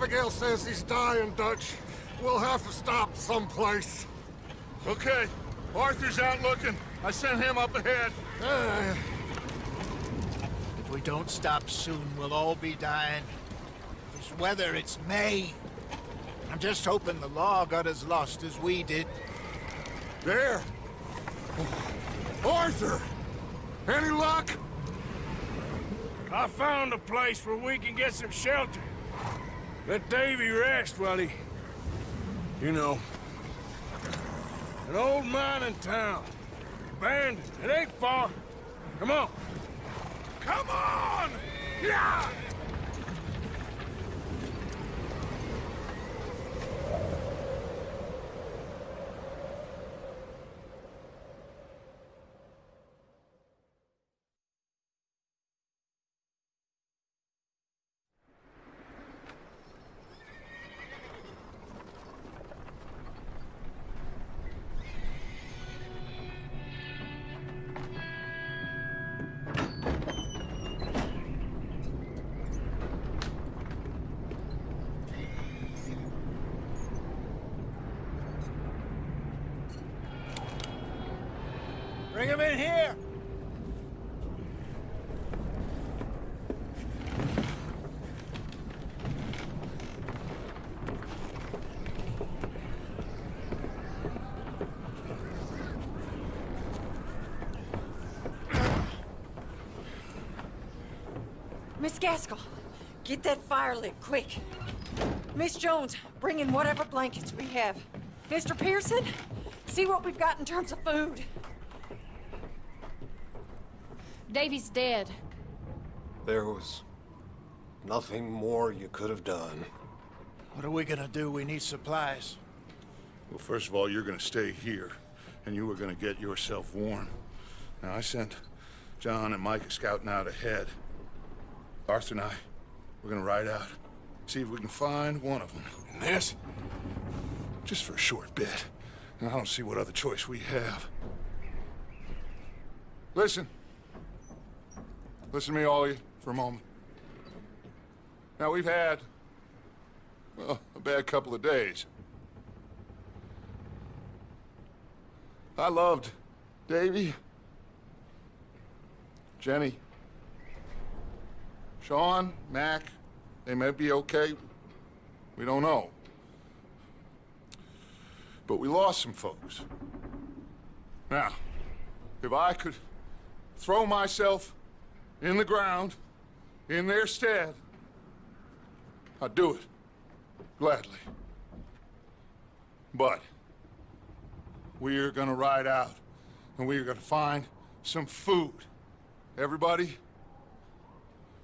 Abigail says he's dying, Dutch. We'll have to stop someplace. Okay. Arthur's out looking. I sent him up ahead. If we don't stop soon, we'll all be dying. This weather, it's May. I'm just hoping the law got as lost as we did. There! Arthur! Any luck? I found a place where we can get some shelter. Let Davy rest while he... You know. An old mining town. Abandoned. It ain't far. Come on. Come on! Yeah! Bring him in here! Miss Gaskell, get that fire lit, quick. Miss Jones, bring in whatever blankets we have. Mr. Pearson, see what we've got in terms of food. Davy's dead. There was nothing more you could have done. What are we gonna do? We need supplies. Well, first of all, you're gonna stay here, and you were gonna get yourself warm. Now, I sent John and Micah scouting out ahead. Arthur and I, we're gonna ride out, see if we can find one of them. And this? Just for a short bit. And I don't see what other choice we have. Listen. Listen to me, all of you, for a moment. Now, we've had, well, a bad couple of days. I loved Davy, Jenny, Sean, Mac. They may be okay. We don't know. But we lost some folks. Now, if I could throw myself in the ground, in their stead, I'd do it, gladly. But we're gonna ride out, and we're gonna find some food. Everybody,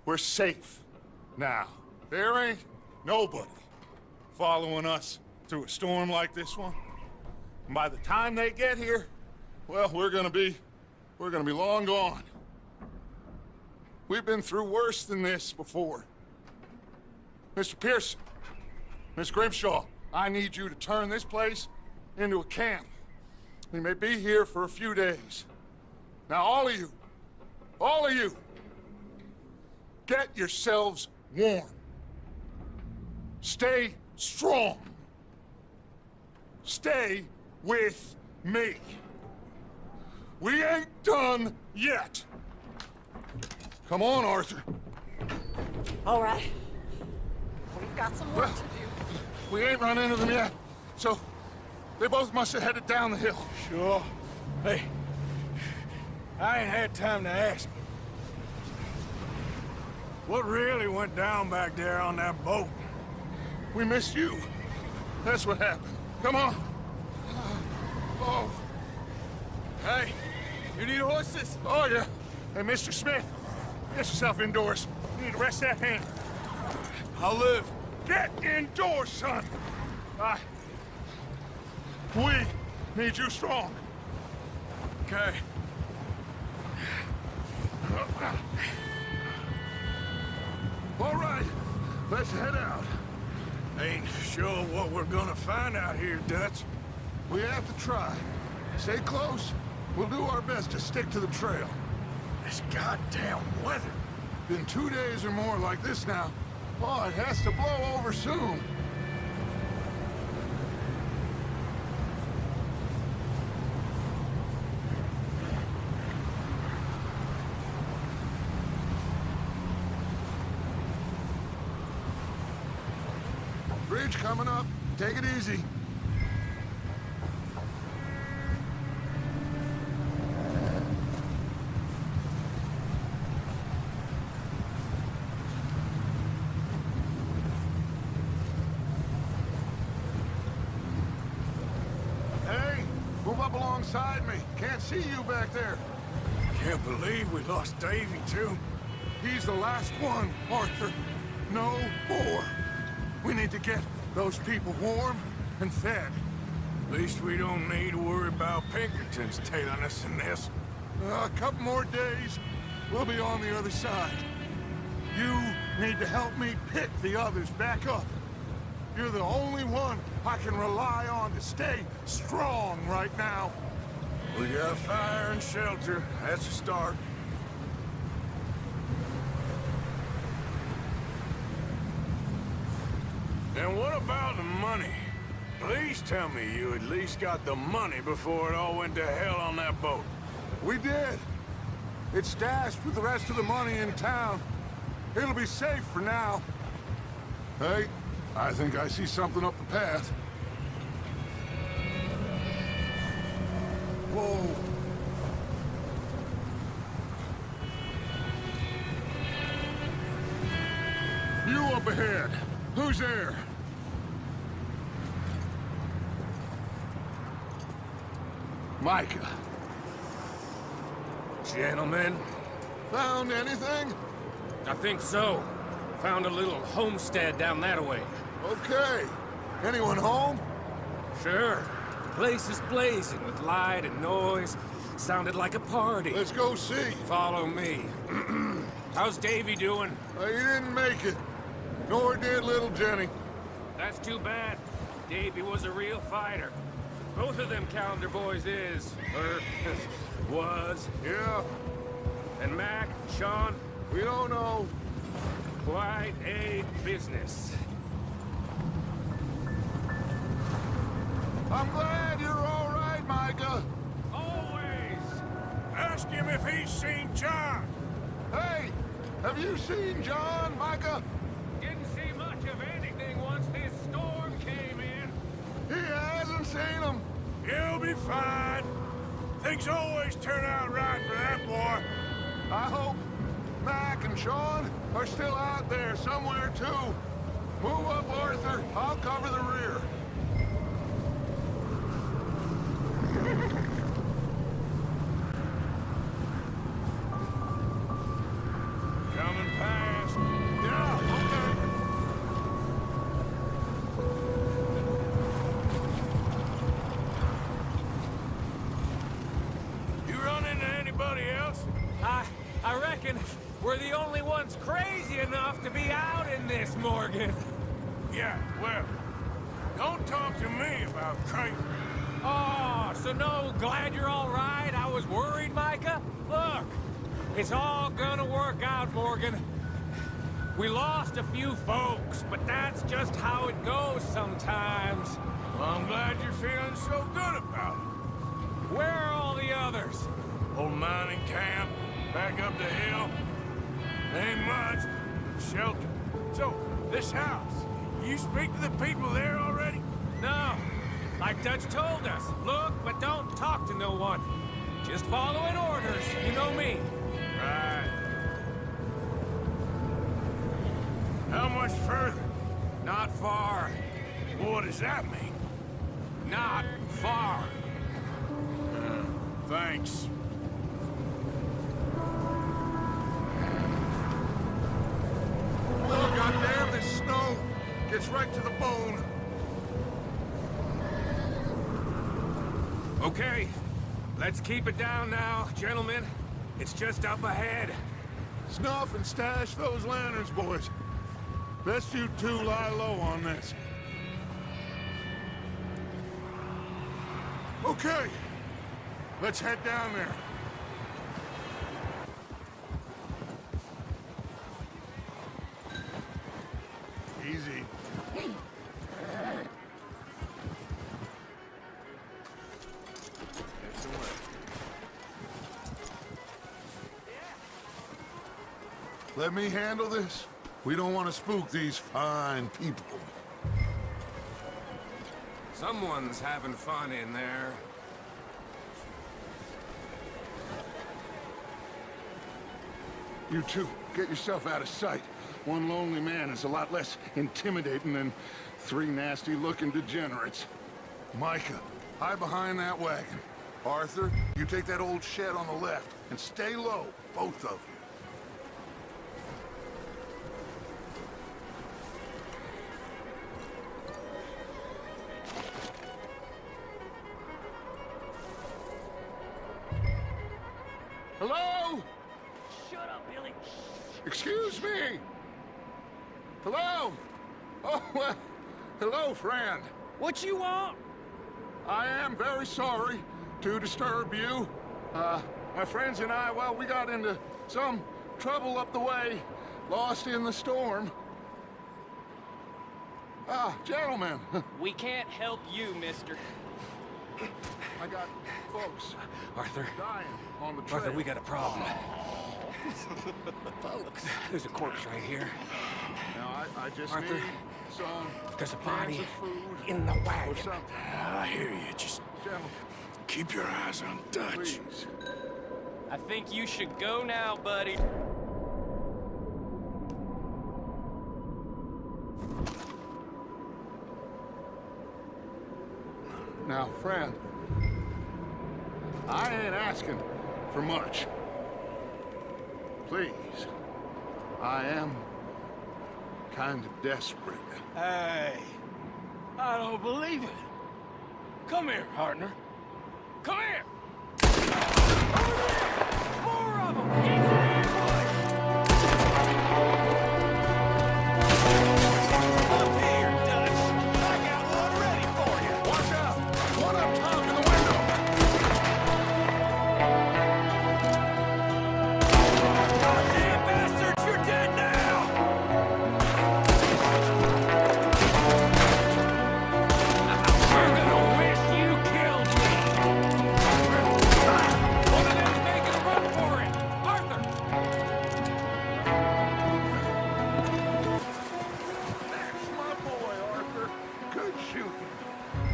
we're safe now. There ain't nobody following us through a storm like this one. And by the time they get here, well, we're gonna be long gone. We've been through worse than this before. Mr. Pearson, Miss Grimshaw, I need you to turn this place into a camp. We may be here for a few days. Now, all of you, get yourselves warm. Stay strong. Stay with me. We ain't done yet. Come on, Arthur. All right. We've got some work to do. We ain't run into them yet, so they both must have headed down the hill. Sure. Hey, I ain't had time to ask. What really went down back there on that boat? We missed you. That's what happened. Come on. Oh. Hey, you need horses? Oh, yeah. Hey, Mr. Smith, get yourself indoors. You need to rest that hand. I'll live. Get indoors, son. We need you strong. Okay. All right, let's head out. Ain't sure what we're gonna find out here, Dutch. We have to try. Stay close. We'll do our best to stick to the trail. This goddamn weather. Been 2 days or more like this now. Oh, it has to blow over soon. Bridge coming up. Take it easy. Hey, move up alongside me. Can't see you back there. Can't believe we lost Davy, too. He's the last one, Arthur. No more. We need to get those people warm and fed. At least we don't need to worry about Pinkertons tailing us in this. A couple more days, we'll be on the other side. You need to help me pick the others back up. You're the only one I can rely on to stay strong right now. We got fire and shelter. That's a start. And what about the money? Please tell me you at least got the money before it all went to hell on that boat. We did. It's stashed with the rest of the money in town. It'll be safe for now. Hey, I think I see something up the path. Whoa. You up ahead. Who's there? Micah. Gentlemen, Found anything? I think so. Found a little homestead down that way. Okay. Anyone home? Sure. Place is blazing with light and noise. Sounded like a party. Let's go see. Follow me. How's Davy doing? He didn't make it. Nor did little Jenny. That's too bad. Davy was a real fighter. Both of them calendar boys is. Or was. Yeah, And Mac, Sean, we don't know. quite a business. I'm glad you're all right, Micah. Always! Ask him if he's seen John. Hey, have you seen John, Micah? Didn't see much of anything once this storm came in. He hasn't seen him. He'll be fine. Things always turn out right for that boy. I hope Mac and Sean are still out there somewhere, too. Move up, Arthur. I'll cover the rear. Coming past. Yeah, okay. You run into anybody else? I reckon we're the only ones crazy enough to be out in this, Morgan. Yeah, well, don't talk to me about crazy. Oh, so no, glad you're all right? I was worried, Micah. Look, it's all gonna work out, Morgan. We lost a few folks, but that's just how it goes sometimes. Well, I'm glad you're feeling so good about it. Where are all the others? Old mining camp, back up the hill. Ain't much, shelter. So, this house, you speak to the people there already? No, like Dutch told us. Look, but don't talk to no one. Just following orders, you know me. Right. How much further? Not far. What does that mean? Not far. Thanks. Oh, goddamn, this snow gets right to the bone. Okay, let's keep it down now, gentlemen. It's just up ahead. Snuff and stash those lanterns, boys. Best you two lie low on this. Okay, let's head down there. Easy. Let me handle this. We don't want to spook these fine people. Someone's having fun in there. You two, get yourself out of sight. One lonely man is a lot less intimidating than 3 nasty-looking degenerates. Micah, hide behind that wagon. Arthur, you take that old shed on the left, and stay low, both of you. Hello? Shut up, Billy. Excuse me? Hello? Oh, well, hello, friend. What you want? I am very sorry to disturb you. My friends and I, well, we got into some trouble up the way, lost in the storm. Gentlemen, We can't help you, mister. I got folks Arthur, dying on the trail. Arthur, we got a problem. Folks, there's a corpse right here. Now, I just Arthur, need some there's a cans body of food in the or wagon. something. I hear you. Just Gentlemen, keep your eyes on Dutch. please. I think you should go now, buddy. Now, friend, I ain't asking for much. Please, I am kind of desperate. Hey, I don't believe it. Come here, partner. Come here. More of them! Get your ambush! Up here, Dutch! I got one ready for you! Watch out! One up top in the window! Goddamn bastards, you're dead now! You're gonna wish you killed me! One of them's making a run for it! Arthur! That's my boy, Arthur. Good shooting.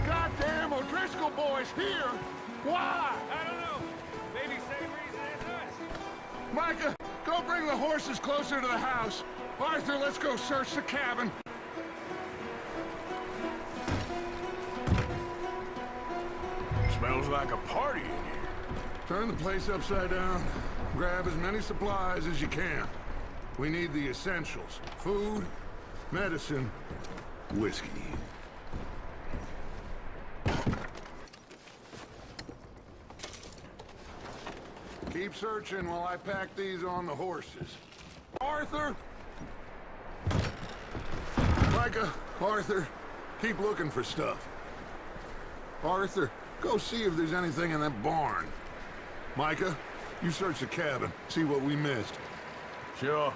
Goddamn O'Driscoll boy's here! Why? I don't know. Maybe same reason as us. Micah, go bring the horses closer to the house. Arthur, let's go search the cabin. Smells like a party in here. Turn the place upside down. Grab as many supplies as you can. We need the essentials. Food, medicine, whiskey. Keep searching while I pack these on the horses. Arthur! Micah, Arthur, keep looking for stuff. Arthur, go see if there's anything in that barn. Micah, you search the cabin, see what we missed. Sure.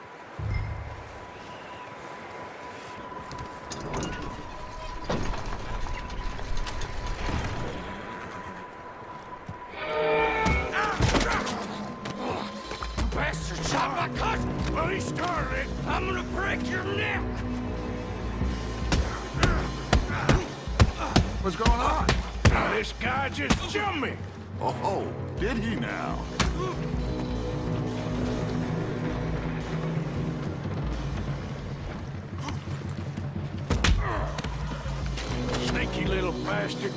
Bastard shot my cousin! Well, he started it. I'm gonna break your neck! What's going on? Now, this guy just jumped me. Oh, did he now? Sneaky little bastard.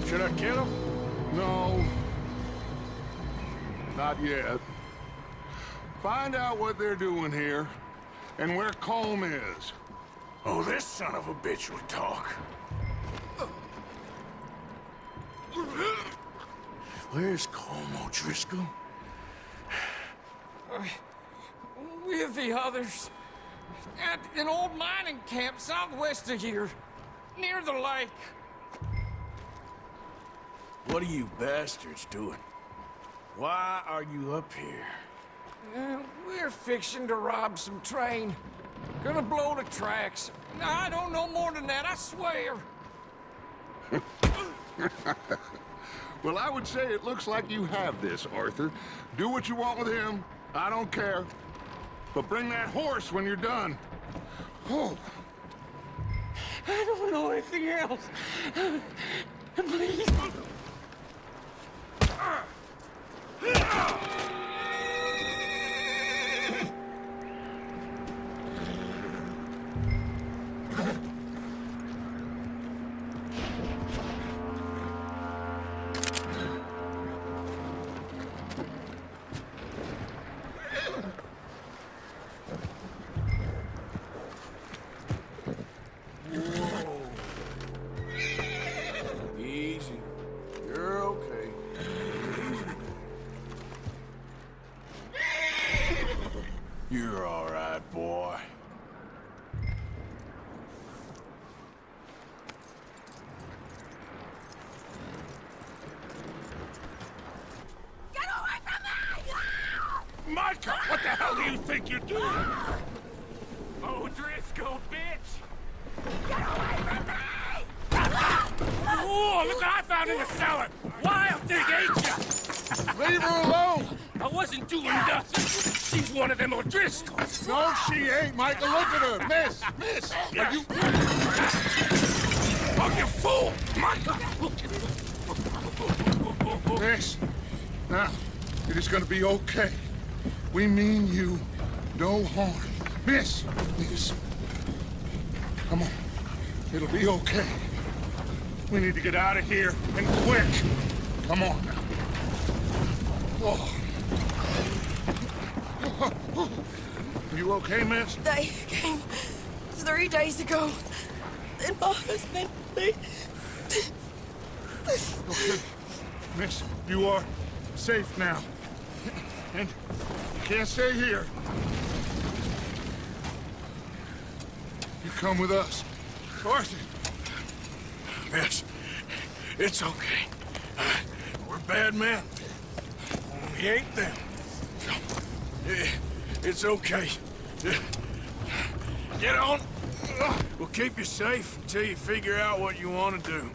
Should I kill him? No. Not yet. Find out what they're doing here, and where Colm is. Oh, this son of a bitch will talk. Where's Colm O'Driscoll? With the others. At an old mining camp southwest of here. Near the lake. What are you bastards doing? Why are you up here? We're fixing to rob some train. Gonna blow the tracks. I don't know more than that, I swear. Well, I would say it looks like you have this, Arthur. Do what you want with him. I don't care. But bring that horse when you're done. Oh. I don't know anything else. Please. Easy. You're okay. You're all right, boy. Get away from me! Micah, what the hell do you think you're doing? Oh, Driscoll, bitch! Get away from me! Oh, look what I found in the cellar! Wild thing, ain't ya? Leave her alone! I wasn't doing nothing. She's one of them O'Driscolls. No, she ain't, Micah. Look at her. Miss, are you... Oh, you fool! Micah! Miss, now, it is gonna be okay. We mean you no harm. Miss, come on. It'll be okay. We need to get out of here, and quick. Come on now. Oh. You okay, miss? They came 3 days ago. And my husband, Okay. Miss, you are safe now. And you can't stay here. You come with us. Arthur. Miss, it's okay. We're bad men. We ain't them. It's okay. Get on. We'll keep you safe until you figure out what you want to do.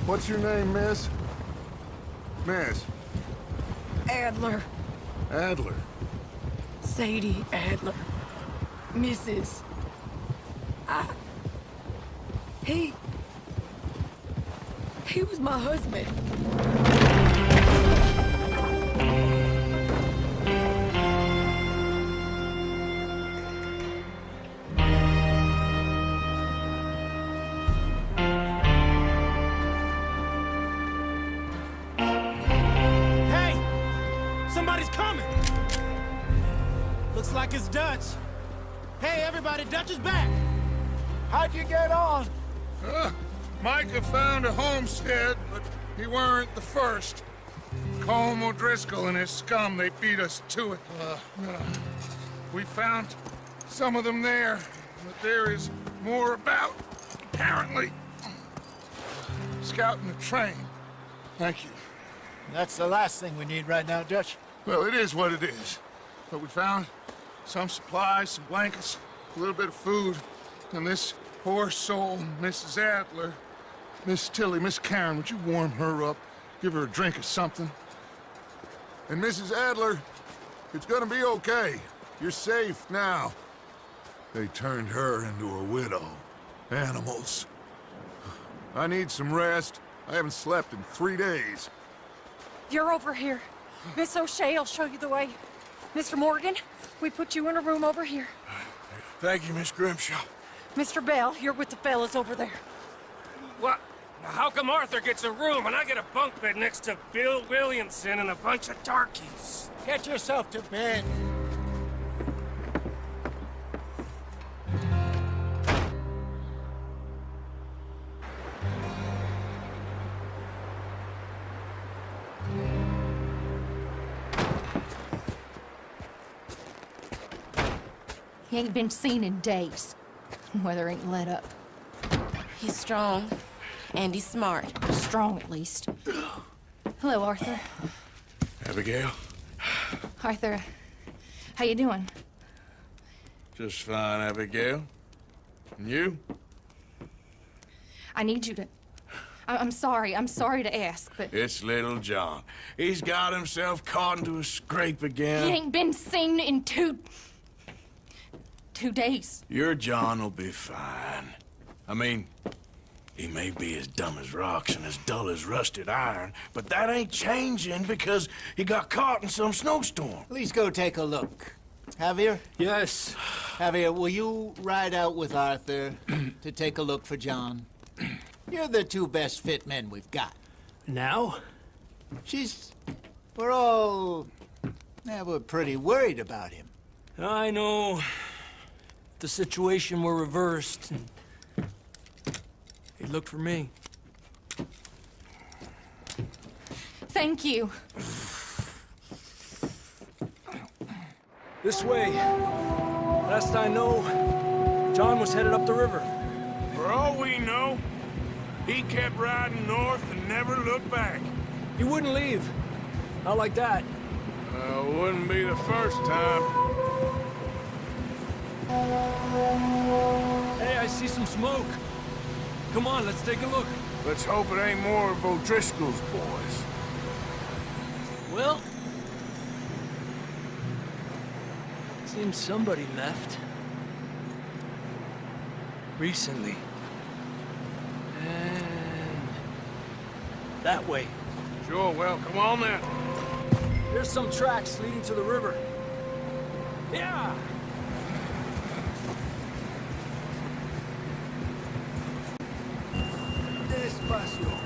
What's your name, miss? Miss. Adler, Adler. Sadie Adler, Mrs. He was my husband. Hey! Somebody's coming! Looks like it's Dutch. Hey, everybody, Dutch is back! How'd you get on? Micah found a homestead, but he weren't the first. Colm O'Driscoll and his scum, they beat us to it. We found some of them there, but there is more about, apparently. Scouting the train. Thank you. That's the last thing we need right now, Dutch. Well, it is what it is. But we found some supplies, some blankets, a little bit of food, and this poor soul, Mrs. Adler, Miss Tilly, Miss Karen, would you warm her up? Give her a drink or something? And Mrs. Adler, it's gonna be okay. You're safe now. They turned her into a widow. Animals. I need some rest. I haven't slept in 3 days. You're over here. Miss O'Shea will show you the way. Mr. Morgan, we put you in a room over here. Thank you, Miss Grimshaw. Mr. Bell, you're with the fellas over there. What? How come Arthur gets a room and I get a bunk bed next to Bill Williamson and a bunch of darkies? Get yourself to bed. He ain't been seen in days. Weather ain't let up. He's strong, and he's smart. Strong, at least. Hello, Arthur. Abigail, Arthur, how you doing? Just fine, Abigail. And you? I need you to... I'm sorry to ask, but... It's little John. He's got himself caught into a scrape again. He ain't been seen in two days. Your John will be fine. I mean, he may be as dumb as rocks and as dull as rusted iron, but that ain't changing because he got caught in some snowstorm. Please go take a look. Javier? Yes. Javier, will you ride out with Arthur to take a look for John? You're the two best fit men we've got. Now? We're pretty worried about him. I know. If the situation were reversed, he'd look for me. Thank you. This way. Last I know, John was headed up the river. For all we know, he kept riding north and never looked back. He wouldn't leave. Not like that. Wouldn't be the first time. Hey, I see some smoke. Come on, let's take a look. Let's hope it ain't more of O'Driscoll's boys. Well... seems somebody left. Recently. And... that way. Sure, well, come on then. There's some tracks leading to the river. Yeah! Despacio.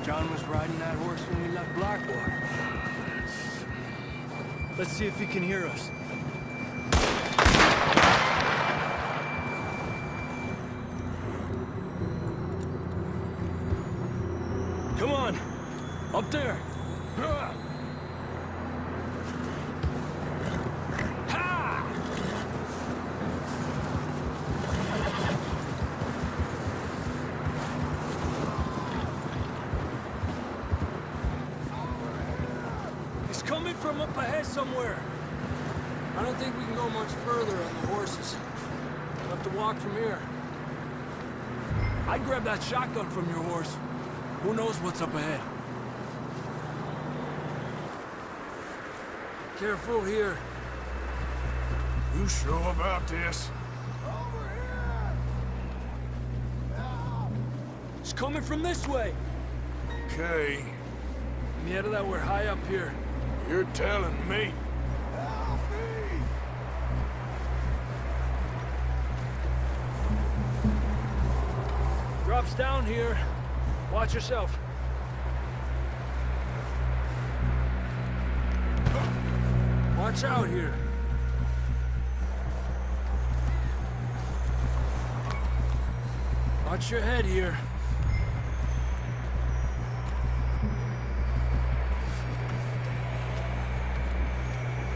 John was riding that horse when we left Blackwater. Let's see if he can hear us. Come on! Up there! Ha! He's coming from up ahead somewhere. I don't think we can go much further on the horses. We'll have to walk from here. I'd grab that shotgun from your horse. Who knows what's up ahead? Careful here. You sure about this? It's coming from this way. Okay, Yeah, that we're high up here. you're telling me. Drops down here. Watch yourself. Watch out here. Watch your head here.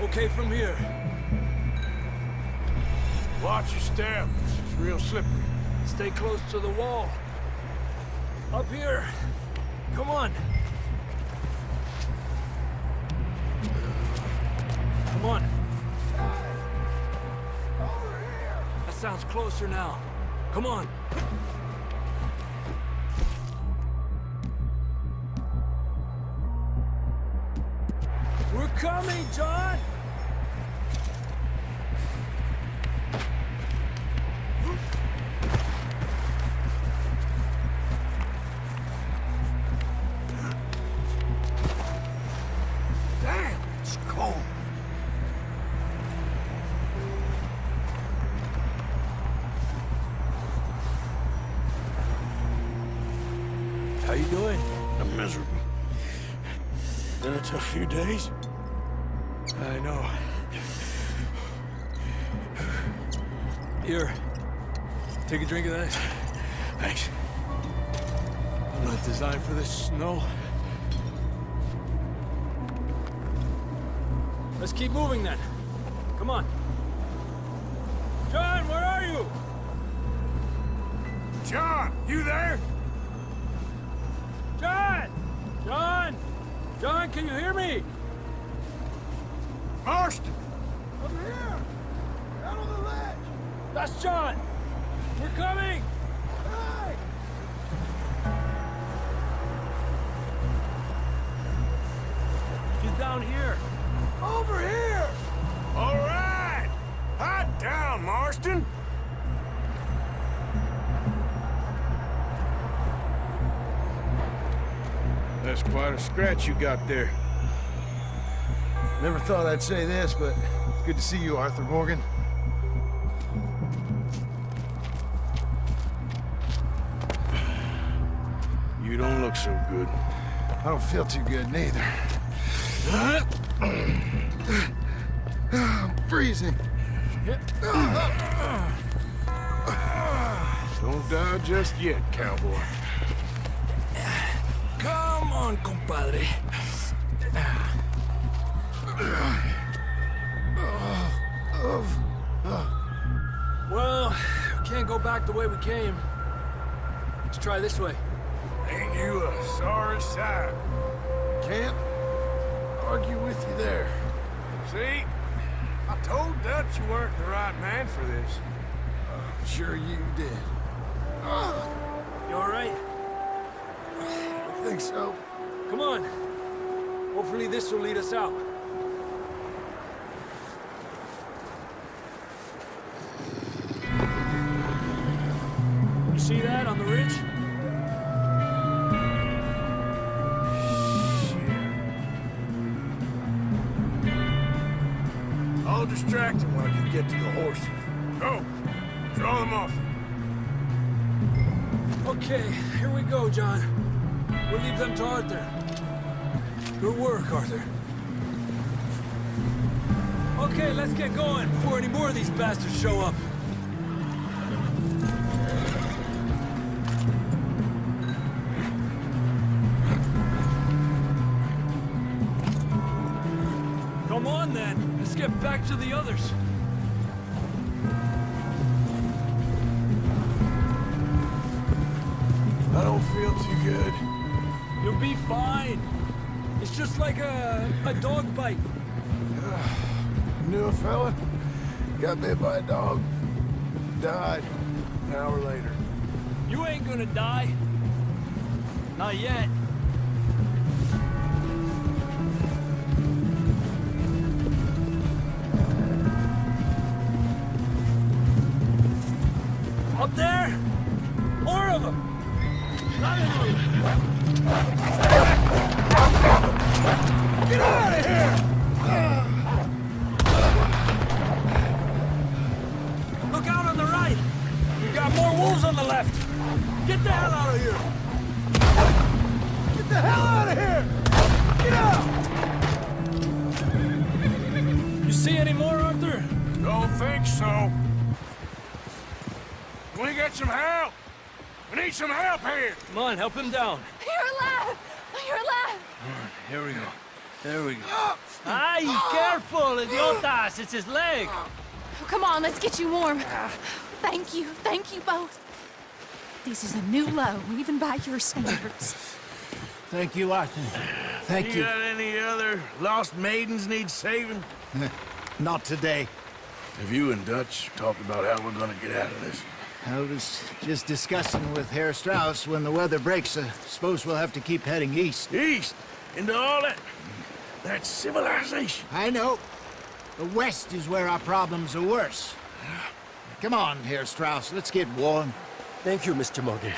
Okay from here. Watch your step. It's real slippery. Stay close to the wall. Up here. Come on. Come on. That sounds closer now. Come on. We're coming, John! Damn, it's cold. How you doing? I'm miserable. Been a tough few days. I know. Here. Take a drink of that. Thanks. I'm not designed for this snow. Let's keep moving then. Come on. John, where are you? John, you there? John! John! John, can you hear me? Marston! Over here! Out on the ledge! That's John! We're coming! Hey! He's down here. Over here! All right! Hot down, Marston! That's quite a scratch you got there. Never thought I'd say this, but it's good to see you, Arthur Morgan. You don't look so good. I don't feel too good, neither. I'm freezing. Don't die just yet, cowboy. Come on, compadre. Well, we can't go back the way we came. Let's try this way. Ain't you a sorry sight? Can't argue with you there. See? I told Dutch you weren't the right man for this. I'm sure you did. You all right? I think so. Come on. Hopefully this will lead us out. You see that on the ridge? I'll distract him while you get to the horses. Go! Draw them off. Okay, here we go, John. We'll leave them to Arthur. Good work, Arthur. Okay, let's get going before any more of these bastards show up. Come on, then. Let's get back to the others. I don't feel too good. You'll be fine. It's just like a dog bite. Knew a fella, got bit by a dog, died an hour later. You ain't gonna die. Not yet. Up there? More of them! Not in the Get out of here! Look out on the right! We got more wolves on the left! Get the hell out of here! Get the hell out of here! Get out! You see any more, Arthur? Don't think so. We get some help! We need some help here! Come on, help him down. You're alive! You're alive! Here we go. There we go. Ay, careful, idiotas! It's his leg! Come on, let's get you warm. Thank you both. This is a new low, even by your standards. Thank you, Arthur. Thank You got any other lost maidens need saving? Not today. Have you and Dutch talked about how we're gonna get out of this? I was just discussing with Herr Strauss when the weather breaks. Suppose we'll have to keep heading east. East? Into all that... That's civilization. I know. The west is where our problems are worse. Come on, Herr Strauss, let's get warm. Thank you, Mr. Morgan.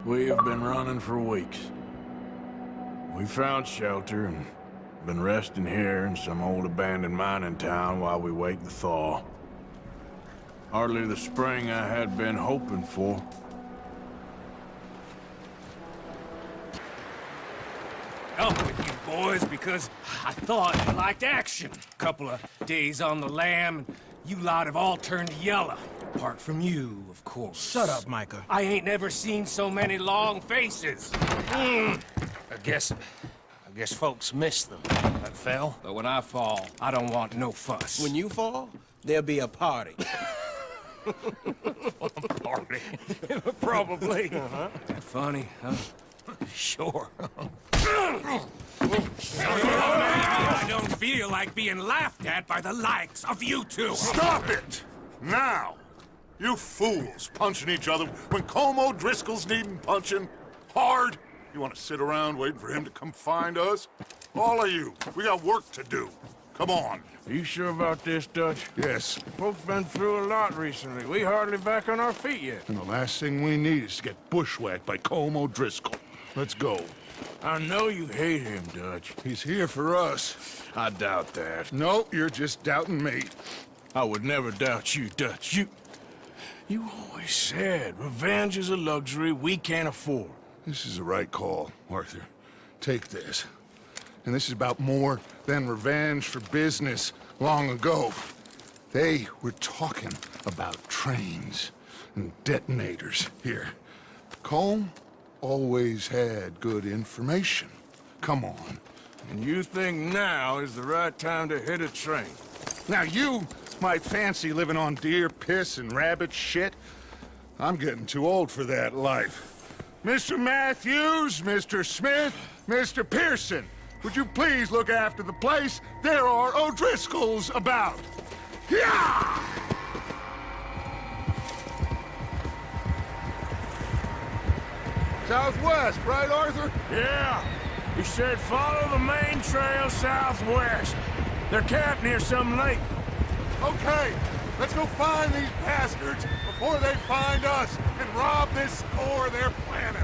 We have been running for weeks. We found shelter and been resting here in some old abandoned mining town while we wait the thaw. Hardly the spring I had been hoping for. Up with you boys because I thought you liked action. Couple of days on the lam, and you lot have all turned yellow. Apart from you, of course. Shut up, Micah. I ain't never seen so many long faces. I guess folks miss them. I fell, but when I fall, I don't want no fuss. When you fall, there'll be a party. Party. Probably. Funny, huh? Sure. I don't feel like being laughed at by the likes of you two. Stop it! Now! You fools punching each other when Colm O'Driscoll's needing punching hard. You want to sit around waiting for him to come find us? All of you, we got work to do. Come on. Are you sure about this, Dutch? Yes. Folks been through a lot recently. We hardly back on our feet yet. And the last thing we need is to get bushwhacked by Colm O'Driscoll. Let's go. I know you hate him, Dutch. He's here for us. I doubt that. No, you're just doubting me. I would never doubt you, Dutch. You always said revenge is a luxury we can't afford. This is the right call, Arthur. Take this. And this is about more than revenge for business long ago. They were talking about trains and detonators here. Colm always had good information. Come on. And you think now is the right time to hit a train? Now you might fancy living on deer piss and rabbit shit. I'm getting too old for that life. Mr. Matthews, Mr. Smith, Mr. Pearson, would you please look after the place? There are O'Driscolls about. Yeah! Southwest, right, Arthur? Yeah. He said follow the main trail southwest. They're camped near some lake. Okay, let's go find these bastards before they find us and rob this store they're planning.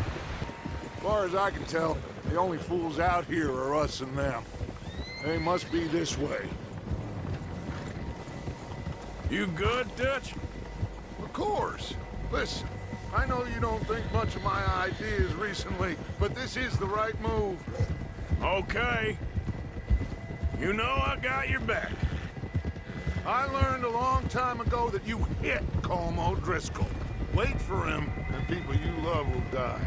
As far as I can tell, the only fools out here are us and them. They must be this way. You good, Dutch? Of course. Listen, I know you don't think much of my ideas recently, but this is the right move. Okay. You know I got your back. I learned a long time ago that you hit Colm O'Driscoll. Wait for him, and people you love will die.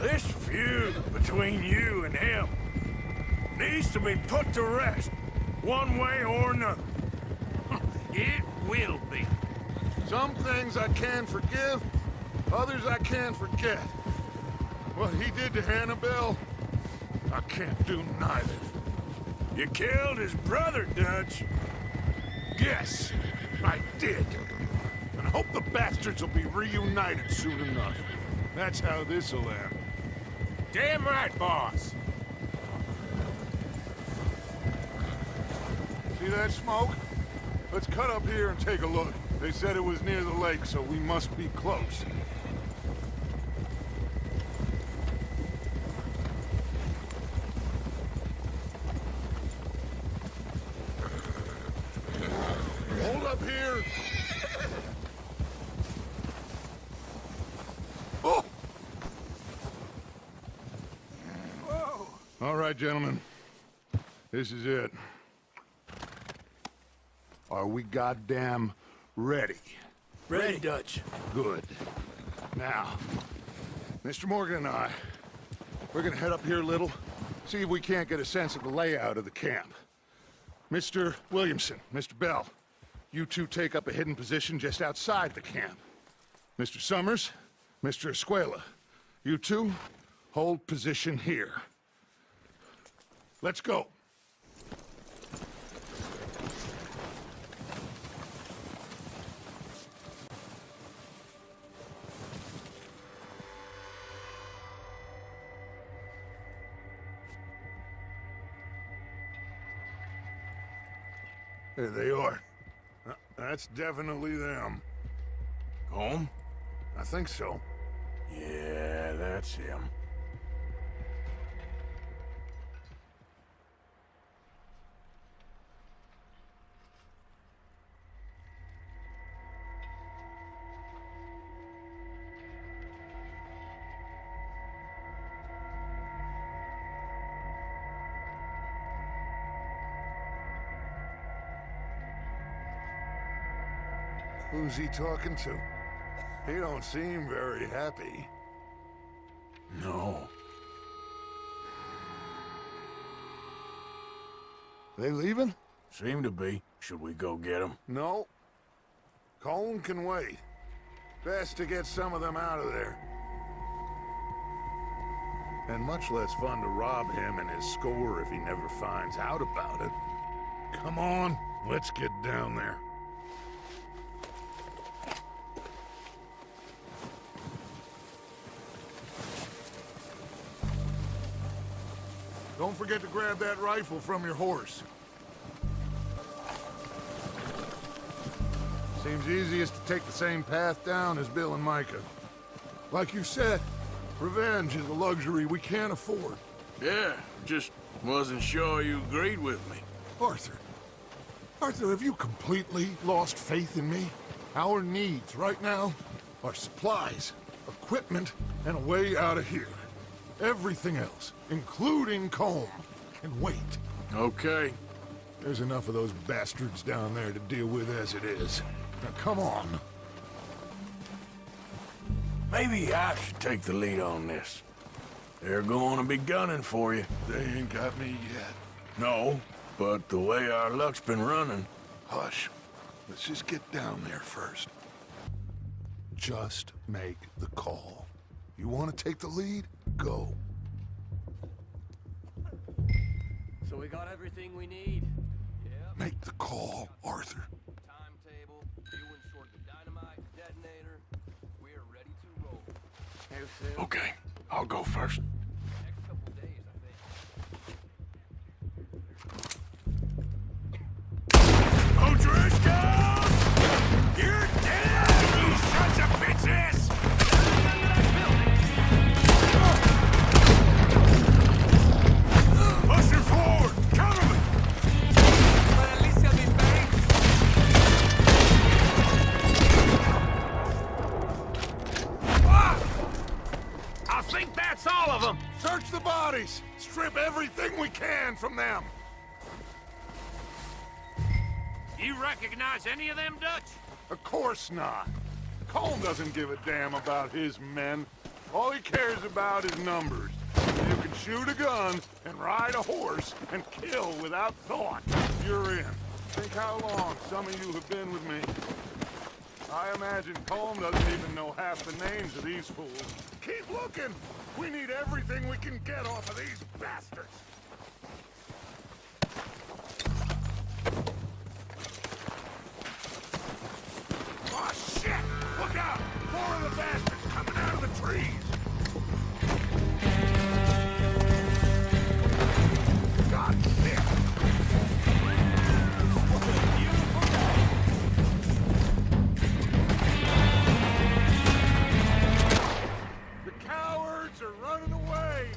This feud between you and him needs to be put to rest, one way or another. It will be. Some things I can forgive, others I can't forget. What he did to Annabelle, I can't do neither. You killed his brother, Dutch. Yes, I did. And I hope the bastards will be reunited soon enough. That's how this'll end. Damn right, boss. See that smoke? Let's cut up here and take a look. They said it was near the lake, so we must be close. Hold up here. Oh! Whoa. All right, gentlemen. This is it. Are we goddamn ready? Ready, Dutch. Good. Now, Mr. Morgan and I, we're gonna head up here a little, see if we can't get a sense of the layout of the camp. Mr. Williamson, Mr. Bell, you two take up a hidden position just outside the camp. Mr. Summers, Mr. Escuela, you two hold position here. Let's go. There they are. That's definitely them. Home? I think so. Yeah, that's him. Who's he talking to? He don't seem very happy. No. They leaving? Seem to be. Should we go get him? No. Colm can wait. Best to get some of them out of there. And much less fun to rob him and his score if he never finds out about it. Come on, let's get down there. Don't forget to grab that rifle from your horse. Seems easiest to take the same path down as Bill and Micah. Like you said, revenge is a luxury we can't afford. Yeah, just wasn't sure you agreed with me. Arthur, have you completely lost faith in me? Our needs right now are supplies, equipment, and a way out of here. Everything else, including Colm, can wait. Okay. There's enough of those bastards down there to deal with as it is. Now come on. Maybe I should take the lead on this. They're going to be gunning for you. They ain't got me yet. No, but the way our luck's been running... Hush. Let's just get down there first. Just make the call. You want to take the lead? Go. So we got everything we need? Yep. Make the call, Arthur. Timetable, you insert the dynamite detonator. We're ready to roll. How soon? Okay, I'll go first. Next couple days, I think. O'Driscoll! You're dead, you sons of bitches! Pushing forward! Cover me! But at least he'll be back. I think that's all of them! Search the bodies! Strip everything we can from them! You recognize any of them, Dutch? Of course not. Colm doesn't give a damn about his men. All he cares about is numbers. You can shoot a gun and ride a horse and kill without thought. You're in. Think how long some of you have been with me. I imagine Colm doesn't even know half the names of these fools. Keep looking! We need everything we can get off of these bastards! Oh, shit! Look out! More of the bastards coming out of the trees! God damn! The cowards are running away!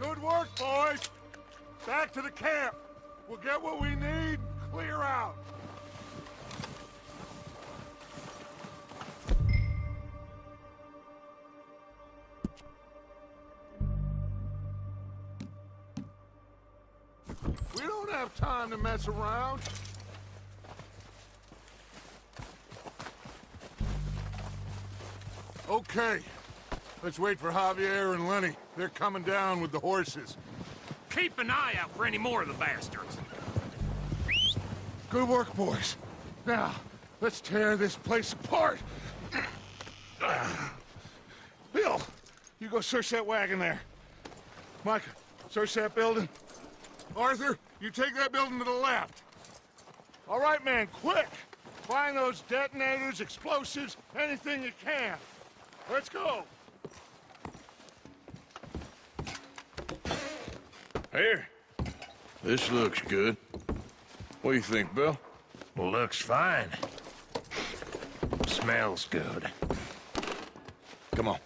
Good work, boys! Back to the camp! We'll get what we need, clear out! We don't have time to mess around. Okay. Let's wait for Javier and Lenny. They're coming down with the horses. Keep an eye out for any more of the bastards. Good work, boys. Now, let's tear this place apart. Bill, you go search that wagon there. Micah, search that building. Arthur, you take that building to the left. All right, man, quick! Find those detonators, explosives, anything you can. Let's go! Here. This looks good. What do you think, Bill? Looks fine. Smells good. Come on.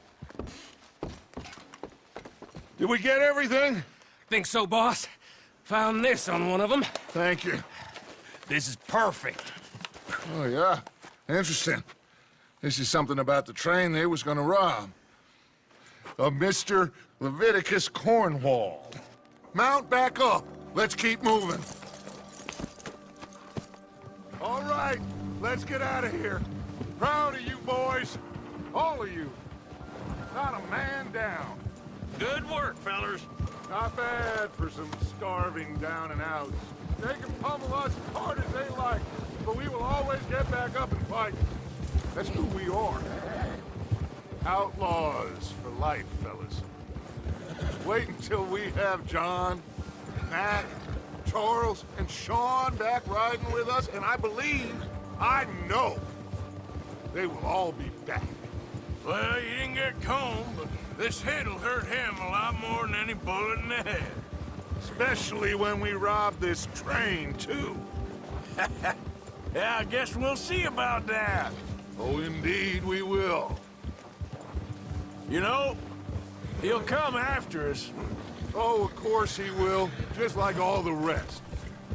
Did we get everything? Think so, boss? Found this on one of them. Thank you. This is perfect. Oh, yeah? Interesting. This is something about the train they was gonna rob. A Mr. Leviticus Cornwall. Mount back up. Let's keep moving. All right, let's get out of here. Proud of you boys. All of you. Not a man down. Good work, fellers. Not bad for some starving down and outs. They can pummel us as hard as they like, but we will always get back up and fight. That's who we are. Outlaws for life, fellas. Wait until we have John, Matt, Charles, and Sean back riding with us, and I know, they will all be back. Well, you didn't get Combe, but this hit'll hurt him a lot more than any bullet in the head. Especially when we rob this train, too. Yeah, I guess we'll see about that. Oh, indeed we will. You know, he'll come after us. Oh, of course he will, just like all the rest.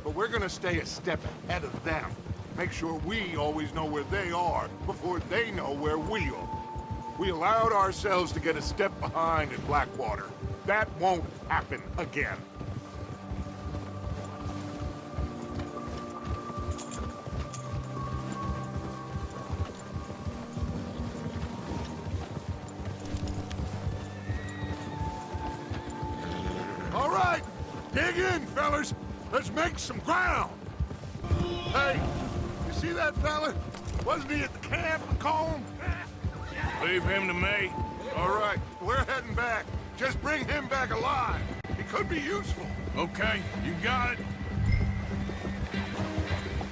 But we're gonna stay a step ahead of them. Make sure we always know where they are before they know where we are. We allowed ourselves to get a step behind in Blackwater. That won't happen again. All right, dig in, fellas. Let's make some ground. Hey, you see that fella? Wasn't he at the camp in Combe? Leave him to me. All right, we're heading back. Just bring him back alive. He could be useful. Okay, you got it.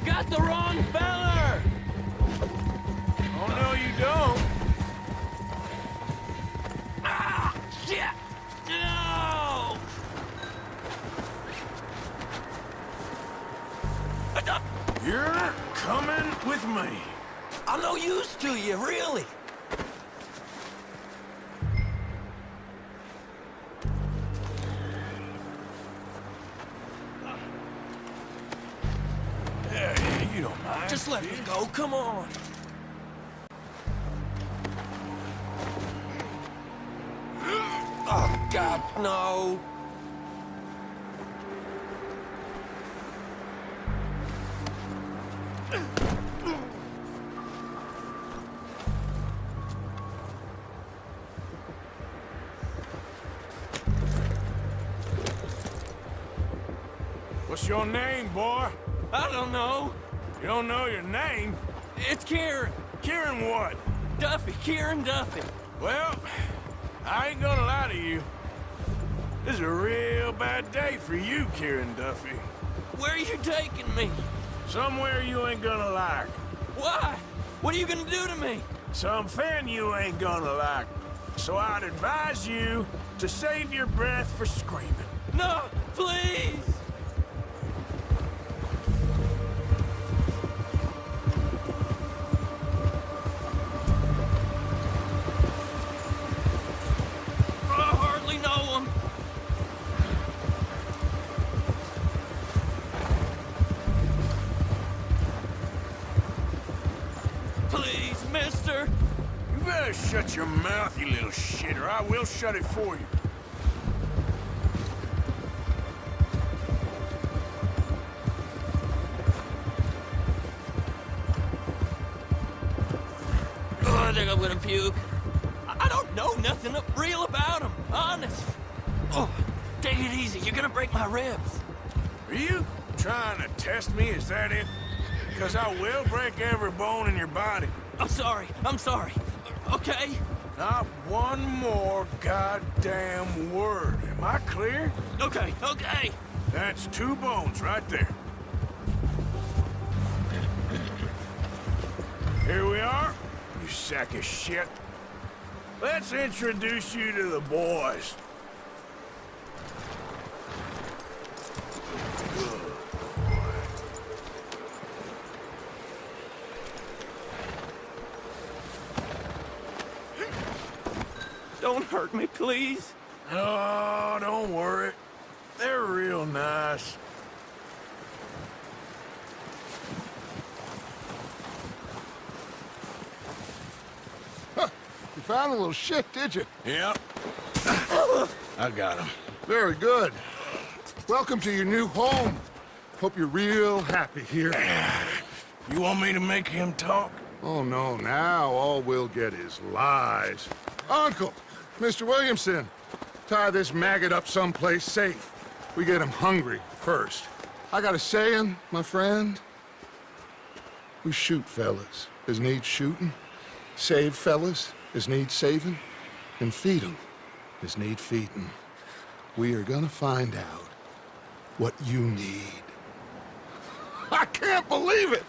Got the wrong feller! Oh, no, you don't. Ah! Shit! No! You're coming with me. I'm no use to you, really. Yeah, you don't mind. Just let me go, come on. Oh, God, no. What's your name, boy? I don't know. You don't know your name? It's Kieran. Kieran what? Duffy, Kieran Duffy. Well, I ain't gonna lie to you. This is a real bad day for you, Kieran Duffy. Where are you taking me? Somewhere you ain't gonna like. Why? What are you gonna do to me? Something you ain't gonna like. So I'd advise you to save your breath for screaming. No, please! I hardly know him. Please, mister. You better shut your mouth, you little shit, or I will shut it for you. Oh, I think I'm gonna puke. I don't know nothing real about him, honest. Oh, take it easy. You're gonna break my ribs. Are you trying to test me? Is that it? Because I will break every bone in your body. I'm sorry. I'm sorry. Okay? Not one more goddamn word. Am I clear? Okay, okay. That's 2 bones right there. Here we are, you sack of shit. Let's introduce you to the boys. Don't hurt me, please. Oh, don't worry. They're real nice. Huh. You found a little shit, did you? Yep. I got him. Very good. Welcome to your new home. Hope you're real happy here. You want me to make him talk? Oh, no, now all we'll get is lies. Uncle, Mr. Williamson, tie this maggot up someplace safe. We get him hungry first. I got a saying, my friend. We shoot fellas as need shooting, Save fellas as need saving, and feed 'em as need feeding. We are gonna find out what you need. I can't believe it!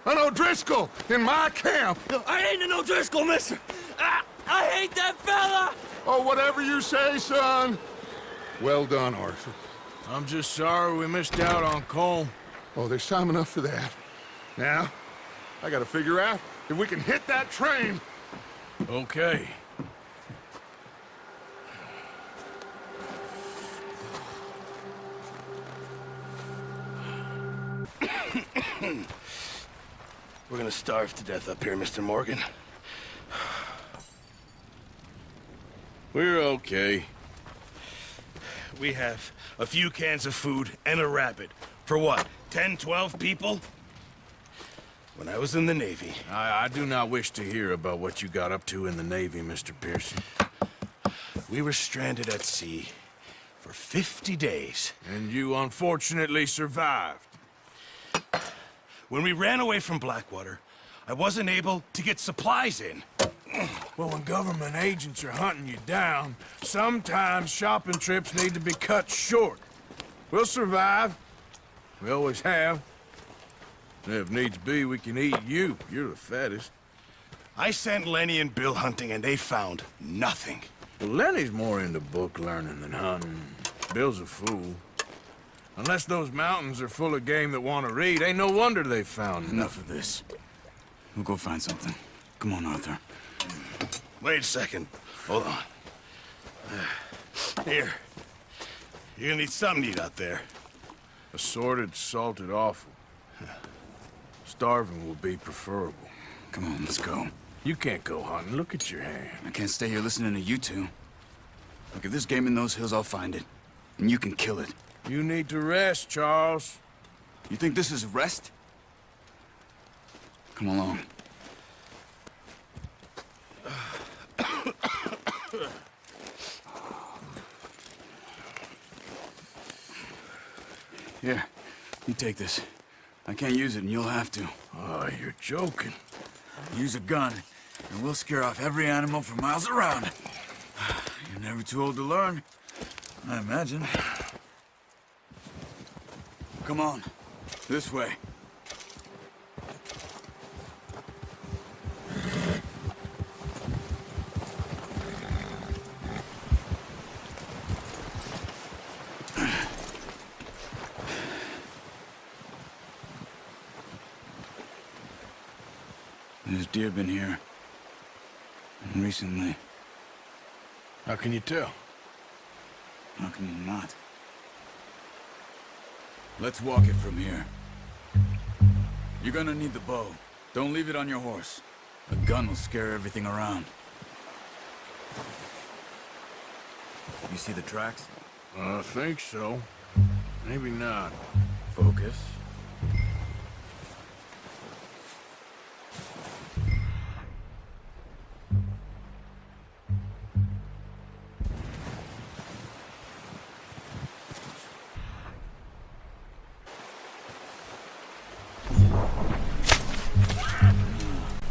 An O'Driscoll in my camp! I ain't an O'Driscoll, mister! I hate that fella! Oh, whatever you say, son. Well done, Arthur. I'm just sorry we missed out on Colm. Oh, there's time enough for that. Now, I gotta figure out if we can hit that train. Okay. We're gonna starve to death up here, Mr. Morgan. We're okay. We have a few cans of food and a rabbit. For what, 10, 12 people? When I was in the Navy... I do not wish to hear about what you got up to in the Navy, Mr. Pearson. We were stranded at sea for 50 days. And you unfortunately survived. When we ran away from Blackwater, I wasn't able to get supplies in. Well, when government agents are hunting you down, sometimes shopping trips need to be cut short. We'll survive. We always have. And if needs be, we can eat you. You're the fattest. I sent Lenny and Bill hunting, and they found nothing. Well, Lenny's more into book learning than hunting. Bill's a fool. Unless those mountains are full of game that want to read, ain't no wonder they found Enough of this. We'll go find something. Come on, Arthur. Wait a second. Hold on. Here. You're gonna need something to eat out there. Assorted, salted offal. Starving will be preferable. Come on, let's go. You can't go hunting. Look at your hand. I can't stay here listening to you two. Look, if there's game in those hills, I'll find it. And you can kill it. You need to rest, Charles. You think this is rest? Come along. Here, you take this. I can't use it, and you'll have to. Oh, you're joking. Use a gun, and we'll scare off every animal for miles around. You're never too old to learn, I imagine. Come on, this way. There's deer been here. Recently. How can you tell? How can you not? Let's walk it from here. You're gonna need the bow. Don't leave it on your horse. A gun will scare everything around. You see the tracks? I think so. Maybe not. Focus.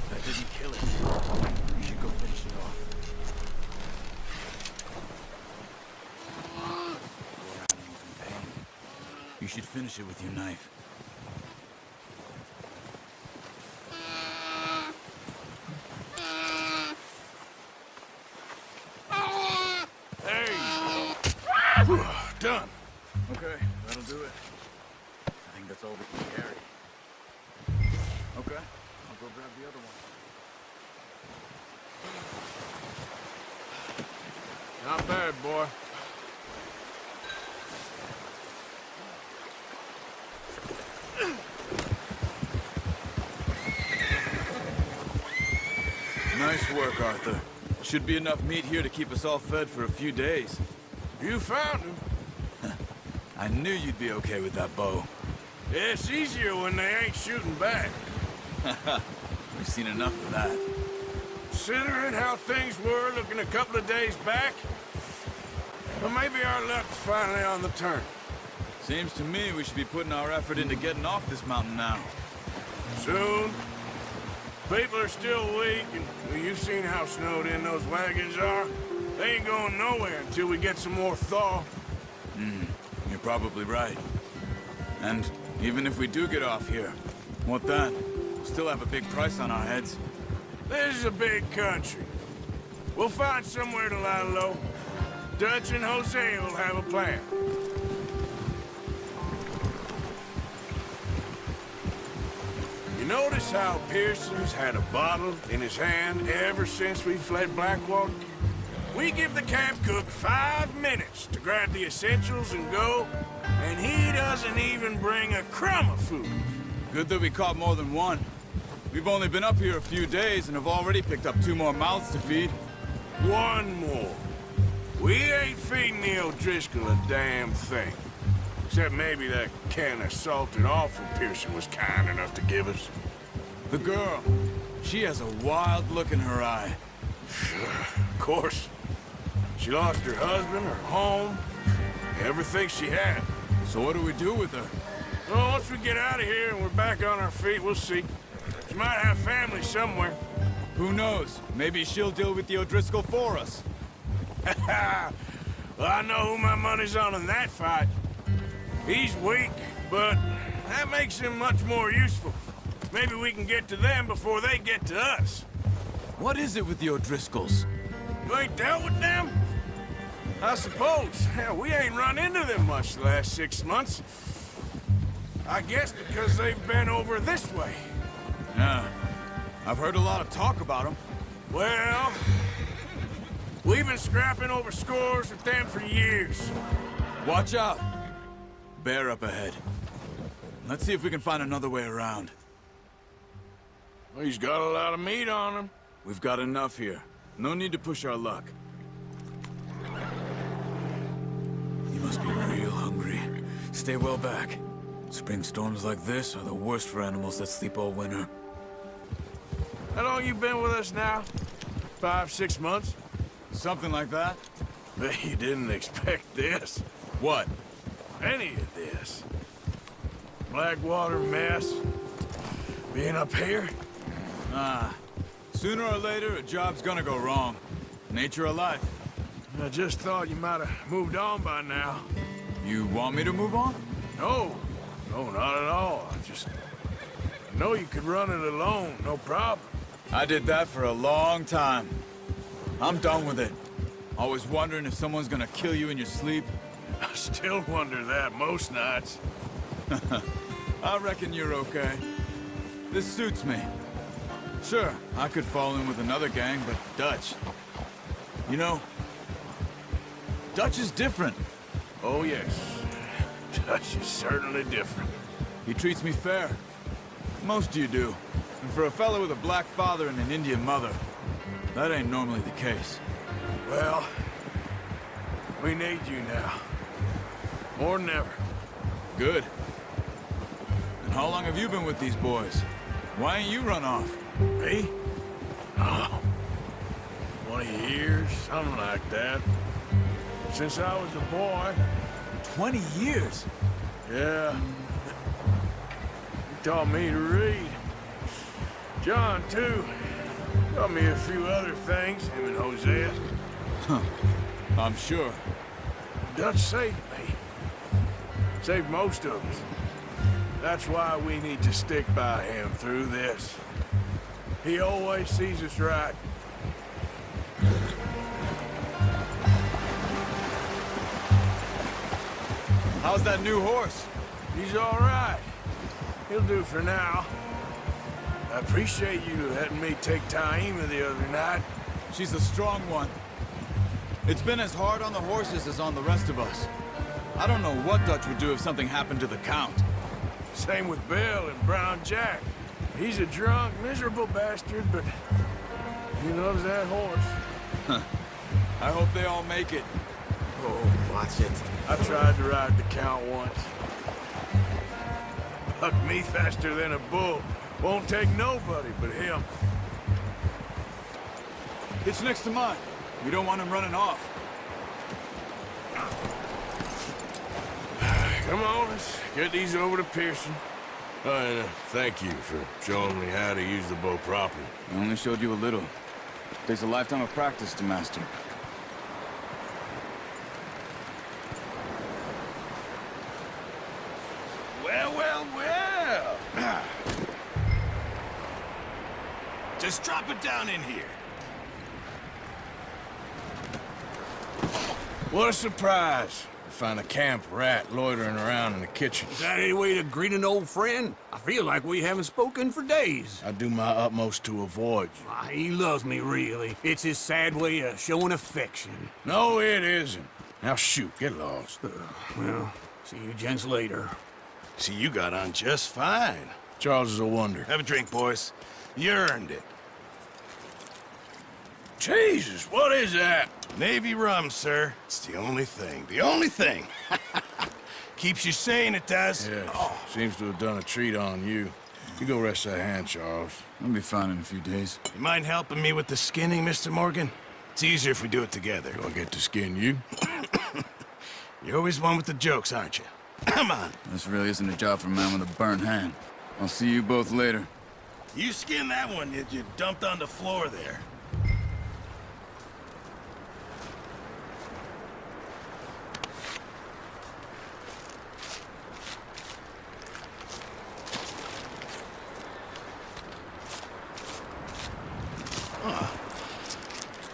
That didn't kill it. You should go finish it off. Poor animal's in pain. You should finish it with your knife. Done. Okay, that'll do it. I think that's all we can carry. Okay, I'll go grab the other one. Not bad, boy. Nice work, Arthur. Should be enough meat here to keep us all fed for a few days. You found him. I knew you'd be okay with that bow. Yeah, it's easier when they ain't shooting back. We've seen enough of that. Considering how things were looking a couple of days back, well, maybe our luck's finally on the turn. Seems to me we should be putting our effort into getting off this mountain now. Soon. People are still weak, and well, you've seen how snowed in those wagons are. They ain't going nowhere until we get some more thaw. You're probably right. And even if we do get off here, what then? We'll still have a big price on our heads. This is a big country. We'll find somewhere to lie low. Dutch and Jose will have a plan. You notice how Pearson's had a bottle in his hand ever since we fled Blackwater? We give the camp cook 5 minutes to grab the essentials and go, and he doesn't even bring a crumb of food. Good that we caught more than one. We've only been up here a few days and have already picked up 2 more mouths to feed. 1 more. We ain't feeding the O'Driscoll a damn thing. Except maybe that can of salted offal Pearson was kind enough to give us. The girl, she has a wild look in her eye. Of course. She lost her husband, her home, everything she had. So what do we do with her? Well, once we get out of here and we're back on our feet, we'll see. She might have family somewhere. Who knows? Maybe she'll deal with the O'Driscoll for us. Well, I know who my money's on in that fight. He's weak, but that makes him much more useful. Maybe we can get to them before they get to us. What is it with the O'Driscolls? You ain't dealt with them? I suppose. Hell, we ain't run into them much the last 6 months. I guess because they've been over this way. Yeah. I've heard a lot of talk about them. Well, we've been scrapping over scores with them for years. Watch out. Bear up ahead. Let's see if we can find another way around. Well, he's got a lot of meat on him. We've got enough here. No need to push our luck. You must be real hungry. Stay well back. Spring storms like this are the worst for animals that sleep all winter. How long you been with us now? 5, 6 months? Something like that? Bet you didn't expect this. What? Any of this. Blackwater mess. Being up here? Sooner or later, a job's gonna go wrong. Nature of life. I just thought you might have moved on by now. You want me to move on? No. No, not at all. I know you could run it alone, no problem. I did that for a long time. I'm done with it. Always wondering if someone's gonna kill you in your sleep. I still wonder that most nights. I reckon you're okay. This suits me. Sure, I could fall in with another gang, but Dutch... You know, Dutch is different. Oh, yes. Dutch is certainly different. He treats me fair. Most of you do. And for a fellow with a black father and an Indian mother, that ain't normally the case. Well, we need you now. More than ever. Good. And how long have you been with these boys? Why ain't you run off? Me? Oh, 20 years, something like that. Since I was a boy. 20 years? Yeah. He taught me to read. John, too. Taught me a few other things, him and Hosea. Huh. I'm sure. Dutch saved me. Saved most of us. That's why we need to stick by him through this. He always sees us right. How's that new horse? He's all right. He'll do for now. I appreciate you letting me take Taima the other night. She's a strong one. It's been as hard on the horses as on the rest of us. I don't know what Dutch would do if something happened to the Count. Same with Bill and Brown Jack. He's a drunk, miserable bastard, but he loves that horse. Huh. I hope they all make it. Oh, watch it. I tried to ride the Count once. Bucked me faster than a bull. Won't take nobody but him. It's next to mine. We don't want him running off. Come on, let's get these over to Pearson. Thank you for showing me how to use the bow properly. I only showed you a little. Takes a lifetime of practice to master. Well. Just drop it down in here. What a surprise. I find a camp rat loitering around in the kitchen. Is that any way to greet an old friend? I feel like we haven't spoken for days. I do my utmost to avoid you. He loves me, really. It's his sad way of showing affection. No, it isn't. Now shoot, get lost. Well, see you gents later. See, you got on just fine. Charles is a wonder. Have a drink, boys. You earned it. Jesus, what is that? Navy rum, sir. It's the only thing. The only thing. Keeps you sane, it does. Yeah, seems to have done a treat on you. You go rest that hand, Charles. I'll be fine in a few days. You mind helping me with the skinning, Mr. Morgan? It's easier if we do it together. Do I get to skin you? You're always one with the jokes, aren't you? Come on. This really isn't a job for a man with a burnt hand. I'll see you both later. You skinned that one that you dumped on the floor there.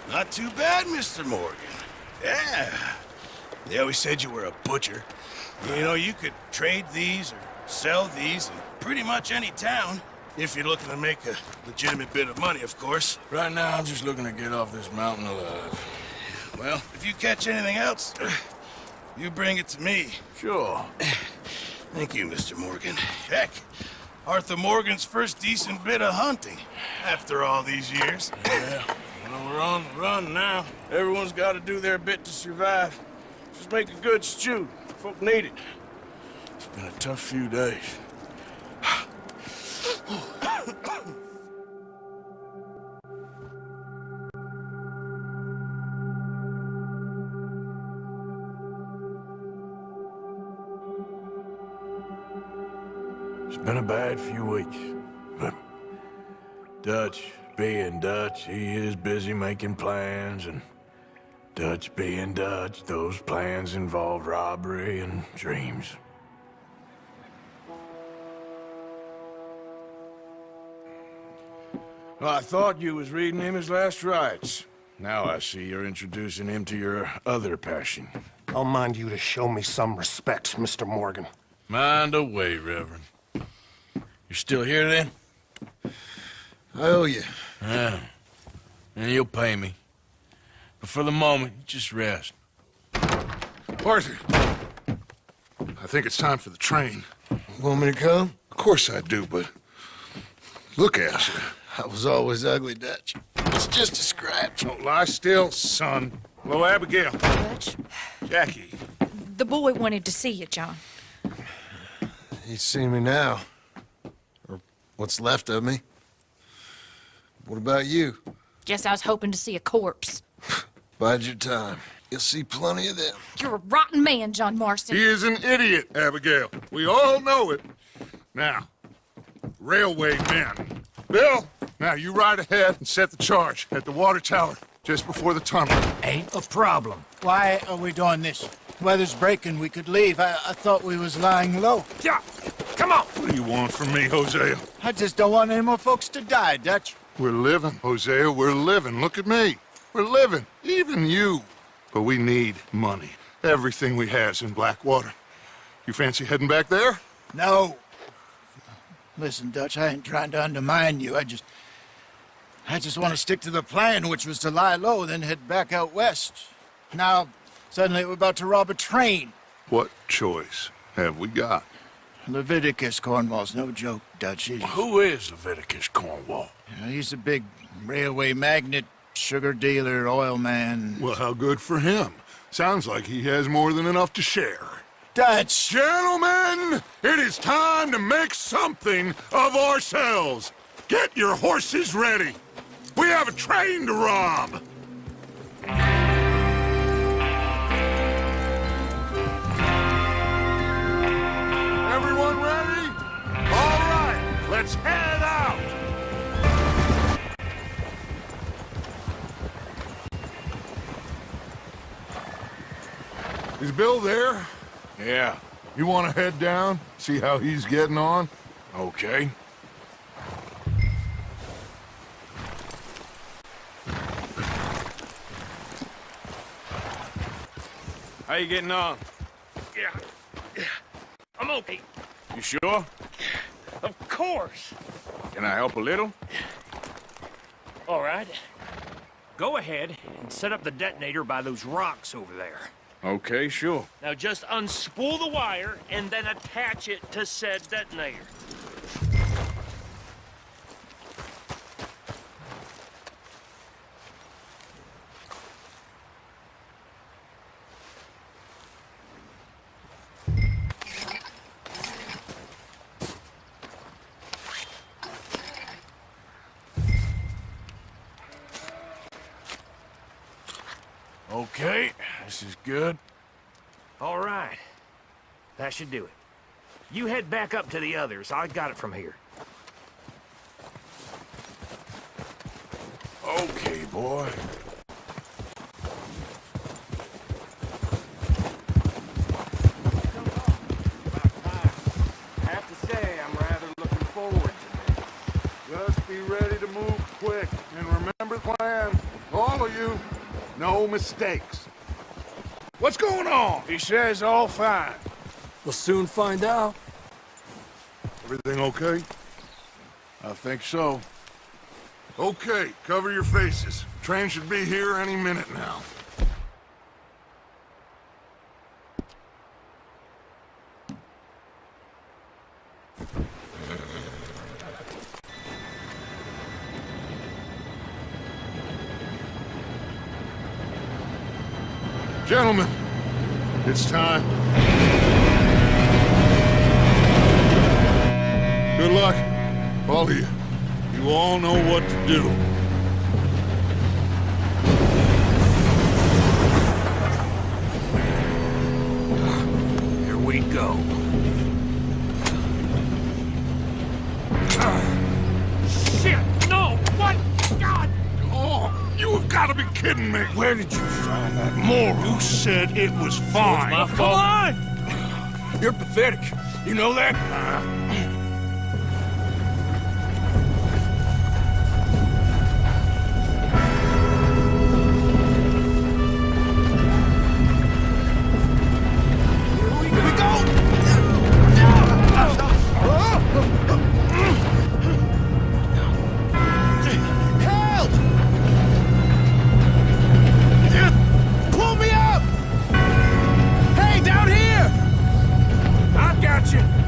Not too bad, Mr. Morgan. Yeah. They always said you were a butcher. You know, you could trade these or sell these in pretty much any town. If you're looking to make a legitimate bit of money, of course. Right now, I'm just looking to get off this mountain alive. Well, if you catch anything else, you bring it to me. Sure. Thank you, Mr. Morgan. Heck, Arthur Morgan's first decent bit of hunting after all these years. Yeah. Well, we're on the run now. Everyone's got to do their bit to survive. Just make a good stew. Folk need it. It's been a tough few days. It's been a bad few weeks, but Dutch being Dutch, he is busy making plans, and Dutch being Dutch, those plans involve robbery and dreams. Well, I thought you was reading him his last rites. Now I see you're introducing him to your other passion. I'll mind you to show me some respect, Mr. Morgan. Mind away, Reverend. You're still here, then? I owe you. Yeah. And you'll pay me. But for the moment, just rest. Arthur, I think it's time for the train. Want me to come? Of course I do, but look at you. I was always ugly, Dutch. It's just a scratch. Don't lie still, son. Hello, Abigail. Dutch, Jackie. the boy wanted to see you, John. He's seen me now. Or what's left of me. What about you? Guess I was hoping to see a corpse. Bide your time. You'll see plenty of them. You're a rotten man, John Marston. He is an idiot, Abigail. We all know it. Now, railway men. Bill, now you ride ahead and set the charge at the water tower just before the tunnel. Ain't a problem. Why are we doing this? Weather's breaking. We could leave. I thought we was lying low. Yeah, come on. What do you want from me, Hosea? I just don't want any more folks to die, Dutch. We're living, Hosea. We're living. Look at me. We're living. Even you. But we need money. Everything we has in Blackwater. You fancy heading back there? No. Listen, Dutch, I ain't trying to undermine you. I just want to stick to the plan, which was to lie low, then head back out west. Now, suddenly we're about to rob a train. What choice have we got? Leviticus Cornwall's no joke, Dutch. Who is Leviticus Cornwall? He's a big railway magnate, sugar dealer, oil man. Well, how good for him. Sounds like he has more than enough to share. Dutch! Gentlemen, it is time to make something of ourselves. Get your horses ready. We have a train to rob. Everyone ready? All right. Let's head out! Is Bill there? Yeah, You want to head down, see how he's getting on? okay. How you getting on? Yeah. I'm okay. You sure? Of course. Can I help a little? All right. Go ahead and set up the detonator by those rocks over there. Okay, sure. Now just unspool the wire and then attach it to said detonator. Okay, this is good. All right. That should do it. You head back up to the others. I got it from here. Okay, boy. I have to say, I'm rather looking forward to it. Just be ready to move quick. And remember the plan. All of you. No mistakes. What's going on? He says all fine. We'll soon find out. Everything okay? I think so. Okay, cover your faces. Train should be here any minute now. Gentlemen, it's time. Good luck, all of you. You all know what to do. Here we go. Shit! No! What? God! Oh, you have got to be kidding me. Where did you find that moron? You said it was fine. My fault. Come on! You're pathetic. You know that?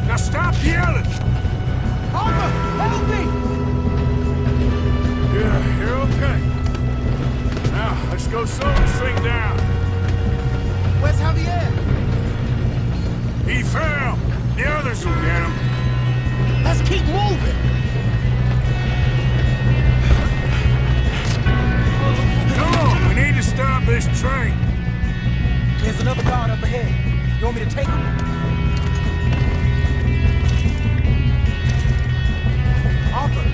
Now stop yelling! Arthur, help me! Yeah, you're okay. Now, let's go slow this thing down. Where's Javier? He fell. The others will get him. Let's keep moving. Come on, we need to stop this train. There's another guard up ahead. You want me to take him? Arthur,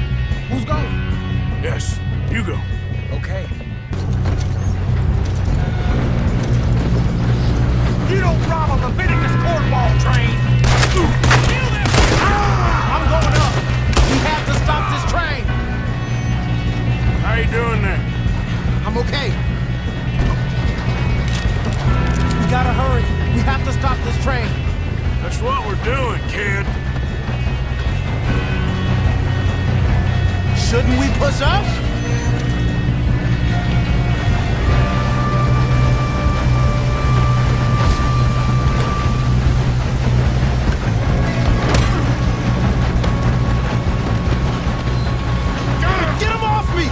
who's going? Yes, you go. Okay. You don't rob a Leviticus cornball train! I'm going up. We have to stop this train. How you doing there? I'm okay. We gotta hurry. We have to stop this train. That's what we're doing, kid. Shouldn't we push up? Get him off me!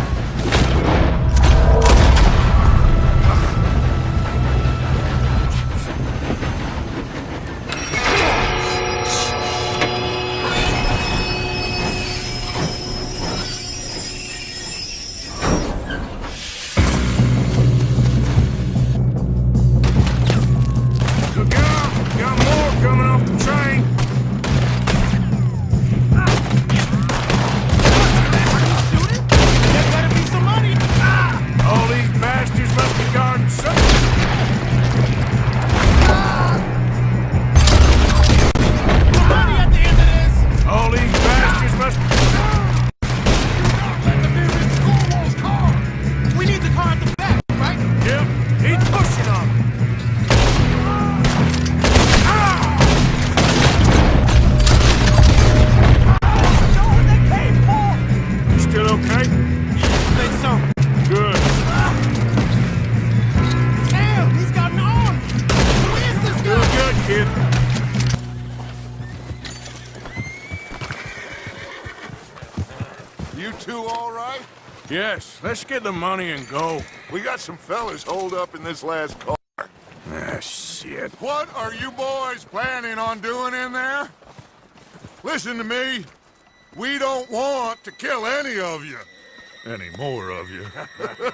Yes, let's get the money and go. We got some fellas holed up in this last car. Ah, shit. What are you boys planning on doing in there? Listen to me. We don't want to kill any of you. Any more of you.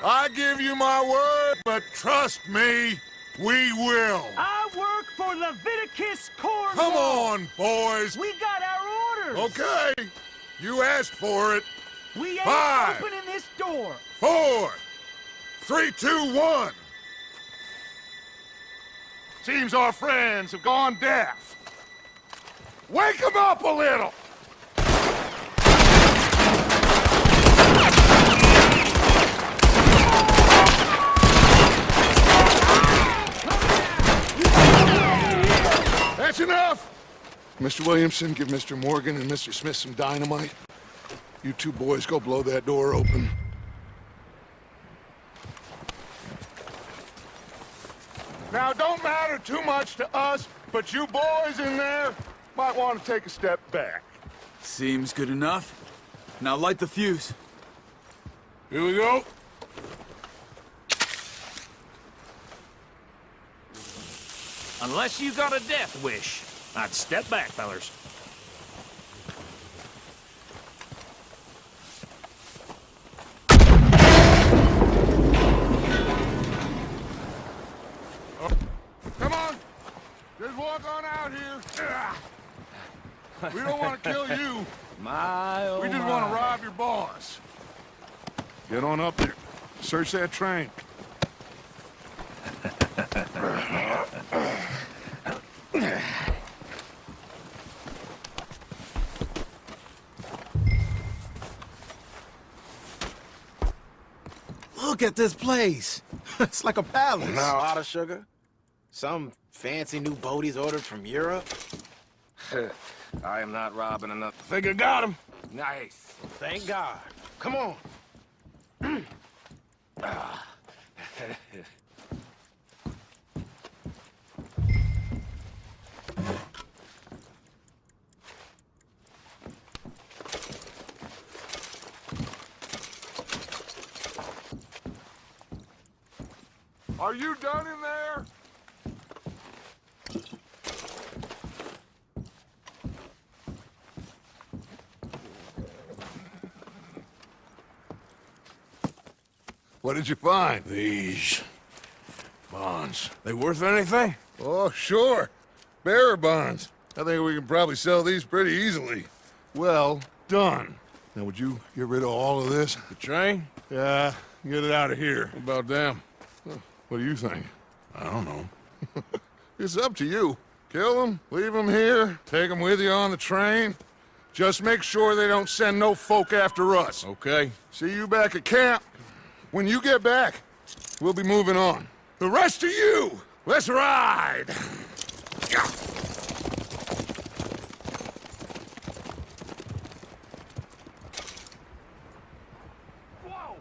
I give you my word, but trust me, we will. I work for Leviticus Cornwall. Come on, boys. We got our orders. Okay. You asked for it. We ain't 5, opening this door. 4, 3, 2, 1. Seems our friends have gone deaf. Wake them up a little. That's enough! Mr. Williamson, give Mr. Morgan and Mr. Smith some dynamite. You two boys go blow that door open. Now, it don't matter too much to us, but you boys in there might want to take a step back. Seems good enough. Now light the fuse. Here we go. Unless you got a death wish, I'd step back, fellers. Come on! Just walk on out here. We don't want to kill you. We just want to rob your boss. Get on up there. Search that train. Look at this place. It's like a palace. Now, out of sugar? Some fancy new boat he's ordered from Europe? I am not robbing enough. Think I got him. Nice. Thank God. Come on. Are you done in there? What did you find? These bonds. They worth anything? Oh, sure. Bearer bonds. I think we can probably sell these pretty easily. Well done. Now, would you get rid of all of this? The train? Yeah, get it out of here. What about them? What do you think? I don't know. It's up to you. Kill them, leave them here, take them with you on the train. Just make sure they don't send no folk after us. Okay. See you back at camp. When you get back, we'll be moving on. The rest of you, let's ride! Whoa!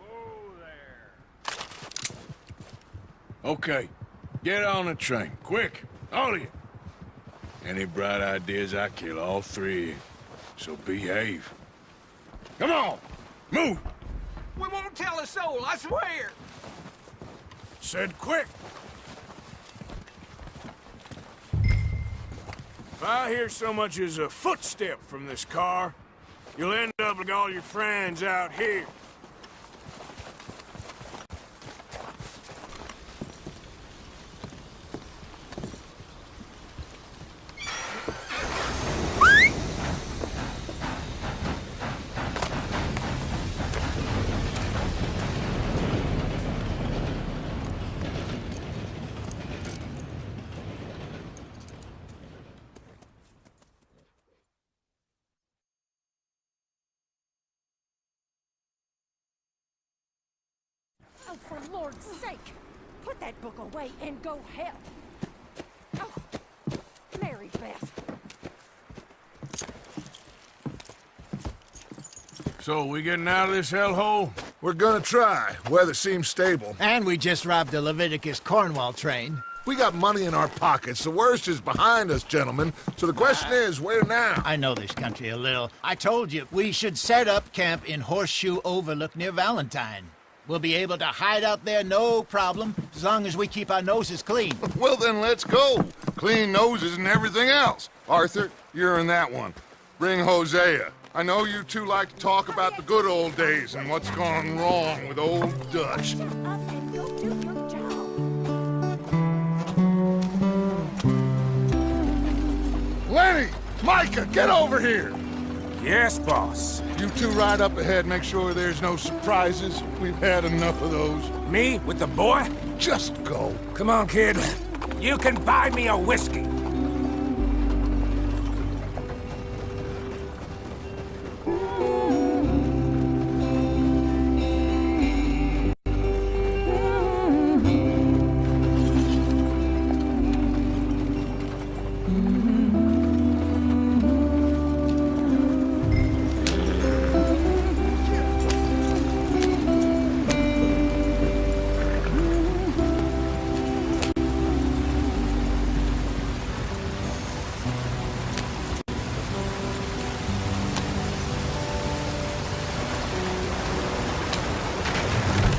Whoa there. Okay. Get on the train. Quick. All of you. Any bright ideas, I kill all three of you. So behave. Come on! Move! We won't tell a soul, I swear! Said quick! If I hear so much as a footstep from this car, you'll end up like all your friends out here. Oh, for Lord's sake! Put that book away and go help! Oh, Mary Beth. So, we getting out of this hellhole? We're gonna try. Weather seems stable. And we just robbed a Leviticus Cornwall train. We got money in our pockets. The worst is behind us, gentlemen. So the question is, where now? I know this country a little. I told you, we should set up camp in Horseshoe Overlook near Valentine. We'll be able to hide out there, no problem, as long as we keep our noses clean. Well, then let's go. Clean noses and everything else. Arthur, you're in that one. Bring Hosea. I know you two like to talk about the good old days and what's gone wrong with old Dutch. Lenny! Micah, get over here! Yes, boss. You two ride up ahead, make sure there's no surprises. We've had enough of those. Me with the boy? Just go. Come on, kid. You can buy me a whiskey.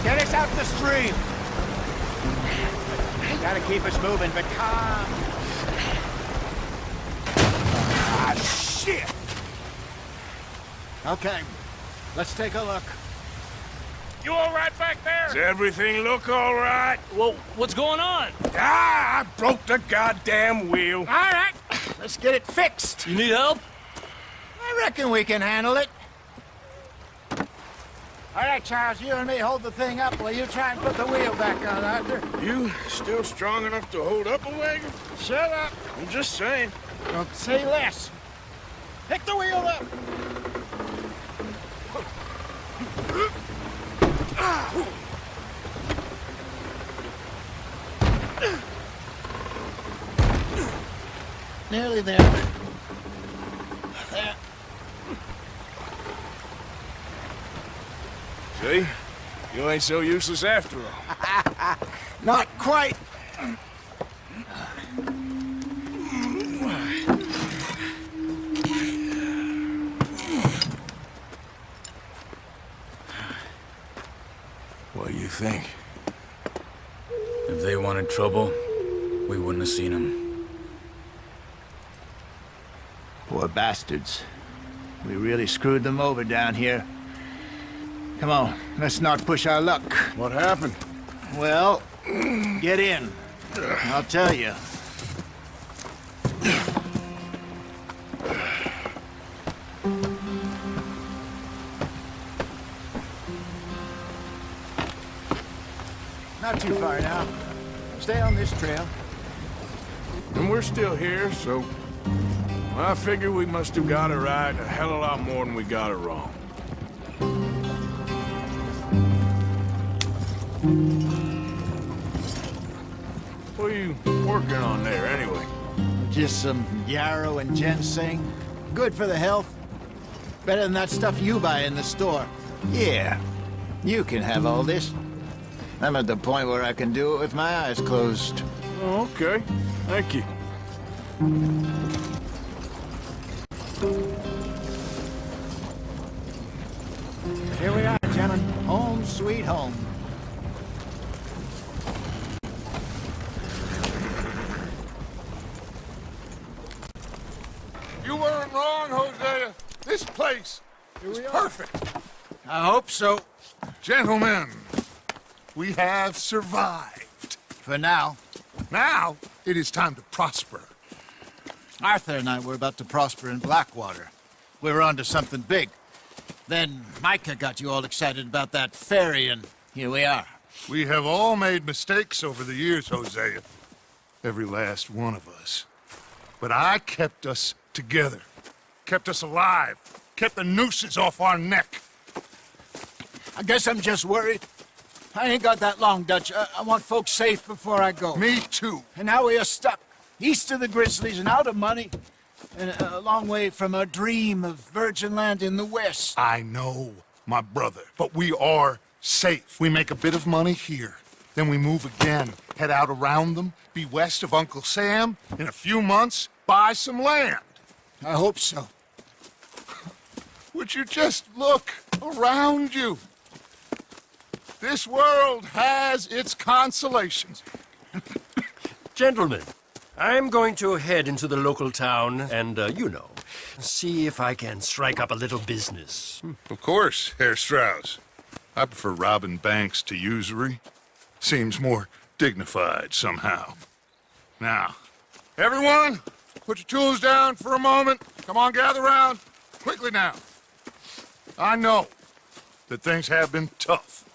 Get us out the stream. Gotta keep us moving, but calm. Ah, shit! Okay, let's take a look. You all right back there? Does everything look all right? Well, what's going on? Ah, I broke the goddamn wheel. All right, let's get it fixed. You need help? I reckon we can handle it. All right, Charles, you and me hold the thing up while you try and put the wheel back on, Arthur. You still strong enough to hold up a wagon? Shut up. I'm just saying. Don't say less. Pick the wheel up. Nearly there. There. See? You ain't so useless after all. Not quite. What do you think? If they wanted trouble, we wouldn't have seen them. Poor bastards. We really screwed them over down here. Come on, let's not push our luck. What happened? Well, get in. I'll tell you. Not too far now. Stay on this trail. And we're still here, so I figure we must have got it right a hell of a lot more than we got it wrong. What are you working on there, anyway? Just some yarrow and ginseng. Good for the health. Better than that stuff you buy in the store. Yeah, you can have all this. I'm at the point where I can do it with my eyes closed. Oh, okay. Thank you. Here we are, gentlemen. Home sweet home. You weren't wrong, Hosea. This place is perfect. I hope so. Gentlemen, we have survived. For now. Now, it is time to prosper. Arthur and I were about to prosper in Blackwater. We were onto something big. Then Micah got you all excited about that ferry, and here we are. We have all made mistakes over the years, Hosea. Every last one of us. But I kept us together. Kept us alive. Kept the nooses off our neck. I guess I'm just worried. I ain't got that long, Dutch. I want folks safe before I go. Me too. And now we are stuck. East of the Grizzlies and out of money. And a long way from a dream of virgin land in the west. I know, my brother. But we are safe. We make a bit of money here. Then we move again, head out around them, be west of Uncle Sam, in a few months, buy some land. I hope so. Would you just look around you? This world has its consolations. Gentlemen, I'm going to head into the local town and, see if I can strike up a little business. Of course, Herr Strauss. I prefer robbing banks to usury. Seems more dignified somehow. Now, everyone, put your tools down for a moment. Come on, gather round. Quickly now. I know that things have been tough,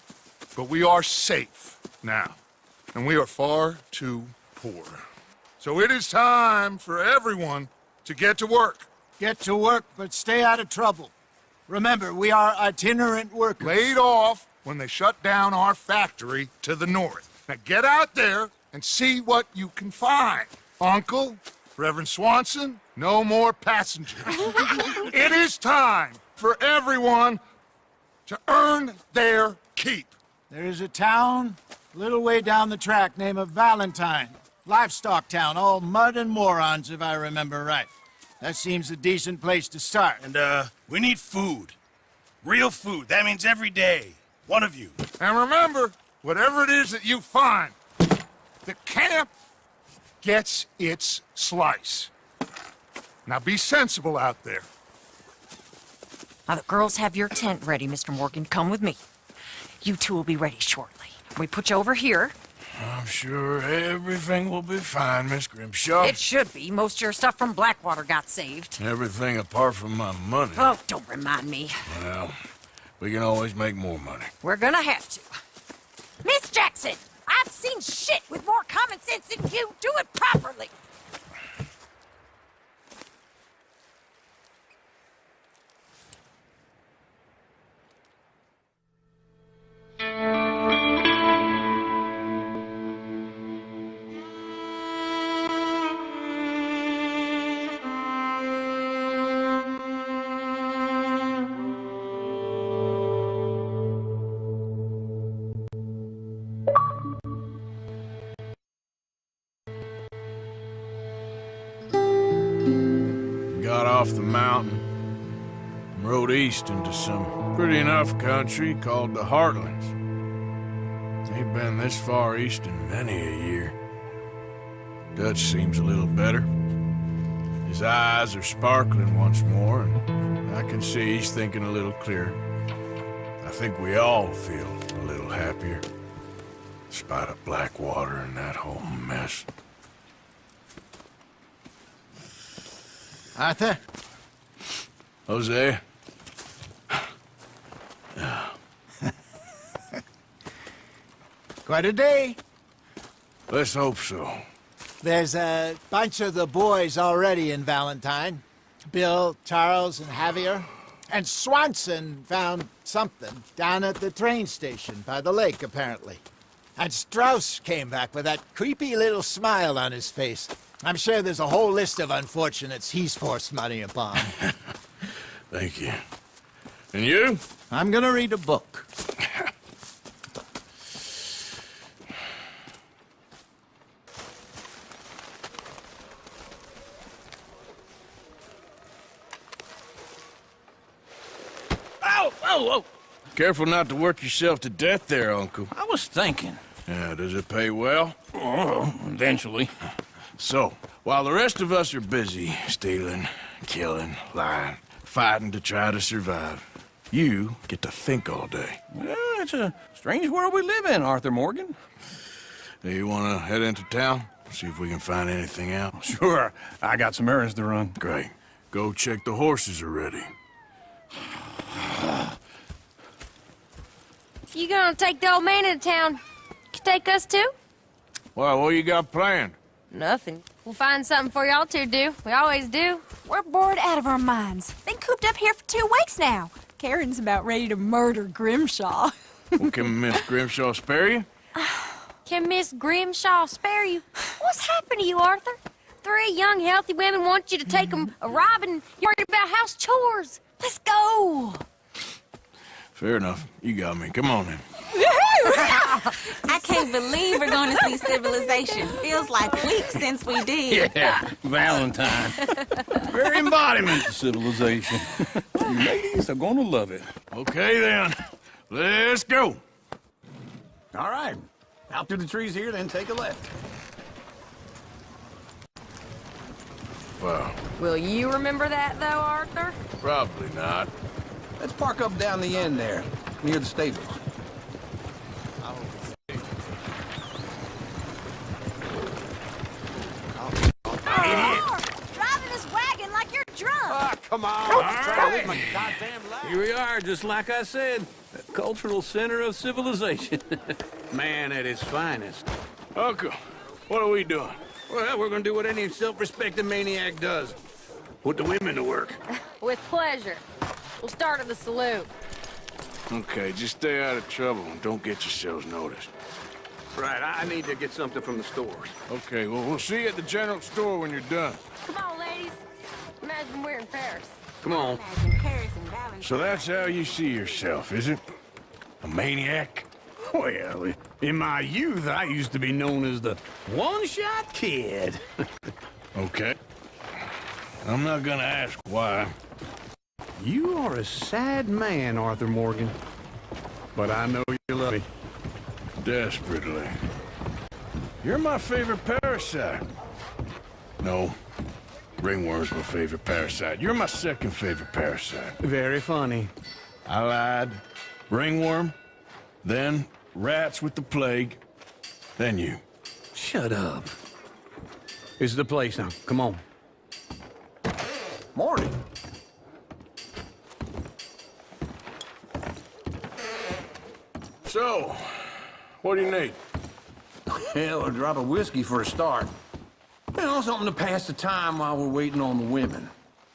but we are safe now, and we are far too poor. So it is time for everyone to get to work. Get to work, but stay out of trouble. Remember, we are itinerant workers. Laid off when they shut down our factory to the north. Now get out there and see what you can find. Uncle, Reverend Swanson, no more passengers. It is time for everyone to earn their keep. There is a town a little way down the track named Valentine. Livestock town, all mud and morons, if I remember right. That seems a decent place to start. And, we need food. Real food. That means every day. One of you. And remember, whatever it is that you find, the camp gets its slice. Now be sensible out there. Now, the girls have your tent ready, Mr. Morgan. Come with me. You two will be ready shortly. We put you over here. I'm sure everything will be fine, Miss Grimshaw. It should be. Most of your stuff from Blackwater got saved. Everything apart from my money. Oh, don't remind me. Well, we can always make more money. We're gonna have to. Miss Jackson, I've seen shit with more common sense than you. Do it properly. Got off the mountain and rode east into some pretty enough country called the Heartlands. Ain't been this far east in many a year. Dutch seems a little better. His eyes are sparkling once more, and I can see he's thinking a little clearer. I think we all feel a little happier, in spite of Blackwater and that whole mess. Arthur? Jose? Quite a day. Let's hope so. There's a bunch of the boys already in Valentine. Bill, Charles, and Javier. And Swanson found something down at the train station by the lake, apparently. And Strauss came back with that creepy little smile on his face. I'm sure there's a whole list of unfortunates he's forced money upon. Thank you. And you? I'm gonna read a book. Ow! Oh, oh! Careful not to work yourself to death there, Uncle. I was thinking. Yeah, does it pay well? Oh, eventually. So, while the rest of us are busy stealing, killing, lying, fighting to try to survive, you get to think all day. Well, it's a strange world we live in, Arthur Morgan. Do you want to head into town? See if we can find anything out? Sure. I got some errands to run. Great. Go check the horses are ready. You gonna take the old man into town? Can take us too? Well, what you got planned? Nothing. We'll find something for y'all to do. We always do. We're bored out of our minds. Been cooped up here for 2 weeks now. Karen's about ready to murder Grimshaw. Well, can Miss Grimshaw spare you? Can Miss Grimshaw spare you? What's happened to you, Arthur? 3 young, healthy women want you to take them a robbing. You're worried about house chores. Let's go. Fair enough. You got me. Come on then. Woohoo! I can't believe we're going to see civilization. Feels like weeks since we did. Yeah, Valentine. Very embodiment of civilization. You ladies are gonna love it. Okay, then. Let's go. All right. Out through the trees here, then take a left. Well, Will you remember that, though, Arthur? probably not. Let's park up down the end there, near the stables. Driving this wagon like you're drunk. Ah, come on. All Try to live right. my goddamn life. Here we are, just like I said. The cultural center of civilization. Man at his finest. Uncle, what are we doing? Well, we're gonna do what any self-respecting maniac does. Put the women to work. With pleasure. We'll start at the salute. Okay, just stay out of trouble and don't get yourselves noticed. Right, I need to get something from the stores. Okay, well, we'll see you at the general store when you're done. Come on, ladies. Imagine we're in Paris. Come on. So that's how you see yourself, is it? A maniac? Well, in my youth, I used to be known as the one-shot kid. Okay. I'm not gonna ask why. You are a sad man, Arthur Morgan. But I know you love me. Desperately. You're my favorite parasite. No. Ringworm's my favorite parasite. You're my second favorite parasite. Very funny. I lied. Ringworm, then rats with the plague, then you. Shut up. This is the place now. Come on. Morning. So, what do you need? Hell, a drop of whiskey for a start. You know, something to pass the time while we're waiting on the women.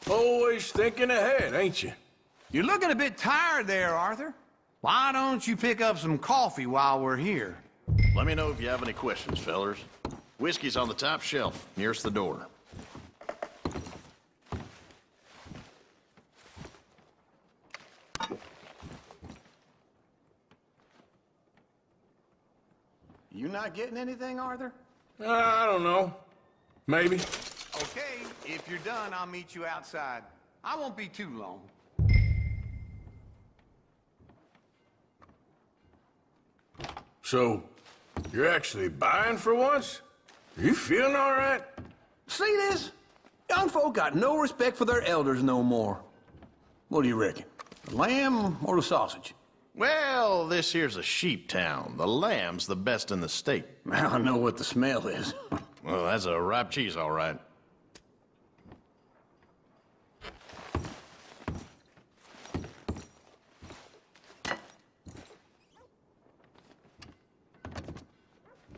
Always thinking ahead, ain't you? You're looking a bit tired there, Arthur. Why don't you pick up some coffee while we're here? Let me know if you have any questions, fellers. Whiskey's on the top shelf, nearest the door. You not getting anything, Arthur? I don't know. Maybe. Okay, if you're done, I'll meet you outside. I won't be too long. So, you're actually buying for once? Are you feeling all right? See this? Young folk got no respect for their elders no more. What do you reckon? The lamb or the sausage? Well, this here's a sheep town. The lamb's the best in the state. Now I know what the smell is. Well, that's a ripe cheese, all right.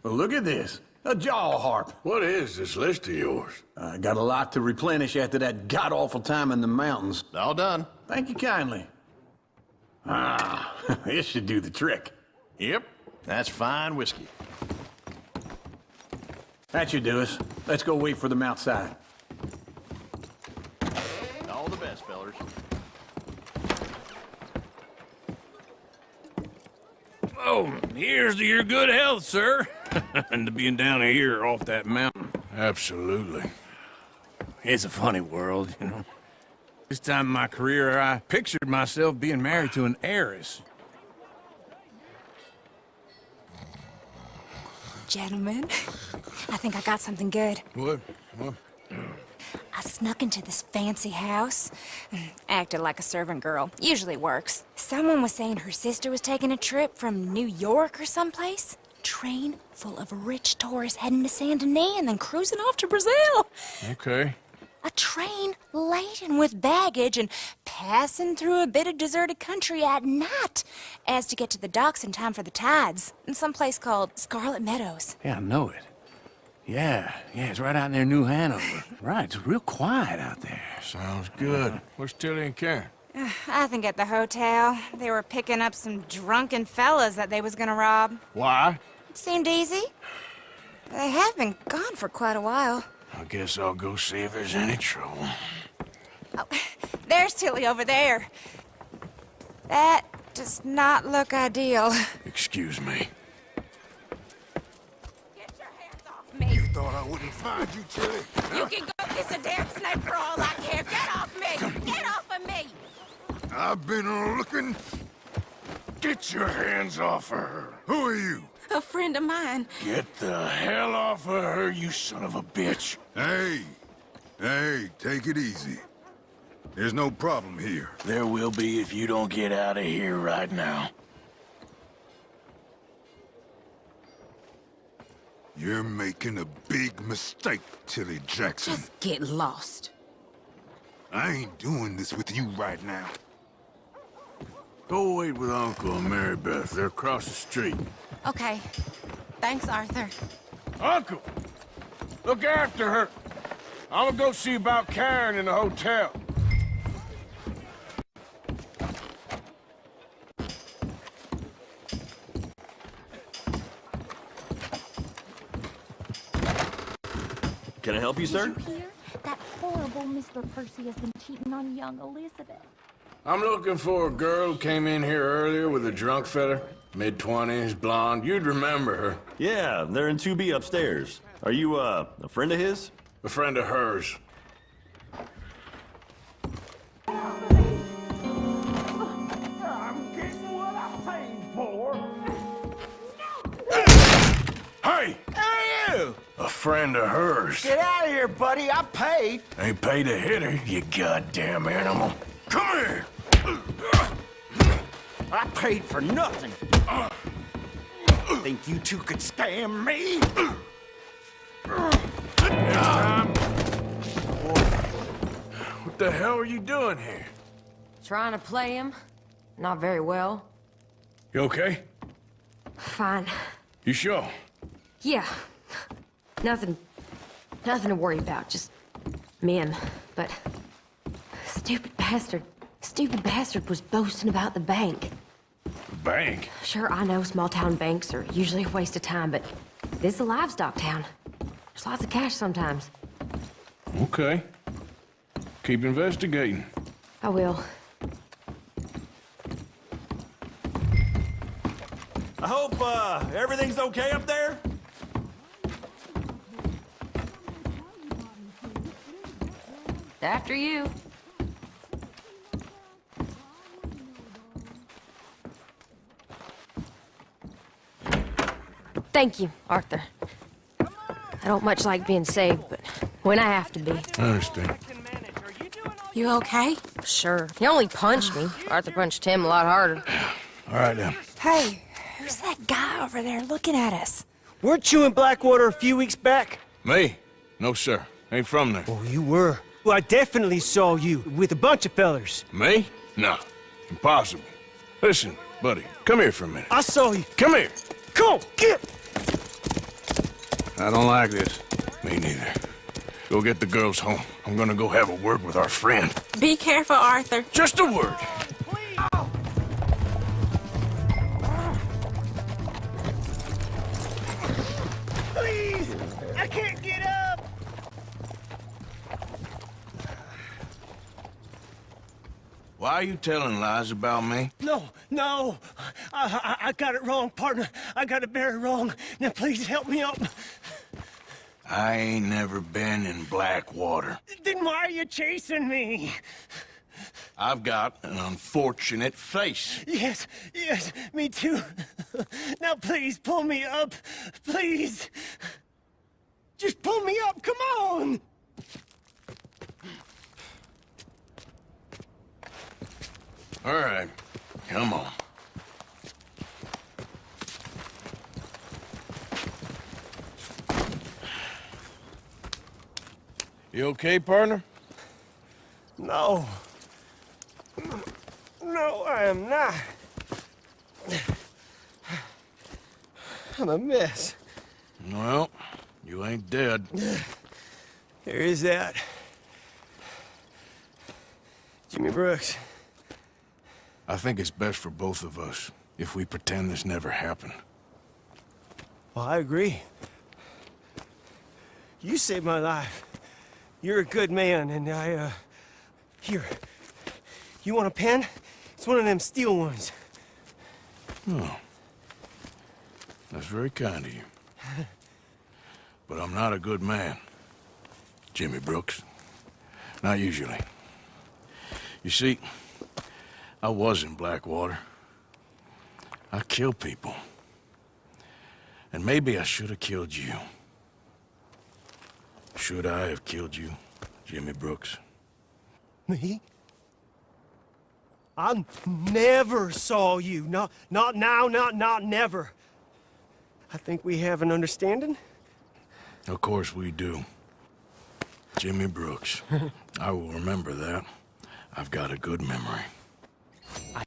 Well, look at this. A jaw harp. What is this list of yours? I got a lot to replenish after that god-awful time in the mountains. All done. Thank you kindly. Ah, this should do the trick. Yep, that's fine whiskey. That should do us. Let's go wait for them outside. All the best, fellers. Oh, here's to your good health, sir. And to being down here off that mountain. Absolutely. It's a funny world, you know. This time in my career, I pictured myself being married to an heiress. Gentlemen, I think I got something good. What? I snuck into this fancy house, acted like a servant girl. Usually works. Someone was saying her sister was taking a trip from New York or someplace. Train full of rich tourists heading to Saint Denis and then cruising off to Brazil. Okay. A train laden with baggage and passing through a bit of deserted country at night as to get to the docks in time for the tides in some place called Scarlet Meadows. Yeah, I know it. Yeah, it's right out near New Hanover. Right, it's real quiet out there. Sounds good. Where's Tilly and Karen? I think at the hotel. They were picking up some drunken fellas that they was gonna rob. Why? It seemed easy. They have been gone for quite a while. I guess I'll go see if there's any trouble. Oh, there's Tilly over there. That does not look ideal. Excuse me. thought I wouldn't find you, Tilly. You can go kiss a damn snake for all I care. Get off me! Get off of me! I've been looking. Get your hands off her. Who are you? A friend of mine. Get the hell off of her, you son of a bitch. Hey, take it easy. There's no problem here. There will be if you don't get out of here right now. You're making a big mistake, Tilly Jackson. Just get lost. I ain't doing this with you right now. Go wait with Uncle and Mary Beth. They're across the street. Okay. Thanks, Arthur. Uncle! Look after her. I'm gonna go see about Karen in the hotel. Can I help you, sir? Did you hear? That horrible Mr. Percy has been cheating on young Elizabeth. I'm looking for a girl who came in here earlier with a drunk fella. Mid-20s, blonde. You'd remember her. Yeah, they're in 2B upstairs. Are you, a friend of his? A friend of hers. I'm getting what I paid for. Hey! Who are you? A friend of hers. Get out of here, buddy. I paid. Ain't paid to hit her, you goddamn animal. Come here! I paid for nothing. Think you two could scam me? Next time. What the hell are you doing here? Trying to play him. Not very well. You okay? Fine. You sure? Yeah. Nothing to worry about. Just men. But stupid bastard was boasting about the bank. Bank? Sure, I know small town banks are usually a waste of time, but this is a livestock town. There's lots of cash sometimes. Okay. Keep investigating. I will. I hope, everything's okay up there? After you. Thank you, Arthur. I don't much like being saved, but when I have to be. I understand. You okay? Sure. He only punched me. Arthur punched him a lot harder. All right, then. Hey, who's that guy over there looking at us? Weren't you in Blackwater a few weeks back? Me? No, sir. Ain't from there. Oh, you were. Well, I definitely saw you with a bunch of fellers. Me? No. Impossible. Listen, buddy, come here for a minute. I saw you. Come here. Come on, get! I don't like this. Me neither. Go get the girls home. I'm gonna go have a word with our friend. Be careful, Arthur. Just a word. Please! I can't get up! Why are you telling lies about me? No. I got it wrong, partner. I got it very wrong. Now, please help me up. I ain't never been in Blackwater. Then why are you chasing me? I've got an unfortunate face. Yes, me too. Now, please, pull me up. Please. Just pull me up, come on! All right, come on. You okay, partner? No. No, I am not. I'm a mess. Well, you ain't dead. There is that. Jimmy Brooks. I think it's best for both of us if we pretend this never happened. Well, I agree. You saved my life. You're a good man, and Here. You want a pen? It's one of them steel ones. Oh. That's very kind of you. but I'm not a good man. Jimmy Brooks. Not usually. You see, I was in Blackwater. I kill people. And maybe I should have killed you. Should I have killed you, Jimmy Brooks? Me? I never saw you. Not now, not never. I think we have an understanding. Of course we do. Jimmy Brooks. I will remember that. I've got a good memory. I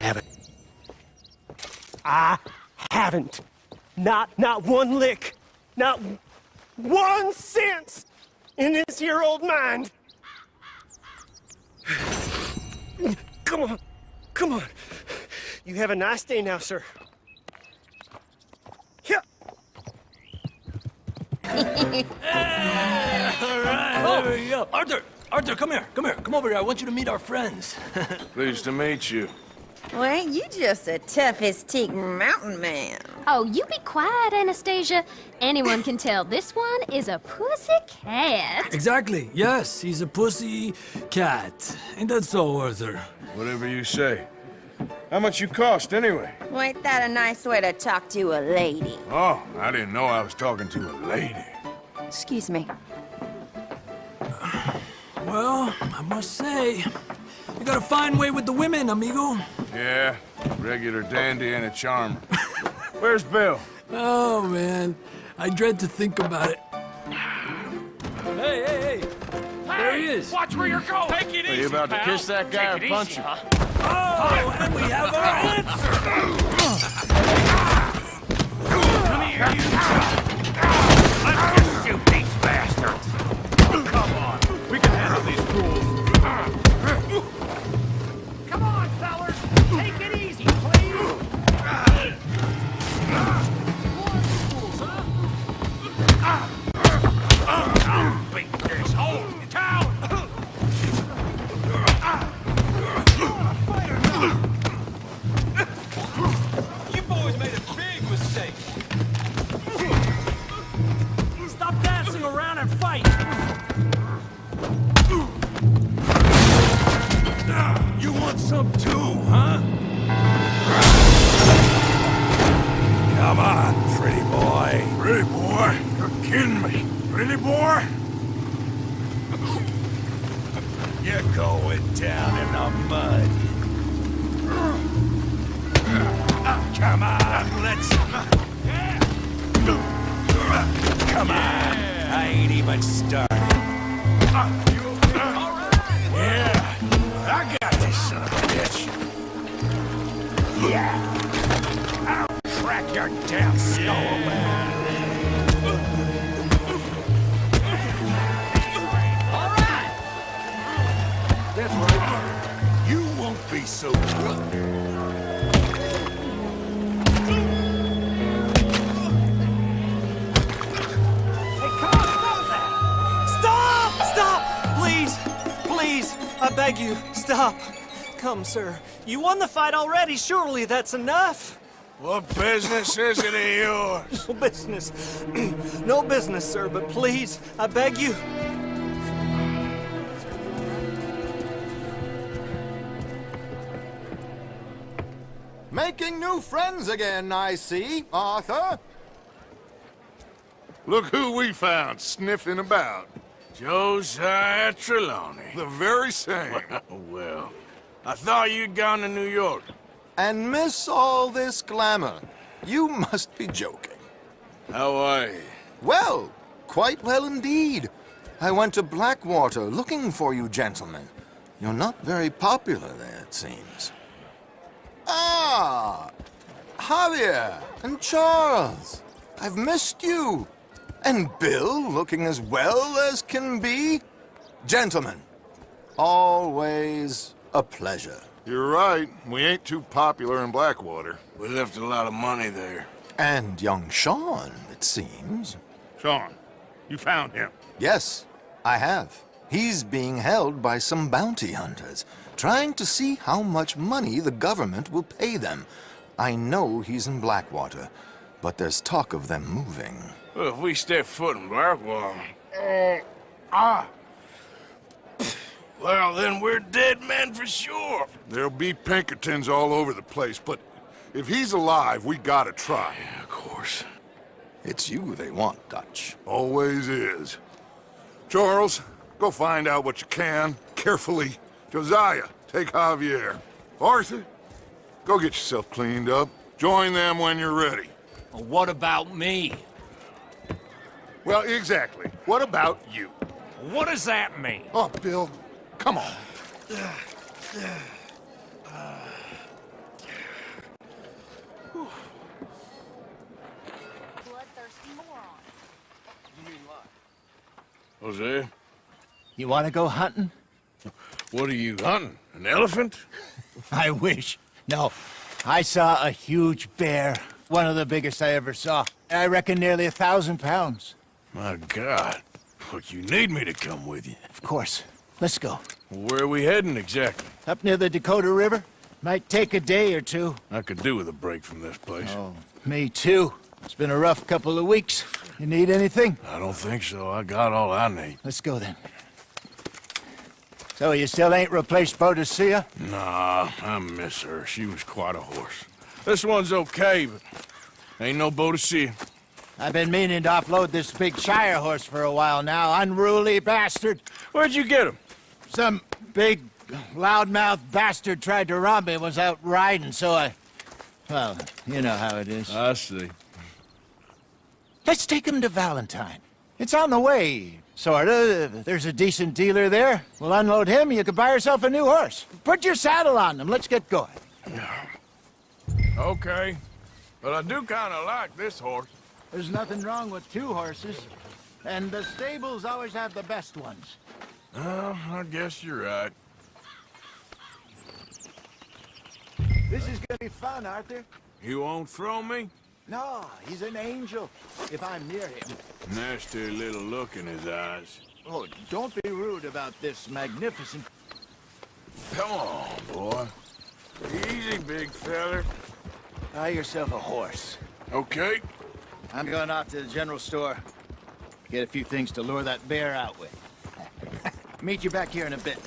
haven't. Not one lick. Not 1 cent in this here old mind. Come on. You have a nice day now, sir. Yeah. All right, there we go. Arthur, come here. Come over here. I want you to meet our friends. Pleased to meet you. Well, you just a tough-as-teak mountain man. Oh, you be quiet, Anastasia. Anyone can tell this one is a pussy cat. Exactly. Yes, he's a pussy cat. Ain't that so, Arthur? Whatever you say. How much you cost, anyway? Well, ain't that a nice way to talk to a lady? Oh, I didn't know I was talking to a lady. Excuse me. Well, I must say, you got a fine way with the women, amigo. Yeah, regular dandy and a charmer. Where's Bill? Oh, man. I dread to think about it. Hey! There he is. Watch where you're going. Take it easy, Are you about to pal. kiss that guy or Take it punch easy, him? Oh, and we have our answer. Come here, you two. Let's just shoot these bastards. Come on. We can handle these fools. Come on, fellas. Take it easy, please. I'll beat this whole town. You boys made a big mistake. Stop dancing around and fight. You want some too, huh? Come on, pretty boy. Pretty boy? You're kidding me. Pretty boy? You're going down in the mud. Come on, let's... Come on. I ain't even started. Yeah, I got this son of a bitch. Yeah. I'll crack your damn skull open. That's right. You won't be so good. Stop! Please, I beg you, stop. Come, sir. You won the fight already. Surely that's enough. What business is it of yours? No business. No business, sir, but please, I beg you. Making new friends again, I see, Arthur. Look who we found sniffing about. Josiah Trelawney. The very same. Well, I thought you'd gone to New York. And miss all this glamour. You must be joking. How are you? Well, quite well indeed. I went to Blackwater looking for you gentlemen. You're not very popular there, it seems. Ah! Javier and Charles. I've missed you. And Bill looking as well as can be. Gentlemen, always a pleasure. You're right. We ain't too popular in Blackwater. We left a lot of money there. And young Sean, it seems. Sean, you found him. Yes, I have. He's being held by some bounty hunters, trying to see how much money the government will pay them. I know he's in Blackwater, but there's talk of them moving. Well, if we step foot in Blackwell... Well, then we're dead men for sure. There'll be Pinkertons all over the place, but if he's alive, we gotta try. Yeah, of course. It's you they want, Dutch. Always is. Charles, go find out what you can, carefully. Josiah, take Javier. Arthur, go get yourself cleaned up. Join them when you're ready. Well, what about me? Well, exactly. What about you? What does that mean? Oh, Bill, come on. Jose? You want to go hunting? What are you hunting? An elephant? I wish. No. I saw a huge bear. One of the biggest I ever saw. I reckon nearly 1,000 pounds. My God. Look, you need me to come with you. Of course. Let's go. Where are we heading exactly? Up near the Dakota River. Might take a day or two. I could do with a break from this place. Oh, me too. It's been a rough couple of weeks. You need anything? I don't think so. I got all I need. Let's go then. So you still ain't replaced Boadicea? Nah, I miss her. She was quite a horse. This one's okay, but ain't no Boadicea. I've been meaning to offload this big Shire horse for a while now. Unruly bastard. Where'd you get him? Some big, loudmouth bastard tried to rob me and was out riding, so I... Well, you know how it is. I see. Let's take him to Valentine. It's on the way, sorta. There's a decent dealer there. We'll unload him, you could buy yourself a new horse. Put your saddle on him, let's get going. Okay. But I do kind of like this horse. There's nothing wrong with two horses. And the stables always have the best ones. Oh, I guess you're right. This is gonna be fun, Arthur. You won't throw me? No, he's an angel, if I'm near him. Nasty little look in his eyes. Oh, don't be rude about this magnificent... Come on, boy. Easy, big feller. Buy yourself a horse. Okay. I'm going off to the general store. Get a few things to lure that bear out with. Meet you back here in a bit.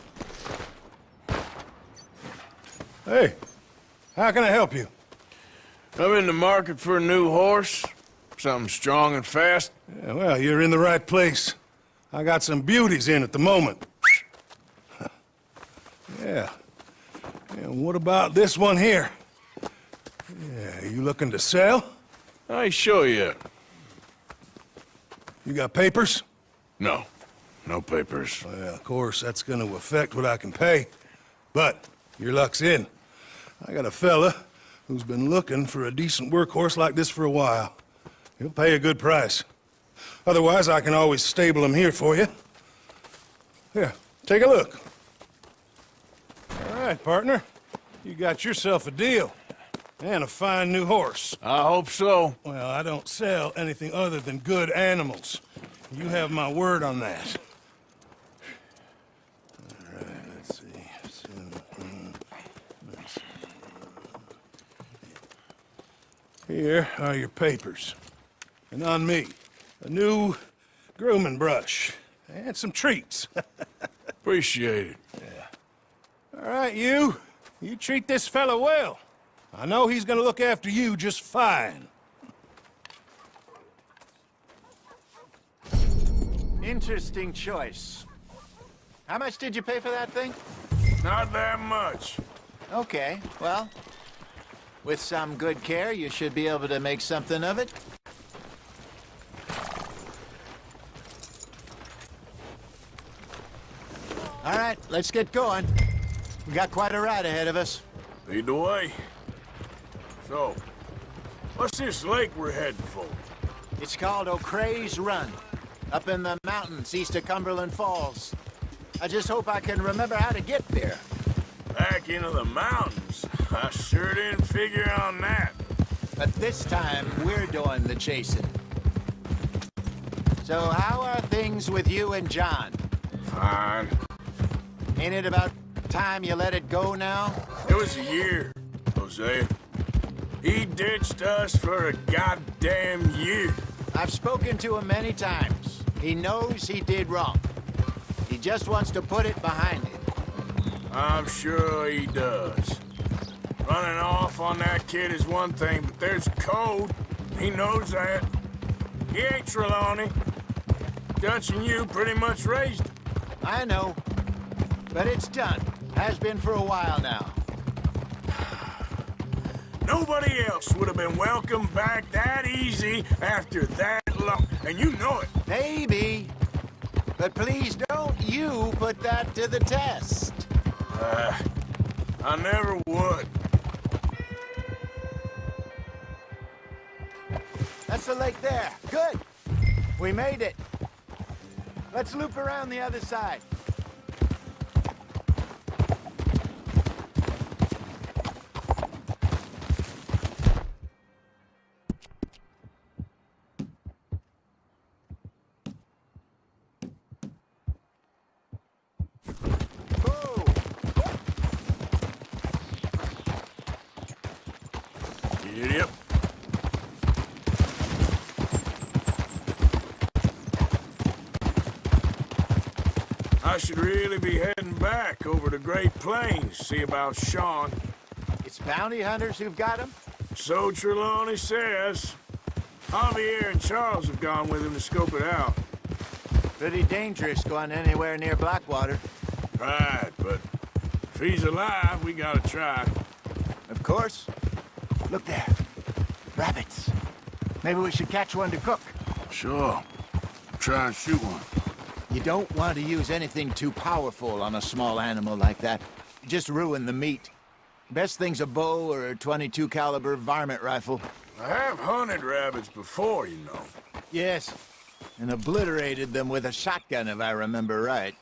Hey, how can I help you? I'm in the market for a new horse. Something strong and fast. Yeah, well, you're in the right place. I got some beauties in at the moment. Yeah. And what about this one here? Yeah, you looking to sell? I ain't sure yet. You got papers? No. No papers. Well, of course, that's gonna affect what I can pay. But your luck's in. I got a fella who's been looking for a decent workhorse like this for a while. He'll pay a good price. Otherwise, I can always stable him here for you. Here, take a look. All right, partner. You got yourself a deal. And a fine new horse. I hope so. Well, I don't sell anything other than good animals. You have my word on that. All right, let's see. Here are your papers. And on me, a new grooming brush. And some treats. Appreciate it. Yeah. All right, you. You treat this fella well. I know he's gonna look after you just fine. Interesting choice. How much did you pay for that thing? Not that much. Okay, well, with some good care, you should be able to make something of it. All right, let's get going. We got quite a ride ahead of us. Lead the way. So, what's this lake we're heading for? It's called O'Creagh's Run, up in the mountains east of Cumberland Falls. I just hope I can remember how to get there. Back into the mountains? I sure didn't figure on that. But this time, we're doing the chasing. So how are things with you and John? Fine. Ain't it about time you let it go now? It was a year, Jose. He ditched us for a goddamn year. I've spoken to him many times. He knows he did wrong. He just wants to put it behind him. I'm sure he does. Running off on that kid is one thing, but there's code. He knows that. He ain't Trelawney. Dutch and you pretty much raised him. I know. But it's done. Has been for a while now. Nobody else would have been welcomed back that easy after that long, and you know it. Maybe. But please don't you put that to the test. I never would. That's the lake there. Good. We made it. Let's loop around the other side. Yep. I should really be heading back over the Great Plains, see about Sean. It's bounty hunters who've got him? So Trelawney says. Javier and Charles have gone with him to scope it out. Pretty dangerous going anywhere near Blackwater. Right, but if he's alive, we gotta try. Of course. Look there. Rabbits. Maybe we should catch one to cook. Sure. Try and shoot one. You don't want to use anything too powerful on a small animal like that. Just ruin the meat. Best thing's a bow or a .22 caliber varmint rifle. I have hunted rabbits before, you know. Yes. And obliterated them with a shotgun, if I remember right.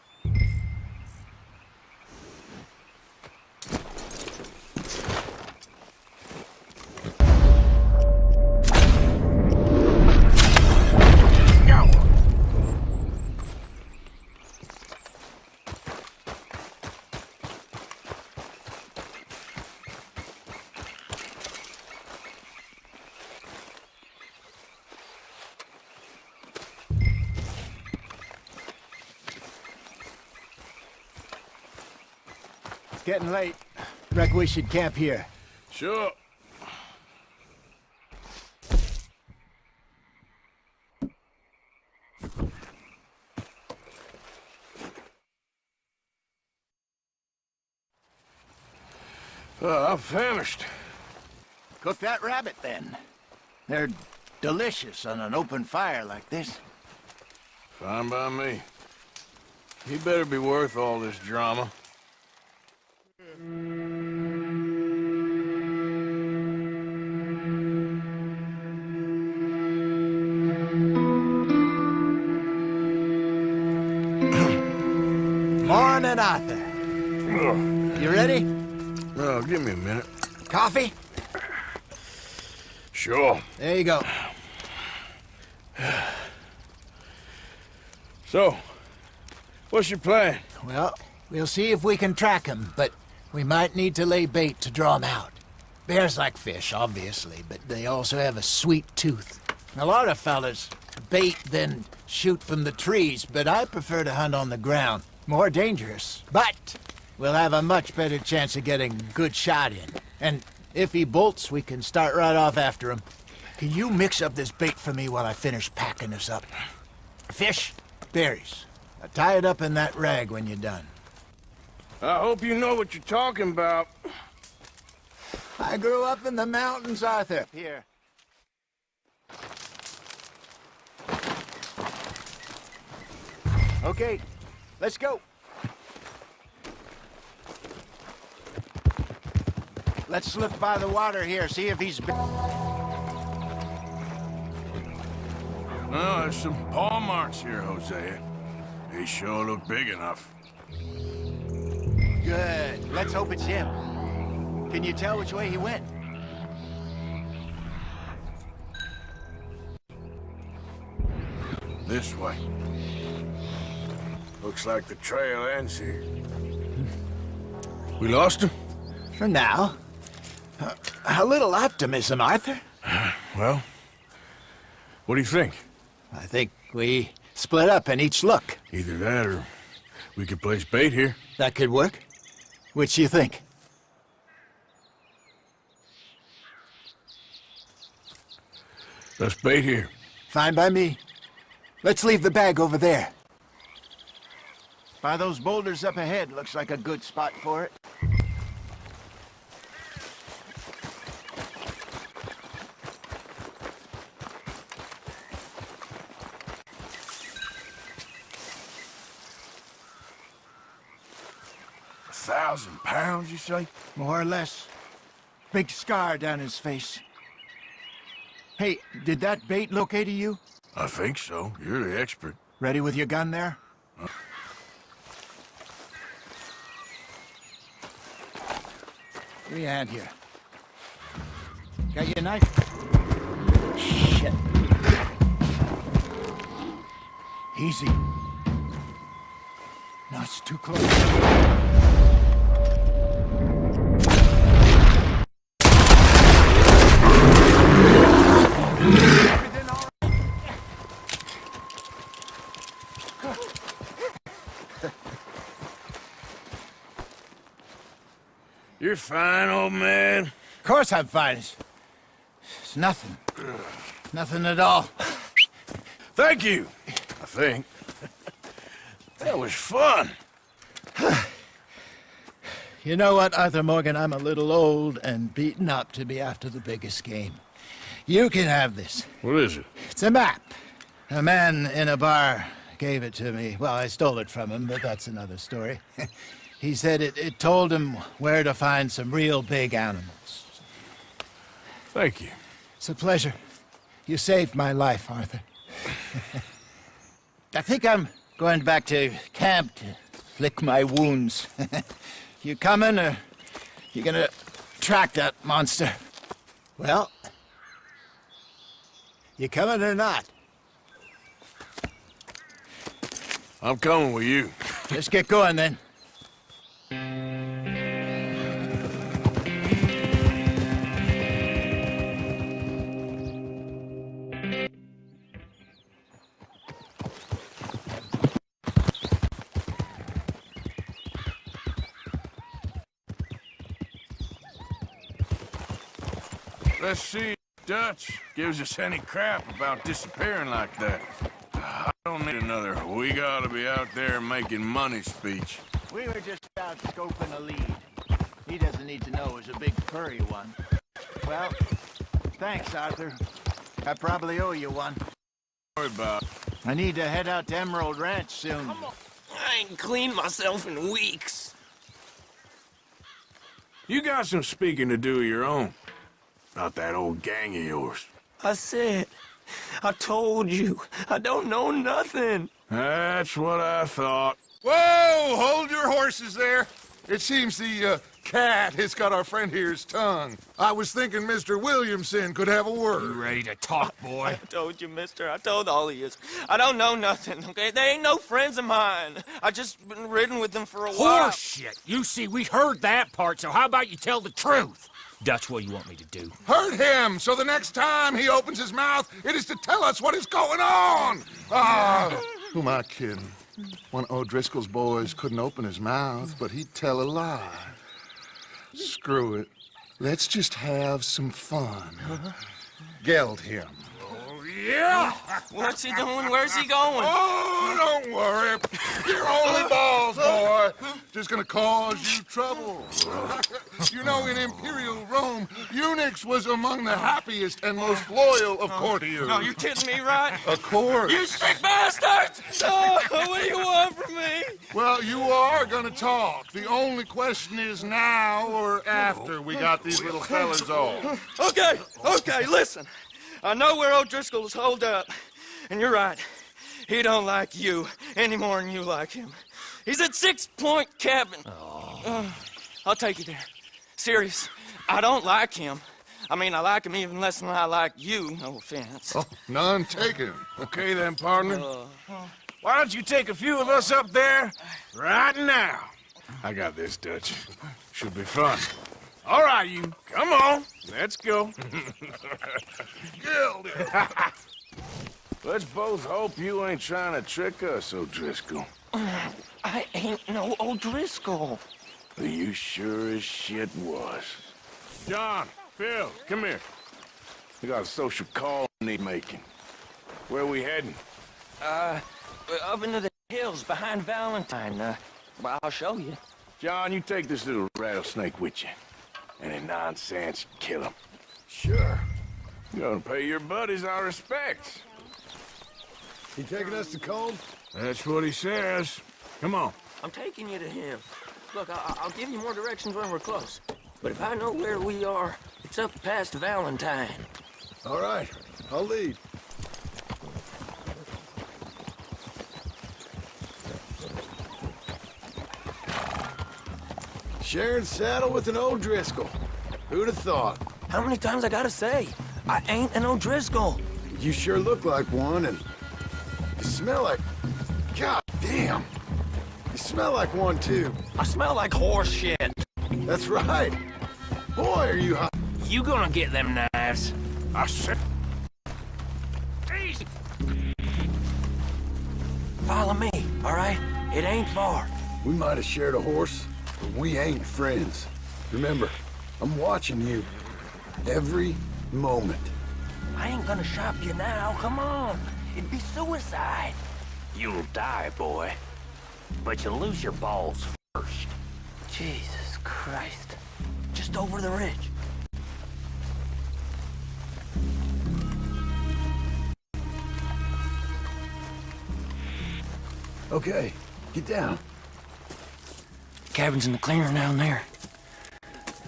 Getting late. Reckon we should camp here. Sure. I'm famished. Cook that rabbit, then. They're delicious on an open fire like this. Fine by me. He better be worth all this drama. Morning, Arthur. You ready? Well, give me a minute. Coffee? Sure. There you go. So, what's your plan? Well, we'll see if we can track him, but we might need to lay bait to draw him out. Bears like fish, obviously, but they also have a sweet tooth. A lot of fellas bait, then shoot from the trees, but I prefer to hunt on the ground. More dangerous, but we'll have a much better chance of getting a good shot in. And if he bolts, we can start right off after him. Can you mix up this bait for me while I finish packing this up? Fish, berries. Now tie it up in that rag when you're done. I hope you know what you're talking about. I grew up in the mountains, Arthur. Here. Okay, let's go. Let's slip by the water here, see if he's... Well, there's some paw marks here, Hosea. They sure look big enough. Good. Let's hope it's him. Can you tell which way he went? This way. Looks like the trail ends here. We lost him? For now. A little optimism, Arthur. Well, What do you think? I think we split up and each look. Either that or we could place bait here. That could work. Which do you think? Let's bait here. Fine by me. Let's leave the bag over there. By those boulders up ahead, looks like a good spot for it. £1,000, you say? More or less. Big scar down his face. Hey, did that bait locate you? I think so. You're the expert. Ready with your gun there? Give me a hand here. Got your knife? Shit. Easy. No, it's too close. You're fine, old man. Of course I'm fine. It's nothing. Nothing at all. Thank you, I think. That was fun. You know what, Arthur Morgan? I'm a little old and beaten up to be after the biggest game. You can have this. What is it? It's a map. A man in a bar gave it to me. Well, I stole it from him, but that's another story. He said it told him where to find some real big animals. Thank you. It's a pleasure. You saved my life, Arthur. I think I'm going back to camp to lick my wounds. You coming, or you gonna track that monster? Well, you coming or not? I'm coming with you. Let's get going, then. Let's see if Dutch gives us any crap about disappearing like that. I don't need another "we gotta be out there making money" speech. We were just out scoping a lead. He doesn't need to know it was a big furry one. Well, thanks, Arthur. I probably owe you one. What about? I need to head out to Emerald Ranch soon. I ain't cleaned myself in weeks. You got some speaking to do of your own. Not that old gang of yours. I said, I told you, I don't know nothing. That's what I thought. Whoa! Hold your horses there. It seems the cat has got our friend here's tongue. I was thinking Mr. Williamson could have a word. You ready to talk, boy? I told you, mister. I told all of you. I don't know nothing, okay? They ain't no friends of mine. I just been ridden with them for a while. Horseshit! You see, we heard that part, so how about you tell the truth? Dutch, what do you want me to do? Hurt him, so the next time he opens his mouth, it is to tell us what is going on. Ah, who am I kidding? One of O'Driscoll's boys couldn't open his mouth, but he'd tell a lie. Screw it. Let's just have some fun. Geld him. Yeah! What's he doing? Where's he going? Oh, don't worry. You're only balls, boy. Just gonna cause you trouble. You know, in Imperial Rome, eunuchs was among the happiest and most loyal of courtiers. No, you're kidding me, right? Of course. You sick bastard! Oh, what do you want from me? Well, you are gonna talk. The only question is now or after we got these little fellas off. Okay, listen. I know where O'Driscoll is holed up, and you're right. He don't like you any more than you like him. He's at 6 Point Cabin. I'll take you there. Serious, I don't like him. I mean, I like him even less than I like you, no offense. Oh, none taken. Okay then, partner. Why don't you take a few of us up there right now? I got this, Dutch. Should be fun. All right, you. Come on. Let's go. Gilded. Let's both hope you ain't trying to trick us, O'Driscoll. I ain't no O'Driscoll. You sure as shit was. John, Phil, come here. We got a social call we need making. Where are we heading? Up into the hills behind Valentine. Well, I'll show you. John, you take this little rattlesnake with you. Any nonsense, kill him. Sure. You're gonna pay your buddies our respects. He taking us to Combe? That's what he says. Come on. I'm taking you to him. Look, I'll give you more directions when we're close. But if I know where we are, it's up past Valentine. All right, I'll lead. Sharing saddle with an O'Driscoll. Who'd have thought? How many times I gotta say? I ain't an O'Driscoll. You sure look like one, and you smell like... God damn! You smell like one, too. I smell like horse shit. That's right. Boy, are you hot. You gonna get them knives? I said... Easy! Follow me, all right? It ain't far. We might have shared a horse, but we ain't friends. Remember, I'm watching you. Every moment. I ain't gonna shop you now, come on. It'd be suicide. You'll die, boy. But you'll lose your balls first. Jesus Christ. Just over the ridge. Okay, get down. Cabin's in the clearing down there.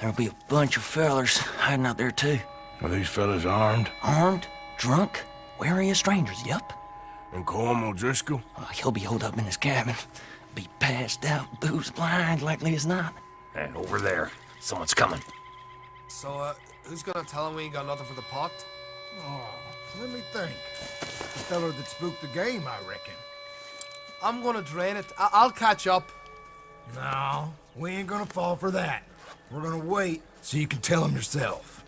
There'll be a bunch of fellers hiding out there, too. Are these fellas armed? Armed? Drunk? Wary of strangers, yup. And Colm O'Driscoll? He'll be holed up in his cabin. Be passed out, booze blind, likely as not. And over there, someone's coming. So, who's gonna tell him we ain't got nothing for the pot? Oh, let me think. The fellow that spooked the game, I reckon. I'm gonna drain it. I'll catch up. No, we ain't gonna fall for that. We're gonna wait so you can tell him yourself.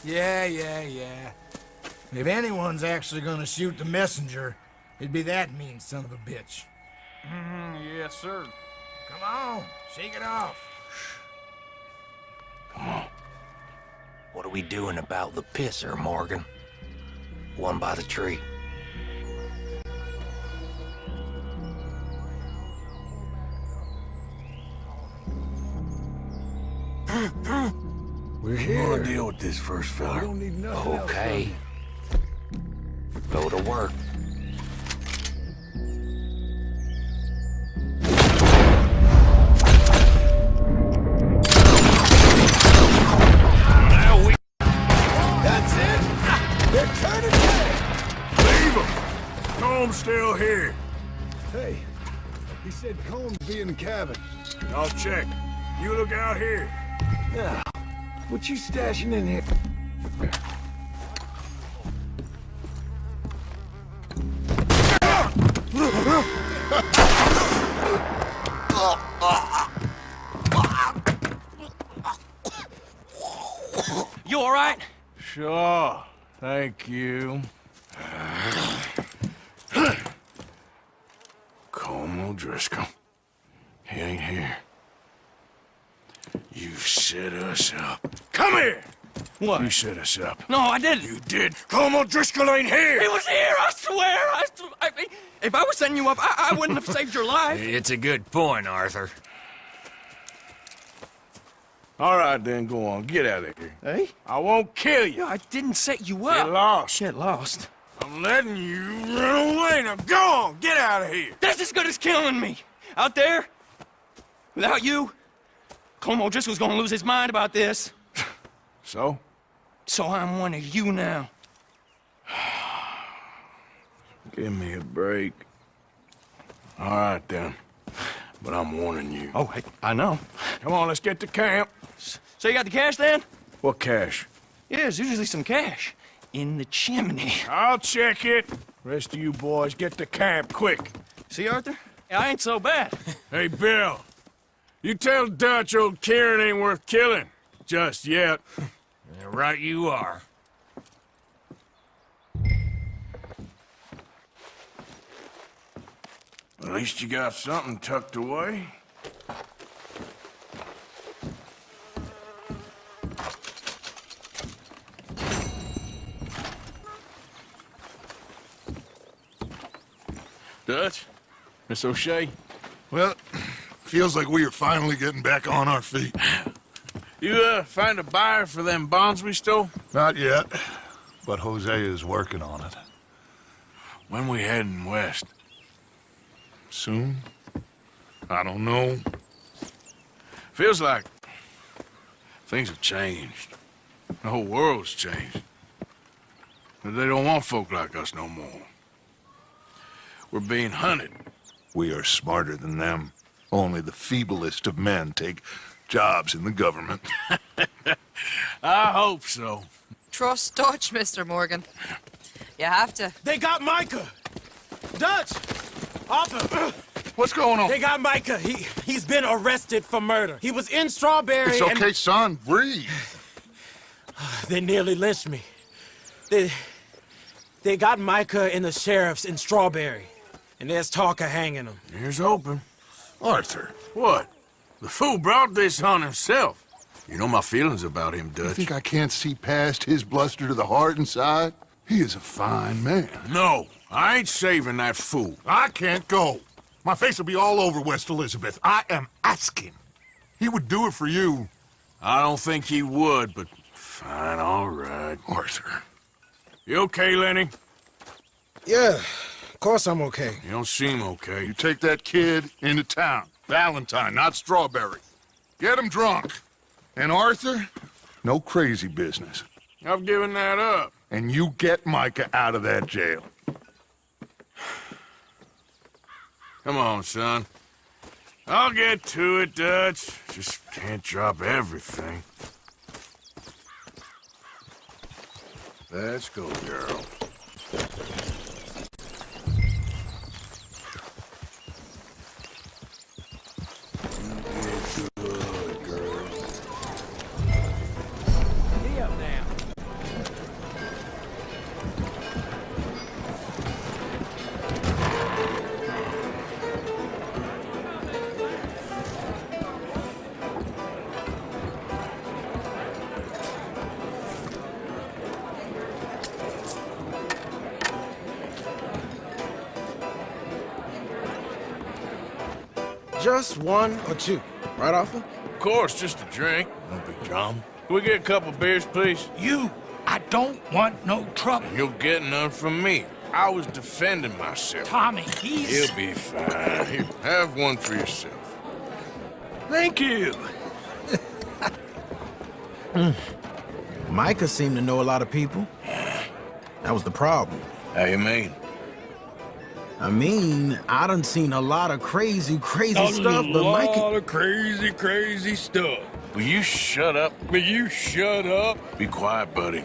Yeah. If anyone's actually gonna shoot the messenger, it'd be that mean son of a bitch. Yes, sir. Come on, shake it off. Come on. What are we doing about the pisser, Morgan? One by the tree. We're here. We'll deal with this first, fella. We don't need nothing else Okay. Go to work. That's it! They're turning back! Leave them! Colm's still here. Hey, he said Combs be in the cabin. I'll check. You look out here. Yeah. What you stashing in here? You all right? Sure. Thank you. Colm O'Driscoll. He ain't here. You set us up. Come here! What? You set us up. No, I didn't. You did. Colm O'Driscoll ain't here! He was here, I swear! If I was setting you up, I wouldn't have saved your life. It's a good point, Arthur. All right, then, go on. Get out of here. Hey? I won't kill you. I didn't set you up. Get lost. Get lost. I'm letting you run away. Now go on. Get out of here. That's as good as killing me. Out there, without you, Colm O'Driscoll's gonna lose his mind about this. So? So I'm one of you now. Give me a break. All right, then. But I'm warning you. Oh, I know. Come on, let's get to camp. So you got the cash then? What cash? Yeah, there's usually some cash in the chimney. I'll check it. Rest of you boys, get to camp, quick. See, Arthur? I ain't so bad. Hey, Bill. You tell Dutch old Kieran ain't worth killing. Just yet. Right you are. least you got something tucked away. Dutch? Miss O'Shea? Well, feels like we are finally getting back on our feet. You, find a buyer for them bonds we stole? Not yet, but Jose is working on it. When we heading west? Soon? I don't know. Feels like things have changed. The whole world's changed. They don't want folk like us no more. We're being hunted. We are smarter than them. Only the feeblest of men take jobs in the government. I hope so. Trust Dutch, Mr. Morgan. You have to. They got Micah! Dutch! Arthur! What's going on? They got Micah. He's been arrested for murder. He was in Strawberry. It's okay, son. Breathe. They nearly lynched me. They got Micah and the sheriffs in Strawberry. And there's talk of hanging him. Here's hoping. Arthur. What? The fool brought this on himself. You know my feelings about him, Dutch. You think I can't see past his bluster to the heart inside? He is a fine man. No, I ain't saving that fool. I can't go. My face will be all over West Elizabeth. I am asking. He would do it for you. I don't think he would, but fine, all right. Arthur. You okay, Lenny? Yeah, of course I'm okay. You don't seem okay. You take that kid into town. Valentine, not Strawberry. Get him drunk. And Arthur, no crazy business. I've given that up. And you get Micah out of that jail. Come on, son. I'll get to it, Dutch. Just can't drop everything. Let's go, girl. Just one or two, right, Arthur? Of course, just a drink. No big drama. Can we get a couple beers, please? I don't want no trouble. You'll get none from me. I was defending myself. Tommy, he's... He'll be fine. Here, have one for yourself. Thank you. Micah seemed to know a lot of people. That was the problem. How you mean? I mean, I done seen a lot of crazy stuff, but Micah... A lot of crazy stuff. Will you shut up? Will you shut up? Be quiet, buddy.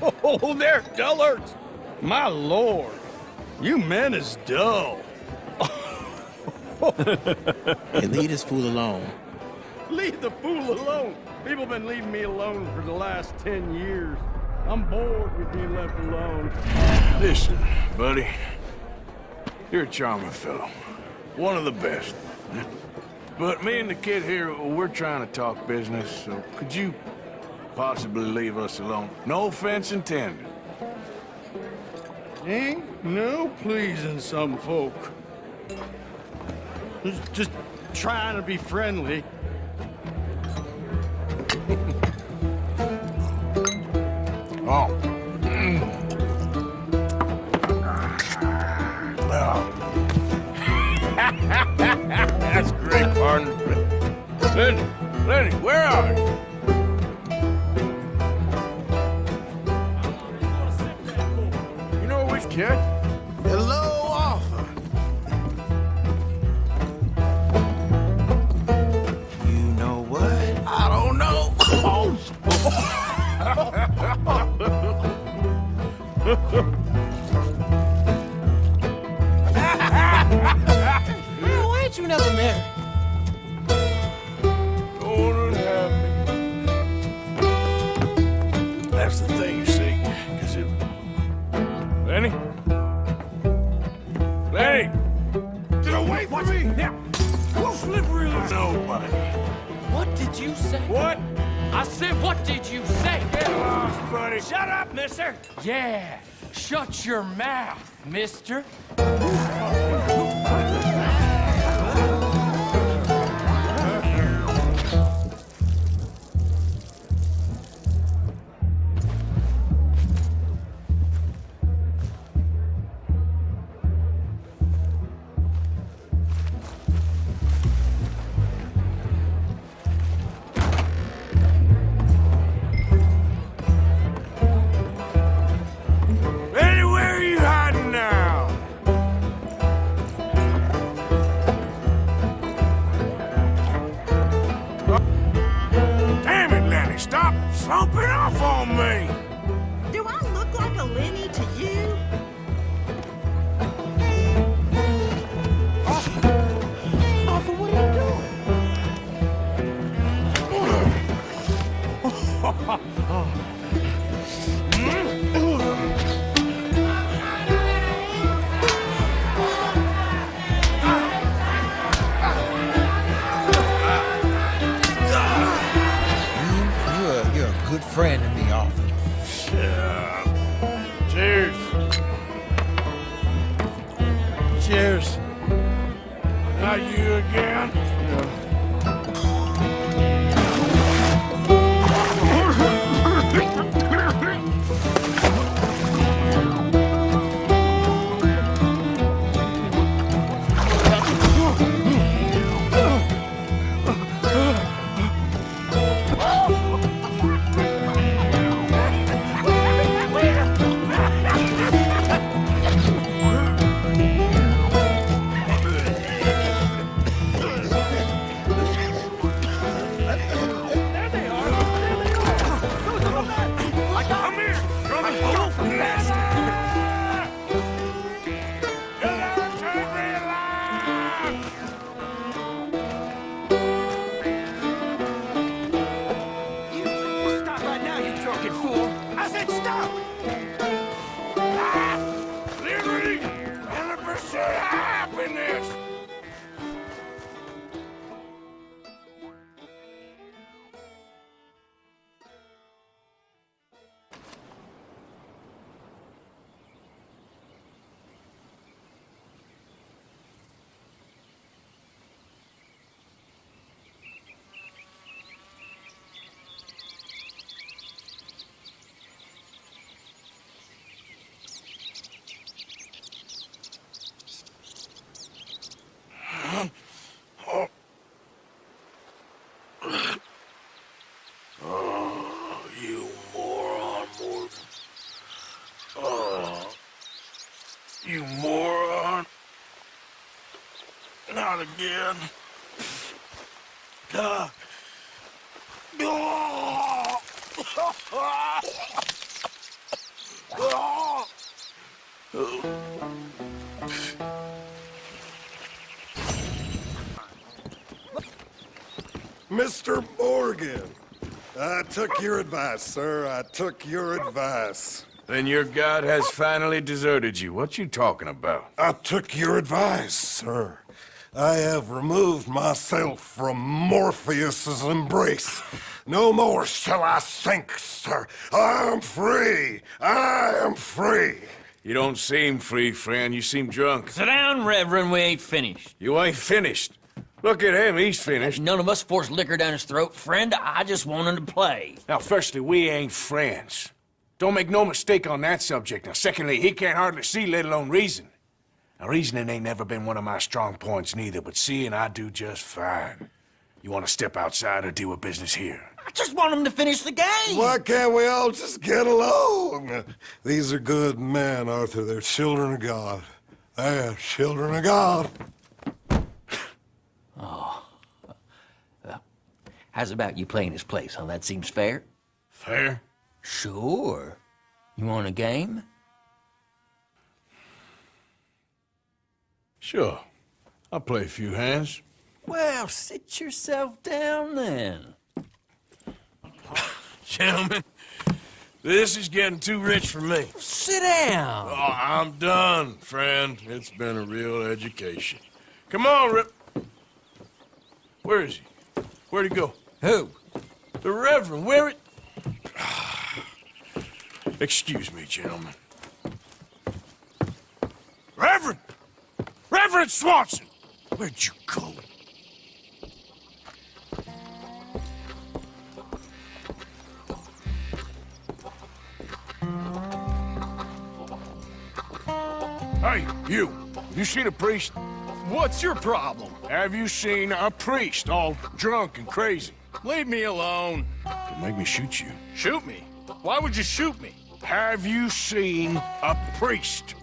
Oh, they're dullards! My lord, you men is dull. Hey, leave this fool alone. Leave the fool alone. People been leaving me alone for the last 10 years. I'm bored with being left alone. Listen, buddy. You're a charming fellow. One of the best. But me and the kid here, we're trying to talk business, so could you possibly leave us alone? No offense intended. Ain't no pleasing some folk. Just trying to be friendly. Oh. That's great, partner. Lenny, where are you? You know which kid? Hello, Arthur. You know what? I don't know. Man, why ain't you never married? Don't have me. That's the thing, you see, because it... Lenny? money. What did you say? What? I said, what did you say? Get lost, buddy. Shut up, mister! Yeah, shut your mouth, mister. Eddie, where are you hiding now? Damn it, Lenny, stop slumping off on me! Do I look like a Lenny to you? Arthur, what are You're a good friend to me, Arthur. Cheers. Cheers. Not you again? Stop right now, you drunken fool! I said stop! Liberty and the pursuit of happiness! Oh, you moron, Morgan. Oh, you moron. Not again. God. Mr. Morgan, I took your advice, sir. I took your advice. Then your god has finally deserted you. What you talking about? I took your advice, sir. I have removed myself from Morpheus's embrace. No more shall I sink, sir. I am free. I am free. You don't seem free, friend. You seem drunk. Sit down, Reverend. We ain't finished. You ain't finished. Look at him. He's finished. None of us forced liquor down his throat, friend. I just want him to play. Now, firstly, we ain't friends. Don't make no mistake on that subject. Now, secondly, he can't hardly see, let alone reason. Now, reasoning ain't never been one of my strong points neither, but seeing I do just fine. You want to step outside or deal with business here? I just want him to finish the game. Why can't we all just get along? These are good men, Arthur. They're children of God. They're children of God. Oh. How's about you playing his place, huh? That seems fair? Fair? Sure. You want a game? Sure. I'll play a few hands. Well, sit yourself down then. Gentlemen, this is getting too rich for me. Sit down. Oh, I'm done, friend. It's been a real education. Come on, Rip. Where is he? Where'd he go? Who? The Reverend. Where it... Excuse me, gentlemen. Reverend! Reverend Swanson! Where'd you go? Hey, you. Have you seen a priest? What's your problem? Have you seen a priest all drunk and crazy? Leave me alone. It'll make me shoot you. Shoot me? Why would you shoot me? Have you seen a priest?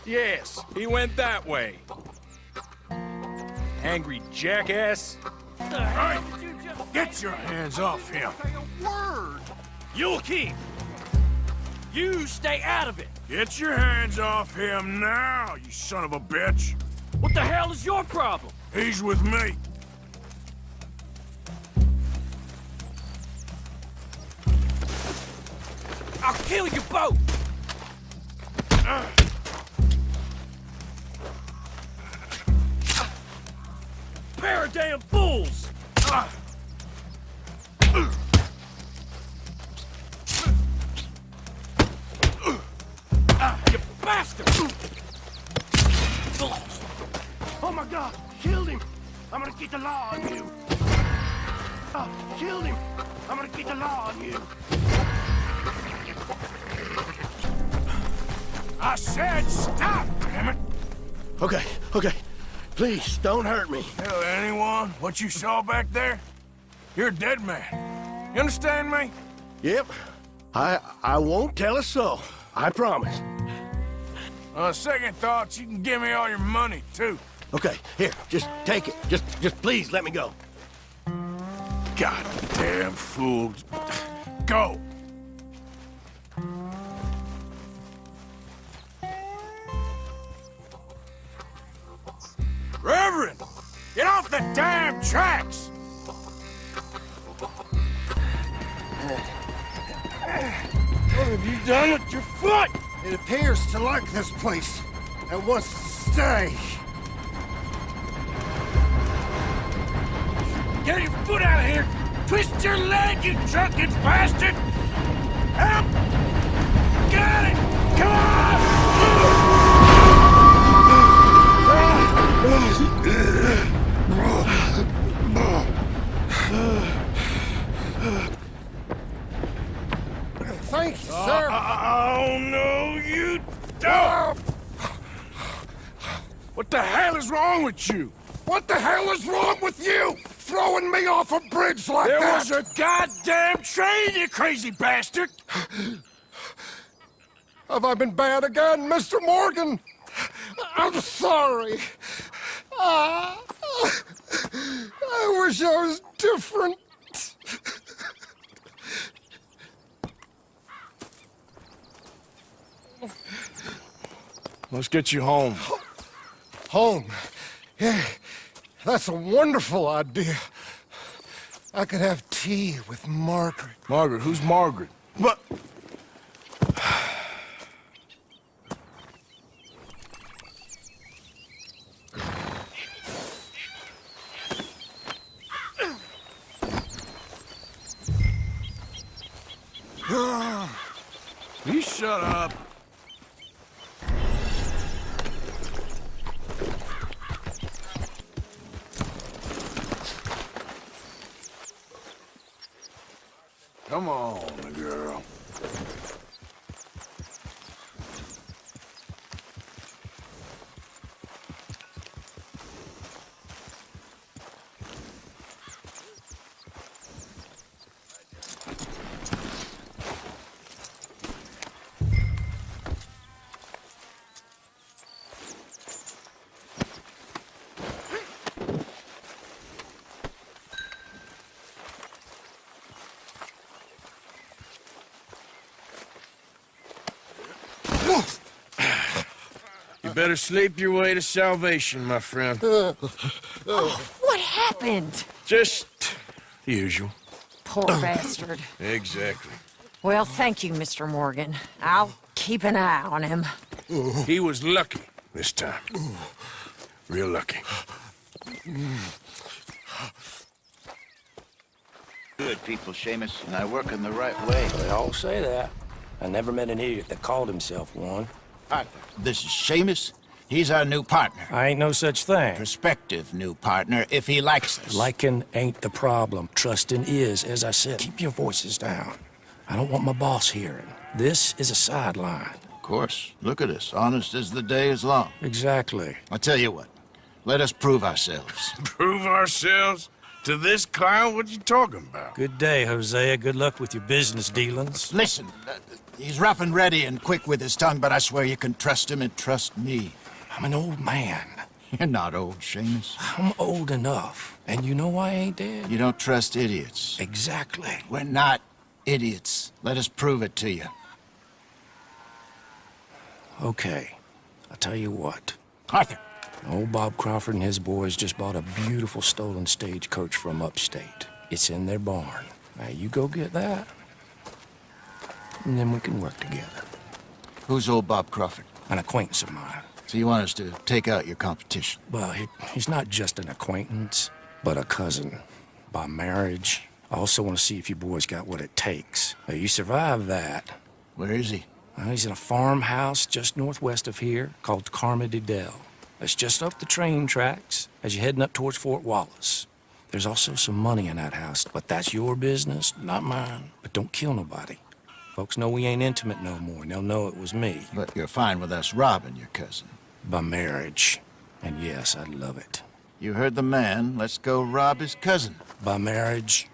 Yes, he went that way. Angry jackass. Hey, get your hands off him. Word. You'll keep. You stay out of it. Get your hands off him now, you son of a bitch. What the hell is your problem? He's with me. I'll kill you both. Pair of damn fools. You bastard! Oh my God, killed him. I'm gonna get the law on you. Killed him. I'm gonna get the law on you. I said stop, damn it. Okay. Please, don't hurt me. Tell anyone what you saw back there? You're a dead man. You understand me? Yep. I won't tell a soul. I promise. On second thoughts, you can give me all your money, too. Okay, here, just take it. Just please let me go. Goddamn fools. Go. Reverend! Get off the damn tracks! What have you done with your foot? It appears to like this place and wants to stay. Get your foot out of here! Twist your leg, you drunken bastard! Help! Got it! Come on! Thank you, sir. Oh, no, you don't! What the hell is wrong with you? What the hell is wrong with you? Throwing me off a bridge like There that? was a goddamn train, you crazy bastard! Have I been bad again, Mr. Morgan? I'm sorry. I wish I was different. Let's get you home. Home? Yeah, that's a wonderful idea. I could have tea with Margaret. Margaret? Who's Margaret? What? You shut up. Come on, girl. You better sleep your way to salvation, my friend. What happened? Just the usual. Poor bastard. Exactly. Well, thank you, Mr. Morgan. I'll keep an eye on him. He was lucky this time. Real lucky. Good people, Seamus, and I work in the right way. They all say that. I never met an idiot that called himself one. Arthur, this is Seamus. He's our new partner. I ain't no such thing. Prospective new partner, if he likes us. Liking ain't the problem. Trusting is. As I said, keep your voices down. I don't want my boss hearing. This is a sideline. Of course. Look at us. Honest as the day is long. Exactly. I'll tell you what. Let us prove ourselves. Prove ourselves? To this clown? What you talking about? Good day, Hosea. Good luck with your business dealings. Listen, he's rough and ready and quick with his tongue, but I swear you can trust him and trust me. I'm an old man. You're not old, Seamus. I'm old enough. And you know why I ain't dead? You don't trust idiots. Exactly. We're not idiots. Let us prove it to you. Okay. I'll tell you what. Arthur. Old Bob Crawford and his boys just bought a beautiful stolen stagecoach from upstate. It's in their barn. Now you go get that, and then we can work together. Who's old Bob Crawford? An acquaintance of mine. So you want us to take out your competition? Well, he's not just an acquaintance, but a cousin. By marriage. I also want to see if you boys got what it takes. Now, you survive that. Where is he? Well, he's in a farmhouse just northwest of here called Carmody Dell. It's just up the train tracks as you're heading up towards Fort Wallace. There's also some money in that house, but that's your business, not mine. But don't kill nobody. Folks know we ain't intimate no more, and they'll know it was me. But you're fine with us robbing your cousin. By marriage. And yes, I'd love it. You heard the man. Let's go rob his cousin. By marriage.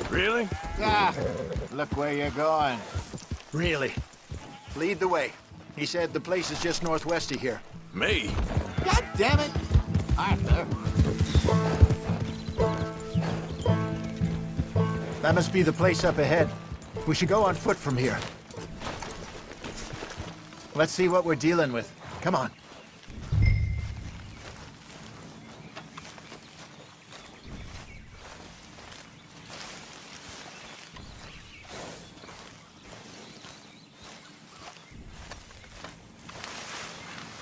Really? Ah, look where you're going. Really? Lead the way. He said the place is just northwest of here. Me? God damn it! Arthur. That must be the place up ahead. We should go on foot from here. Let's see what we're dealing with. Come on.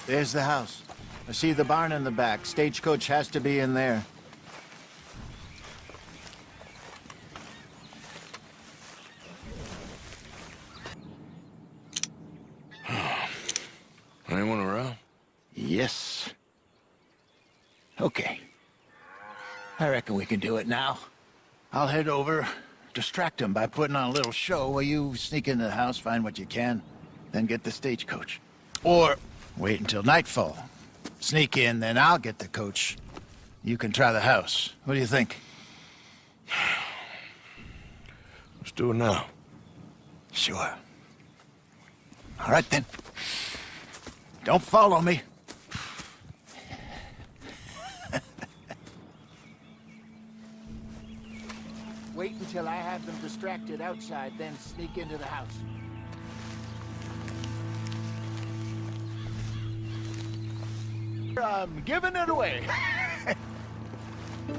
There's the house. I see the barn in the back. Stagecoach has to be in there. Anyone around? Yes. Okay. I reckon we can do it now. I'll head over, distract him by putting on a little show while you sneak into the house, find what you can, then get the stagecoach. Or wait until nightfall. Sneak in, then I'll get the coach. You can try the house. What do you think? Let's do it now. Sure. All right, then. Don't follow me. Wait until I have them distracted outside, then sneak into the house. I'm giving it away.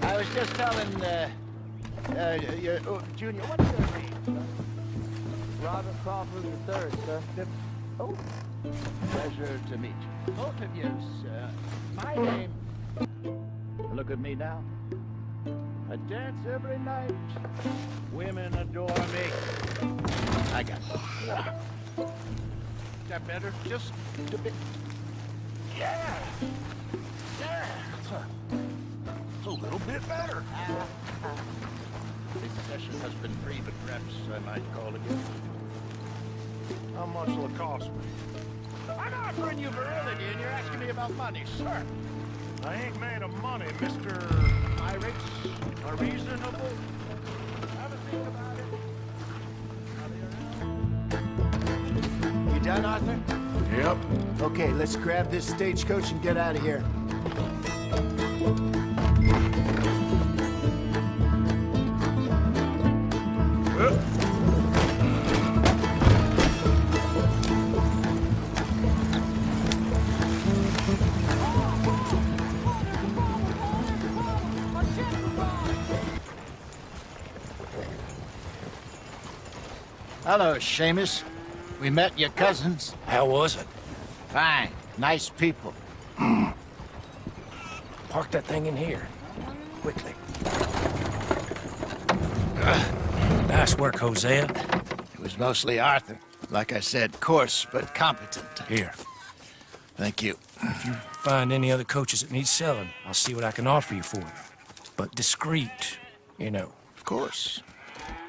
I was just telling, Junior, what's your name? Robert Crawford III, sir. Oh, pleasure to meet you. Both of you, sir. My name. Look at me now. I dance every night. Women adore me. I got it. Is that better? Just a bit. Yeah. Yeah. It's a little bit better. This session has been free, but perhaps I might call again. How much will it cost me? I'm offering you virility, and you're asking me about money, sir. I ain't made of money, Mr. Pirates are reasonable. Have a think about it. You done, Arthur? Yep. Okay, let's grab this stagecoach and get out of here. Hello, Seamus. We met your cousins. How was it? Fine. Nice people. Park that thing in here. Quickly. Nice work, Hosea. It was mostly Arthur. Like I said, coarse but competent. Here. Thank you. If you find any other coaches that need selling, I'll see what I can offer you for them. But discreet, you know. Of course.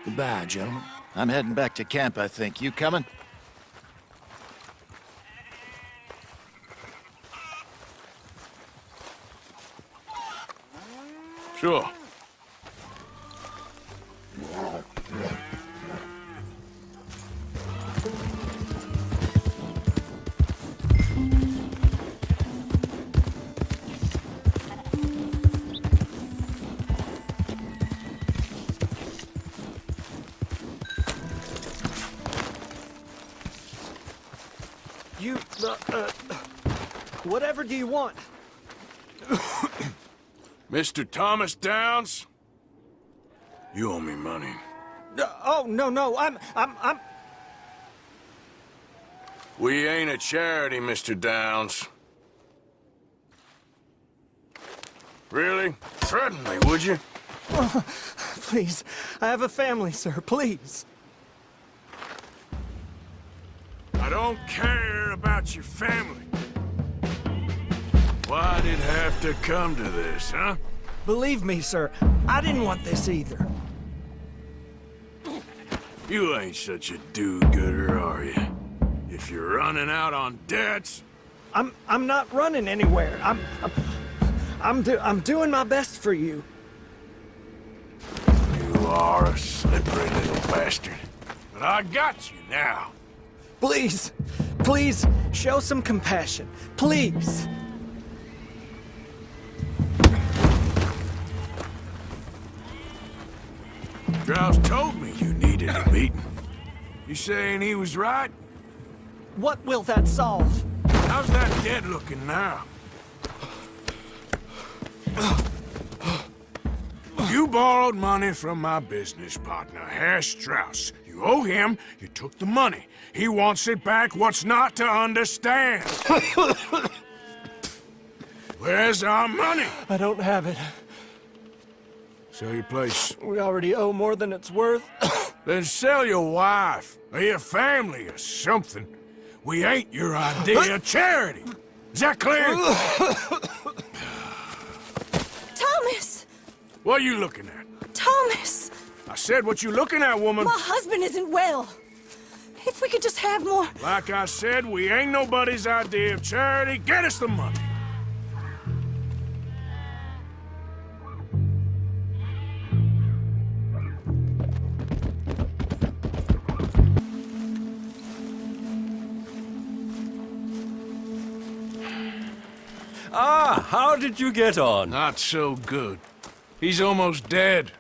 Goodbye, gentlemen. I'm heading back to camp, I think. You coming? Sure. Whatever do you want? Mr. Thomas Downs? You owe me money. Oh, no, I'm... We ain't a charity, Mr. Downs. Really? Threaten me, would you? Oh, please, I have a family, sir, please. I don't care about your family. Why'd it have to come to this, huh? Believe me, sir, I didn't want this either. You ain't such a do-gooder, are you? If you're running out on debts... I'm not running anywhere. I'm doing my best for you. You are a slippery little bastard. But I got you now. Please, show some compassion. Please. Strauss told me you needed a beating. You saying he was right? What will that solve? How's that dead looking now? You borrowed money from my business partner, Herr Strauss. You owe him, you took the money. He wants it back, what's not to understand? Where's our money? I don't have it. Sell your place. We already owe more than it's worth. Then sell your wife, or your family, or something. We ain't your idea of charity. Is that clear? Thomas! What are you looking at? Thomas! I said what you looking at, woman. My husband isn't well. If we could just have more... Like I said, we ain't nobody's idea of charity. Get us the money. Ah, how did you get on? Not so good. He's almost dead.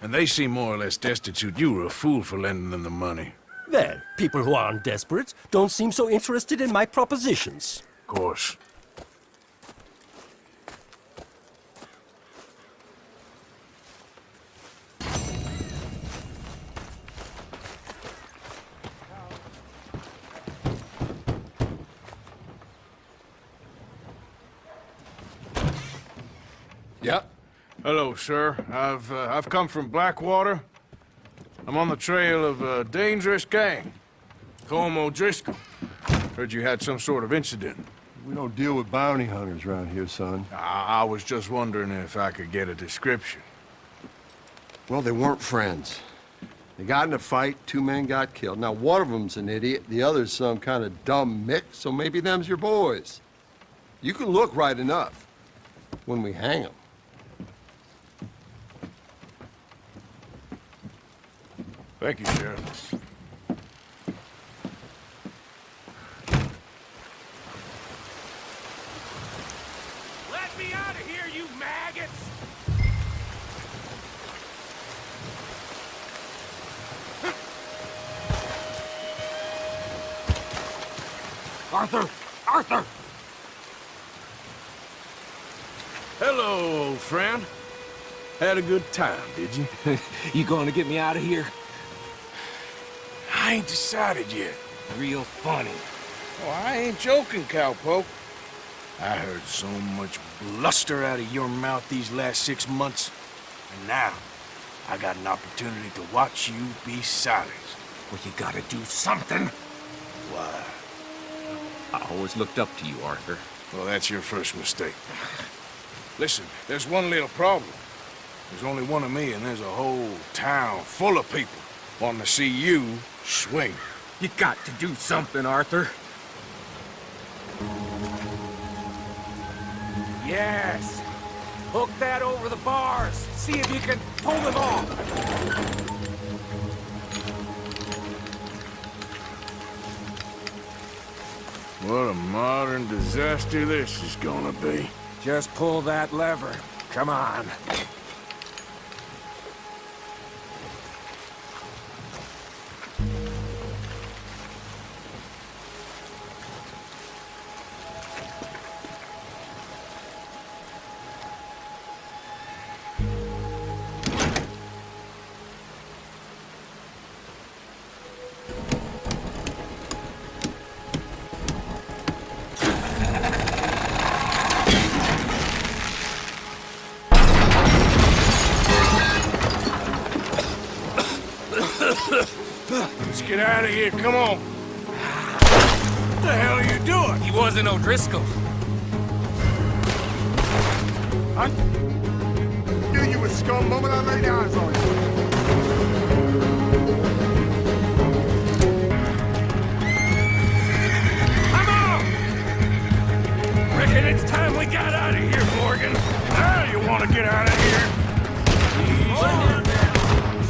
And they seem more or less destitute. You were a fool for lending them the money. Well, people who aren't desperate don't seem so interested in my propositions. Of course. Yep. Hello, sir. I've come from Blackwater. I'm on the trail of a dangerous gang. Colm O'Driscoll. Heard you had some sort of incident. We don't deal with bounty hunters around here, son. I was just wondering if I could get a description. Well, they weren't friends. They got in a fight, 2 men got killed. Now, one of them's an idiot, the other's some kind of dumb mix, so maybe them's your boys. You can look right enough when we hang them. Thank you, Sheriff. Let me out of here, you maggots! Arthur! Arthur! Hello, old friend. Had a good time, did you? You going to get me out of here? I ain't decided yet. Real funny. Oh, I ain't joking, cowpoke. I heard so much bluster out of your mouth these last 6 months, and now I got an opportunity to watch you be silenced. Well, you gotta do something. Why? I always looked up to you, Arthur. Well, that's your first mistake. Listen, there's one little problem. There's only one of me, and there's a whole town full of people wanting to see you swing. You got to do something, Arthur. Yes! Hook that over the bars. See if you can pull them off. What a modern disaster this is gonna be. Just pull that lever. Come on. Let's get out of here, come on. What the hell are you doing? He wasn't O'Driscoll. I knew you were scum the moment I laid eyes on you. Come on! Reckon it's time we got out of here, Morgan. Now you want to get out of here?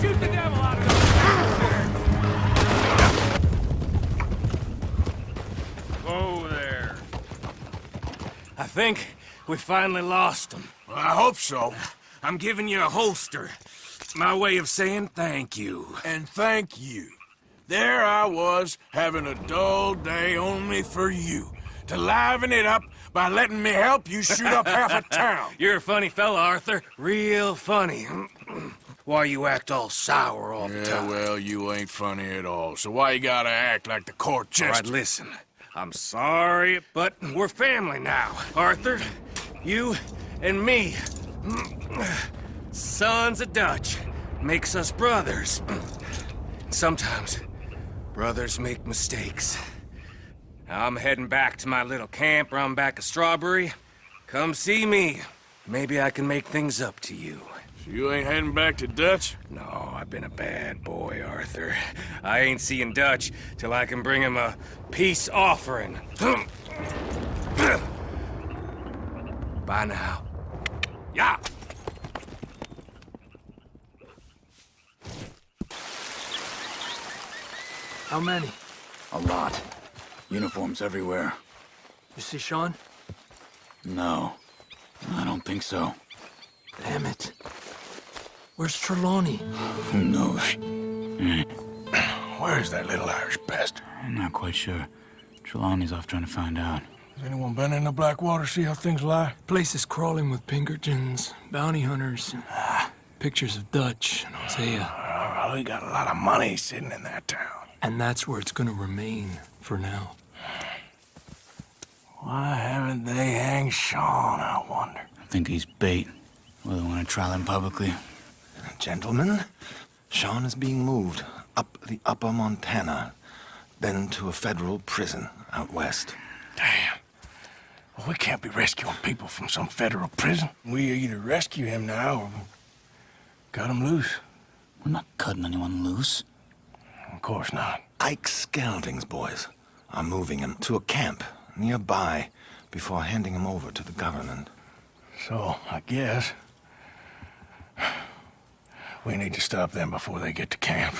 Shoot the devil out of Whoa there. I think we finally lost him. Well, I hope so. I'm giving you a holster. My way of saying thank you. And thank you. There I was, having a dull day only for you. To liven it up by letting me help you shoot up half a town. You're a funny fella, Arthur. Real funny. Why you act all sour all the time? Yeah, well, you ain't funny at all. So why you gotta act like the court jester? All right, listen. I'm sorry, but we're family now, Arthur. You and me. Sons of Dutch. Makes us brothers. Sometimes, brothers make mistakes. I'm heading back to my little camp around back of Strawberry. Come see me. Maybe I can make things up to you. So you ain't heading back to Dutch? No, I've been a bad boy, Arthur. I ain't seeing Dutch till I can bring him a peace offering. Bye now. Yeah. How many? A lot. Uniforms everywhere. You see Sean? No, I don't think so. Damn it. Where's Trelawney? Who knows? Where is that little Irish bastard? I'm not quite sure. Trelawney's off trying to find out. Has anyone been in the Blackwater, see how things lie? Place is crawling with Pinkertons, bounty hunters, pictures of Dutch and Hosea. Well, we got a lot of money sitting in that town. And that's where it's gonna remain for now. Why haven't they hanged Sean, I wonder? I think he's bait. Well, they want to trial him publicly. Gentlemen, Sean is being moved up the upper Montana, then to a federal prison out west. Damn. Well, we can't be rescuing people from some federal prison. We either rescue him now or cut him loose. We're not cutting anyone loose. Of course not. Ike Skelding's boys are moving him to a camp nearby before handing him over to the government. So, I guess we need to stop them before they get to camp.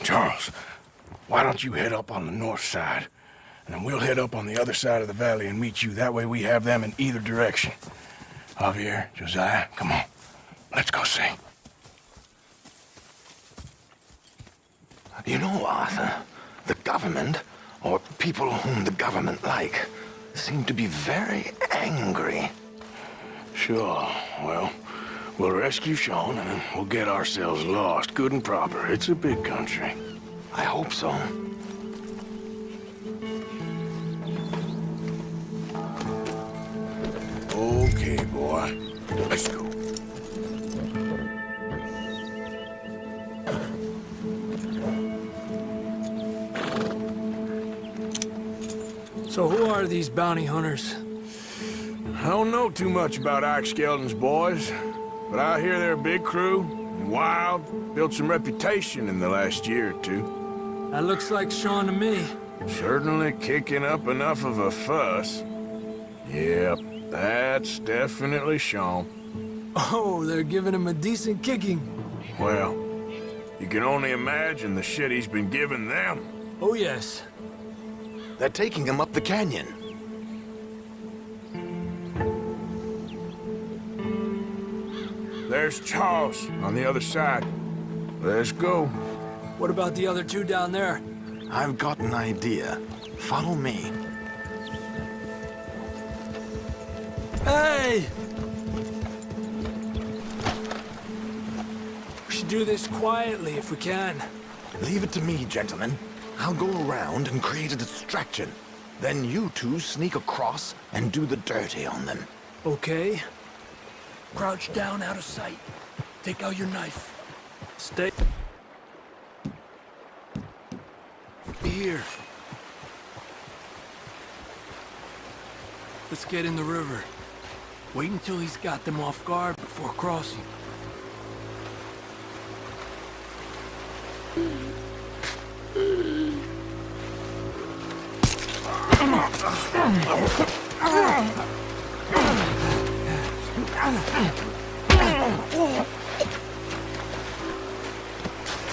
Charles, why don't you head up on the north side, and then we'll head up on the other side of the valley and meet you. That way we have them in either direction. Javier, Josiah, come on. Let's go see. You know, Arthur, the government, or people whom the government like, seem to be very angry. Sure. Well, we'll rescue Sean, and then we'll get ourselves lost, good and proper. It's a big country. I hope so. Okay, boy. Let's go. So who are these bounty hunters? I don't know too much about Ike Skeldon's boys, but I hear they're a big crew, and wild, built some reputation in the last year or two. That looks like Sean to me. Certainly kicking up enough of a fuss. Yep, that's definitely Sean. Oh, they're giving him a decent kicking. Well, you can only imagine the shit he's been giving them. Oh, yes. They're taking him up the canyon. There's Charles on the other side. Let's go. What about the other two down there? I've got an idea. Follow me. Hey! We should do this quietly if we can. Leave it to me, gentlemen. I'll go around and create a distraction. Then you two sneak across and do the dirty on them. Okay. Crouch down out of sight. Take out your knife. Stay here. Let's get in the river. Wait until he's got them off guard before crossing.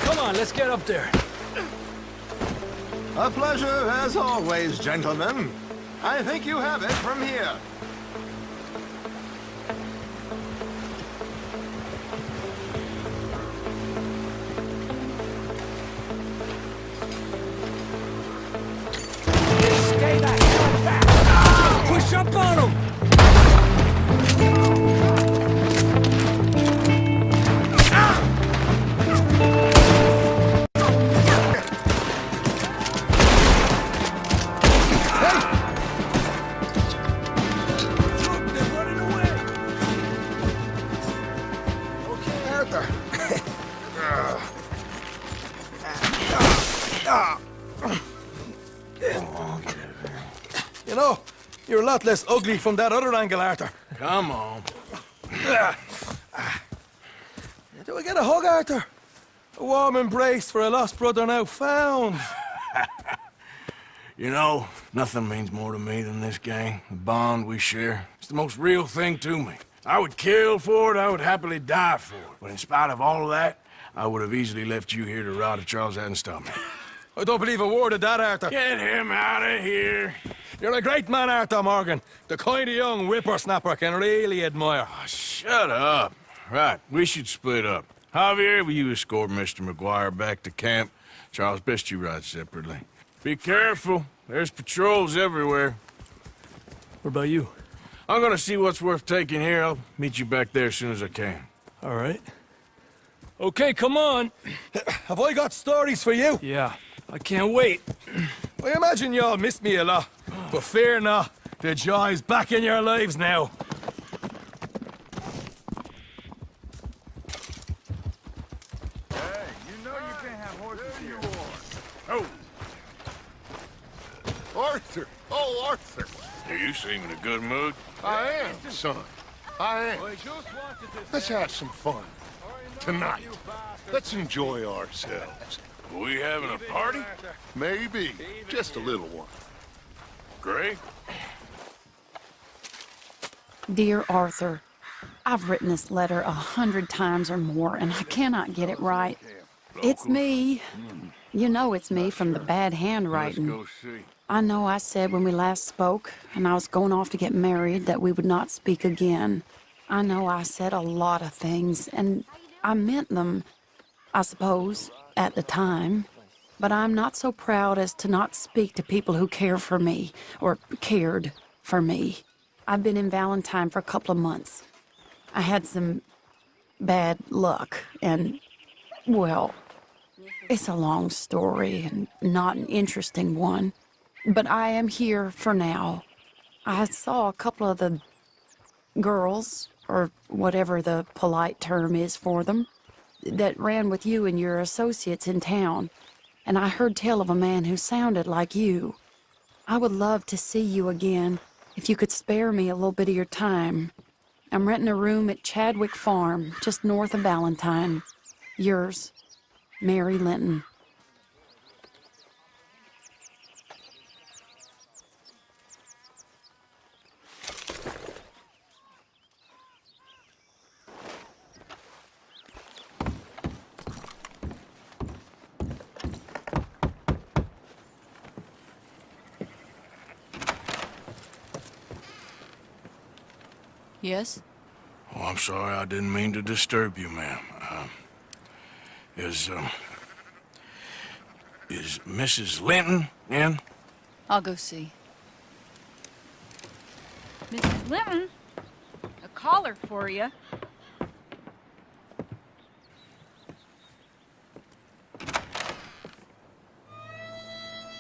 Come on, let's get up there. A pleasure as always, gentlemen. I think you have it from here. Stay the hell back! Push up on him! You know, you're a lot less ugly from that other angle, Arthur. Come on. Do I get a hug, Arthur? A warm embrace for a lost brother now found. You know, nothing means more to me than this gang, the bond we share. It's the most real thing to me. I would kill for it, I would happily die for it. But in spite of all of that, I would have easily left you here to rot if Charles hadn't stopped me. I don't believe a word of that, Arthur. Get him out of here. You're a great man, Arthur Morgan. The kind of young whippersnapper I can really admire. Oh, shut up. Right, we should split up. Javier, will you escort Mr. McGuire back to camp? Charles, best you ride separately. Be careful. There's patrols everywhere. What about you? I'm gonna see what's worth taking here. I'll meet you back there as soon as I can. All right. Okay, come on. Have I got stories for you? Yeah, I can't wait. I imagine y'all missed me a lot, but fear not. The joy's back in your lives now. Oh! Arthur! Oh, Arthur! You seem in a good mood. I am, son. I am. Let's have some fun. Tonight. Let's enjoy ourselves. Are we having a party? Maybe. Just a little one. Great. Dear Arthur, I've written this letter 100 times or more, and I cannot get it right. It's me. You know it's me from the bad handwriting. Let's go see. I know I said when we last spoke, and I was going off to get married, that we would not speak again. I know I said a lot of things, and I meant them, I suppose, at the time. But I'm not so proud as to not speak to people who care for me, or cared for me. I've been in Valentine for a couple of months. I had some bad luck, and, well, It's a long story and not an interesting one, but I am here for now. I saw a couple of the girls, or whatever the polite term is for them, that ran with you and your associates in town, and I heard tell of a man who sounded like you. I would love to see you again, if you could spare me a little bit of your time. I'm renting a room at Chadwick Farm, just north of Valentine. Yours, Mary Linton. Yes? Oh, I'm sorry. I didn't mean to disturb you, ma'am. Is Mrs. Linton in? I'll go see. Mrs. Linton? A caller for you.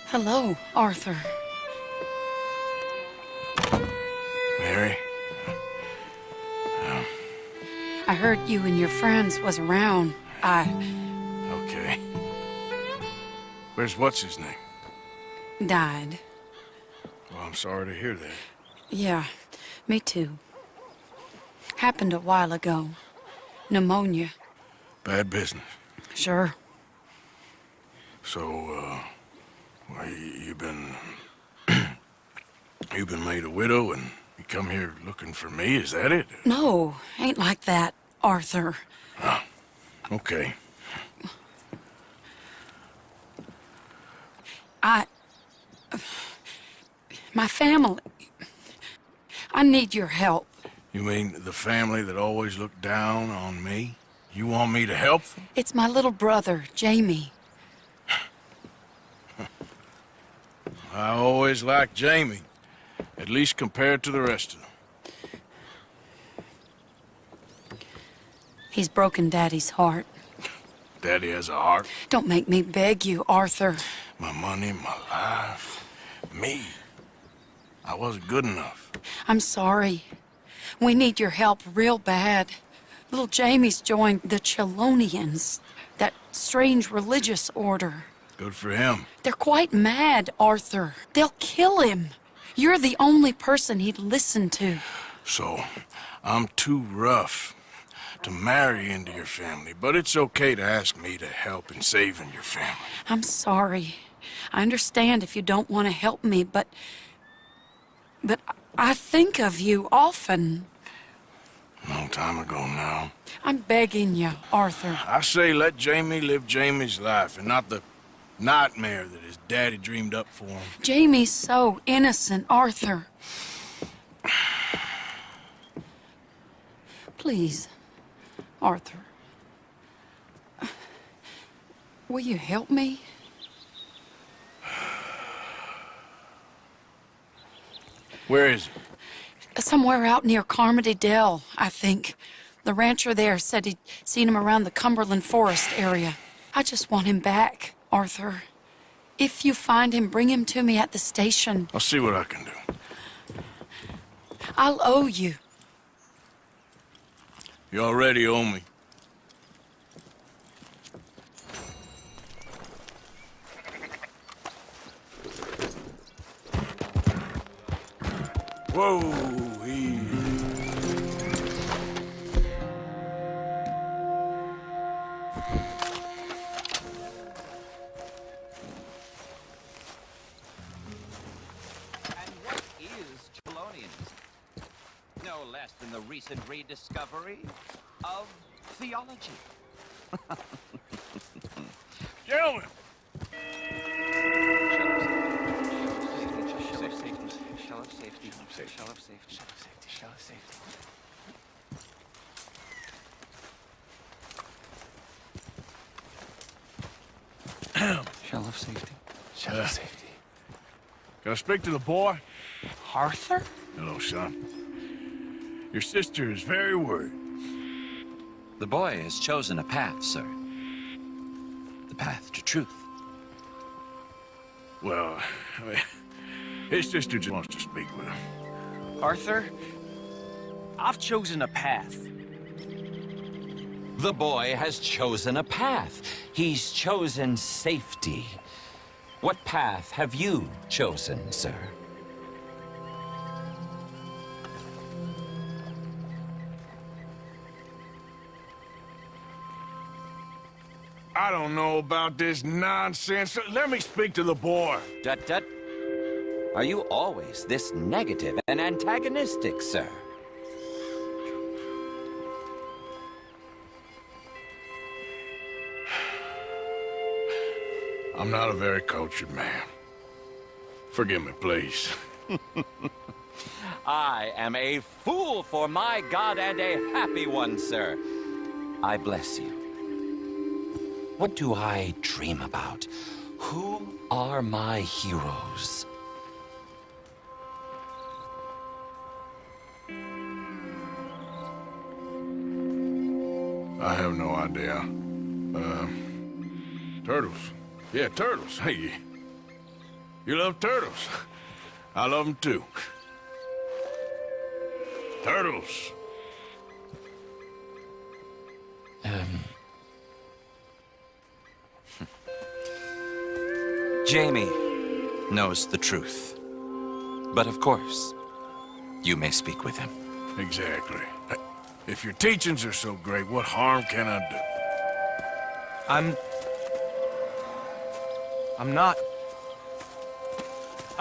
Hello, Arthur. Mary? I heard you and your friends was around. Okay. Where's what's-his-name? Died. Well, I'm sorry to hear that. Yeah, me too. Happened a while ago. Pneumonia. Bad business. Sure. So, well, you've been... you've been made a widow and you come here looking for me, is that it? No, ain't like that, Arthur. Ah, okay. My family... I need your help. You mean the family that always looked down on me? You want me to help them? It's my little brother, Jamie. I always liked Jamie, at least compared to the rest of them. He's broken Daddy's heart. Daddy has a heart. Don't make me beg you, Arthur. My money, my life, me. I wasn't good enough. I'm sorry. We need your help real bad. Little Jamie's joined the Chelonians, that strange religious order. Good for him. They're quite mad, Arthur. They'll kill him. You're the only person he'd listen to. So, I'm too rough to marry into your family, but it's okay to ask me to help in saving your family. I'm sorry. I understand if you don't want to help me, but I think of you often. Long time ago now. I'm begging you, Arthur. I say let Jamie live Jamie's life and not the nightmare that his daddy dreamed up for him. Jamie's so innocent, Arthur. Please, Arthur. Will you help me? Where is he? Somewhere out near Carmody Dell, I think. The rancher there said he'd seen him around the Cumberland Forest area. I just want him back, Arthur. If you find him, bring him to me at the station. I'll see what I can do. I'll owe you. You already owe me. Whoa, easy. No less than the recent rediscovery of theology. Gentlemen! Shell of safety. Shell of safety. Shell of safety. Shell of safety. Shell of safety. Can I speak to the boy? Arthur? Hello, son. Your sister is very worried. The boy has chosen a path, sir. the path to truth. Well, I mean, his sister just wants to speak with him. Arthur, I've chosen a path. The boy has chosen a path. He's chosen safety. What path have you chosen, sir? I don't know about this nonsense. Let me speak to the boy. Tut-tut. Are you always this negative and antagonistic, sir? I'm not a very cultured man. Forgive me, please. I am a fool for my God and a happy one, sir. I bless you. What do I dream about? Who are my heroes? I have no idea. Turtles. Yeah, turtles. Hey, you love turtles. I love them too. Turtles. Jamie knows the truth. But of course, you may speak with him. Exactly. If your teachings are so great, what harm can I do? I'm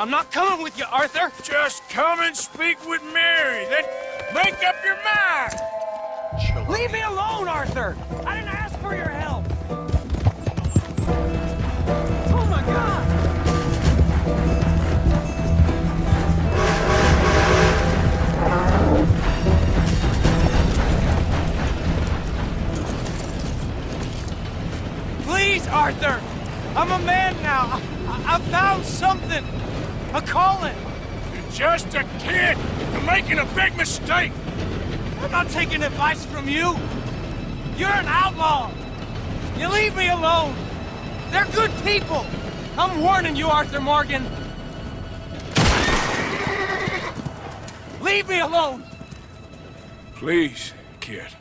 not coming with you, Arthur! Just come and speak with Mary, then make up your mind! Leave me alone, Arthur! I didn't ask for your help! Oh my God! Please, Arthur! I'm a man now! I found something! A calling! You're just a kid! You're making a big mistake! I'm not taking advice from you! You're an outlaw! You leave me alone! They're good people! I'm warning you, Arthur Morgan! Leave me alone! Please, kid.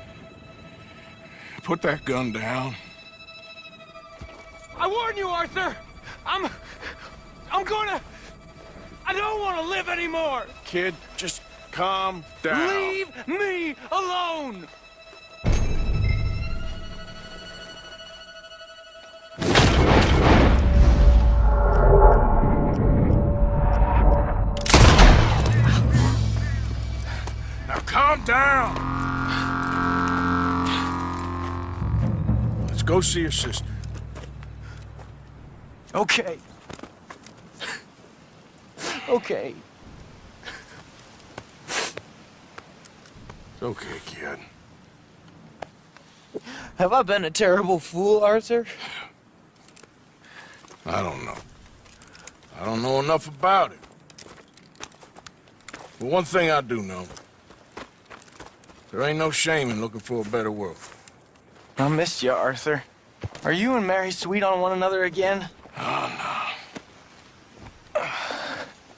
Put that gun down. I warn you, Arthur! I don't want to live anymore! Kid, just calm down. Leave me alone! Now calm down. Let's go see your sister. Okay. Okay. It's okay, kid. Have I been a terrible fool, Arthur? I don't know. I don't know enough about it. But one thing I do know. There ain't no shame in looking for a better world. I missed you, Arthur. Are you and Mary sweet on one another again? Oh, no.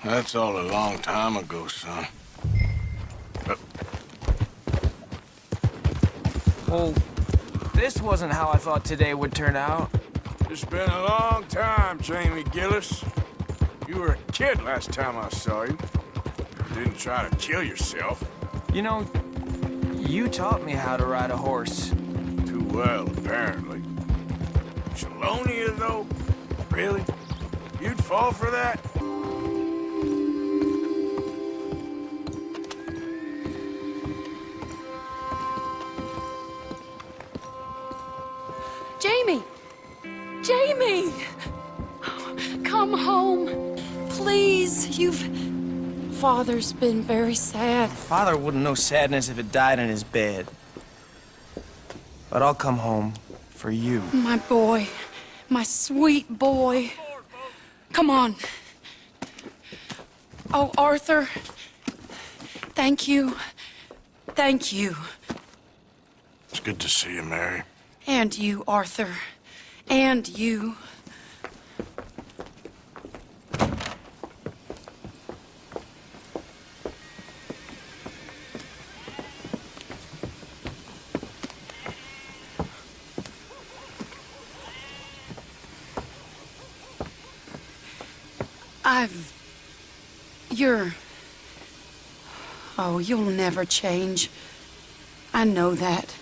That's all a long time ago, son. Well, this wasn't how I thought today would turn out. It's been a long time, Jamie Gillis. You were a kid last time I saw you. Didn't try to kill yourself. You know, you taught me how to ride a horse. Too well, apparently. Chelonia, though? Really? You'd fall for that? Jamie! Jamie! Come home. Please, Father's been very sad. Father wouldn't know sadness if it died in his bed. But I'll come home for you. My boy. My sweet boy. Come on. Oh, Arthur. Thank you. Thank you. It's good to see you, Mary. And you, Arthur. And you. You're... Oh, you'll never change. I know that.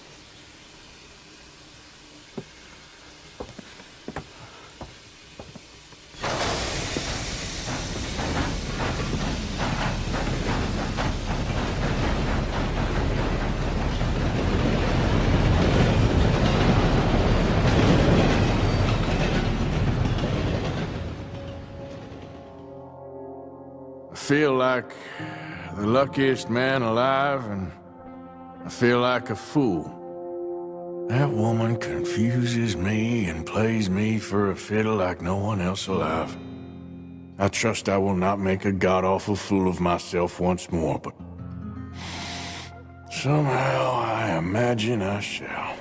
I feel like the luckiest man alive, and I feel like a fool. That woman confuses me and plays me for a fiddle like no one else alive. I trust I will not make a god-awful fool of myself once more, but somehow I imagine I shall.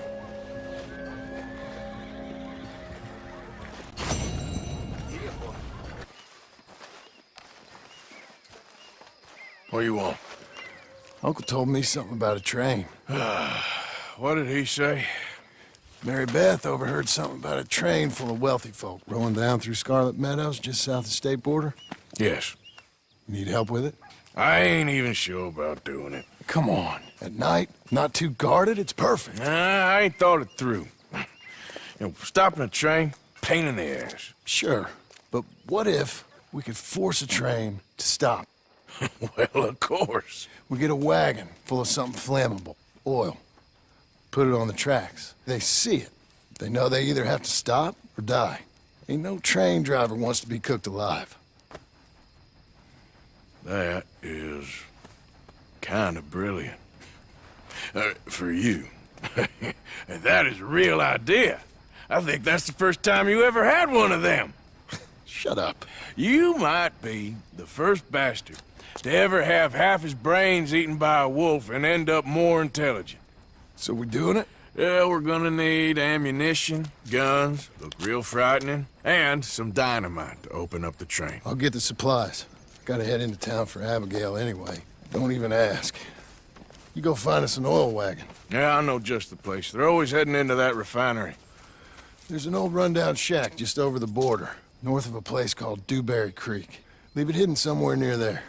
What do you want? Uncle told me something about a train. What did he say? Mary Beth overheard something about a train full of wealthy folk rolling down through Scarlet Meadows just south of the state border. Yes. You need help with it? I ain't even sure about doing it. Come on. At night, not too guarded, it's perfect. Nah, I ain't thought it through. Stopping a train, pain in the ass. Sure, but what if we could force a train to stop? Well, of course. We get a wagon full of something flammable, oil. Put it on the tracks. They see it. They know they either have to stop or die. Ain't no train driver wants to be cooked alive. That is kind of brilliant. For you. That is a real idea. I think that's the first time you ever had one of them. Shut up. You might be the first bastard to ever have half his brains eaten by a wolf and end up more intelligent. So we doing it? Yeah, we're gonna need ammunition, guns, look real frightening, and some dynamite to open up the train. I'll get the supplies. Gotta head into town for Abigail anyway. Don't even ask. You go find us an oil wagon. Yeah, I know just the place. They're always heading into that refinery. There's an old rundown shack just over the border, north of a place called Dewberry Creek. Leave it hidden somewhere near there.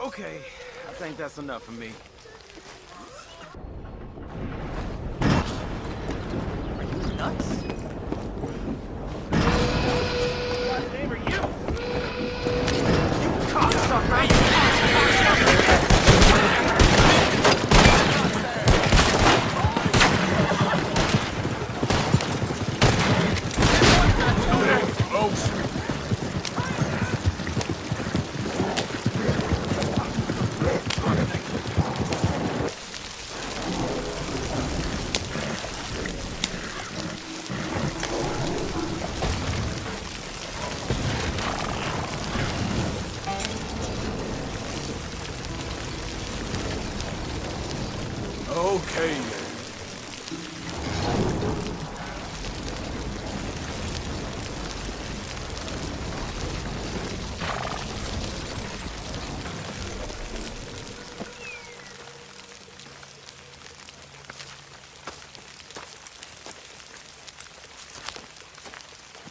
Okay, I think that's enough for me. Are you nuts? What name are you? You cocksucker! Okay, then.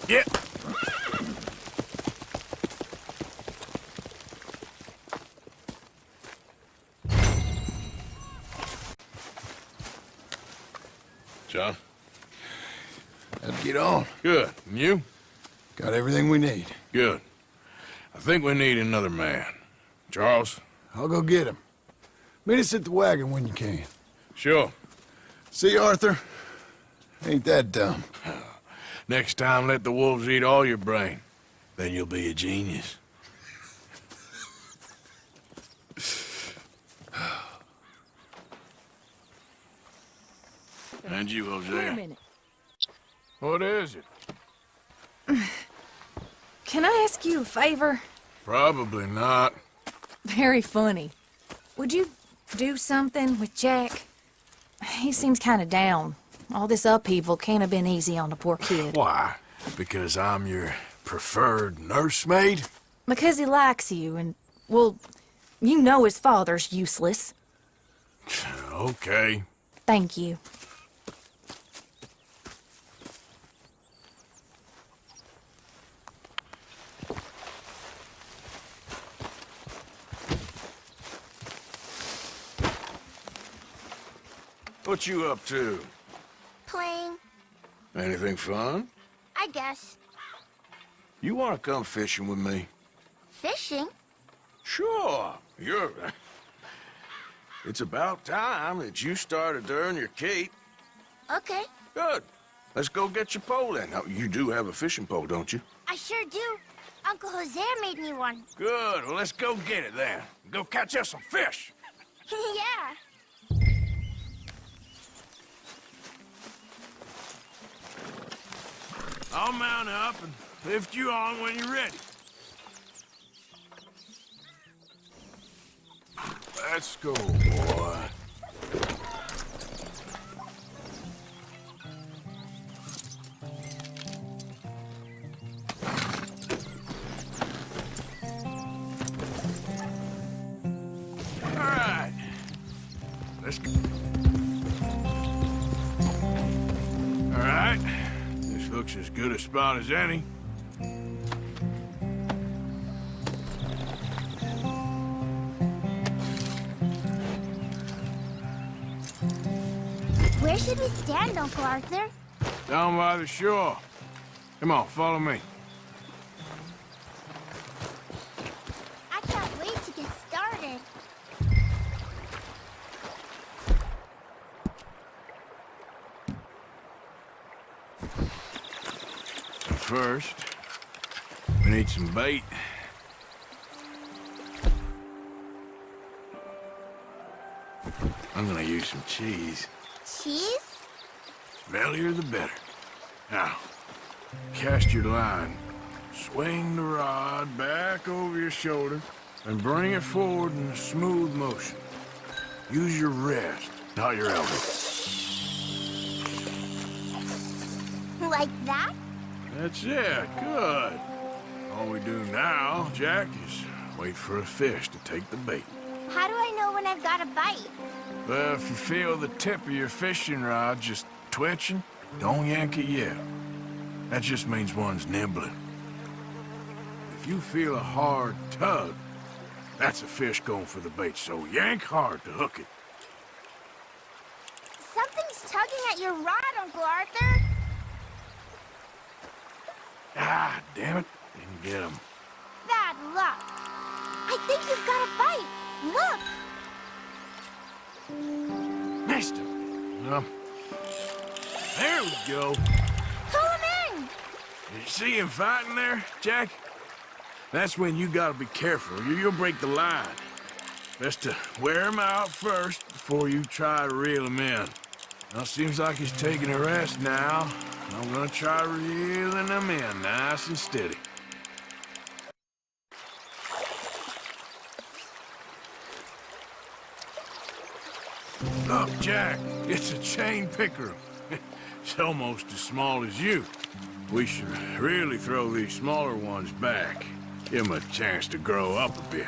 Yeah. John? Let's get on. Good. And you? Got everything we need. Good. I think we need another man. Charles? I'll go get him. Meet us at the wagon when you can. Sure. See, Arthur? Ain't that dumb. Next time, let the wolves eat all your brain. Then you'll be a genius. And you, Hosea. Wait a minute. What is it? Can I ask you a favor? Probably not. Very funny. Would you do something with Jack? He seems kind of down. All this upheaval can't have been easy on the poor kid. Why? Because I'm your preferred nursemaid? Because he likes you, and, well, you know his father's useless. Okay. Thank you. What you up to? Playing, Anything fun? I guess. You want to come fishing with me? Fishing? Sure. You're... It's about time that you started to earn your keep. Okay. Good. Let's go get your pole then. Now, you do have a fishing pole, don't you? I sure do. Uncle Jose made me one. Good. Well, let's go get it then. Go catch us some fish. Yeah. I'll mount up and lift you on when you're ready. Let's go, boy. All right. Let's go. All right. This looks as good a spot as any. Where should we stand, Uncle Arthur? Down by the shore. Come on, follow me. I can't wait to get started. First, we need some bait. I'm gonna use some cheese. Cheese? Smellier the better. Now, cast your line. Swing the rod back over your shoulder and bring it forward in a smooth motion. Use your wrist, not your elbow. Like that? That's it. Good. All we do now, Jack, is wait for a fish to take the bait. How do I know when I've got a bite? Well, if you feel the tip of your fishing rod just twitching, don't yank it yet. That just means one's nibbling. If you feel a hard tug, that's a fish going for the bait, so yank hard to hook it. Something's tugging at your rod, Uncle Arthur. Ah, damn it. Didn't get him. Bad luck. I think you've got a bite. Look. Missed him. Well, there we go. Pull him in. You see him fighting there, Jack? That's when you gotta be careful. You'll break the line. Best to wear him out first before you try to reel him in. Well, seems like he's taking a rest now. I'm gonna try reeling him in nice and steady. Look, Jack, it's a chain pickerel. It's almost as small as you. We should really throw these smaller ones back. Give them a chance to grow up a bit.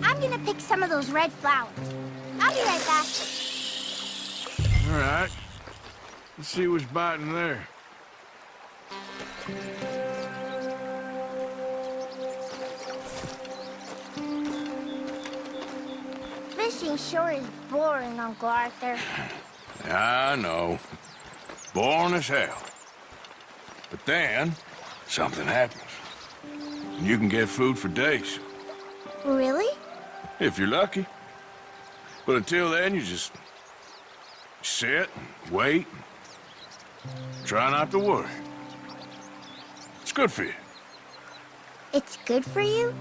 I'm gonna pick some of those red flowers. I'll be right back. All right. Let's see what's biting there. Fishing sure is boring, Uncle Arthur. I know. Boring as hell. But then, something happens. And you can get food for days. Really? If you're lucky. But until then, you just sit and wait. And try not to worry. It's good for you, It's good for you?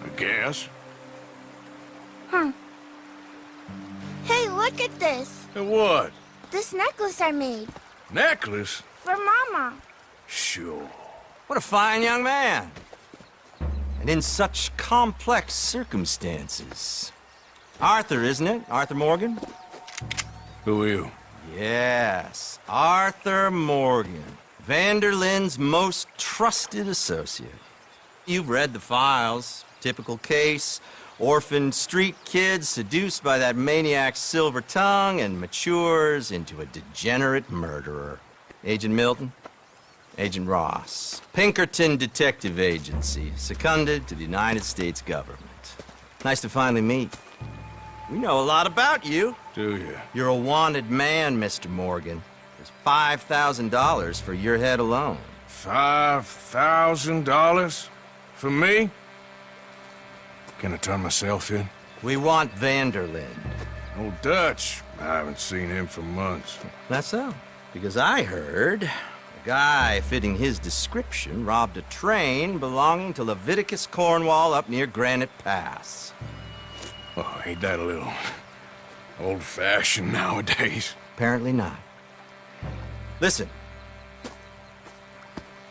I guess. Huh. Hey, look at this. And what? This necklace I made. Necklace? For Mama. Sure. What a fine young man. And in such complex circumstances. Arthur, isn't it? Arthur Morgan? Who are you? Yes, Arthur Morgan. Vanderlyn's most trusted associate. You've read the files. Typical case. Orphaned street kid seduced by that maniac's silver tongue and matures into a degenerate murderer. Agent Milton? Agent Ross. Pinkerton Detective Agency, seconded to the United States government. Nice to finally meet. We know a lot about you. Do you? You're a wanted man, Mr. Morgan. There's $5,000 for your head alone. $5,000? For me? Can I turn myself in? We want Vanderlyn. Old Dutch. I haven't seen him for months. That's so. Because I heard a guy fitting his description robbed a train belonging to Leviticus Cornwall up near Granite Pass. Oh, ain't that a little old-fashioned nowadays? Apparently not. Listen.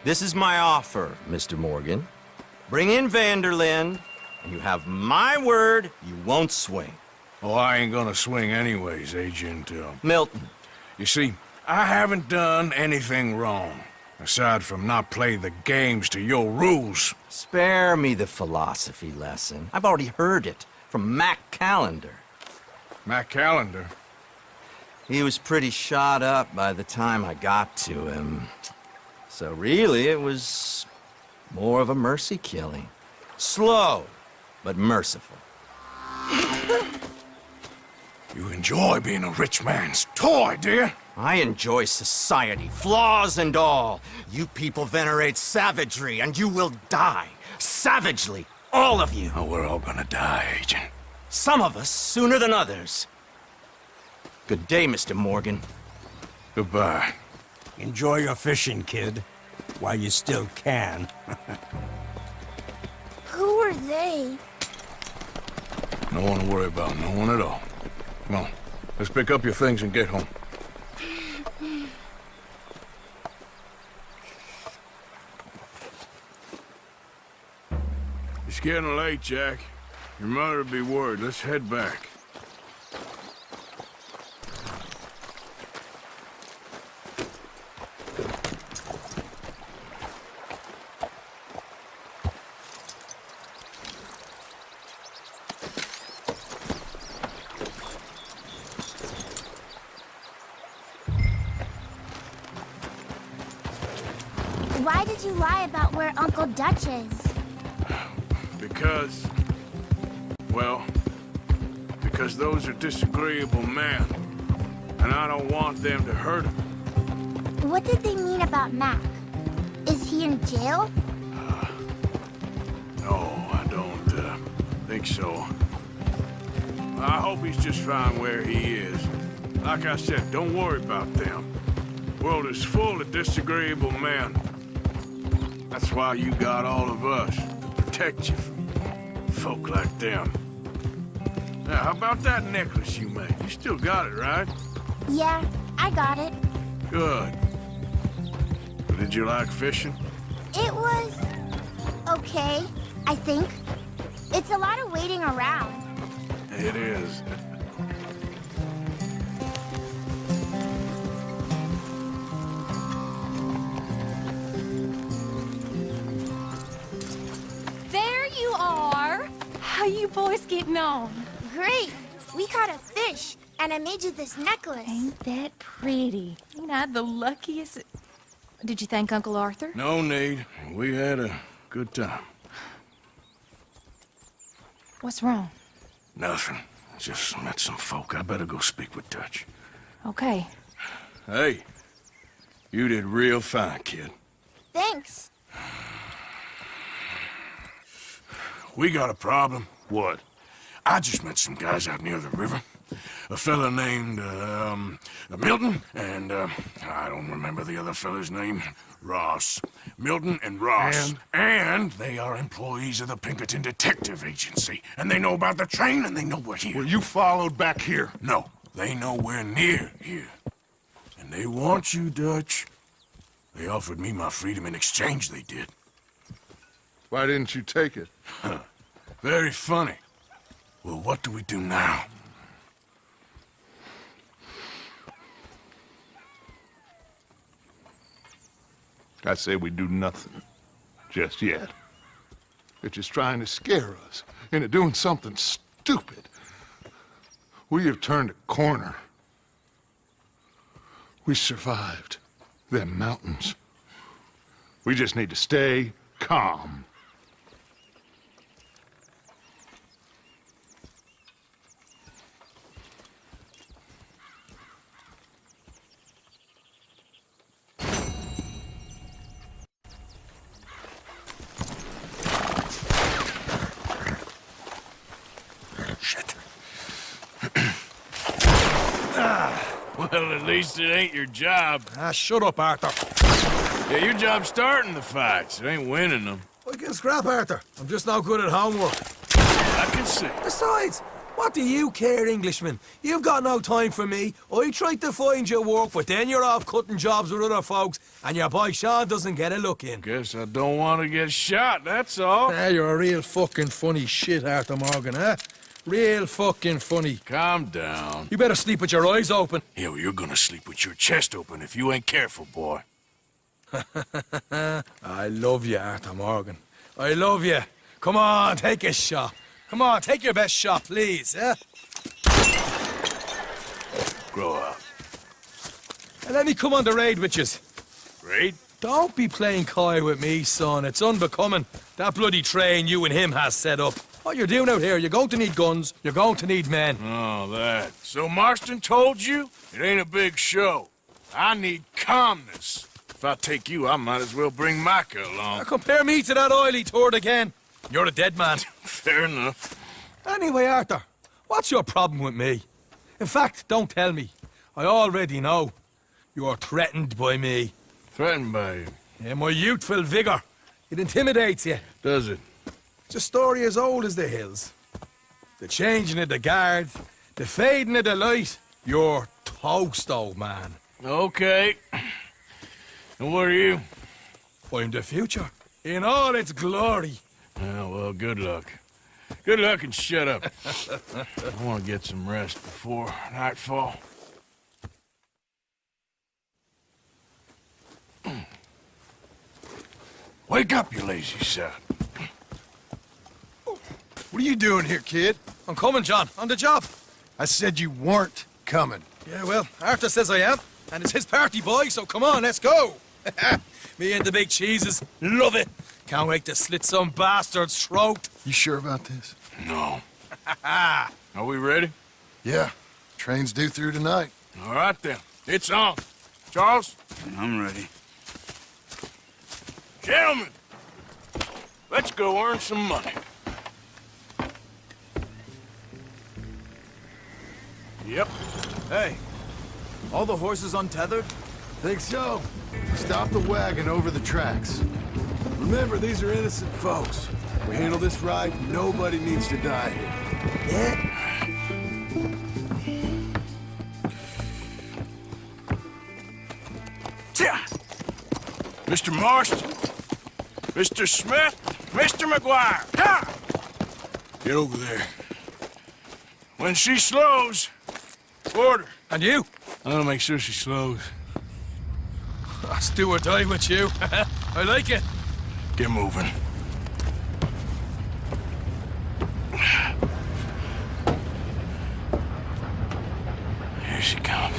This is my offer, Mr. Morgan. Bring in Vanderlyn, and you have my word you won't swing. Oh, I ain't gonna swing anyways, Agent, Milton. You see, I haven't done anything wrong, aside from not play the games to your rules. Spare me the philosophy lesson. I've already heard it from Mac Callender. Mac Callender? He was pretty shot up by the time I got to him. So really, it was more of a mercy killing. Slow, but merciful. You enjoy being a rich man's toy, do you? I enjoy society, flaws and all. You people venerate savagery, and you will die. Savagely, all of you. Oh, we're all gonna die, Agent. Some of us sooner than others. Good day, Mr. Morgan. Goodbye. Enjoy your fishing, kid, while you still can. Who are they? No one to worry about, no one at all. Come on, let's pick up your things and get home. It's getting late, Jack. Your mother'll be worried. Let's head back. Why did you lie about where Uncle Dutch is? Because... well... because those are disagreeable men. And I don't want them to hurt him. What did they mean about Mac? Is he in jail? No, I don't, think so. I hope he's just fine where he is. Like I said, don't worry about them. The world is full of disagreeable men. That's why you got all of us, to protect you from folk like them. Now, how about that necklace you made? You still got it, right? Yeah, I got it. Good. Did you like fishing? It was... okay, I think. It's a lot of waiting around. It is. There you are. How you boys getting on? Great. We caught a fish, and I made you this necklace. Ain't that pretty? Ain't I the luckiest... Did you thank Uncle Arthur? No need. We had a good time. What's wrong? Nothing. Just met some folk. I better go speak with Dutch. Okay. Hey, you did real fine, kid. Thanks. We got a problem. What? I just met some guys out near the river. A fella named, Milton, and, I don't remember the other fella's name. Ross. Milton and Ross. And they are employees of the Pinkerton Detective Agency. And they know about the train, and they know we're here. Well, you followed back here? No, they know we're near here. And they want you, Dutch. They offered me my freedom in exchange, they did. Why didn't you take it? Very funny. Well, what do we do now? I say we do nothing. Just yet. They're just trying to scare us into doing something stupid. We have turned a corner. We survived them mountains. We just need to stay calm. Well, at least it ain't your job. Shut up, Arthur. Yeah, your job's starting the fights. It ain't winning them. I can scrap, Arthur. I'm just not good at homework. I can see. Besides, what do you care, Englishman? You've got no time for me. I tried to find you work, but then you're off cutting jobs with other folks, and your boy Sean doesn't get a look in. Guess I don't want to get shot, that's all. You're a real fucking funny shit, Arthur Morgan, huh? Real fucking funny. Calm down. You better sleep with your eyes open. Yeah, well, you're gonna sleep with your chest open if you ain't careful, boy. I love you, Arthur Morgan. I love you. Come on, take a shot. Come on, take your best shot, please, eh? Grow up. And let me come on the raid with yous. Raid? Don't be playing coy with me, son. It's unbecoming. That bloody train you and him has set up. What you're doing out here, you're going to need guns, you're going to need men. Oh, that. So Marston told you? It ain't a big show. I need calmness. If I take you, I might as well bring Micah along. Now compare me to that oily turd again. You're a dead man. Fair enough. Anyway, Arthur, what's your problem with me? In fact, don't tell me. I already know. You're threatened by me. Threatened by you? Yeah, my youthful vigor. It intimidates you. Does it? It's a story as old as the hills. The changing of the guard, the fading of the light. You're toast, old man. Okay. And what are you? I'm the future, in all its glory. Well, good luck. Good luck and shut up. I want to get some rest before nightfall. Wake up, you lazy son. What are you doing here, kid? I'm coming, John. On the job. I said you weren't coming. Yeah, well, Arthur says I am. And it's his party, boy, so come on, let's go. Me and the big cheeses. Love it. Can't wait to slit some bastard's throat. You sure about this? No. Are we ready? Yeah. Train's due through tonight. All right, then. It's on. Charles? I'm ready. Gentlemen, let's go earn some money. Yep. Hey, all the horses untethered? Think so. Stop the wagon over the tracks. Remember, these are innocent folks. We handle this right, nobody needs to die here. Yeah? Mr. Marston, Mr. Smith, Mr. McGuire, ha! Get over there. When she slows, order. And you? I'm gonna make sure she slows. Let's do or die with you. I like it. Get moving. Here she comes.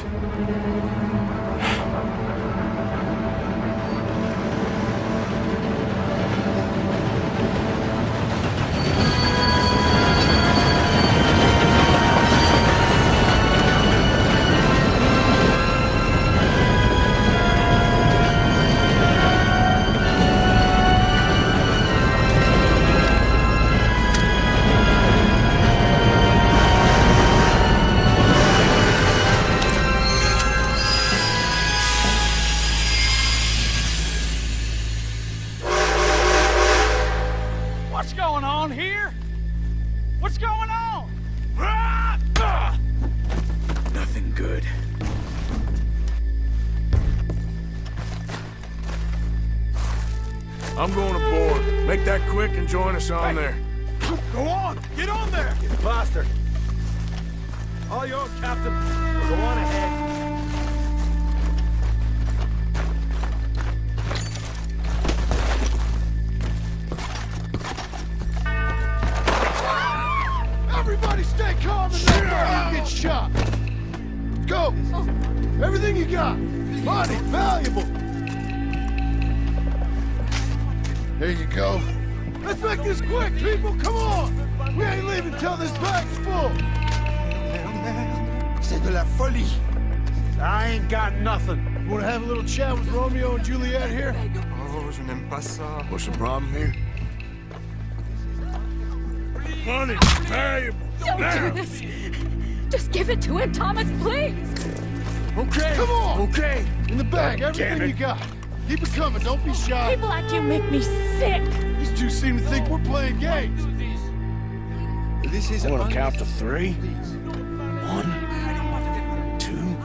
I'm going aboard. Make that quick and join us on there. Go on! Get on there! You bastard! All yours, Captain. We'll go on ahead. Everybody stay calm and nobody gets shot. Go! Everything you got. Money, valuable. There you go. Let's make this quick, people. Come on. We ain't leaving till this bag's full. C'est de la folie. I ain't got nothing. You wanna have a little chat with Romeo and Juliet here? Oh, je n'aime pas ça. What's the problem here? Money, valuable. Don't Now. do this. Just give it to him, Thomas, please. Okay. Come on. Okay. In the bag, everything you got. Keep it coming. Don't be shy. People like you make me sick. These two seem to think we're playing games. This is. I want to count to 3. 1, 2.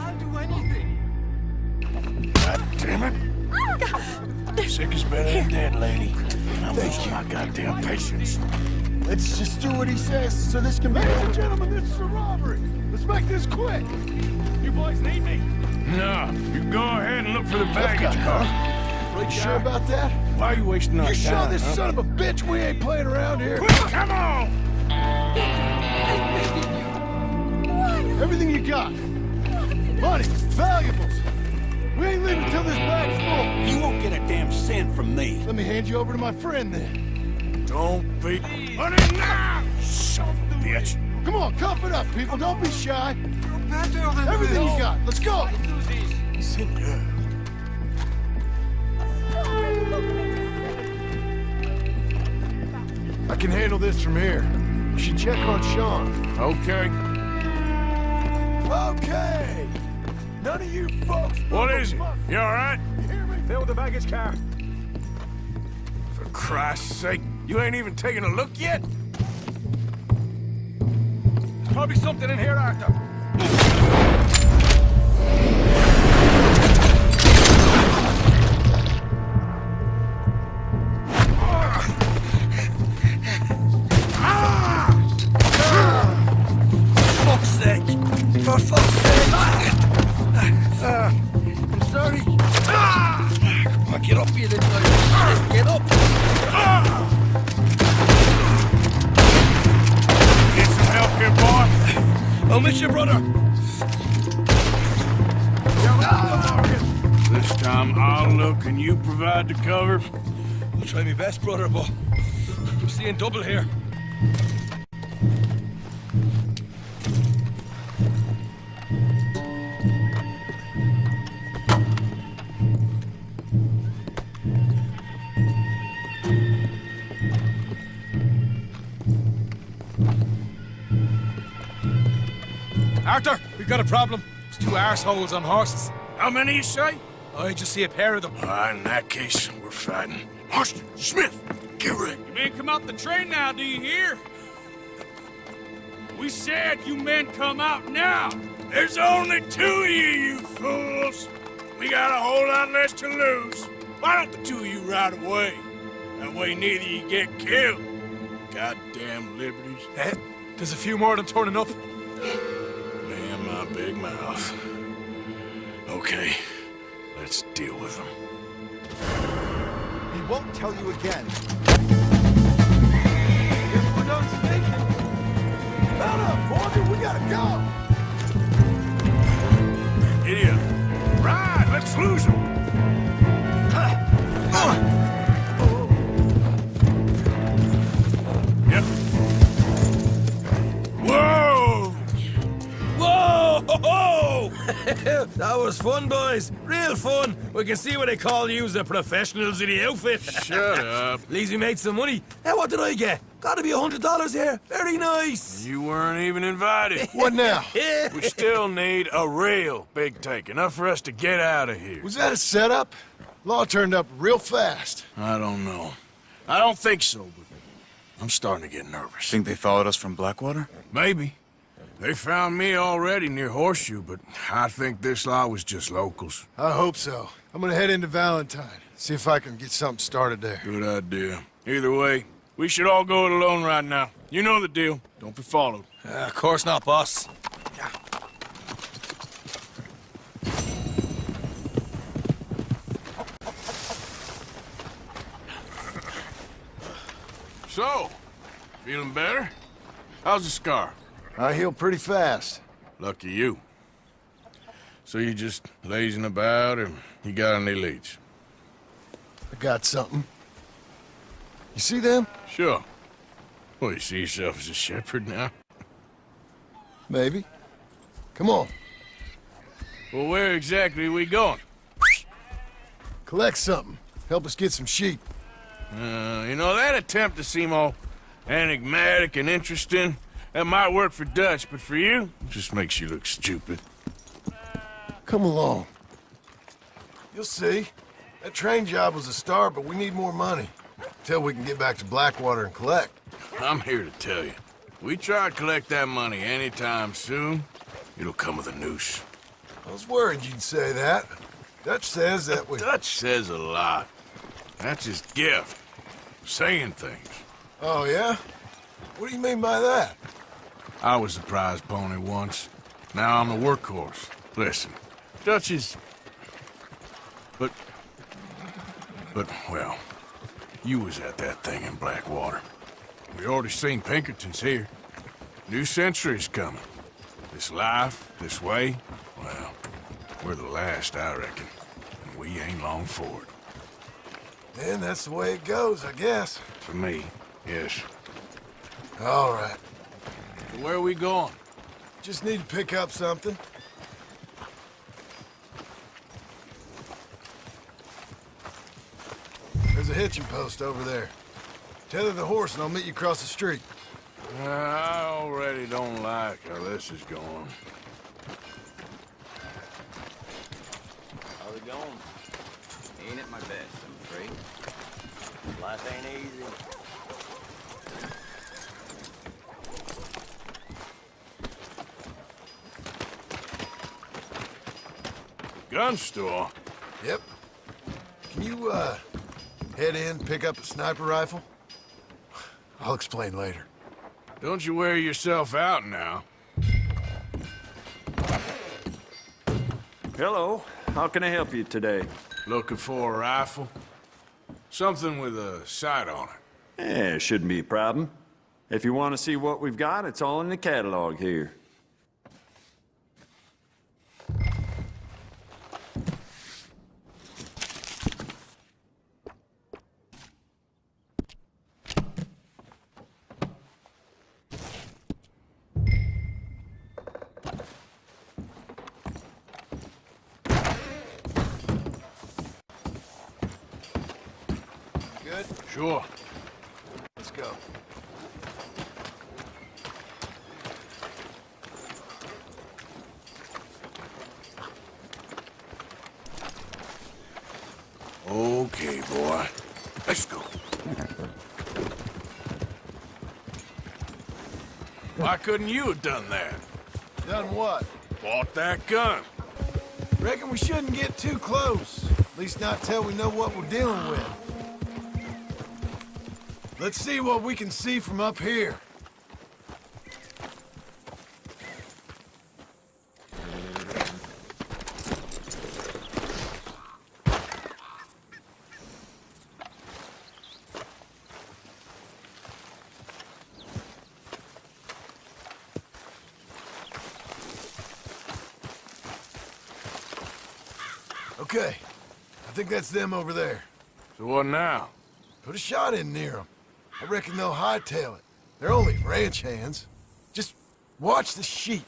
God damn it! Sick is better than dead, lady. And I'm losing my goddamn patience. Let's just do what he says so this can be. Ladies and gentlemen, this is a robbery. Let's make this quick. You boys need me? No. You go ahead and look for the baggage car. You sure about that? Why are you wasting our time? You sure this son of a bitch we ain't playing around here? Quick, come on! Everything you got. Money, valuables. We ain't leaving till this bag's full. You won't get a damn cent from me. Let me hand you over to my friend then. Don't be... Money now! Son of a bitch. Come on, cuff it up, people. Don't be shy. Everything you got. Let's go. Senor. I can handle this from here. You should check on Sean. Okay. Okay. None of you folks... What is it? You all right? You hear me? Fill the baggage car. For Christ's sake, you ain't even taken a look yet? There's probably something in here, Arthur. Fuck's sake! For fuck's sake! I'm sorry. Come on, get up here, little guy. Get up! Need some help here, boy? I'll miss you, brother. This time I'll look and you provide the cover. I'll try my best, brother, but I'm seeing double here. Arthur, we've got a problem. There's 2 arseholes on horses. How many you say? I just see a pair of them. In that case, we're fighting. Marston, Smith, get ready. You men come out the train now, do you hear? We said you men come out now. There's only 2 of you fools. We got a whole lot less to lose. Why don't the 2 of you ride away? That way neither of you get killed. Goddamn liberties. There's a few more than turning up. Man, my big mouth. Okay, let's deal with them. He won't tell you again. If we're done speaking. Mount up, boy. We gotta go. Idiot. Ride, let's lose them. Yep. Whoa! Whoa! That was fun, boys. Real fun. We can see what they call you the professionals in the outfit. Shut up. At least we made some money. Hey, what did I get? Gotta be $100 here. Very nice. You weren't even invited. What now? We still need a real big tank. Enough for us to get out of here. Was that a setup? Law turned up real fast. I don't know. I don't think so, but I'm starting to get nervous. Think they followed us from Blackwater? Maybe. They found me already near Horseshoe, but I think this lot was just locals. I hope so. I'm gonna head into Valentine. See if I can get something started there. Good idea. Either way, we should all go it alone right now. You know the deal. Don't be followed. Of course not, boss. So, feeling better? How's the scar? I heal pretty fast. Lucky you. So you just lazing about, or you got any leads? I got something. You see them? Sure. Well, you see yourself as a shepherd now? Maybe. Come on. Well, where exactly are we going? Collect something. Help us get some sheep. You know, that attempt to seem all enigmatic and interesting, that might work for Dutch, but for you, it just makes you look stupid. Come along. You'll see. That train job was a start, but we need more money. Till we can get back to Blackwater and collect. I'm here to tell you. We try to collect that money anytime soon, it'll come with a noose. I was worried you'd say that. Dutch says that we... Dutch says a lot. That's his gift. Saying things. Oh, yeah? What do you mean by that? I was the prize pony once. Now I'm the workhorse. Listen, Dutch is... But, well, you was at that thing in Blackwater. We already seen Pinkertons here. New century's coming. This life, this way, well, we're the last, I reckon. And we ain't long for it. Then that's the way it goes, I guess. For me, yes. All right. So where are we going? Just need to pick up something. There's a hitching post over there. Tether the horse and I'll meet you across the street. I already don't like how this is going. How's it going? Ain't at my best, I'm afraid. Life ain't easy. Gun store? Yep. Can you, head in, pick up a sniper rifle? I'll explain later. Don't you wear yourself out now. Hello. How can I help you today? Looking for a rifle? Something with a sight on it. Yeah, shouldn't be a problem. If you want to see what we've got, it's all in the catalog here. Good? Sure. Let's go. Okay, boy. Let's go. Why couldn't you have done that? Done what? Bought that gun. Reckon we shouldn't get too close. At least not till we know what we're dealing with. Let's see what we can see from up here. Okay. I think that's them over there. So what now? Put a shot in near them. I reckon they'll hightail it. They're only ranch hands. Just watch the sheep.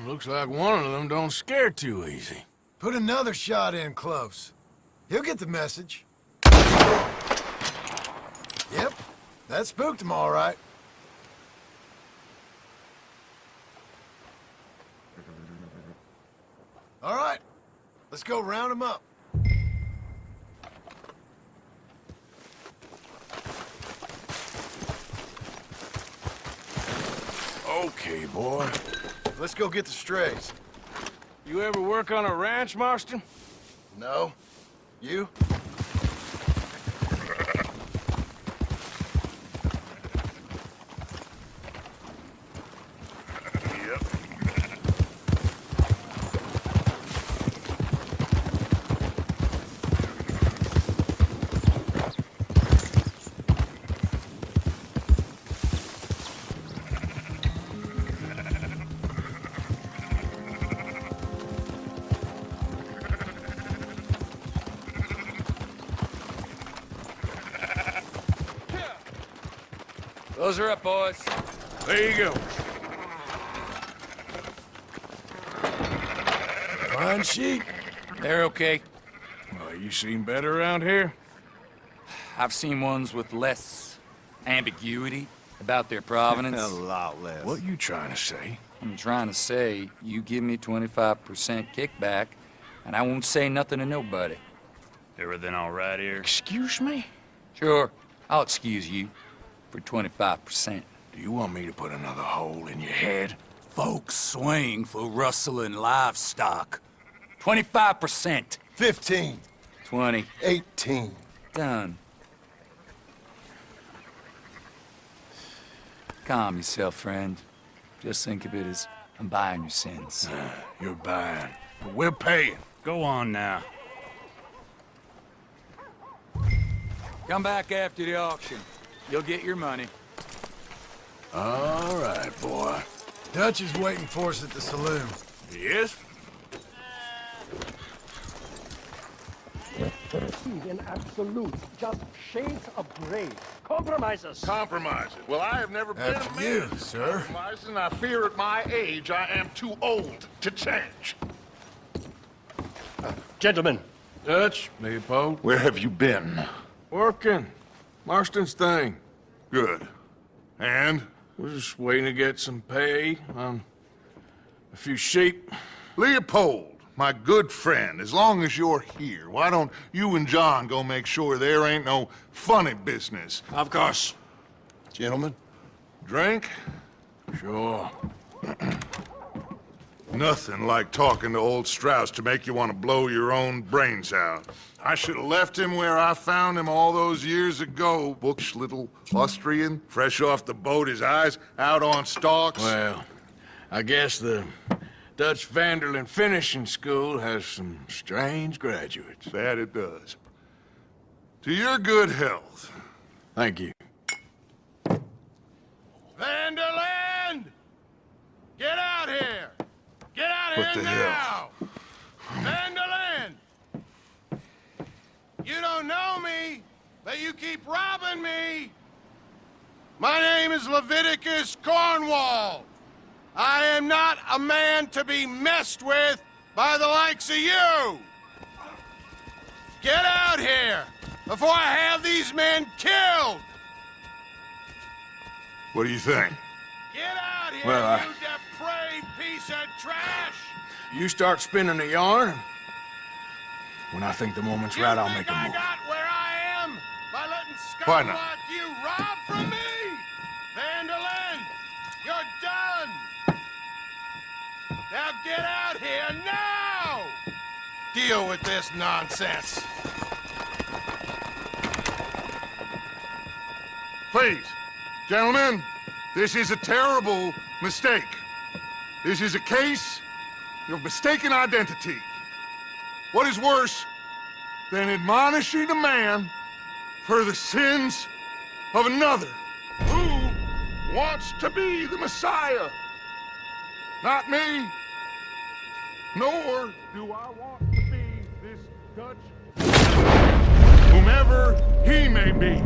Looks like one of them don't scare too easy. Put another shot in close. He'll get the message. Yep, that spooked him all right. Let's go round them up. Okay, boy. Let's go get the strays. You ever work on a ranch, Marston? No. You? Those are up, boys. There you go. Fine sheep. They're okay. Well, you seen better around here? I've seen ones with less ambiguity about their provenance. A lot less. What you trying to say? I'm trying to say you give me 25% kickback, and I won't say nothing to nobody. Everything all right here? Excuse me? Sure, I'll excuse you for 25%. Do you want me to put another hole in your head? Folks swing for rustling livestock. 25%. 15. 20. 18. Done. Calm yourself, friend. Just think of it as I'm buying your sins. You're buying. But we're paying. Go on now. Come back after the auction. You'll get your money. All right, boy. Dutch is waiting for us at the saloon. He is? In absolute, just shades of gray. Compromises. Compromise it. Well, I have never been a After man you, sir. compromising. I fear at my age I am too old to change. Gentlemen. Dutch, Leopold. Where have you been? Working. Marston's thing. Good. And? We're just waiting to get some pay on a few sheep. Leopold, my good friend, as long as you're here, why don't you and John go make sure there ain't no funny business? Of course. Gentlemen? Drink? Sure. Nothing like talking to old Strauss to make you want to blow your own brains out. I should have left him where I found him all those years ago. Bookish little Austrian, fresh off the boat, his eyes out on stalks. Well, I guess the Dutch Vanderlyn Finishing School has some strange graduates. That it does. To your good health. Thank you. Vanderlyn! Get out here! Get out What here the now! Vanderlyn! You don't know me, but you keep robbing me! My name is Leviticus Cornwall. I am not a man to be messed with by the likes of you! Get out here before I have these men killed! What do you think? Get out here, Well, you depraved piece of trash! You start spinning the yarn. When I think the moment's right, I'll make a I move. got where I am by letting Why scum not? like you rob from me! Vanderlyn, you're done! Now get out here now! Deal with this nonsense. Please, gentlemen, this is a terrible mistake. This is a case of mistaken identity. What is worse than admonishing a man for the sins of another who wants to be the Messiah? Not me, nor do I want to be this Dutch, whomever he may be.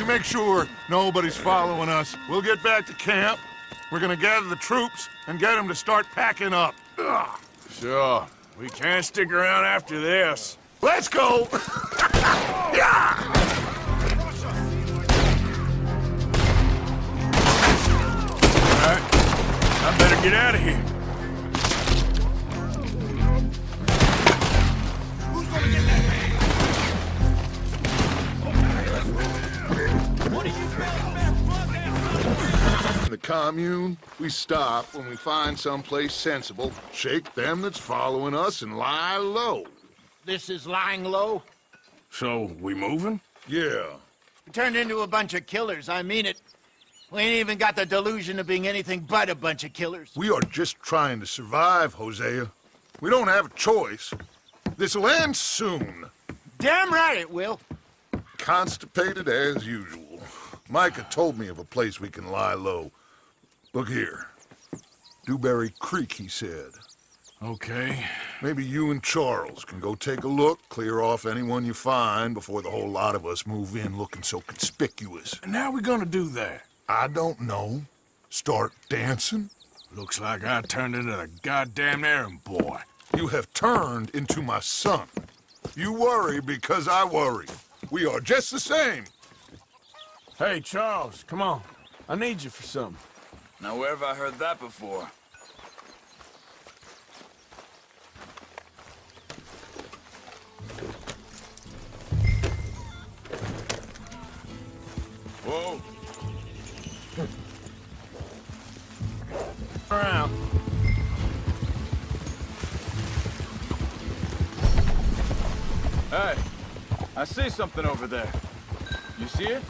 You make sure nobody's following us. We'll get back to camp. We're gonna gather the troops and get them to start packing up. Ugh. Sure. We can't stick around after this. Let's go! Yeah! All right. I better get out of here. The commune, we stop when we find someplace sensible, shake them that's following us, and lie low. This is lying low? So, we moving? Yeah. We turned into a bunch of killers, I mean it. We ain't even got the delusion of being anything but a bunch of killers. We are just trying to survive, Hosea. We don't have a choice. This'll end soon. Damn right it will. Constipated as usual. Micah told me of a place we can lie low. Look here. Dewberry Creek, he said. Okay. Maybe you and Charles can go take a look, clear off anyone you find before the whole lot of us move in looking so conspicuous. And how we gonna do that? I don't know. Start dancing? Looks like I turned into the goddamn errand boy. You have turned into my son. You worry because I worry. We are just the same. Hey, Charles, come on. I need you for something. Now, where have I heard that before? Whoa. Around. Hey, I see something over there. You see it?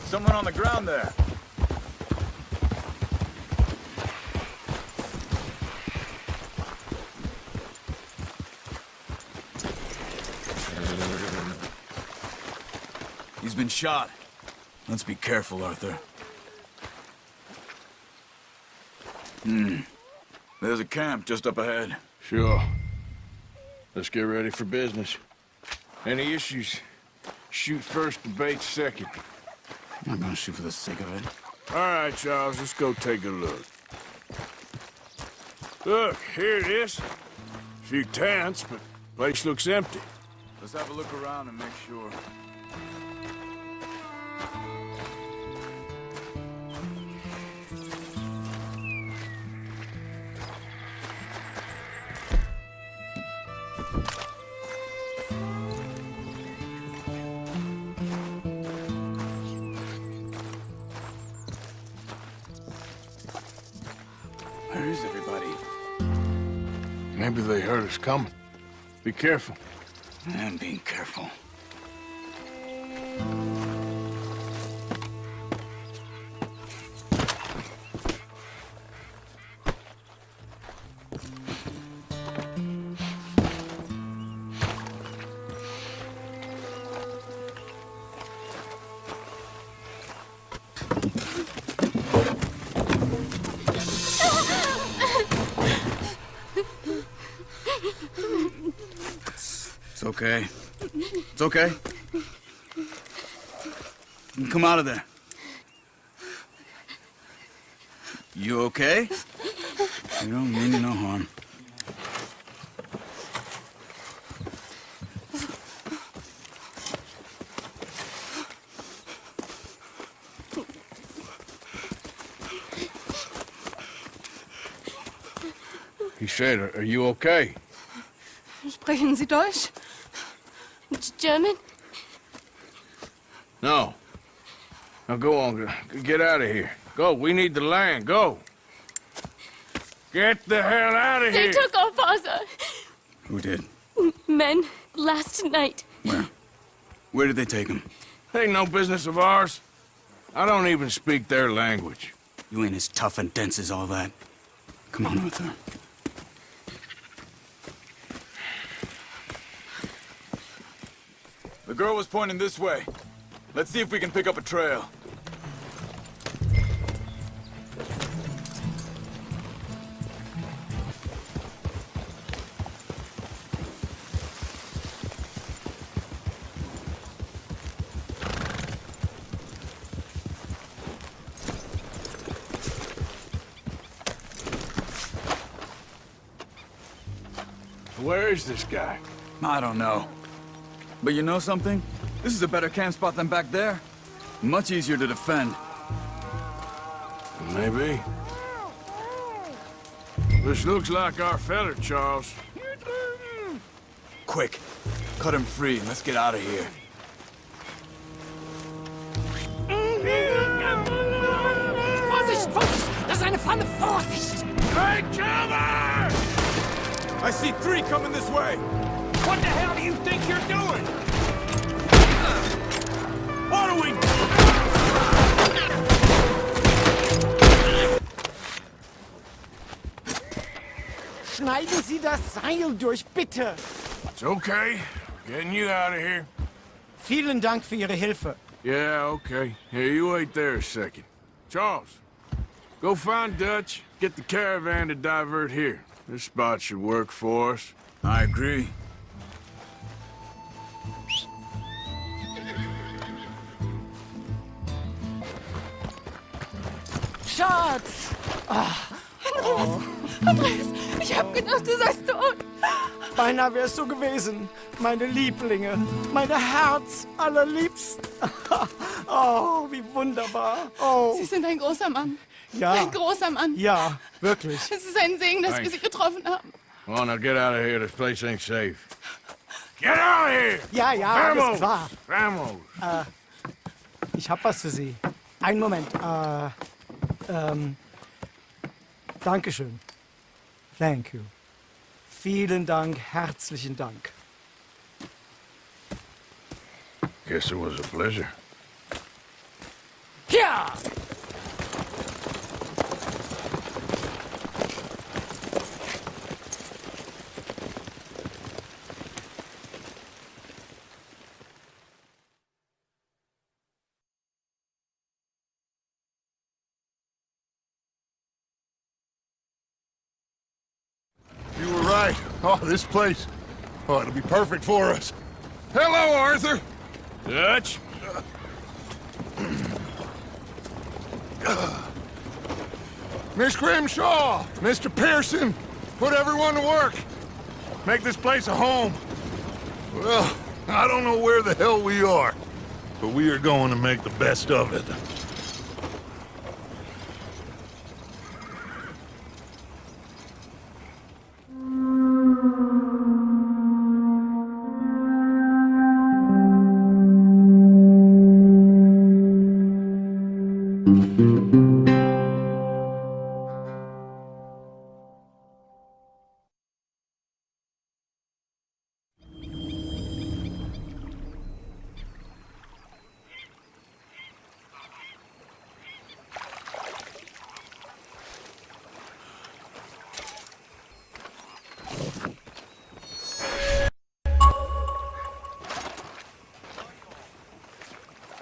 Someone on the ground there. He's been shot. Let's be careful, Arthur. There's a camp just up ahead. Sure. Let's get ready for business. Any issues? Shoot first, debate second. I'm not gonna shoot for the sake of it. All right, Charles, let's go take a look. Look, here it is. A few tents, but place looks empty. Let's have a look around and make sure. Where is everybody? Maybe they heard us coming. Be careful. I'm being careful. It's okay. It's okay. Come out of there. You okay? You don't mean you no harm. He said, are you okay? Sprechen Sie Deutsch? German? No. Now go on, get out of here. Go, we need the land, go. Get the hell out of They here! took our father. Who did? Men, last night. Where? Where did they take him? Ain't no business of ours. I don't even speak their language. You ain't as tough and dense as all that. Come on, Arthur. The girl was pointing this way. Let's see if we can pick up a trail. Where is this guy? I don't know. But you know something? This is a better camp spot than back there. Much easier to defend. Maybe. This looks like our fella, Charles. Quick, cut him free and let's get out of here. Vorsicht, Vorsicht! Das ist eine Falle! Vorsicht! Hey, cover! I see 3 coming this way. What the hell do you think you're doing? What are we... Schneiden Sie das Seil durch, bitte. It's okay. Getting you out of here. Vielen Dank für Ihre Hilfe. Yeah, okay. Here, you wait there a second. Charles, go find Dutch, get the caravan to divert here. This spot should work for us. I agree. Schatz! Andreas, ich hab gedacht, du seist tot. Beinahe wär's so gewesen. Meine Lieblinge, meine Herz allerliebsten. Oh, wie wunderbar. Oh. Sie sind ein großer Mann. Ja. Ein großer Mann. Ja, wirklich. Es ist ein Segen, dass wir Thanks. Sie getroffen haben. Come on, now get out of here. This place ain't safe. Get out of here! Ja, ja, Vamos! alles klar. Vamos! Ich hab was für Sie. Einen Moment. Dankeschön. Thank you. Vielen Dank, herzlichen Dank. Guess it was a pleasure. Ja! You were right. Oh, this place. Oh, it'll be perfect for us. Hello, Arthur. Dutch? Miss Grimshaw, Mr. Pearson, put everyone to work. Make this place a home. Well, I don't know where the hell we are, but we are going to make the best of it.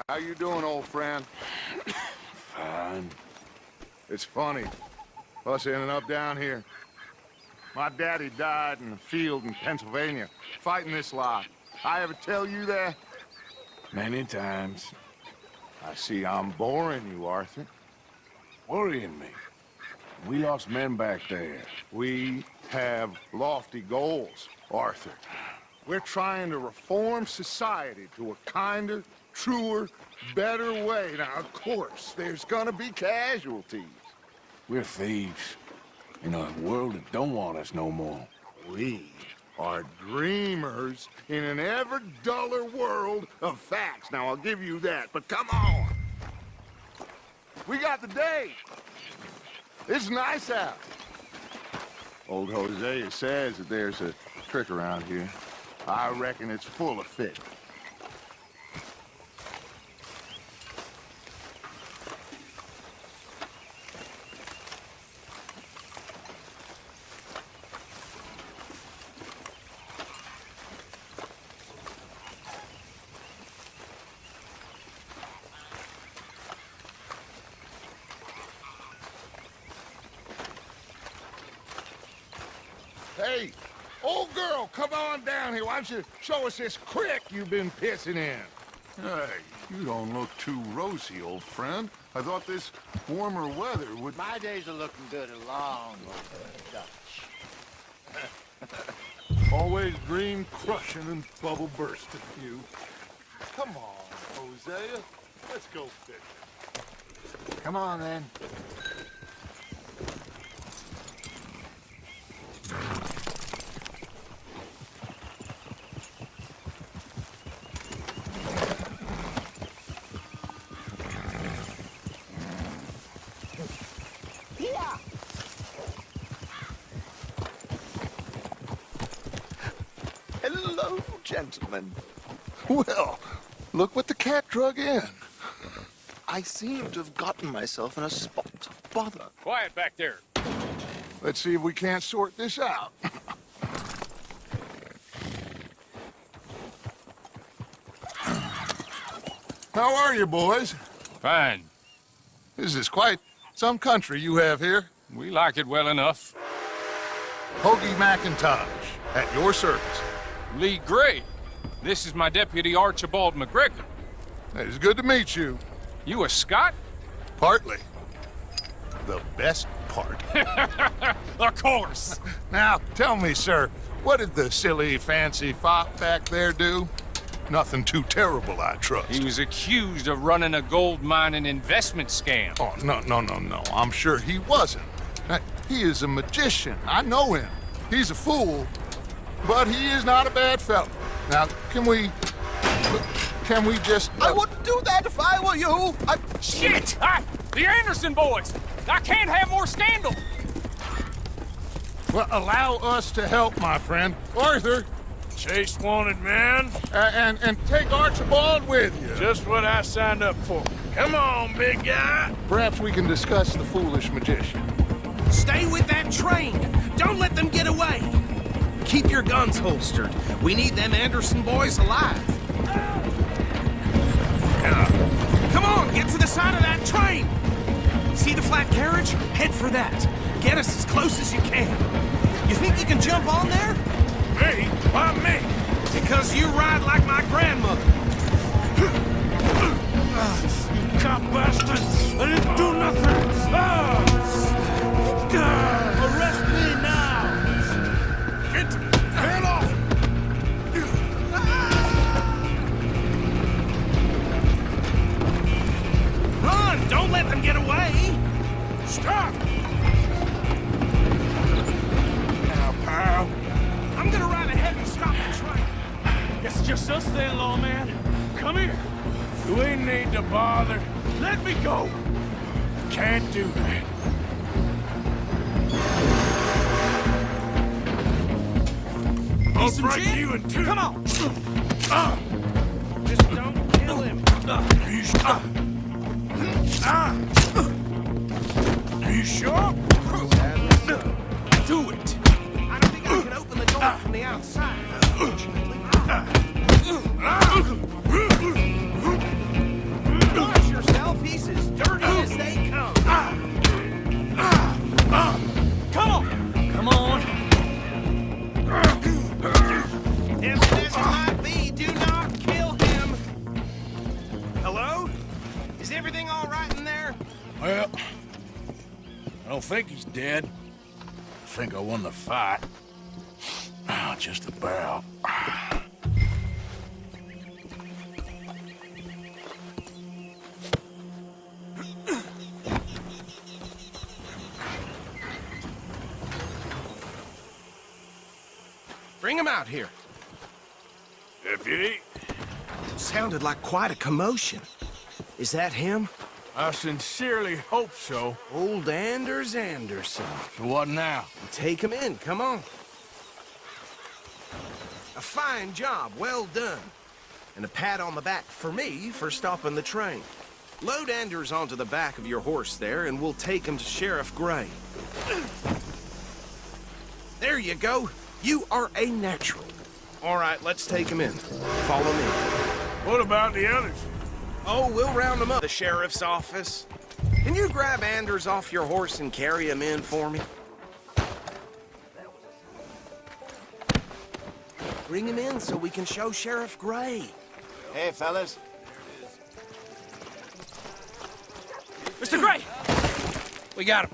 How you doing, old friend? Fine. It's funny, us ending up down here. My daddy died in a field in Pennsylvania, fighting this lot. I ever tell you that? Many times. I see I'm boring you, Arthur. Worrying me. We lost men back there. We have lofty goals, Arthur. We're trying to reform society to a kinder, truer, better way. Now, of course, there's gonna be casualties. We're thieves. In a world that don't want us no more. We are dreamers in an ever duller world of facts. Now, I'll give you that, but come on. We got the day. It's nice out. Old Hosea says that there's a trick around here. I reckon it's full of fish. Hey, old girl, come on down here. Why don't you show us this creek you've been pissing in? Hey, you don't look too rosy, old friend. I thought this warmer weather would... My days are looking good along with Dutch. Always dream crushing and bubble bursting, you. Come on, Hosea. Let's go fishing. Come on, then. Hello, gentlemen. Well, look what the cat drug in. I seem to have gotten myself in a spot of bother. Quiet back there. Let's see if we can't sort this out. How are you, boys? Fine. This is quite some country you have here. We like it well enough. Hoagie McIntosh, at your service. Lee Gray. This is my deputy Archibald McGregor. It's good to meet you. You a Scot? Partly. The best part. Of course. Now, tell me, sir, what did the silly, fancy fop back there do? Nothing too terrible, I trust. He was accused of running a gold mining investment scam. Oh, no. I'm sure he wasn't. He is a magician. I know him. He's a fool, but he is not a bad fellow. Now, can we just... I wouldn't do that if I were you. Shit! The Anderson boys! I can't have more scandal! Well, allow us to help, my friend. Arthur! Chase wanted man. And take Archibald with you. Just what I signed up for. Come on, big guy. Perhaps we can discuss the foolish magician. Stay with that train. Don't let them get away. Keep your guns holstered. We need them Anderson boys alive. Come on, get to the side of that train. See the flat carriage? Head for that. Get us as close as you can. You think you can jump on there? Me? Why me? Because you ride like my grandmother. You cop bastard! I didn't do nothing! Arrest me now! Get the hell off! Run! Don't let them get away! Stop! Now, pal. I'm gonna ride ahead and stop the train. It's just us then, lawman. Come here. We need to bother. Let me go. Can't do that. I'll break you in two. Come on. Just don't kill him. Are you sure? Are you sure? Do it. I don't think I can open the door from the outside. Watch yourself. He's as dirty as they come. Come on. Come on. If this might be, do not kill him. Hello? Is everything all right in there? Well, I don't think he's dead. I think I won the fight. Just about. Bring him out here. Deputy? Sounded like quite a commotion. Is that him? I sincerely hope so. Old Anders Anderson. So what now? Take him in, come on. A fine job, well done. And a pat on the back for me for stopping the train. Load Anders onto the back of your horse there, and we'll take him to Sheriff Gray. There you go. You are a natural. All right, let's take him in. Follow me. What about the others? Oh, we'll round them up. The sheriff's office. Can you grab Anders off your horse and carry him in for me? Bring him in so we can show Sheriff Gray. Hey, fellas. Mr. Gray! We got him.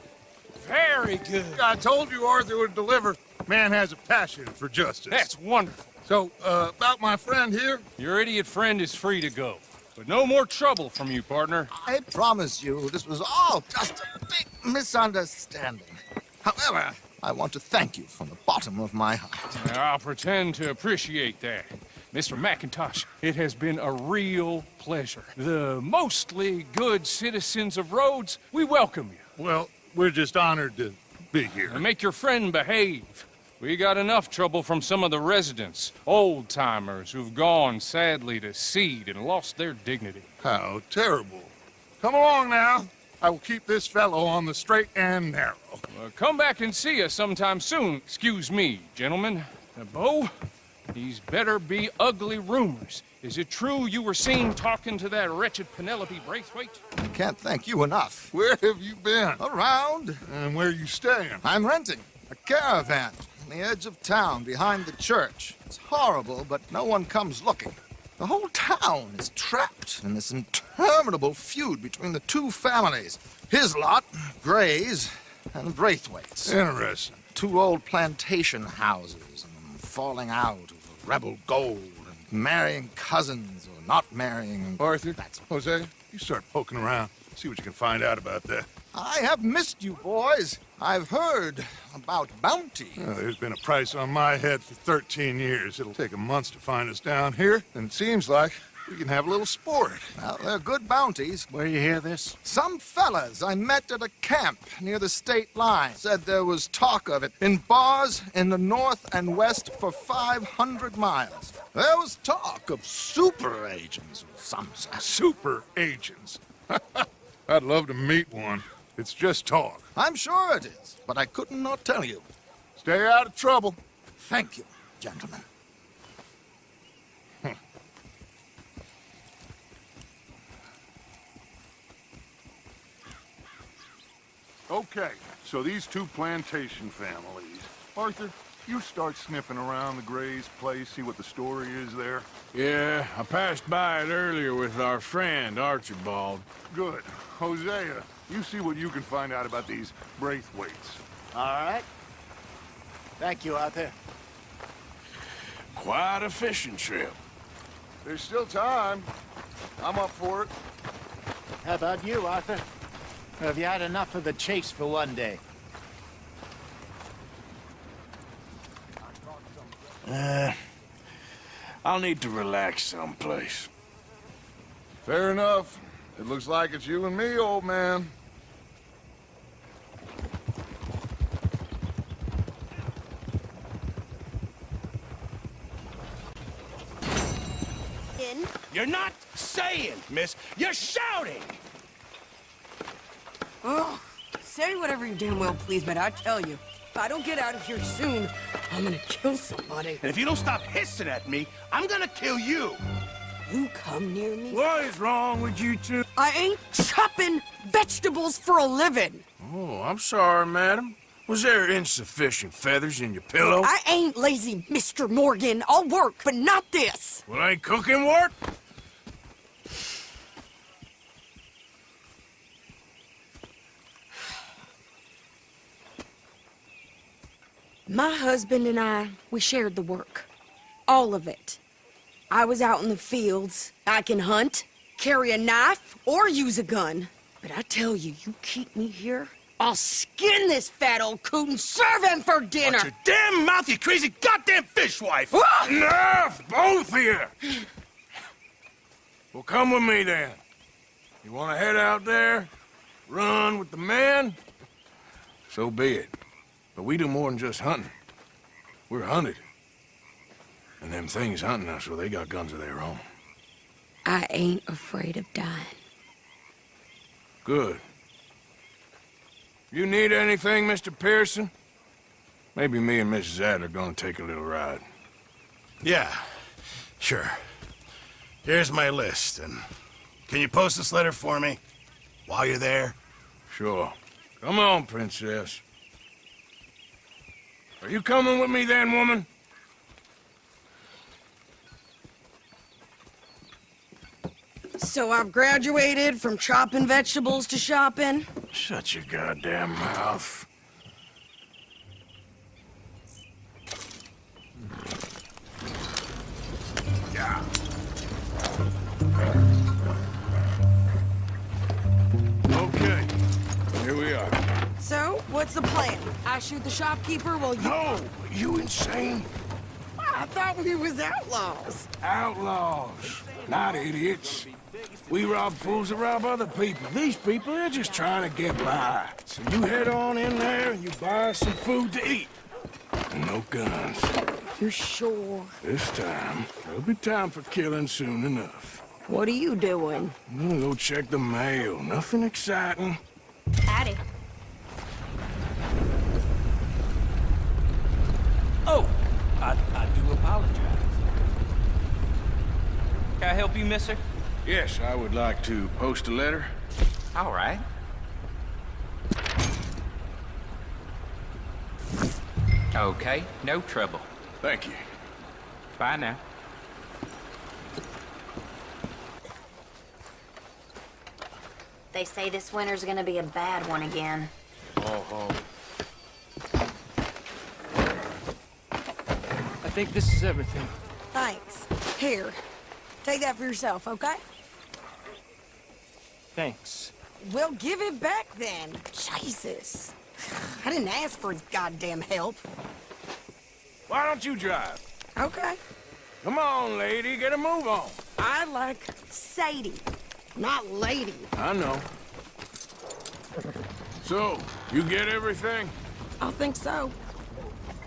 Very good. I told you Arthur would deliver. Man has a passion for justice. That's wonderful. So, about my friend here? Your idiot friend is free to go. But no more trouble from you, partner. I promise you, this was all just a big misunderstanding. However, I want to thank you from the bottom of my heart. I'll pretend to appreciate that. Mr. McIntosh, it has been a real pleasure. The mostly good citizens of Rhodes, we welcome you. Well, we're just honored to be here. And make your friend behave. We got enough trouble from some of the residents, old-timers who've gone, sadly, to seed and lost their dignity. How terrible. Come along now. I will keep this fellow on the straight and narrow. Come back and see us sometime soon. Excuse me, gentlemen. Bo, these better be ugly rumors. Is it true you were seen talking to that wretched Penelope Braithwaite? I can't thank you enough. Where have you been? Around. And where are you staying? I'm renting a caravan on the edge of town behind the church. It's horrible, but no one comes looking. The whole town is trapped in this interminable feud between the two families. His lot, Gray's, and Braithwaite's. Interesting. Two old plantation houses, and falling out over rebel gold, and marrying cousins or not marrying. Arthur, Jose, you start poking around. See what you can find out about that. I have missed you, boys. I've heard about bounty. Well, there's been a price on my head for 13 years. It'll take a month to find us down here, and it seems like we can have a little sport. Well, they're good bounties. Where you hear this? Some fellas I met at a camp near the state line said there was talk of it in bars in the north and west for 500 miles. There was talk of super agents of some sort. Super agents? I'd love to meet one. It's just talk. I'm sure it is, but I couldn't not tell you. Stay out of trouble. Thank you, gentlemen. Okay, so these two plantation families. Arthur, you start sniffing around the Gray's place, see what the story is there. Yeah, I passed by it earlier with our friend, Archibald. Good. Hosea, you see what you can find out about these Braithwaites. All right. Thank you, Arthur. Quite a fishing trip. There's still time. I'm up for it. How about you, Arthur? Have you had enough of the chase for one day? I'll need to relax someplace. Fair enough. It looks like it's you and me, old man. You're not saying, miss. You're shouting! Oh, say whatever you damn well please, but I tell you, if I don't get out of here soon, I'm gonna kill somebody. And if you don't stop hissing at me, I'm gonna kill you. You come near me? What is wrong with you two? I ain't chopping vegetables for a living. Oh, I'm sorry, madam. Was there insufficient feathers in your pillow? I ain't lazy, Mr. Morgan. I'll work, but not this. Well, ain't cooking work? My husband and I, we shared the work. All of it. I was out in the fields. I can hunt, carry a knife, or use a gun. But I tell you, you keep me here, I'll skin this fat old coot and serve him for dinner! Watch your damn mouth, you crazy goddamn fishwife! Enough, both of you! Well, come with me then. You want to head out there, run with the men? So be it. But we do more than just hunting. We're hunted. And them things hunting us, well, they got guns of their own. I ain't afraid of dying. Good. You need anything, Mr. Pearson? Maybe me and Mrs. Adler gonna take a little ride. Yeah, sure. Here's my list, and can you post this letter for me while you're there? Sure. Come on, princess. Are you coming with me then, woman? So I've graduated from chopping vegetables to shopping? Shut your goddamn mouth. So, what's the plan? I shoot the shopkeeper while you... No! You insane? I thought we was outlaws. Outlaws, not idiots. We rob fools that rob other people. These people, they're just trying to get by. So you head on in there and you buy us some food to eat. And no guns. You sure? This time, there'll be time for killing soon enough. What are you doing? I'm gonna go check the mail. Nothing exciting. Howdy. Oh, I do apologize. Can I help you, mister? Yes, I would like to post a letter. All right. Okay, no trouble. Thank you. Bye now. They say this winter's gonna be a bad one again. I think this is everything. Thanks. Here. Take that for yourself, okay? Thanks. Well, give it back then. Jesus. I didn't ask for his goddamn help. Why don't you drive? Okay. Come on, lady, get a move on. I like Sadie, not lady. I know. So, you get everything? I think so.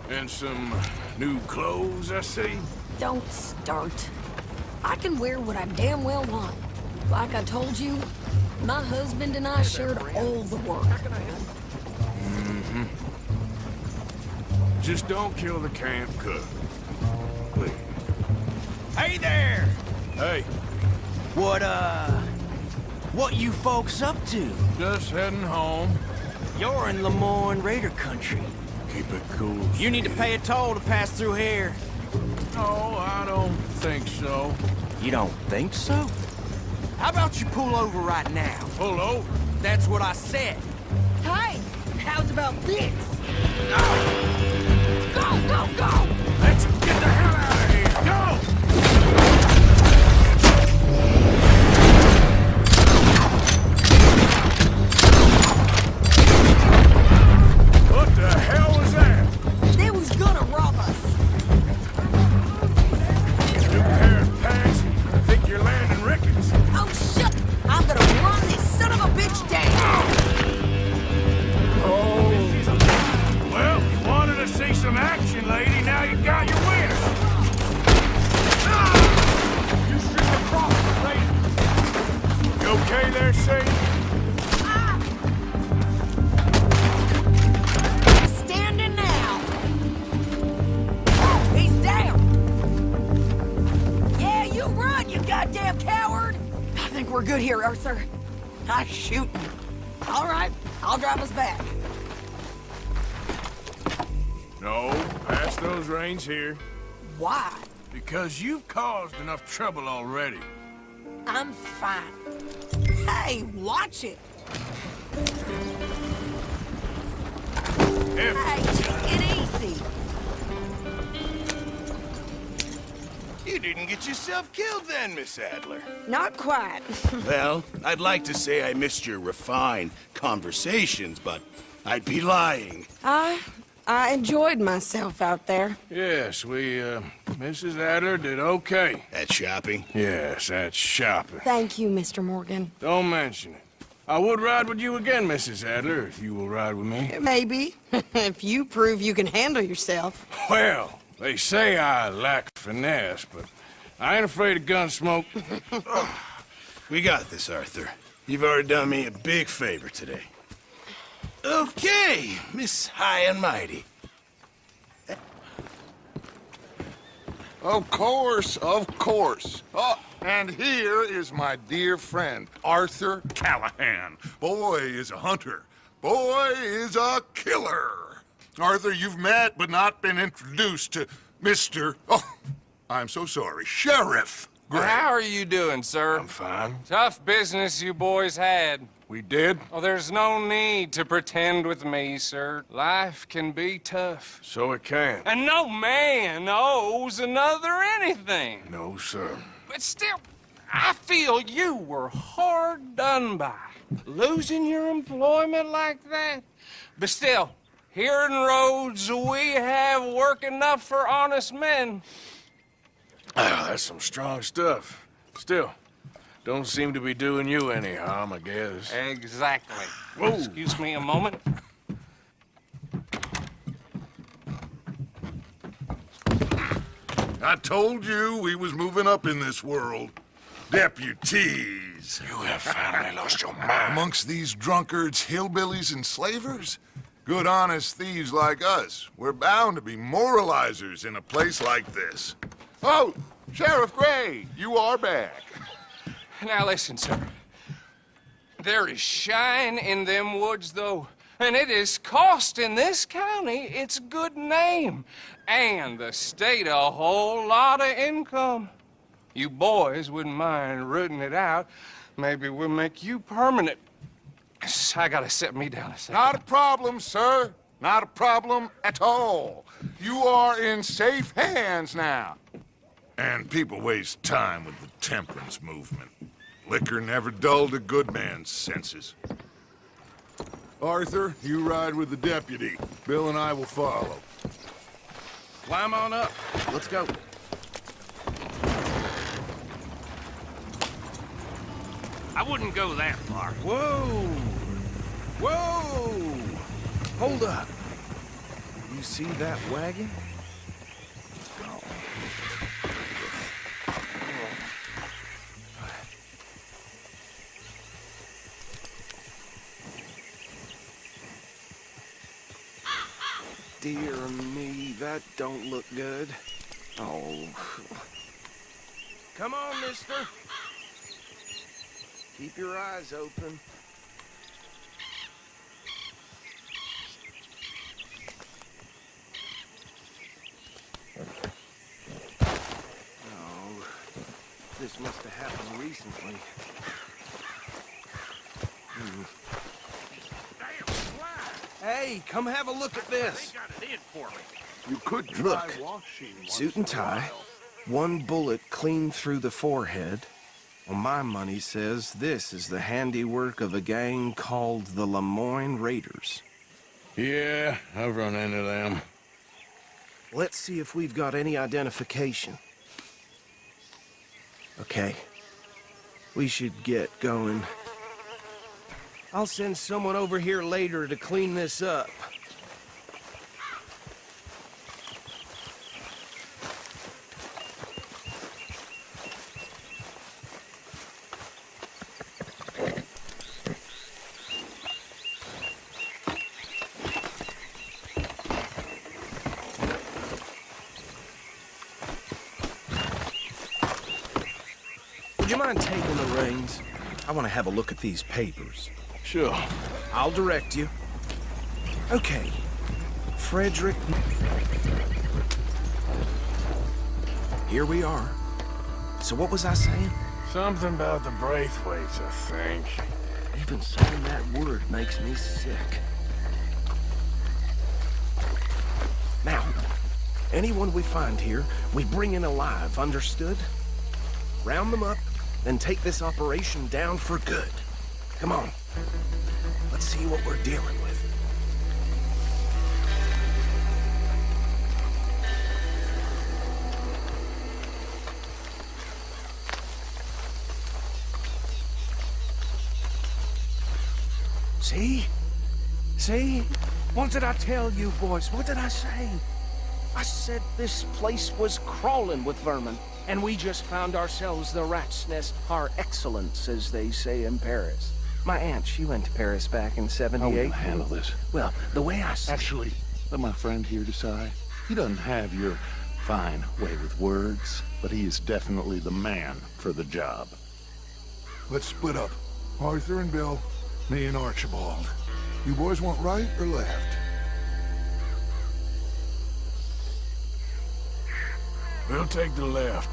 And some new clothes, I see? Don't start. I can wear what I damn well want. Like I told you, my husband and I shared all the work. Mm-hmm. Just don't kill the camp cook. Please. Hey there! Hey. What you folks up to? Just heading home. You're in Lemoyne Raider country. Keep it cool. You need to pay a toll to pass through here. No, I don't think so. You don't think so? How about you pull over right now? Pull over? That's what I said. Hey, how's about this? Go, go, go! Let's get the hell out of here! Go! What the hell was that? They was gonna rob us. New pair of pants? Think you're landing Ricketts? Oh, shit! I'm gonna run this son of a bitch down! Oh. Well, you wanted to see some action, lady. Now you got your wish. You shoot across the lady. You okay there, Sadie? Standing now. He's down. Yeah, you run, you goddamn coward. I think we're good here, Arthur. Nice shooting. All right, I'll drive us back. No, pass those reins here. Why? Because you've caused enough trouble already. I'm fine. Hey, watch it. Hey, take it easy. You didn't get yourself killed then, Miss Adler. Not quite. Well, I'd like to say I missed your refined conversations, but I'd be lying. I enjoyed myself out there. Yes, Mrs. Adler did okay. At shopping? Yes, that's shopping. Thank you, Mr. Morgan. Don't mention it. I would ride with you again, Mrs. Adler, if you will ride with me. Maybe. If you prove you can handle yourself. Well, they say I lack finesse, but I ain't afraid of gun smoke. We got this, Arthur. You've already done me a big favor today. Okay, Miss High and Mighty. Of course, of course. Oh, and here is my dear friend, Arthur Callahan. Boy is a hunter. Boy is a killer. Arthur, you've met but not been introduced to Mr. Oh, I'm so sorry, Sheriff Gray. How are you doing, sir? I'm fine. Tough business you boys had. We did? Oh, there's no need to pretend with me, sir. Life can be tough. So it can. And no man owes another anything. No, sir. But still, I feel you were hard done by. Losing your employment like that? But still, here in Rhodes, we have work enough for honest men. Ah, that's some strong stuff. Still, don't seem to be doing you any harm, I guess. Exactly. Whoa. Excuse me a moment. I told you we was moving up in this world. Deputies. You have finally lost your mind. Amongst these drunkards, hillbillies, and slavers? Good honest thieves like us. We're bound to be moralizers in a place like this. Oh, Sheriff Gray, you are back. Now listen, sir. There is shine in them woods, though. And it is costing this county its good name. And the state a whole lot of income. You boys wouldn't mind rooting it out. Maybe we'll make you permanent. I gotta set me down a second. Not a problem, sir. Not a problem at all. You are in safe hands now. And people waste time with the temperance movement. Liquor never dulled a good man's senses. Arthur, you ride with the deputy. Bill and I will follow. Climb on up. Let's go. I wouldn't go that far. Whoa! Whoa! Hold up. You see that wagon? Dear me, that don't look good. Oh. Come on, mister. Keep your eyes open. Oh, this must have happened recently. Hey, come have a look at this. You could Look, suit and tie, one bullet clean through the forehead. Well, my money says this is the handiwork of a gang called the Lemoyne Raiders. Yeah, I've run into them. Let's see if we've got any identification. Okay. We should get going. I'll send someone over here later to clean this up. Would you mind taking the reins? I want to have a look at these papers. Sure. I'll direct you. Okay. Frederick. Here we are. So what was I saying? Something about the Braithwaites, I think. Even saying that word makes me sick. Now, anyone we find here, we bring in alive, understood? Round them up, then take this operation down for good. Come on. Let's see what we're dealing with. See? See? What did I tell you, boys? What did I say? I said this place was crawling with vermin, and we just found ourselves the rat's nest par excellence, as they say in Paris. My aunt, she went to Paris back in '78. How will you handle this? Well, the way I see... Actually, let my friend here decide. He doesn't have your fine way with words, but he is definitely the man for the job. Let's split up. Arthur and Bill, me and Archibald. You boys want right or left? We'll take the left.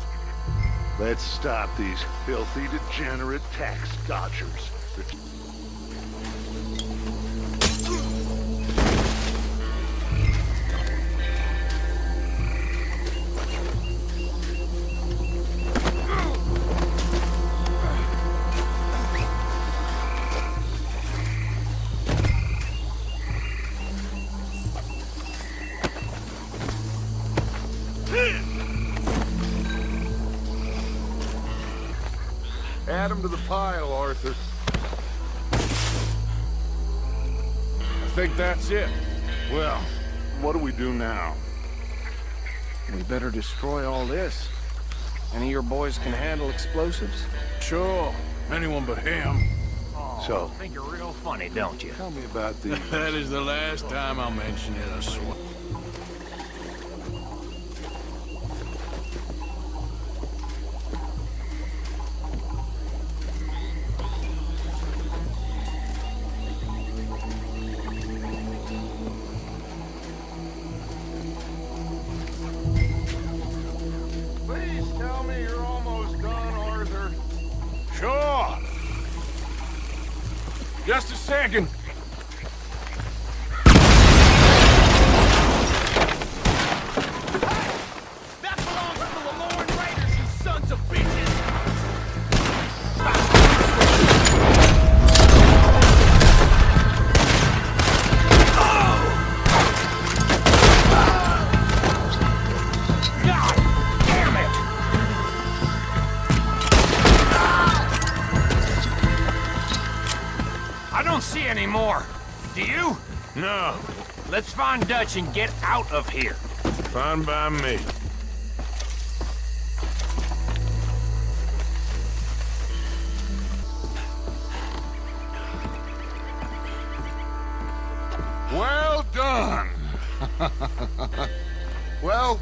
Let's stop these filthy, degenerate tax dodgers. Add him to the pile, Arthur. I think that's it. Well, what do we do now? We better destroy all this. Any of your boys can handle explosives? Sure. Anyone but him. So, Think you're real funny, don't you? tell me about these. That is the last time I'll mention it, I swear. Please tell me you're almost done, Arthur. Sure. Just a second. That belongs to the Lord Raiders, you sons of bitches! God damn it! I don't see any more. Do you? No. Let's find Dutch and get out of here. Fine by me. Well done. Well,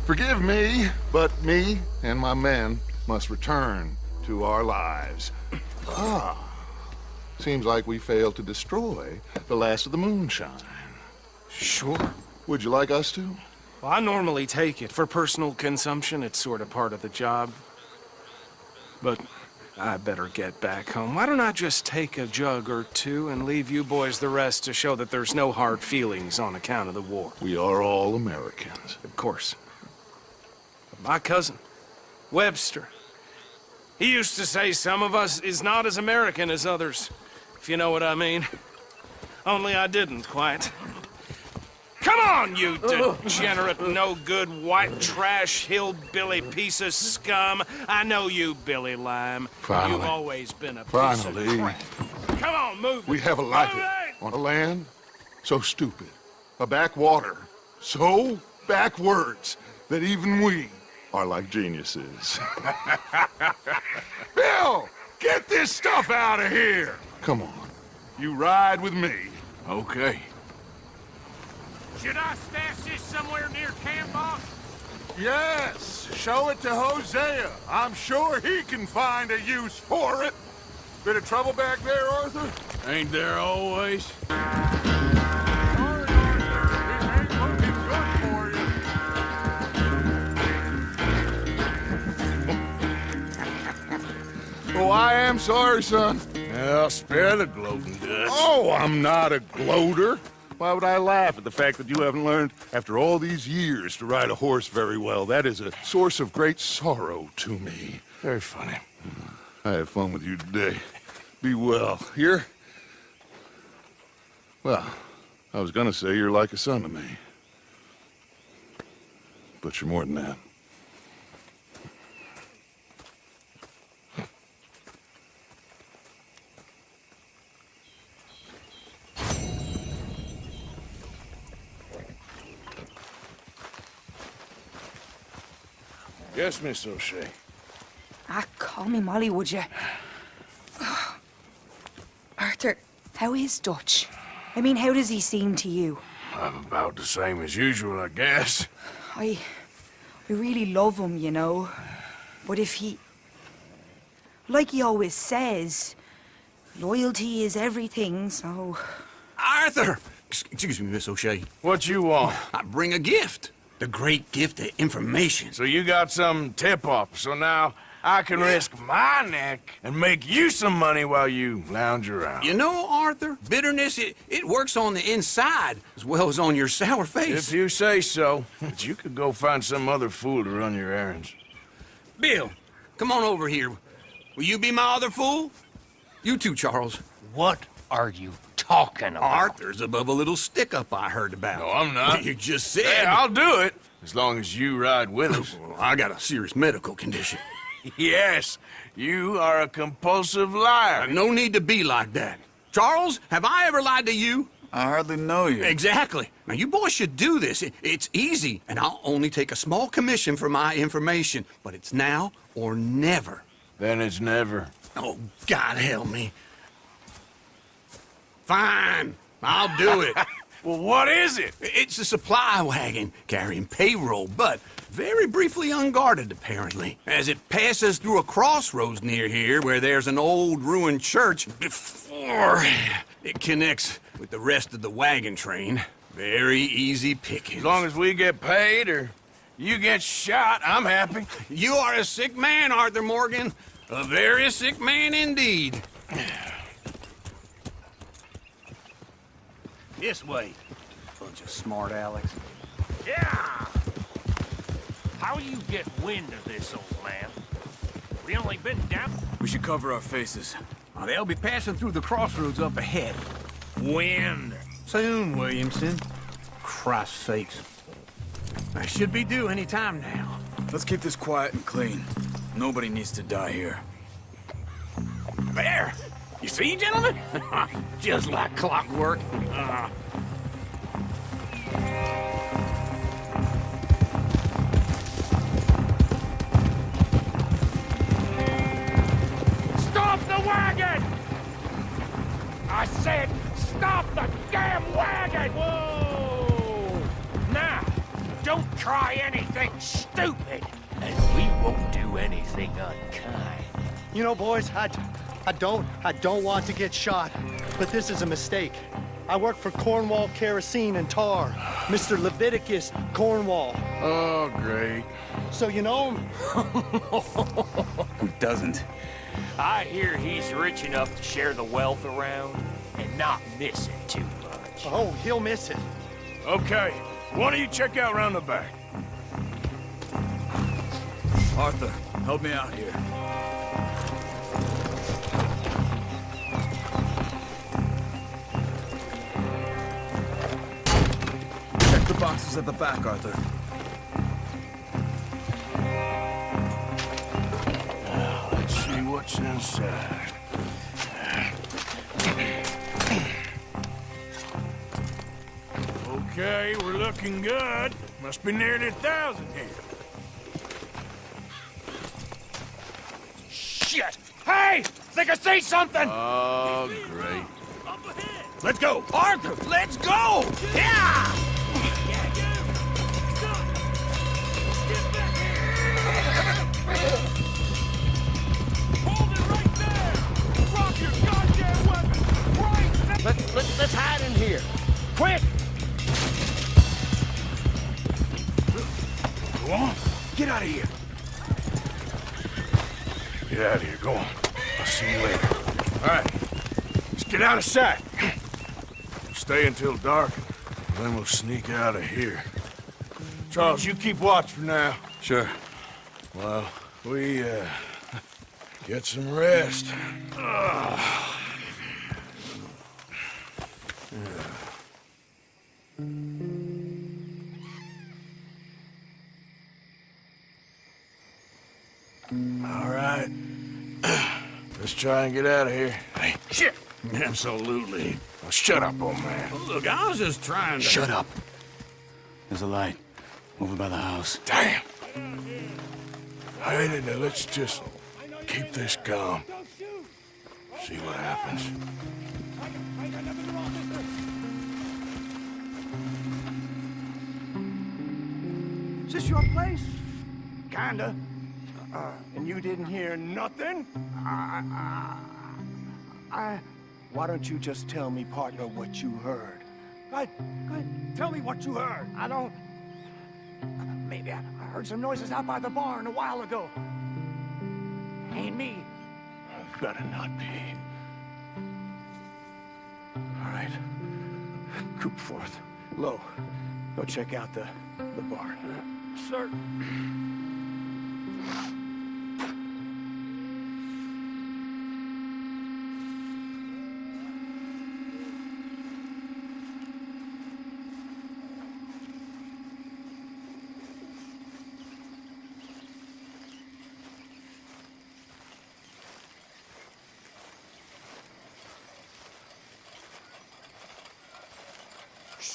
forgive me, but me and my men must return to our lives. Seems like we failed to destroy the last of the moonshine. Sure. Would you like us to? Well, I normally take it. For personal consumption, it's sort of part of the job. But I better get back home. Why don't I just take a jug or two and leave you boys the rest to show that there's no hard feelings on account of the war? We are all Americans. Of course. But my cousin, Webster, he used to say some of us is not as American as others, if you know what I mean. Only I didn't quite. Come on, you degenerate, no-good, white trash, hillbilly piece of scum. I know you, Billy Lime. Finally. You've always been a piece Finally. of crap. Come on, move We it. have a life Move it! on a land so stupid, a backwater so backwards that even we are like geniuses. Bill, get this stuff out of here! Come on, you ride with me. Okay. Should I stash this somewhere near camp, boss? Yes, show it to Hosea. I'm sure he can find a use for it. Bit of trouble back there, Arthur? Ain't there always? Sorry, Arthur. It ain't looking good for you. Oh, I am sorry, son. Well, spare the gloating, Dutch. Oh, I'm not a gloater. Why would I laugh at the fact that you haven't learned, after all these years, to ride a horse very well? That is a source of great sorrow to me. Very funny. I had fun with you today. Be well. Here? Well, I was gonna say you're like a son to me. But you're more than that. Yes, Miss O'Shea. Ah, call me Molly, would you? Arthur, how is Dutch? I mean, how does he seem to you? I'm about the same as usual, I guess. I really love him, you know. But if he... Like he always says, loyalty is everything, so... Arthur! Excuse me, Miss O'Shea. What you want? I bring a gift. The great gift of information. So you got some tip-off, so now I can risk my neck and make you some money while you lounge around. You know, Arthur, bitterness, it works on the inside as well as on your sour face. If you say so. But you could go find some other fool to run your errands. Bill, come on over here. Will you be my other fool? You too, Charles. What are you talking about? Arthur's above a little stick-up I heard about. No, I'm not. You just said... Hey, I'll do it, as long as you ride with us. I got a serious medical condition. Yes, you are a compulsive liar. No need to be like that. Charles, have I ever lied to you? I hardly know you. Exactly. Now, you boys should do this. It's easy, and I'll only take a small commission for my information. But it's now or never. Then it's never. Oh, God help me. Fine. I'll do it. Well, what is it? It's a supply wagon carrying payroll, but very briefly unguarded, apparently. As it passes through a crossroads near here where there's an old ruined church before it connects with the rest of the wagon train. Very easy pickings. As long as we get paid or you get shot, I'm happy. You are a sick man, Arthur Morgan. A very sick man indeed. This way. Bunch of smart Alex. Yeah! How you get wind of this, old man? We only been down... We should cover our faces. They'll be passing through the crossroads up ahead. Wind. Soon, Williamson. Christ's sakes. I should be due any time now. Let's keep this quiet and clean. Nobody needs to die here. There! You see, gentlemen? Just like clockwork. Stop the wagon! I said, stop the damn wagon! Whoa! Now, don't try anything stupid, and we won't do anything unkind. You know, boys, I don't want to get shot, but this is a mistake. I work for Cornwall Kerosene and Tar, Mr. Leviticus Cornwall. Oh, great. So you know him? Who doesn't? I hear he's rich enough to share the wealth around and not miss it too much. Oh, he'll miss it. Okay, why don't you check out around the back? Arthur, help me out here. Check the boxes at the back, Arthur. Let's see what's inside. Okay, we're looking good. Must be nearly 1,000 here. Shit! Hey! Think I see something! Oh, great. Let's go! Arthur, let's go! Yeah! Let's hide in here. Quick! Go on. Get out of here. Get out of here. Go on. I'll see you later. All right. Let's get out of sight. Stay until dark, then we'll sneak out of here. Charles, you keep watch for now. Sure. Well, we, get some rest. All right. Let's try and get out of here. Hey, shit! Absolutely. Now, shut up, old man. Look, I was just trying to... Shut up. There's a light over by the house. Damn! Hey, now let's just keep this calm. See what happens. Is this your place? Kinda. And you didn't hear nothing? Why don't you just tell me, partner, what you heard? Go ahead, tell me what you heard. I don't... Maybe I heard some noises out by the barn a while ago. Ain't me. Better not be. All right. Coop forth. Low. Go check out the barn. Sir.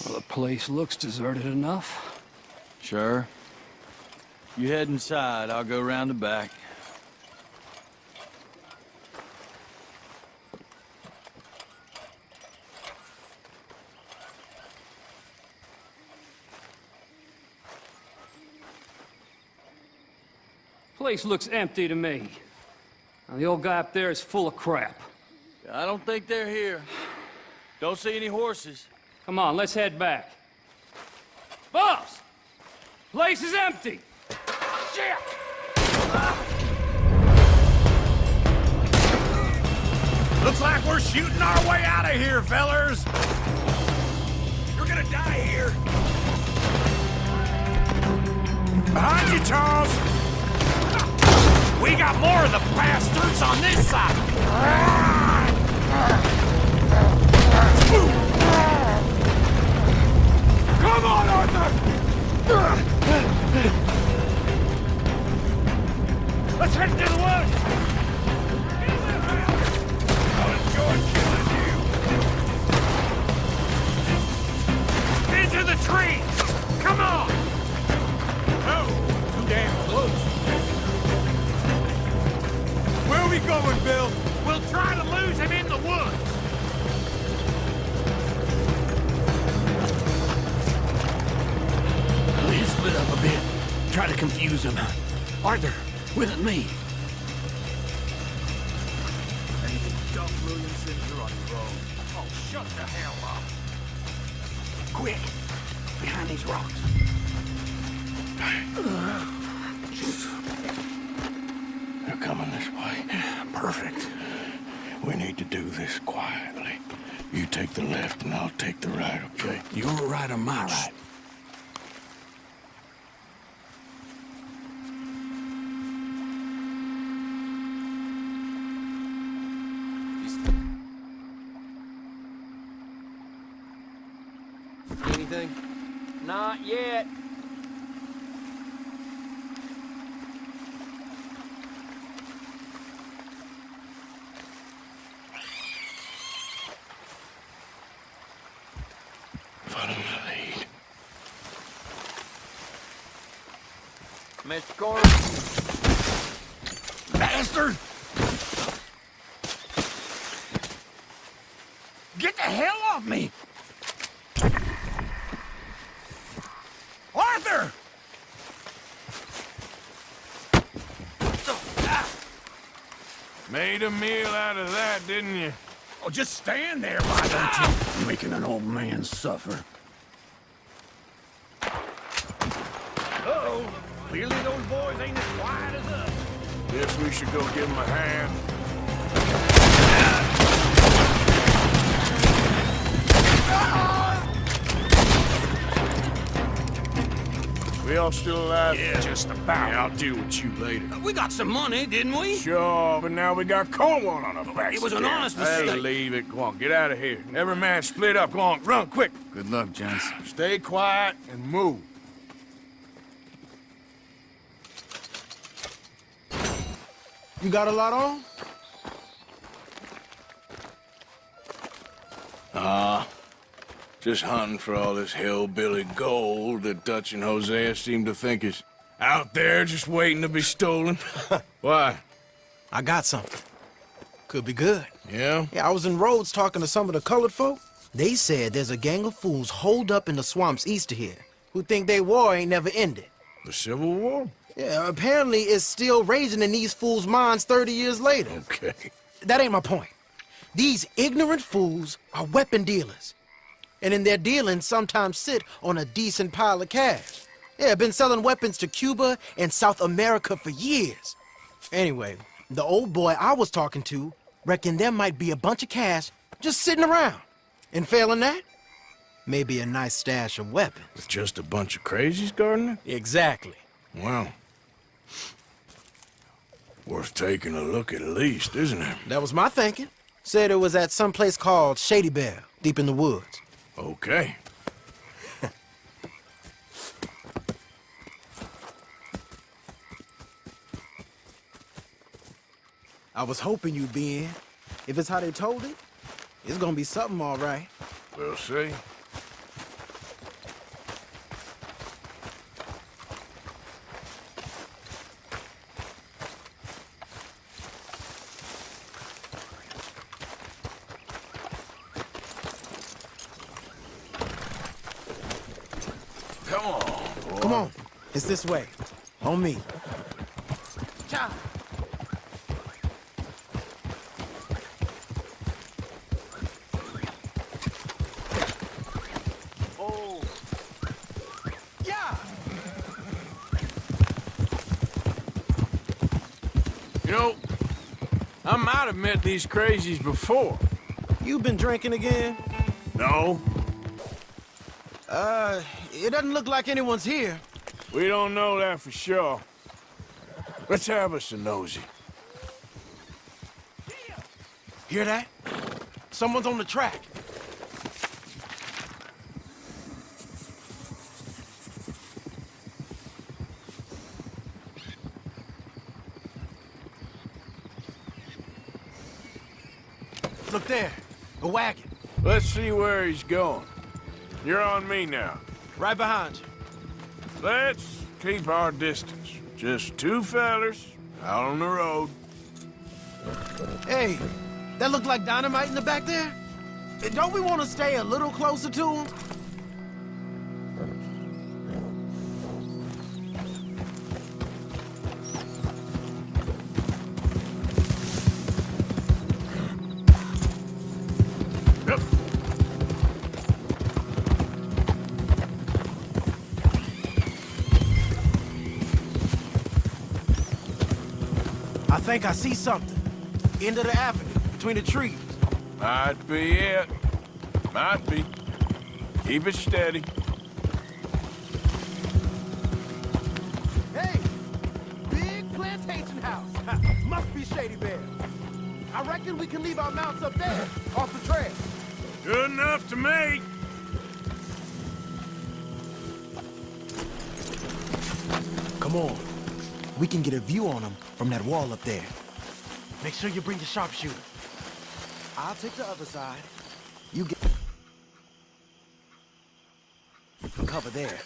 Well, the place looks deserted enough. Sure. You head inside, I'll go round the back. Place looks empty to me. Now, the old guy up there is full of crap. I don't think they're here. Don't see any horses. Come on, let's head back. Boss! Place is empty! Shit! Looks like we're shooting our way out of here, fellers! You're gonna die here! Behind you, Charles! We got more of the bastards on this side! Come on, Arthur! Let's head to the woods! I'll enjoy killing you! Into the trees! Come on! Oh, too damn close. Where are we going, Bill? We'll try to lose him in the woods. Let's split up a bit. Try to confuse him. Arthur, with me. Dump Williamson, you're on your own. Oh, shut the hell up. Quick, behind these rocks. They're coming this way. Perfect. We need to do this quietly. You take the left and I'll take the right, okay? Your right or my right? Anything? Not yet. Follow my lead. Mr. Corey. Bastard! Get the hell off me! Arthur! Made a meal out of that, didn't you? Oh, just stand there, why don't you? You're making an old man suffer. Uh-oh. Clearly those boys ain't as quiet as us. Guess we should go give him a hand. We all still alive? Yeah, just about. Yeah, I'll deal with you later. We got some money, didn't we? Sure, but now we got Cornwall on our backs. It was an again. honest Hey, mistake. leave it. Go on, get out of here. Every man split up. Go on, run, quick. Good luck, gents. Stay quiet and move. You got a lot on? Just hunting for all this hillbilly gold that Dutch and Hosea seem to think is out there just waiting to be stolen. Why? I got something. Could be good. Yeah? Yeah, I was in Rhodes talking to some of the colored folk. They said there's a gang of fools holed up in the swamps east of here who think their war ain't never ended. The Civil War? Yeah, apparently it's still raging in these fools' minds 30 years later. Okay. That ain't my point. These ignorant fools are weapon dealers. And in their dealing sometimes sit on a decent pile of cash. Yeah, been selling weapons to Cuba and South America for years. Anyway, the old boy I was talking to reckoned there might be a bunch of cash just sitting around. And failing that, maybe a nice stash of weapons. With just a bunch of crazies guarding it? Exactly. Well, worth taking a look at least, isn't it? That was my thinking. Said it was at some place called Shady Belle, deep in the woods. Okay. I was hoping you'd be in. If it's how they told it, it's gonna be something all right. We'll see. Come on. It's this way. On me. Cha! Oh. Yeah! You know, I might have met these crazies before. You been drinking again? No. It doesn't look like anyone's here. We don't know that for sure. Let's have us a nosy. Hear that? Someone's on the track. Look there, a wagon. Let's see where he's going. You're on me now. Right behind you. Let's keep our distance. Just two fellers out on the road. Hey, that look like dynamite in the back there? Don't we want to stay a little closer to him? I think I see something. End of the avenue, between the trees. Might be it. Might be. Keep it steady. Hey! Big plantation house. Must be Shady Bear. I reckon we can leave our mounts up there, off the trail. Good enough to me. Come on. We can get a view on them from that wall up there. Make sure you bring your sharpshooter. I'll take the other side. You get cover there.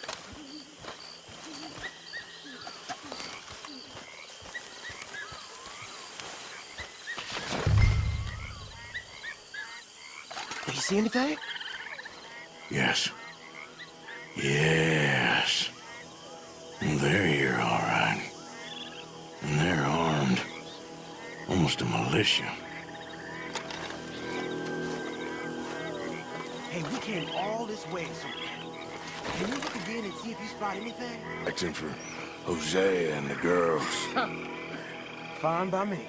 You see anything? Yes. Yes. They're here, all right. And they're armed. Almost a militia. Hey, we came all this way, so can you look again and see if you spot anything? Acting for Hosea and the girls. Fine by me.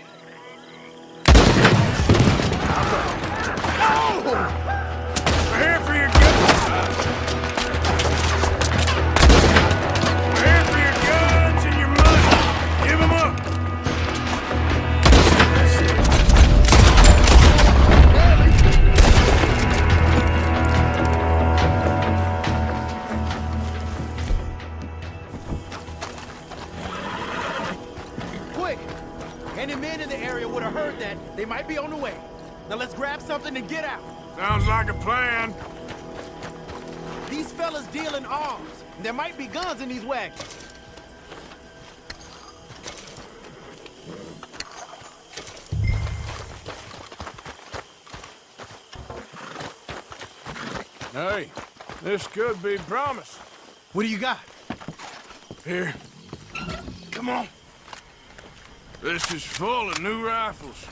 We're here for your guns. We're here for your guns and your money. Give them up. Quick! Any men in the area would have heard that. They might be on the way. Now let's grab something and get out. Sounds like a plan. These fellas deal in arms. There might be guns in these wagons. Hey, this could be promising. What do you got? Here. Come on. This is full of new rifles.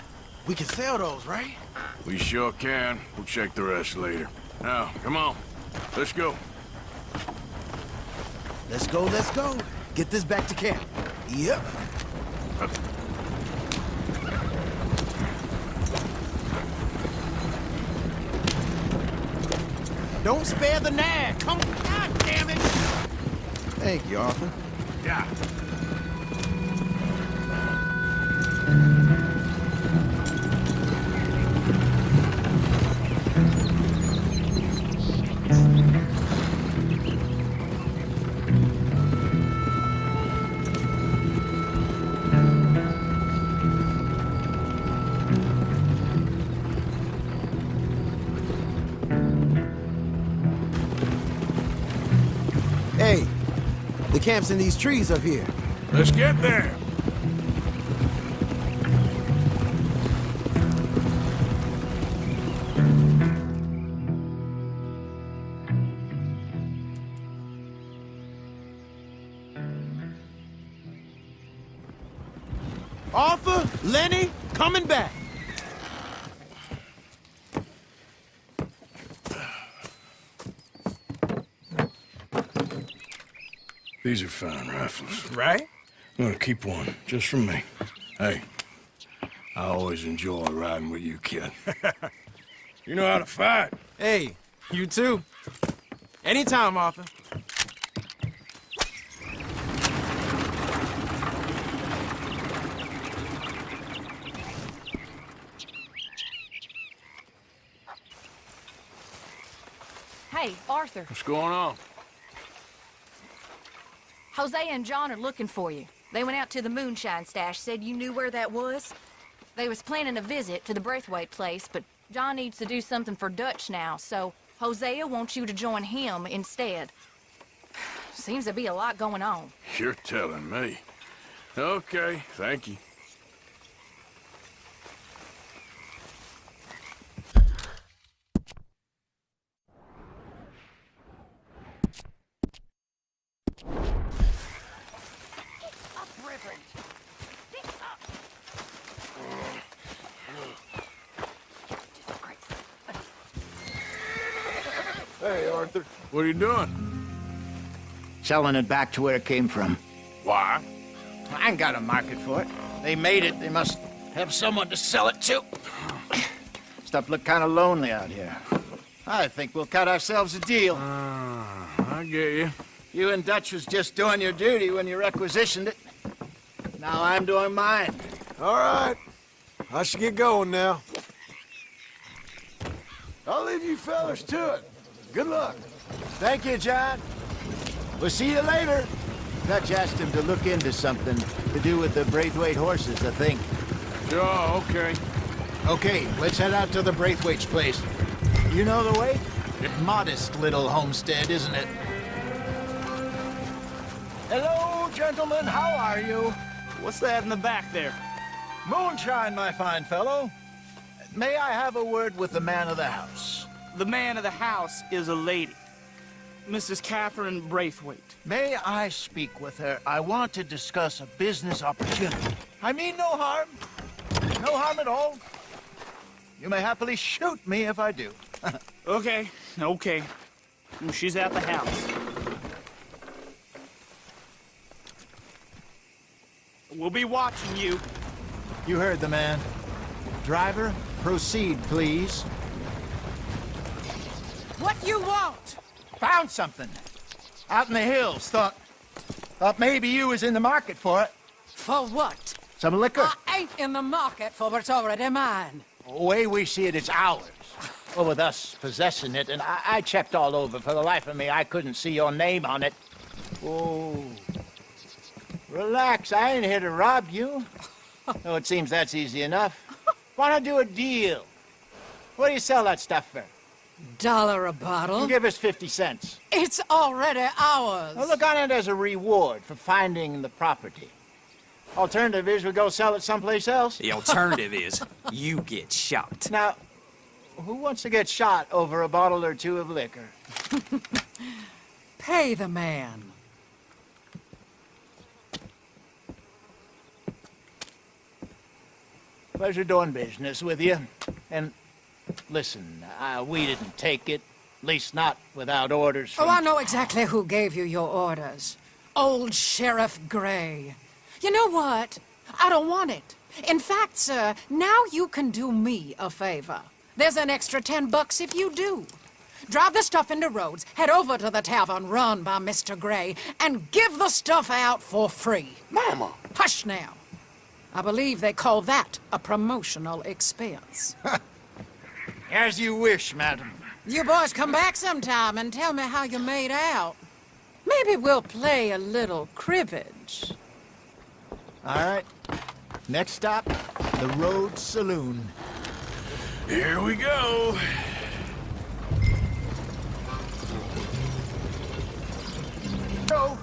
We can sell those, right? We sure can. We'll check the rest later. Now, come on. Let's go. Let's go, let's go. Get this back to camp. Yep. Don't spare the nag. Come on. God damn it. Thank you, Arthur. Yeah. Hey, the camp's in these trees up here. Let's get there. Arthur, Lenny, coming back. These are fine rifles. Right? I'm gonna keep one, just for me. Hey, I always enjoy riding with you, kid. You know how to fight. Hey, you too. Anytime, Arthur. Hey, Arthur. What's going on? Jose and John are looking for you. They went out to the moonshine stash, said you knew where that was. They was planning a visit to the Braithwaite place, but John needs to do something for Dutch now, so Hosea wants you to join him instead. Seems to be a lot going on. You're telling me. Okay, thank you. Hey, Arthur. What are you doing? Selling it back to where it came from. Why? I ain't got a market for it. They made it. They must have someone to sell it to. Stuff look kind of lonely out here. I think we'll cut ourselves a deal. I get you. You and Dutch was just doing your duty when you requisitioned it. Now I'm doing mine. All right. I should get going now. I'll leave you fellas to it. Good luck. Thank you, John. We'll see you later. Dutch asked him to look into something to do with the Braithwaite horses, I think. Sure, okay. Okay, let's head out to the Braithwaite's place. You know the way? Modest little homestead, isn't it? Hello, gentlemen. How are you? What's that in the back there? Moonshine, my fine fellow. May I have a word with the man of the house? The man of the house is a lady. Mrs. Catherine Braithwaite. May I speak with her? I want to discuss a business opportunity. I mean no harm. No harm at all. You may happily shoot me if I do. Okay. She's at the house. We'll be watching you. You heard the man. Driver, proceed, please. What you want? Found something. Out in the hills. Thought maybe you was in the market for it. For what? Some liquor. I ain't in the market for what's already mine. The way we see it, it's ours. Well, with us possessing it, and I checked all over. For the life of me, I couldn't see your name on it. Oh. Relax, I ain't here to rob you. No, it seems that's easy enough. Why not do a deal? What do you sell that stuff for? $1 a bottle? Give us 50 cents. It's already ours. Well, look on it as a reward for finding the property. Alternative is we go sell it someplace else. The alternative is you get shot. Now, who wants to get shot over a bottle or two of liquor? Pay the man. Pleasure doing business with you. And listen, we didn't take it. At least not without orders from... Oh, I know exactly who gave you your orders. Old Sheriff Gray. You know what? I don't want it. In fact, sir, now you can do me a favor. There's an extra $10 if you do. Drive the stuff into Rhodes, head over to the tavern run by Mr. Gray, and give the stuff out for free. Mama! Hush now. I believe they call that a promotional expense. As you wish, madam. You boys come back sometime and tell me how you made out. Maybe we'll play a little cribbage. All right. Next stop, the Rhodes Saloon. Here we go. Oh.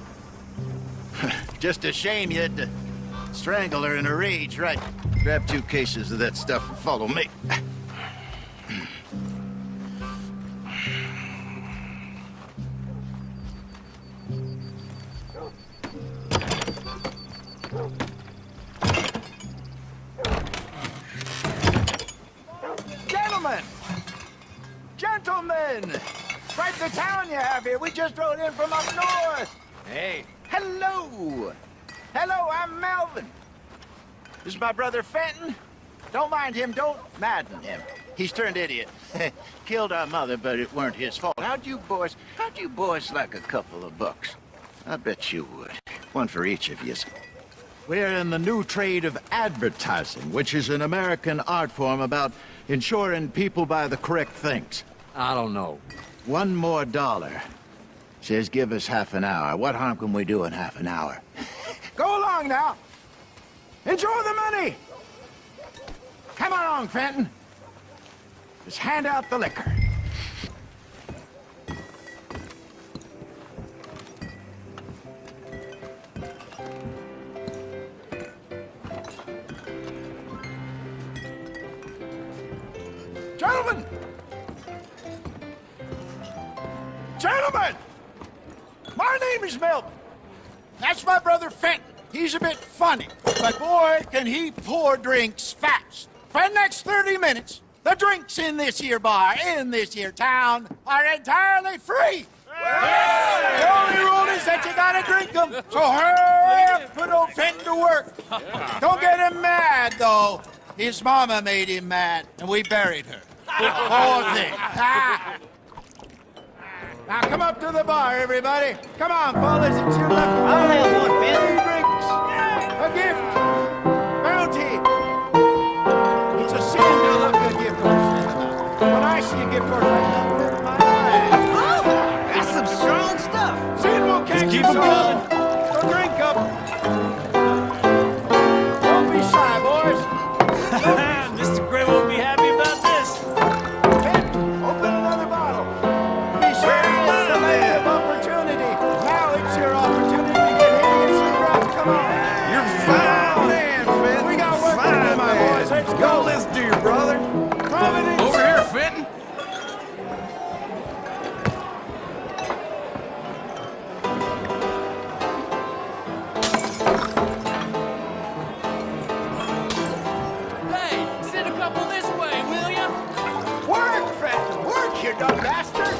Just a shame you had to strangle her in a rage, right? Grab 2 cases of that stuff and follow me. the town you have here. We just rode in from up north. Hey, hello. Hello, I'm Melvin. This is my brother Fenton. Don't mind him, don't madden him. He's turned idiot. Killed our mother, but it weren't his fault. How'd you boys like a couple of bucks? I bet you would. One for each of you. We're in the new trade of advertising, which is an American art form about ensuring people buy the correct things. I don't know. $1 more. Says give us half an hour. What harm can we do in half an hour? Go along now. Enjoy the money. Come along, Fenton. Just hand out the liquor. Gentlemen! Gentlemen! My name is Melvin. That's my brother Fenton. He's a bit funny, but boy, can he pour drinks fast. For the next 30 minutes, the drinks in this here bar, in this here town, are entirely free. Yes! The only rule is that you gotta drink them. So hurry up, put old Fenton to work. Don't get him mad, though. His mama made him mad, and we buried her. Poor thing. Now come up to the bar, everybody. Come on, fellas, it's your lucky. I'll have one, Fenton. 3 drinks. A gift. Bounty. It's a sin to look at a gift horse. When I see a gift horse, I look my eyes. Oh, that's some strong stuff. Sin will catch you going. So drink up. Don't be shy, boys. Mr. Gray won't be happy about this. Open another bottle. Be sure it's the lady of opportunity. Now it's your opportunity to get hideously drunk. Come on. You're fine man, Fenton. We got work to do, my boys. Let's go. Listen to your brother. Providence. Over here, Fenton. Hey, send a couple this way, will ya? Work, Fenton. Work, you dumb bastard.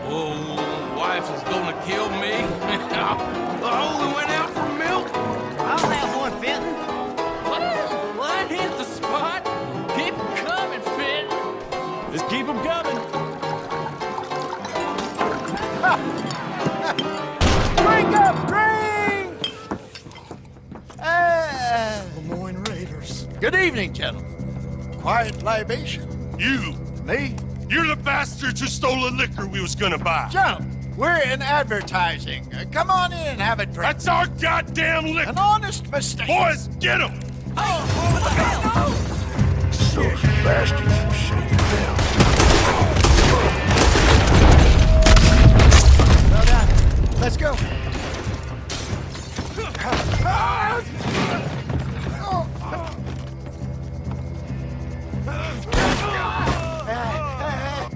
Oh, wife is gonna kill me. I only went out for milk. I'll have one, Fenton. Well, hit the spot. Keep 'em coming, Finn. Just keep 'em coming. Drink up, drink! Lemoyne Raiders. Good evening, gentlemen. Quiet libation. You! Me? You're the bastards who stole the liquor we was gonna buy! Gentlemen, we're in advertising. Come on in and have a drink. That's our goddamn liquor! An honest mistake. Boys, get him! Those bastards from Shady Bell. Well done. Let's go.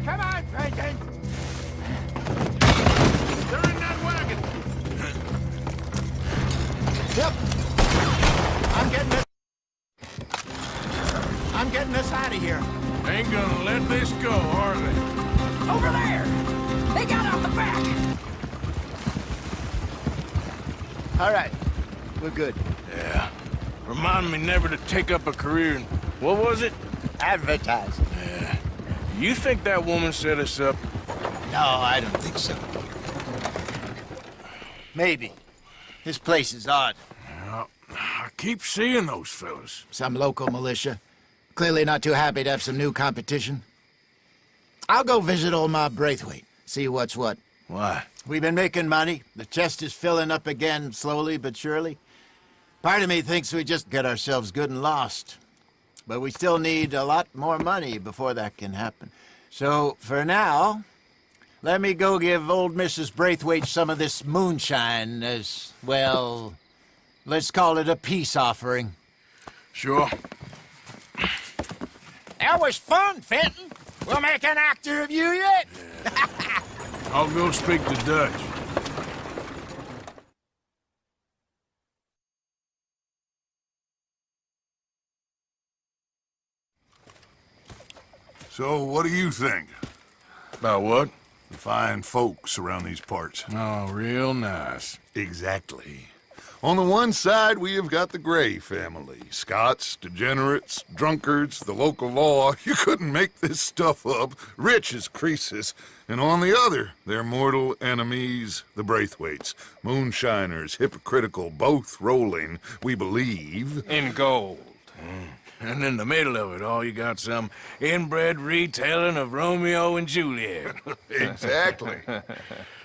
Come on, Fenton. They're in that wagon. Yep. I'm getting this out of here. Ain't gonna let this go, are they? Over there. They got out the back. All right. We're good. Yeah. Remind me never to take up a career in, what was it? Advertising. Yeah. You think that woman set us up? No, I don't think so. Maybe. This place is odd. Well, I keep seeing those fellas. Some local militia. Clearly not too happy to have some new competition. I'll go visit old Ma Braithwaite, see what's what. Why? We've been making money. The chest is filling up again, slowly but surely. Part of me thinks we just get ourselves good and lost. But we still need a lot more money before that can happen. So, for now, let me go give old Mrs. Braithwaite some of this moonshine as, well, let's call it a peace offering. Sure. That was fun, Fenton. We'll make an actor of you yet. I'll go speak to Dutch. So, what do you think? About what? Fine folks around these parts. Oh, real nice. Exactly. On the one side, we have got the Gray family. Scots, degenerates, drunkards, the local law. You couldn't make this stuff up. Rich as Croesus. And on the other, their mortal enemies, the Braithwaites. Moonshiners, hypocritical, both rolling, we believe. In gold. And in the middle of it all, you got some inbred retelling of Romeo and Juliet. Exactly.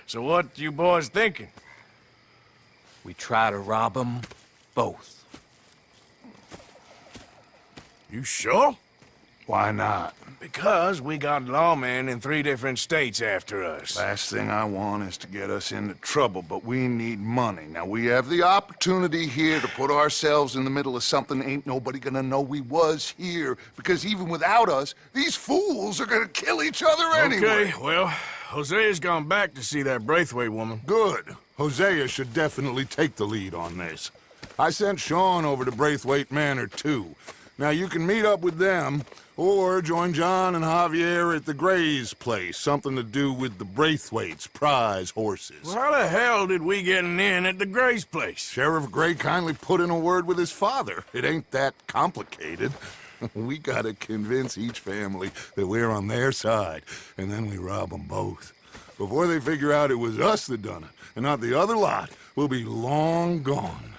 So what you boys thinking? We try to rob them both. You sure? Why not? Because we got lawmen in 3 different states after us. Last thing I want is to get us into trouble, but we need money. Now, we have the opportunity here to put ourselves in the middle of something ain't nobody gonna know we was here, because even without us, these fools are gonna kill each other anyway. Okay, well, Hosea's gone back to see that Braithwaite woman. Good. Hosea should definitely take the lead on this. I sent Sean over to Braithwaite Manor, too. Now, you can meet up with them, or join John and Javier at the Gray's place. Something to do with the Braithwaite's prize horses. Well, how the hell did we get in at the Gray's place? Sheriff Gray kindly put in a word with his father. It ain't that complicated. We gotta convince each family that we're on their side, and then we rob them both. Before they figure out it was us that done it, and not the other lot, we'll be long gone.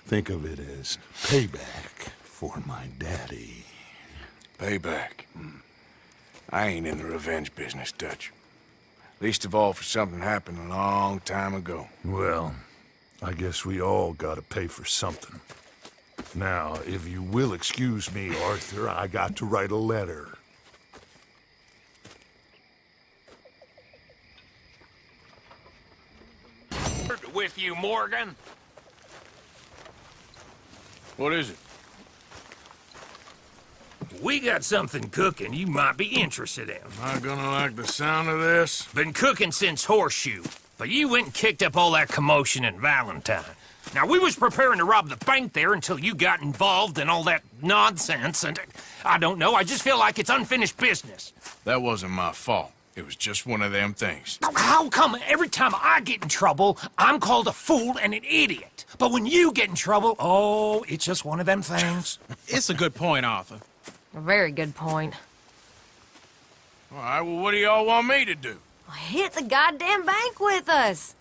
Think of it as payback for my daddy. Payback. I ain't in the revenge business, Dutch. Least of all for something happened a long time ago. Well, I guess we all gotta pay for something. Now, if you will excuse me, Arthur, I got to write a letter. With you, Morgan. What is it? We got something cooking you might be interested in. Am I gonna like the sound of this? Been cooking since Horseshoe, but you went and kicked up all that commotion in Valentine. Now, we was preparing to rob the bank there until you got involved in all that nonsense, and I don't know, I just feel like it's unfinished business. That wasn't my fault. It was just one of them things. How come every time I get in trouble, I'm called a fool and an idiot? But when you get in trouble, oh, it's just one of them things. It's a good point, Arthur. A very good point. All right, well, what do y'all want me to do? Hit the goddamn bank with us.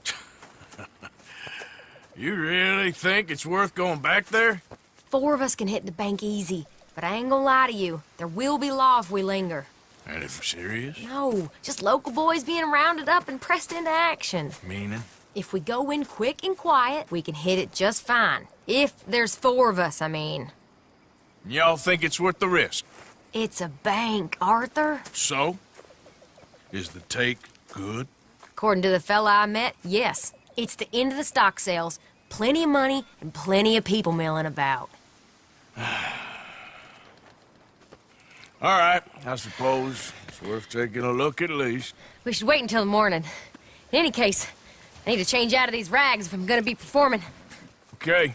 You really think it's worth going back there? 4 of us can hit the bank easy, but I ain't gonna lie to you. There will be law if we linger. And if we're serious? No, just local boys being rounded up and pressed into action. Meaning? If we go in quick and quiet, we can hit it just fine. If there's 4 of us, I mean. Y'all think it's worth the risk? It's a bank, Arthur. So? Is the take good? According to the fella I met, yes. It's the end of the stock sales. Plenty of money and plenty of people milling about. All right, I suppose it's worth taking a look at least. We should wait until the morning. In any case, I need to change out of these rags if I'm gonna be performing. Okay.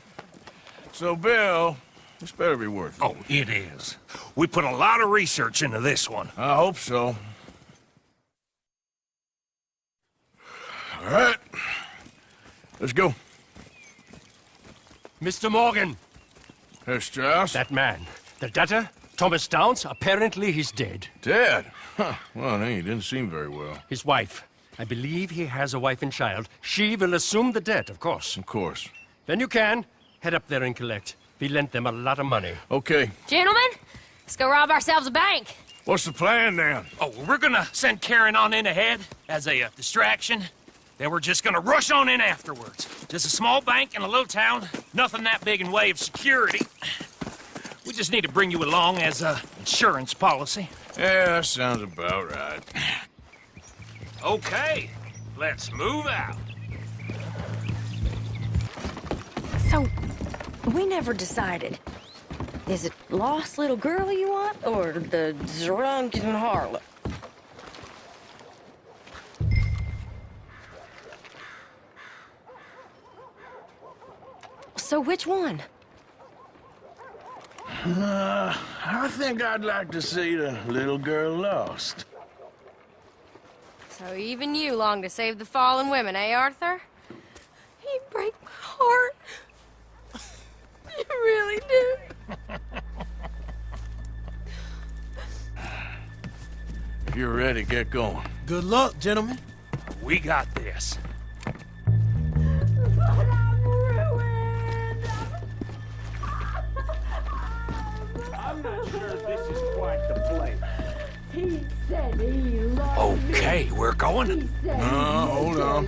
So, Bill, this better be worth it. Oh, it is. We put a lot of research into this one. I hope so. All right. Let's go. Mr. Morgan. Herr Strauss? That man. The debtor, Thomas Downs, apparently he's dead. Dead? Huh. Well, he didn't seem very well. His wife. I believe he has a wife and child. She will assume the debt, of course. Of course. Then you can head up there and collect. We lent them a lot of money. Okay. Gentlemen, let's go rob ourselves a bank. What's the plan, then? Oh, we're gonna send Karen on in ahead as a distraction. Then we're just gonna rush on in afterwards. Just a small bank in a little town. Nothing that big in way of security. We just need to bring you along as a insurance policy. Yeah, that sounds about right. Okay, let's move out. So, we never decided. Is it lost little girl you want, or the drunken harlot? So which one? I think I'd like to see the little girl lost. So even you long to save the fallen women, eh, Arthur? You break my heart. You really do. If you're ready, get going. Good luck, gentlemen. We got this. I'm not sure this is quite the place. He said he loved me. Okay, we're going. No, hold on.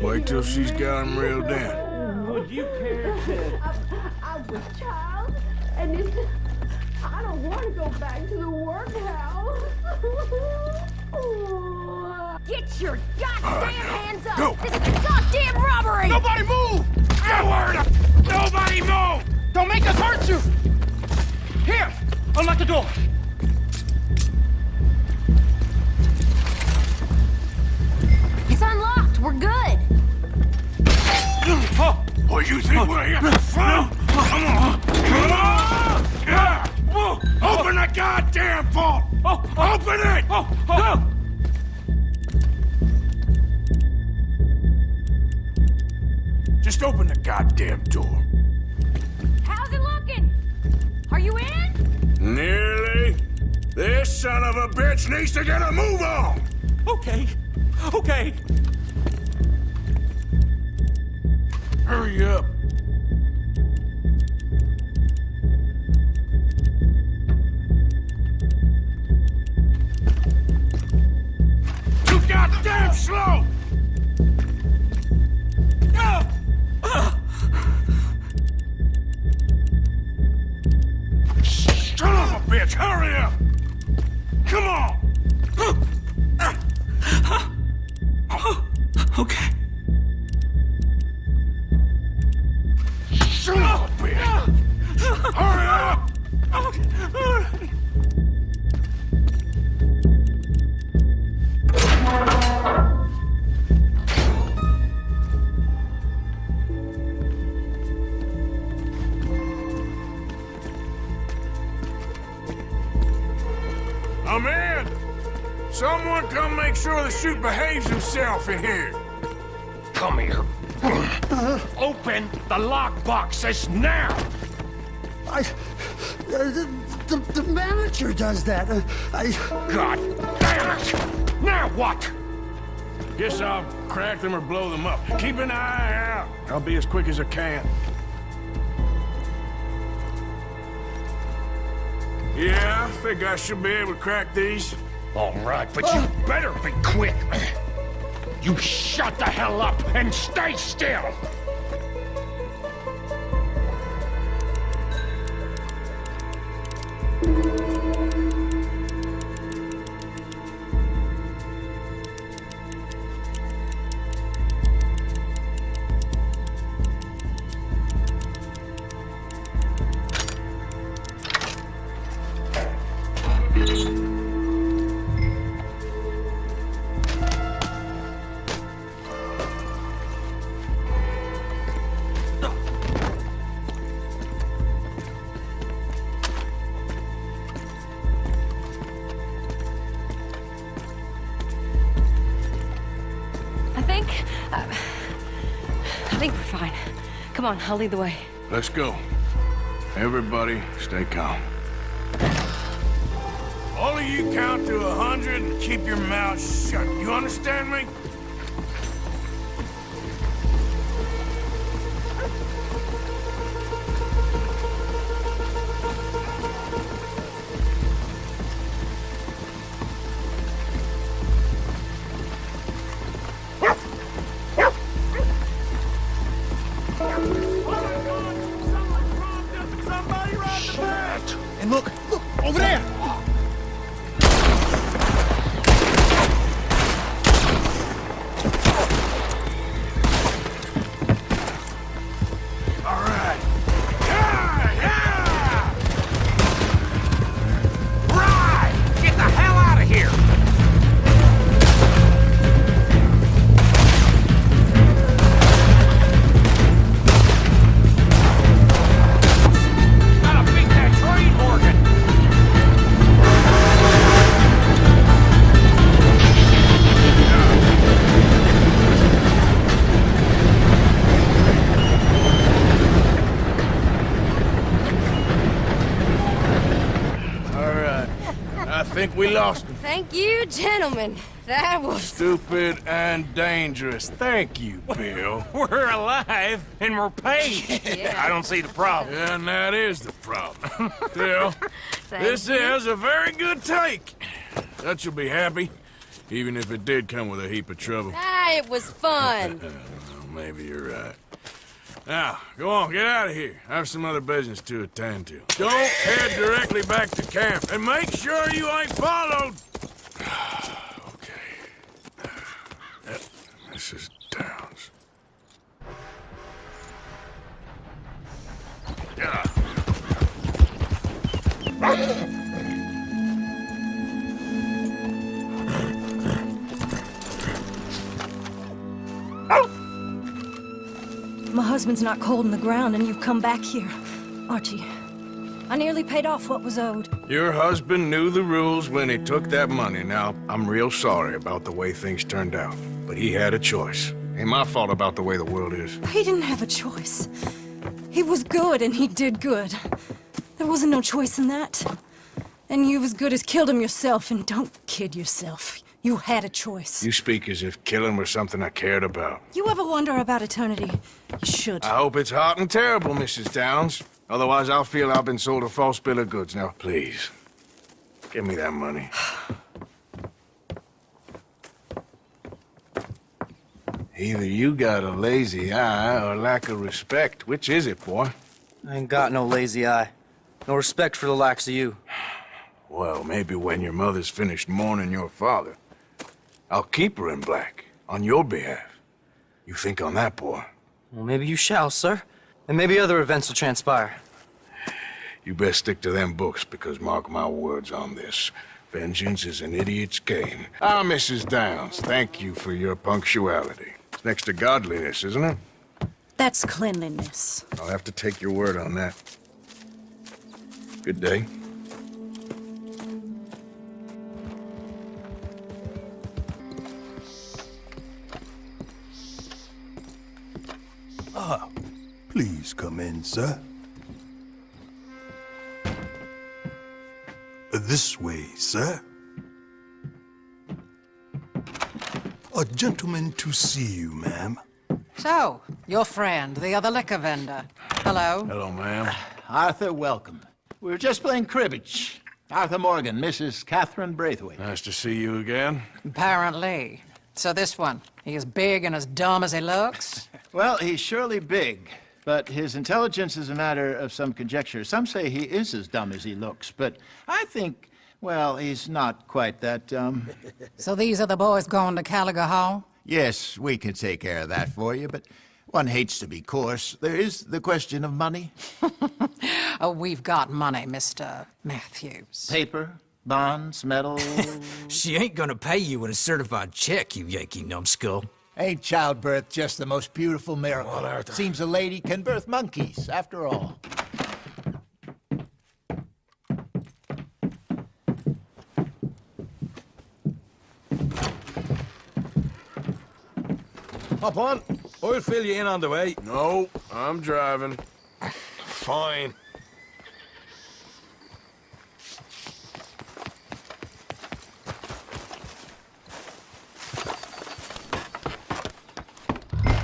Wait till she's got him reeled in. Would you care to... I was a child, and it's... I don't want to go back to the workhouse. Get your goddamn hands up! Go. This is a goddamn robbery! Nobody move! Nobody move! Don't make us hurt you! Here! Unlock the door! It's unlocked. We're good. Oh, you think we're here for fun? Come on! Come on! Yeah. Open the goddamn vault! Open it! Go! Just open the goddamn door. How's it looking? Are you in? Nearly. This son of a bitch needs to get a move on! Okay. Okay. Hurry up. Too goddamn slow! Son of a bitch, hurry up! Come on! Okay. Son of a bitch! Hurry up! I'm in! Someone come make sure the chute behaves himself in here. Come here. Open the lockboxes now! The manager does that. God damn it! Now what? Guess I'll crack them or blow them up. Keep an eye out. I'll be as quick as I can. Yeah, I think I should be able to crack these. All right, but you better be quick. You shut the hell up and stay still! I think we're fine. Come on, I'll lead the way. Let's go. Everybody, stay calm. All of you count to 100 and keep your mouth shut. You understand me? And look, over there! All right. Yeah! Right! Get the hell out of here! Gotta beat that train organ! we lost him. Thank you, gentlemen. That was... Stupid and dangerous. Thank you, Bill. We're alive and we're paid. Yeah. I don't see the problem. And that is the problem. Still, this you. is a very good take. Dutch will be happy, even if it did come with a heap of trouble. Ah, it was fun. Well, maybe you're right. Now, go on, get out of here. I have some other business to attend to. Don't head directly back to camp, and make sure you ain't followed. Okay. Mrs. Downs. Yeah. My husband's not cold in the ground, and you've come back here. Archie, I nearly paid off what was owed. Your husband knew the rules when he took that money. Now, I'm real sorry about the way things turned out, but he had a choice. Ain't my fault about the way the world is. He didn't have a choice. He was good, and he did good. There wasn't no choice in that. And you've as good as killed him yourself, and don't kid yourself. You had a choice. You speak as if killing was something I cared about. You ever wonder about eternity? You should. I hope it's hot and terrible, Mrs. Downs. Otherwise, I'll feel I've been sold a false bill of goods. Now, please, give me that money. Either you got a lazy eye or lack of respect. Which is it, boy? I ain't got no lazy eye. No respect for the likes of you. Well, maybe when your mother's finished mourning your father, I'll keep her in black, on your behalf. You think on that, boy? Well, maybe you shall, sir. And maybe other events will transpire. You best stick to them books, because mark my words on this. Vengeance is an idiot's game. Ah, Mrs. Downs, thank you for your punctuality. It's next to godliness, isn't it? That's cleanliness. I'll have to take your word on that. Good day. Ah, please come in, sir. This way, sir. A gentleman to see you, ma'am. So, your friend, the other liquor vendor. Hello. Hello, ma'am. Arthur, welcome. We were just playing cribbage. Arthur Morgan, Mrs. Catherine Braithwaite. Nice to see you again. Apparently. So this one, he is big and as dumb as he looks? Well, he's surely big, but his intelligence is a matter of some conjecture. Some say he is as dumb as he looks, but I think, well, he's not quite that dumb. So these are the boys going to Caliga Hall? Yes, we can take care of that for you, but one hates to be coarse. There is the question of money. Oh, we've got money, Mr. Matthews. Paper, bonds, metal. She ain't gonna pay you with a certified check, you Yankee numbskull. Ain't childbirth just the most beautiful miracle? Seems a lady can birth monkeys, after all. Hop on. I'll fill you in on the way. No, I'm driving. Fine.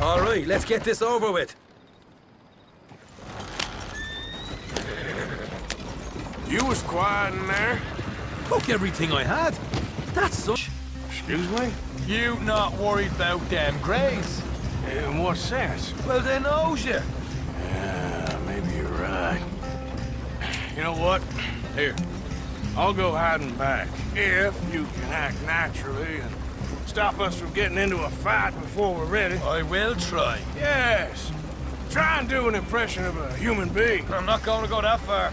All right, let's get this over with. You was quiet in there. Took everything I had. That's such. Excuse me? You not worried about them greys? In what sense? Well, they knows you. Yeah, maybe you're right. You know what? Here, I'll go hiding back. If you can act naturally and stop us from getting into a fight before we're ready. I will try. Yes. Try and do an impression of a human being. I'm not going to go that far.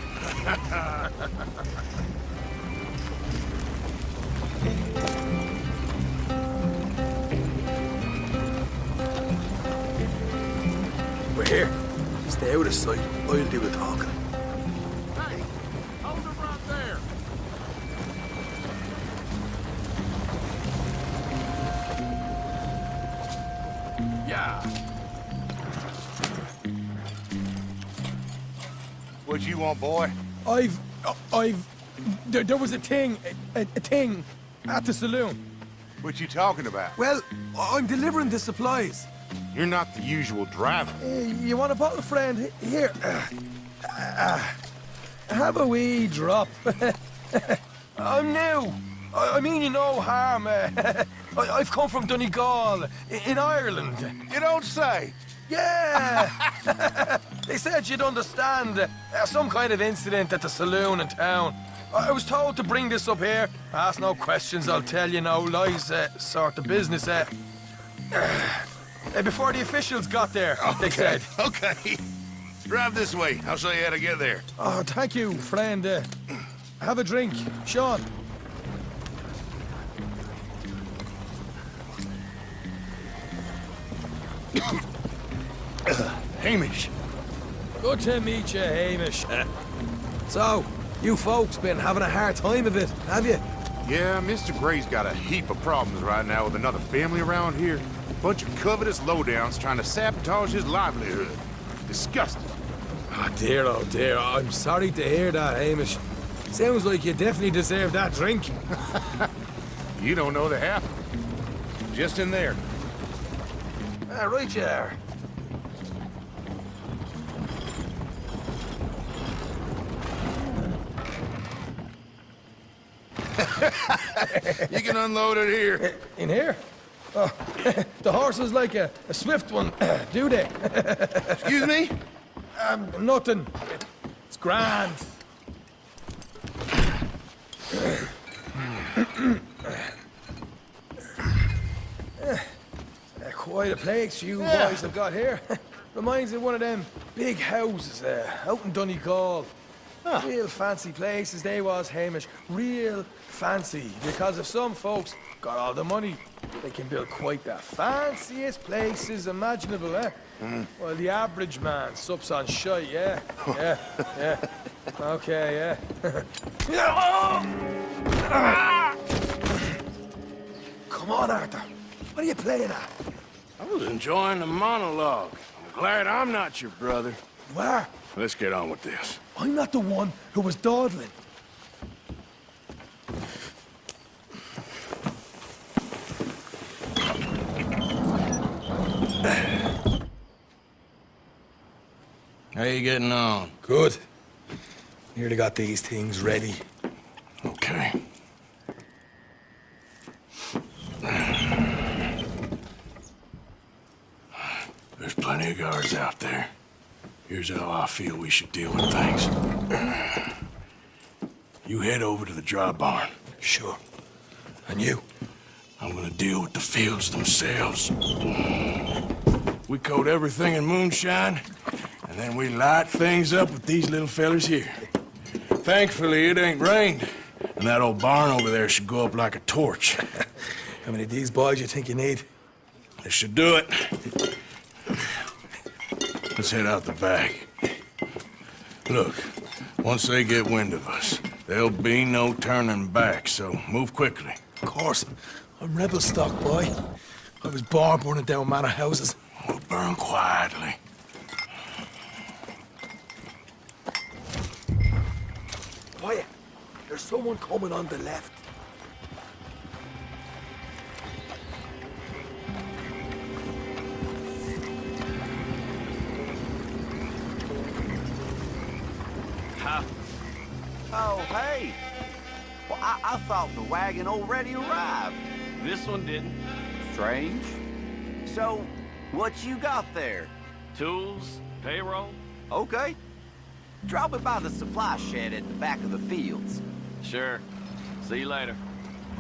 We're here. Stay out of sight. I'll do the talking. Hey, hold them right there. Yeah. What you want, boy? I've There was a thing at the saloon. What you talking about? Well, I'm delivering the supplies. You're not the usual driver. You want a bottle, friend? Here. Have a wee drop. I'm new. I mean you no harm. I've come from Donegal, in Ireland. You don't say. Yeah! They said you'd understand. Some kind of incident at the saloon in town. I was told to bring this up here. Ask no questions, I'll tell you no lies, sort of business. Before the officials got there, they said. Okay. Drive this way. I'll show you how to get there. Oh, thank you, friend. Have a drink, Sean. Hamish. Good to meet you, Hamish. So, you folks been having a hard time of it, have you? Yeah, Mr. Gray's got a heap of problems right now with another family around here. Bunch of covetous lowdowns trying to sabotage his livelihood. Disgusting. Oh dear, I'm sorry to hear that, Hamish. Sounds like you definitely deserve that drink. You don't know the half. Just in there. Right you are. You can unload it here. In here? Oh, the horse is like a swift one, do they? Excuse me? Nothing. It's grand. Quite a place you boys have got here. Reminds me of one of them big houses out in Donegal. Real fancy places they was, Hamish. Real fancy. Because if some folks got all the money, they can build quite the fanciest places imaginable, eh? Well, the average man sups on shite, yeah? Yeah. Okay, yeah. Come on, Arthur. What are you playing at? I was enjoying the monologue. I'm glad I'm not your brother. You are? Let's get on with this. I'm not the one who was dawdling. How you getting on? Good. Nearly got these things ready. Okay. There's plenty of guards out there. Here's how I feel we should deal with things. You head over to the dry barn. Sure. And you? I'm gonna deal with the fields themselves. We coat everything in moonshine, and then we light things up with these little fellers here. Thankfully, it ain't rained, and that old barn over there should go up like a torch. How many of these boys you think you need? This should do it. Let's head out the back. Look, once they get wind of us, there'll be no turning back, so move quickly. Of course. I'm rebel stock, boy. I was born burning down manor houses. We'll burn quietly. Quiet. There's someone coming on the left. Oh, hey. Well, I thought the wagon already arrived. This one didn't. Strange. So, what you got there? Tools, payroll. Okay. Drop it by the supply shed at the back of the fields. Sure. See you later.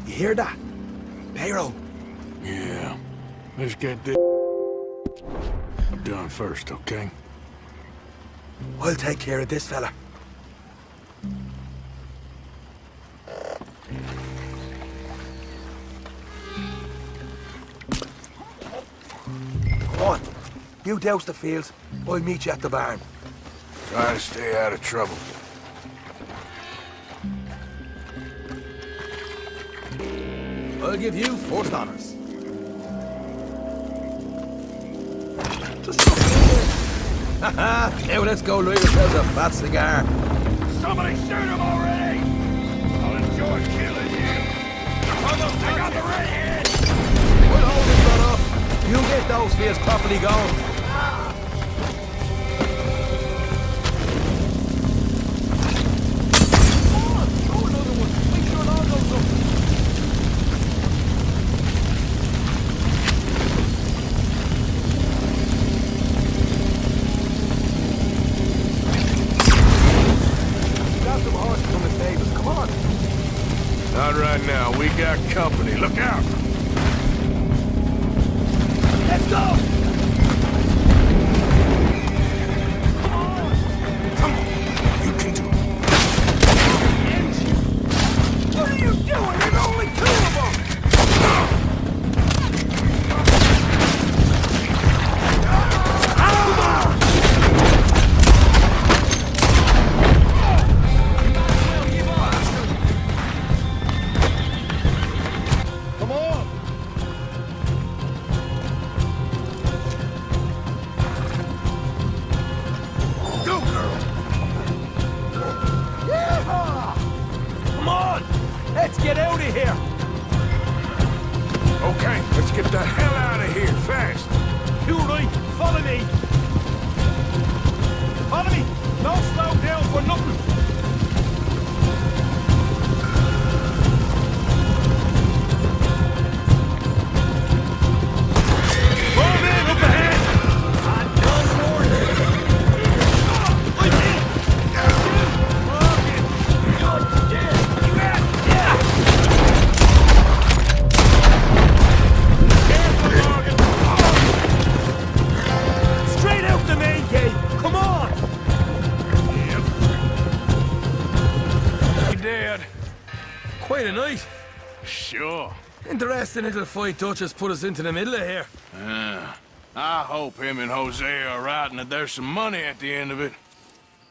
You hear that? Payroll. Yeah. Let's get this done first, okay? I'll take care of this fella. Come on. You douse the fields. I'll meet you at the barn. Try to stay out of trouble. I'll give you first honors. Haha! Now let's go light ourselves a fat cigar. Somebody shoot him already! start killing you. I got the redhead. We'll hold it, brother. You'll get those fears properly gone. Not right now. We got company. Look out! Let's go! Come on! You can do it. What are you doing? There's only two of them! Get the hell out of here, fast! You right, follow me! Follow me! Don't slow down for nothing! Move in, up ahead! I'm done for Quite a night. Sure. Interesting little fight Dutch has put us into the middle of here. I hope him and Jose are right and that there's some money at the end of it.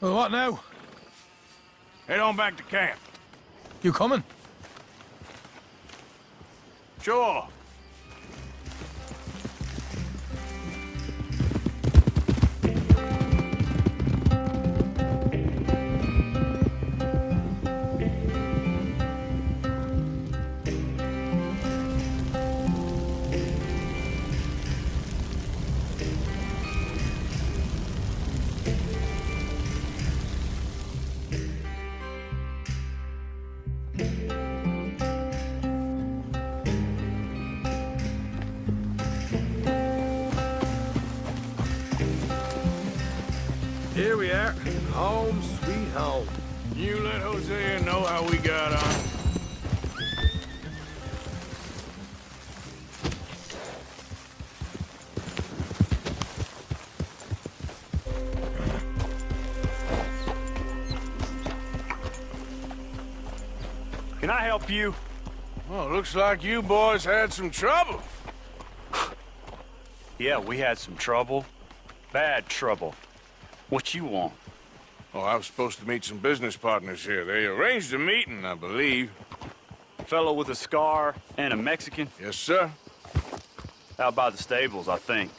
Well, what now? Head on back to camp. You coming? Sure. Here we are. Home sweet home. You let Hosea know how we got on. Can I help you? Well, looks like you boys had some trouble. Yeah, we had some trouble. Bad trouble. What you want? Oh, I was supposed to meet some business partners here. They arranged a meeting, I believe. Fellow with a scar and a Mexican? Yes, sir. Out by the stables, I think.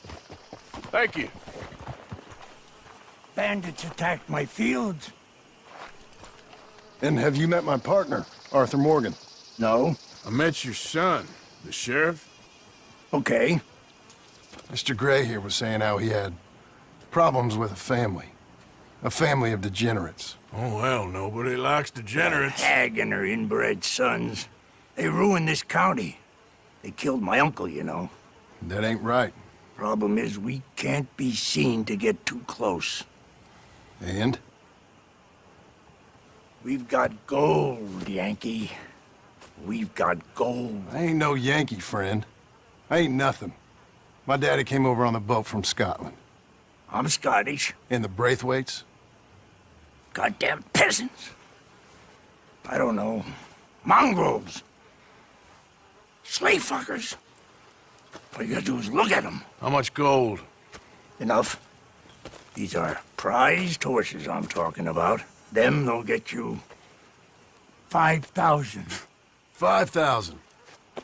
Thank you. Bandits attacked my fields. And have you met my partner, Arthur Morgan? No. I met your son, the sheriff. Okay. Mr. Gray here was saying how he had problems with a family of degenerates. Oh, well, nobody likes degenerates. Hag and her inbred sons. They ruined this county. They killed my uncle, you know. That ain't right. Problem is, we can't be seen to get too close. And? We've got gold, Yankee. We've got gold. I ain't no Yankee, friend. I ain't nothing. My daddy came over on the boat from Scotland. I'm Scottish. And the Braithwaites? Goddamn peasants. I don't know. Mongrels. Slave fuckers. All you gotta do is look at them. How much gold? Enough. These are prized horses I'm talking about. Them, they'll get you 5,000. 5,000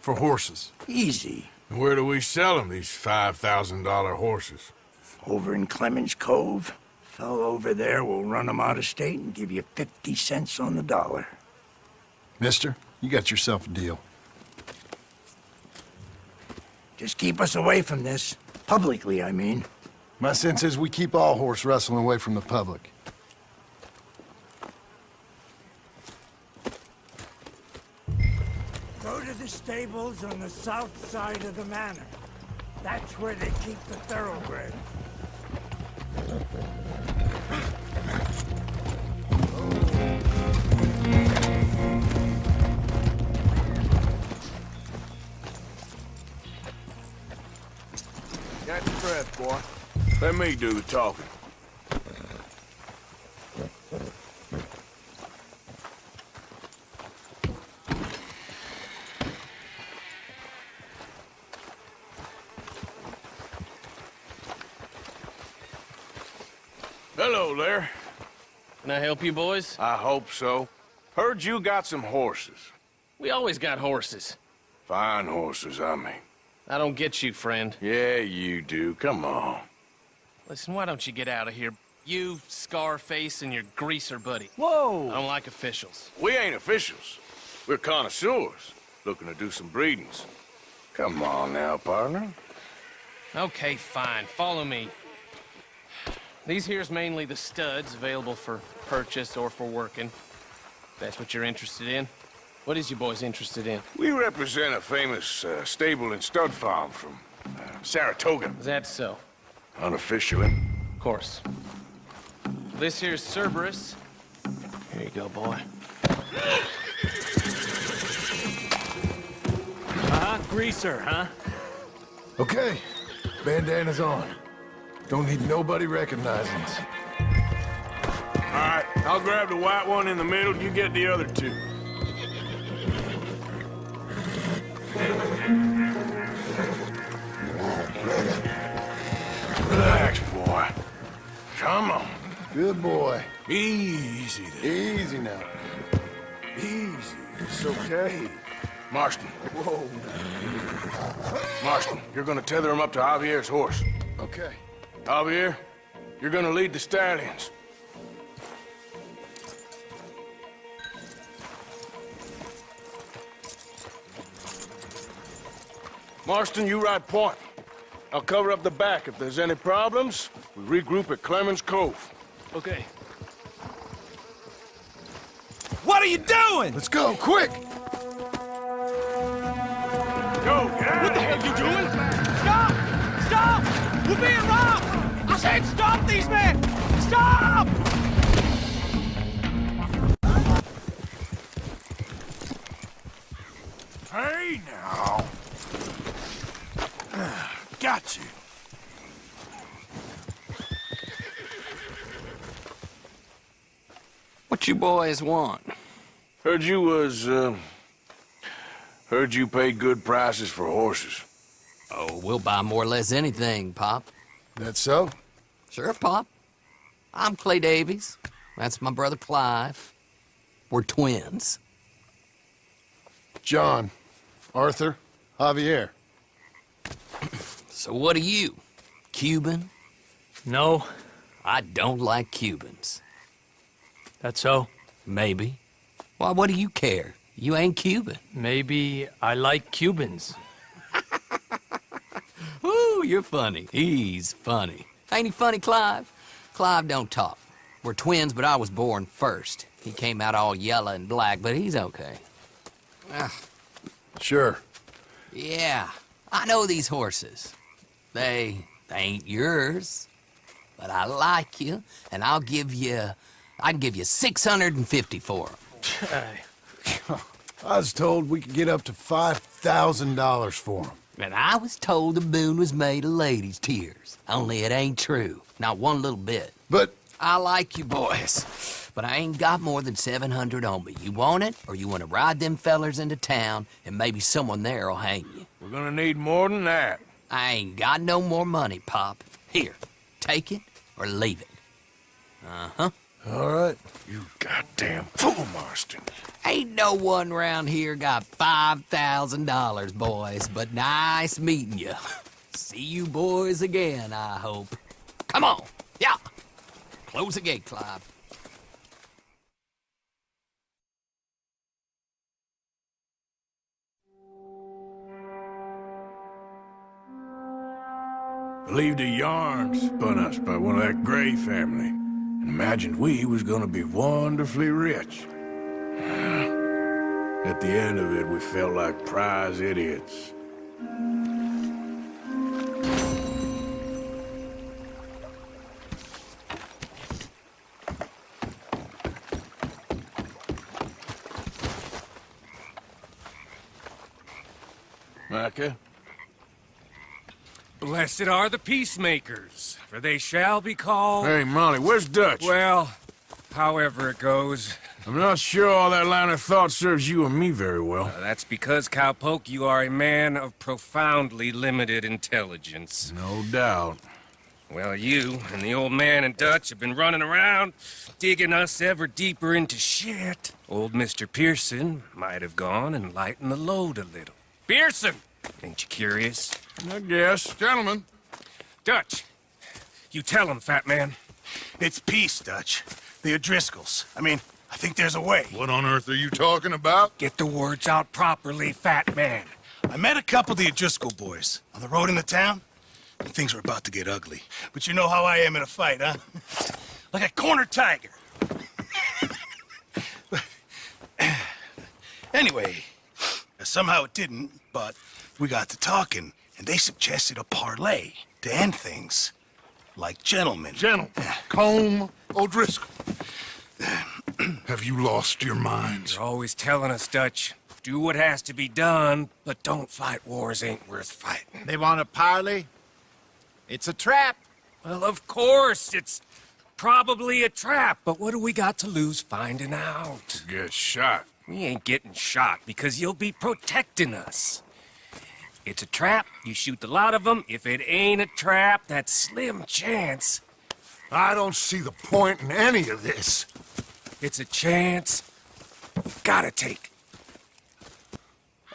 for horses. Easy. And where do we sell them, these $5,000 horses? Over in Clemens Cove. Fellow over there will run them out of state and give you 50 cents on the dollar. Mister, You got yourself a deal. Just keep us away from this. Publicly, I mean. My sense is we keep all horse wrestling away from the public. Go to the stables on the south side of the manor. That's where they keep the thoroughbred. Got your breath, boy. Let me do the talking. Hello there. Can I help you, boys? I hope so. Heard you got some horses. We always got horses. Fine horses, I mean. I don't get you, friend. Yeah, you do. Come on. Listen, why don't you get out of here? You, Scarface, and your greaser buddy. Whoa! I don't like officials. We ain't officials. We're connoisseurs, looking to do some breedings. Come on now, partner. Okay, fine. Follow me. These here's mainly the studs available for purchase or for working. If that's what you're interested in. What is you boys interested in? We represent a famous stable and stud farm from Saratoga. Is that so? Unofficially. Of course. This here's Cerberus. Here you go, boy. Greaser, huh? Okay, bandana's on. Don't need nobody recognizing us. All right, I'll grab the white one in the middle. You get the other two. Relax, boy. Come on. Good boy. Easy there. Easy now. Easy. It's okay. Marston. Whoa. Marston, you're gonna tether him up to Javier's horse. Okay. Javier, you're gonna lead the stallions. Marston, you ride point. I'll cover up the back. If there's any problems, we regroup at Clemens Cove. Okay. What are you doing? Let's go, quick! Go, get out! What the hell are you doing? Stop! Stop! We're being robbed! I said stop these men! Stop! Hey, now. Got you. What you boys want? Heard you paid good prices for horses. Oh, we'll buy more or less anything, Pop. That so? Sure, Pop. I'm Clay Davies. That's my brother Clive. We're twins. John, Arthur, Javier. So what are you? Cuban? No. I don't like Cubans. That's so? Maybe. Why, what do you care? You ain't Cuban. Maybe I like Cubans. Ooh, you're funny. He's funny. Ain't he funny, Clive? Clive don't talk. We're twins, but I was born first. He came out all yellow and black, but he's okay. Sure. Yeah, I know these horses. They ain't yours, but I like you, and I can give you 650 for them. I was told we could get up to $5,000 for them. And I was told the boon was made of ladies' tears. Only it ain't true. Not one little bit. But I like you boys, but I ain't got more than 700 on me. You want it, or you want to ride them fellers into town, and maybe someone there'll hang you? We're gonna need more than that. I ain't got no more money, Pop. Here, take it or leave it. Uh-huh. All right. You goddamn fool, Marston. Ain't no one round here got $5,000, boys, but nice meeting you. See you boys again, I hope. Come on. Yeah. Close the gate, Clive. Believed a yarn spun us by one of that Gray family, and imagined we was gonna be wonderfully rich. At the end of it, we felt like prize idiots. Micah? Blessed are the peacemakers, for they shall be called... Hey, Molly, where's Dutch? Well, however it goes. I'm not sure all that line of thought serves you and me very well. That's because, Cowpoke, you are a man of profoundly limited intelligence. No doubt. Well, you and the old man and Dutch have been running around, digging us ever deeper into shit. Old Mr. Pearson might have gone and lightened the load a little. Pearson! Ain't you curious? I guess. Gentlemen. Dutch, you tell him, fat man. It's peace, Dutch. The O'Driscolls. I mean, I think there's a way. What on earth are you talking about? Get the words out properly, fat man. I met a couple of the O'Driscoll boys on the road into town, and things were about to get ugly. But you know how I am in a fight, huh? Like a cornered tiger. Anyway, somehow it didn't, but we got to talking, and they suggested a parlay to end things. Like gentlemen. Gentlemen. Combe O'Driscoll. Have you lost your minds? You're always telling us, Dutch. Do what has to be done, but don't fight wars ain't worth fighting. They want a parley? It's a trap. Well, of course, it's probably a trap, but what do we got to lose finding out? Get shot. We ain't getting shot because you'll be protecting us. It's a trap, you shoot the lot of them. If it ain't a trap, that's slim chance. I don't see the point in any of this. It's a chance you've gotta take.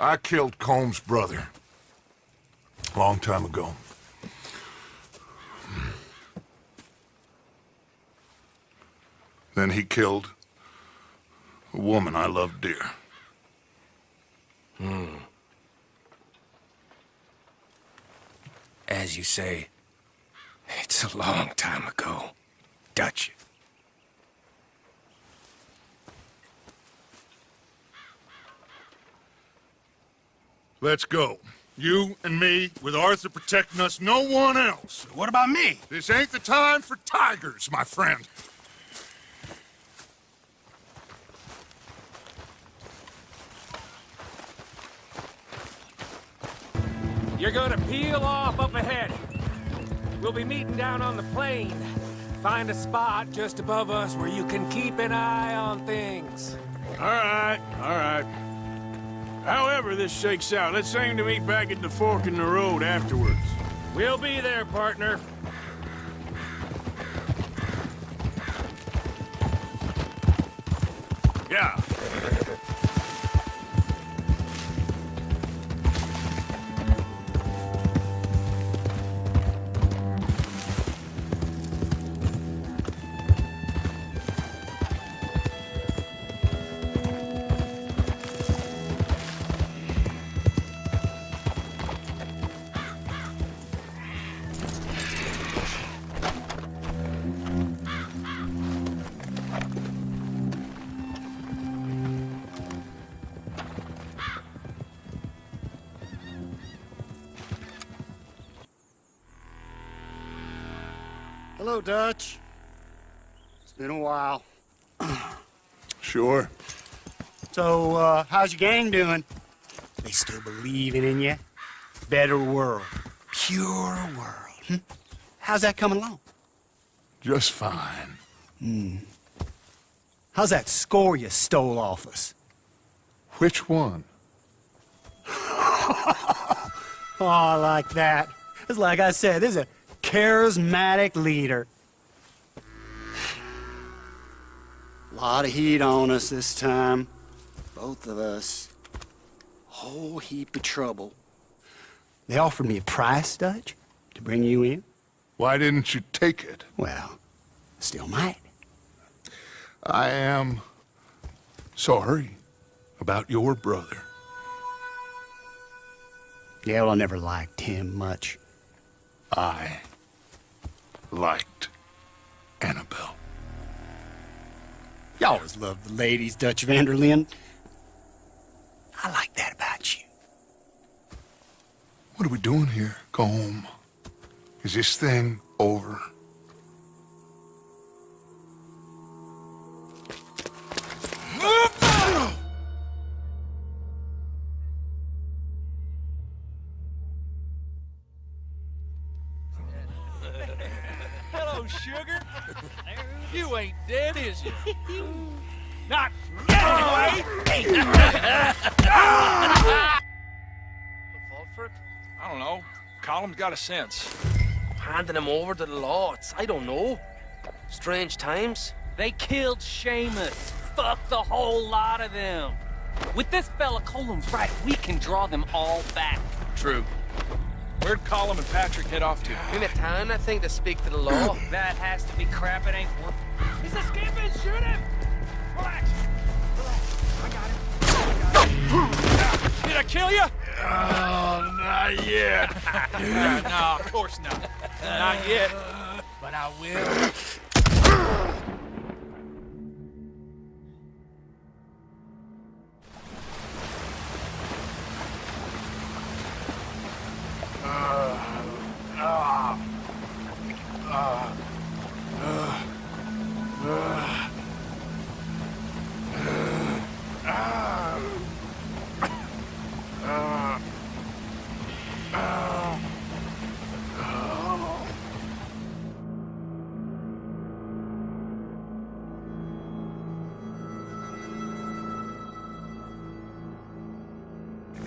I killed Combs' brother a long time ago. Then he killed a woman I loved dear. As you say, it's a long time ago, Dutch. Let's go. You and me, with Arthur protecting us, no one else. What about me? This ain't the time for tigers, my friend. You're gonna peel off up ahead. We'll be meeting down on the plain. Find a spot just above us where you can keep an eye on things. All right. However this shakes out, let's aim to meet back at the fork in the road afterwards. We'll be there, partner. Yeah. Hello, Dutch. It's been a while. Sure. So, how's your gang doing? They still believing in you? Better world. Pure world. How's that coming along? Just fine. How's that score you stole off us? Which one? Oh, I like that. It's like I said, there's a charismatic leader. A lot of heat on us this time. Both of us. Whole heap of trouble. They offered me a price, Dutch, to bring you in. Why didn't you take it? Well, still might. I am sorry about your brother. Yeah, well, I never liked him much. I liked Annabelle. You always loved the ladies, Dutch Vanderlyn. I like that about you. What are we doing here? Go home. Is this thing over? Hello, sugar. You ain't dead, is you? Not yet, anyway. I don't know. Column's got a sense. Handing him over to the lords. I don't know. Strange times. They killed Seamus. Fuck the whole lot of them. With this fella Colum's right, we can draw them all back. True. Where'd Colum and Patrick head off to? In a town, I think, to speak to the law. That has to be crap. It ain't worth. He's escaping. Shoot him. Relax. Relax. I got him. Did I kill you? Oh, not yet. No, of course not. Not yet. But I will.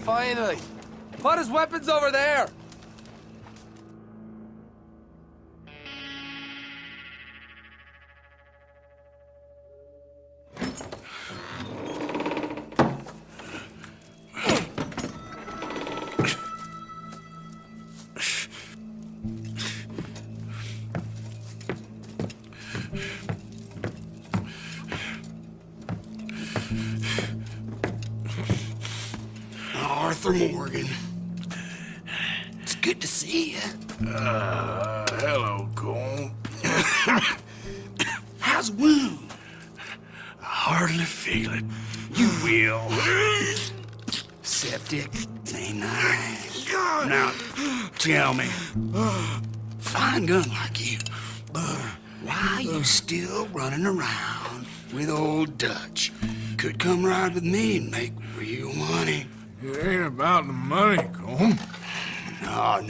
Finally! Put his weapons over there! Arthur Morgan. It's good to see you. Hello, Cole. How's the wound? I hardly feel it. You will. Septic. Ain't nice. Now, tell me. Fine gun like you. Why you still running around with old Dutch? Could come ride with me and make real money. It ain't about the money, Cole. No.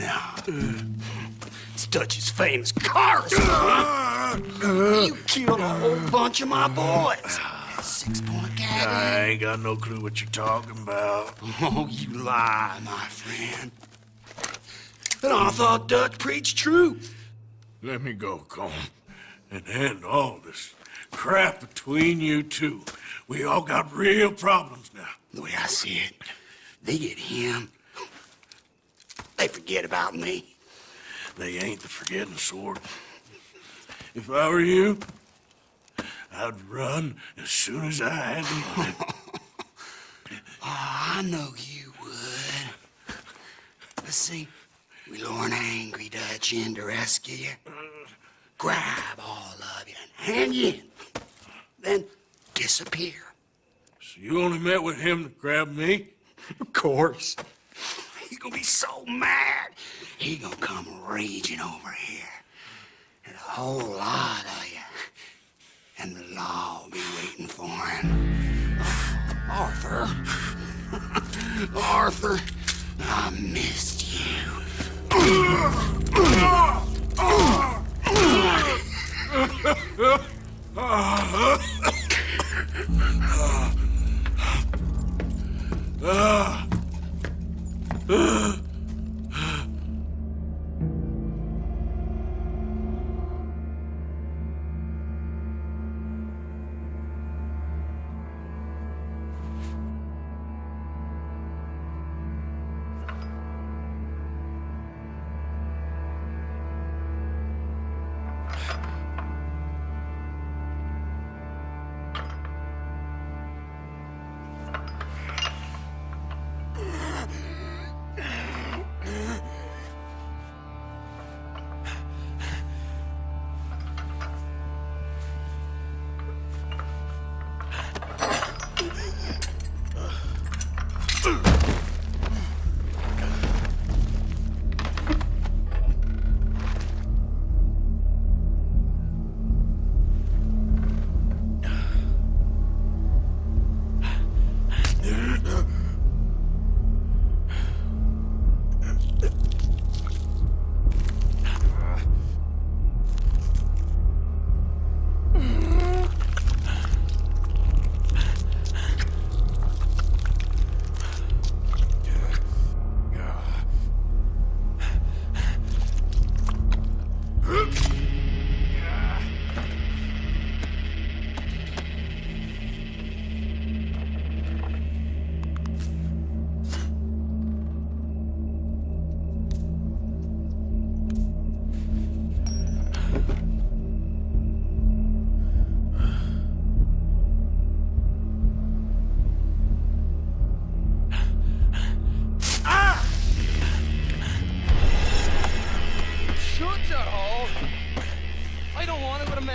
It's Dutch's famous car. You killed a whole bunch of my boys. That 6-point gag. I ain't got no clue what you're talking about. Oh, you lie, my friend. But I thought Dutch preached true. Let me go, Cole, and end all this crap between you two. We all got real problems now. The way I see it, they get him. They forget about me. They ain't the forgetting sort. If I were you, I'd run as soon as I had the money. I know you would. Let's see. We lure an angry Dutch in to rescue you. Grab all of you and hand you in. Then disappear. So you only met with him to grab me? Of course. He's gonna be so mad. He gonna come raging over here. And a whole lot of you. And the law will be waiting for him. Arthur. Arthur, I missed you.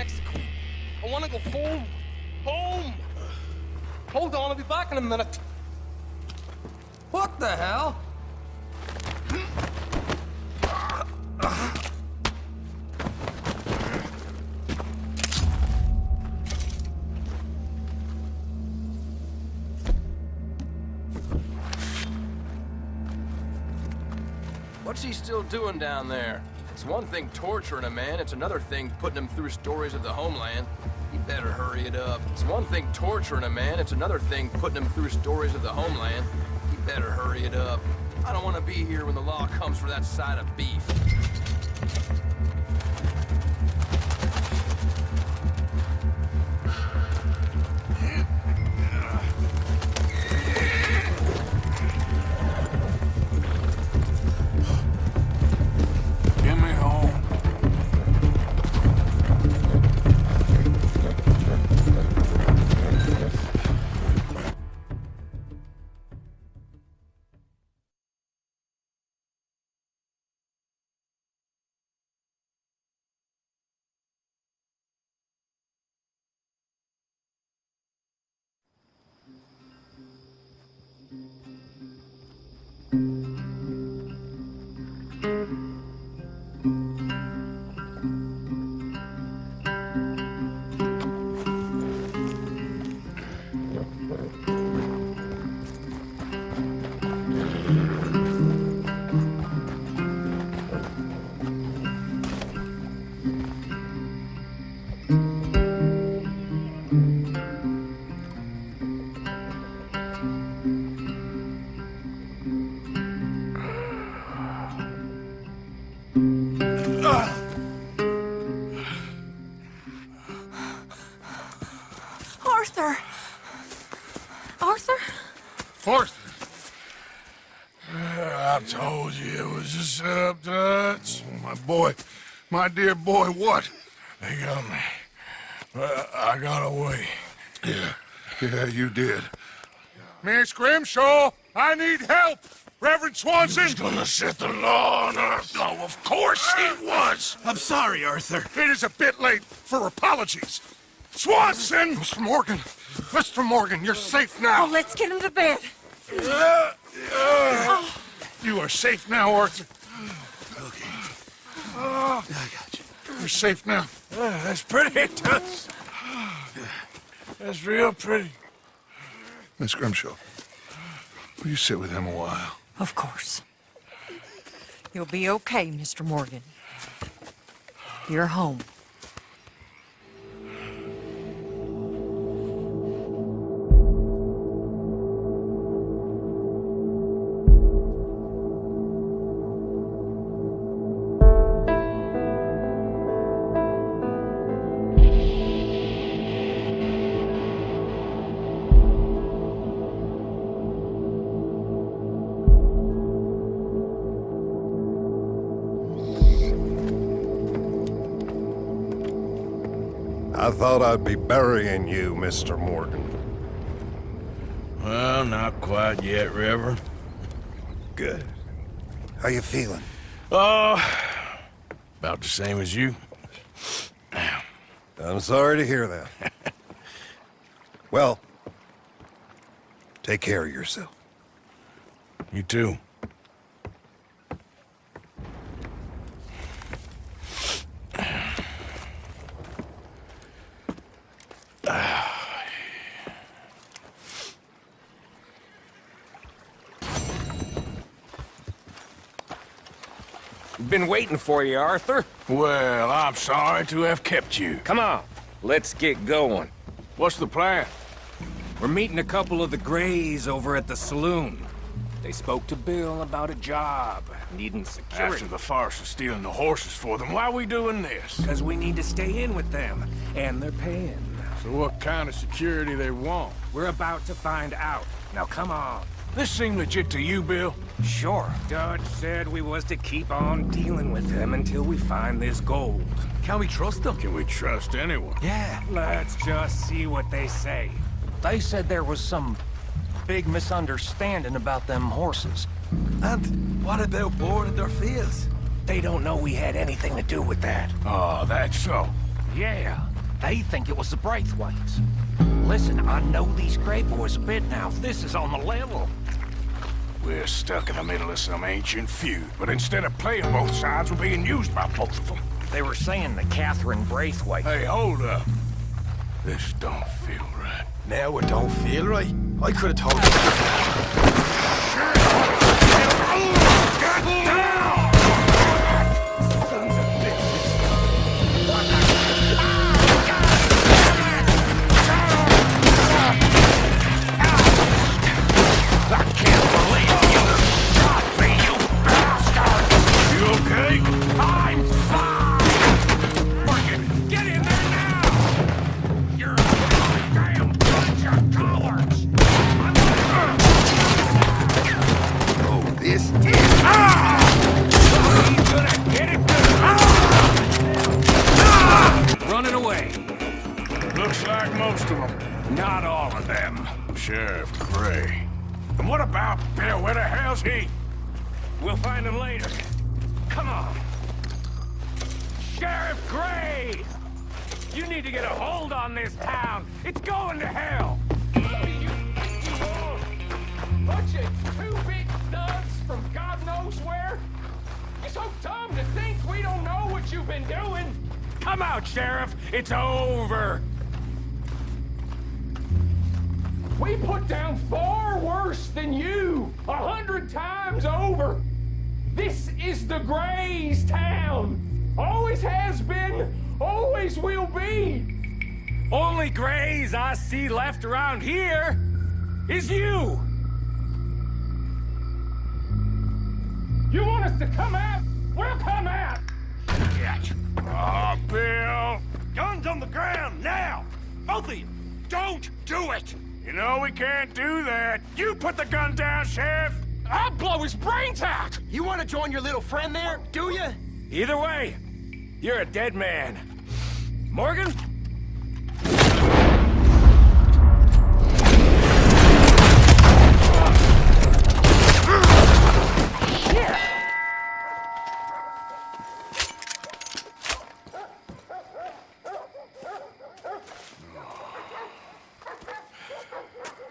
Mexico. I want to go home. Home! Hold on, I'll be back in a minute. What the hell? What's he still doing down there? It's one thing torturing a man, it's another thing putting him through stories of the homeland. You better hurry it up. It's one thing torturing a man, it's another thing putting him through stories of the homeland. You better hurry it up. I don't want to be here when the law comes for that side of beef. Arthur! Arthur? Arthur! I told you it was a setup, Dutch. Oh, my boy. My dear boy, what? They got me. But I got away. Yeah, you did. Miss Grimshaw, I need help! Reverend Swanson! He's gonna set the law on us. Oh, of course he was! I'm sorry, Arthur. It is a bit late for apologies. Swanson! Mr. Morgan! Mr. Morgan, you're safe now! Oh, let's get him to bed. You are safe now, Arthur. Okay. I got you. You're safe now. That's pretty, Dutch. That's real pretty. Miss Grimshaw, will you sit with him a while? Of course. You'll be okay, Mr. Morgan. You're home. I thought I'd be burying you, Mr. Morgan. Well, not quite yet, Reverend. Good. How you feeling? Oh, about the same as you. I'm sorry to hear that. Well, take care of yourself. You too. Been waiting for you, Arthur. Well, I'm sorry to have kept you. Come on, let's get going. What's the plan? We're meeting a couple of the Grays over at the saloon. They spoke to Bill about a job, needing security. After the farce of stealing the horses for them, why are we doing this? Because we need to stay in with them, and they're paying. So what kind of security they want? We're about to find out. Now come on. This seem legit to you, Bill? Sure. Dutch said we was to keep on dealing with them until we find this gold. Can we trust them? Can we trust anyone? Yeah. Let's just see what they say. They said there was some big misunderstanding about them horses. And what about boarding their fields? They don't know we had anything to do with that. Oh, that's so. Yeah. They think it was the Braithwaites. Listen, I know these Gray boys a bit now. This is on the level. We're stuck in the middle of some ancient feud, but instead of playing both sides, we're being used by both of them. They were saying that Catherine Braithwaite... Hey, hold up. This don't feel right. Now it don't feel right? I could have told you. Get down! Sons of bitches. I can't believe you shot me, you bastard! You okay? I'm fine! Morgan, get in there now! You're a goddamn bunch of cowards! Oh, this is... He's gonna get it good! Running away. Looks like most of them. Not all of them. Sheriff Gray. And what about Bill? Where the hell's he? We'll find him later. Come on. Sheriff Gray! You need to get a hold on this town. It's going to hell. Bunch of two-bit studs from God knows where. You're so dumb to think we don't know what you've been doing. Come out, Sheriff. It's over. We put down far worse than you, 100 times over. This is the Grays' town. Always has been, always will be. Only Grays I see left around here is you. You want us to come out? We'll come out. Oh, Bill. Guns on the ground, now. Both of you. Don't do it. You know we can't do that. You put the gun down, Sheriff. I'll blow his brains out. You want to join your little friend there, do you? Either way, you're a dead man. Morgan?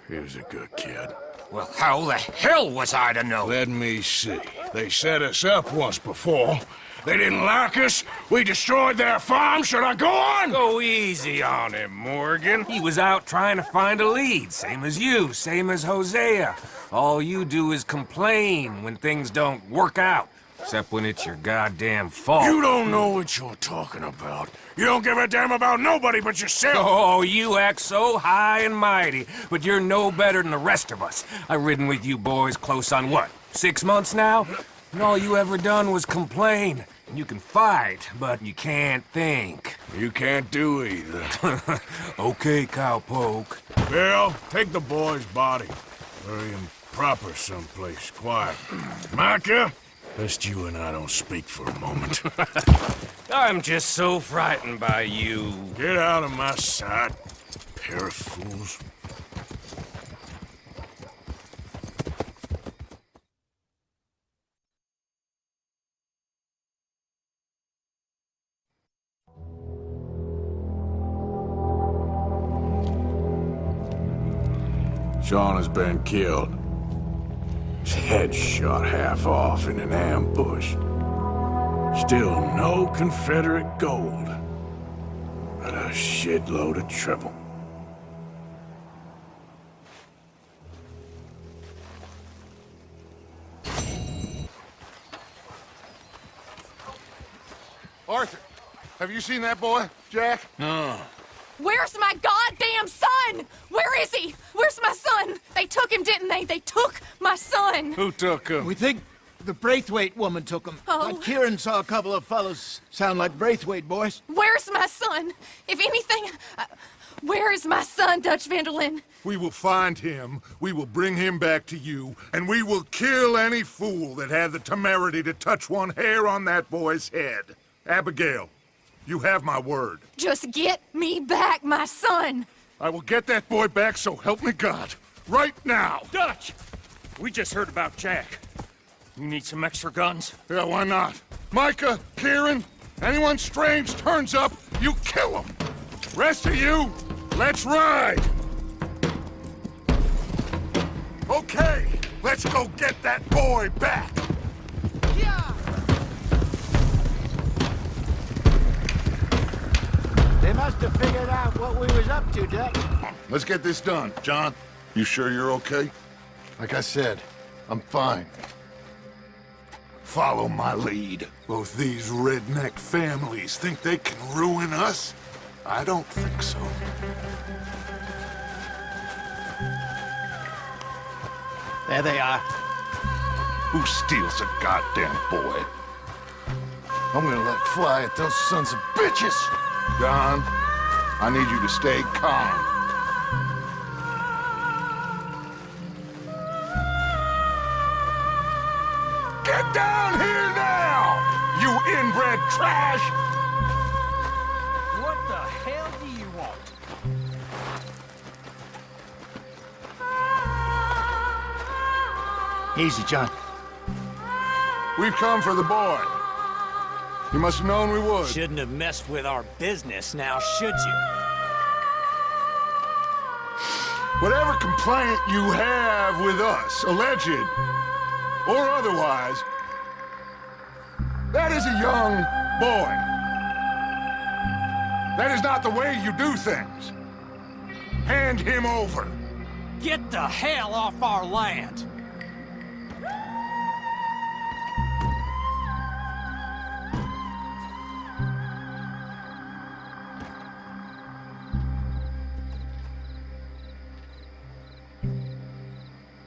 He was a good kid. Well, how the hell was I to know? Let me see. They set us up once before. They didn't like us. We destroyed their farm. Should I go on? Go easy on him, Morgan. He was out trying to find a lead, same as you, same as Hosea. All you do is complain when things don't work out. Except when it's your goddamn fault. You don't know what you're talking about. You don't give a damn about nobody but yourself. Oh, you act so high and mighty, but you're no better than the rest of us. I've ridden with you boys close on what, 6 months now? And all you ever done was complain. You can fight, but you can't think. You can't do either. Okay, cowpoke. Bill, take the boy's body. Bury him proper someplace, quiet. Micah? Best you and I don't speak for a moment. I'm just so frightened by you. Get out of my sight, pair of fools. Sean has been killed. His head shot half off in an ambush. Still no Confederate gold, but a shitload of trouble. Arthur, have you seen that boy, Jack? No. Where's my goddamn son? Where is he? Where's my son? They took him, didn't they? They took my son. Who took him? We think the Braithwaite woman took him. Oh. But Kieran saw a couple of fellows sound like Braithwaite boys. Where's my son? If anything, where is my son, Dutch Vanderlyn? We will find him, we will bring him back to you, and we will kill any fool that had the temerity to touch one hair on that boy's head. Abigail, you have my word. Just get me back, my son. I will get that boy back, so help me God. Right now. Dutch! We just heard about Jack. You need some extra guns? Yeah, why not? Micah, Kieran, anyone strange turns up, you kill him. Rest of you, let's ride! Okay, let's go get that boy back! They must have figured out what we was up to, Duck. Let's get this done. John, you sure you're okay? Like I said, I'm fine. Follow my lead. Both these redneck families think they can ruin us? I don't think so. There they are. Who steals a goddamn boy? I'm gonna let fly at those sons of bitches! John, I need you to stay calm. Get down here now, you inbred trash! What the hell do you want? Easy, John. We've come for the boy. You must have known we would. Shouldn't have messed with our business now, should you? Whatever complaint you have with us, alleged or otherwise, that is a young boy. That is not the way you do things. Hand him over. Get the hell off our land!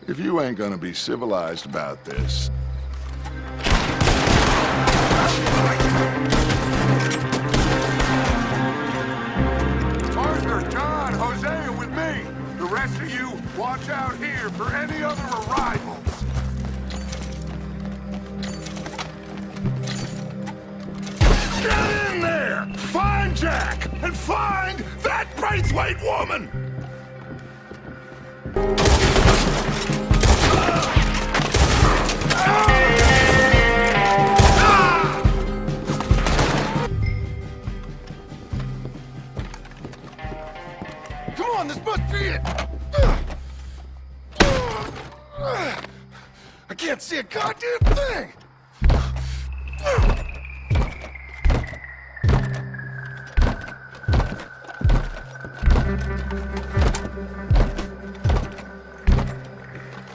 If you ain't gonna be civilized about this... Arthur, John, Jose are with me. The rest of you, watch out here for any other arrivals. Get in there! Find Jack! And find that Braithwaite woman! Come on, this must be it! I can't see a goddamn thing!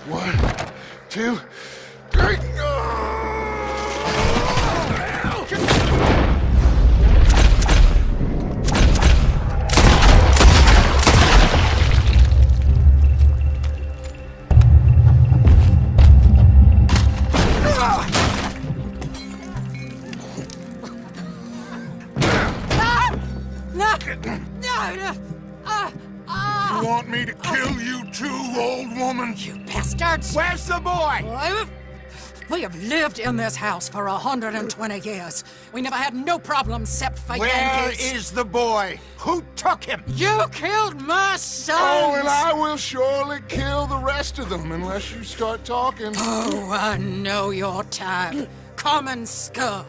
One, two, three. You want me to kill you too, old woman? You bastards! Where's the boy? We have lived in this house for 120 years. We never had no problems except for Where Yankees. is the boy? Who took him? You killed my son! Oh, and I will surely kill the rest of them unless you start talking. Oh, I know your type. Common scum.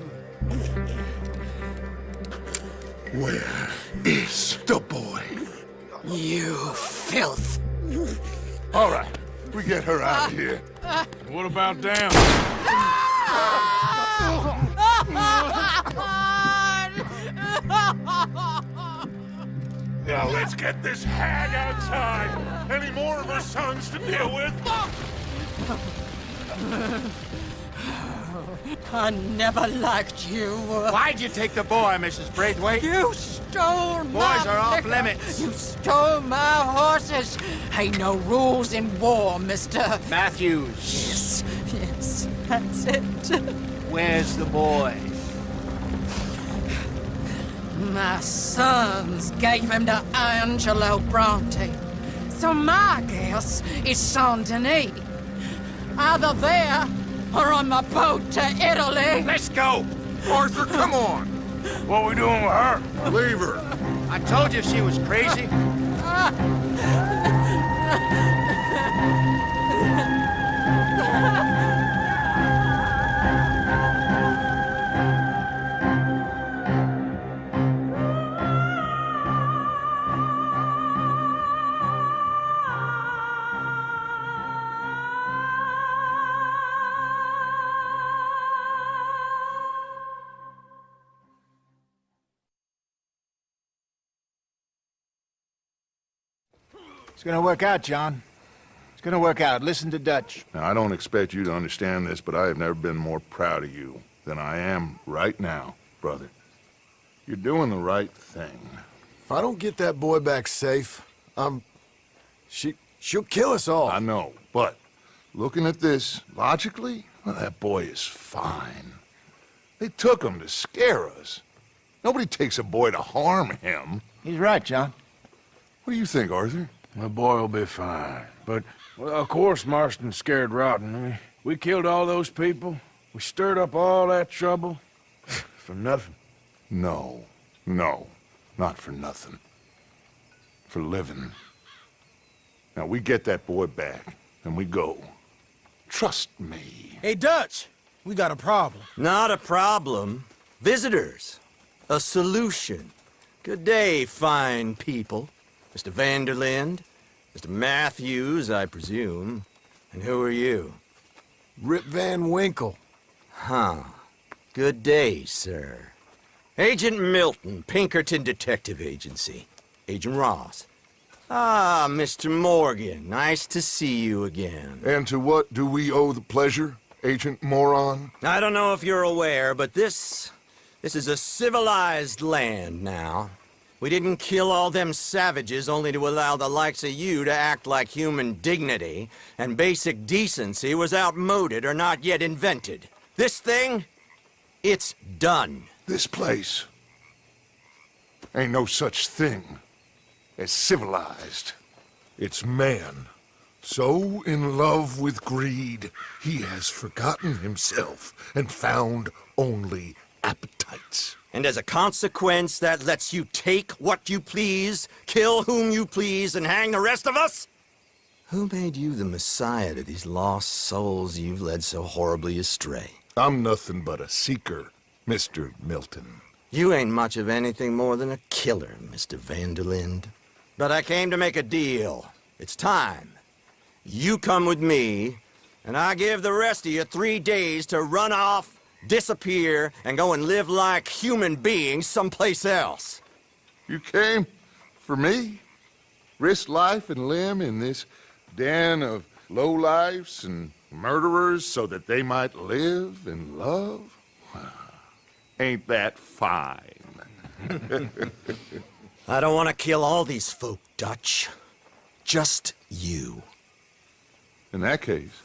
Where is the boy? You filth. All right, we get her out of here. What about down? Now let's get this hag outside. Any more of her sons to deal with? I never liked you. Why'd you take the boy, Mrs. Braithwaite? You stole my Boys are off liquor. limits. You stole my horses. Ain't no rules in war, mister. Matthews. Yes, that's it. Where's the boy? My sons gave him to Angelo Bronte. So my guess is Saint Denis. Either there or on my boat to Italy. Let's go. Arthur, come on. What we doing with her? Leave her. I told you she was crazy. It's gonna work out, John. It's gonna work out. Listen to Dutch. Now, I don't expect you to understand this, but I have never been more proud of you than I am right now, brother. You're doing the right thing. If I don't get that boy back safe, she'll kill us all. I know, but looking at this logically, well, that boy is fine. They took him to scare us. Nobody takes a boy to harm him. He's right, John. What do you think, Arthur? The boy will be fine. But, well, of course Marston's scared rotten. I mean, we killed all those people. We stirred up all that trouble. For nothing. No, not for nothing. For living. Now, we get that boy back, and we go. Trust me. Hey, Dutch, we got a problem. Not a problem. Visitors. A solution. Good day, fine people. Mr. Vanderlind, Mr. Matthews, I presume. And who are you? Rip Van Winkle. Huh. Good day, sir. Agent Milton, Pinkerton Detective Agency. Agent Ross. Ah, Mr. Morgan, nice to see you again. And to what do we owe the pleasure, Agent Moron? I don't know if you're aware, but this is a civilized land now. We didn't kill all them savages only to allow the likes of you to act like human dignity, and basic decency was outmoded or not yet invented. This thing, it's done. This place ain't no such thing as civilized. It's man, so in love with greed, he has forgotten himself and found only appetites. And as a consequence, that lets you take what you please, kill whom you please, and hang the rest of us? Who made you the messiah to these lost souls you've led so horribly astray? I'm nothing but a seeker, Mr. Milton. You ain't much of anything more than a killer, Mr. Vanderlind. But I came to make a deal. It's time. You come with me, and I give the rest of you 3 days to run off, disappear, and go and live like human beings someplace else. You came for me? Risk life and limb in this den of lowlifes and murderers so that they might live and love? Ain't that fine? I don't want to kill all these folk, Dutch. Just you. In that case,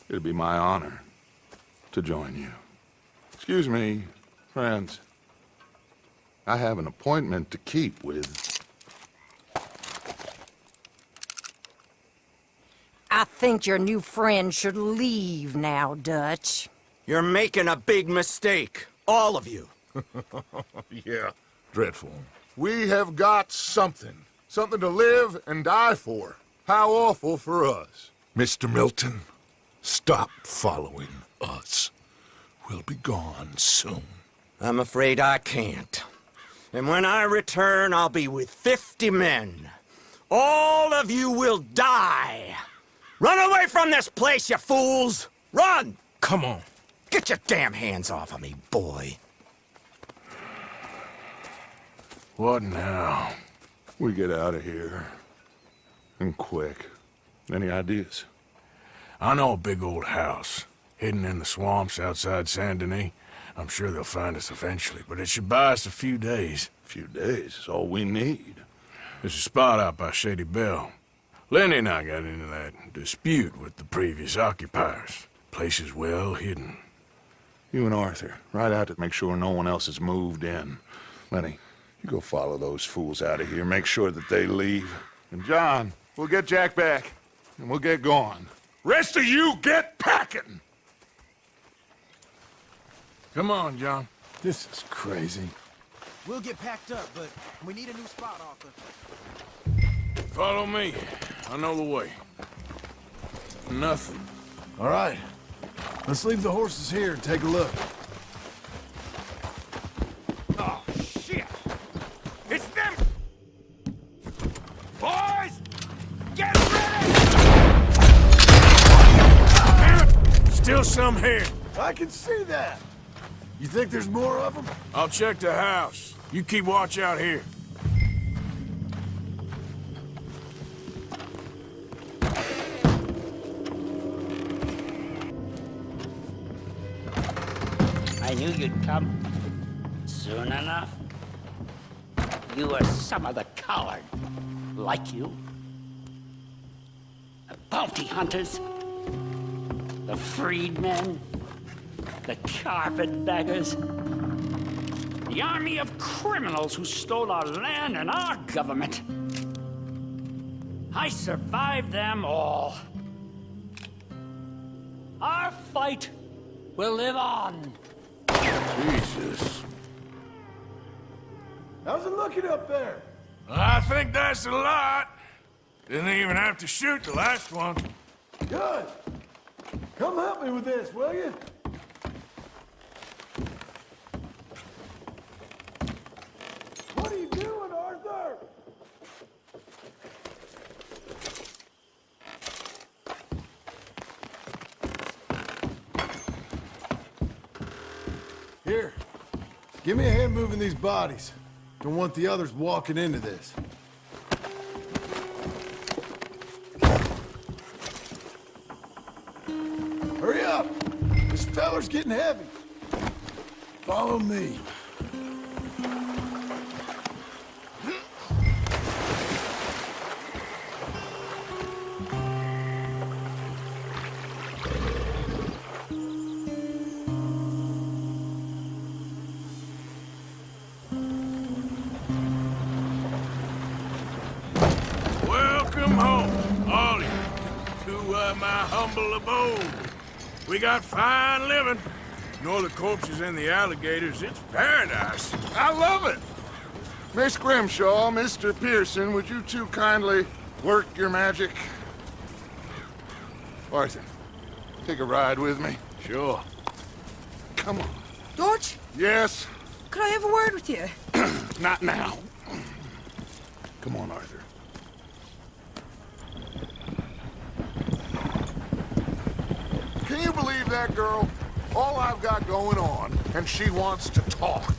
it'd be my honor to join you. Excuse me, friends. I have an appointment to keep with... I think your new friend should leave now, Dutch. You're making a big mistake. All of you. Yeah, dreadful. We have got something. Something to live and die for. How awful for us. Mr. Milton, stop following us. We'll be gone soon. I'm afraid I can't. And when I return, I'll be with 50 men. All of you will die. Run away from this place, you fools! Run! Come on. Get your damn hands off of me, boy. What now? We get out of here. And quick. Any ideas? I know a big old house, hidden in the swamps outside Saint Denis. I'm sure they'll find us eventually, but it should buy us a few days. A few days is all we need. There's a spot out by Shady Bell. Lenny and I got into that dispute with the previous occupiers. Place is well hidden. You and Arthur, ride out to make sure no one else has moved in. Lenny, you go follow those fools out of here. Make sure that they leave. And John, we'll get Jack back, and we'll get going. Rest of you, get packing! Come on, John. This is crazy. We'll get packed up, but we need a new spot, Arthur. Follow me. I know the way. Nothing. All right. Let's leave the horses here and take a look. Oh, shit! It's them! Boys! Get ready! Still some here. I can see that. You think there's more of them? I'll check the house. You keep watch out here. I knew you'd come. Soon enough. You are some of the coward, like you. The bounty hunters, the freedmen, the carpetbaggers, the army of criminals who stole our land and our government. I survived them all. Our fight will live on. Jesus. How's it looking up there? I think that's a lot. Didn't even have to shoot the last one. Good. Come help me with this, will you? What are you doing, Arthur? Here. Give me a hand moving these bodies. Don't want the others walking into this. Hurry up! This feller's getting heavy. Follow me. Welcome home, all of you, to my humble abode. We got fine living. Ignore the corpses and the alligators. It's paradise. I love it. Miss Grimshaw, Mr. Pearson, would you two kindly work your magic? Arthur, take a ride with me. Sure. Come on. Dodge, Yes? could I have a word with you? Not now. Come on, Arthur. Can you believe that girl? All I've got going on, and she wants to talk.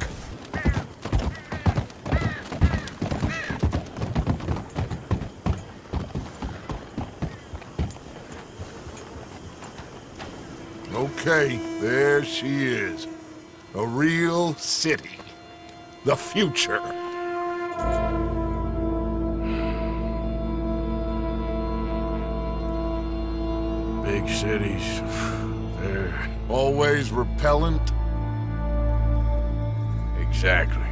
Okay, there she is. A real city. The future. Big cities. They're always repellent. Exactly.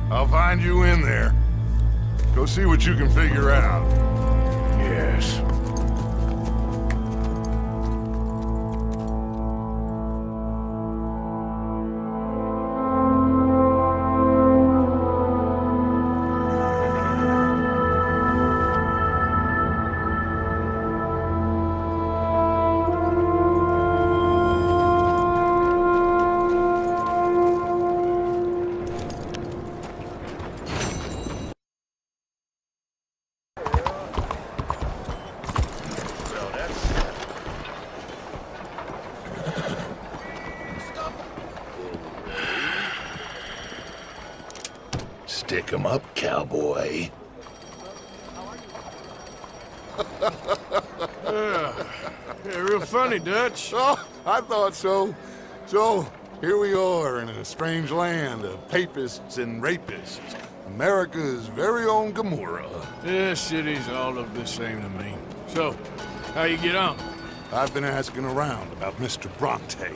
I'll find you in there. Go see what you can figure out. Yes. Stick 'em up, cowboy. Yeah, real funny, Dutch. Oh, I thought so. So, here we are in a strange land of papists and rapists. America's very own Gomorrah. Yeah, cities all look the same to me. So, how you get on? I've been asking around about Mr. Bronte,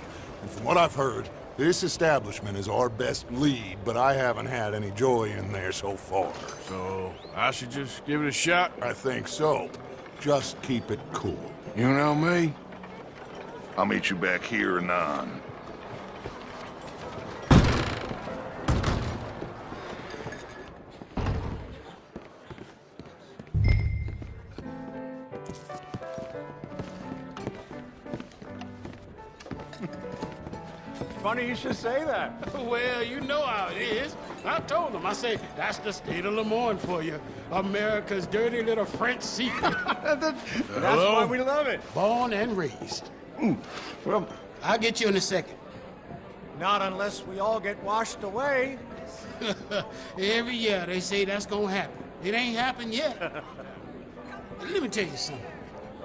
and from what I've heard, this establishment is our best lead, but I haven't had any joy in there so far. So, I should just give it a shot? I think so. Just keep it cool. You know me? I'll meet you back here anon. Funny you should say that. Well, you know how it is. I told them. I said, that's the state of Lemoyne for you. America's dirty little French secret. That's why we love it. Born and raised. Well, I'll get you in a second. Not unless we all get washed away. Every year they say that's gonna happen. It ain't happened yet. Let me tell you something.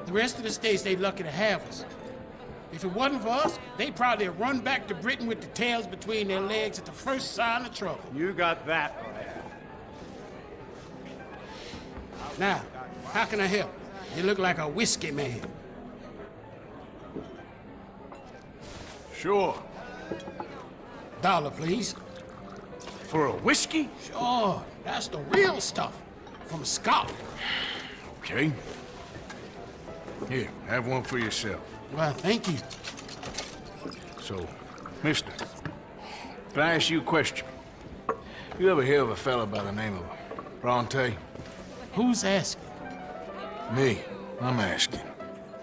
The rest of the states, they lucky to have us. If it wasn't for us, they'd probably have run back to Britain with the tails between their legs at the first sign of trouble. You got that right. Now, how can I help? You look like a whiskey man. Sure. $1, please. For a whiskey? Sure, that's the real stuff. From Scotland. Okay. Here, have one for yourself. Well, thank you. So, mister, can I ask you a question? You ever hear of a fella by the name of Bronte? Who's asking? Me. I'm asking.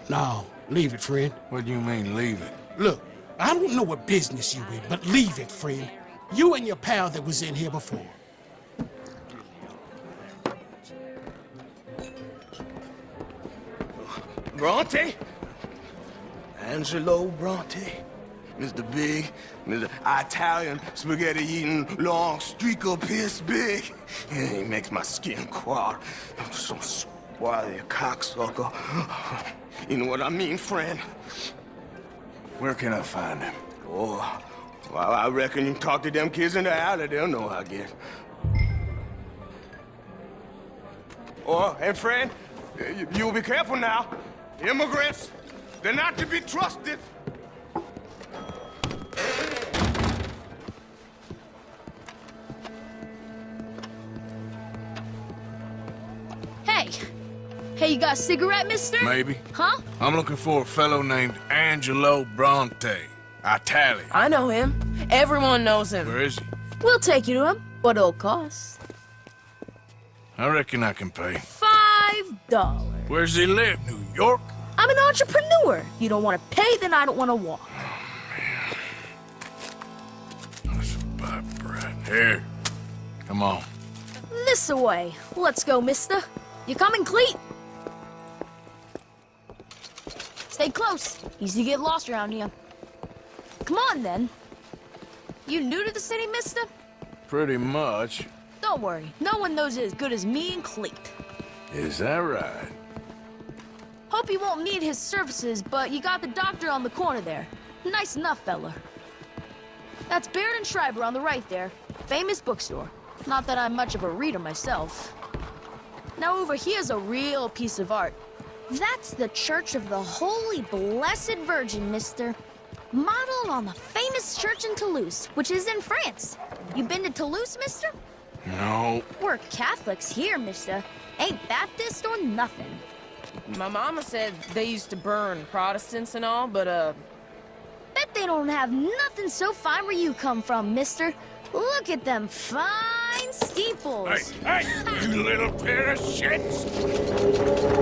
No, leave it, friend. What do you mean, leave it? Look, I don't know what business you in, but leave it, friend. You and your pal that was in here before. Bronte? Angelo Bronte. Mr. Big, Mr. Italian, spaghetti-eating, long streaker piss big. He makes my skin crawl. I'm so swarthy, cocksucker. You know what I mean, friend? Where can I find him? Oh, well, I reckon you can talk to them kids in the alley. They'll know how I get. Oh, and friend, you'll be careful now. Immigrants, they're not to be trusted. Hey, you got a cigarette, mister? Maybe. Huh? I'm looking for a fellow named Angelo Bronte. Italian. I know him. Everyone knows him. Where is he? We'll take you to him, but it'll cost I reckon I can pay. $5. Where's he live? New York? I'm an entrepreneur. If you don't want to pay, then I don't want to walk. That's about right. Here. Come on. This away. Let's go, mister. You coming, Cleet? Stay close. Easy to get lost around here. Come on, then. You new to the city, mister? Pretty much. Don't worry. No one knows it as good as me and Cleet. Is that right? Hope you won't need his services, but you got the doctor on the corner there. Nice enough, fella. That's Baird and Schreiber on the right there. Famous bookstore. Not that I'm much of a reader myself. Now over here's a real piece of art. That's the Church of the Holy Blessed Virgin, mister. Modeled on the famous church in Toulouse, which is in France. You been to Toulouse, mister? No. We're Catholics here, mister. Ain't Baptist or nothing. My mama said they used to burn Protestants and all, but, Bet they don't have nothing so fine where you come from, mister. Look at them fine steeples. Hey, you little pair of shits!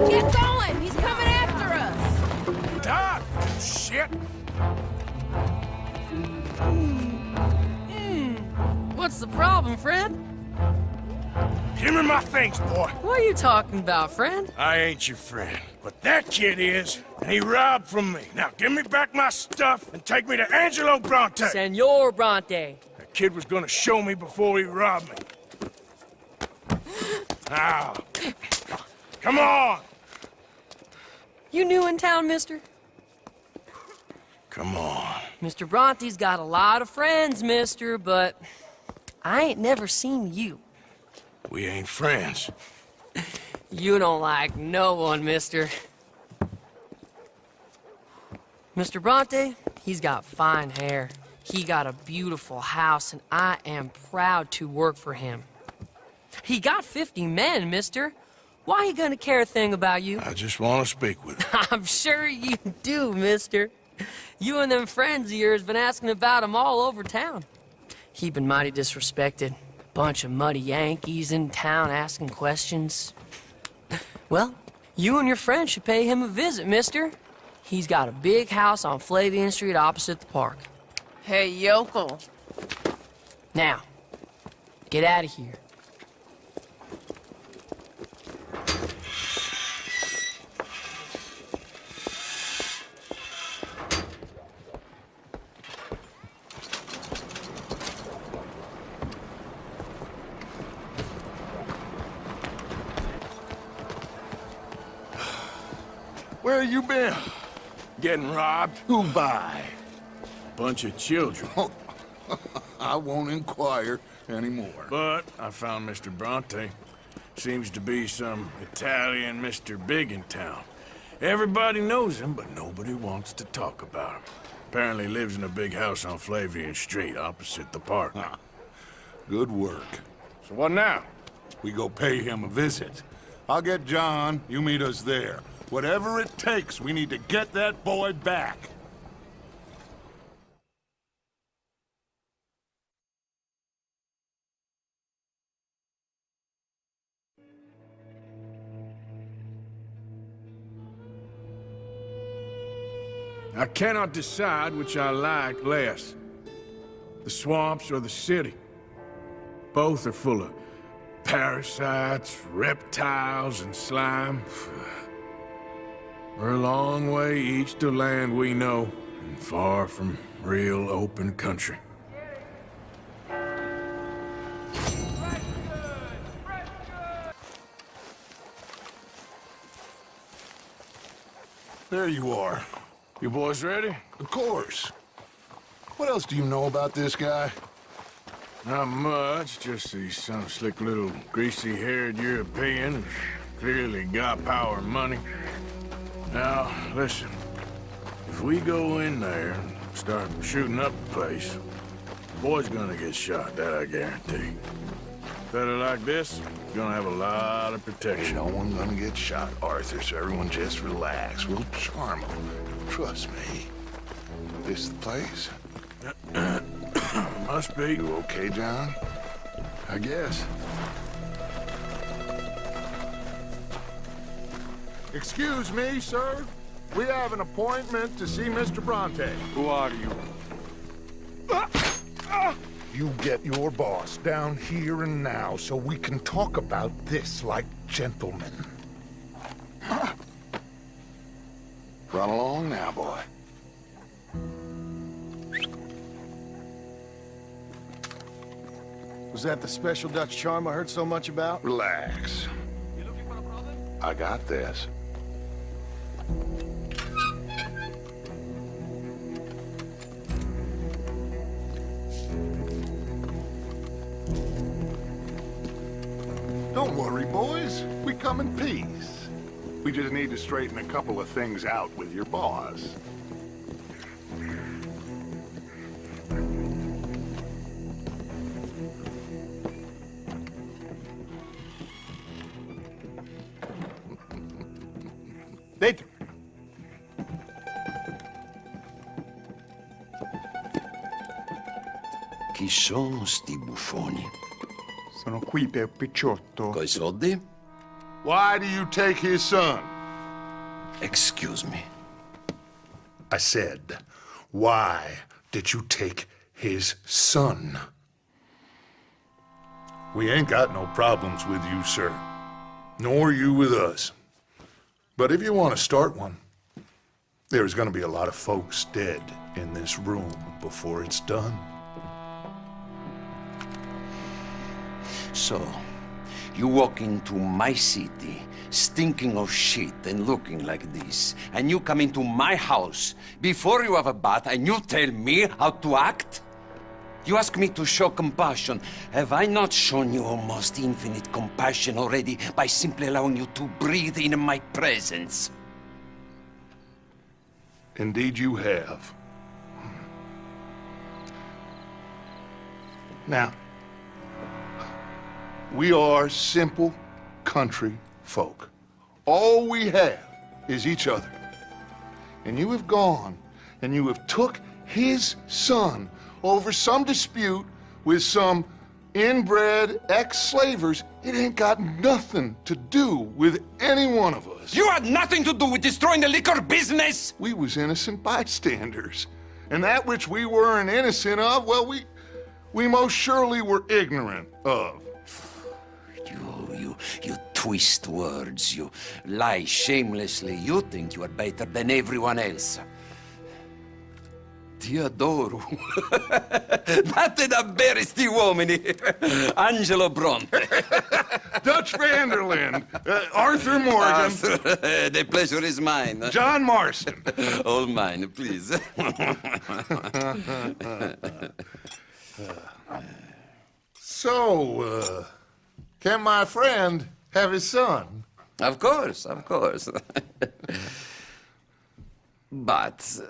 Get going! He's coming after us! Doc! Shit! What's the problem, friend? Give me my things, boy. What are you talking about, friend? I ain't your friend, but that kid is, and he robbed from me. Now give me back my stuff and take me to Angelo Bronte. Senor Bronte. That kid was gonna show me before he robbed me. Now, come on! You new in town, mister? Come on. Mr. Bronte's got a lot of friends, mister, but I ain't never seen you. We ain't friends. You don't like no one, mister. Mr. Bronte, he's got fine hair. He got a beautiful house, and I am proud to work for him. He got 50 men, mister. Why he gonna care a thing about you? I just want to speak with him. I'm sure you do, mister. You and them friends of yours been asking about him all over town. He been mighty disrespected. Bunch of muddy Yankees in town asking questions. Well, you and your friend should pay him a visit, mister. He's got a big house on Flavian Street opposite the park. Hey, yokel. Now, get out of here. Where you been? getting robbed. Who by? Bunch of children. I won't inquire anymore. But I found Mr. Bronte. Seems to be some Italian Mr. Big in town. Everybody knows him, but nobody wants to talk about him. Apparently lives in a big house on Flavian Street, opposite the park. Good work. So what now? We go pay him a visit. I'll get John, you meet us there. Whatever it takes, we need to get that boy back. I cannot decide which I like less. The swamps or the city. Both are full of parasites, reptiles, and slime. We're a long way east to land we know, and far from real open country. There you are. You boys ready? Of course. What else do you know about this guy? Not much, just he's some slick little greasy-haired European who's clearly got power and money. Now, listen. If we go in there and start shooting up the place, the boy's gonna get shot, that I guarantee. Fella like this, gonna have a lot of protection. No one's gonna get shot, Arthur, so everyone just relax. We'll charm him. Trust me. This the place? Must be. You okay, John? I guess. Excuse me, sir. We have an appointment to see Mr. Bronte. Who are you? You get your boss down here and now so we can talk about this like gentlemen. Run along now, boy. Was that the special Dutch charm I heard so much about? Relax. You looking for a problem? I got this. Don't worry, boys. We come in peace. We just need to straighten a couple of things out with your boss. Dentro. Chi sono sti buffoni? Sono qui per Picciotto. Coi soldi? Why do you take his son? Excuse me. I said, why did you take his son? We ain't got no problems with you, sir. Nor you with us. But if you want to start one, there's gonna be a lot of folks dead in this room before it's done. So, you walk into my city, stinking of shit and looking like this, and you come into my house before you have a bath and you tell me how to act? You ask me to show compassion. Have I not shown you almost infinite compassion already by simply allowing you to breathe in my presence? Indeed you have. Now, we are simple country folk. All we have is each other. And you have gone and you have took his son over some dispute with some inbred ex-slavers. It ain't got nothing to do with any one of us. You had nothing to do with destroying the liquor business! We was innocent bystanders. And that which we weren't innocent of, well, we most surely were ignorant of. You twist words, you lie shamelessly, you think you are better than everyone else. Ti adoro. Date da bere sti uomini. Angelo Bronte. Dutch Vanderlyn. Arthur Morgan. Arthur, the pleasure is mine. John Marston. All mine, please. So, can my friend have his son? Of course, of course. But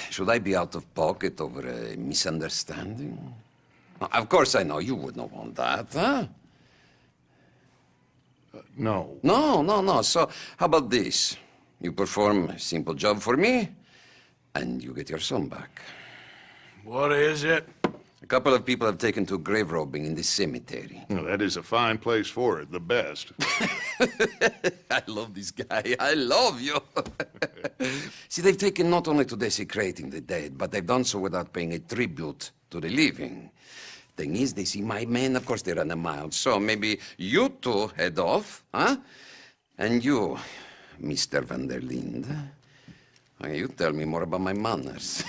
should I be out of pocket over a misunderstanding? Of course I know you would not want that, huh? No. No. So how about this? You perform a simple job for me, and you get your son back. What is it? A couple of people have taken to grave robbing in the cemetery. Well, that is a fine place for it, the best. I love this guy. I love you. See, they've taken not only to desecrating the dead, but they've done so without paying a tribute to the living. Thing is, they see my men, of course they run a mile. So maybe you two head off, huh? And you, Mr. Van der Linde, you tell me more about my manners.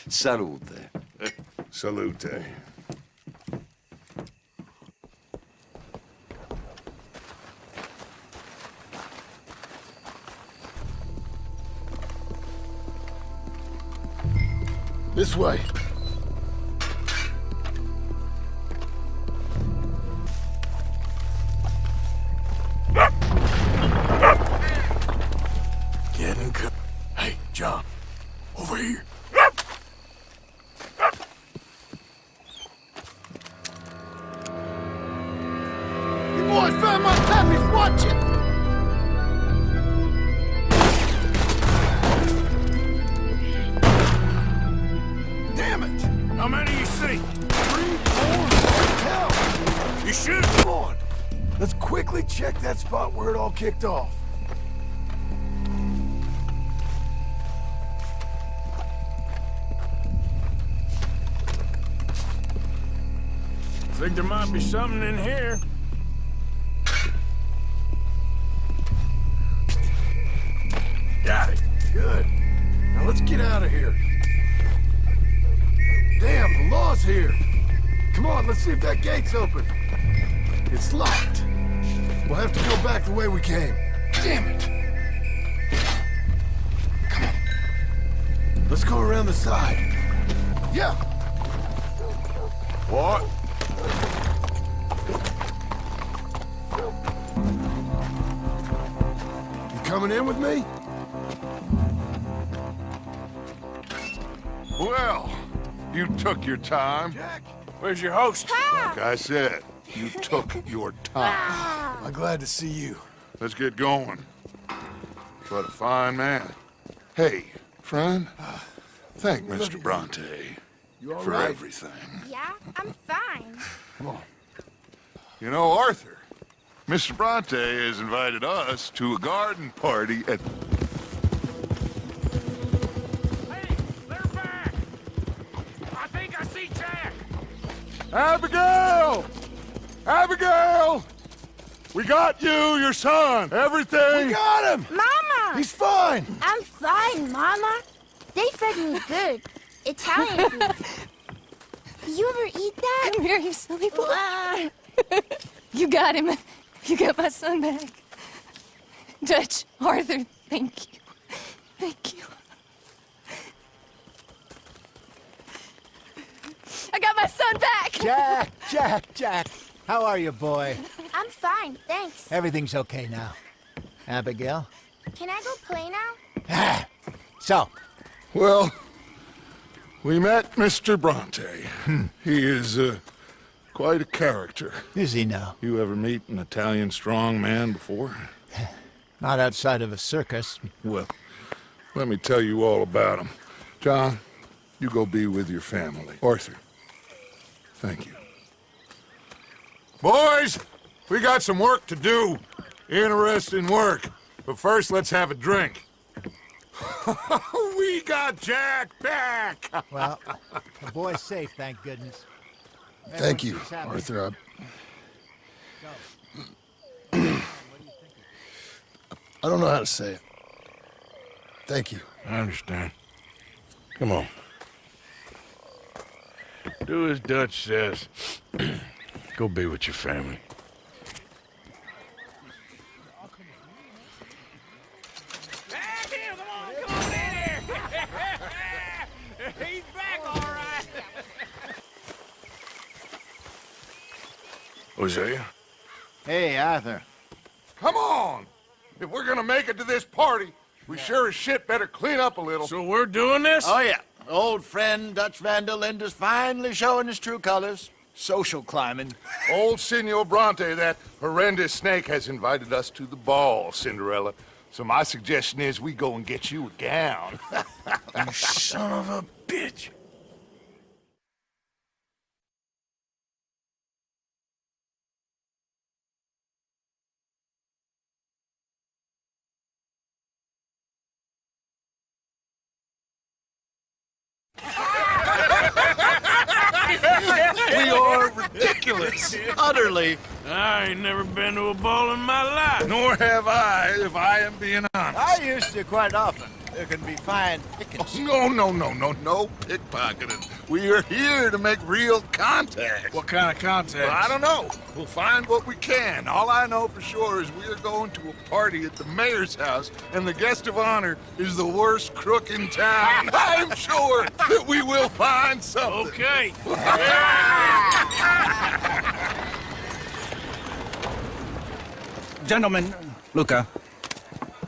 Salute. Salute. This way. Getting cut. Hey, John. Over here. You boys found my puppies, watch it! Damn it! How many you see? 3, 4, hell! You shoot! Come on. Let's quickly check that spot where it all kicked off. Think there might be something in here. Got it. Good. Now let's get out of here. Damn, the law's here. Come on, let's see if that gate's open. It's locked. We'll have to go back the way we came. Damn it. Come on. Let's go around the side. Yeah. What? You coming in with me? Well, you took your time. Jack? Where's your host? Like I said, you took your time. I'm glad to see you. Let's get going. What a fine man. Hey, friend, thank Mr. Bronte You all for right? everything. Yeah, I'm fine. Come on. You know, Arthur, Mr. Bronte has invited us to a garden party at... Hey, they're back! I think I see Jack! Abigail! Abigail! We got you, your son, everything. We got him! Mama! He's fine! I'm fine, Mama. They fed me good. Italian food. You ever eat that? Come here, you silly boy. You got him. You got my son back. Dutch, Arthur, thank you. Thank you. I got my son back! Jack. How are you, boy? I'm fine, thanks. Everything's okay now. Abigail? Can I go play now? So, Well, we met Mr. Bronte. He is quite a character. is he now? You ever meet an Italian strong man before? Not outside of a circus. Well, let me tell you all about him. John, you go be with your family. Arthur, thank you. Boys, we got some work to do. Interesting work. But first, let's have a drink. We got Jack back! Well, the boy's safe, thank goodness. Thank you, Everyone's happy. Arthur. I don't know how to say it. Thank you. I understand. Come on. Do as Dutch says. Go be with your family. He's back, all right. Hosea? Hey, Arthur. Come on! If we're gonna make it to this party, we sure as shit better clean up a little. So we're doing this? Oh, yeah. Old friend Dutch Van der Linde's finally showing his true colors. Social climbing. Old Senor Bronte, that horrendous snake, has invited us to the ball, Cinderella. So my suggestion is we go and get you a gown. You son of a bitch. We are ridiculous. Utterly. I ain't never been to a ball in my life. Nor have I, if I am being honest. I used to quite often. There can be fine pickings. No pickpocketing. We are here to make real contact. What kind of contact? Well, I don't know. We'll find what we can. All I know for sure is we are going to a party at the mayor's house, and the guest of honor is the worst crook in town. I'm sure that we will find something. Okay. Gentlemen, Luca,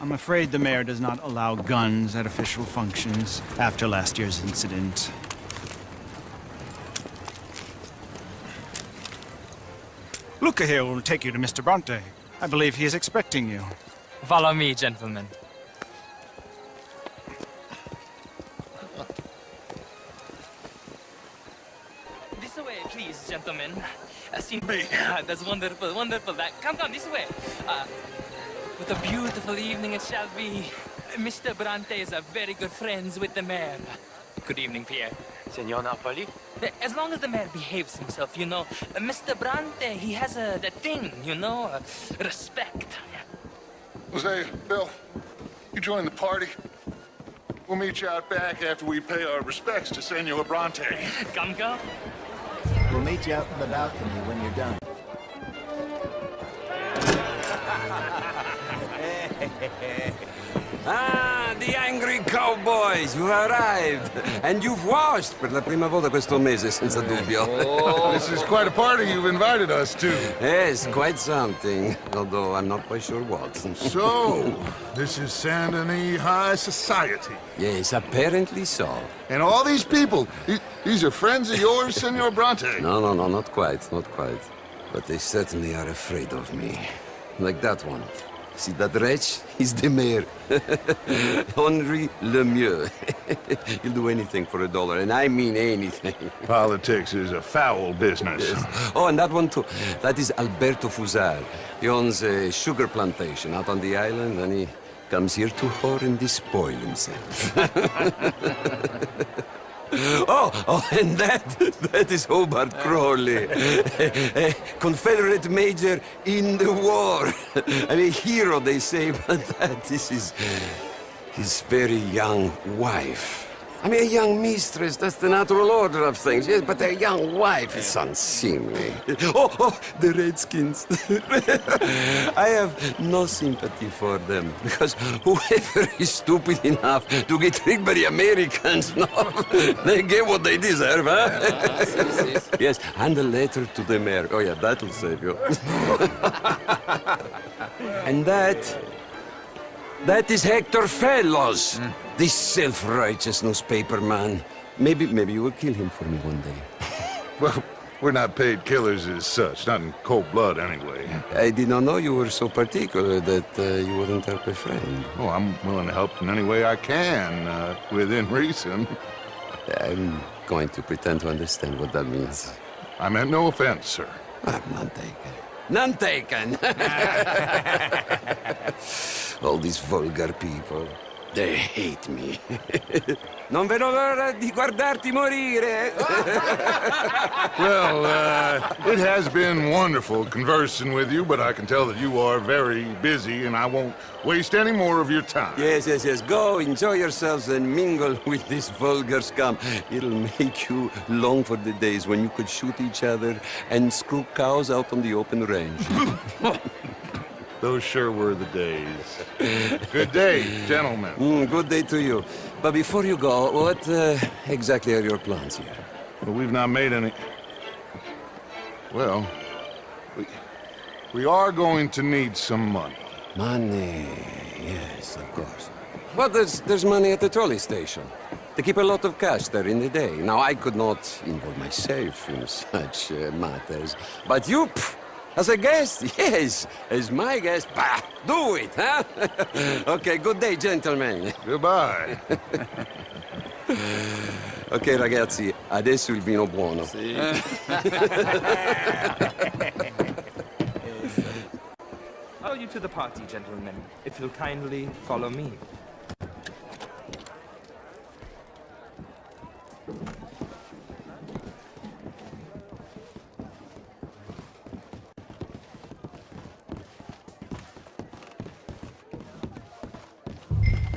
I'm afraid the mayor does not allow guns at official functions after last year's incident. Luca here will take you to Mr. Bronte. I believe he is expecting you. Follow me, gentlemen. This way, please, gentlemen. See me. That's wonderful, wonderful. Come this way. What a beautiful evening it shall be. Mr. Bronte is a very good friends with the mayor. Good evening, Pierre. Senor Napoli? As long as the mayor behaves himself, you know. Mr. Bronte, he has that thing, you know, respect. Jose, Bill, you join the party. We'll meet you out back after we pay our respects to Senor Bronte. Come. We'll meet you out in the balcony when you're done. Ah, the angry cowboys, you arrived. And you've washed per la prima volta questo mese, senza dubbio. This is quite a party you've invited us to. Yes, quite something. Although I'm not quite sure what. So, this is Saint Denis High Society. Yes, apparently so. And all these people, these are friends of yours, Senor Bronte? No, not quite, not quite. But they certainly are afraid of me. Like that one. See that wretch? He's the mayor. Henri Lemieux. He'll do anything for $1, and I mean anything. Politics is a foul business. Yes. Oh, and that one too. That is Alberto Fusar. He owns a sugar plantation out on the island, and he comes here to whore and despoil himself. Oh, and that is Hobart Crawley, a Confederate major in the war. I mean, hero, they say, but this is his very young wife. I mean, a young mistress, that's the natural order of things, yes, but a young wife is unseemly. Oh, the Redskins. I have no sympathy for them, because whoever is stupid enough to get tricked by the Americans, no, they get what they deserve, huh? Yes, and a letter to the mayor. Oh, yeah, that'll save you. And that is Hector Fellows. This self-righteous newspaper man. Maybe you will kill him for me one day. Well, we're not paid killers as such, not in cold blood anyway. I did not know you were so particular that you wouldn't help a friend. Oh, I'm willing to help in any way I can, within reason. I'm going to pretend to understand what that means. I meant no offense, sir. None taken. None taken! All these vulgar people. They hate me. Non vedo l'ora di guardarti morire. Well, it has been wonderful conversing with you, but I can tell that you are very busy, and I won't waste any more of your time. Yes. Go, enjoy yourselves, and mingle with this vulgar scum. It'll make you long for the days when you could shoot each other and screw cows out on the open range. Those sure were the days. Good day, gentlemen. Good day to you. But before you go, what exactly are your plans here? Well, we've not made any... Well, we are going to need some money. Money, yes, of course. But there's money at the trolley station. They keep a lot of cash there in the day. Now, I could not involve myself in such matters. But you, as a guest, yes, as my guest, bah, do it, huh? Okay, good day, gentlemen. Goodbye. Ok, ragazzi, adesso il vino buono. Sì. Follow you to the party, gentlemen, if you'll kindly follow me.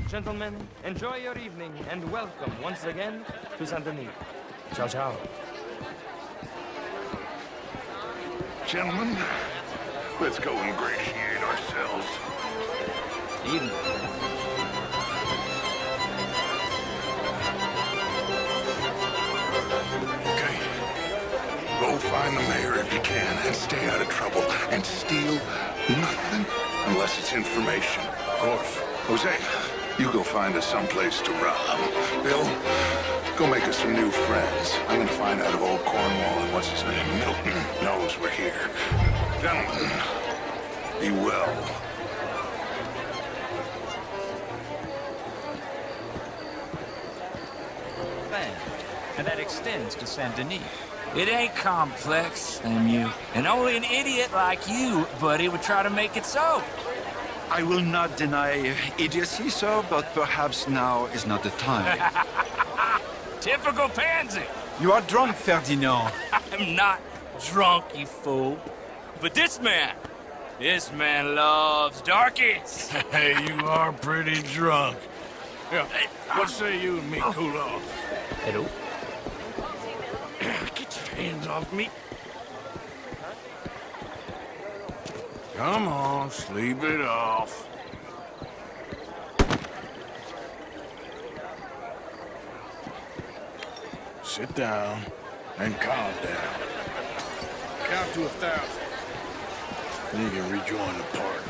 Gentlemen, enjoy your evening and welcome once again to Saint Denis. Ciao, ciao. Gentlemen, let's go ingratiate ourselves. Eden. Okay. Go find the mayor if you can and stay out of trouble and steal nothing unless it's information. Of course. Jose, you go find us someplace to rob. Bill, go make us some new friends. I'm gonna find out if old Cornwall and what's his name, Milton, knows we're here. Gentlemen, be well. And that extends to Saint Denis. It ain't complex, MU. And only an idiot like you, buddy, would try to make it so. I will not deny idiocy, sir, but perhaps now is not the time. Typical pansy. You are drunk, Ferdinand. I'm not drunk, you fool. But this man loves darkies. Hey, you are pretty drunk. Yeah, what say you and me cool off? Hello? Get your hands off me. Come on, sleep it off. Sit down and calm down. Count to 1,000. Then you can rejoin the party.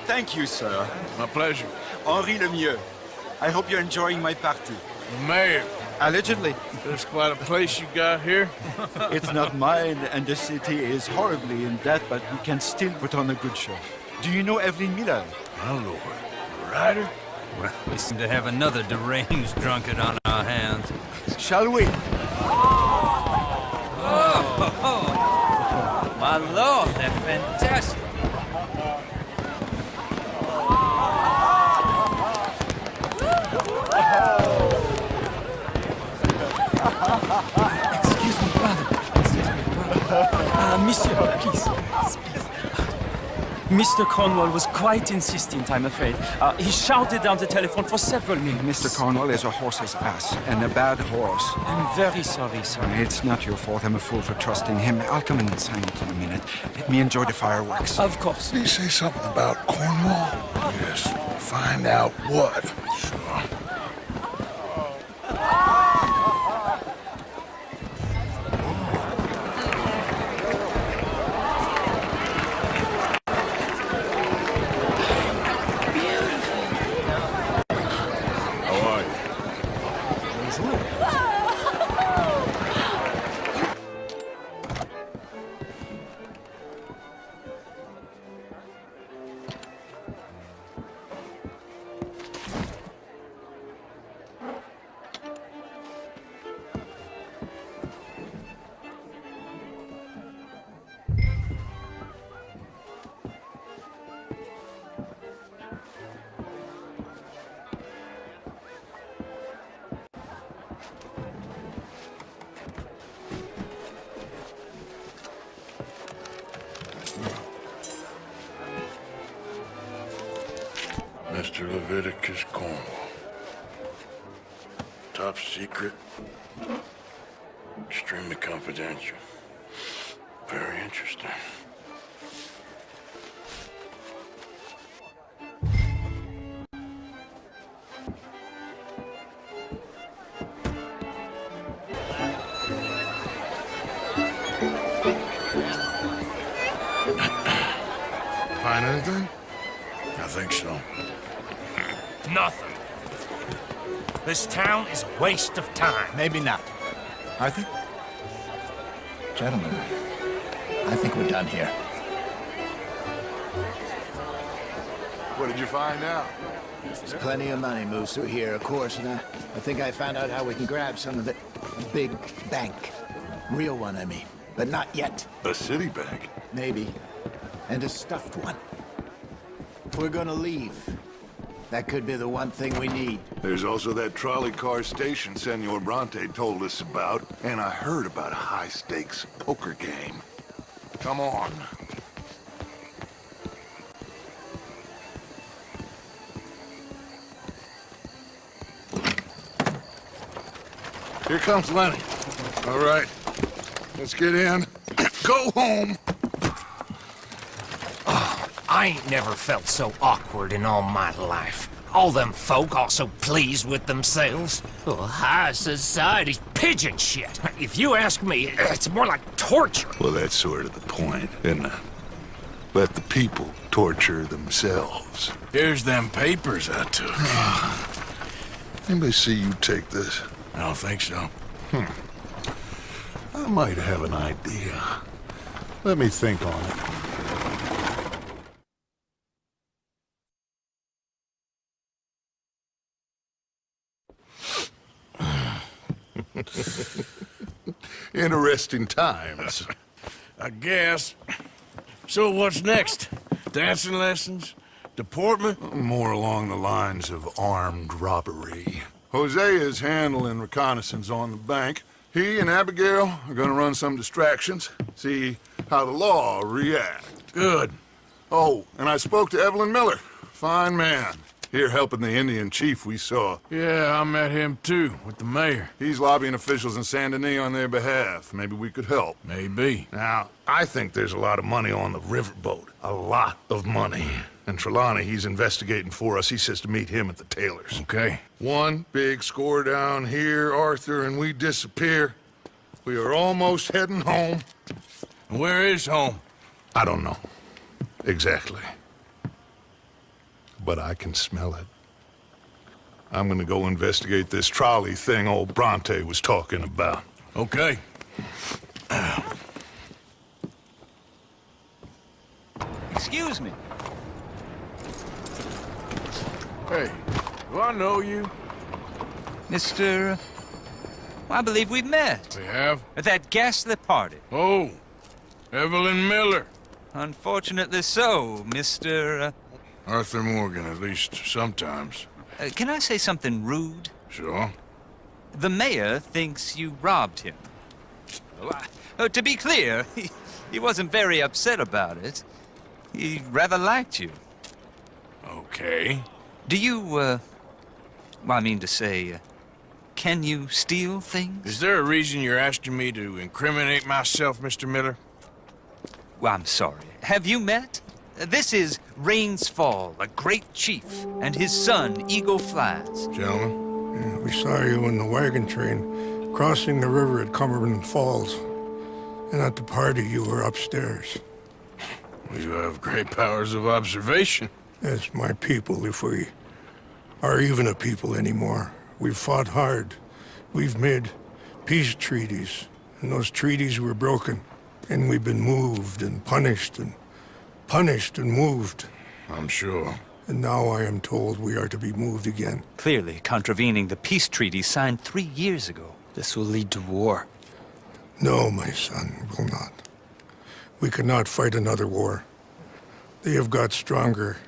Thank you, sir. My pleasure. Henri Lemieux. I hope you're enjoying my party. The mayor. Allegedly. That's quite a place you got here. It's not mine, and the city is horribly in debt, but we can still put on a good show. Do you know Evelyn Miller? My lord. Ryder? Well, we seem to have another deranged drunkard on our hands. Shall we? Oh, my lord, they're fantastic. Excuse me, brother. Monsieur, please. Mr. Cornwall was quite insistent, I'm afraid. He shouted down the telephone for several minutes. Mr. Cornwall is a horse's ass, and a bad horse. I'm very sorry, sir. It's not your fault. I'm a fool for trusting him. I'll come in and sign it in a minute. Let me enjoy the fireworks. Of course. Did he say something about Cornwall? Yes. Find out what. Sure. Leviticus Cornwall. Top secret. Extremely confidential. Very interesting. Find anything? I think so. Nothing. This town is a waste of time. Maybe not. Arthur? Gentlemen, I think we're done here. What did you find out? There's plenty of money moves through here, of course, and I think I found out how we can grab some of it. A big bank. Real one, I mean. But not yet. A city bank? Maybe. And a stuffed one. If we're gonna leave, that could be the one thing we need. There's also that trolley car station Senor Bronte told us about, and I heard about a high-stakes poker game. Come on. Here comes Lenny. All right, let's get in. Go home. I ain't never felt so awkward in all my life. All them folk all so pleased with themselves. Oh, high society's pigeon shit. If you ask me, it's more like torture. Well, that's sort of the point, isn't it? Let the people torture themselves. Here's them papers I took. Anybody see you take this? I don't think so. I might have an idea. Let me think on it. Interesting times. I guess. So what's next? Dancing lessons? Deportment? More along the lines of armed robbery. Jose is handling reconnaissance on the bank. He and Abigail are gonna run some distractions, see how the law react. Good. Oh, and I spoke to Evelyn Miller. Fine man. Here helping the Indian chief we saw. Yeah, I met him too, with the mayor. He's lobbying officials in Saint Denis on their behalf. Maybe we could help. Maybe. Now, I think there's a lot of money on the riverboat. A lot of money. And Trelawney, he's investigating for us. He says to meet him at the Taylor's. Okay. One big score down here, Arthur, and we disappear. We are almost heading home. Where is home? I don't know. Exactly. But I can smell it. I'm gonna go investigate this trolley thing old Bronte was talking about. Okay. Excuse me. Hey, do I know you? Mr. I believe we've met. We have? At that ghastly party. Oh, Evelyn Miller. Unfortunately so, Mr. Arthur Morgan, at least sometimes. Can I say something rude? Sure. The mayor thinks you robbed him. To be clear, he wasn't very upset about it. He rather liked you. Okay. Do you, well, I mean to say, can you steal things? Is there a reason you're asking me to incriminate myself, Mr. Miller? Well, I'm sorry. Have you met? This is Rains Fall, a great chief, and his son, Eagle Flies. Gentlemen? Yeah, we saw you in the wagon train crossing the river at Cumberland Falls. And at the party, you were upstairs. Well, you have great powers of observation. Yes, my people, if we are even a people anymore. We've fought hard. We've made peace treaties, and those treaties were broken. And we've been moved and punished and moved. I'm sure. And now I am told we are to be moved again. Clearly contravening the peace treaty signed 3 years ago. This will lead to war. No, my son, it will not. We cannot fight another war. They have got stronger,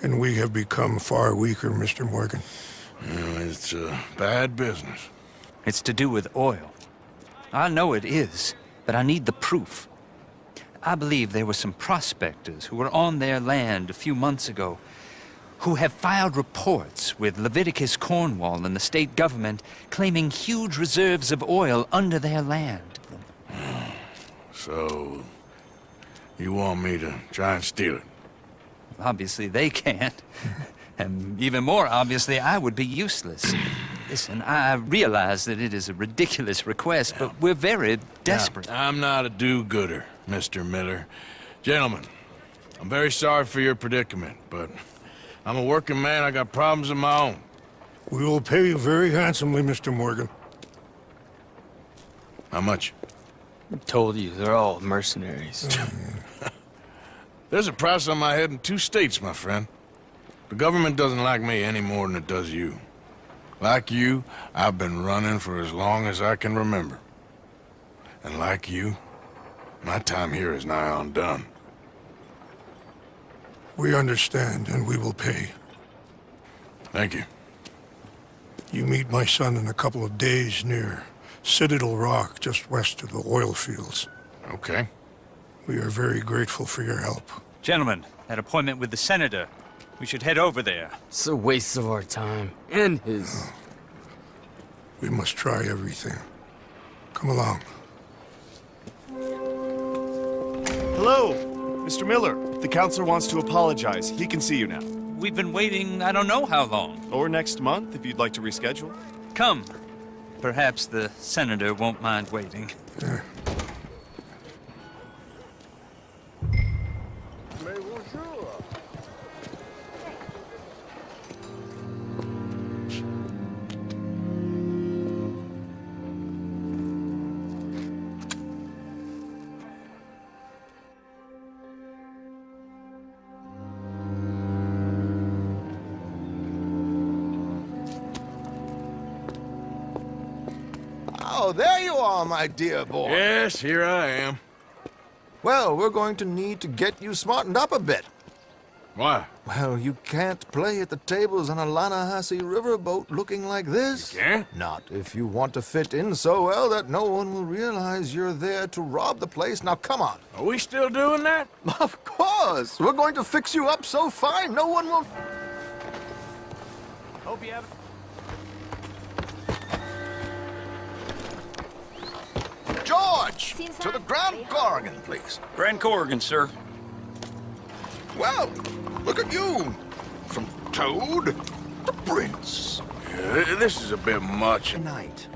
and we have become far weaker, Mr. Morgan. It's a bad business. It's to do with oil. I know it is, but I need the proof. I believe there were some prospectors who were on their land a few months ago who have filed reports with Leviticus Cornwall and the state government claiming huge reserves of oil under their land. So, you want me to try and steal it? Obviously they can't. And even more obviously, I would be useless. Listen, I realize that it is a ridiculous request, but we're very desperate. Now, I'm not a do-gooder, Mr. Miller. Gentlemen, I'm very sorry for your predicament, but I'm a working man. I got problems of my own. We will pay you very handsomely, Mr. Morgan. How much? I told you, they're all mercenaries. There's a price on my head in 2 states, my friend. The government doesn't like me any more than it does you. Like you, I've been running for as long as I can remember. And like you, my time here is nigh on done. We understand, and we will pay. Thank you. You meet my son in a couple of days near Citadel Rock, just west of the oil fields. Okay. We are very grateful for your help. Gentlemen, that appointment with the senator. We should head over there. It's a waste of our time. And his. We must try everything. Come along. Hello, Mr. Miller. The counselor wants to apologize. He can see you now. We've been waiting I don't know how long. Or next month, if you'd like to reschedule. Come. Perhaps the senator won't mind waiting. Yeah. Oh, there you are, my dear boy. Yes, here I am. Well, we're going to need to get you smartened up a bit. Why? Well, you can't play at the tables on a Lannahechee riverboat looking like this. You can't? Not if you want to fit in so well that no one will realize you're there to rob the place. Now, come on. Are we still doing that? Of course. We're going to fix you up so fine no one will... Hope you have... George, to the Grand Corrigan, please. Grand Corrigan, sir. Well, look at you. From Toad to Prince. Yeah, this is a bit much. Tonight.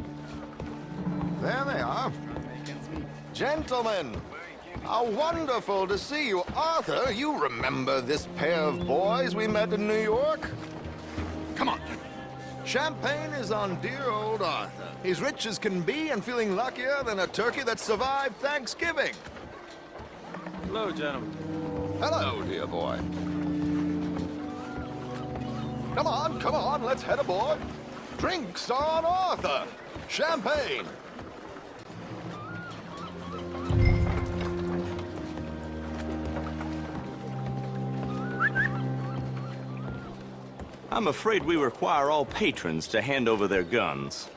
There they are. Gentlemen, how wonderful to see you. Arthur, you remember this pair of boys we met in New York? Come on. Champagne is on dear old Arthur. He's rich as can be and feeling luckier than a turkey that survived Thanksgiving. Hello, gentlemen. Hello, dear boy. Come on, let's head aboard. Drinks on Arthur. Champagne. I'm afraid we require all patrons to hand over their guns.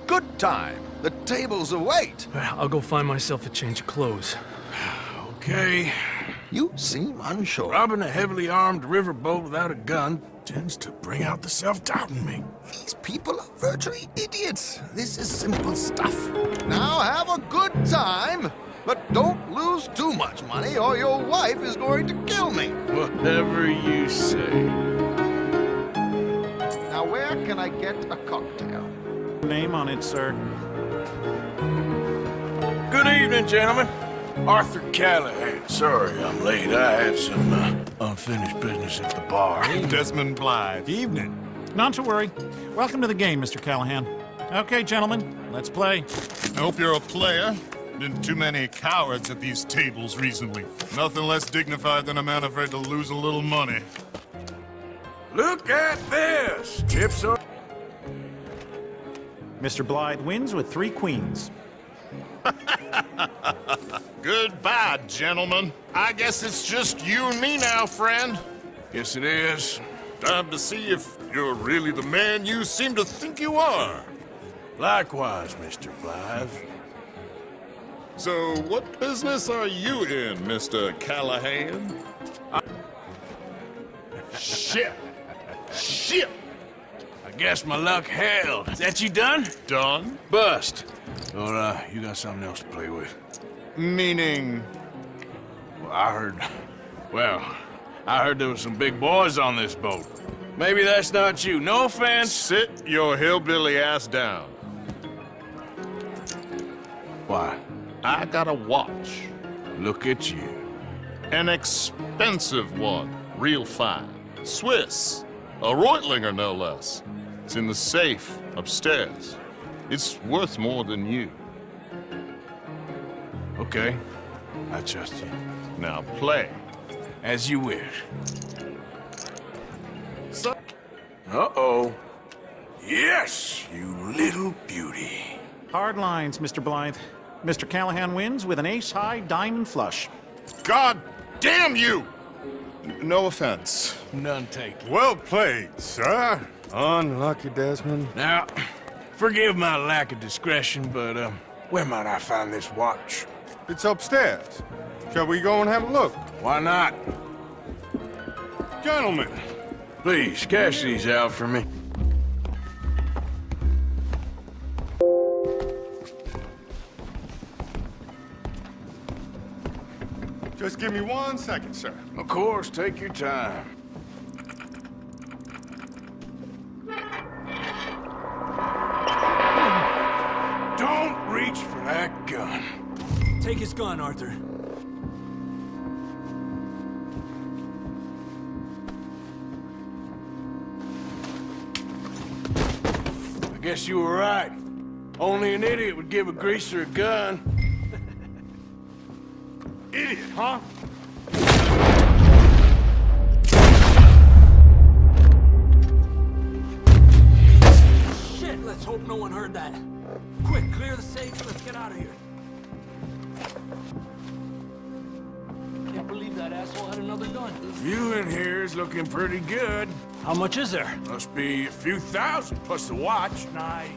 Good time. The tables await. I'll go find myself a change of clothes. Okay. You seem unsure. Robbing a heavily armed riverboat without a gun tends to bring out the self-doubt in me. These people are virtually idiots. This is simple stuff. Now have a good time, but don't lose too much money or your wife is going to kill me. Whatever you say. Now where can I get a cocktail? Name on it, sir. Good evening, gentlemen. Arthur Callahan. Sorry I'm late. I had some unfinished business at the bar. Desmond Blythe. Evening. Not to worry. Welcome to the game, Mr. Callahan. Okay, gentlemen, let's play. I hope you're a player. Been too many cowards at these tables recently. Nothing less dignified than a man afraid to lose a little money. Look at this! Chips are... Mr. Blythe wins with 3 queens. Goodbye, gentlemen. I guess it's just you and me now, friend. Yes, it is. Time to see if you're really the man you seem to think you are. Likewise, Mr. Blythe. So, what business are you in, Mr. Callahan? Shit. Shit. I guess my luck held. Is that you done? Done? Bust. Or, you got something else to play with? Meaning? Well, I heard there was some big boys on this boat. Maybe that's not you. No offense. Sit your hillbilly ass down. Why? I got a watch. Look at you. An expensive one. Real fine. Swiss. A Reutlinger, no less. It's in the safe upstairs. It's worth more than you. Okay. I trust you. Now play. As you wish. Uh-oh. Yes, you little beauty. Hard lines, Mr. Blythe. Mr. Callahan wins with an ace-high diamond flush. God damn you! No offense. None taken. Well played, sir. Unlucky, Desmond. Now, forgive my lack of discretion, but, where might I find this watch? It's upstairs. Shall we go and have a look? Why not? Gentlemen. Please, cash these out for me. Just give me 1 second, sir. Of course, take your time. Don't reach for that gun. Take his gun, Arthur. I guess you were right. Only an idiot would give a greaser a gun. Idiot, huh? Shit, let's hope no one heard that. Quick, clear the safe, let's get out of here. Can't believe that asshole had another gun. The view in here is looking pretty good. How much is there? Must be a few thousand, plus the watch. Nice.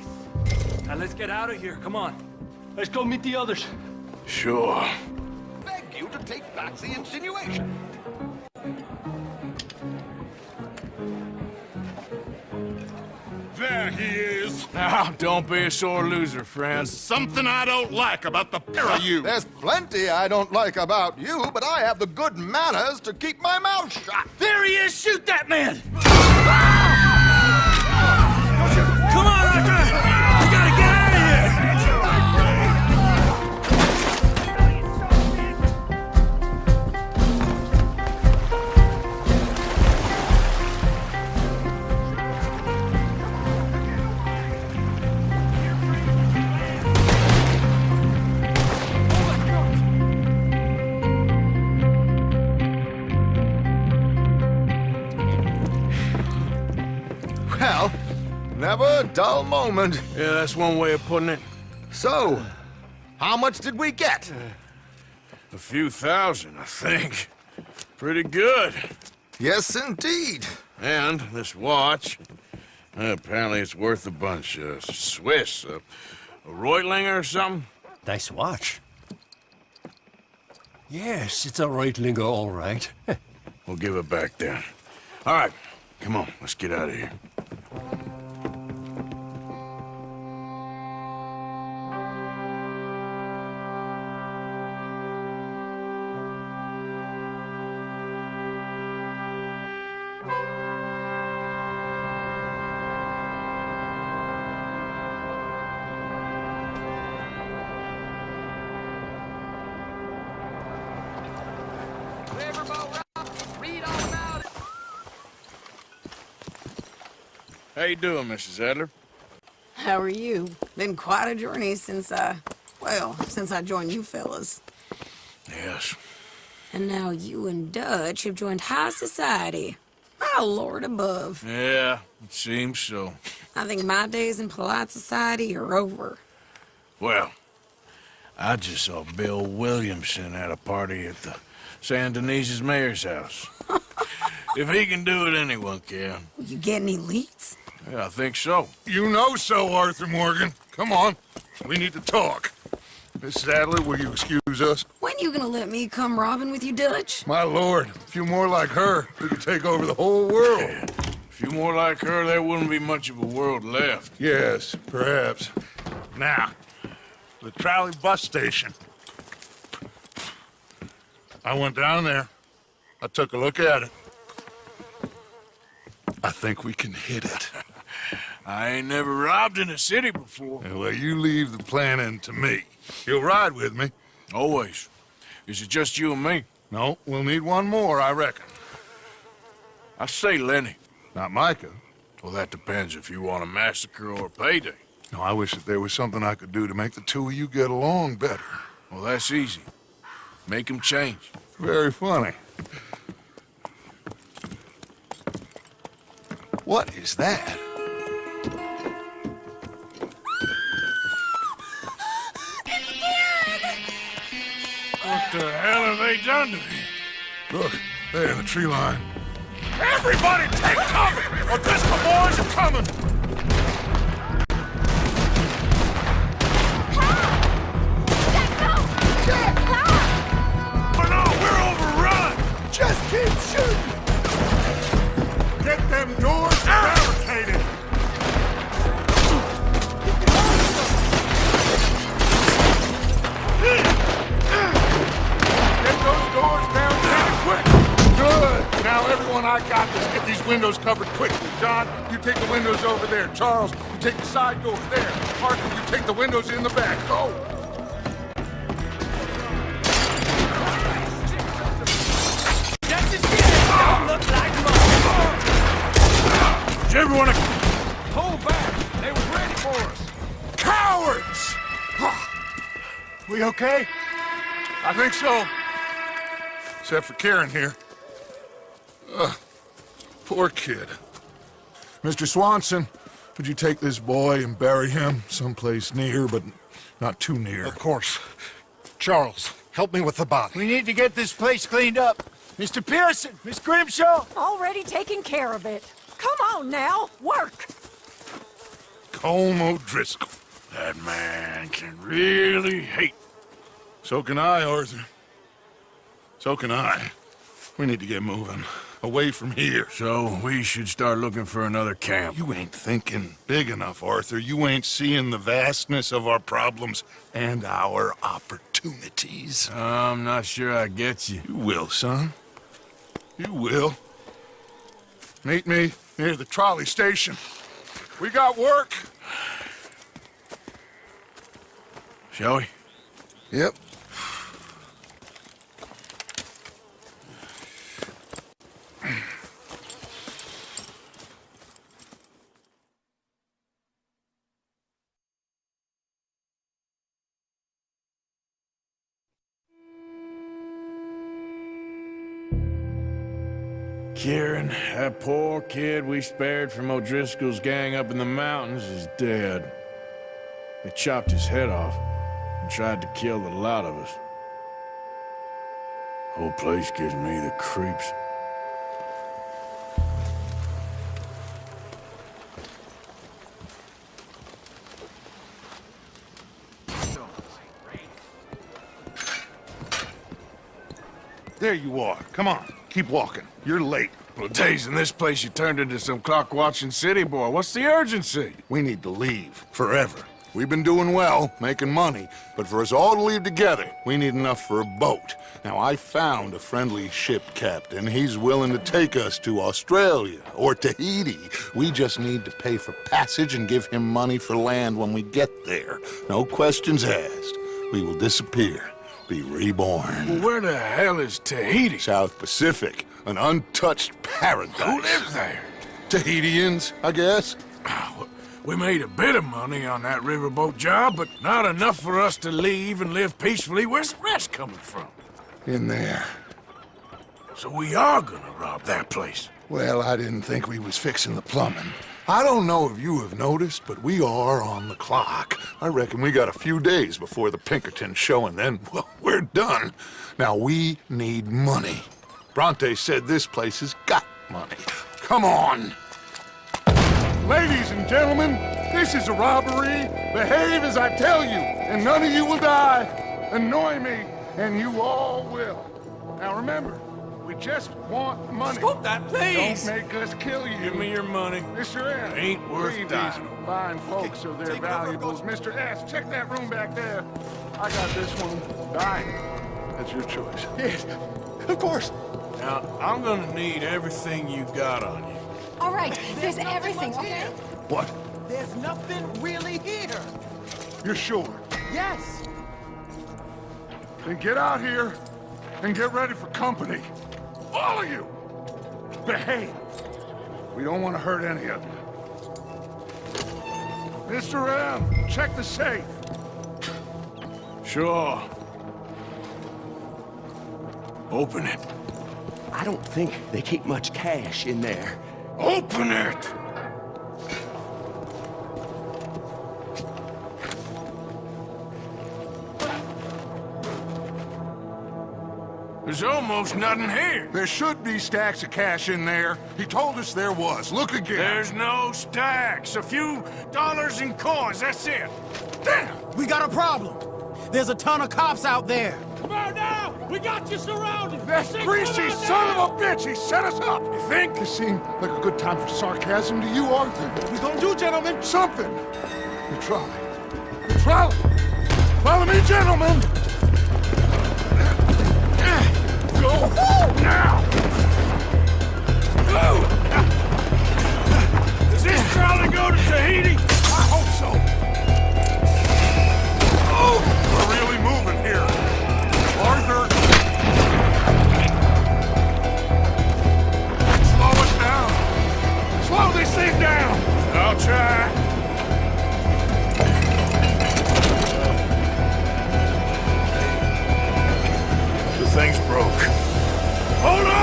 Now let's get out of here, come on. Let's go meet the others. Sure. Beg you to take back the insinuation. There he is. Now, don't be a sore loser, friend. There's something I don't like about the pair of you. There's plenty I don't like about you, but I have the good manners to keep my mouth shut. There he is! Shoot that man! Come on, Arthur! We gotta get out of here! Well, never a dull moment. Yeah, that's one way of putting it. So, how much did we get? A few thousand, I think. Pretty good. Yes, indeed. And this watch, apparently it's worth a bunch. Swiss, a Reutlinger or something? Nice watch. Yes, it's a Reutlinger, all right. We'll give it back then. All right, come on, let's get out of here. How you doing, Mrs. Adler? How are you? Been quite a journey since I joined you fellas. Yes. And now you and Dutch have joined high society. My lord above. Yeah, it seems so. I think my days in polite society are over. Well, I just saw Bill Williamson at a party at the San Denise's mayor's house. If he can do it, anyone can. You get any leads? Yeah, I think so. You know so, Arthur Morgan. Come on. We need to talk. Miss Sadler, will you excuse us? When you gonna let me come robbing with you, Dutch? My lord, a few more like her, we could take over the whole world. A few more like her, there wouldn't be much of a world left. Yes, perhaps. Now, the trolley bus station. I went down there. I took a look at it. I think we can hit it. I ain't never robbed in a city before. Well, you leave the planning to me. You'll ride with me. Always. Is it just you and me? No, we'll need one more, I reckon. I say Lenny. Not Micah. Well, that depends if you want a massacre or a payday. No, I wish that there was something I could do to make the two of you get along better. Well, that's easy. Make them change. Very funny. What is that? What the hell have they done to me? Look, there in the tree line. Everybody take cover! O'Driscoll boys are coming! Oh no, we're overrun! Just keep shooting! Get them doors barricaded! Get those doors down pretty quick! Good! Now everyone I got, let's get these windows covered quickly. John, you take the windows over there. Charles, you take the side doors there. Arthur, you take the windows in the back. Go! Did everyone hold back? They was ready for us. Cowards! We okay? I think so. Except for Karen here. Poor kid. Mr. Swanson, would you take this boy and bury him someplace near, but not too near? Of course. Charles, help me with the body. We need to get this place cleaned up. Mr. Pearson, Miss Grimshaw. Already taking care of it. Come on now, work. Colm O'Driscoll. That man can really hate. So can I, Arthur. So can I. We need to get moving. Away from here. So we should start looking for another camp. You ain't thinking big enough, Arthur. You ain't seeing the vastness of our problems and our opportunities. I'm not sure I get you. You will, son. You will. Meet me near the trolley station. We got work. Shall we? Yep. Kieran, that poor kid we spared from O'Driscoll's gang up in the mountains is dead. They chopped his head off and tried to kill the lot of us. Whole place gives me the creeps. There you are. Come on. Keep walking. You're late. Well, days in this place, you turned into some clock-watching city boy. What's the urgency? We need to leave. Forever. We've been doing well, making money, but for us all to leave together, we need enough for a boat. Now, I found a friendly ship captain. He's willing to take us to Australia or Tahiti. We just need to pay for passage and give him money for land when we get there. No questions asked. We will disappear, be reborn. Well, where the hell is Tahiti? South Pacific, an untouched paradise. Who lives there? Tahitians, I guess. We made a bit of money on that riverboat job, but not enough for us to leave and live peacefully. Where's the rest coming from? In there. So we are gonna rob that place. Well, I didn't think we was fixing the plumbing. I don't know if you have noticed, but we are on the clock. I reckon we got a few days before the Pinkertons show, and then, well, we're done. Now, we need money. Bronte said this place has got money. Come on! Ladies and gentlemen, This is a robbery. Behave as I tell you, and none of you will die. Annoy me, and you all will. Now remember, we just want money. Scoop that, please. Don't make us kill you. Give me your money. Mr. M. Ain't worth leave dying. these fine folks of their valuables. Mr. S, check that room back there. I got this one. Dying. That's your choice. Yes, of course. Now, I'm gonna need everything you got on you. All right, there's everything, okay? What? There's nothing really here. You're sure? Yes. Then get out here and get ready for company. All of you! Behave. We don't want to hurt any of you. Mr. M, check the safe. Sure. Open it. I don't think they keep much cash in there. Open it! There's almost nothing here. There should be stacks of cash in there. He told us there was. Look again. There's no stacks. A few dollars in coins, that's it. Damn! We got a problem. There's a ton of cops out there. Come on now! We got you surrounded! That greasy son of a bitch! He set us up! You think? This seemed like a good time for sarcasm to you, Arthur. What we gonna do, gentlemen? Something! We try. We try. Follow me, gentlemen! Go now! Does this trolley go to Tahiti? I hope so. Oh, we're really moving here. Arthur! Slow us down. Slow this thing down. I'll try. The thing's broke. Hold on!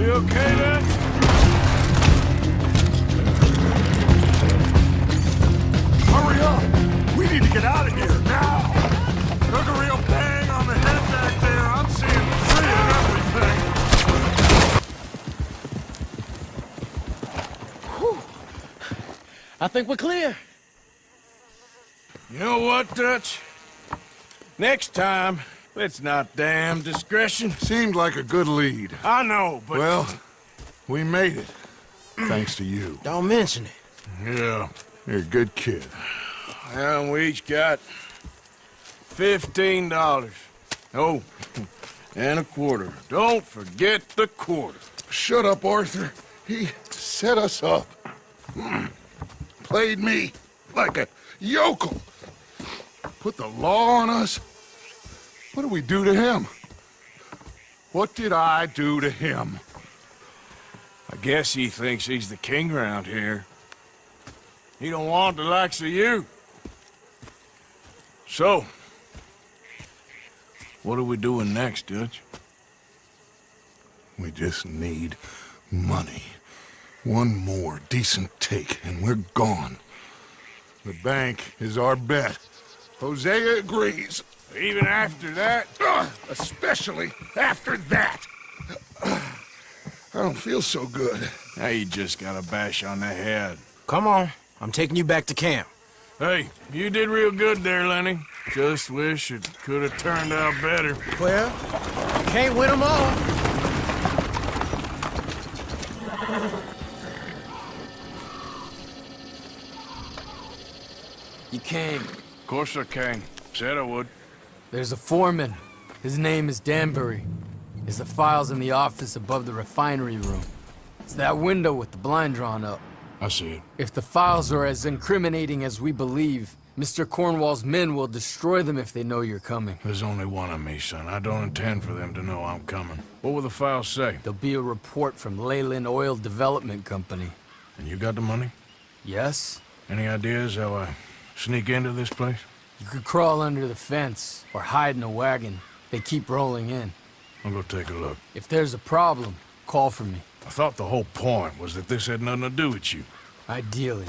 You okay, Dutch? Hurry up! We need to get out of here, now! Took a real bang on the head back there. I'm seeing three of everything. Whew. I think we're clear. You know what, Dutch? Next time, let's not damn discretion. Seemed like a good lead. I know, but... Well, we made it. Thanks to you. Don't mention it. Yeah. You're a good kid. And we each got $15. Oh, and a quarter. Don't forget the quarter. Shut up, Arthur. He set us up. Played me like a yokel. Put the law on us. What did we do to him? What did I do to him? I guess he thinks he's the king around here. He don't want the likes of you. So, what are we doing next, Dutch? We just need money. One more decent take, and we're gone. The bank is our bet. Hosea agrees. Even after that? Especially after that. I don't feel so good. Now you just got a bash on the head. Come on. I'm taking you back to camp. Hey, you did real good there, Lenny. Just wish it could have turned out better. Well, you can't win them all. You came. Of course I came. Said I would. There's a foreman. His name is Danbury. There's the files in the office above the refinery room. It's that window with the blind drawn up. I see it. If the files are as incriminating as we believe, Mr. Cornwall's men will destroy them if they know you're coming. There's only one of me, son. I don't intend for them to know I'm coming. What will the files say? There'll be a report from Leyland Oil Development Company. And you got the money? Yes? Any ideas how I sneak into this place? You could crawl under the fence or hide in a wagon. They keep rolling in. I'll go take a look. If there's a problem, call for me. I thought the whole point was that this had nothing to do with you. Ideally.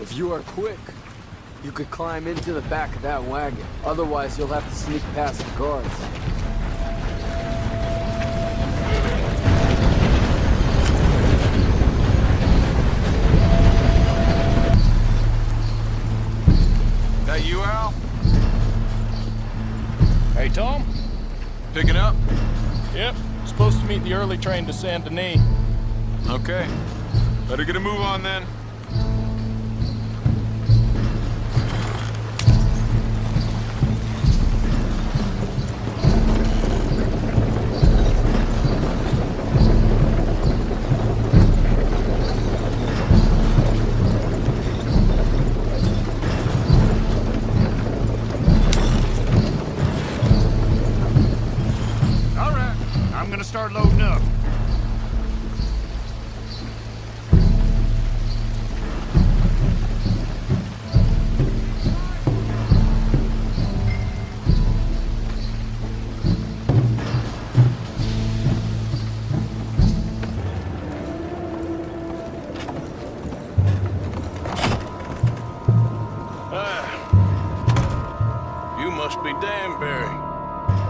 If you are quick, you could climb into the back of that wagon. Otherwise, you'll have to sneak past the guards. That you, Al? Hey, Tom? Picking up? Yep. Supposed to meet the early train to Saint Denis. Okay. Better get a move on then. All right. I'm gonna start loading up. You must be Danbury.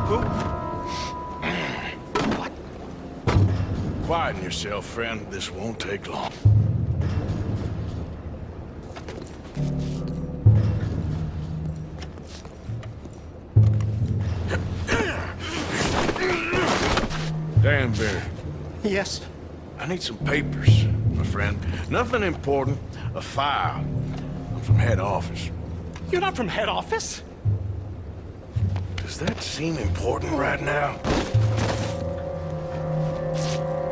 Who? What? Quieten yourself, friend. This won't take long. Danbury. Yes? I need some papers, my friend. Nothing important. A file. I'm from head office. You're not from head office? Does that seem important right now?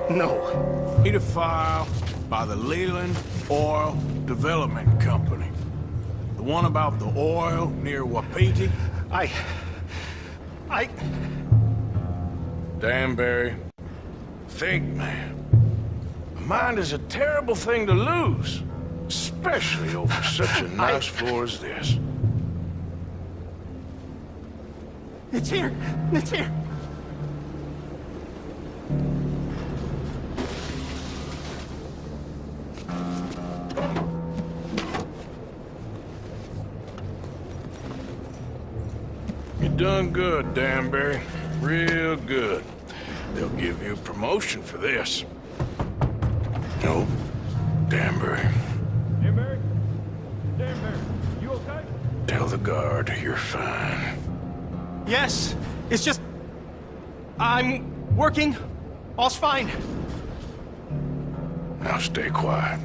No. Need a file by the Leland Oil Development Company. The one about the oil near Wapiti? Danbury, think, man. A mind is a terrible thing to lose, especially over such a nice floor as this. It's here. It's here. You done good, Danbury. Real good. They'll give you a promotion for this. No, Danbury. Danbury? Danbury, you okay? Tell the guard you're fine. Yes. It's just... I'm working. All's fine. Now stay quiet.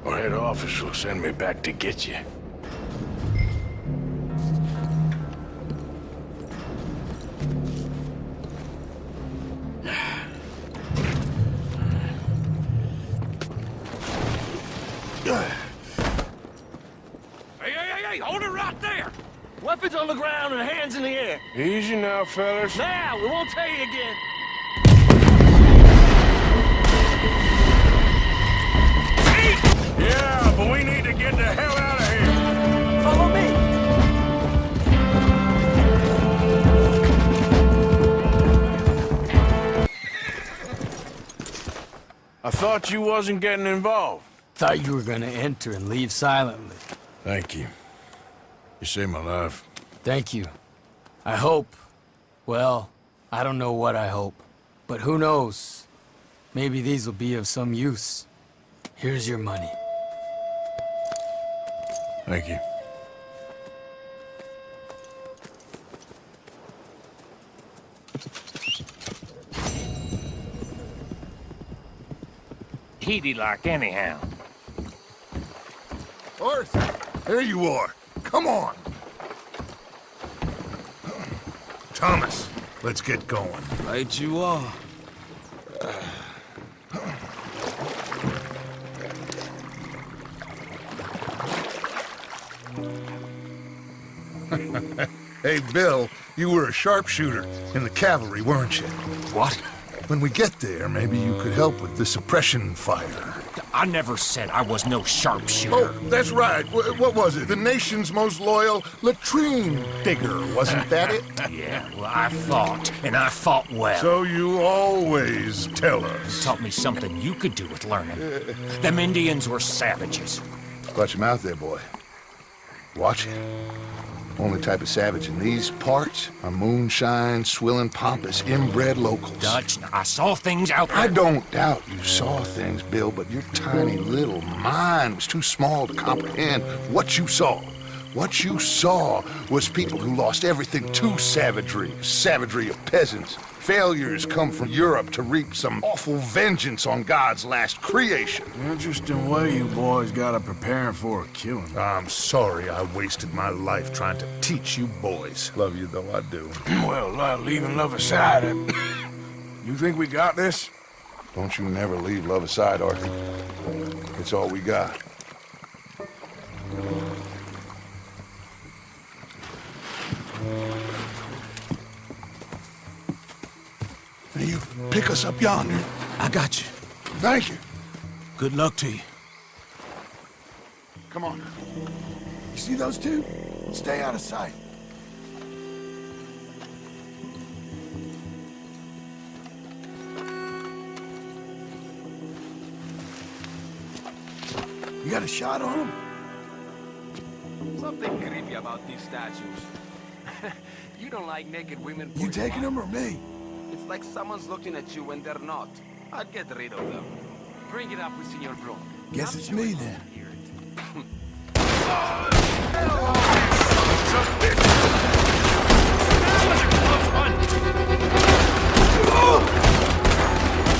Or head office will send me back to get you. Hey, hold it right there! Weapons on the ground and hands in the air. Easy now, fellas. Now, we won't tell you again. Yeah, but we need to get the hell out of here. Follow me. I thought you wasn't getting involved. Thought you were gonna enter and leave silently. Thank you. You saved my life. Thank you. I hope. Well, I don't know what I hope. But who knows? Maybe these will be of some use. Here's your money. Thank you. He'd he like anyhow? Arthur, there you are. Come on. Thomas, let's get going. Right you are. Hey, Bill, you were a sharpshooter in the cavalry, weren't you? What? When we get there, maybe you could help with the suppression fire. I never said I was no sharpshooter. Oh, that's right. What was it? The nation's most loyal latrine digger, wasn't that it? Yeah, well, I fought, and I fought well. So you always tell us. Taught me something you could do with learning. Them Indians were savages. Watch him out there, boy. Watch it. Only type of savage in these parts are moonshine, swilling, pompous, inbred locals. Dutch, I saw things out there. I don't doubt you saw things, Bill, but your tiny little mind was too small to comprehend what you saw. What you saw was people who lost everything to savagery. Savagery of peasants. Failures come from Europe to reap some awful vengeance on God's last creation. Interesting way you boys got up preparing for a killing. I'm sorry I wasted my life trying to teach you boys. Love you though, I do. Well, leaving love aside, you think we got this? Don't you never leave love aside, Arthur. It's all we got. Now you pick us up yonder. I got you. Thank you. Good luck to you. Come on. You see those two? Stay out of sight. You got a shot on them? Something creepy about these statues. You don't like naked women. You taking them or me? It's like someone's looking at you when they're not. I'd get rid of them. Bring it up with Senor Bro. Guess it's me then.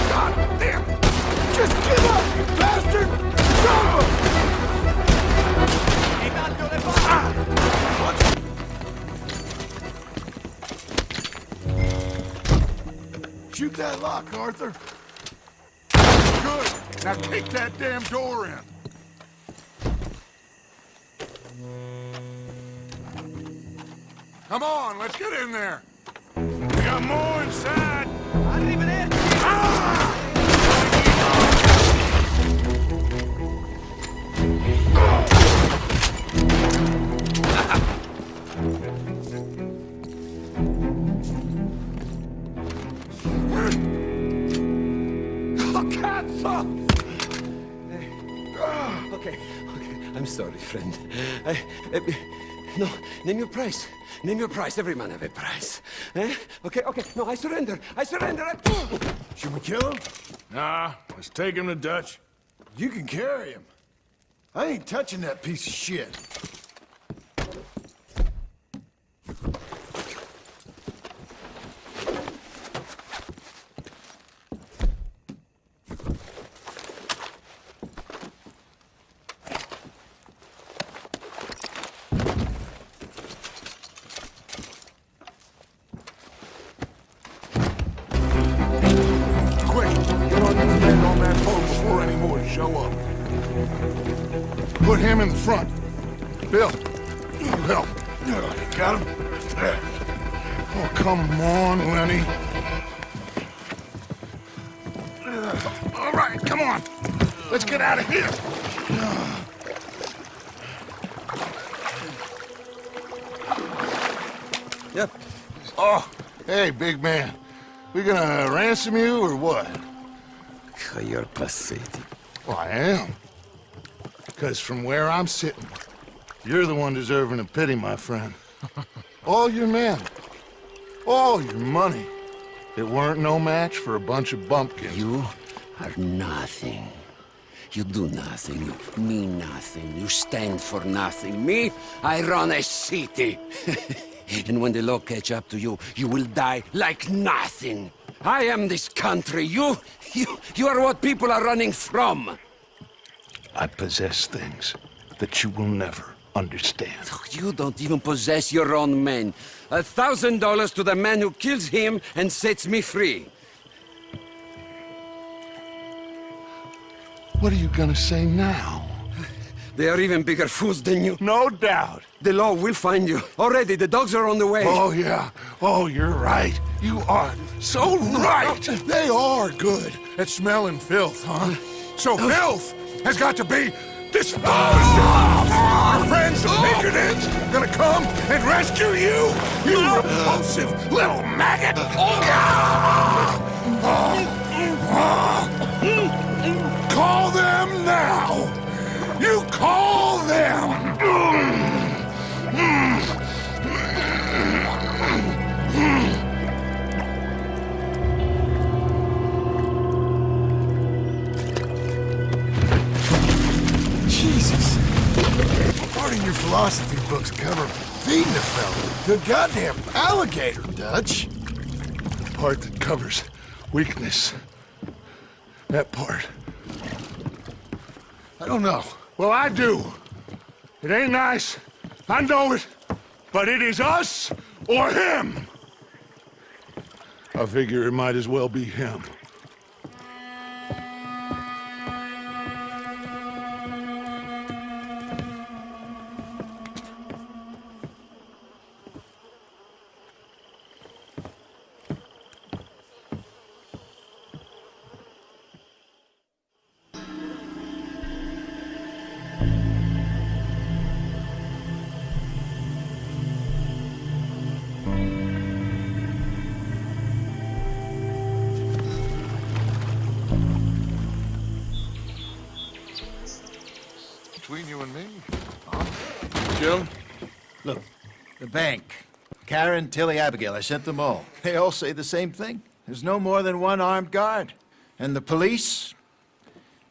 God damn! Just give up, you bastard! Drop him! Shoot that lock, Arthur. Good. Now kick that damn door in. Come on, let's get in there. We got more inside. Okay, I'm sorry, friend. No, name your price. Name your price. Every man have a price. Eh? Okay, no, I surrender. Should we kill him? Nah, let's take him to Dutch. You can carry him. I ain't touching that piece of shit. Put him in the front. Bill, you help. Got him? Oh, come on, Lenny. All right, come on. Let's get out of here. Yep. Oh, hey, big man. We gonna ransom you or what? You're pathetic. Well, I am. Because from where I'm sitting, you're the one deserving of pity, my friend. All your men, all your money, it weren't no match for a bunch of bumpkins. You are nothing. You do nothing. You mean nothing. You stand for nothing. Me, I run a city. And when the law catch up to you, you will die like nothing. I am this country. You are what people are running from. I possess things that you will never understand. You don't even possess your own men. $1,000 to the man who kills him and sets me free. What are you gonna say now? They are even bigger fools than you. No doubt. The law will find you. Already, the dogs are on the way. Oh, yeah. Oh, you're right. You are so right. They are good at smelling filth, huh? So filth has got to be disposed of. Your friends the Patriots gonna come and rescue you, you repulsive little maggot. Call them now. You call them. Jesus. Part of your philosophy books cover feeding a fella. The goddamn alligator, Dutch. The part that covers weakness. That part. I don't know. Well, I do. It ain't nice. I know it. But it is us or him. I figure it might as well be him. Between you and me, Jim? Look, the bank. Karen, Tilly, Abigail, I sent them all. They all say the same thing. There's no more than one armed guard. And the police?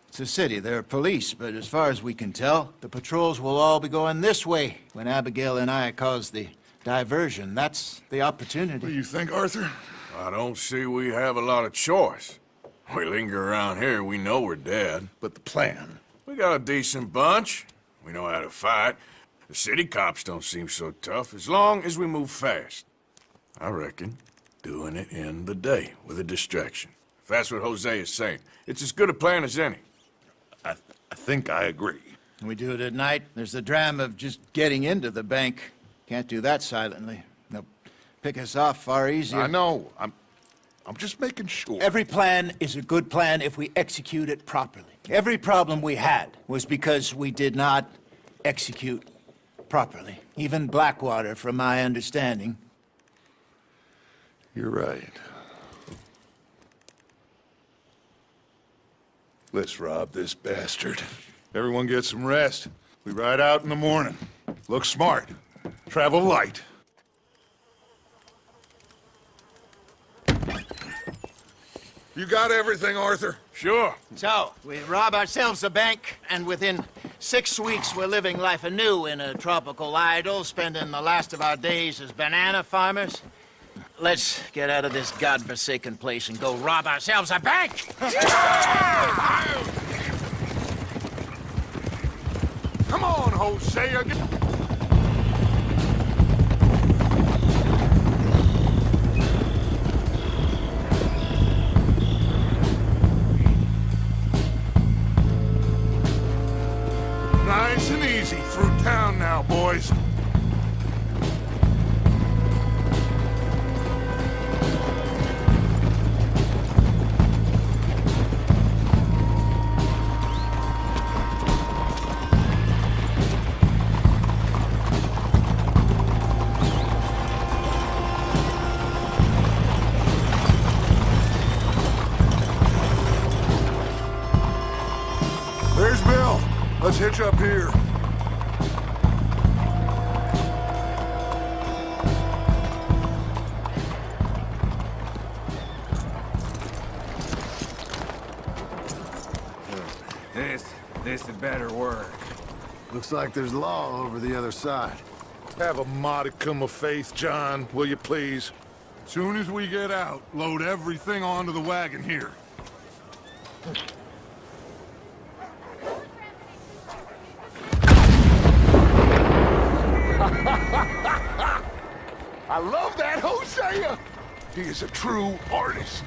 It's a city, there are police, but as far as we can tell, the patrols will all be going this way when Abigail and I cause the diversion. That's the opportunity. What do you think, Arthur? I don't see we have a lot of choice. We linger around here, we know we're dead. But the plan? We got a decent bunch. We know how to fight. The city cops don't seem so tough as long as we move fast. I reckon doing it in the day with a distraction. If that's what Jose is saying, it's as good a plan as any. I think I agree. When we do it at night, there's the drama of just getting into the bank. Can't do that silently. They'll pick us off far easier. I know. I'm just making sure. Every plan is a good plan if we execute it properly. Every problem we had was because we did not execute properly. Even Blackwater, from my understanding. You're right. Let's rob this bastard. Everyone get some rest. We ride out in the morning. Look smart. Travel light. You got everything, Arthur? Sure. So, we rob ourselves a bank, and within 6 weeks we're living life anew in a tropical idyll, spending the last of our days as banana farmers. Let's get out of this godforsaken place and go rob ourselves a bank! Come on, Hosea. Nice and easy through town now, boys. There's Bill. Let's hitch up here. This had better work. Looks like there's law over the other side. Have a modicum of faith, John, will you please? Soon as we get out, load everything onto the wagon here. I love that, Hosea! He is a true artist.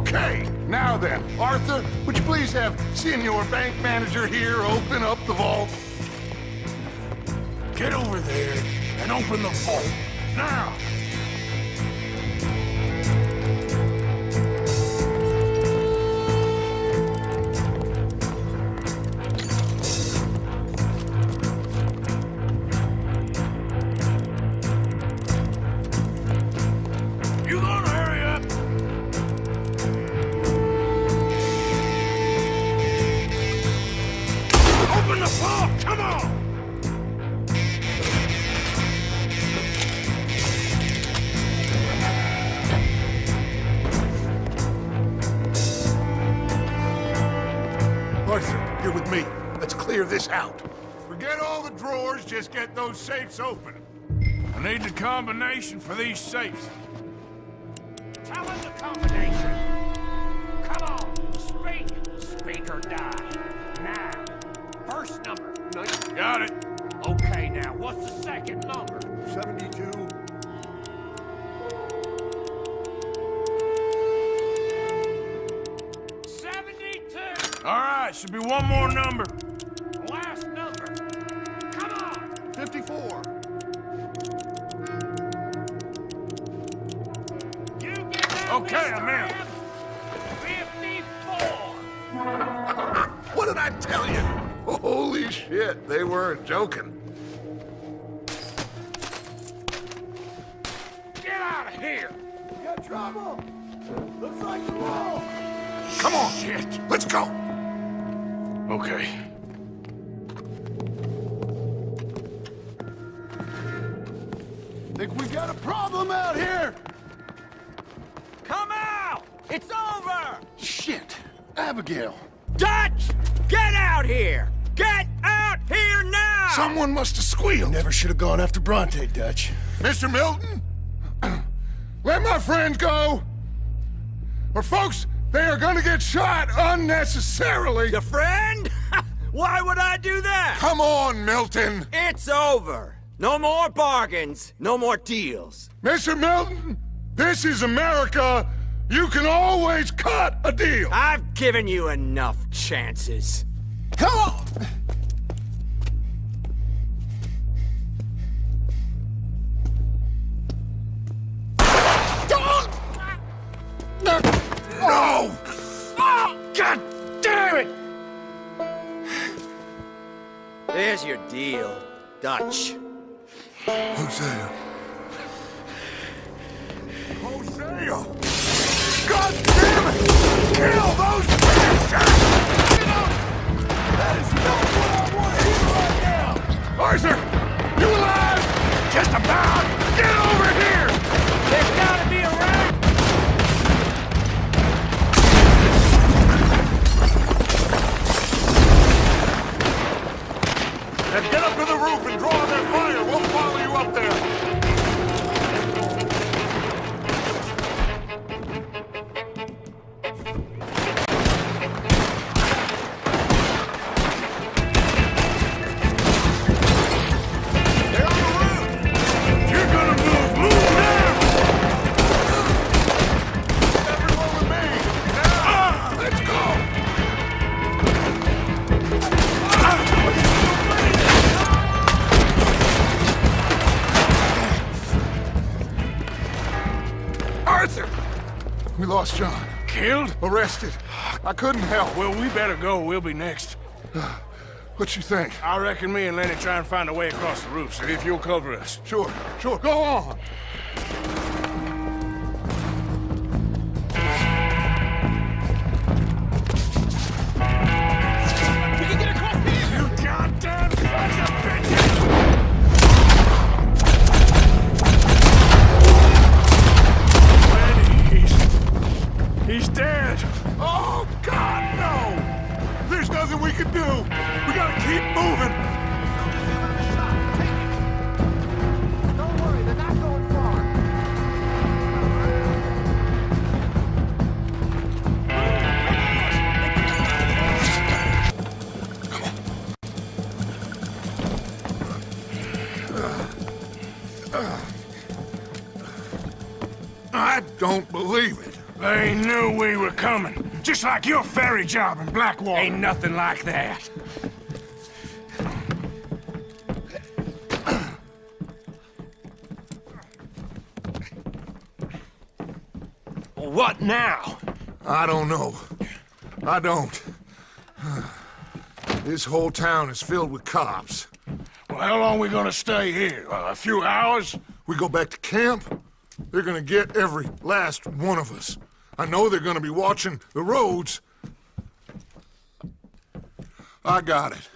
Okay, now then, Arthur, would you please have Senior Bank Manager here open up the vault? Get over there and open the vault. Now! You gonna hurry up? Open the vault! Come on! Arthur, you're with me. Let's clear this out. Forget all the drawers, just get those safes open. I need the combination for these safes. Tell him the combination. Come on, speak. Speak or die. Now. First number. Got it. Okay, now, what's the second number? 72. All right, should be one more number. Last number. Come on. 54. You get that, Okay, Mr. I'm in. M? 54. What did I tell you? Holy shit, they weren't joking. Get out of here. Got trouble. Looks like the wall. Come on, shit. Let's go. Okay. Think we got a problem out here. Come out. It's over. Shit. Abigail. Dutch, get out here. Get out here now. Someone must have squealed. Never should have gone after Bronte, Dutch. Mr. Milton? Let my friends go. Or folks, they are gonna get shot unnecessarily. Your friend? Why would I do that? Come on, Milton. It's over. No more bargains. No more deals. Mr. Milton, this is America. You can always cut a deal. I've given you enough chances. Come on. No! God damn it! There's your deal, Dutch. Hosea. Hosea! God damn it! Kill those bastards! That is not what I want to hear right now! Arthur! You alive? Just about! Get over here! There's gotta be a rat! Now get up to the roof and draw their fire! We'll follow you up there! We lost John. Killed? Arrested. I couldn't help. Well, we better go. We'll be next. What you think? I reckon me and Lenny try and find a way across the roof, see if you'll cover us. Sure, sure. Go on. We can get across here! You goddamn sons of bitches! He's dead! Oh, God, no! There's nothing we can do! We gotta keep moving! Don't worry, they're not going far. I don't believe it. They knew we were coming, just like your ferry job in Blackwater. Ain't nothing like that. What now? I don't know. I don't. This whole town is filled with cops. Well, how long we gonna stay here? A few hours? We go back to camp, they're gonna get every last one of us. I know they're gonna be watching the roads. I got it.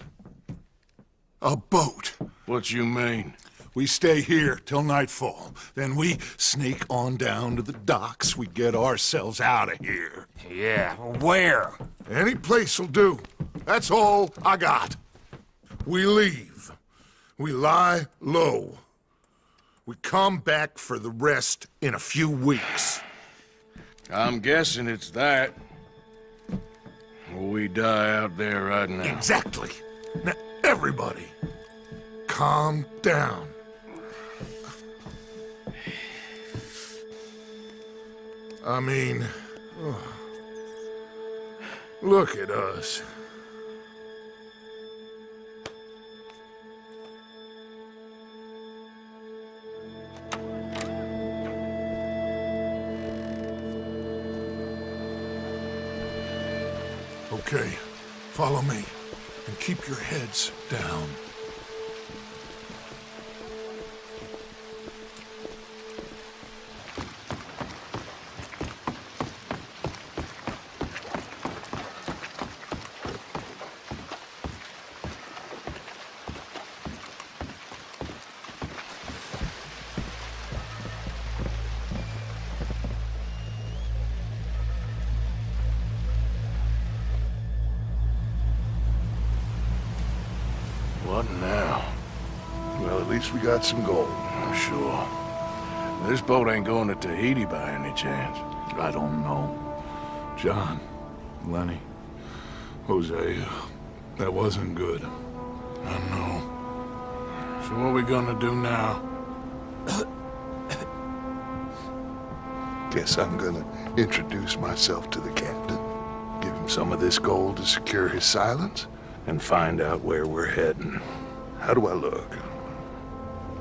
A boat. What you mean? We stay here till nightfall. Then we sneak on down to the docks. We get ourselves out of here. Yeah, where? Any place will do. That's all I got. We leave. We lie low. We come back for the rest in a few weeks. I'm guessing it's that. We die out there right now. Exactly. Now, everybody, calm down. I mean, look at us. Okay, follow me, and keep your heads down. What now? Well, at least we got some gold. I'm sure. This boat ain't going to Tahiti by any chance. I don't know. John, Lenny, Hosea, that wasn't good. I know. So what we gonna do now? Guess I'm gonna introduce myself to the captain. Give him some of this gold to secure his silence, and find out where we're heading. How do I look?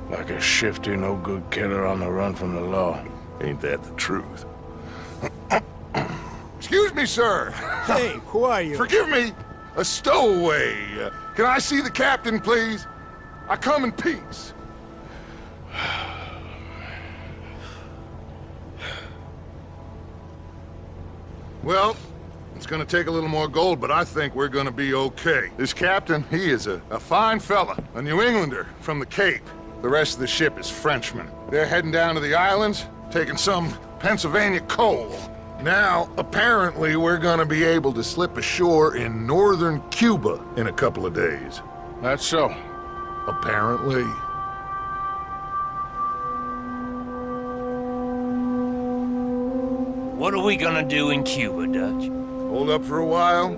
Like a shifty, no-good killer on the run from the law. Ain't that the truth? Excuse me, sir. Hey, who are you? Forgive me. A stowaway. Can I see the captain, please? I come in peace. Well, it's gonna take a little more gold, but I think we're gonna be okay. This captain, he is a fine fella, a New Englander from the Cape. The rest of the ship is Frenchmen. They're heading down to the islands, taking some Pennsylvania coal. Now, apparently, we're gonna be able to slip ashore in northern Cuba in a couple of days. That's so. Apparently. What are we gonna do in Cuba, Dutch? Hold up for a while,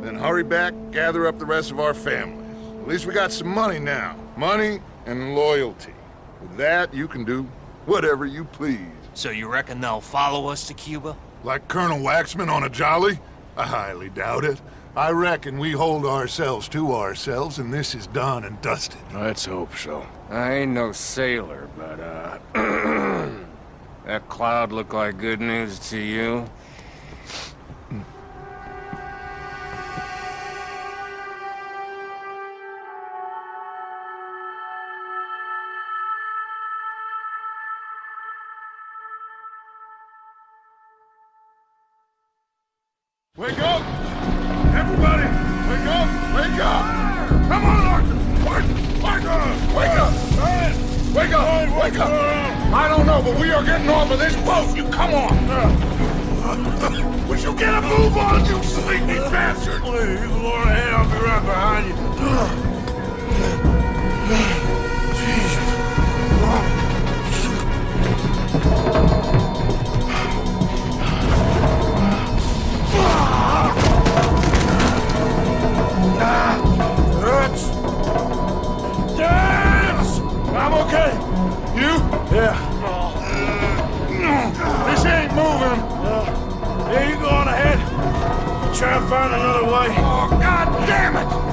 then hurry back, gather up the rest of our families. At least we got some money now. Money and loyalty. With that, you can do whatever you please. So you reckon they'll follow us to Cuba? Like Colonel Waxman on a jolly? I highly doubt it. I reckon we hold ourselves to ourselves, and this is done and dusted. Let's hope so. I ain't no sailor, but, that cloud look like good news to you? Wake up! Everybody! Wake up! Wake up! Come on, Arthur! Wake up! Wake up! Wake up! Wake up! I don't know, but we are getting off of this boat! You come on! Would you get a move on, you sleepy bastard? Please, you go ahead, I'll be right behind you. Jesus. Dance! I'm okay. You? Yeah. This ain't moving. Yeah, you go on ahead. We'll try and find another way. Oh, God damn it!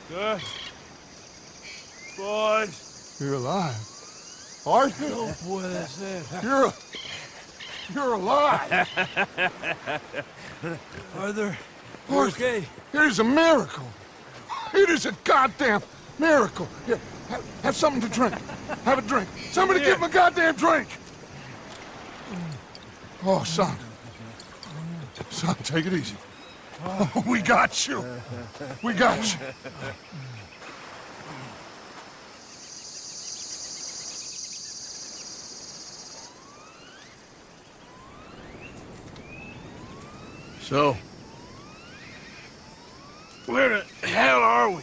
Good. Boys. You're alive. Arthur? No puede ser. You're alive. Arthur, you Arthur, okay? it is a miracle. It is a goddamn miracle. Here, have something to drink. Have a drink. Somebody give him a goddamn drink. Oh, son. Son, take it easy. Oh, we got you. We got you. So, where the hell are we?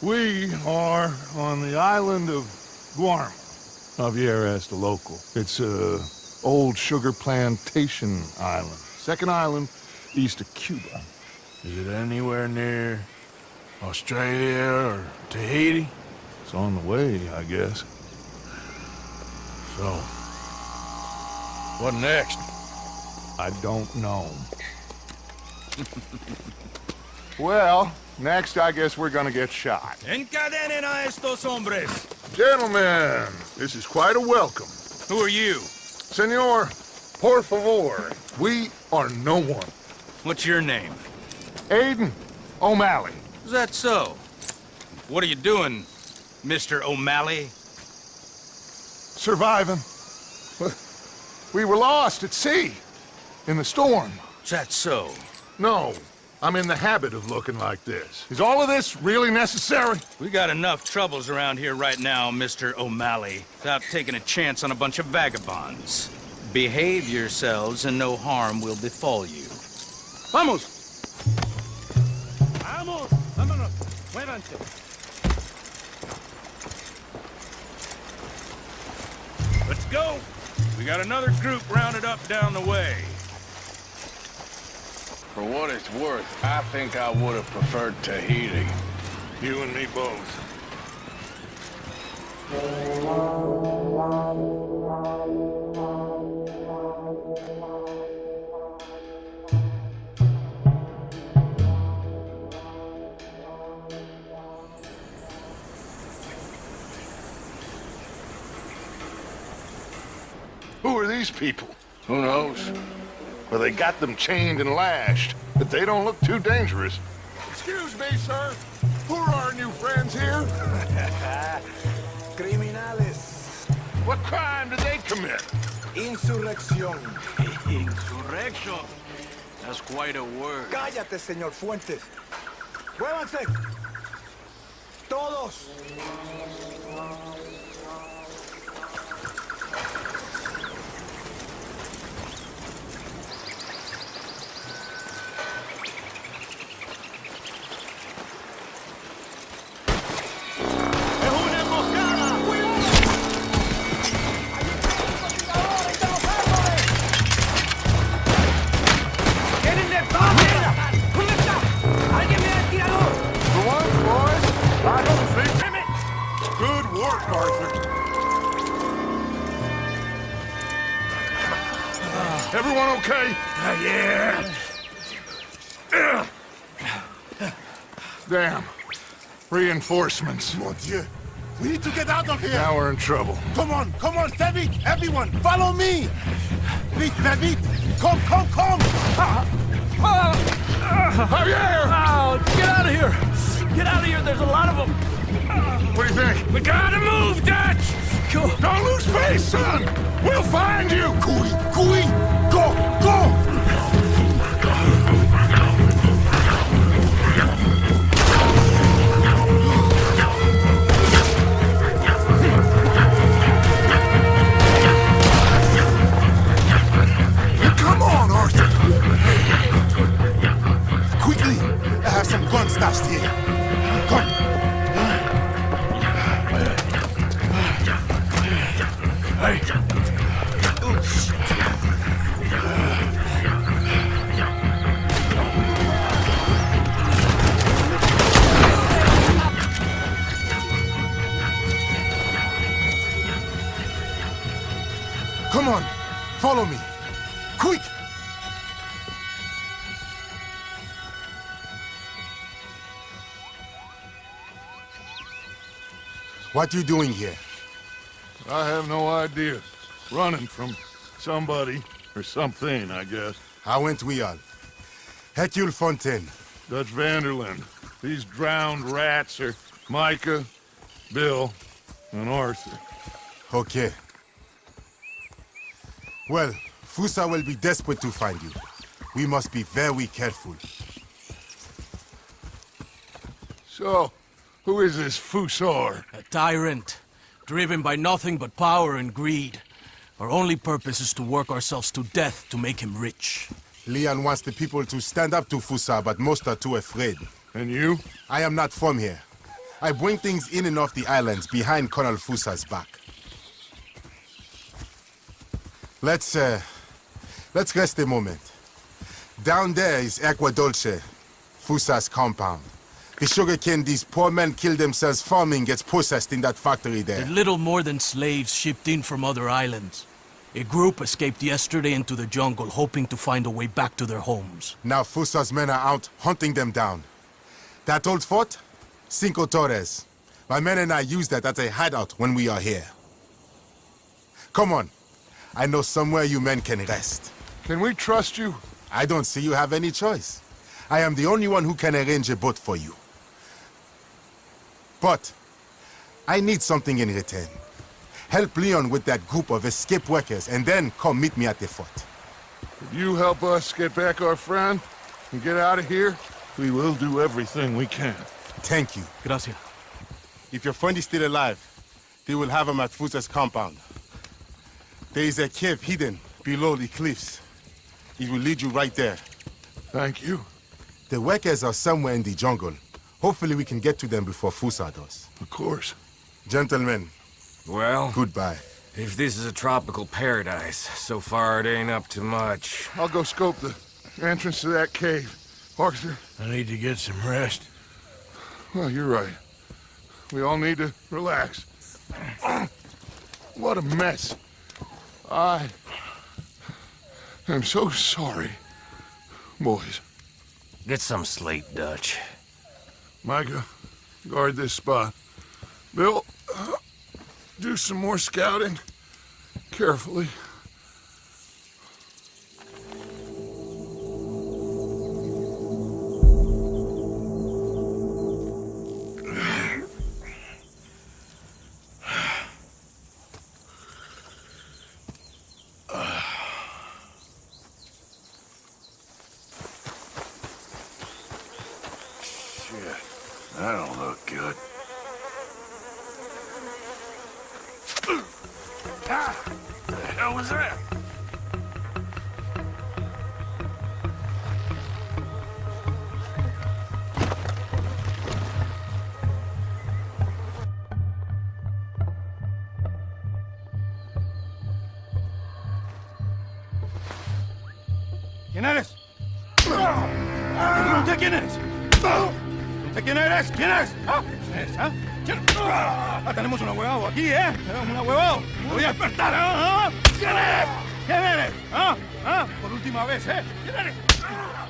We are on the island of Guam. Javier asked a local. It's a old sugar plantation island. Second island east of Cuba. Is it anywhere near Australia or Tahiti? It's on the way, I guess. So, what next? I don't know. Well, next I guess we're gonna get shot. Encadenen a estos hombres. Gentlemen, this is quite a welcome. Who are you? Senor, por favor, we are no one. What's your name? Aiden O'Malley. Is that so? What are you doing, Mr. O'Malley? Surviving. We were lost at sea. In the storm. Is that so? No. I'm in the habit of looking like this. Is all of this really necessary? We got enough troubles around here right now, Mr. O'Malley, without taking a chance on a bunch of vagabonds. Behave yourselves and no harm will befall you. Vamos! Vamos! Vámonos! Muévanse! go. We got another group rounded up down the way. For what it's worth, I think I would have preferred Tahiti. You and me both. Who are these people? Who knows? Well, they got them chained and lashed, but they don't look too dangerous. Excuse me, sir. Who are our new friends here? Criminales. What crime did they commit? Insurrección. Insurrection? That's quite a word. Cállate, señor Fuentes. ¡Muévanse! ¡Todos! Everyone okay? Yeah. Damn. Reinforcements. Mon Dieu. We need to get out of here. Now we're in trouble. Come on, très vite, everyone, follow me. Vite, très vite. Come. Javier! Oh, get out of here! Get out of here, there's a lot of them! What do you think? We gotta move, Dutch! Go. Don't lose face, son! We'll find you! Cooey, go! Come on, Arthur! Quickly, I have some guns stashed here. Come. Hey! Come on, follow me. Quick! What are you doing here? I have no idea. Running from somebody or something, I guess. How went we all? Hercule Fontaine. Dutch Vanderlyn. These drowned rats are Micah, Bill, and Arthur. Okay. Well, Fusa will be desperate to find you. We must be very careful. So, who is this Fusar? A tyrant, driven by nothing but power and greed. Our only purpose is to work ourselves to death to make him rich. Leon wants the people to stand up to Fusa, but most are too afraid. And you? I am not from here. I bring things in and off the islands behind Colonel Fusa's back. Let's rest a moment. Down there is Agua Dulce, Fusa's compound. The sugarcane these poor men kill themselves farming gets processed in that factory there. They're little more than slaves shipped in from other islands. A group escaped yesterday into the jungle, hoping to find a way back to their homes. Now Fusa's men are out hunting them down. That old fort? Cinco Torres. My men and I use that as a hideout when we are here. Come on. I know somewhere you men can rest. Can we trust you? I don't see you have any choice. I am the only one who can arrange a boat for you. But I need something in return. Help Leon with that group of escaped workers, and then come meet me at the fort. If you help us get back our friend and get out of here, we will do everything we can. Thank you. Gracias. If your friend is still alive, they will have him at Fusa's compound. There is a cave hidden below the cliffs. It will lead you right there. Thank you. The workers are somewhere in the jungle. Hopefully we can get to them before Fusa does. Of course. Gentlemen. Well? Goodbye. If this is a tropical paradise, so far it ain't up to much. I'll go scope the entrance to that cave. Arthur? I need to get some rest. Well, you're right. We all need to relax. What a mess. I am so sorry, boys. Get some sleep, Dutch. Micah, guard this spot. Bill, do some more scouting. Carefully. That don't look good. Ah! The hell was that? ¿Quién eres? ¿Usted quién eres? ¿De quién eres? ¿Quién eres? ¿Ah? ¿Quién eres? ¿Ah? ¿Quién? Ah, tenemos un ahuevado aquí, ¿eh? Tenemos un ahuevado. Me voy a despertar, ¿ah? ¿Quién eres? ¿Quién eres? ¿Ah? ¿Ah? Por última vez, ¿eh? ¿Quién eres?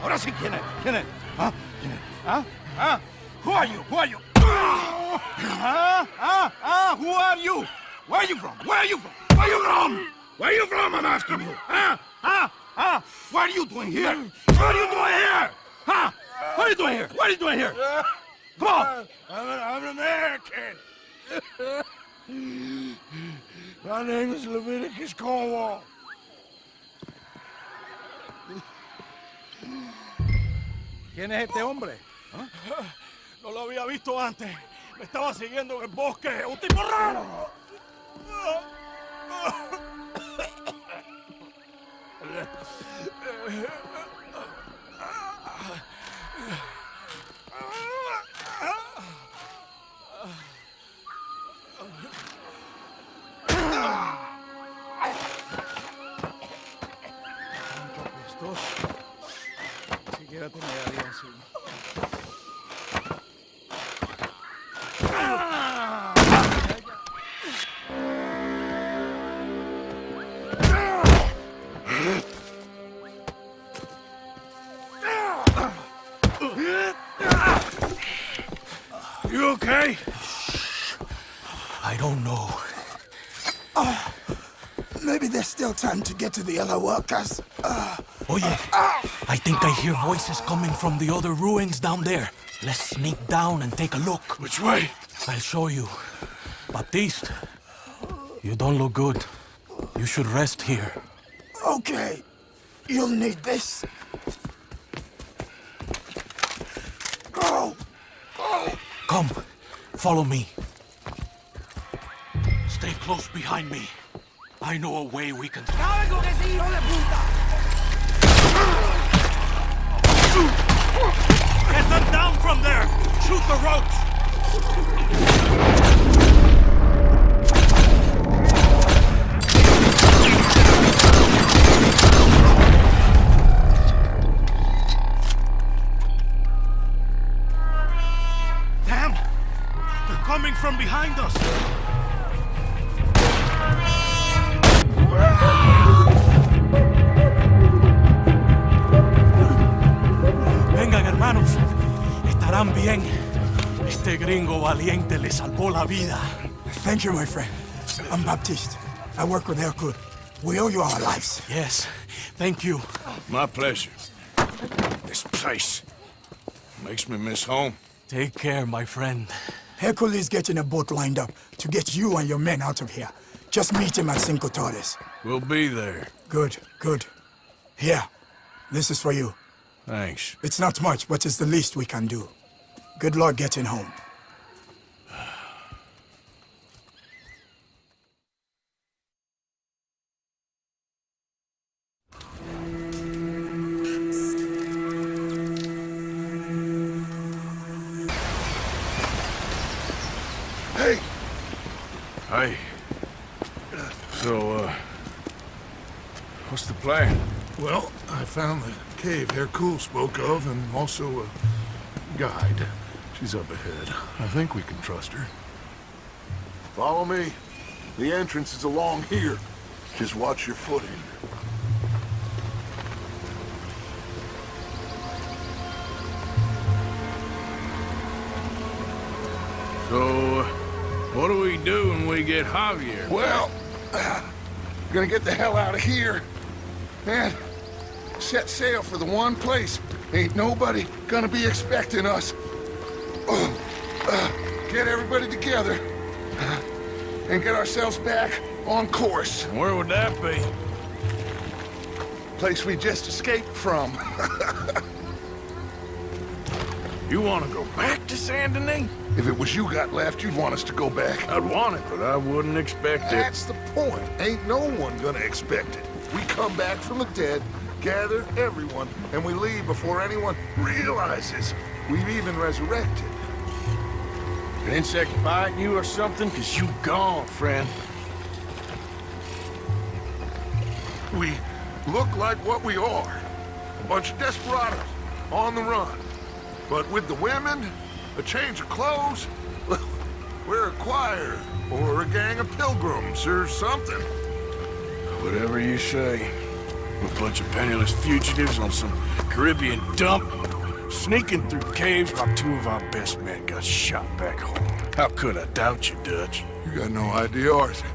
Ahora sí, ¿quién eres? ¿Quién eres? ¿Ah? ¿Quién eres? ¿Ah? ¿Ah? Who are you? Who are you? ¿Ah? ¿Ah? ¿Ah? Who are you? Where are you from? Where are you from? Where are you from? Where are you from, I'm asking you? ¿Ah? ¿Ah? ¿Ah? What are you doing here? What are you doing here? Huh? What are you doing here? What are you doing here? Come on! I'm an American. My name is Leviticus Cornwall. ¿Quién es este hombre? ¿Ah? No lo había visto antes. Me estaba siguiendo en el bosque. ¡Un tipo raro! Siquiera te me daría encima. You okay? I don't know. Maybe there's still time to get to the other workers. Oye, I think I hear voices coming from the other ruins down there. Let's sneak down and take a look. Which way? I'll show you. Baptiste, you don't look good. You should rest here. Okay. You'll need this. Go! Go! Come, follow me. Stay close behind me. I know a way we can... Get them down from there! Shoot the ropes! Damn! They're coming from behind us! Vengan, hermanos. Estarán bien. Este gringo valiente le salvó la vida. Thank you, my friend. I'm Baptiste. I work with Hercule. We owe you our lives. Yes, thank you. My pleasure. This place makes me miss home. Take care, my friend. Hercule is getting a boat lined up to get you and your men out of here. Just meet him at Cinco Torres. We'll be there. Good, good. Here, this is for you. Thanks. It's not much, but it's the least we can do. Good luck getting home. Hey! So, what's the plan? Well, I found the cave Hercule spoke of, and also a guide. She's up ahead. I think we can trust her. Follow me. The entrance is along here. Just watch your footing. So, what do we do when we get Javier? Well, gonna get the hell out of here. And set sail for the one place ain't nobody gonna be expecting us. Get everybody together and get ourselves back on course. Where would that be? Place we just escaped from. You want to go back to Saint Denis? If it was you got left, you'd want us to go back. I'd want it, but I wouldn't expect it. That's the point. Ain't no one gonna expect it. We come back from the dead, gather everyone, and we leave before anyone realizes we've even resurrected. An insect bite you or something? 'Cause you gone, friend. We look like what we are. A bunch of desperados on the run. But with the women, a change of clothes, we're a choir or a gang of pilgrims or something. Whatever you say. A bunch of penniless fugitives on some Caribbean dump, sneaking through caves while two of our best men got shot back home. How could I doubt you, Dutch? You got no idea, Arthur.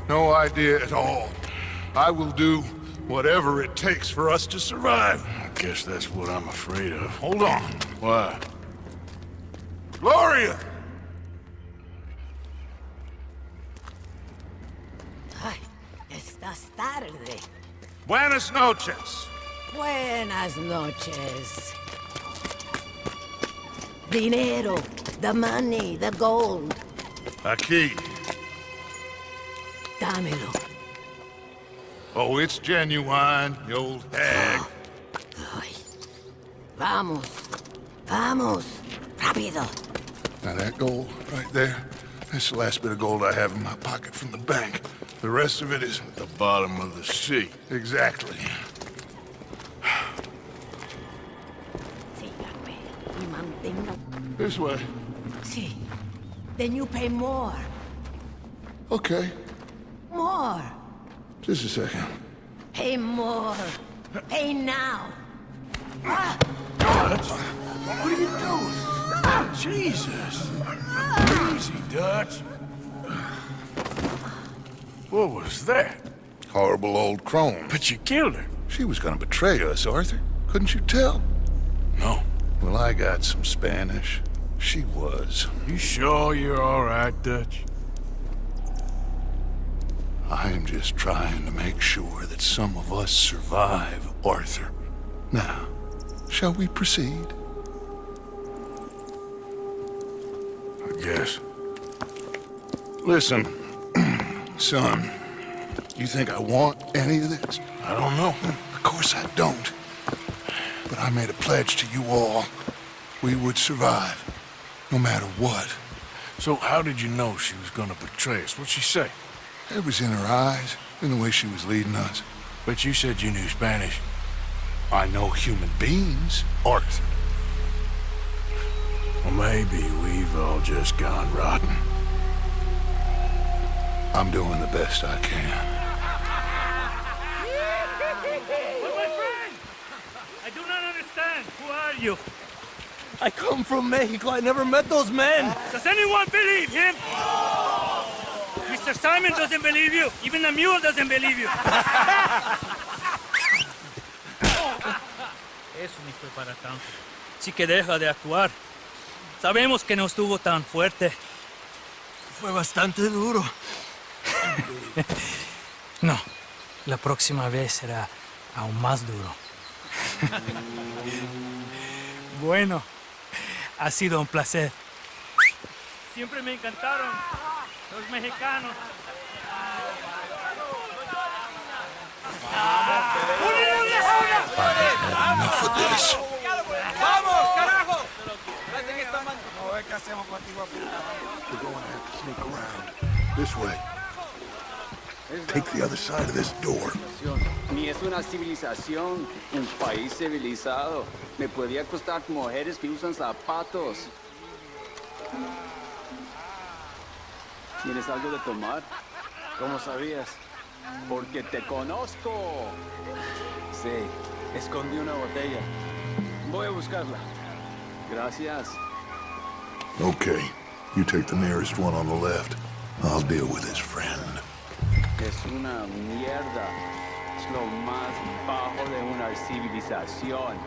No idea at all. I will do whatever it takes for us to survive. I guess that's what I'm afraid of. Hold on. Why? Gloria! Ay, estás tarde. Buenas noches. Buenas noches. Dinero, the money, the gold. Aquí. Dámelo. Oh, it's genuine, you old hag. Ay. Vamos. Vamos. Rápido. Now that gold right there, that's the last bit of gold I have in my pocket from the bank. The rest of it is at the bottom of the sea. Exactly. Síganme y mantengan. This way. Sí. Then you pay more. Okay. More. Just a second. Pay more. Pay now. Dutch? What are you doing? Jesus. Easy, Dutch. What was that? Horrible old crone. But you killed her. She was gonna betray us, Arthur. Couldn't you tell? No. Well, I got some Spanish. She was. You sure you're all right, Dutch? I am just trying to make sure that some of us survive, Arthur. Now, shall we proceed? I guess. Listen, son, you think I want any of this? I don't know. Of course I don't. But I made a pledge to you all. We would survive, no matter what. So how did you know she was gonna betray us? What'd she say? It was in her eyes, in the way she was leading us. But you said you knew Spanish. I know human beings, Arthur. Well, maybe we've all just gone rotten. I'm doing the best I can. But my friend! I do not understand. Who are you? I come from Mexico. I never met those men. Does anyone believe him? Mr. Simon doesn't believe you. Even the mule doesn't believe you. Eso ni fue para tanto. Sí que deja de actuar. Sabemos que no estuvo tan fuerte. Fue bastante duro. No, la próxima vez será aún más duro. Bueno, ha sido un placer. Siempre me encantaron los mexicanos. Enough of this. ¡Vamos, carajo! We're going to have to sneak around. This way. Take the other side of this door. Ni es una civilización, un país civilizado. Me podía acostar con mujeres que usan zapatos. ¿Tienes algo de tomar? ¿Cómo sabías? Porque te conozco. Sí, escondí una botella. Voy a buscarla. Gracias. Okay, you take the nearest one on the left. I'll deal with his friend. Es una mierda. Es lo más bajo de una civilización.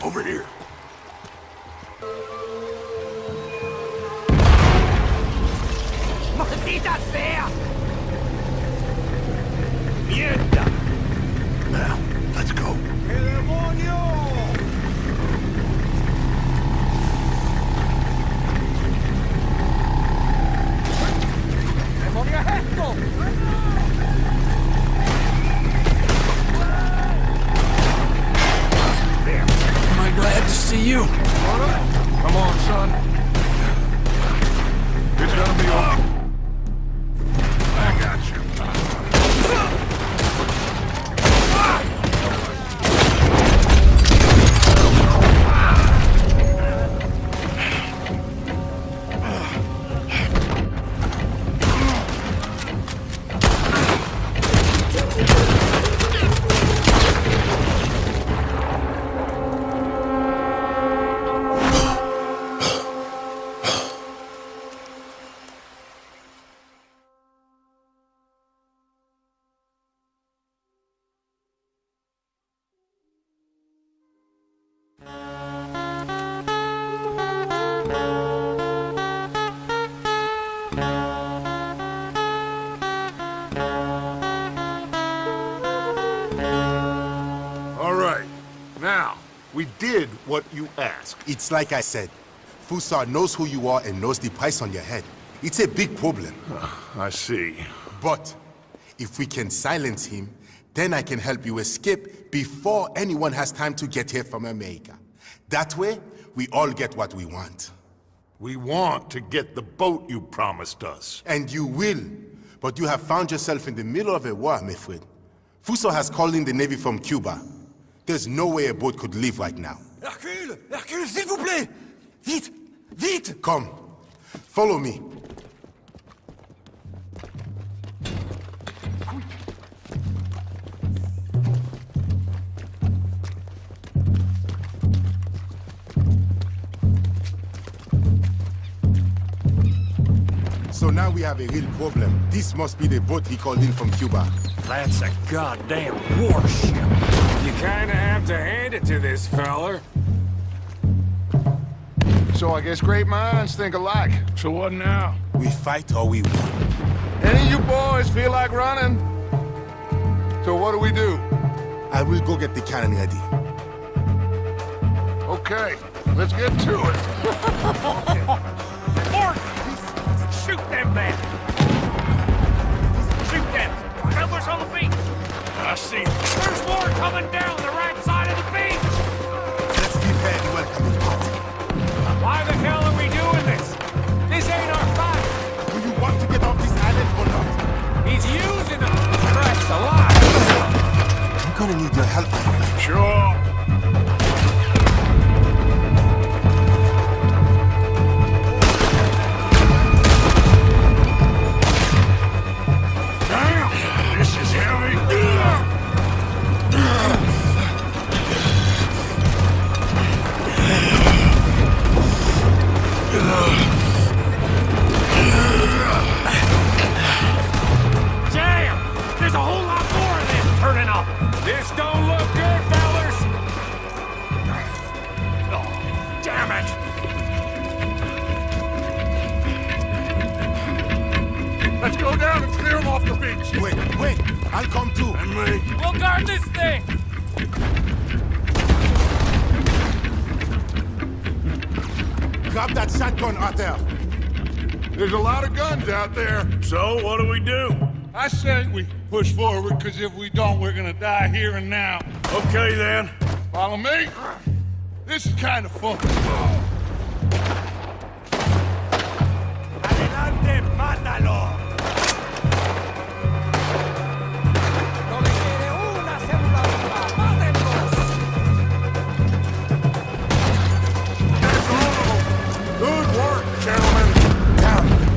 Over here. ¡Maldita sea! ¡Mierda! Now, let's go. ¡El demonio! ¡Demonio es esto! Am I glad to see you? All right. Come on, son. It's gonna be over. I got you. We did what you asked. It's like I said. Fusar knows who you are and knows the price on your head. It's a big problem. I see. But if we can silence him, then I can help you escape before anyone has time to get here from America. That way, we all get what we want. We want to get the boat you promised us. And you will. But you have found yourself in the middle of a war, my friend. Fusar has called in the Navy from Cuba. There's no way a boat could leave right now. Hercule! Hercule, s'il vous plaît! Vite! Vite! Come. Follow me. So now we have a real problem. This must be the boat he called in from Cuba. That's a goddamn warship. You kinda have to hand it to this feller. So I guess great minds think alike. So what now? We fight or we win. Any of you boys feel like running? So what do we do? I will go get the cannon ready. Okay, let's get to it. Shoot them men! Shoot them! Travelers on the beach! I see. There's more coming down the right side of the beach! Let's prepare the welcoming party. Why the hell are we doing this? This ain't our fight! Do you want to get off this island or not? He's using us! Christ alive! I'm gonna need your help, my friend. Sure. This don't look good, fellas! Oh, damn it! Let's go down and clear them off the beach! Wait, I'll come too. And me. We'll guard this thing! Grab that shotgun, Arthur. There's a lot of guns out there. So, what do we do? I say we push forward, because if we don't, we're gonna die here and now. Okay, then. Follow me. This is kind of fun. Adelante, mátalo. No le quede una célula. ¡Mátenlos! Good work, gentlemen.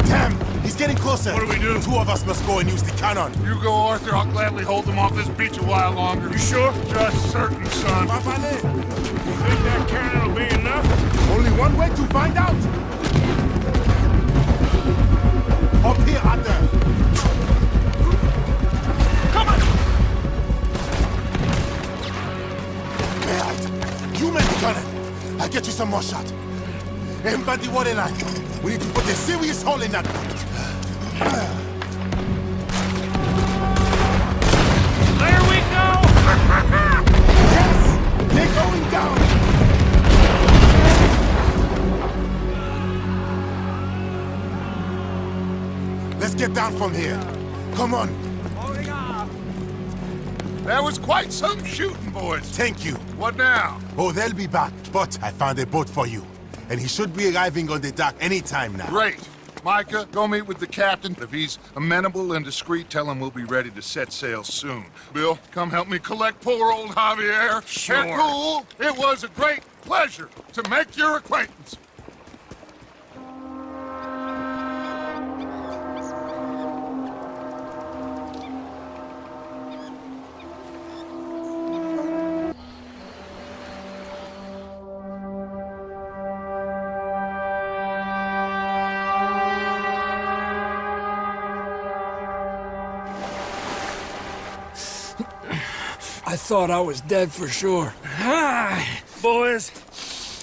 Damn! He's getting closer. What do we do? Two of us must go and use the cannon. You go, Arthur. I'll gladly hold them off this beach a while longer. You sure? Just certain, son. You think that cannon will be enough? Only one way to find out. Up here, Arthur. Come on! Hey, Arthur. You make the cannon. I'll get you some more shot. Everybody water line. We need to put a serious hole in that boat. There we go! Yes! They're going down! Let's get down from here. Come on. That was quite some shooting, boys. Thank you. What now? Oh, they'll be back. But I found a boat for you. And he should be arriving on the dock any time now. Great. Micah, go meet with the captain. If he's amenable and discreet, tell him we'll be ready to set sail soon. Bill, come help me collect poor old Javier. Sure. Cool. It was a great pleasure to make your acquaintance. I thought I was dead for sure. Boys,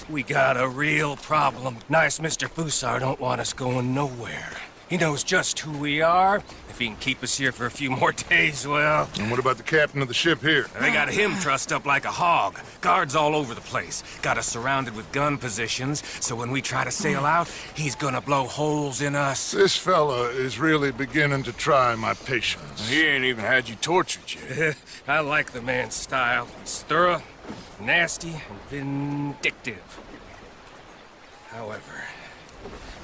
we got a real problem. Nice Mr. Fusar don't want us going nowhere. He knows just who we are. If he can keep us here for a few more days, well... And what about the captain of the ship here? They got him trussed up like a hog. Guards all over the place. Got us surrounded with gun positions, so when we try to sail out, he's gonna blow holes in us. This fella is really beginning to try my patience. He ain't even had you tortured yet. I like the man's style. He's thorough, nasty, and vindictive. However,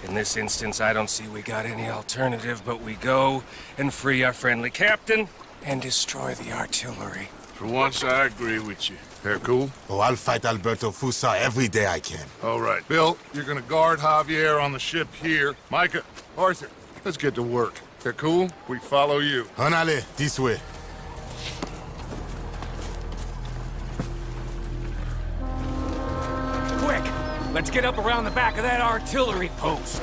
in this instance, I don't see we got any alternative, but we go and free our friendly captain and destroy the artillery. For once, I agree with you. They're cool? Oh, I'll fight Alberto Fusa every day I can. All right. Bill, you're gonna guard Javier on the ship here. Micah, Arthur, let's get to work. They're cool? We follow you. Honale, this way. Quick! Let's get up around the back of that artillery post.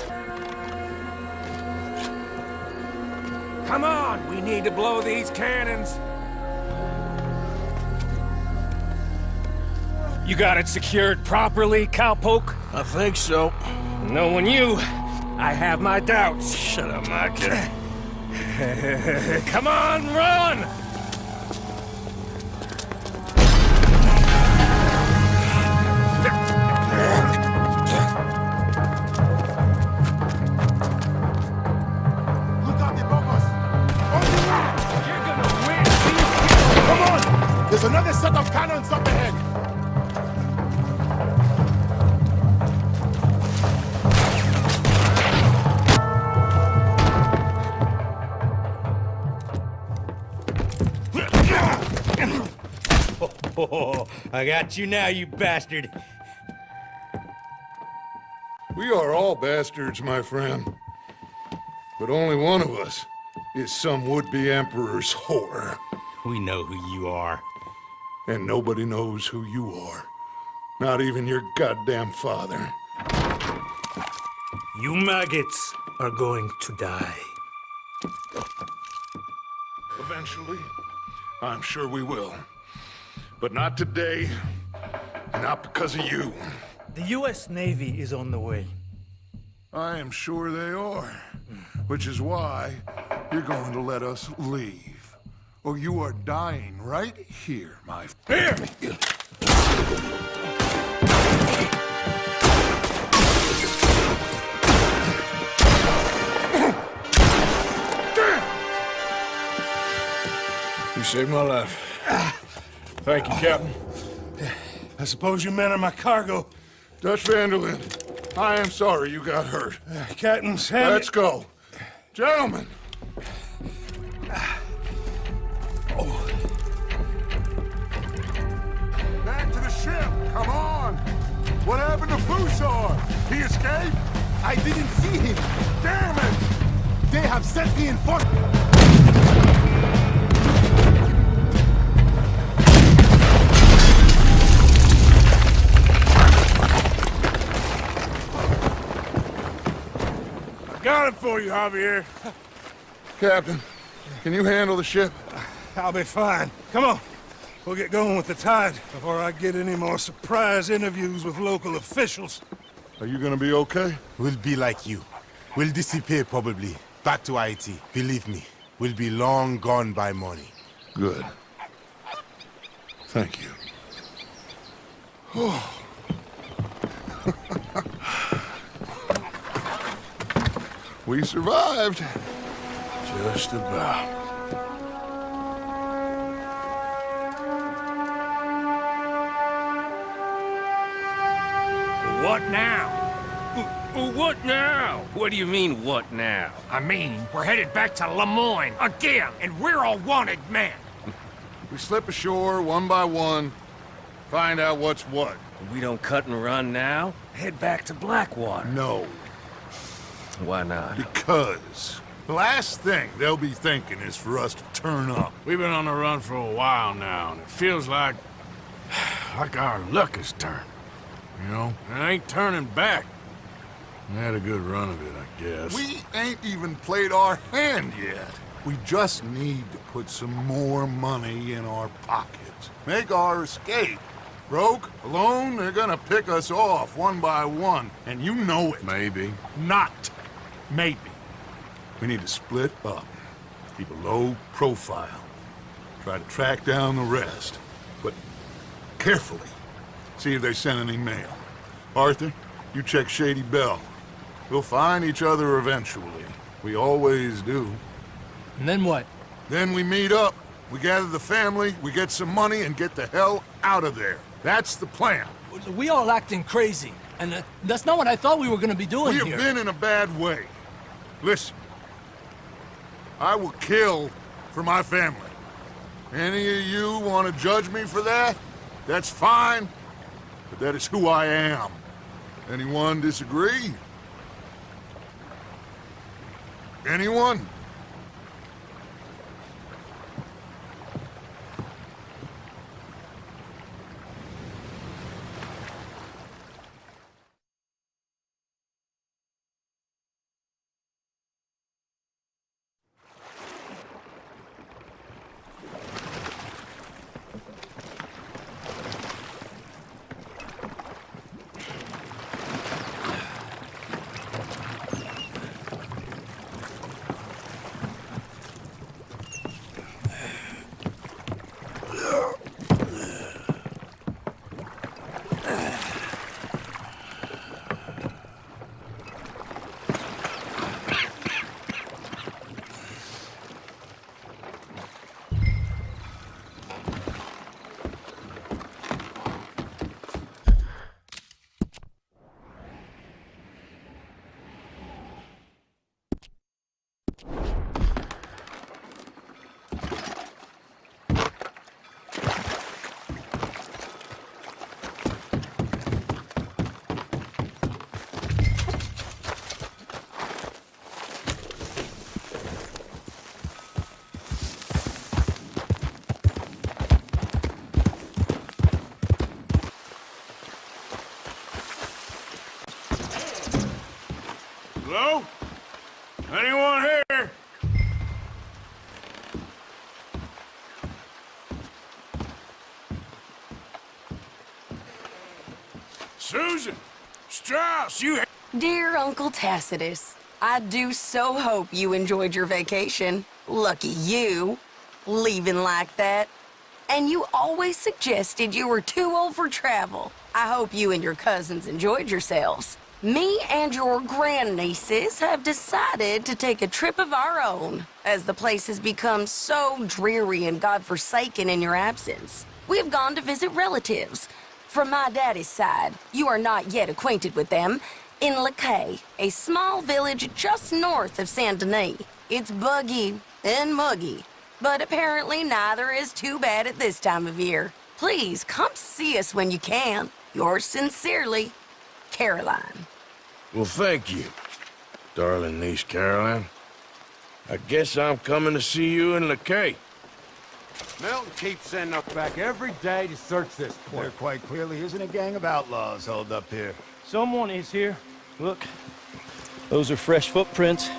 Come on! We need to blow these cannons. You got it secured properly, cowpoke? I think so. Knowing you, I have my doubts. Shut up, Micah. Come on, run! Look out, above us! You're gonna win! Come on! There's another set of cannons up ahead! Oh, I got you now, you bastard. We are all bastards, my friend. But only one of us is some would-be emperor's whore. We know who you are. And nobody knows who you are. Not even your goddamn father. You maggots are going to die. Eventually, I'm sure we will. But not today, not because of you. The U.S. Navy is on the way. I am sure they are. Which is why you're going to let us leave. Or you are dying right here, my friend. Here! You saved my life. Thank you, Captain. I suppose you men are my cargo. Dutch Vanderlyn, I am sorry you got hurt. Captain Sam... Let's go. Gentlemen! Back to the ship! Come on! What happened to Fusar? He escaped? I didn't see him. Damn it! They have sent reinforcements. Got it for you, Javier. Captain, can you handle the ship? I'll be fine. Come on. We'll get going with the tide before I get any more surprise interviews with local officials. Are you gonna be okay? We'll be like you. We'll disappear probably. Back to Haiti. Believe me, we'll be long gone by morning. Good. Thank you. We survived. Just about. What now? What now? What do you mean, what now? I mean, we're headed back to Lemoyne again, and we're all wanted men. We slip ashore one by one, find out what's what. We don't cut and run now? Head back to Blackwater. No. Why not? Because the last thing they'll be thinking is for us to turn up. We've been on the run for a while now, and it feels like our luck has turned. You know, and ain't turning back. We had a good run of it, I guess. We ain't even played our hand yet. We just need to put some more money in our pockets. Make our escape. Broke, alone, they're gonna pick us off one by one, and you know it. Maybe. Not maybe. We need to split up. Keep a low profile. Try to track down the rest. But carefully. See if they send any mail. Arthur, you check Shady Bell. We'll find each other eventually. We always do. And then what? Then we meet up. We gather the family, we get some money, and get the hell out of there. That's the plan. We all acting crazy. And that's not what I thought we were gonna be doing here. We have been in a bad way. Listen. I will kill for my family. Any of you want to judge me for that? That's fine. But that is who I am. Anyone disagree? Anyone? Hello? Anyone here? Susan! Strauss, you... Dear Uncle Tacitus, I do so hope you enjoyed your vacation. Lucky you, leaving like that. And you always suggested you were too old for travel. I hope you and your cousins enjoyed yourselves. Me and your grandnieces have decided to take a trip of our own, as the place has become so dreary and godforsaken in your absence. We have gone to visit relatives, From my daddy's side, you are not yet acquainted with them. In LeCay, a small village just north of Saint Denis. It's buggy and muggy, but apparently neither is too bad at this time of year. Please come see us when you can. Yours sincerely, Caroline. Well, thank you, darling niece Caroline. I guess I'm coming to see you in LeCay. Milton keeps sending us back every day to search this place. There quite clearly isn't a gang of outlaws holed up here. Someone is here. Look, those are fresh footprints.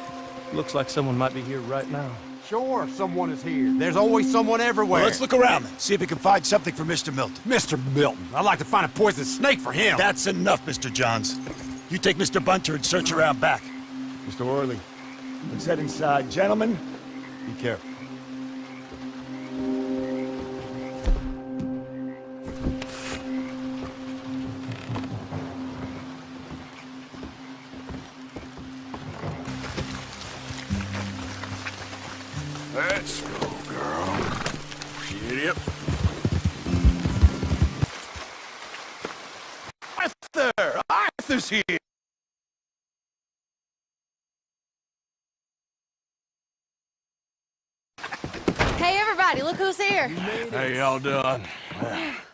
Looks like someone might be here right now. Sure, someone is here. There's always someone everywhere. Well, let's look around then. See if we can find something for Mr. Milton. Mr. Milton. I'd like to find a poisonous snake for him. That's enough, Mr. Johns. You take Mr. Bunter and search around back. Mr. Worley, let's head inside. Gentlemen, be careful. Let's go, girl. Giddy up. Arthur! Arthur's here! Hey, everybody, look who's here. How y'all doing?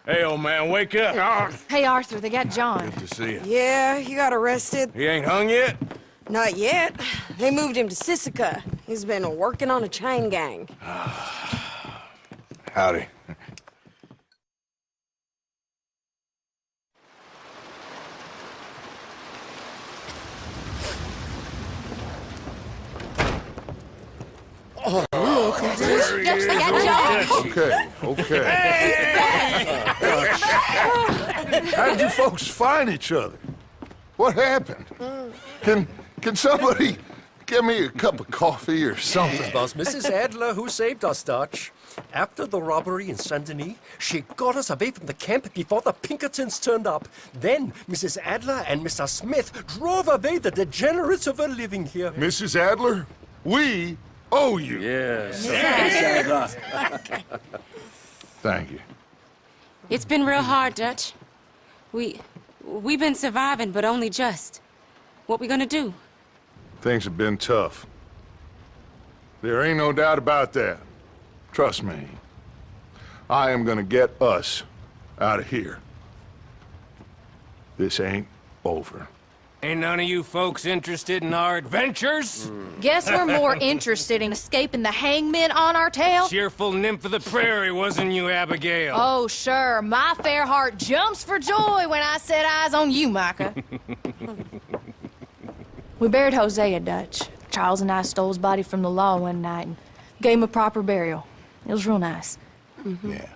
Hey, old man, wake up. Hey, Arthur, they got John. Good to see you. Yeah, he got arrested. He ain't hung yet? Not yet. They moved him to Sisika. He's been working on a chain gang. Howdy. Oh, look, they got John. Okay. How did you folks find each other? What happened? Can somebody give me a cup of coffee or something? It was Mrs. Adler who saved us, Dutch. After the robbery in Saint Denis, she got us away from the camp before the Pinkertons turned up. Then Mrs. Adler and Mr. Smith drove away the degenerates who were living here. Mrs. Adler, we owe you. Yes. Thank you. It's been real hard, Dutch. We've been surviving, but only just. What we gonna do? Things have been tough. There ain't no doubt about that. Trust me. I am gonna get us out of here. This ain't over. Ain't none of you folks interested in our adventures? Guess we're more interested in escaping the hangmen on our tail. Cheerful nymph of the prairie, wasn't you, Abigail? Oh, sure. My fair heart jumps for joy when I set eyes on you, Micah. We buried Hosea, Dutch. Charles and I stole his body from the law one night and gave him a proper burial. It was real nice. Yeah.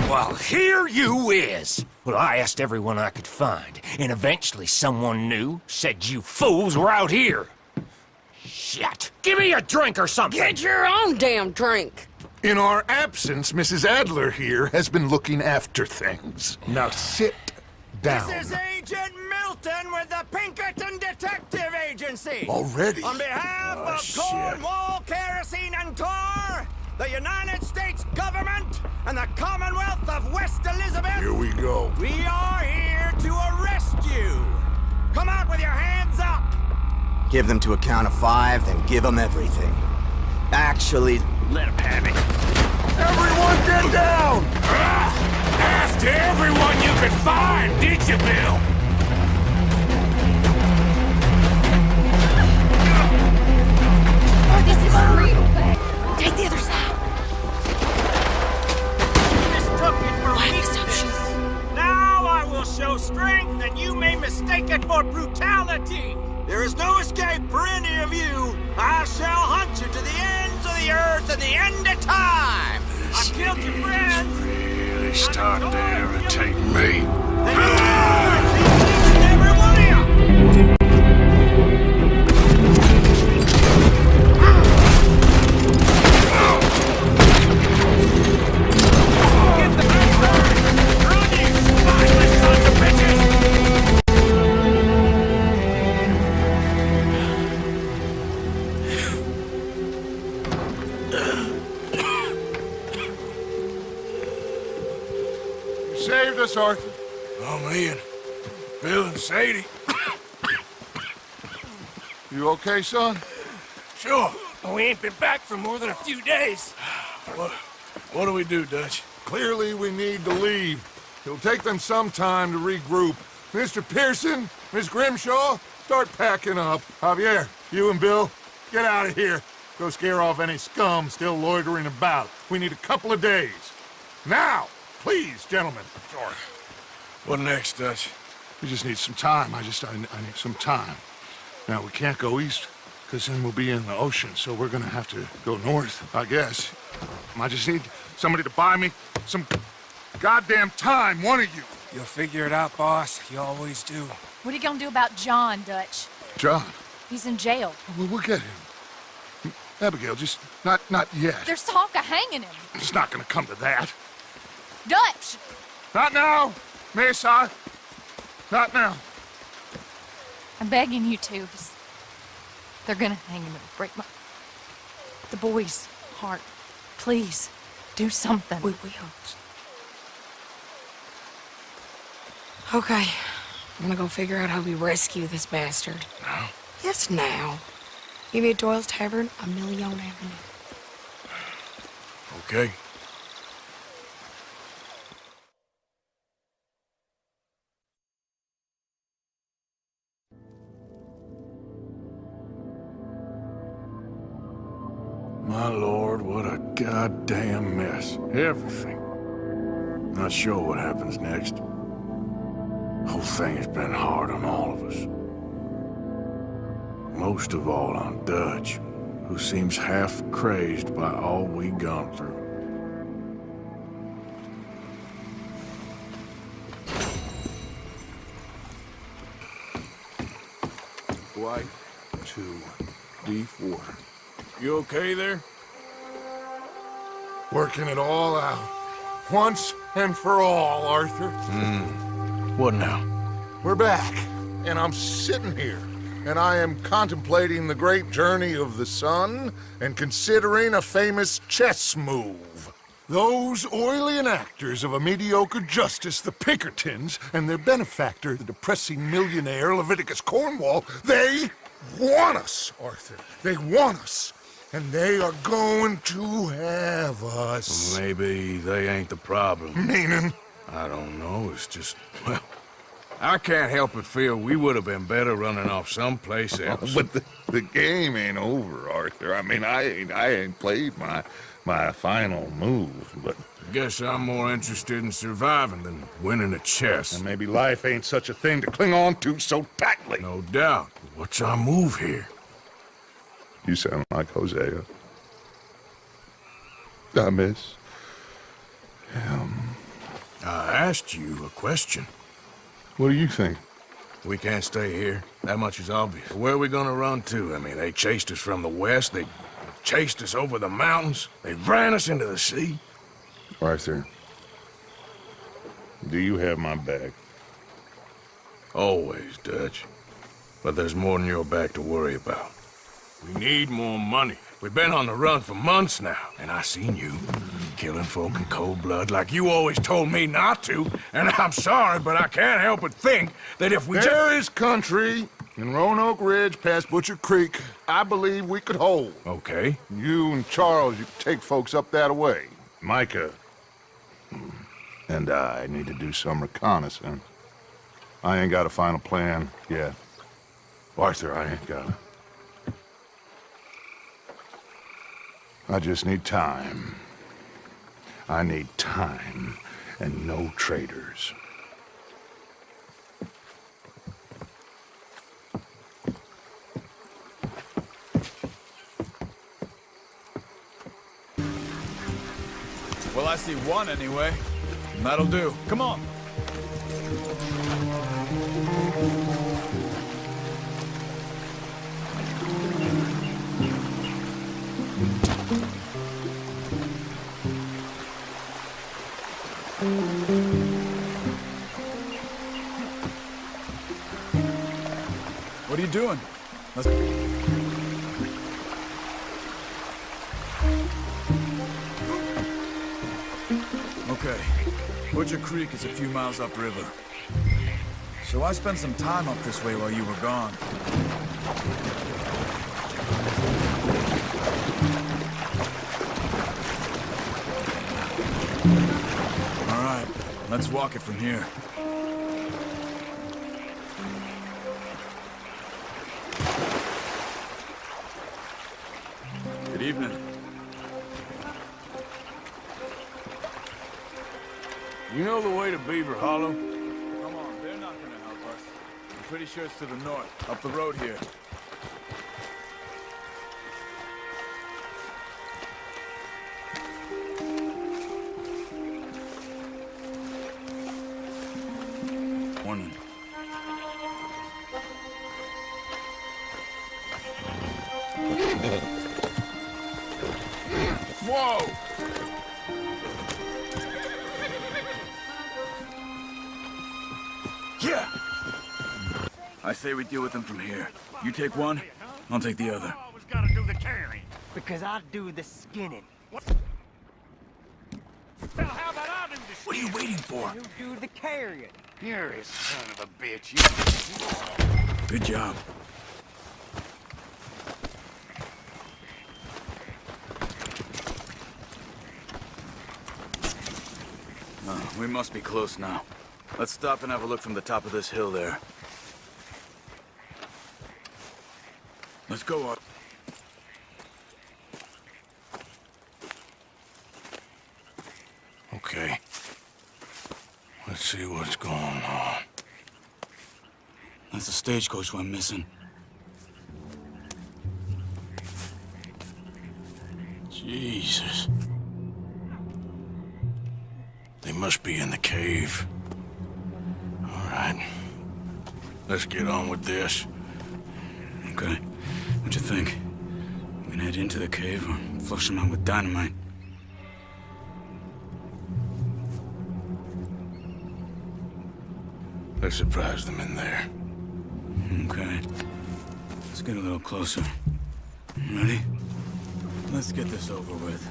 Well, here you is. Well, I asked everyone I could find, and eventually someone new said you fools were out here. Shit. Give me a drink or something. Get your own damn drink. In our absence, Mrs. Adler here has been looking after things. Now sit down. This is Agent Milton with the Pinkerton Detective Agency. Already? On behalf of Cornwall, Kerosene, and Tar, the United States government, and the Commonwealth of West Elizabeth. Here we go. We are here to arrest you. Come out with your hands up. Give them to a count of 5, then give them everything. Actually, let them have it. Everyone get down! After everyone you could find, did you, Bill? Oh, this is real bad. Take the other side. Mistook it for weakness. Now I will show strength, and you may mistake it for brutality. There is no escape for any of you. I shall hunt you to the ends of the earth and the end of time. I killed your friends. Really starting to irritate me. Every one of you. Get the bastard! Run, you spineless sons of bitches! You saved us, Arthur. Oh, me and Bill and Sadie. You okay, son? Sure. We ain't been back for more than a few days. What do we do, Dutch? Clearly, we need to leave. It'll take them some time to regroup. Mr. Pearson, Miss Grimshaw, start packing up. Javier, you and Bill, get out of here. Go scare off any scum still loitering about. We need a couple of days. Now, please, gentlemen. Sure. What next, Dutch? We just need some time. I need some time. Now, we can't go east, because then we'll be in the ocean, so we're gonna have to go north, I guess. I just need somebody to buy me some goddamn time, one of you. You'll figure it out, boss. You always do. What are you gonna do about John, Dutch? John? He's in jail. We'll get him. Abigail, just not yet. There's talk of hanging him. It's not gonna come to that. Dutch! Not now, Mesa. Not now. I'm begging you to. They're gonna hang him. It'll break the boy's heart. Please, do something. We will. Okay. I'm gonna go figure out how we rescue this bastard. Now? Yes, now. Give me at Doyle's Tavern, a Million Avenue. Okay. My lord, what a goddamn mess. Everything. Not sure what happens next. Whole thing has been hard on all of us. Most of all on Dutch, who seems half crazed by all we've gone through. White 2, D4. You okay there? Working it all out. Once and for all, Arthur. What now? We're back, and I'm sitting here, and I am contemplating the great journey of the sun and considering a famous chess move. Those oily enactors of a mediocre justice, the Pinkertons, and their benefactor, the depressing millionaire Leviticus Cornwall, they want us, Arthur. They want us. And they are going to have us. Maybe they ain't the problem. Meaning? I don't know, it's just, well, I can't help but feel we would have been better running off someplace else. But the game ain't over, Arthur. I mean, I ain't played my final move, but... Guess I'm more interested in surviving than winning a chess. And maybe life ain't such a thing to cling on to so tightly. No doubt. What's our move here? You sound like Hosea. I miss him. I asked you a question. What do you think? We can't stay here. That much is obvious. Where are we gonna run to? I mean, they chased us from the west. They chased us over the mountains. They ran us into the sea. Arthur, do you have my back? Always, Dutch. But there's more than your back to worry about. We need more money. We've been on the run for months now, and I seen you killing folk in cold blood like you always told me not to, and I'm sorry, but I can't help but think that if we There is country in Roanoke Ridge past Butcher Creek I believe we could hold. Okay. You and Charles, you take folks up that way. Micah and I need to do some reconnaissance. I ain't got a final plan yet. Arthur, I ain't got it. I just need time. I need time and no traitors. Well, I see one anyway. That'll do. Come on. What are you doing? Okay. Butcher Creek is a few miles upriver. So I spent some time up this way while you were gone. All right, let's walk it from here. Good evening. You know the way to Beaver Hollow? Come on, they're not gonna help us. I'm pretty sure it's to the north, up the road here. Morning. Whoa! Yeah! I say we deal with them from here. You take one, I'll take the other. Gotta do the carrying. Because I do the skinning. Well, how about I do the skinning? What are you waiting for? You do the carrying. You're a son of a bitch. Good job. We must be close now. Let's stop and have a look from the top of this hill there. Let's go up. Okay. Let's see what's going on. That's the stagecoach we're missing. Jesus. They must be in the cave. All right. Let's get on with this. Okay. What you think? We can head into the cave or flush them out with dynamite. Let's surprise them in there. Okay. Let's get a little closer. Ready? Let's get this over with.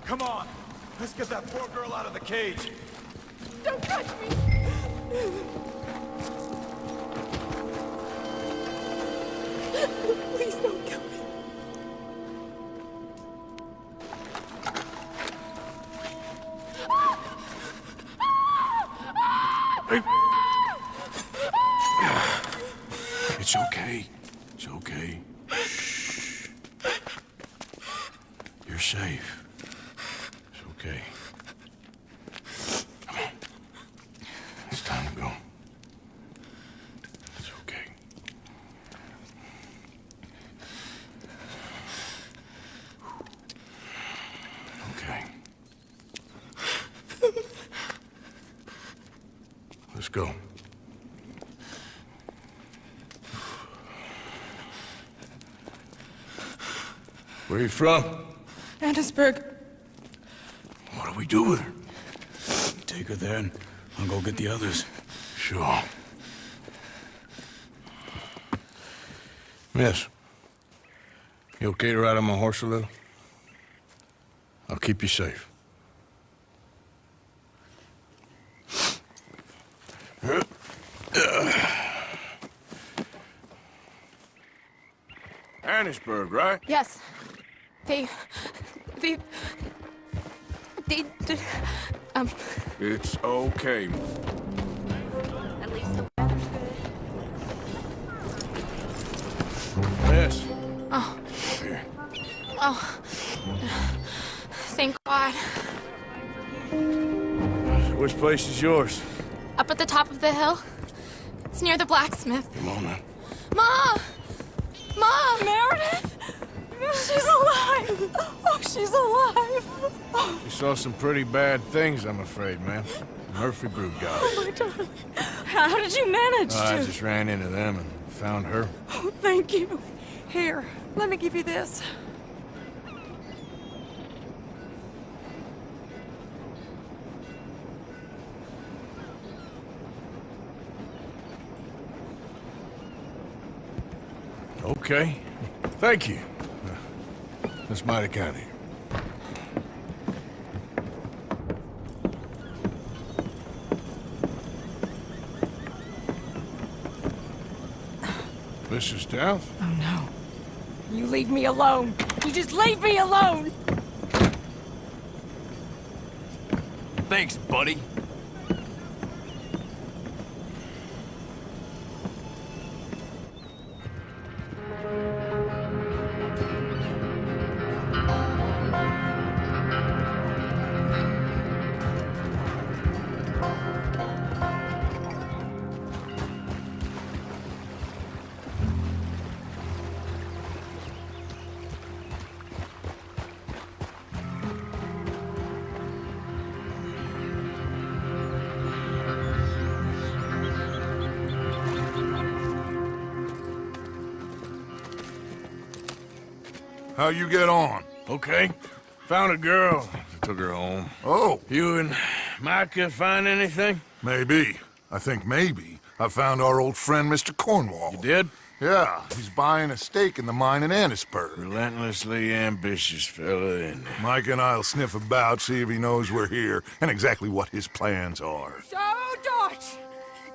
Come on! Let's get that poor girl out of the cage! Don't touch me! Please don't kill me. It's okay. It's okay. Shh. You're safe. It's okay. Come on. It's time to go. It's okay. Okay. Let's go. Where are you from? Annesburg. What do we do with her? Take her there and I'll go get the others. Sure. Miss, you okay to ride on my horse a little? I'll keep you safe. Annesburg, right? Yes. They... It's okay. At least the weather's good. Miss. Oh. Here. Oh. Thank God. Which place is yours? Up at the top of the hill. It's near the blacksmith. Come on, then. Mom! Mom! Meredith! She's alive! Oh, she's alive! Oh, You saw some pretty bad things, I'm afraid, ma'am. Murphy Brood got oh my darling. How did you manage to? I just ran into them and found her. Oh, thank you. Here, let me give you this. Okay. Thank you. That's mighty kind of you. Mrs. Stout? Oh no. You leave me alone. You just leave me alone. Thanks, buddy. How you get on? Okay. Found a girl. Took her home. Oh. You and Micah find anything? Maybe. I think maybe. I found our old friend, Mr. Cornwall. You did? Yeah, he's buying a stake in the mine in Annisburg. Relentlessly ambitious fella, and Mike and I'll sniff about, see if he knows we're here, and exactly what his plans are. So, Dutch,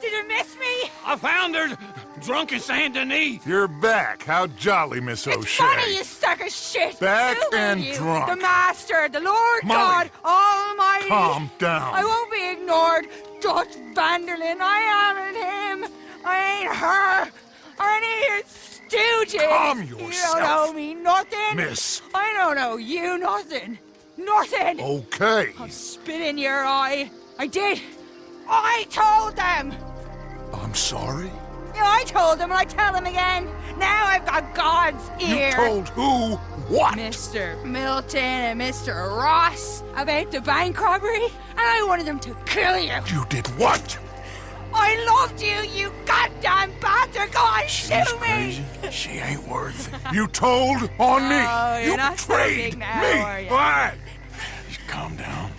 did you miss me? I found her drunk in Saint Denis. You're back. How jolly, Miss O'Shea. Funny, you sack of shit. Back Who and are you? drunk. The Master, the Lord Molly, God Almighty. calm down. I won't be ignored. Dutch Vanderlyn, I am him. I ain't her. Or any of your stooges. Calm You yourself. don't owe me nothing. Miss. I don't owe you nothing. Nothing. Okay. I'll spit in your eye. I did. I told them. I'm sorry? Yeah, I told them and I tell them again. Now I've got God's ear. You told who what? Mr. Milton and Mr. Ross about the bank robbery, and I wanted them to kill you. You did what? I loved you, you goddamn bastard! Go on, shoot me! She ain't worth it. You told on me. Oh, you're you not so betrayed big now, me. are you? Why? Just calm down.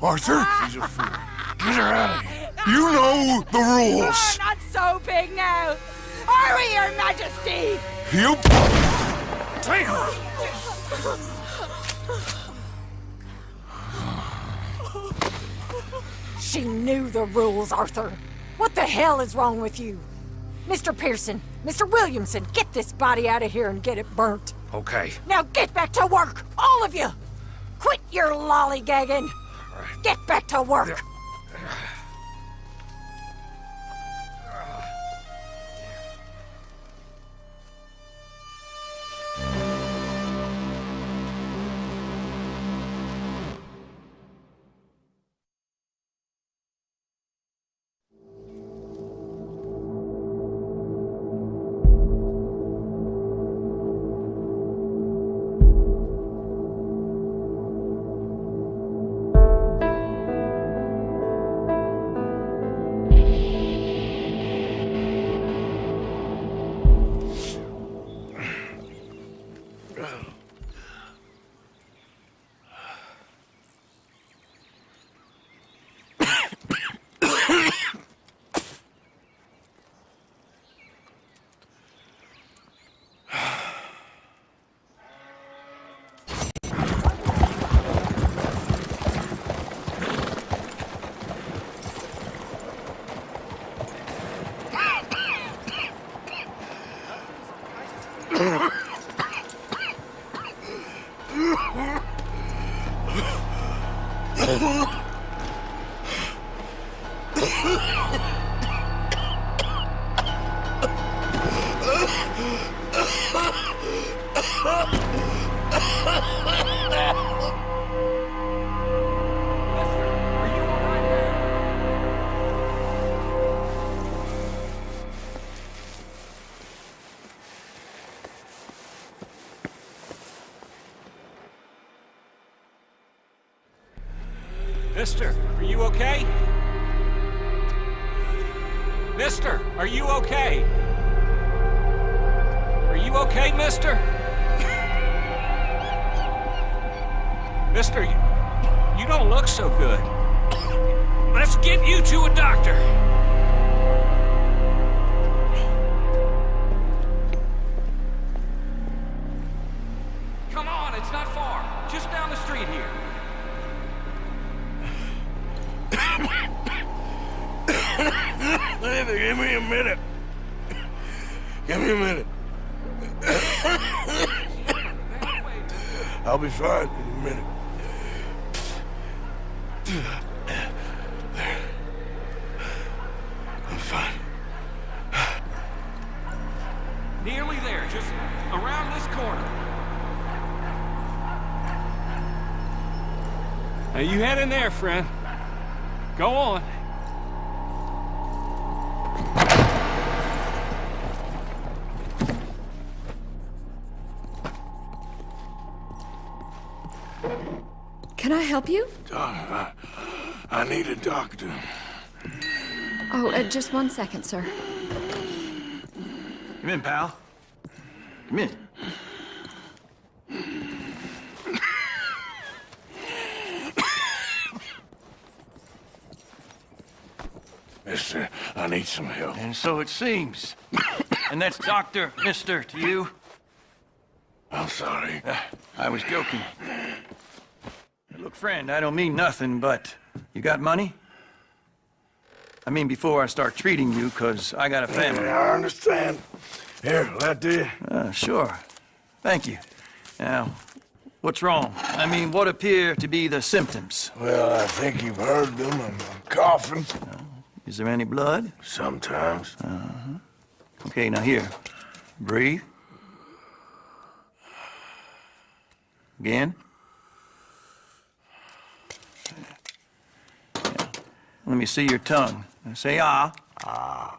Arthur? She's a fool. Get her out of here. You know the rules. Oh, not so big now. Are we, Your Majesty? You... She knew the rules, Arthur. What the hell is wrong with you? Mr. Pearson, Mr. Williamson, get this body out of here and get it burnt. Okay. Now get back to work, all of you! Quit your lollygagging! Get back to work! Mister, are you okay? Mister, are you okay? Are you okay, mister? Mister, you don't look so good. Let's get you to a doctor. Give me a minute. Give me a minute. I'll be fine in a minute. There. I'm fine. Nearly there, just around this corner. Now you head in there, friend. Go on. Can I help you? I need a doctor. Oh, just 1 second, sir. Come in, pal. Come in. Mister, I need some help. And so it seems. And that's Doctor, Mister, to you? I'm sorry. I was joking. Look, friend, I don't mean nothing, but you got money? I mean, before I start treating you, 'cause I got a family. Yeah, I understand. Here, will that do you? Sure. Thank you. Now, what's wrong? I mean, what appear to be the symptoms? Well, I think you've heard them. I'm coughing. Is there any blood? Sometimes. Okay, now here. Breathe. Again. Yeah. Let me see your tongue. Now say ah. Ah.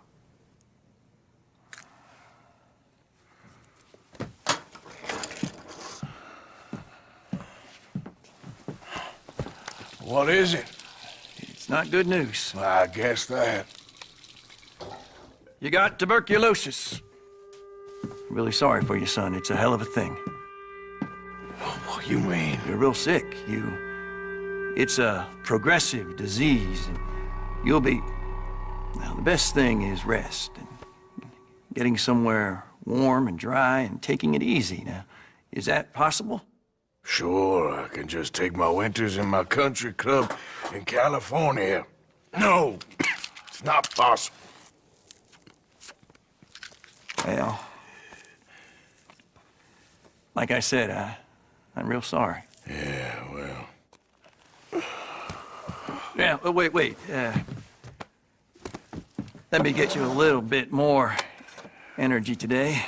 What is it? It's not good news. I guess that. You got tuberculosis. Really sorry for you, son. It's a hell of a thing. What you mean? You're real sick. It's a progressive disease, and you'll be... Now, the best thing is rest, and getting somewhere warm and dry and taking it easy. Now, is that possible? Sure, I can just take my winters in my country club in California. No, it's not possible. Well, like I said, I'm real sorry. Yeah, well... Yeah, wait. Let me get you a little bit more energy today.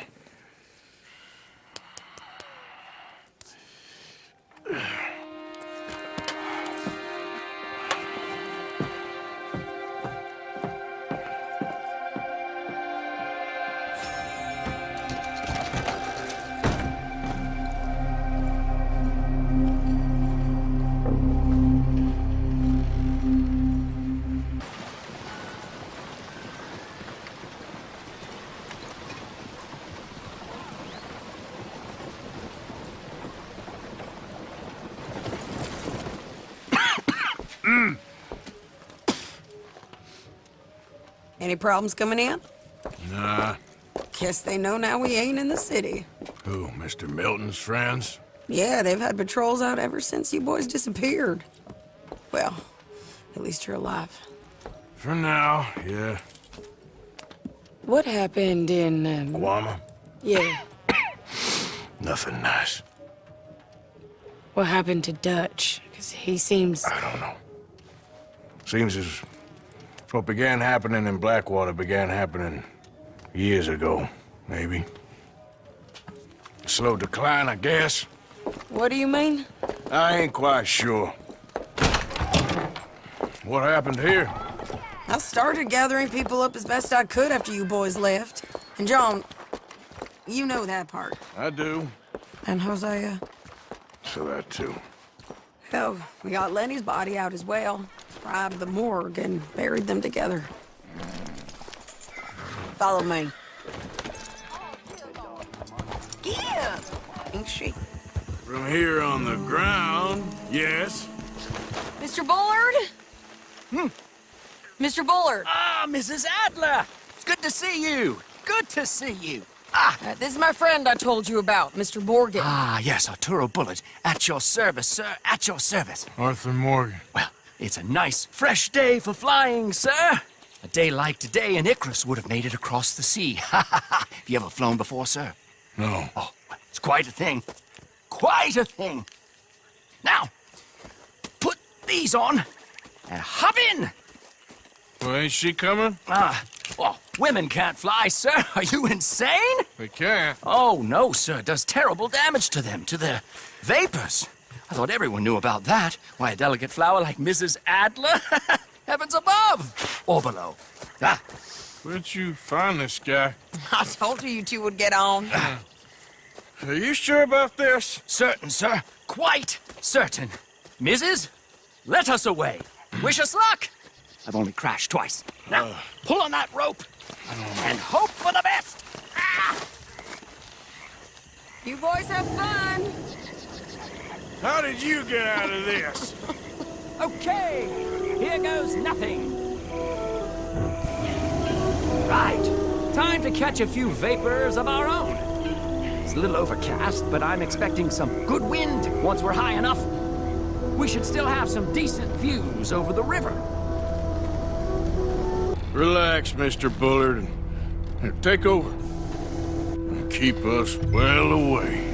Any problems coming in? Nah. Guess they know now we ain't in the city. Who, Mr. Milton's friends? Yeah, they've had patrols out ever since you boys disappeared. Well, at least you're alive. For now, yeah. What happened in, Guama? Yeah. Nothing nice. What happened to Dutch? Because he seems... I don't know. Seems as what began happening in Blackwater began happening years ago, maybe. Slow decline, I guess. What do you mean? I ain't quite sure. What happened here? I started gathering people up as best I could after you boys left. And John, you know that part. I do. And Hosea? So that too. Hell, we got Lenny's body out as well. Bribed the morgue and buried them together. Follow me. Yeah, ain't she? From here on the ground, yes. Mr. Bullard? Mr. Bullard. Ah, Mrs. Adler! It's good to see you. Good to see you. This is my friend I told you about, Mr. Morgan. Ah, yes, Arturo Bullard. At your service, sir. At your service. Arthur Morgan. Well, it's a nice, fresh day for flying, sir. A day like today, an Icarus would have made it across the sea. Have you ever flown before, sir? No. Oh, it's quite a thing. Quite a thing. Now, put these on and hop in. Well, ain't she coming? Well, women can't fly, sir. Are you insane? They can't. Oh, no, sir. It does terrible damage to them, to their vapors. I thought everyone knew about that. Why, a delicate flower like Mrs. Adler? Heavens above or below. Where'd you find this guy? I told you two would get on. Are you sure about this? Certain, sir. Quite certain. Mrs., let us away. Wish us luck. I've only crashed twice. Now, pull on that rope and hope for the best. You boys have fun. How did you get out of this? Okay, here goes nothing. Right, time to catch a few vapors of our own. It's a little overcast, but I'm expecting some good wind once we're high enough. We should still have some decent views over the river. Relax, Mr. Bullard, and take over. And keep us well away.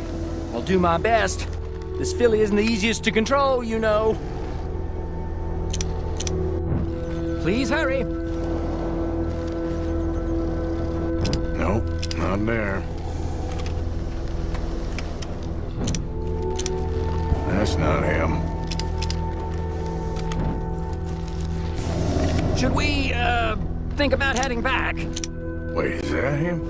I'll do my best. This filly isn't the easiest to control, you know. Please hurry. Nope, not there. That's not him. Should we, think about heading back? Wait, is that him?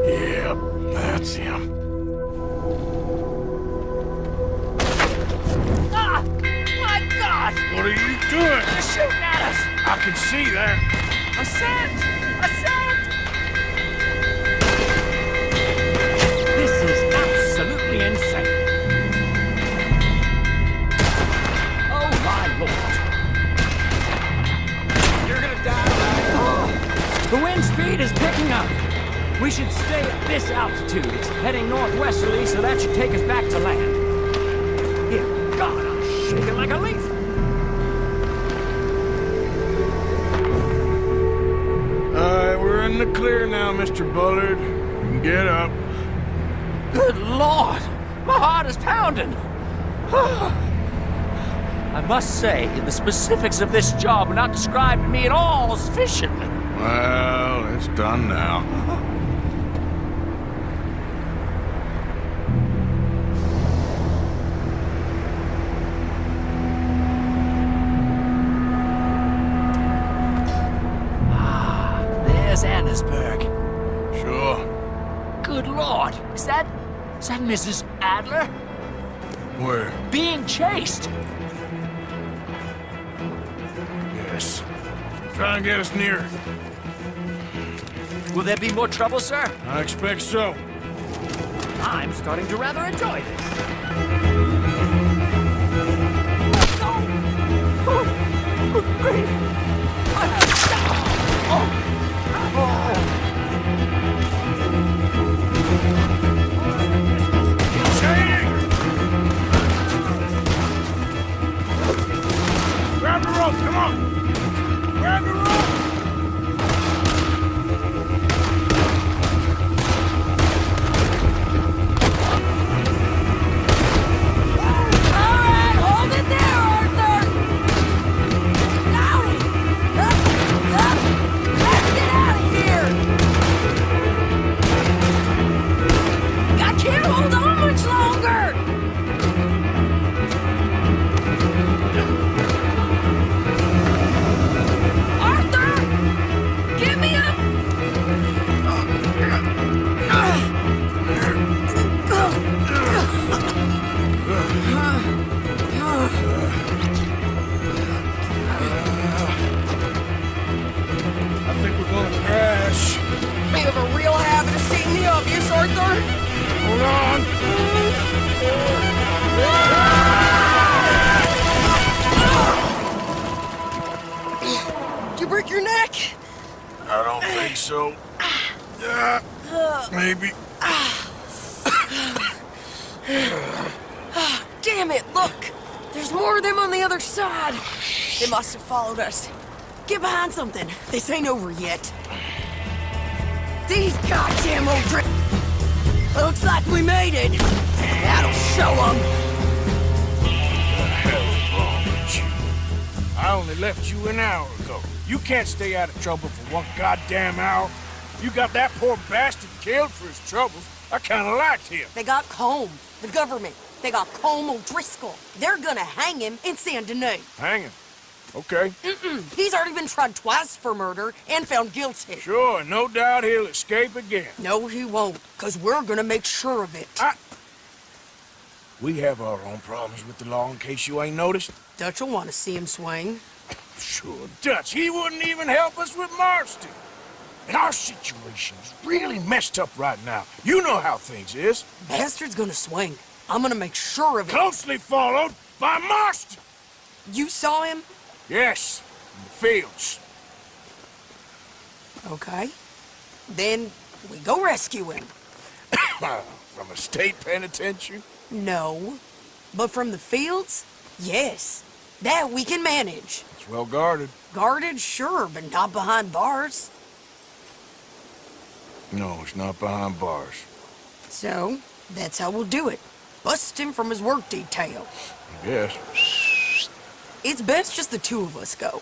Yep, that's him. Ah! My God! What are you doing? They're shooting at us! I can see that. Ascent! Ascent! This is absolutely insane. Oh, my Lord. You're gonna die, right? Oh, the wind speed is picking up. We should stay at this altitude. It's heading northwesterly, so that should take us back to land. Dear God, I'm shaking like a leaf. We're in the clear now, Mr. Bullard. You can get up. Good Lord! My heart is pounding. I must say, the specifics of this job are not described to me at all as fishing. Well, it's done now. There's Annesburg. Sure. Good Lord! Is that Mrs. Adler? Where? Being chased! Yes. Try and get us near. Will there be more trouble, sir? I expect so. I'm starting to rather enjoy this. Oh, great! Grab the rope, come on! Grab the rope! Alright, hold it there, Arthur! Down it! Let's get out of here! I can't hold on much longer! Arthur! Get me up! I think we're gonna crash. You have a real habit of stating the obvious, Arthur. Hold on. Did you break your neck? I don't think so. Maybe. Damn it, look! There's more of them on the other side. They must have followed us. Get behind something. This ain't over yet. These goddamn old Looks like we made it. That'll show them. What the hell is wrong with you? I only left you an hour ago. You can't stay out of trouble for one goddamn hour. You got that poor bastard killed for his troubles. I kinda liked him. They got Combe, the government. They got Combe O'Driscoll. They're gonna hang him in Saint Denis. Hang him? Okay. He's already been tried twice for murder and found guilty. Sure, no doubt he'll escape again. No, he won't, because we're gonna make sure of it. We have our own problems with the law, in case you ain't noticed. Dutch will want to see him swing. Sure, Dutch, he wouldn't even help us with Marston. And our situation is really messed up right now. You know how things is. Bastard's gonna swing. I'm gonna make sure of it. Closely followed by Marston. You saw him? Yes, in the fields. Okay. Then we go rescue him. From a state penitentiary? No. But from the fields? Yes. That we can manage. It's well guarded. Guarded, sure, but not behind bars. No, it's not behind bars. So, that's how we'll do it. Bust him from his work detail. I guess. It's best just the two of us go.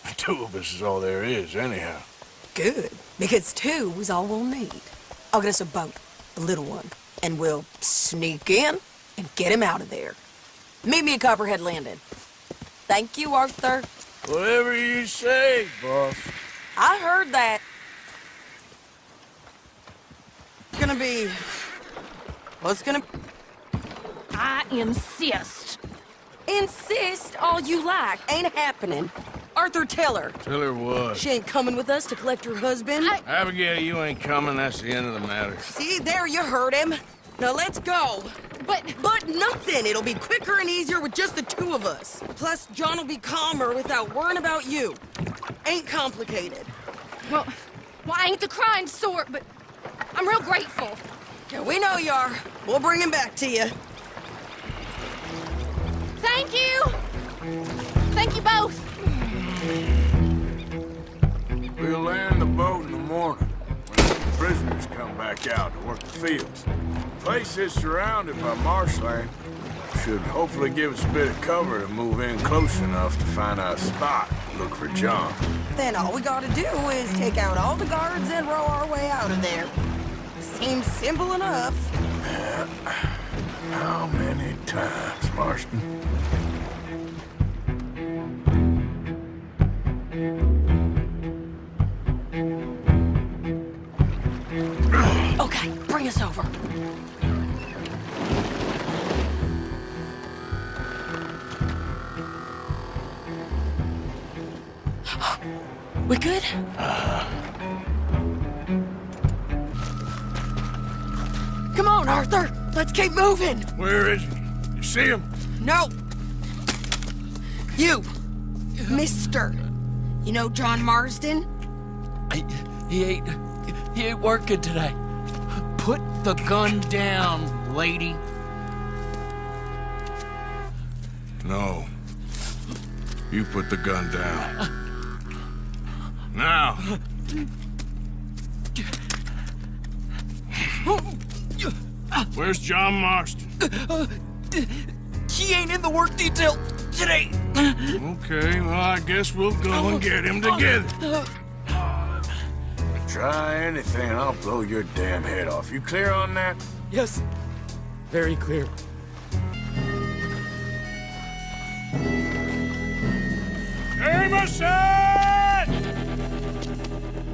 The two of us is all there is, anyhow. Good, because two is all we'll need. I'll get us a boat, a little one, and we'll sneak in and get him out of there. Meet me at Copperhead Landing. Thank you, Arthur. Whatever you say, boss. I heard that. Gonna be... What's gonna... I insist. Insist all you like. Ain't happening. Arthur, tell her. Tell her what? She ain't coming with us to collect her husband. Abigail, you ain't coming. That's the end of the matter. See, there you heard him. Now let's go. But nothing. It'll be quicker and easier with just the two of us. Plus, John will be calmer without worrying about you. Ain't complicated. Well, I ain't the crying sort, but I'm real grateful. Yeah, we know you are. We'll bring him back to you. Thank you! Thank you both! We'll land the boat in the morning when the prisoners come back out to work the fields. The place is surrounded by marshland. Should hopefully give us a bit of cover to move in close enough to find our spot and look for John. Then all we gotta do is take out all the guards and row our way out of there. Seems simple enough. How many times, Marston? Okay, bring us over. We good? Come on, Arthur. Let's keep moving. Where is he? You see him? No. You. Mister. You know John Marsden? He ain't working today. Put the gun down, lady. No. You put the gun down. Now. Where's John Marston? He ain't in the work detail today. Okay, well, I guess we'll go and get him together. Try anything, I'll blow your damn head off. You clear on that? Yes. Very clear. Jameson!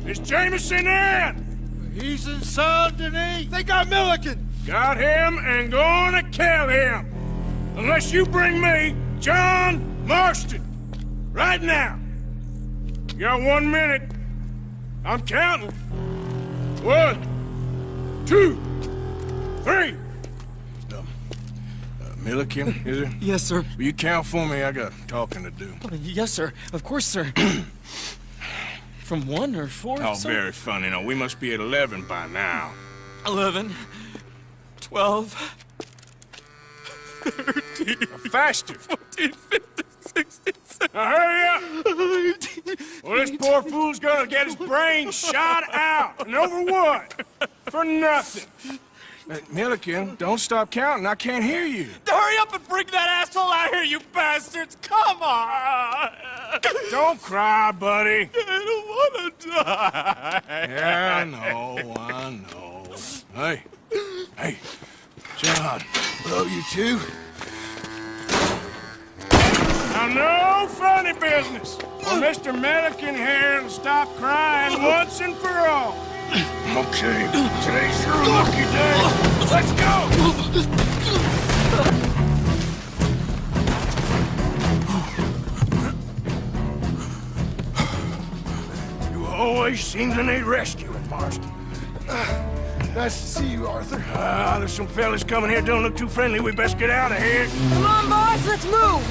Is Jameson in? He's in Saint Denis. They got Milliken. Got him and gonna kill him. Unless you bring me John Marston. Right now. You got 1 minute. I'm counting. 1, 2, 3. Milliken, is it? Yes, sir. Will you count for me? I got talking to do. Yes, sir. Of course, sir. From 1 or 4? Oh, sir? very funny. No, we must be at 11 by now. 11, 12, 13, faster. 14, 15, Now hurry up! Well, this poor fool's gonna get his brains shot out. And over what? For nothing. Milliken, don't stop counting. I can't hear you. Hurry up and bring that asshole out here, you bastards! Come on! Don't cry, buddy. I don't want to die. Yeah, I know. Hey. Hey. John. Hello, you two. Now, no funny business. For Mr. Milliken here to stop crying once and for all. Okay, today's your lucky day. Let's go! You always seem to need rescuing, Marston. Nice to see you, Arthur. There's some fellas coming here. Don't look too friendly. We best get out of here. Come on, boys, let's move.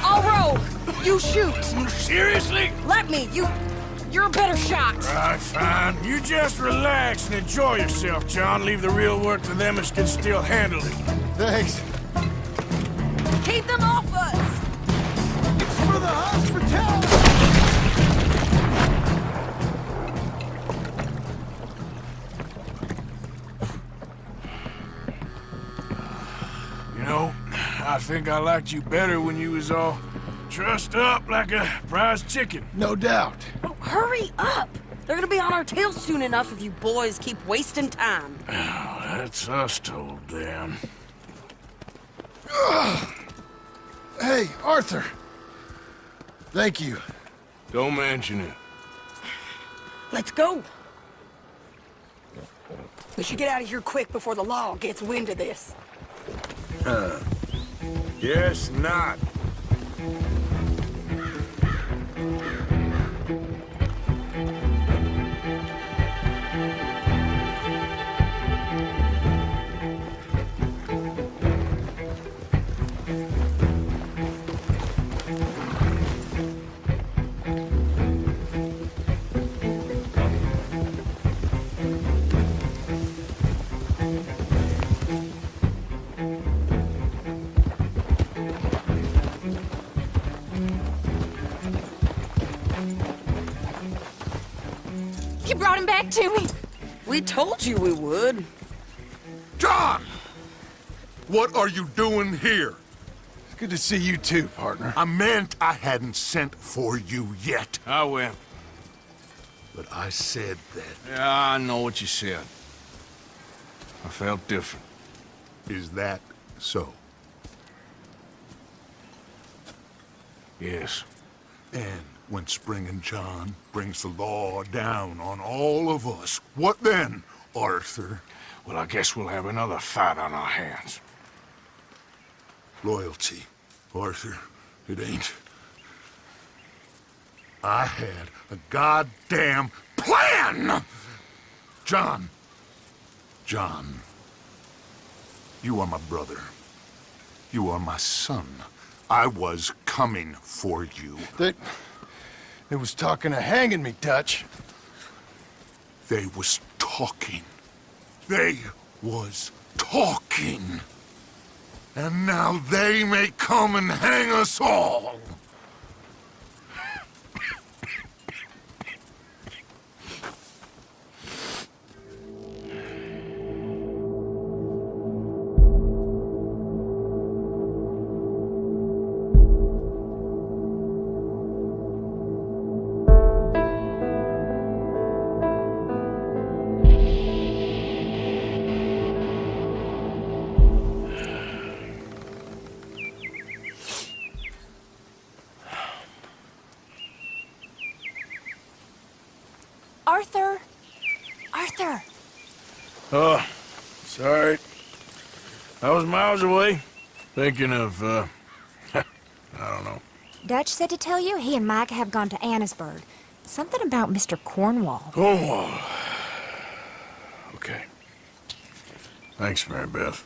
I'll row. You shoot. Seriously? Let me. You're a better shot. Right, fine. You just relax and enjoy yourself, John. Leave the real work to them that can still handle it. Thanks. Keep them off us. It's for the hospitality. You know, I think I liked you better when you was all trussed up like a prize chicken. No doubt. Oh, hurry up! They're gonna be on our tails soon enough if you boys keep wasting time. Oh, that's us told them. Hey, Arthur. Thank you. Don't mention it. Let's go. We should get out of here quick before the law gets wind of this. Guess not. You brought him back to me. We told you we would. John! What are you doing here? It's good to see you too, partner. I meant I hadn't sent for you yet. I went. But I said that. Yeah, I know what you said. I felt different. Is that so? Yes. And when Spring and John brings the law down on all of us, what then, Arthur? Well, I guess we'll have another fight on our hands. Loyalty, Arthur, it ain't. I had a goddamn plan! John, you are my brother. You are my son. I was coming for you. They was talking of hanging me, Dutch. They was talking. They was talking. And now they may come and hang us all. Arthur! Arthur! Oh, sorry. I was miles away, thinking of, I don't know. Dutch said to tell you he and Mike have gone to Annisburg. Something about Mr. Cornwall. Cornwall. Okay. Thanks, Mary Beth.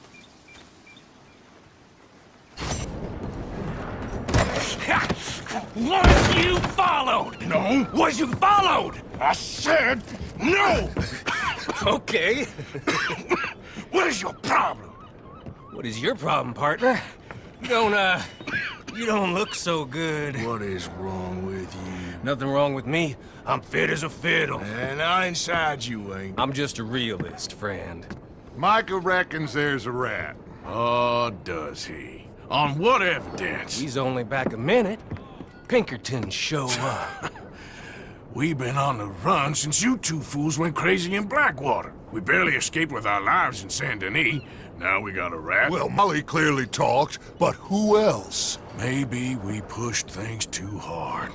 Was you followed? No. Was you followed? I said no! Okay. What is your problem? What is your problem, partner? You don't look so good. What is wrong with you? Nothing wrong with me. I'm fit as a fiddle. And not inside you ain't. I'm just a realist, friend. Micah reckons there's a rat. Oh, does he? On what evidence? He's only back a minute. Pinkertons show up. We've been on the run since you two fools went crazy in Blackwater. We barely escaped with our lives in Saint Denis. Now we got a rat. Well, Molly clearly talked, but who else? Maybe we pushed things too hard.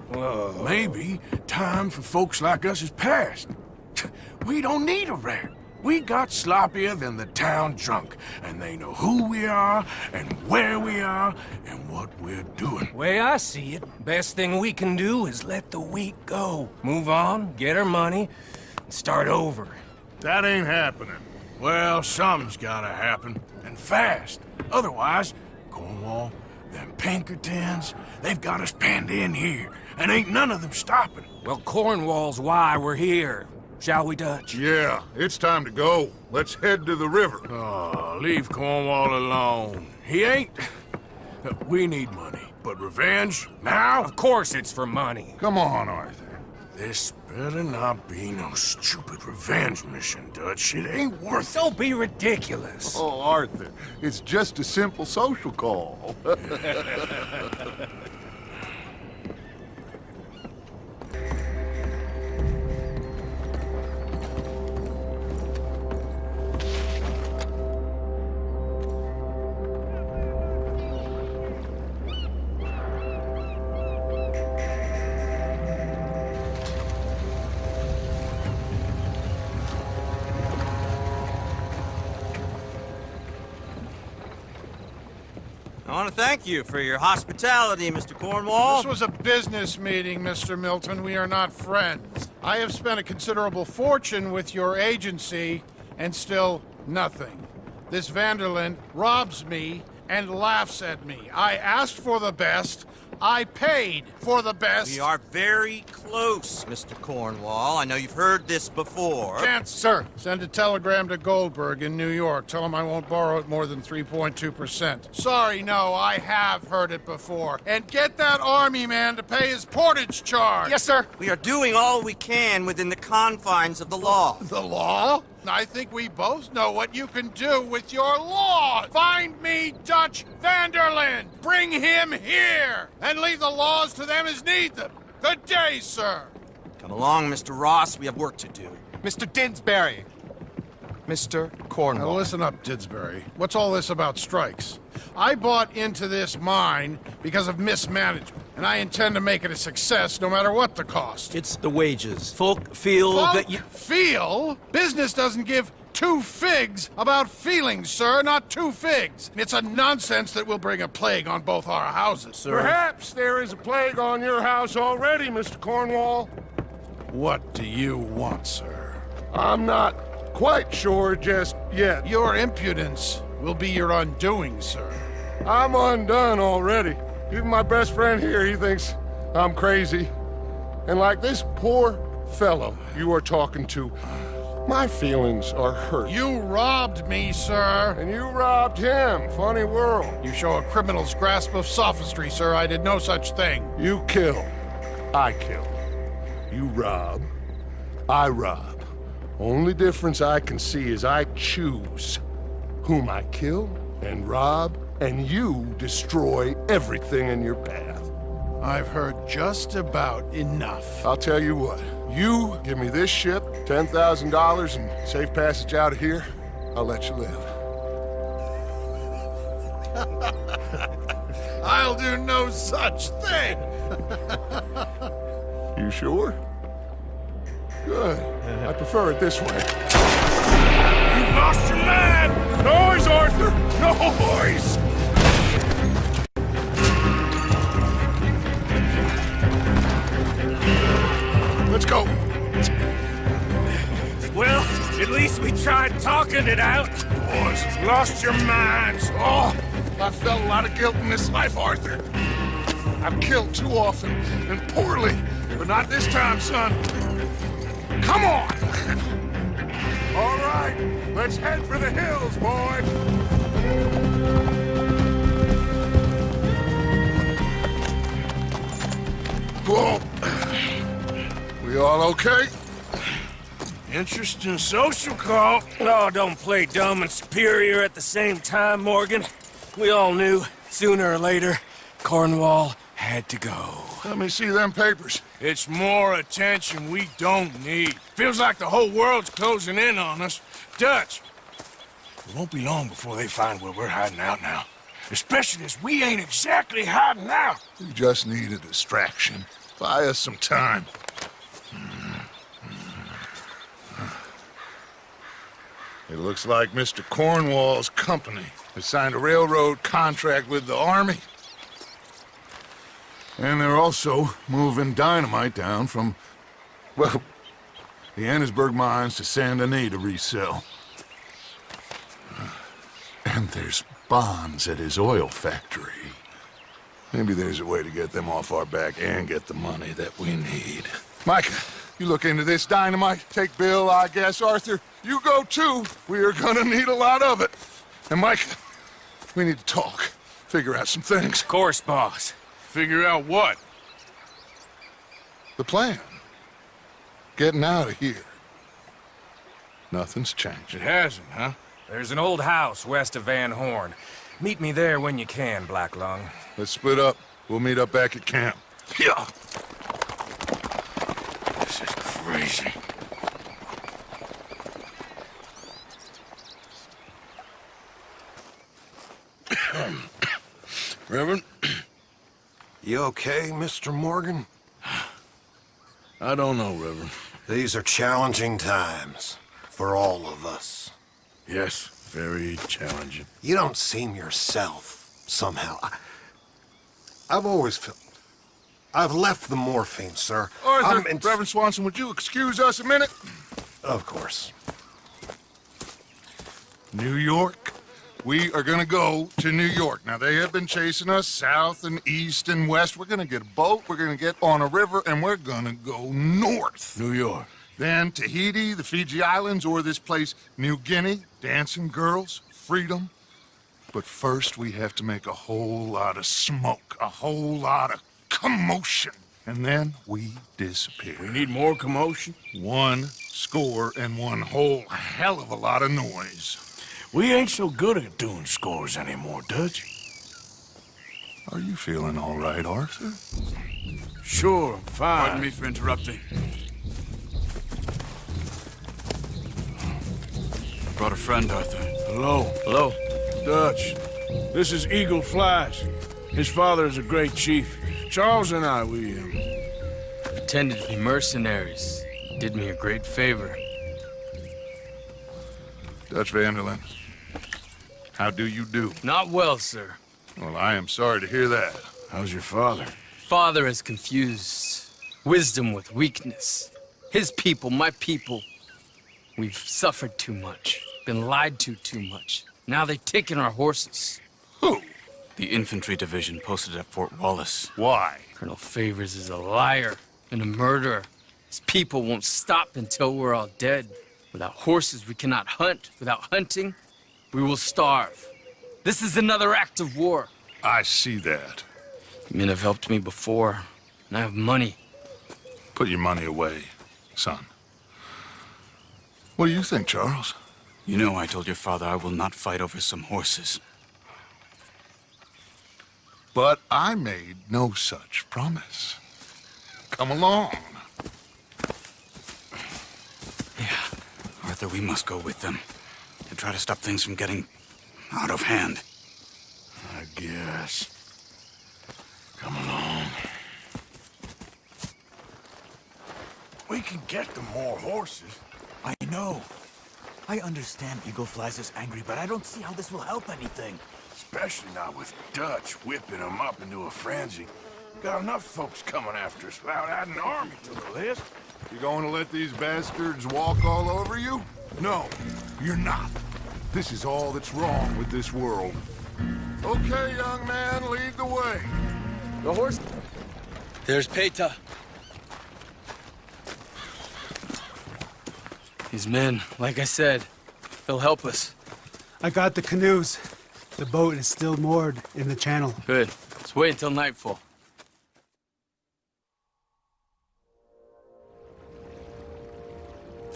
Whoa. Maybe time for folks like us is past. We don't need a rat. We got sloppier than the town drunk, and they know who we are, and where we are, and what we're doing. Way I see it, best thing we can do is let the week go. Move on, get our money, and start over. That ain't happening. Well, something's gotta happen, and fast. Otherwise, Cornwall, them Pinkertons, they've got us penned in here, and ain't none of them stopping. Well, Cornwall's why we're here. Shall we, Dutch? Yeah, it's time to go. Let's head to the river. Oh, leave Cornwall alone. He ain't... We need money, but revenge? Now? Of course it's for money. Come on, Arthur. This better not be no stupid revenge mission, Dutch. It ain't worth it. Don't be ridiculous. Oh, Arthur, it's just a simple social call. I want to thank you for your hospitality, Mr. Cornwall. This was a business meeting, Mr. Milton. We are not friends. I have spent a considerable fortune with your agency, and still nothing. This Vanderlyn robs me and laughs at me. I asked for the best. I paid for the best. We are very close, Mr. Cornwall. I know you've heard this before. Chance, sir. Send a telegram to Goldberg in New York. Tell him I won't borrow it more than 3.2%. Sorry, no, I have heard it before. And get that army man to pay his portage charge. Yes, sir. We are doing all we can within the confines of the law. The law? I think we both know what you can do with your law. Find me Dutch Vanderlyn. Bring him here. And leave the laws to them as need them. Good day, sir. Come along, Mr. Ross. We have work to do. Mr. Didsbury. Mr. Cornwall. Now listen up, Didsbury. What's all this about strikes? I bought into this mine because of mismanagement, and I intend to make it a success no matter what the cost. It's the wages. Folk feel that you... Feel? Business doesn't give two figs about feelings, sir, not two figs. It's a nonsense that will bring a plague on both our houses. Sir. Perhaps there is a plague on your house already, Mr. Cornwall. What do you want, sir? I'm not quite sure just yet. Your impudence will be your undoing, sir. I'm undone already. Even my best friend here, he thinks I'm crazy. And like this poor fellow you are talking to, my feelings are hurt. You robbed me, sir. And you robbed him. Funny world. You show a criminal's grasp of sophistry, sir. I did no such thing. You kill. I kill. You rob. I rob. Only difference I can see is I choose whom I kill and rob, and you destroy everything in your path. I've heard just about enough. I'll tell you what. You give me this ship, $10,000, and safe passage out of here, I'll let you live. I'll do no such thing. You sure? Good. I prefer it this way. You've lost your man! Noise, Arthur! Noise! Let's go. Well, at least we tried talking it out. Boys, you've lost your minds. Oh, I've felt a lot of guilt in this life, Arthur. I've killed too often and poorly, but not this time, son. Come on! All right, let's head for the hills, boys. Whoa. We all okay? Interesting social call. Oh, don't play dumb and superior at the same time, Morgan. We all knew, sooner or later, Cornwall had to go. Let me see them papers. It's more attention we don't need. Feels like the whole world's closing in on us. Dutch, it won't be long before they find where we're hiding out now. Especially as we ain't exactly hiding out. We just need a distraction. Buy us some time. It looks like Mr. Cornwall's company has signed a railroad contract with the Army. And they're also moving dynamite down from, well, the Annesburg mines to Saint Denis to resell. And there's bonds at his oil factory. Maybe there's a way to get them off our back and get the money that we need. Micah, you look into this dynamite. Take Bill, I guess. Arthur, you go too. We are gonna need a lot of it. And Micah, we need to talk. Figure out some things. Of course, boss. Figure out what? The plan. Getting out of here. Nothing's changed. It hasn't, huh? There's an old house west of Van Horn. Meet me there when you can, Black Lung. Let's split up. We'll meet up back at camp. Yeah. This is crazy. Reverend? You okay, Mr. Morgan? I don't know, Reverend. These are challenging times for all of us. Yes, very challenging. You don't seem yourself, somehow. I've always felt... I've left the morphine, sir. Arthur, Reverend Swanson, would you excuse us a minute? Of course. New York? We are gonna go to New York. Now, they have been chasing us south and east and west. We're gonna get a boat, we're gonna get on a river, and we're gonna go north. New York. Then Tahiti, the Fiji Islands, or this place, New Guinea, dancing girls, freedom. But first, we have to make a whole lot of smoke, a whole lot of commotion. And then we disappear. We need more commotion? 1 score and 1 whole hell of a lot of noise. We ain't so good at doing scores anymore, Dutch. Are you feeling all right, Arthur? Sure, I'm fine. Pardon me for interrupting. Brought a friend, Arthur. Hello. Hello. Dutch. This is Eagle Flash. His father is a great chief. Charles and I, we pretended to be mercenaries. Did me a great favor. Dutch Vanderlyn, how do you do? Not well, sir. Well, I am sorry to hear that. How's your father? Father has confused wisdom with weakness. His people, my people. We've suffered too much. Been lied to too much. Now they've taken our horses. Who? The infantry division posted at Fort Wallace. Why? Colonel Favors is a liar and a murderer. His people won't stop until we're all dead. Without horses, we cannot hunt. Without hunting, we will starve. This is another act of war. I see that. Men have helped me before, and I have money. Put your money away, son. What do you think, Charles? You know I told your father I will not fight over some horses. But I made no such promise. Come along. Yeah, Arthur, we must go with them to try to stop things from getting out of hand. I guess. Come along. We can get them more horses. I know. I understand Eagle Flies is angry, but I don't see how this will help anything. Especially not with Dutch whipping them up into a frenzy. Got enough folks coming after us without adding an army to the list. You going to let these bastards walk all over you? No, you're not. This is all that's wrong with this world. Okay, young man, lead the way. The horse. There's Peta. These men, like I said, they'll help us. I got the canoes. The boat is still moored in the channel. Good. Let's wait until nightfall.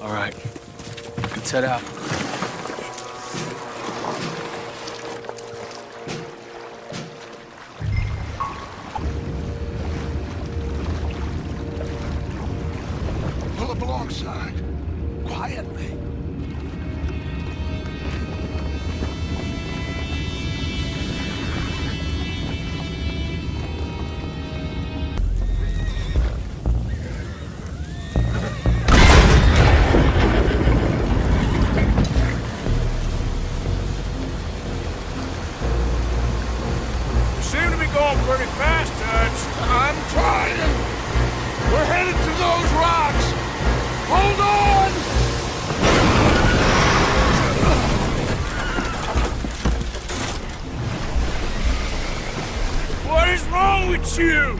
All right. Let's head out. Pull up alongside. Quietly. You seem to be going pretty fast, Dutch. I'm trying. We're headed to those rocks. Hold on! What is wrong with you?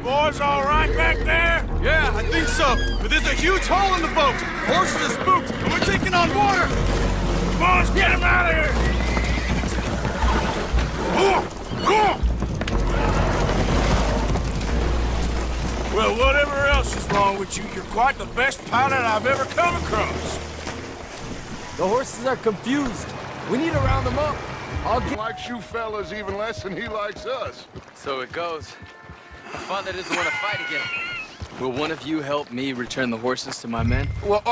Boys all right back there? Yeah, I think so. But there's a huge hole in the boat. Horses are spooked, and we're taking on water. Boys, get him out of here! Well, whatever else is wrong with you, you're quite the best pilot I've ever come across. The horses are confused. We need to round them up. He likes you fellas even less than he likes us. So it goes. A father doesn't want to fight again. Will one of you help me return the horses to my men? Well,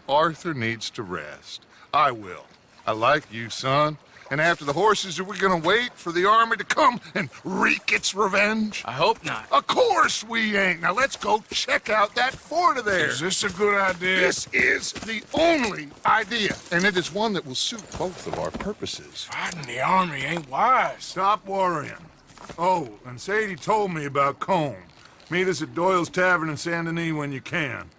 Arthur needs to rest. I will. I like you, son. And after the horses, are we gonna wait for the army to come and wreak its revenge? I hope not. Of course we ain't. Now let's go check out that fort of theirs. Is this a good idea? This is the only idea, and it is one that will suit both of our purposes. Fighting the army ain't wise. Stop worrying. Oh, and Sadie told me about Combe. Meet us at Doyle's Tavern in Saint Denis when you can.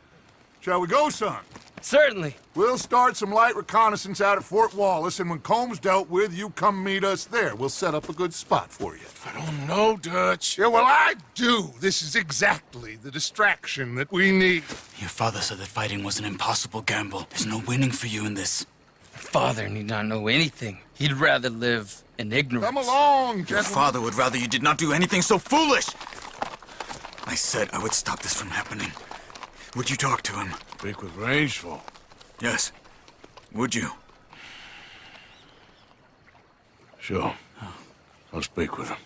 Shall we go, son? Certainly. We'll start some light reconnaissance out at Fort Wallace, and when Combs dealt with, you come meet us there. We'll set up a good spot for you. I don't know, Dutch. Yeah, well, I do. This is exactly the distraction that we need. Your father said that fighting was an impossible gamble. There's no winning for you in this. Father need not know anything. He'd rather live in ignorance. Come along, Your gentlemen. father would rather you did not do anything so foolish. I said I would stop this from happening. Would you talk to him? Speak with Rangeful. Yes. Would you? Sure. I'll speak with him.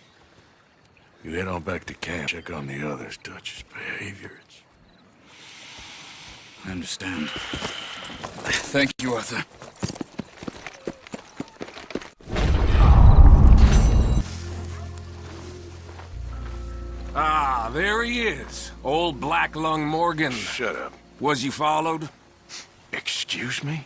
You head on back to camp. Check on the others. Dutch's behavior. I understand. Thank you, Arthur. Ah, there he is. Old Black Lung Morgan. Shut up. Was you followed? Excuse me?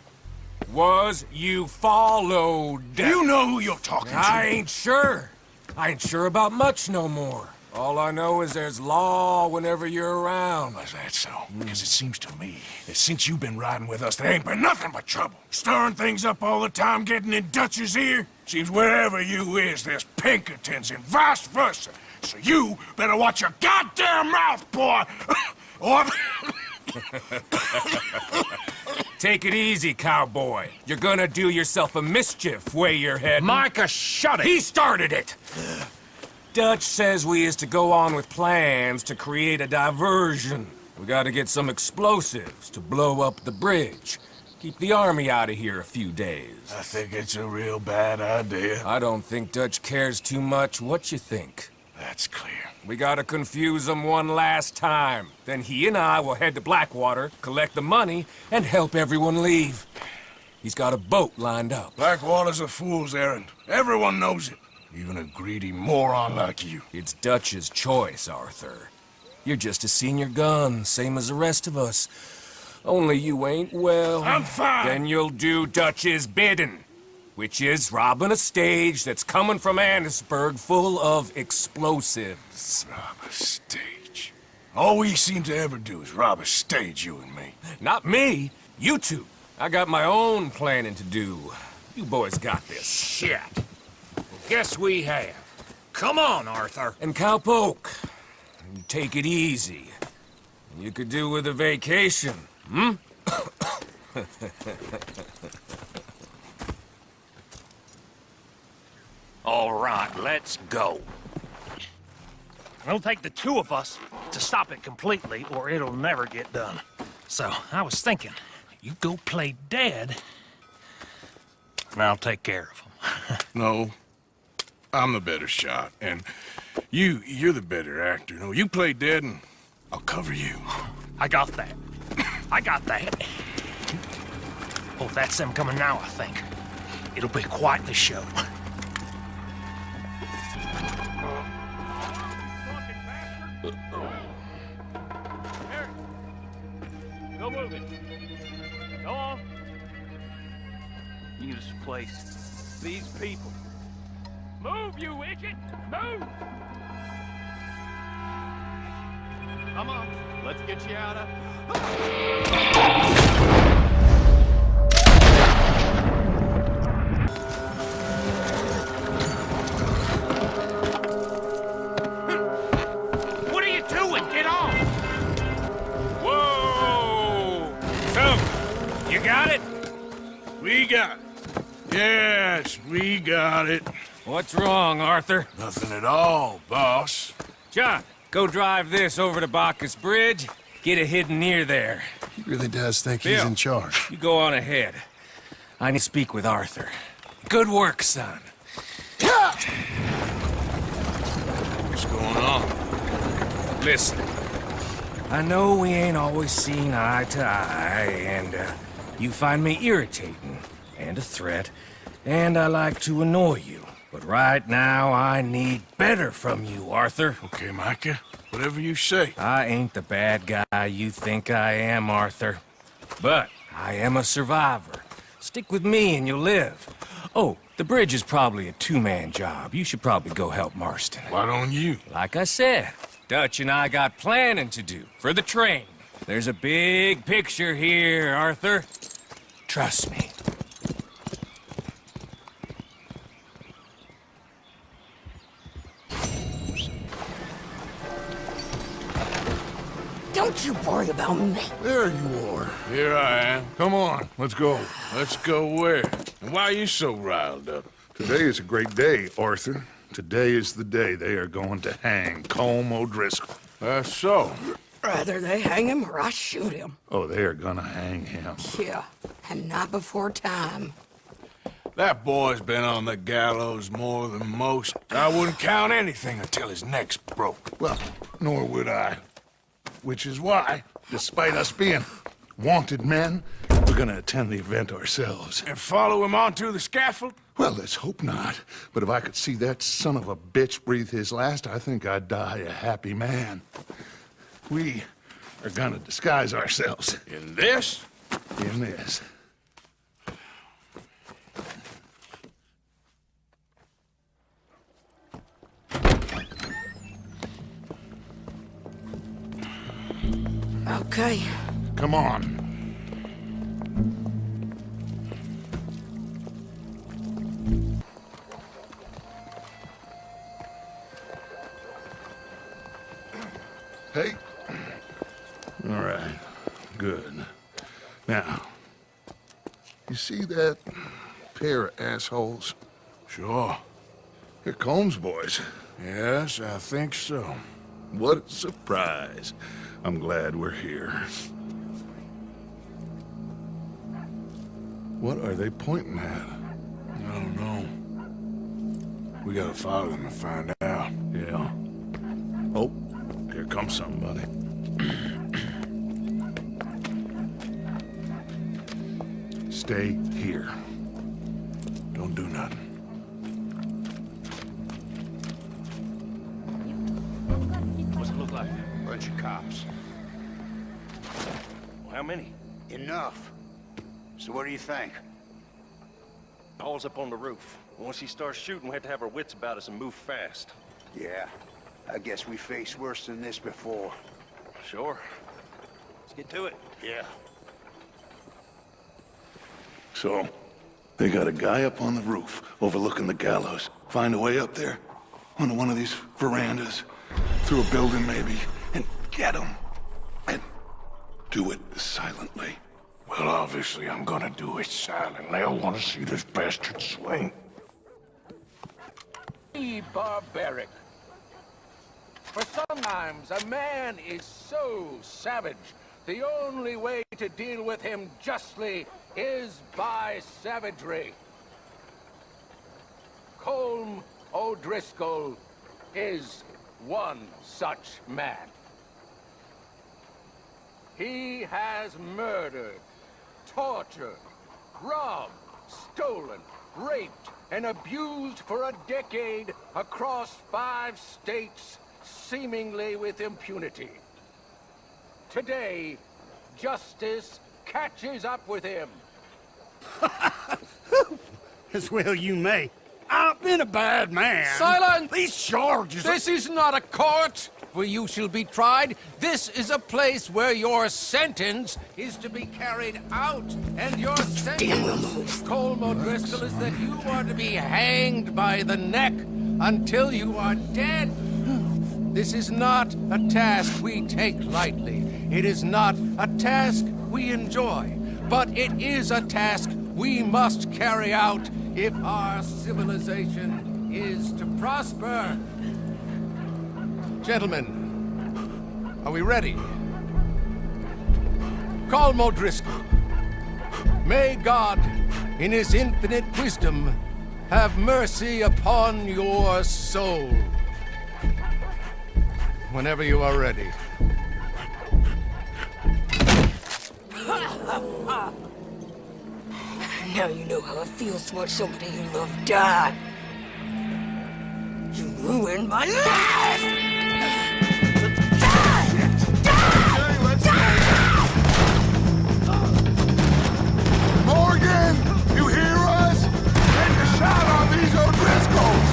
Was you followed? You know who you're talking to. I ain't sure. I ain't sure about much no more. All I know is there's law whenever you're around. Is that so? Because it seems to me that since you've been riding with us, there ain't been nothing but trouble. Stirring things up all the time, getting in Dutch's ear. Seems wherever you is, there's Pinkertons and vice versa. So you better watch your goddamn mouth, boy! Or... Take it easy, cowboy. You're gonna do yourself a mischief way you're heading. Micah, shut it! He started it! Dutch says we is to go on with plans to create a diversion. We gotta get some explosives to blow up the bridge. Keep the army out of here a few days. I think it's a real bad idea. I don't think Dutch cares too much. What you think? That's clear. We gotta confuse him one last time. Then he and I will head to Blackwater, collect the money, and help everyone leave. He's got a boat lined up. Blackwater's a fool's errand. Everyone knows it. Even a greedy moron like you. It's Dutch's choice, Arthur. You're just a senior gun, same as the rest of us. Only you ain't well. I'm fine. Then you'll do Dutch's bidding. Which is robbing a stage that's coming from Annisburg full of explosives. Rob a stage. All we seem to ever do is rob a stage, you and me. Not me. You two. I got my own planning to do. You boys got this. Shit. Well, guess we have. Come on, Arthur. And Cowpoke, you take it easy. You could do with a vacation, hmm? All right, let's go. It'll take the two of us to stop it completely, or it'll never get done. So, I was thinking, you go play dead, and I'll take care of him. No. I'm the better shot, and you're the better actor. No, you play dead, and I'll cover you. I got that. I got that. Oh, that's them coming now, I think. It'll be quite the show. Go move it. Go on. You just place these people. Move, you idiot! Move! Come on, let's get you out of... What are you doing? Get on! Whoa! So, you got it? We got it. Yes, we got it. What's wrong, Arthur? Nothing at all, boss. John, go drive this over to Bacchus Bridge. Get it hidden near there. He really does think Bill, he's in charge. You go on ahead. I need to speak with Arthur. Good work, son. What's going on? Listen, I know we ain't always seen eye to eye, and you find me irritating and a threat, and I like to annoy you. But right now, I need better from you, Arthur. Okay, Micah. Whatever you say. I ain't the bad guy you think I am, Arthur. But I am a survivor. Stick with me and you'll live. Oh, the bridge is probably a two-man job. You should probably go help Marston. Why don't you? Like I said, Dutch and I got planning to do for the train. There's a big picture here, Arthur. Trust me. Don't you worry about me. There you are. Here I am. Come on, let's go. Let's go where? And why are you so riled up? Today is a great day, Arthur. Today is the day they are going to hang Colm O'Driscoll. That's so. Rather they hang him or I shoot him. Oh, they are gonna hang him. Yeah, and not before time. That boy's been on the gallows more than most. I wouldn't count anything until his neck's broke. Well, nor would I. Which is why, despite us being wanted men, we're gonna attend the event ourselves. And follow him onto the scaffold? Well, let's hope not. But if I could see that son of a bitch breathe his last, I think I'd die a happy man. We are gonna disguise ourselves. In this? In this. Okay. Come on. Hey. All right. Good. Now, you see that pair of assholes? Sure. They're Combs boys. Yes, I think so. What a surprise. I'm glad we're here. What are they pointing at? I don't know. We gotta follow them and find out. Yeah. Oh, here comes somebody. Stay here. Don't do nothing. What's it look like? Bunch of cops. Well, how many? Enough. So what do you think? Paul's up on the roof. Once he starts shooting, we have to have our wits about us and move fast. Yeah, I guess we faced worse than this before. Sure. Let's get to it. Yeah. So, they got a guy up on the roof overlooking the gallows. Find a way up there, onto one of these verandas, through a building maybe, and get him. And do it silently. Well, obviously, I'm gonna do it silently. I want to see this bastard swing. Be barbaric. For sometimes a man is so savage, the only way to deal with him justly is by savagery. Colm O'Driscoll is one such man. He has murdered, tortured, robbed, stolen, raped, and abused for a decade across 5 states, seemingly with impunity. Today, justice catches up with him. As well you may. I've been a bad man. Silence! These charges... This is not a court where you shall be tried. This is a place where your sentence is to be carried out. And your sentence, Colm O'Driscoll, is that you are to be hanged by the neck until you are dead. This is not a task we take lightly. It is not a task we enjoy. But it is a task we must carry out if our civilization is to prosper. Gentlemen, are we ready? Colm O'Driscoll, may God, in his infinite wisdom, have mercy upon your soul. Whenever you are ready. Now you know how it feels to watch somebody you love die. You ruined my life! Morgan! You hear us? Take a shot on these O'Driscolls!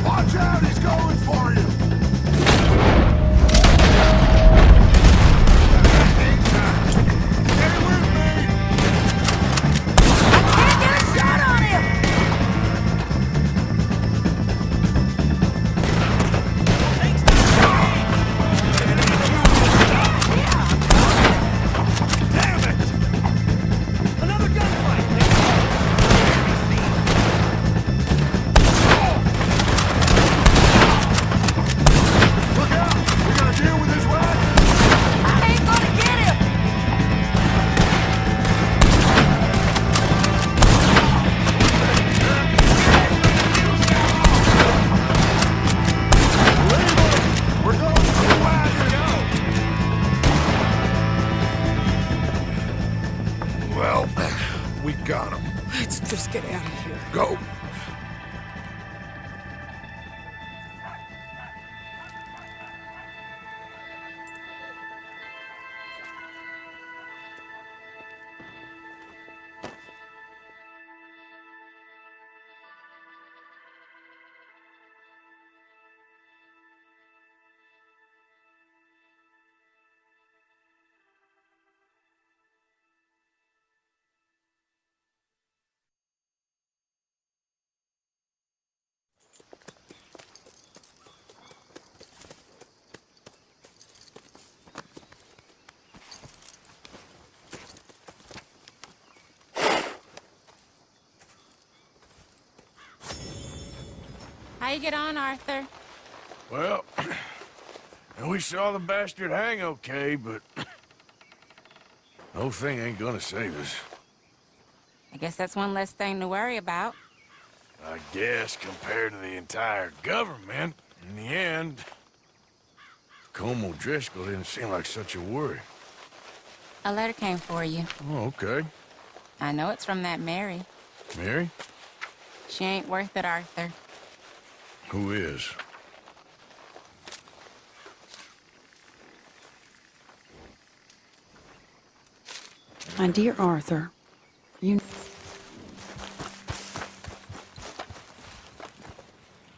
Watch out, he's going for you! Just get out of here. Go. How you get on, Arthur? Well, we saw the bastard hang okay, but the whole thing ain't gonna save us. I guess that's one less thing to worry about. I guess compared to the entire government, in the end, Colm O'Driscoll didn't seem like such a worry. A letter came for you. Oh, okay. I know it's from that Mary. Mary? She ain't worth it, Arthur. Who is? My dear Arthur, you...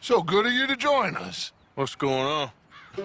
So good of you to join us. What's going on?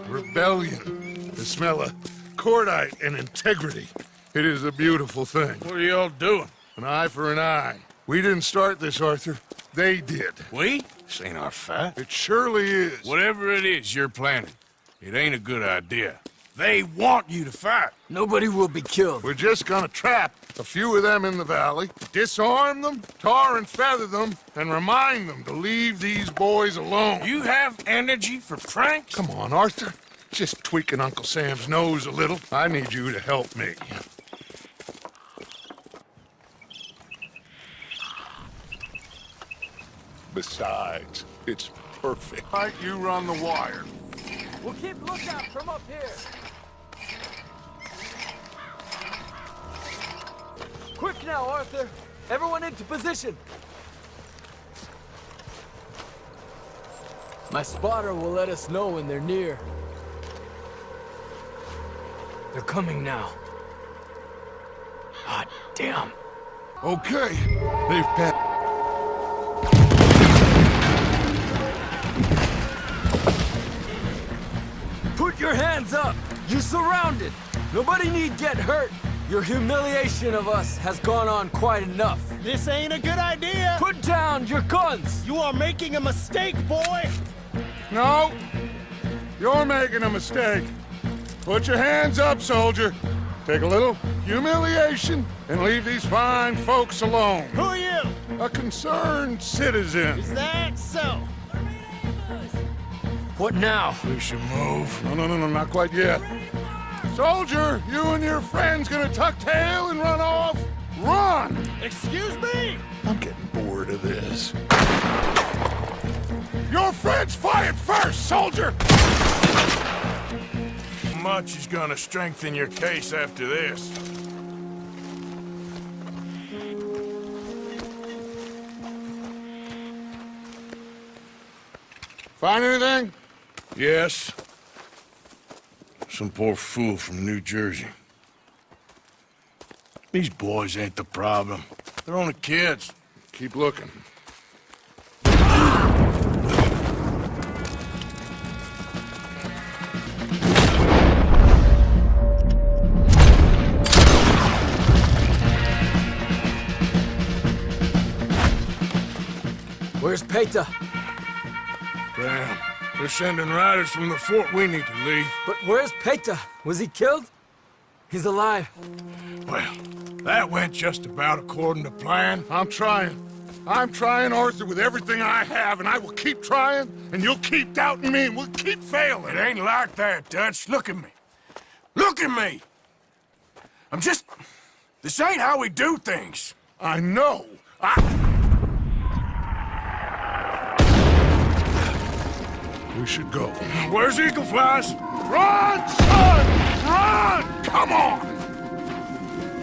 Rebellion. The smell of cordite and integrity. It is a beautiful thing. What are y'all doing? An eye for an eye. We didn't start this, Arthur. They did. We? This ain't our fight. It surely is. Whatever it is you're planning, it ain't a good idea. They want you to fight. Nobody will be killed. We're just gonna trap a few of them in the valley, disarm them, tar and feather them, and remind them to leave these boys alone. You have energy for pranks? Come on, Arthur. Just tweaking Uncle Sam's nose a little. I need you to help me. Besides, it's perfect. Right, you run the wire. We'll keep lookout from up here. Quick now, Arthur. Everyone into position. My spotter will let us know when they're near. They're coming now. Hot damn. Okay, they've passed. Put your hands up! You're surrounded! Nobody need get hurt! Your humiliation of us has gone on quite enough. This ain't a good idea! Put down your guns! You are making a mistake, boy! No! You're making a mistake. Put your hands up, soldier. Take a little humiliation and leave these fine folks alone. Who are you? A concerned citizen. Is that so? What now? We should move. No, not quite yet. Soldier, you and your friend's gonna tuck tail and run off? Run! Excuse me? I'm getting bored of this. Your friend's fired first, soldier! Much is gonna strengthen your case after this. Find anything? Yes. Some poor fool from New Jersey. These boys ain't the problem. They're only kids. Keep looking. Where's Peta? Damn. They're sending riders from the fort. We need to leave. But where's Peta? Was he killed? He's alive. Well, that went just about according to plan. I'm trying. I'm trying, Arthur, with everything I have, and I will keep trying, and you'll keep doubting me, and we'll keep failing. It ain't like that, Dutch. Look at me. Look at me! I'm just... This ain't how we do things. I know. We should go. Where's Eagle Flies? Run, son! Run! Come on!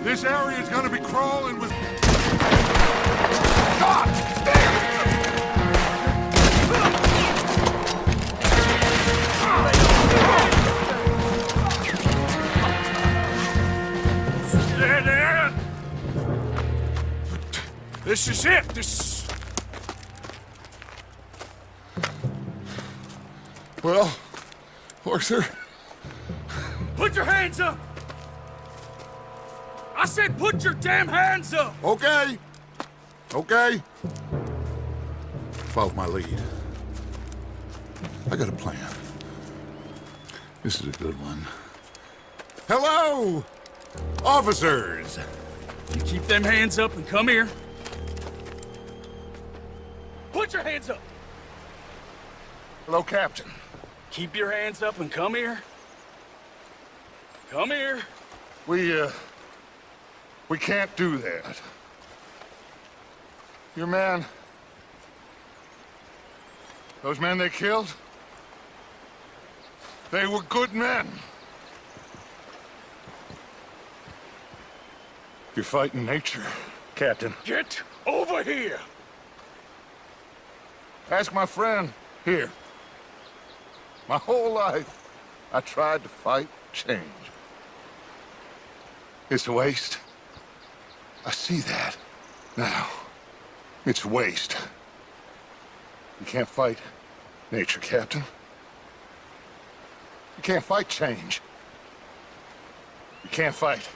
This area is gonna be crawling with... God damn it! There. This is it. This... Well, Arthur... Put your hands up! I said put your damn hands up! Okay. Okay. Follow my lead. I got a plan. This is a good one. Hello, officers! You keep them hands up and come here. Put your hands up! Hello, Captain. Keep your hands up and come here. Come here. We can't do that. Your man... Those men they killed? They were good men. You're fighting nature, Captain. Get over here! Ask my friend here. My whole life, I tried to fight change. It's a waste. I see that now. It's a waste. You can't fight nature, Captain. You can't fight change. You can't fight.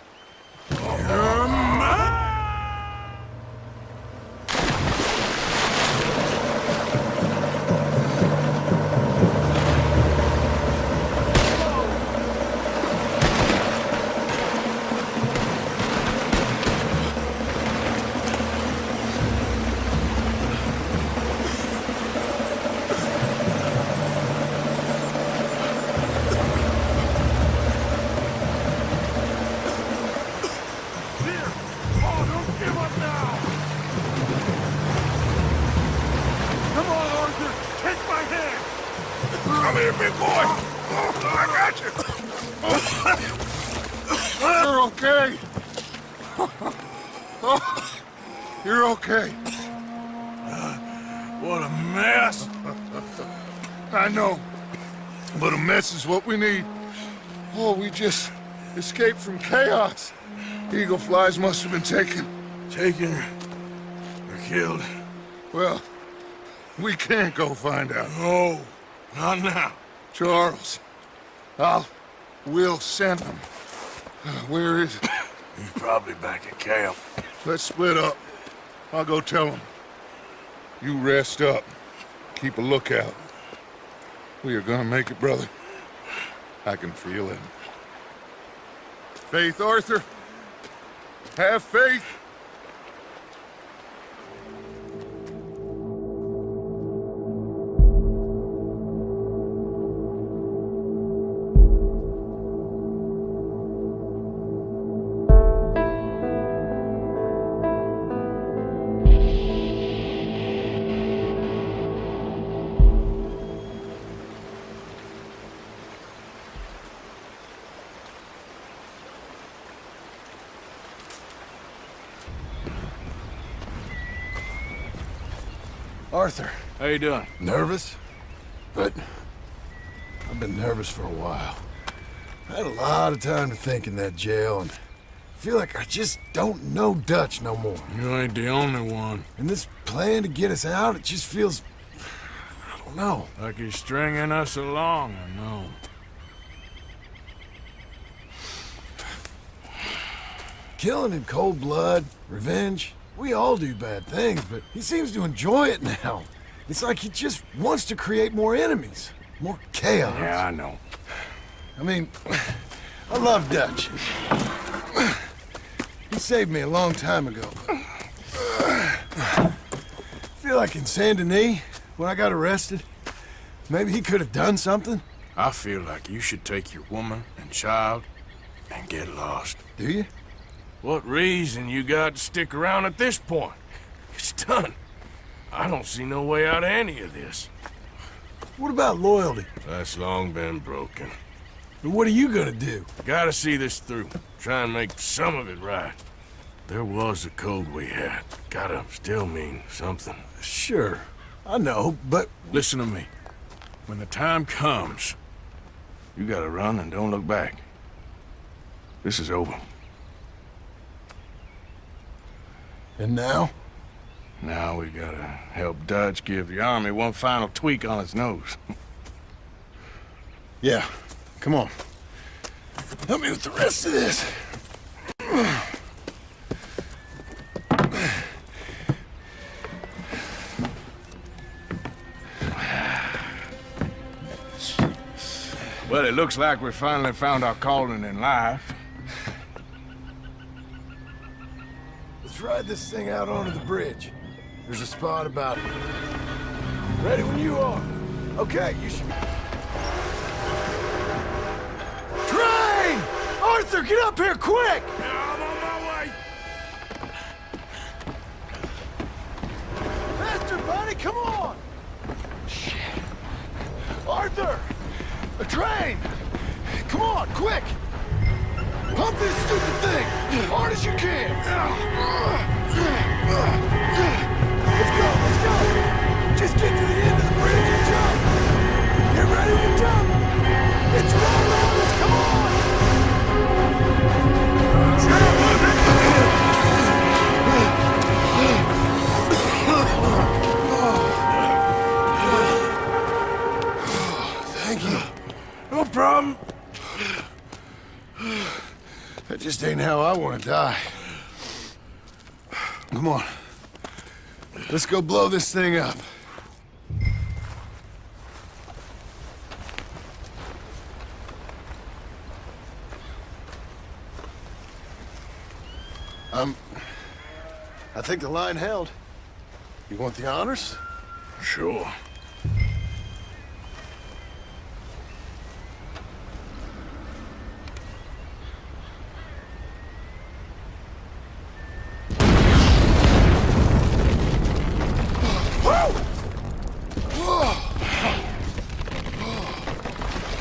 you're okay. Oh, you're okay. What a mess. I know, but a mess is what we need. Oh, we just escaped from chaos. Eagle flies must have been taken. Taken or killed? Well, we can't go find out. No, not now. Charles, we'll send him. Where is he? He's probably back at camp. Let's split up. I'll go tell him. You rest up. Keep a lookout. We are gonna make it, brother. I can feel it. Faith, Arthur. Have faith. Arthur. How you doing? Nervous? But I've been nervous for a while. I had a lot of time to think in that jail, and I feel like I just don't know Dutch no more. You ain't the only one. And this plan to get us out, it just feels... I don't know. Like he's stringing us along, I know. Killing in cold blood, revenge, we all do bad things, but he seems to enjoy it now. It's like he just wants to create more enemies, more chaos. Yeah, I know. I mean, I love Dutch. He saved me a long time ago. I feel like in Saint Denis, when I got arrested, maybe he could have done something. I feel like you should take your woman and child and get lost. Do you? What reason you got to stick around at this point? It's done. I don't see no way out of any of this. What about loyalty? That's long been broken. But what are you gonna do? Gotta see this through. Try and make some of it right. There was a code we had. Gotta still mean something. Sure, I know, but... Listen to me. When the time comes, you gotta run and don't look back. This is over. And now? Now we gotta help Dutch give the army one final tweak on its nose. Yeah, come on. Help me with the rest of this. Well, it looks like we finally found our calling in life. Let's ride this thing out onto the bridge. There's a spot about... Ready when you are. Okay, you should... Train! Arthur, get up here, quick! I'm on my way! Faster, buddy, come on! Shit. Arthur! A train! Come on, quick! Pump this stupid thing! As hard as you can! Let's go, let's go! Just get to the end of the bridge and jump! Get ready to jump! It's rolling! Come on! Thank you. No problem. That just ain't how I want to die. Come on. Let's go blow this thing up. I think the line held. You want the honors? Sure.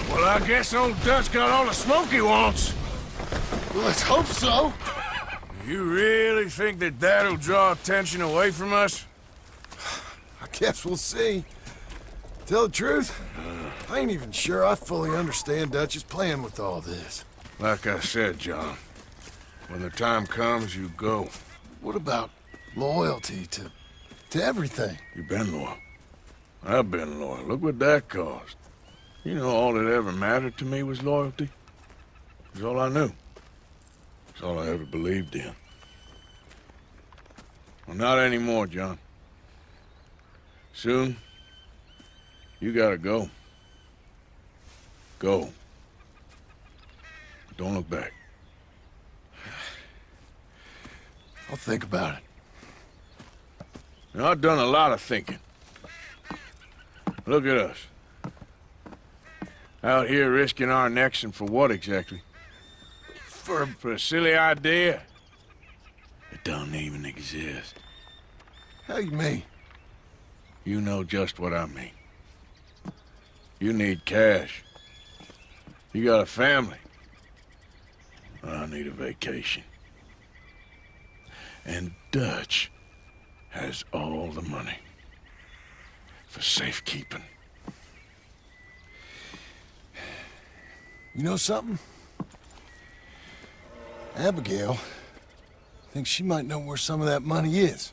Well, I guess old Dutch got all the smoke he wants. Let's hope so. You really think that that'll draw attention away from us? I guess we'll see. Tell the truth, I ain't even sure I fully understand Dutch's plan with all this. Like I said, John, when the time comes, you go. What about loyalty to everything? You've been loyal. I've been loyal. Look what that cost. You know, all that ever mattered to me was loyalty. It was all I knew. It's all I ever believed in. Well, not anymore, John. Soon, you gotta go. Go. Don't look back. I'll think about it. Now, I've done a lot of thinking. Look at us. Out here risking our necks, and for what exactly? For a silly idea. It don't even exist. How you mean? You know just what I mean. You need cash. You got a family. I need a vacation. And Dutch has all the money for safekeeping. You know something? Abigail thinks she might know where some of that money is.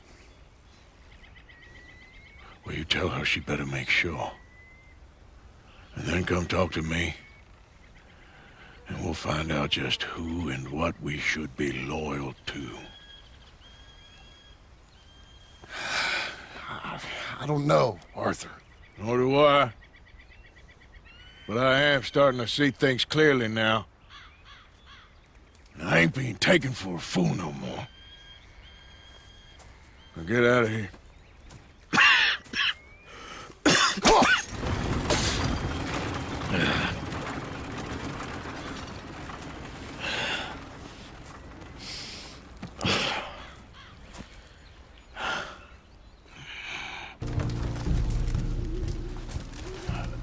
Well, you tell her she better make sure. And then come talk to me. And we'll find out just who and what we should be loyal to. I don't know, Arthur. Nor do I. But I am starting to see things clearly now. And I ain't being taken for a fool no more. Now get out of here.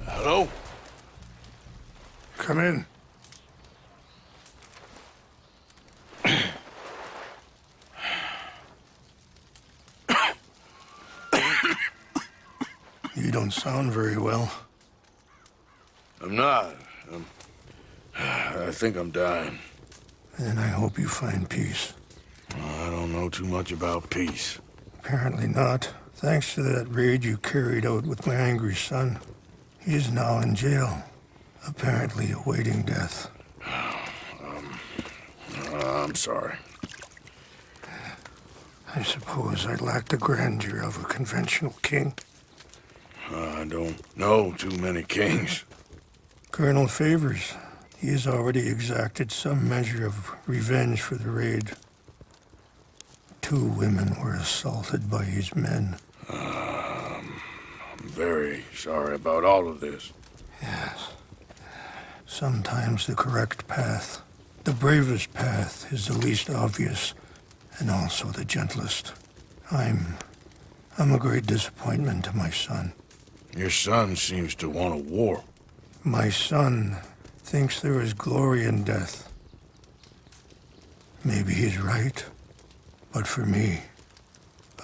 Hello? Come in. You don't sound very well. I'm not. I think I'm dying. And I hope you find peace. I don't know too much about peace. Apparently not. Thanks to that raid you carried out with my angry son. He is now in jail, apparently awaiting death. I'm sorry. I suppose I lack the grandeur of a conventional king. I don't know too many kings. Colonel Favors, he has already exacted some measure of revenge for the raid. 2 women were assaulted by his men. I'm very sorry about all of this. Yes. Sometimes the correct path, the bravest path, is the least obvious, and also the gentlest. I'm a great disappointment to my son. Your son seems to want a war. My son thinks there is glory in death. Maybe he's right, but for me,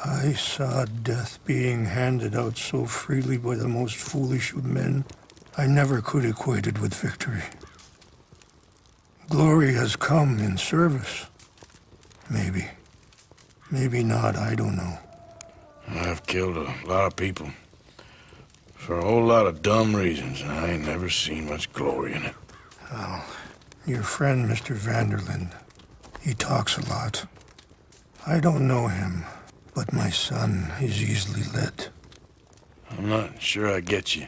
I saw death being handed out so freely by the most foolish of men, I never could equate it with victory. Glory has come in service. Maybe. Maybe not, I don't know. I've killed a lot of people. For a whole lot of dumb reasons, and I ain't never seen much glory in it. Well, your friend, Mr. Vanderlyn, he talks a lot. I don't know him, but my son is easily led. I'm not sure I get you.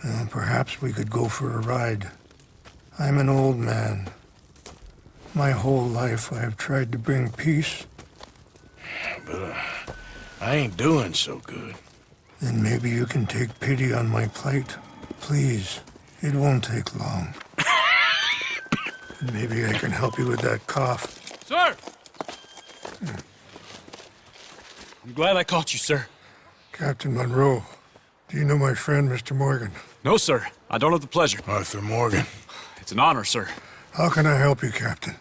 Well, perhaps we could go for a ride. I'm an old man. My whole life I have tried to bring peace. But I ain't doing so good. Then maybe you can take pity on my plight. Please, it won't take long. And maybe I can help you with that cough. Sir! I'm glad I caught you, sir. Captain Monroe, do you know my friend, Mr. Morgan? No, sir. I don't have the pleasure. Arthur Morgan. It's an honor, sir. How can I help you, Captain?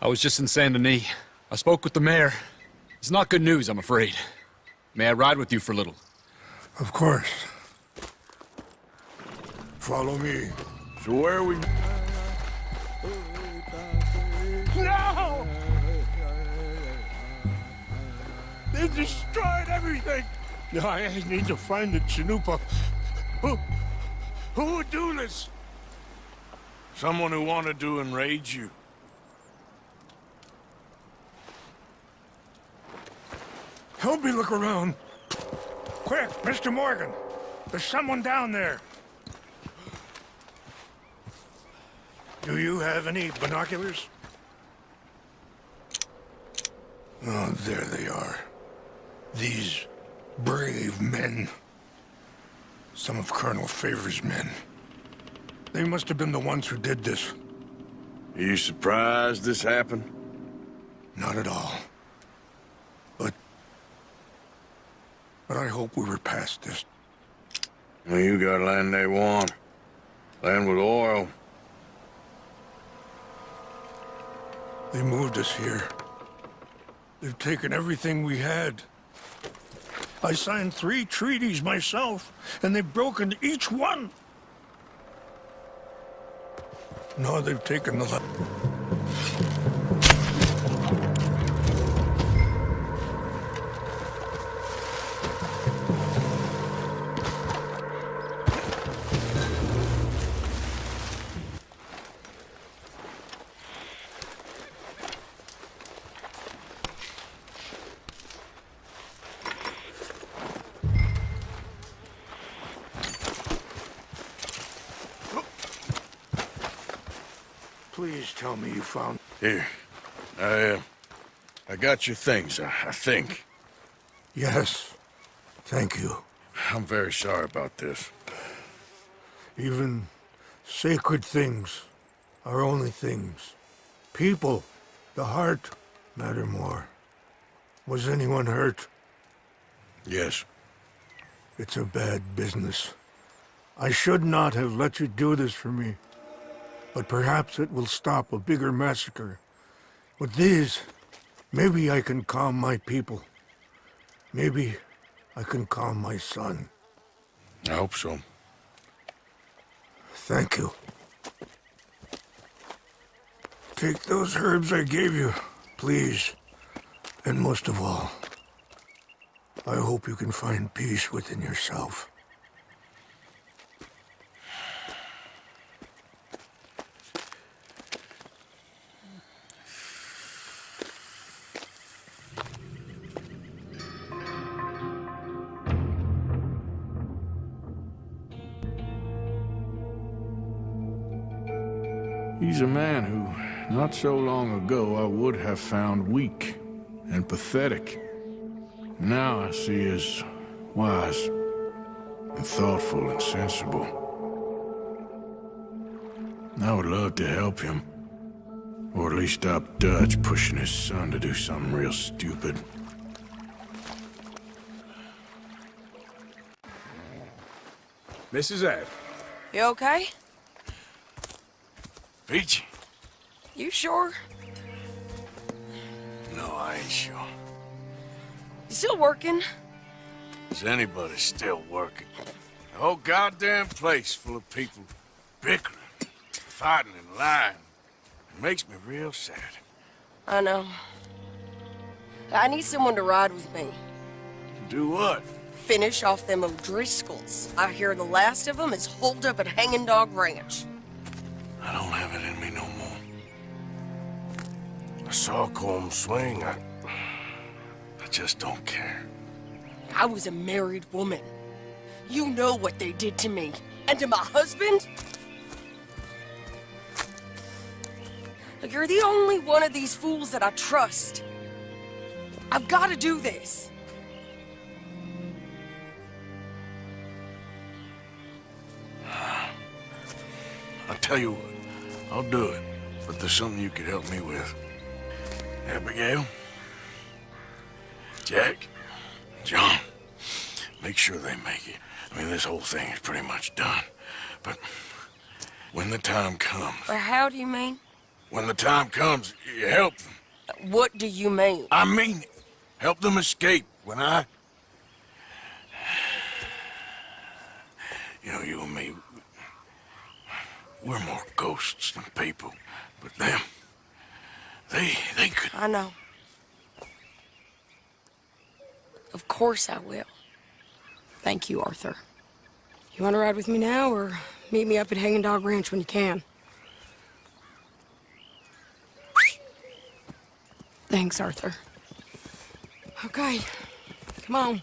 I was just in Saint Denis. I spoke with the mayor. It's not good news, I'm afraid. May I ride with you for a little? Of course. Follow me. So where are we? No! They destroyed everything! No, I need to find the Chanupa. Who would do this? Someone who wanted to enrage you. Help me look around. Quick, Mr. Morgan. There's someone down there. Do you have any binoculars? Oh, there they are. These brave men. Some of Colonel Favor's men. They must have been the ones who did this. Are you surprised this happened? Not at all. But I hope we were past this. Well, you got land they want. Land with oil. They moved us here. They've taken everything we had. I signed 3 treaties myself, and they've broken each one. Now they've taken the Please tell me you found... Here. I got your things, I think. Yes. Thank you. I'm very sorry about this. Even sacred things are only things. People, the heart, matter more. Was anyone hurt? Yes. It's a bad business. I should not have let you do this for me. But perhaps it will stop a bigger massacre. With these, maybe I can calm my people. Maybe I can calm my son. I hope so. Thank you. Take those herbs I gave you, please. And most of all, I hope you can find peace within yourself. He's a man who, not so long ago, I would have found weak and pathetic. Now I see as wise and thoughtful and sensible. I would love to help him, or at least stop Dutch pushing his son to do something real stupid. Mrs. Ed. You okay? Peachy? You sure? No, I ain't sure. You still working? Is anybody still working? The whole goddamn place full of people bickering, fighting and lying. It makes me real sad. I know. I need someone to ride with me. Do what? Finish off them O'Driscolls. I hear the last of them is holed up at Hanging Dog Ranch. I don't have it in me no more. I saw Colm swing. I just don't care. I was a married woman. You know what they did to me. And to my husband? Look, you're the only one of these fools that I trust. I've got to do this. I'll tell you what. I'll do it. But there's something you could help me with. Abigail? Jack? John? Make sure they make it. I mean, this whole thing is pretty much done. But when the time comes... Or how do you mean? When the time comes, you help them. What do you mean? I mean it. Help them escape. When I... You know, you and me, we're more ghosts than people. But them, they could... I know. Of course I will. Thank you, Arthur. You want to ride with me now, or meet me up at Hanging Dog Ranch when you can? Thanks, Arthur. Okay, come on.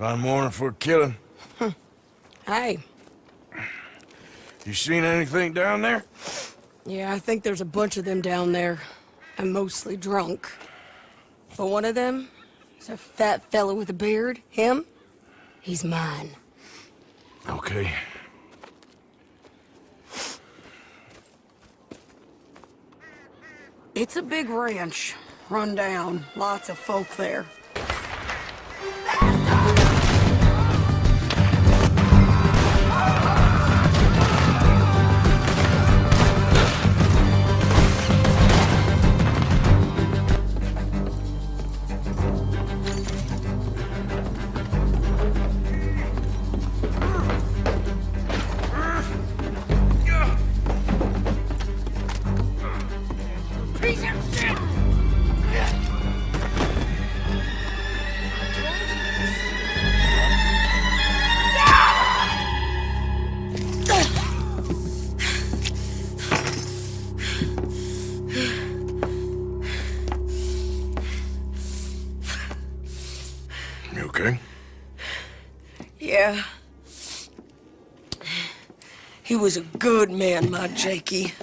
Fine morning for a killing. Hey. You seen anything down there? Yeah, I think there's a bunch of them down there. I'm mostly drunk. But one of them is a fat fella with a beard. Him? He's mine. Okay. It's a big ranch. Run down. Lots of folk there. You okay? Yeah. He was a good man, my Jakey.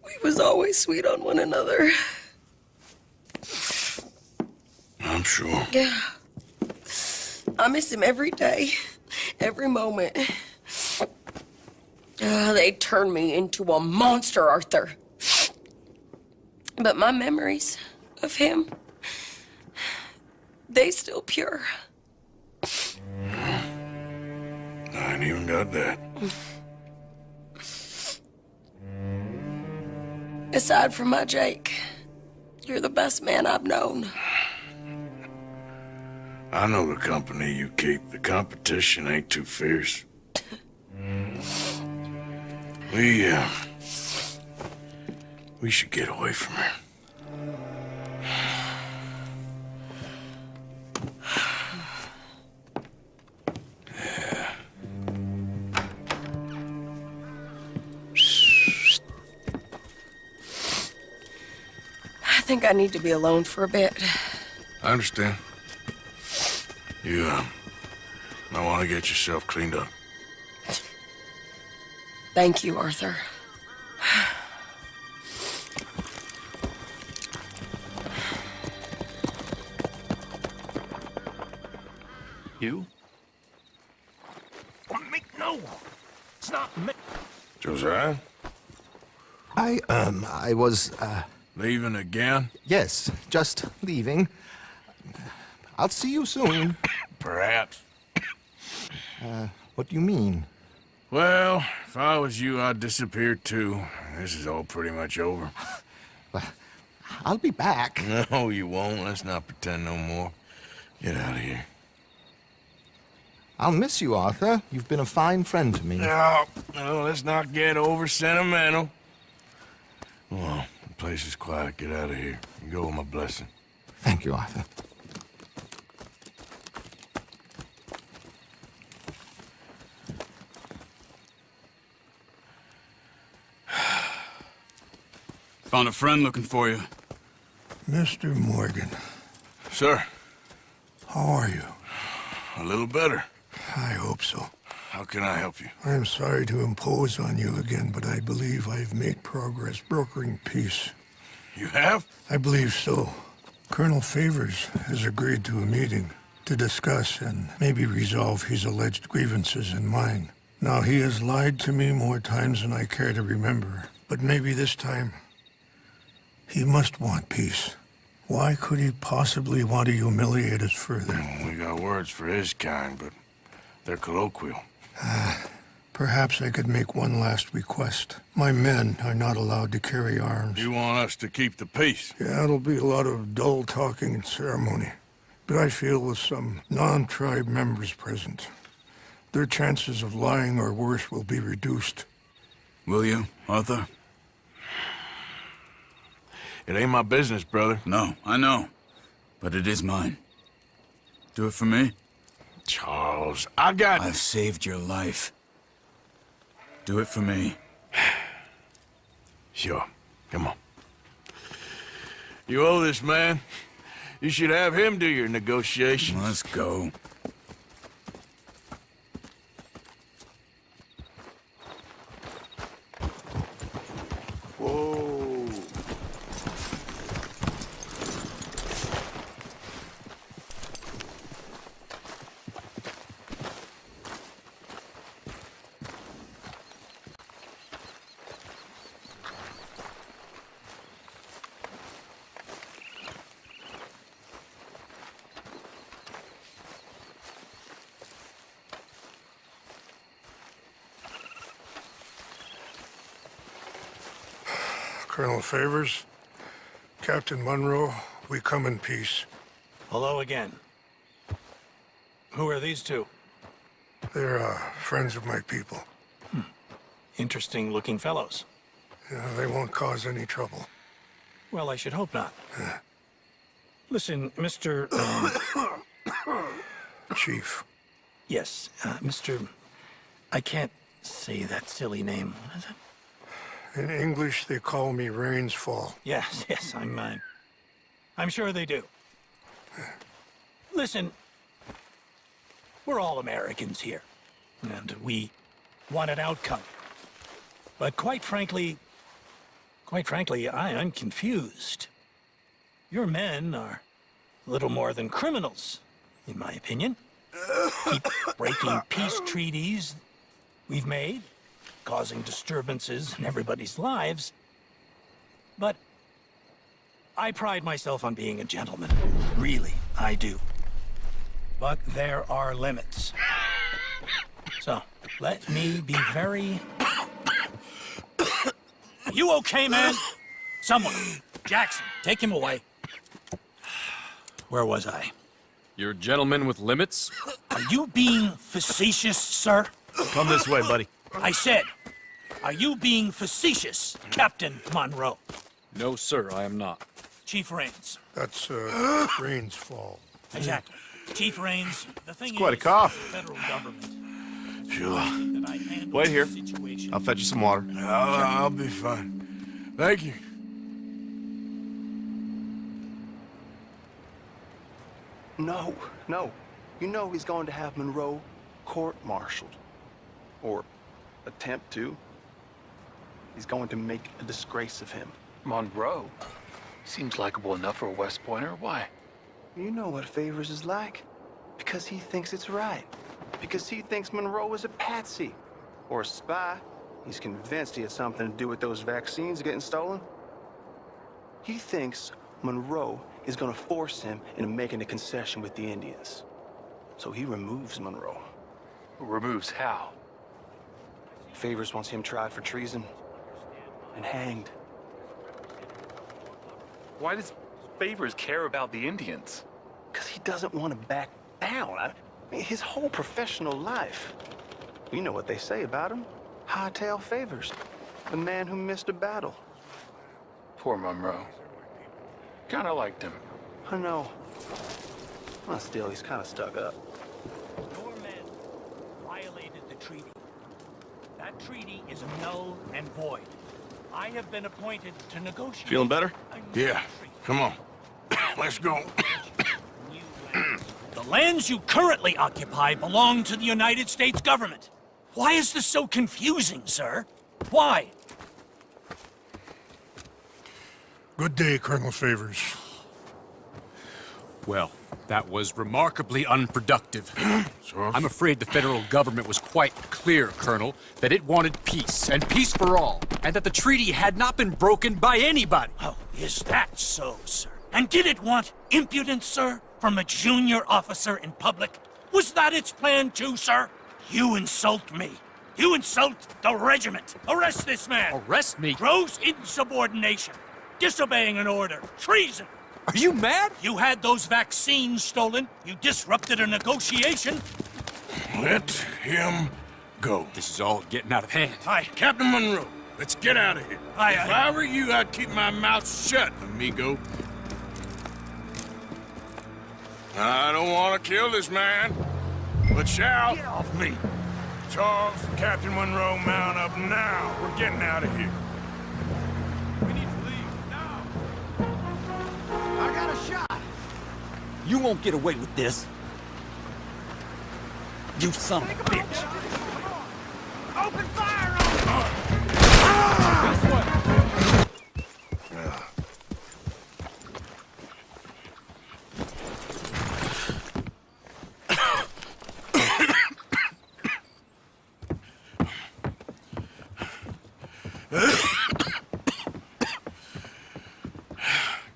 We was always sweet on one another. I'm sure. Yeah. I miss him every day, every moment. They turned me into a monster, Arthur. But my memories of him, they still pure. I ain't even got that. Aside from my Jake, you're the best man I've known. I know the company you keep. The competition ain't too fierce. We should get away from her. Yeah. I think I need to be alone for a bit. I understand. You, might want to get yourself cleaned up. Thank you, Arthur. You? No! It's not me! Josiah? I was, Leaving again? yes, just leaving. I'll see you soon. Perhaps. What do you mean? Well, if I was you, I'd disappear too. This is all pretty much over. I'll be back. No, you won't. Let's not pretend no more. Get out of here. I'll miss you, Arthur. You've been a fine friend to me. No, let's not get over sentimental. Well, the place is quiet. Get out of here. You go with my blessing. Thank you, Arthur. Found a friend looking for you. Mr. Morgan. Sir. How are you? A little better. I hope so. How can I help you? I'm sorry to impose on you again, but I believe I've made progress brokering peace. You have? I believe so. Colonel Favors has agreed to a meeting to discuss and maybe resolve his alleged grievances and mine. Now, he has lied to me more times than I care to remember, but maybe this time he must want peace. Why could he possibly want to humiliate us further? We got words for his kind, but they're colloquial. Perhaps I could make one last request. My men are not allowed to carry arms. You want us to keep the peace? Yeah, it'll be a lot of dull talking and ceremony. But I feel with some non-tribe members present, their chances of lying or worse will be reduced. Will you, Arthur? It ain't my business, brother. No, I know. But it is mine. Do it for me? Charles, I've saved your life. Do it for me. Sure. Come on. You owe this man. You should have him do your negotiations. Let's go. Whoa. Colonel Favors, Captain Monroe, we come in peace. Hello again. Who are these two? They're friends of my people. Interesting looking fellows. Yeah, they won't cause any trouble. Well, I should hope not. Listen, Mr. Chief. Yes, Mr. I can't say that silly name. What is it? In English, they call me Rains Fall. Yes, I'm sure they do. Listen, we're all Americans here, and we want an outcome. But quite frankly, I'm confused. Your men are a little more than criminals, in my opinion. Keep breaking peace treaties we've made, causing disturbances in everybody's lives. But I pride myself on being a gentleman. Really, I do. But there are limits. So, let me be very... You okay, man? Someone. Jackson, take him away. Where was I? You're a gentleman with limits? Are you being facetious, sir? Come this way, buddy. I said, are you being facetious, Captain Monroe? No, sir, I am not. Chief Rains. That's, Rains Fall. Exactly. Chief Rains, the thing It's quite a is, cough. the federal government. Sure. Wait here. I'll fetch you some water. I'll be fine. Thank you. No. You know he's going to have Monroe court-martialed. Or attempt to. He's going to make a disgrace of him. Monroe? Seems likable enough for a West Pointer. Why? You know what Favors is like. Because he thinks it's right. Because he thinks Monroe is a patsy. Or a spy. He's convinced he had something to do with those vaccines getting stolen. He thinks Monroe is gonna force him into making a concession with the Indians. So he removes Monroe. Removes how? Favors wants him tried for treason and hanged. Why does Favors care about the Indians? Because he doesn't want to back down. I mean, his whole professional life. You know what they say about him. Hightail Favors. The man who missed a battle. Poor Monroe. Kinda liked him. I know. Well, still, he's kind of stuck up. Your men violated the treaty. That treaty is null and void. I have been appointed to negotiate. Feeling better? Yeah. Come on. Let's go. The lands you currently occupy belong to the United States government. Why is this so confusing, sir? Why? Good day, Colonel Favors. Well, that was remarkably unproductive. I'm afraid the federal government was quite clear, Colonel, that it wanted peace, and peace for all, and that the treaty had not been broken by anybody. Oh, is that so, sir? And did it want impudence, sir, from a junior officer in public? Was that its plan too, sir? You insult me. You insult the regiment. Arrest this man. Arrest me? Gross insubordination. Disobeying an order. Treason. Are you mad? You had those vaccines stolen. You disrupted a negotiation. Let him go. This is all getting out of hand. Aye. Captain Monroe, let's get out of here. Aye, If I were you, I'd keep my mouth shut, amigo. I don't want to kill this man, but shall. Get off me. Charles, Captain Monroe, mount up now. We're getting out of here. We need to leave now. I got a shot. You won't get away with this. You son of a bitch. Open fire on him!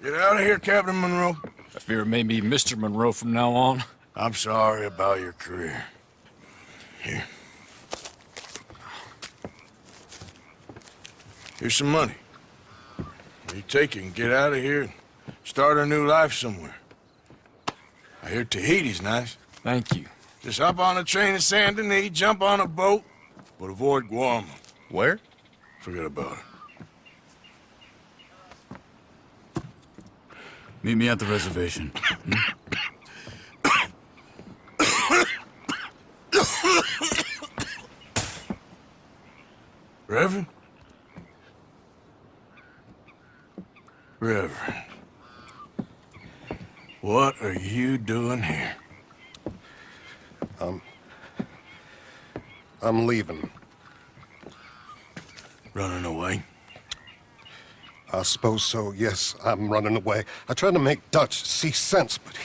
Get out of here, Captain Monroe. I fear it may be Mr. Monroe from now on. I'm sorry about your career. Here. Here's some money. You take it and get out of here and start a new life somewhere. I hear Tahiti's nice. Thank you. Just hop on a train to Saint Denis, jump on a boat, but avoid Guam. Where? Forget about it. Meet me at the reservation. Reverend? Reverend. What are you doing here? I'm leaving. Running away? I suppose so, yes. I'm running away. I tried to make Dutch see sense, but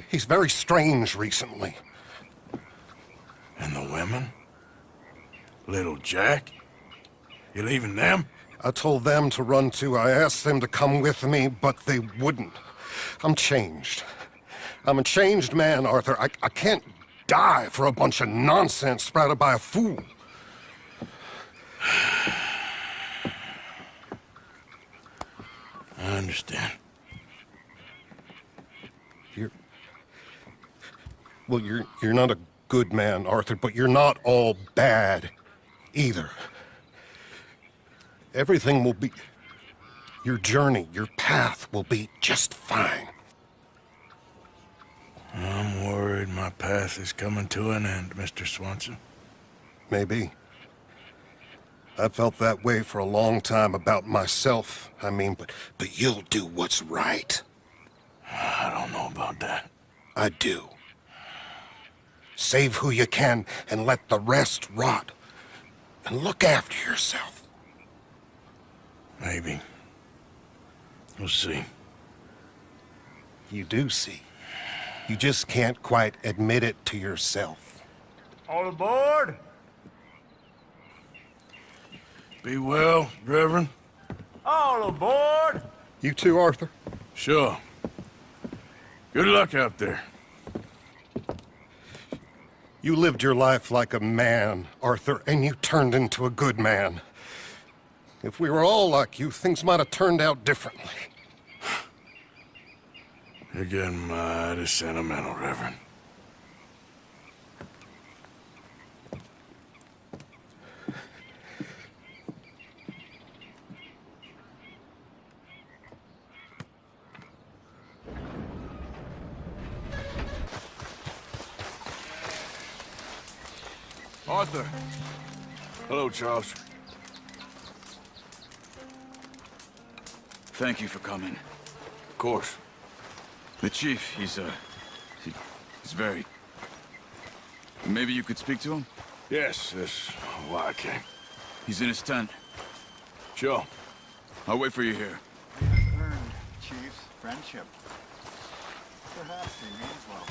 he's very strange recently. And the women? Little Jack? You leaving them? I told them to run too. I asked them to come with me, but they wouldn't. I'm changed. I'm a changed man, Arthur. I can't die for a bunch of nonsense sprouted by a fool. I understand. You're not a good man, Arthur, but you're not all bad either. Everything will be... Your journey, your path will be just fine. I'm worried my path is coming to an end, Mr. Swanson. Maybe. I felt that way for a long time about myself, I mean, but you'll do what's right. I don't know about that. I do. Save who you can and let the rest rot. And look after yourself. Maybe. We'll see. You do see. You just can't quite admit it to yourself. All aboard? Be well, Reverend. All aboard? You too, Arthur? Sure. Good luck out there. You lived your life like a man, Arthur, and you turned into a good man. If we were all like you, things might have turned out differently. You're getting mighty sentimental, Reverend. Arthur. Hello, Charles. Thank you for coming. Of course. The chief, he's very... Maybe you could speak to him? Yes, that's why I came. He's in his tent. Sure. I'll wait for you here. Earned Chief's friendship. Perhaps he means well.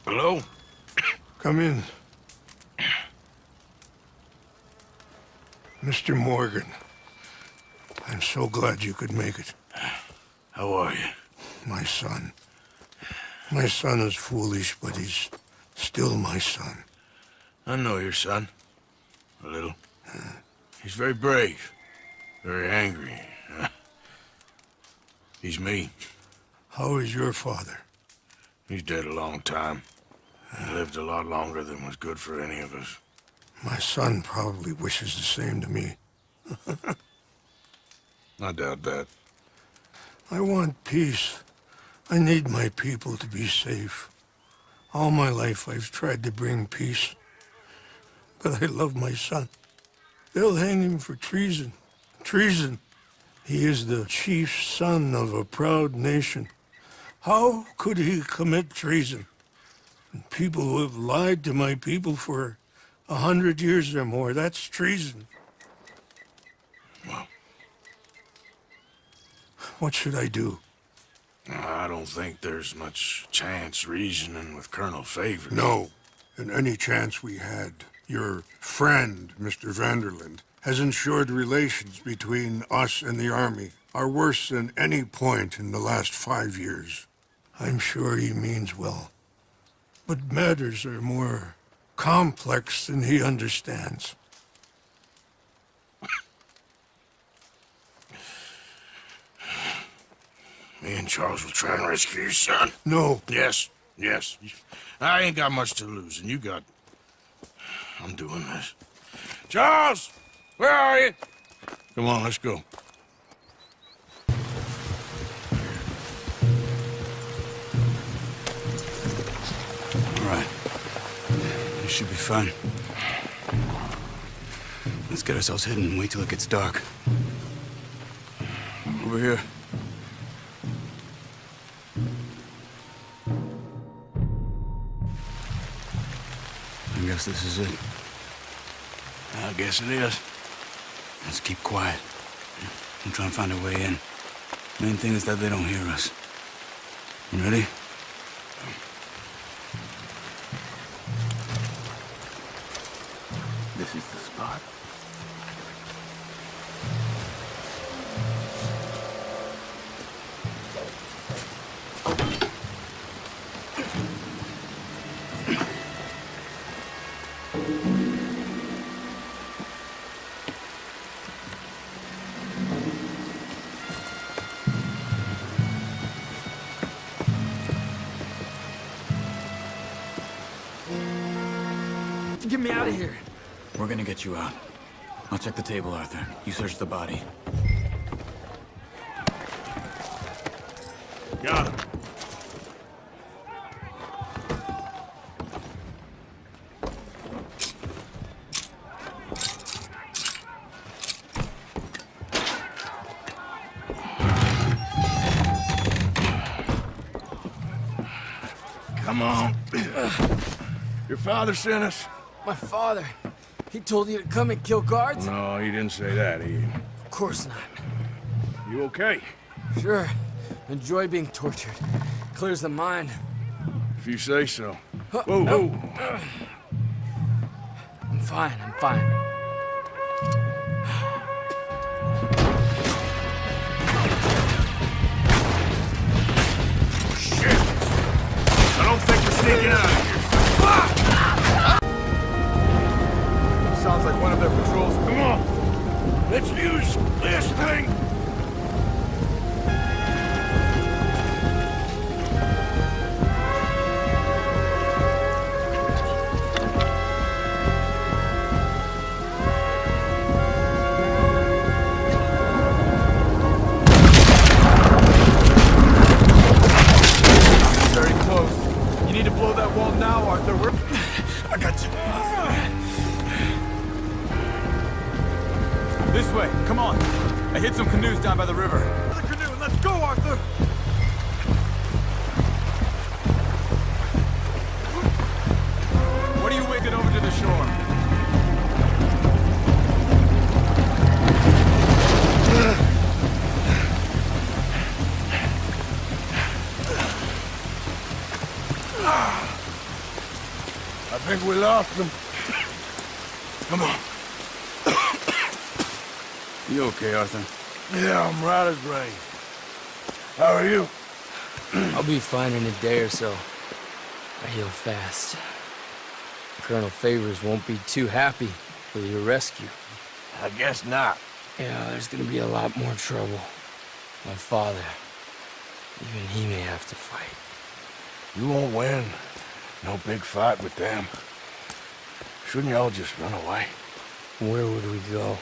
Hello? Come in. Mr. Morgan, I'm so glad you could make it. How are you? My son. My son is foolish, but he's still my son. I know your son. A little. He's very brave. Very angry. He's me. How is your father? He's dead a long time. He lived a lot longer than was good for any of us. My son probably wishes the same to me. I doubt that. I want peace. I need my people to be safe. All my life I've tried to bring peace. But I love my son. They'll hang him for treason. Treason. He is the chief son of a proud nation. How could he commit treason? People who have lied to my people for 100 years or more, that's treason. Well, what should I do? I don't think there's much chance reasoning with Colonel Favors. No. And any chance we had, your friend, Mr. Vanderland, has ensured relations between us and the Army are worse than any point in the last 5 years. I'm sure he means well. But matters are more complex than he understands. Me and Charles will try and rescue your son. No. Yes, yes. I ain't got much to lose, and you got... I'm doing this. Charles! Where are you? Come on, let's go. All right. This should be fun. Let's get ourselves hidden and wait till it gets dark. Over here. I guess this is it. I guess it is. Let's keep quiet. We'll try and find a way in. Main thing is that they don't hear us. You ready? This is the spot. Get me out of here. We're gonna get you out. I'll check the table, Arthur. You search the body. Got him. Come on. Your father sent us? My father. He told you to come and kill guards? No, he didn't say that. Of course not. You okay? Sure. Enjoy being tortured. Clears the mind. If you say so. Whoa, whoa. I'm fine, I'm fine. Shit! I don't think we're sneaking out of here. Sounds like one of their patrols. Come on! Let's use this thing! Very close. You need to blow that wall now, Arthur. I got you. This way, come on. I hit some canoes down by the river. The canoe, let's go, Arthur! What are you waiting over to the shore? I think we lost them. Come on. You okay, Arthur? Yeah, I'm right as rain. How are you? I'll be fine in a day or so. I heal fast. Colonel Favors won't be too happy with your rescue. I guess not. Yeah, there's gonna be a lot more trouble. My father, even he may have to fight. You won't win. No big fight with them. Shouldn't y'all just run away? Where would we go?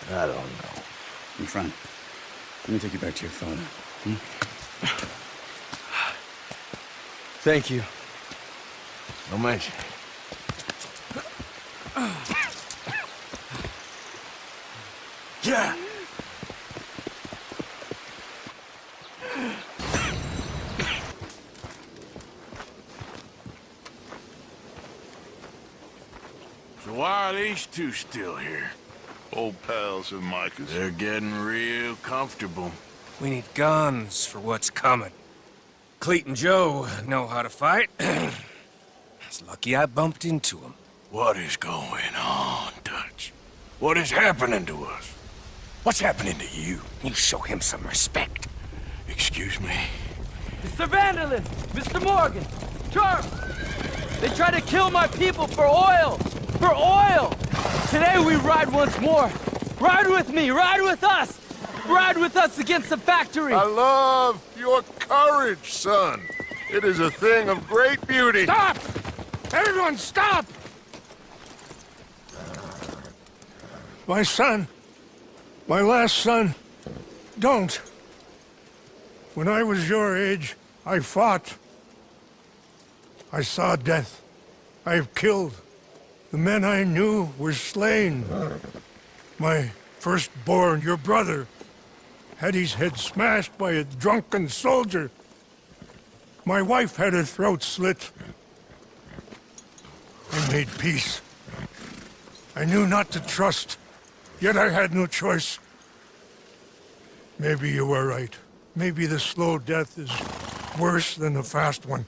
I don't know. My friend, let me take you back to your father. Thank you. No mention. Yeah. So why are these two still here? Old pals of Micah's. They're getting real comfortable. We need guns for what's coming. Cleet and Joe know how to fight. It's lucky I bumped into them. What is going on, Dutch? What is happening to us? What's happening to you? You show him some respect. Excuse me? Mr. Vanderlyn! Mr. Morgan! Charles! They try to kill my people for oil! For oil! Today we ride once more! Ride with me! Ride with us! Ride with us against the factory! I love your courage, son. It is a thing of great beauty. Stop! Everyone stop! My son, my last son, don't. When I was your age, I fought. I saw death. I have killed. The men I knew were slain. My firstborn, your brother, had his head smashed by a drunken soldier. My wife had her throat slit. I made peace. I knew not to trust, yet I had no choice. Maybe you were right. Maybe the slow death is worse than the fast one.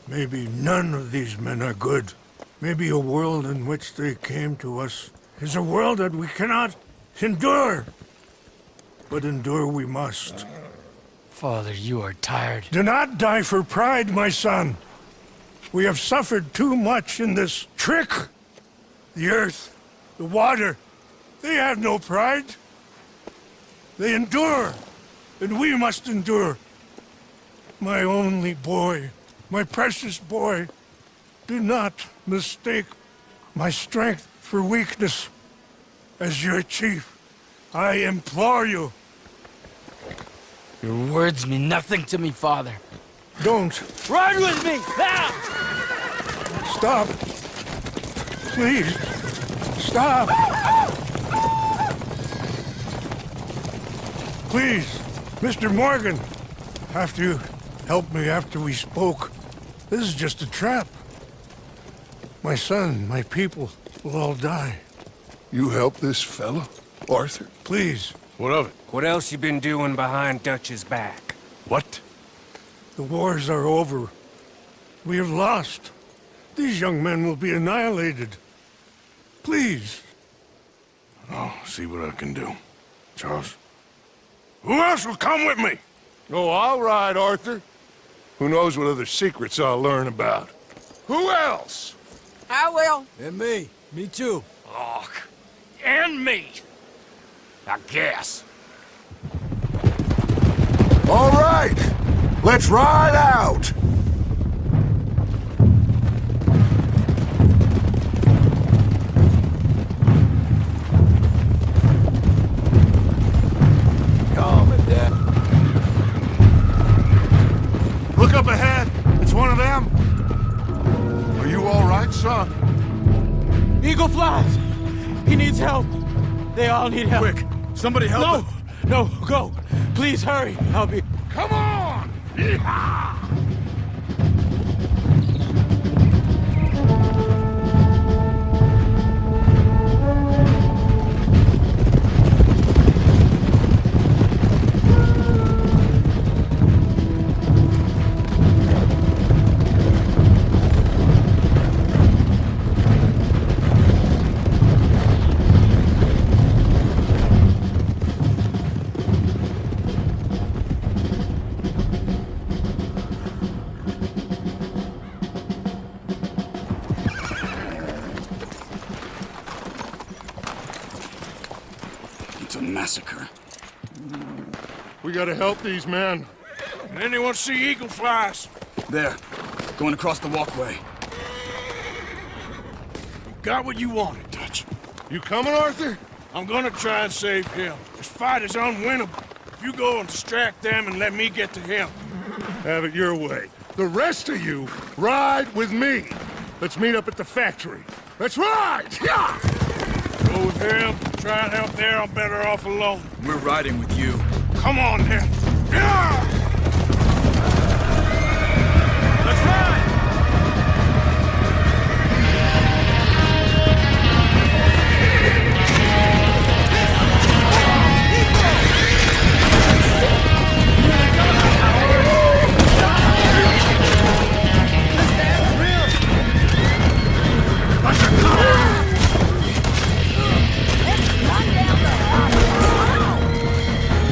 Maybe none of these men are good. Maybe a world in which they came to us is a world that we cannot endure. But endure we must. Father, you are tired. Do not die for pride, my son. We have suffered too much in this trick. The earth, the water, they have no pride. They endure, and we must endure. My only boy, my precious boy, do not mistake my strength for weakness. As your chief, I implore you. Your words mean nothing to me, Father. Don't. Ride with me! Now! Stop. Please. Stop. Please, Mr. Morgan. After you helped me after we spoke, this is just a trap. My son, my people will all die. You help this fella, Arthur? Please. What of it? What else you been doing behind Dutch's back? What? The wars are over. We have lost. These young men will be annihilated. Please. I'll see what I can do. Charles? Who else will come with me? Oh, all right, Arthur. Who knows what other secrets I'll learn about? Who else? I will. And me. Me too. Oh, and me. I guess. All right. Let's ride out. Look up ahead. It's one of them. Are you all right, son? Eagle flies! He needs help! They all need help. Quick, somebody help them. No, go. Please hurry. I'll be... Come on! Yeehaw! It's a massacre. We gotta help these men. Can anyone see eagle flies? There. Going across the walkway. You got what you wanted, Dutch. You coming, Arthur? I'm gonna try and save him. This fight is unwinnable. If you go and distract them and let me get to him. Have it your way. The rest of you, ride with me. Let's meet up at the factory. Let's ride! Yeah! Go with him. Try and help there. I'm better off alone. We're riding with you. Come on, then. Yeah! Let's ride!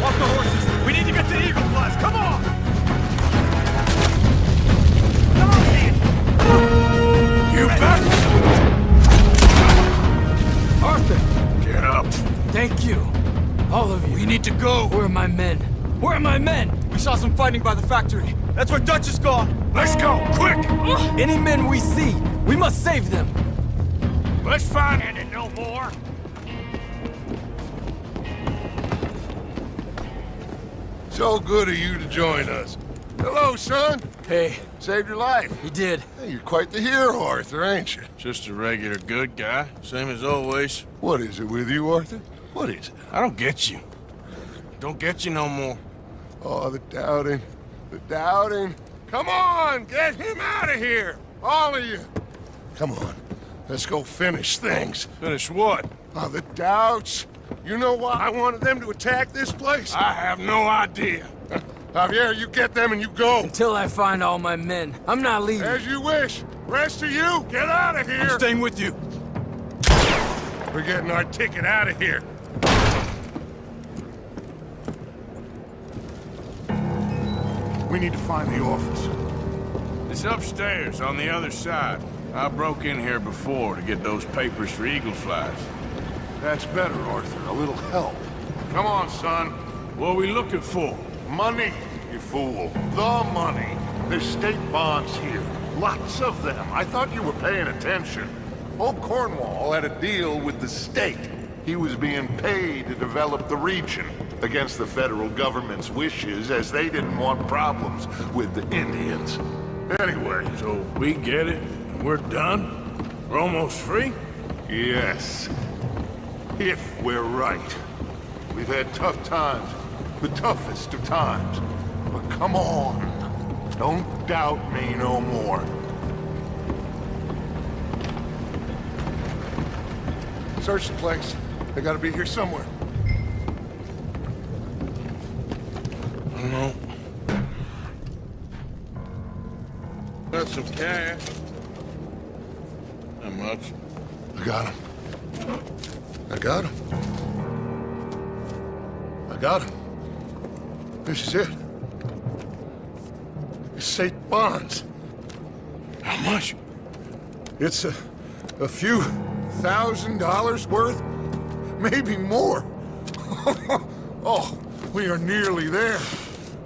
Off the horses! We need to get to Eagle Flies! Come on! You back! Arthur! Get up. Thank you. All of you. We need to go! Where are my men? Where are my men? We saw some fighting by the factory. That's where Dutch is gone. Let's go, quick! Any men we see, we must save them. Let's find it no more. So good of you to join us. Hello, son. Hey. Saved your life. He did. Hey, you're quite the hero, Arthur, ain't you? Just a regular good guy, same as always. What is it with you, Arthur? What is it? I don't get you. Don't get you no more. Oh, the doubting. The doubting. Come on, get him out of here. All of you. Come on. Let's go finish things. Finish what? Oh, the doubts. You know why I wanted them to attack this place? I have no idea. Javier, you get them and you go. Until I find all my men. I'm not leaving. As you wish. Rest of you, get out of here. I'm staying with you. We're getting our ticket out of here. We need to find the office. It's upstairs, on the other side. I broke in here before to get those papers for eagle flies. That's better, Arthur. A little help. Come on, son. What are we looking for? Money, you fool. The money. There's state bonds here. Lots of them. I thought you were paying attention. Old Cornwall had a deal with the state. He was being paid to develop the region against the federal government's wishes, as they didn't want problems with the Indians. Anyway. So we get it, and we're done? We're almost free? Yes. If we're right. We've had tough times. The toughest of times. But come on. Don't doubt me no more. Search the place. They gotta be here somewhere. No. Got some cash. Not much. I got him. I got him. I got him. This is it. It's state bonds. How much? It's a few $1,000s worth. Maybe more. Oh, we are nearly there.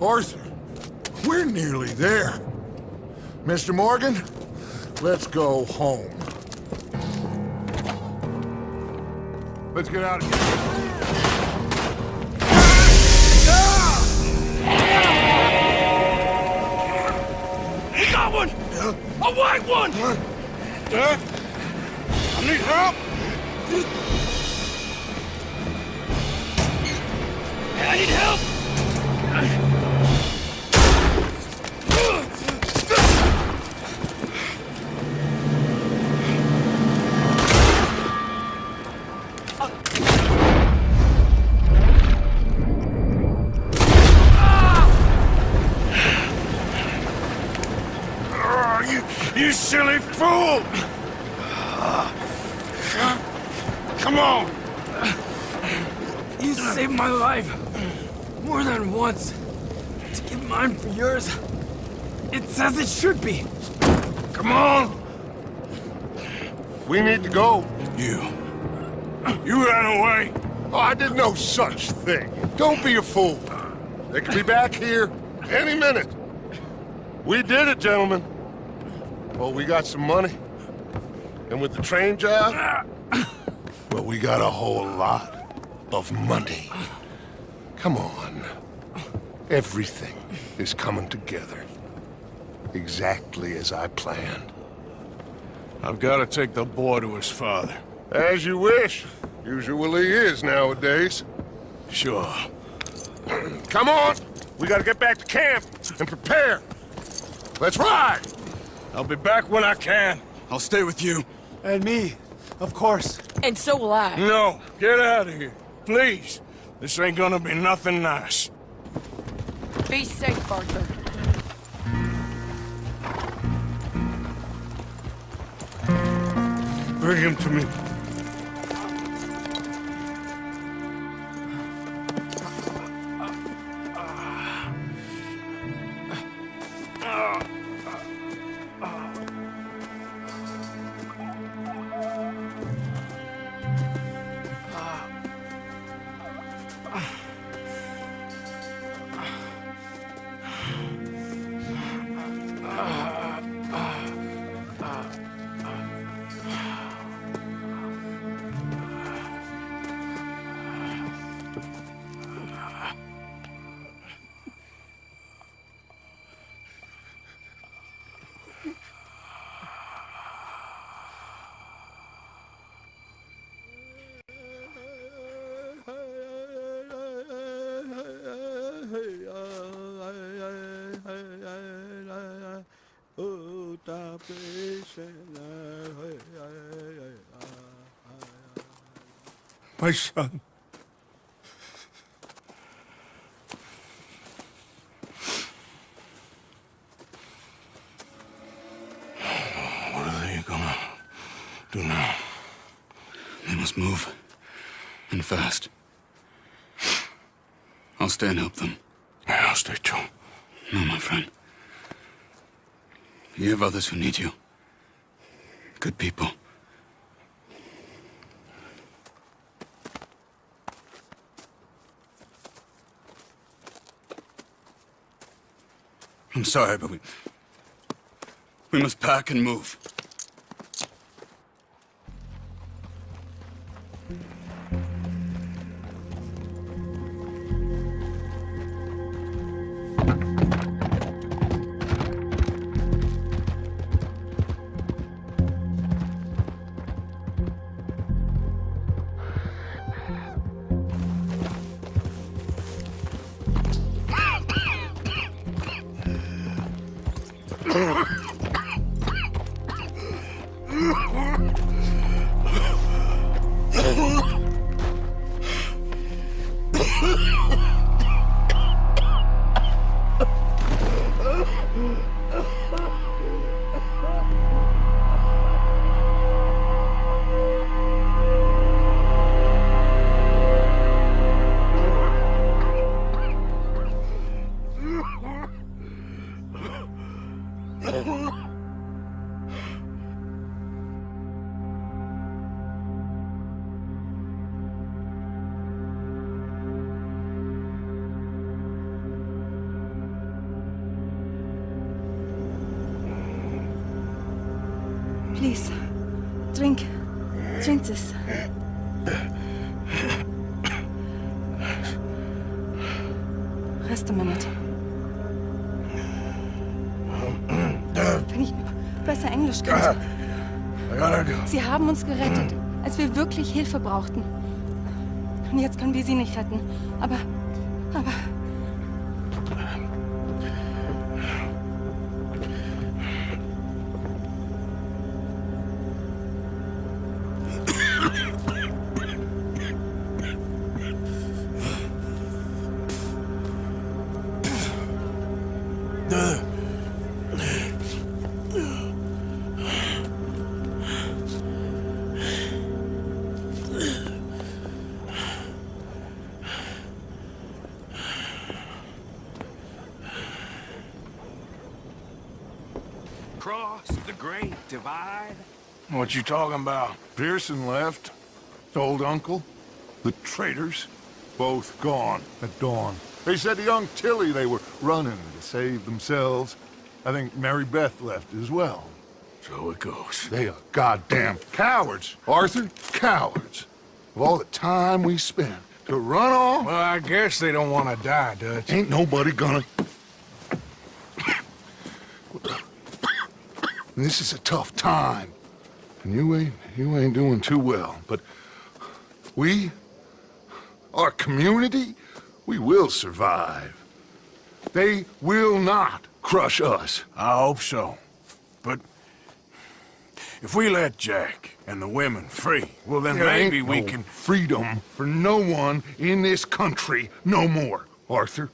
Arthur, we're nearly there. Mr. Morgan, let's go home. Let's get out of here. We got one! A white one! Dad? I need help! I need help! You silly fool! Come on! You saved my life more than once. To give mine for yours, it's as it should be. Come on! We need to go. You ran away. Oh, I did no such thing. Don't be a fool. They could be back here any minute. We did it, gentlemen. Well, we got some money. And with the train job, well, we got a whole lot of money. Come on. Everything is coming together. Exactly as I planned. I've got to take the boy to his father. As you wish. Usually is nowadays. Sure. Come on! We gotta get back to camp and prepare. Let's ride! I'll be back when I can. I'll stay with you. And me, of course. And so will I. No, get out of here. Please. This ain't gonna be nothing nice. Be safe, Arthur. Bring him to me. My son. What are they gonna do now? They must move. And fast. I'll stay and help them. Yeah, I'll stay too. No, my friend. You have others who need you. Good people. I'm sorry, but we must pack and move. Please, drink. Drink this. Rest a minute. Wenn ich besser Englisch könnte. Sie haben uns gerettet, als wir wirklich Hilfe brauchten. Und jetzt können wir sie nicht retten. Aber Cross the Great Divide? What you talking about? Pearson left. Old uncle. The traitors. Both gone at dawn. They said to young Tilly they were running to save themselves. I think Mary Beth left as well. So it goes. They are goddamn cowards, Arthur. Cowards. Of all the time we spent to run off... Well, I guess they don't want to die, Dutch. Ain't nobody gonna... This is a tough time. And you ain't doing too well. But we, our community, we will survive. They will not crush us. I hope so. But if we let Jack and the women free, well then There maybe ain't we no can... freedom for no one in this country no more, Arthur.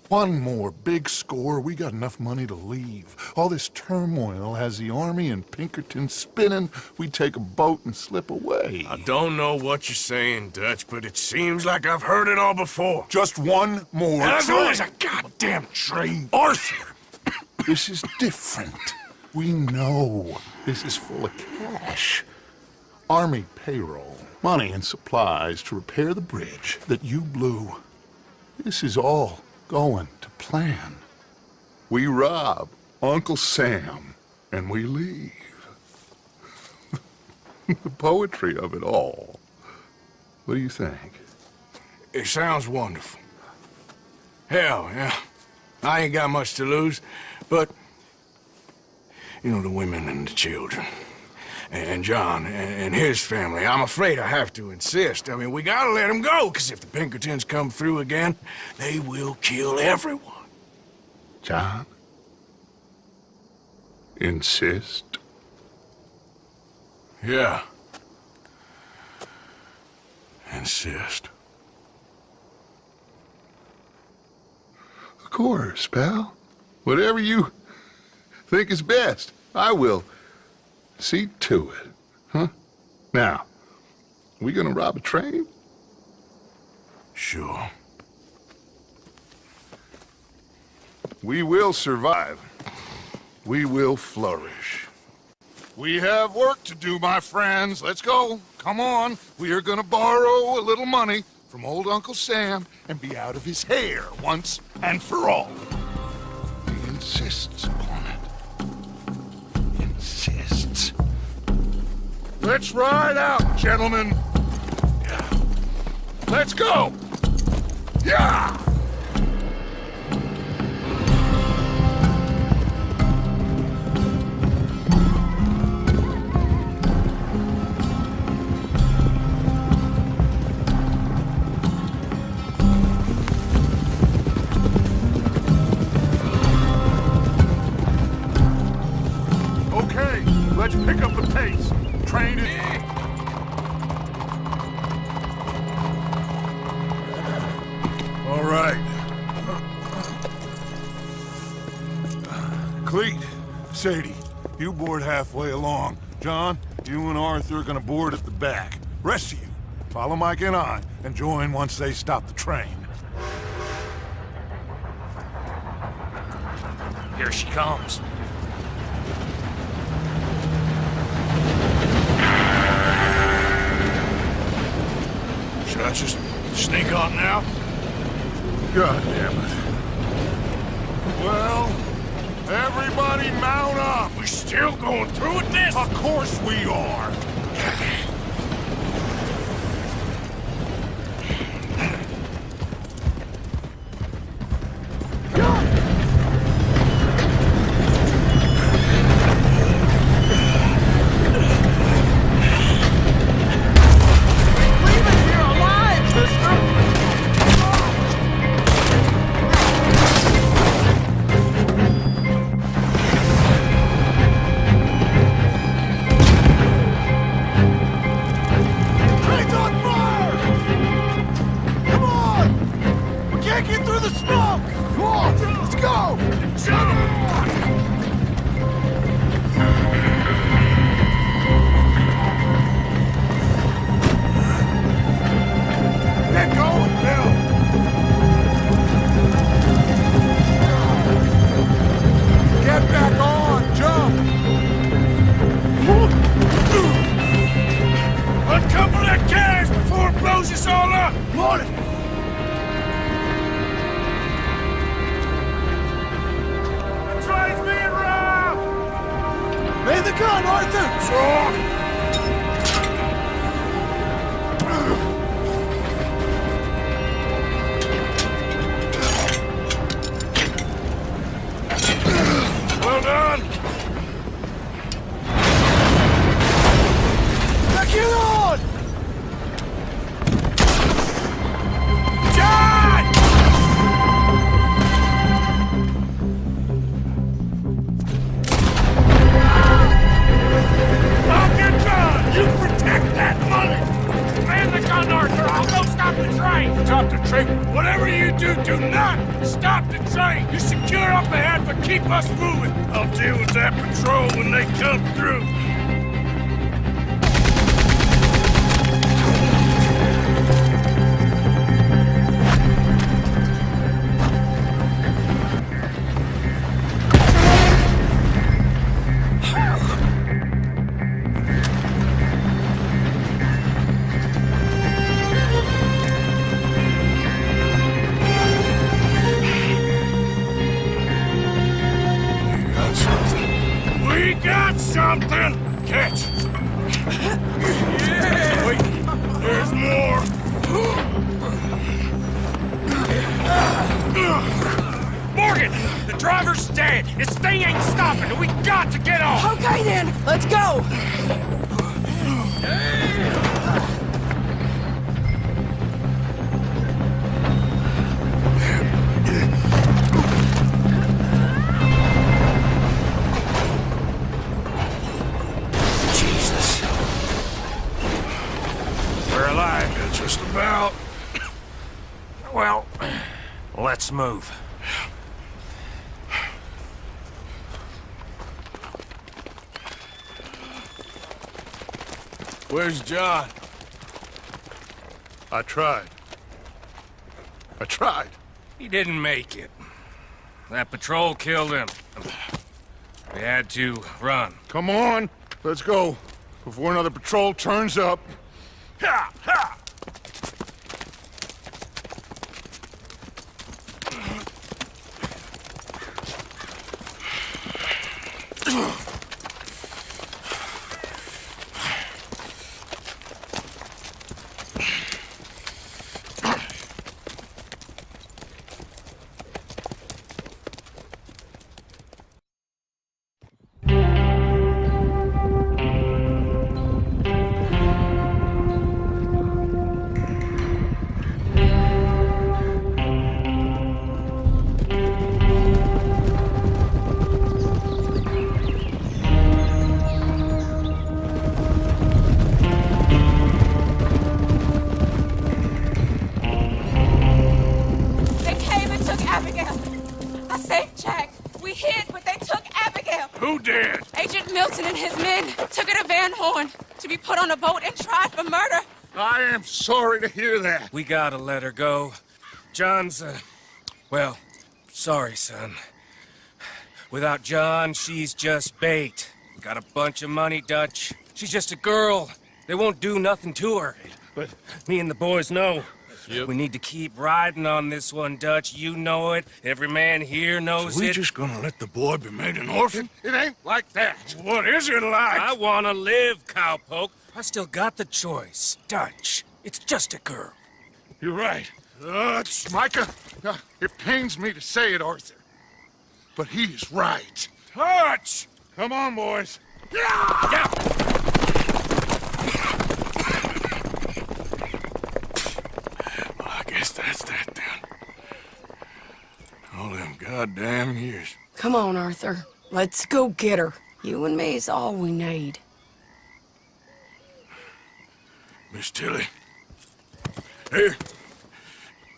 One more big score, we got enough money to leave. All this turmoil has the army and Pinkerton spinning. We take a boat and slip away. I don't know what you're saying, Dutch, but it seems like I've heard it all before. Just one more And there's train. always a goddamn train. Arthur! This is different. We know this is full of cash. Army payroll, money and supplies to repair the bridge that you blew. This is all going to plan. We rob Uncle Sam and we leave. The poetry of it all. What do you think? It sounds wonderful. Hell, yeah. I ain't got much to lose, but... You know, the women and the children. And John and his family. I'm afraid I have to insist. I mean, we gotta let them go, because if the Pinkertons come through again, they will kill everyone. John? Insist? Yeah. Insist. Of course, pal. Whatever you think is best, I will see to it. Huh? Now, we gonna rob a train? Sure. We will survive. We will flourish. We have work to do, my friends. Let's go. Come on. We are gonna borrow a little money from old Uncle Sam and be out of his hair once and for all. He insists upon it. Insists. Let's ride out, gentlemen. Yeah. Let's go. Yeah! Okay, let's pick up the pace. Train it. All right. Cleet, Sadie, you board halfway along. John, you and Arthur are gonna board at the back. Rest of you, follow Mike and I, and join once they stop the train. Here she comes. Should I just sneak on now? God damn it. Well, everybody mount up! We're still going through with this? Of course we are! Leave it here alive, sister! Well done. Now get on! John! I'll get John! You protect that money! Man the gun, Arthur! I'll go stop the train! Stop the train? Whatever you do, do not stop the train! You secure up ahead, but keep us moving! I'll deal with that patrol when they come through! We got something! Catch! Yeah. Wait, there's more! Morgan! The driver's dead! This thing ain't stopping! We got to get off! Okay then, let's go! Jesus. We're alive. Yeah, just about. Well, let's move. Where's John? I tried. He didn't make it. That patrol killed him. We had to run. Come on, let's go. Before another patrol turns up. Ha! Ha! Who did? Agent Milton and his men took her to Van Horn to be put on a boat and tried for murder. I am sorry to hear that. We gotta let her go. John's, well, sorry, son. Without John, she's just bait. Got a bunch of money, Dutch. She's just a girl. They won't do nothing to her. But me and the boys know. We need to keep riding on this one, Dutch. You know it. Every man here knows So we it. just gonna let the boy be made an orphan? It ain't like that. What is it like? I wanna live, cowpoke. I still got the choice. Dutch, it's just a girl. You're right. Dutch, Micah, it pains me to say it, Arthur. But he's right. Dutch! Come on, boys. Yeah! Well, I guess that's that then. All them goddamn years. Come on, Arthur. Let's go get her. You and me's all we need. Miss Tilly. Here.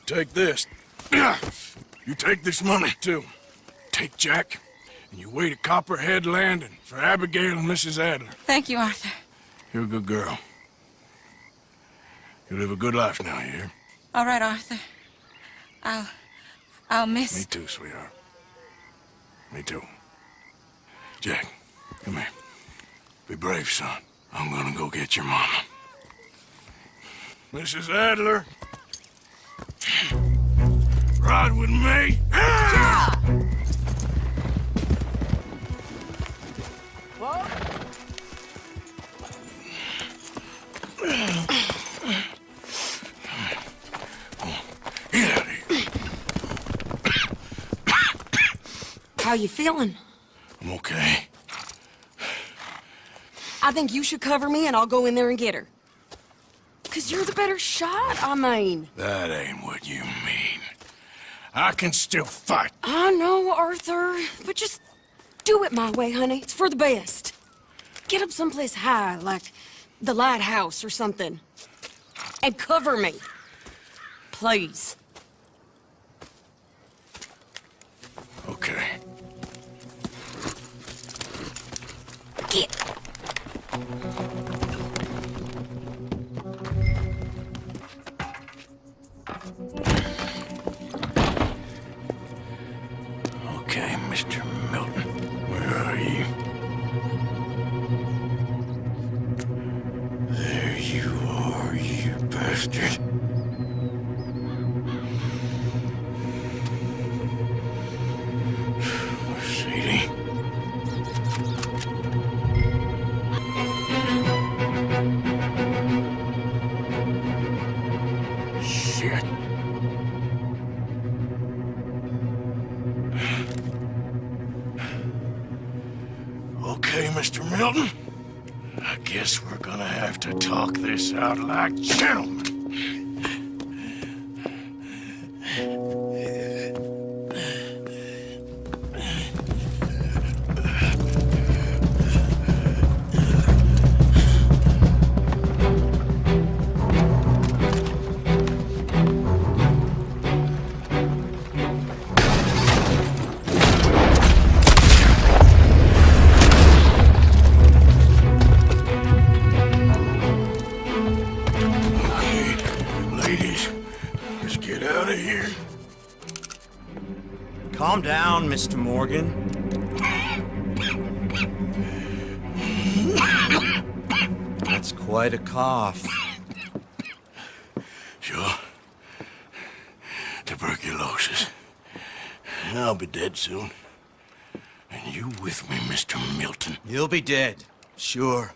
Take this. You take this money, too. Take Jack, and you wait at Copperhead Landing for Abigail and Mrs. Adler. Thank you, Arthur. You're a good girl. You live a good life now, you hear? All right, Arthur. I'll miss... Me too, sweetheart. Me too. Jack, come here. Be brave, son. I'm gonna go get your mama. Mrs. Adler. Ride with me. How you feeling? I'm okay. I think you should cover me and I'll go in there and get her. 'Cause you're the better shot, I mean. That ain't what you mean. I can still fight. I know, Arthur, but just do it my way, honey. It's for the best. Get up someplace high, like the lighthouse or something. And cover me. Please. Okay. Get. Okay, Mr. Milton. Where are you? There you are, you bastard. Sadie. Shit. Okay, Mr. Milton. I guess we're gonna have to talk this out like gentlemen. Calm down, Mr. Morgan. That's quite a cough. Sure. Tuberculosis. I'll be dead soon. And you with me, Mr. Milton? You'll be dead, sure.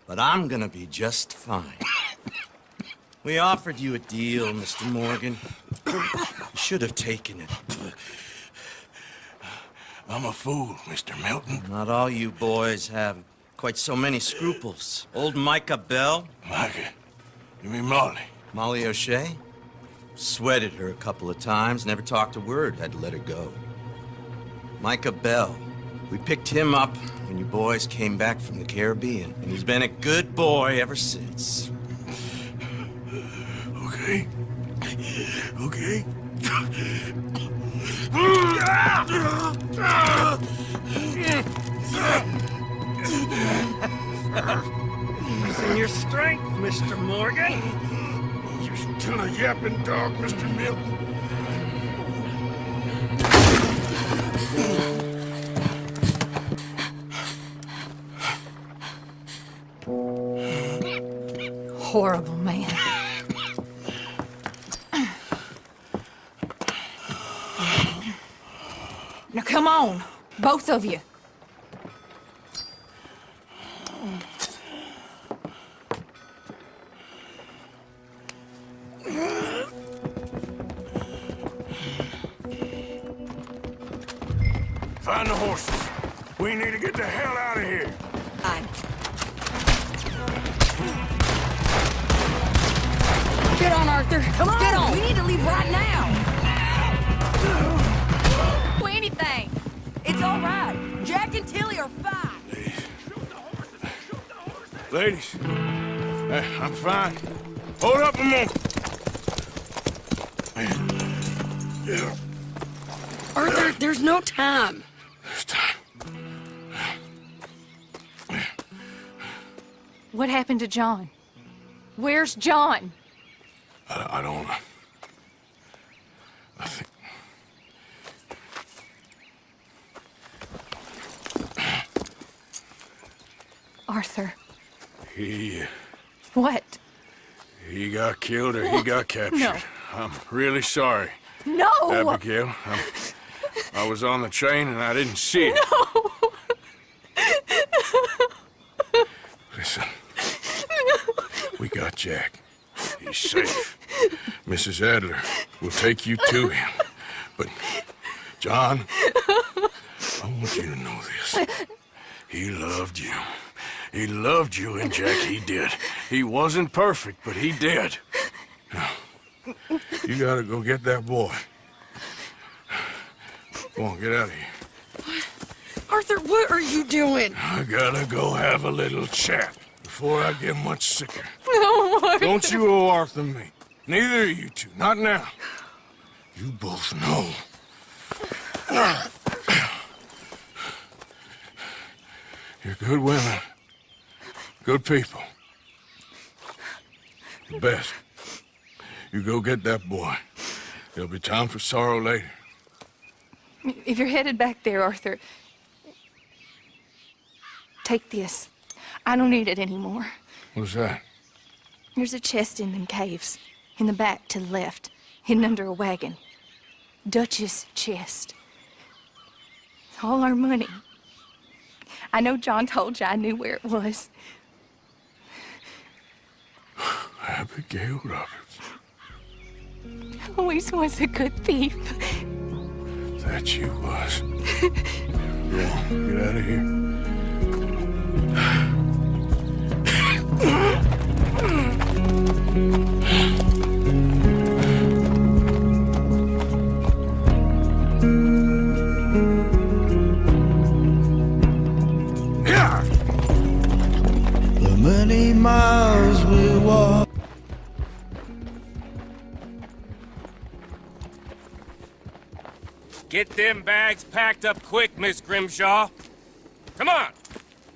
But I'm gonna be just fine. We offered you a deal, Mr. Morgan. You should have taken it. I'm a fool, Mr. Milton. Not all you boys have quite so many scruples. Old Micah Bell. Micah? You mean Molly? Molly O'Shea? Sweated her a couple of times, never talked a word, had to let her go. Micah Bell. We picked him up when you boys came back from the Caribbean, and he's been a good boy ever since. Okay. Okay. Using your strength, Mr. Morgan. You're still a yapping dog, Mr. Milton. Horrible man. Now come on, both of you. Find the horses. We need to get the hell out of here. Get on, Arthur. Come on. Get on. We need to leave right now. Do anything. It's all right. Jack and Tilly are fine. Ladies, I'm fine. Hold up a moment. Arthur, there's no time. There's time. What happened to John? Where's John? I don't... I think... Arthur. He... What? He got killed or he got captured. No. I'm really sorry. No! Abigail, I was on the train and I didn't see it. No! Listen. We got Jack. He's safe. Mrs. Adler will take you to him. But, John, I want you to know this. He loved you. He loved you, and Jack, he did. He wasn't perfect, but he did. Now, you gotta go get that boy. Come on, get out of here. Arthur, what are you doing? I gotta go have a little chat before I get much sicker. No, Arthur. Don't you owe Arthur me. Neither of you two. Not now. You both know. You're good women. Good people. The best. You go get that boy. There'll be time for sorrow later. If you're headed back there, Arthur, take this. I don't need it anymore. What's that? There's a chest in them caves. In the back to the left, hidden under a wagon. Dutch's chest. It's all our money. I know John told you I knew where it was. Abigail Roberts. Always was a good thief. That you was. Go on, get out of here. The many miles we walk. Get them bags packed up quick, Miss Grimshaw. Come on,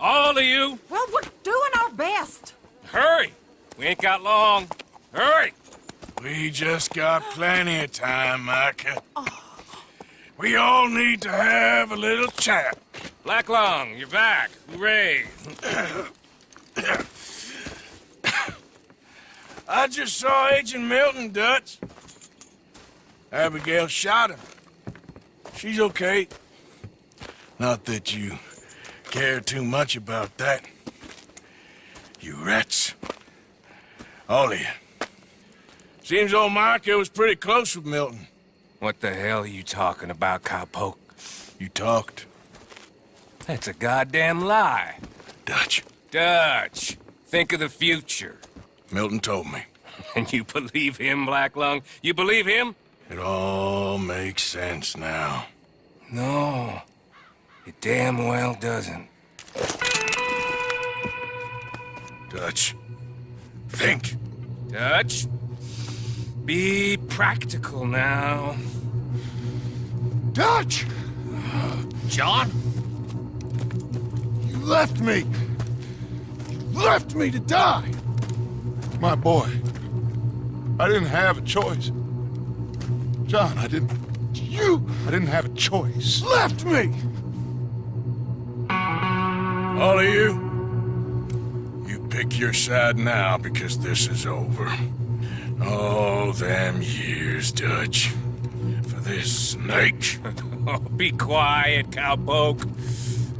all of you. Well, we're doing our best. Hurry. We ain't got long. Hurry. We just got plenty of time, Micah. We all need to have a little chat. Black Lung, you're back. Hooray. I just saw Agent Milton, Dutch. Abigail shot him. She's okay. Not that you care too much about that. You rats. All of you. Seems old Micah was pretty close with Milton. What the hell are you talking about, cowpoke? You talked. That's a goddamn lie. Dutch. Dutch, think of the future. Milton told me. And you believe him, Black Lung? You believe him? It all makes sense now. No, it damn well doesn't. Dutch, think. Dutch, be practical now. Dutch! John? You left me! You left me to die! My boy, I didn't have a choice. John, I didn't have a choice. Left me! All of you, you pick your side now because this is over. All them years, Dutch, for this snake. Oh, be quiet, cowpoke.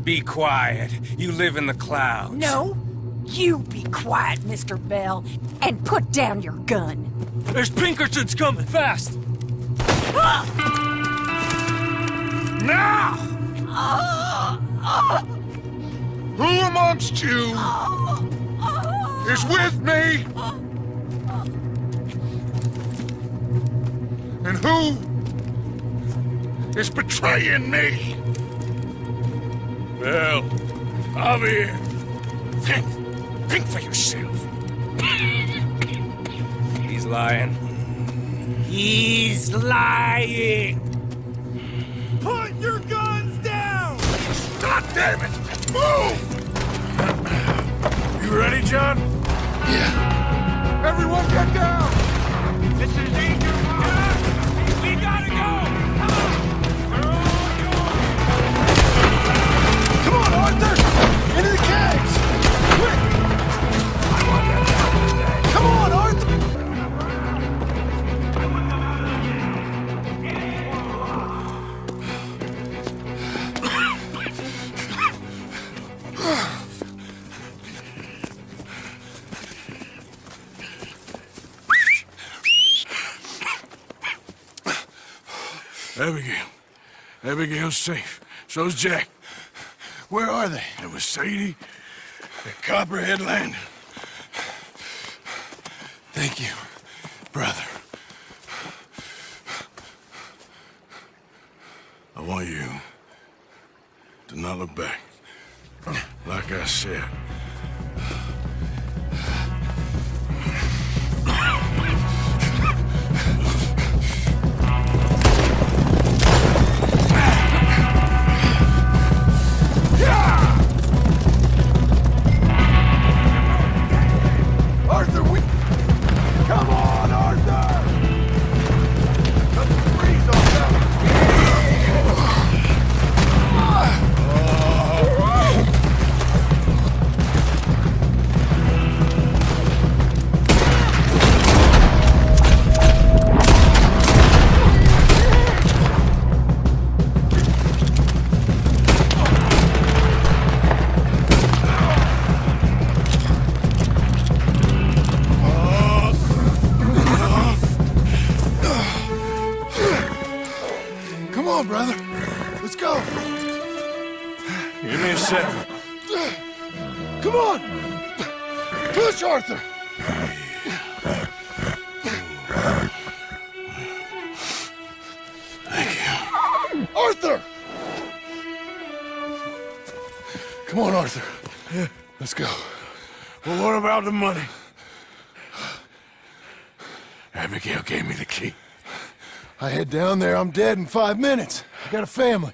Be quiet. You live in the clouds. No, you be quiet, Mr. Bell, and put down your gun. There's Pinkertons coming, fast! Now! Who amongst you is with me? And who is betraying me? Well, I'll be here. Think for yourself. He's lying. He's lying! Put your guns down! God damn it! Move! You ready, John? Yeah. Everyone get down! This is danger, John! We gotta go! Come on! We're all yours! Come on, Arthur! Into the caves! Quick! Come on, Arthur! Abigail's safe. So's Jack. Where are they? It was Sadie at Copperhead Landing. Thank you, brother. I want you to not look back. Like I said. Arthur, come on, Arthur! Cut the freeze off that. Come on, brother. Let's go. Give me a second. Come on! Push, Arthur! Thank you. Arthur! Come on, Arthur. Let's go. Well, what about the money? Abigail gave me the key. I head down there, I'm dead in 5 minutes. I got a family.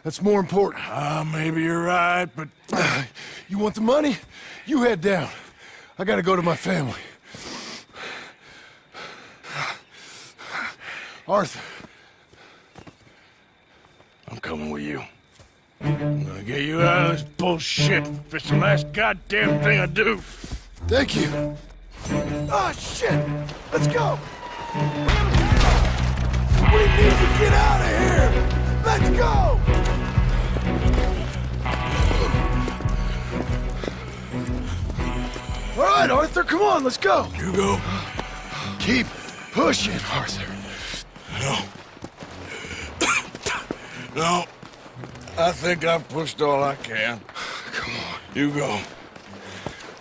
That's more important. Maybe you're right, but... You want the money? You head down. I gotta go to my family. Arthur. I'm coming with you. I'm gonna get you out of this bullshit if it's the last goddamn thing I do. Thank you. Ah, shit! Let's go! We need to get out of here! Let's go! All right, Arthur, come on, let's go. You go. Keep pushing, Arthur. No. No. I think I've pushed all I can. Come on. You go.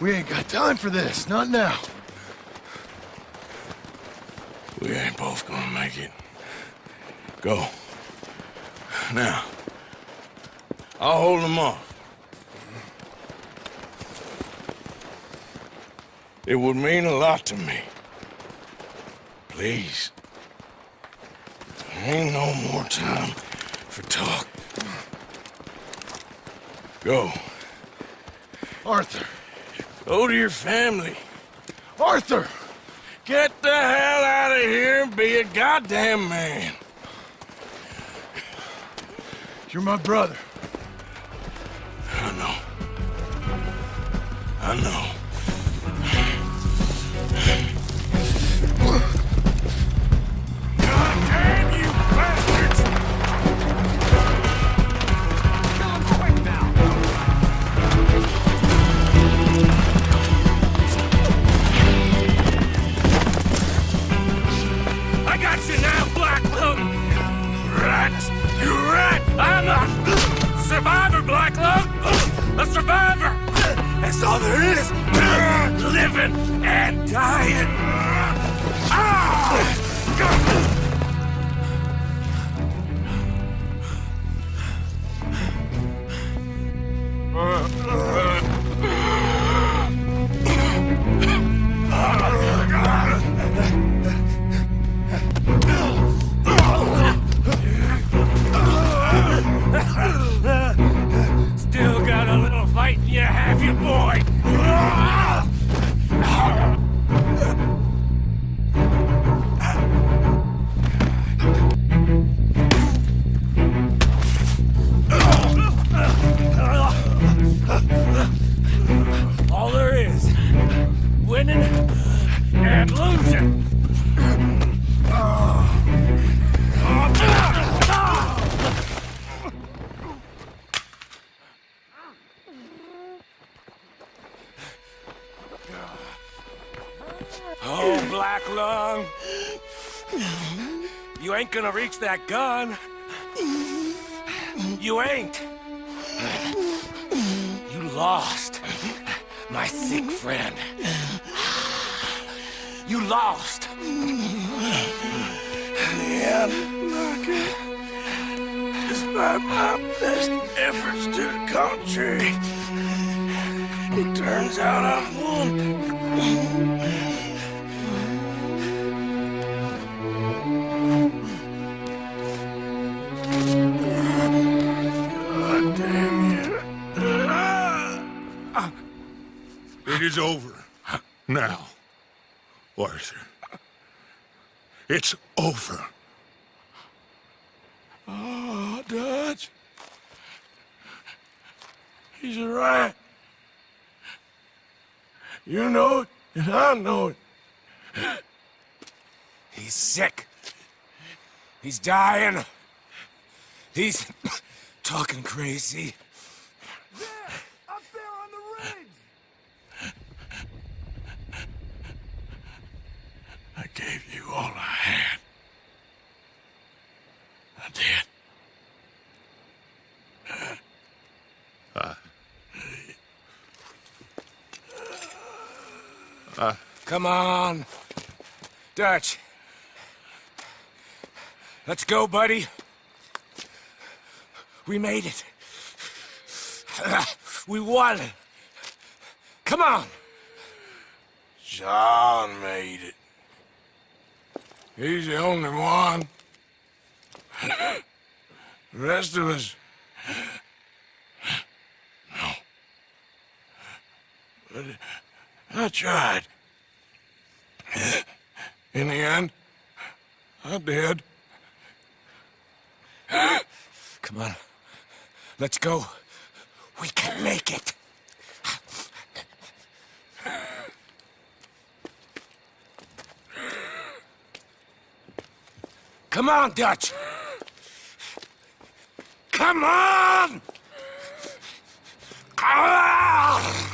We ain't got time for this, not now. We ain't both gonna make it. Go. Now. I'll hold them off. It would mean a lot to me. Please. There ain't no more time for talk. Go. Arthur. Go to your family. Arthur! Get the hell out of here and be a goddamn man. You're my brother. I know. I know. God damn you bastards! Come quick now! I got you now, Black Lung! Rat! You rat! I'm a survivor, Black Lung! A survivor! That's all there is! Living and dying! Ah! Still got a little fight in you, have you, boy? All there is, winning and losing. Oh, Black Lung. You ain't gonna reach that gun. You ain't. You lost, my sick friend. You lost. In the end, despite my best efforts to the contrary, it turns out I've won. God damn you. It is over. Now, Arthur. It's over. Oh, Dutch. He's right. You know it, and I know it. He's sick. He's dying. He's talking crazy. There! Up there on the ridge! I gave you all I had. I did. Come on, Dutch. Let's go, buddy. We made it. We won. Come on. John made it. He's the only one. The rest of us... No. But I tried. In the end, I did. Come on. Let's go. We can make it. Come on, Dutch. Come on! Ah!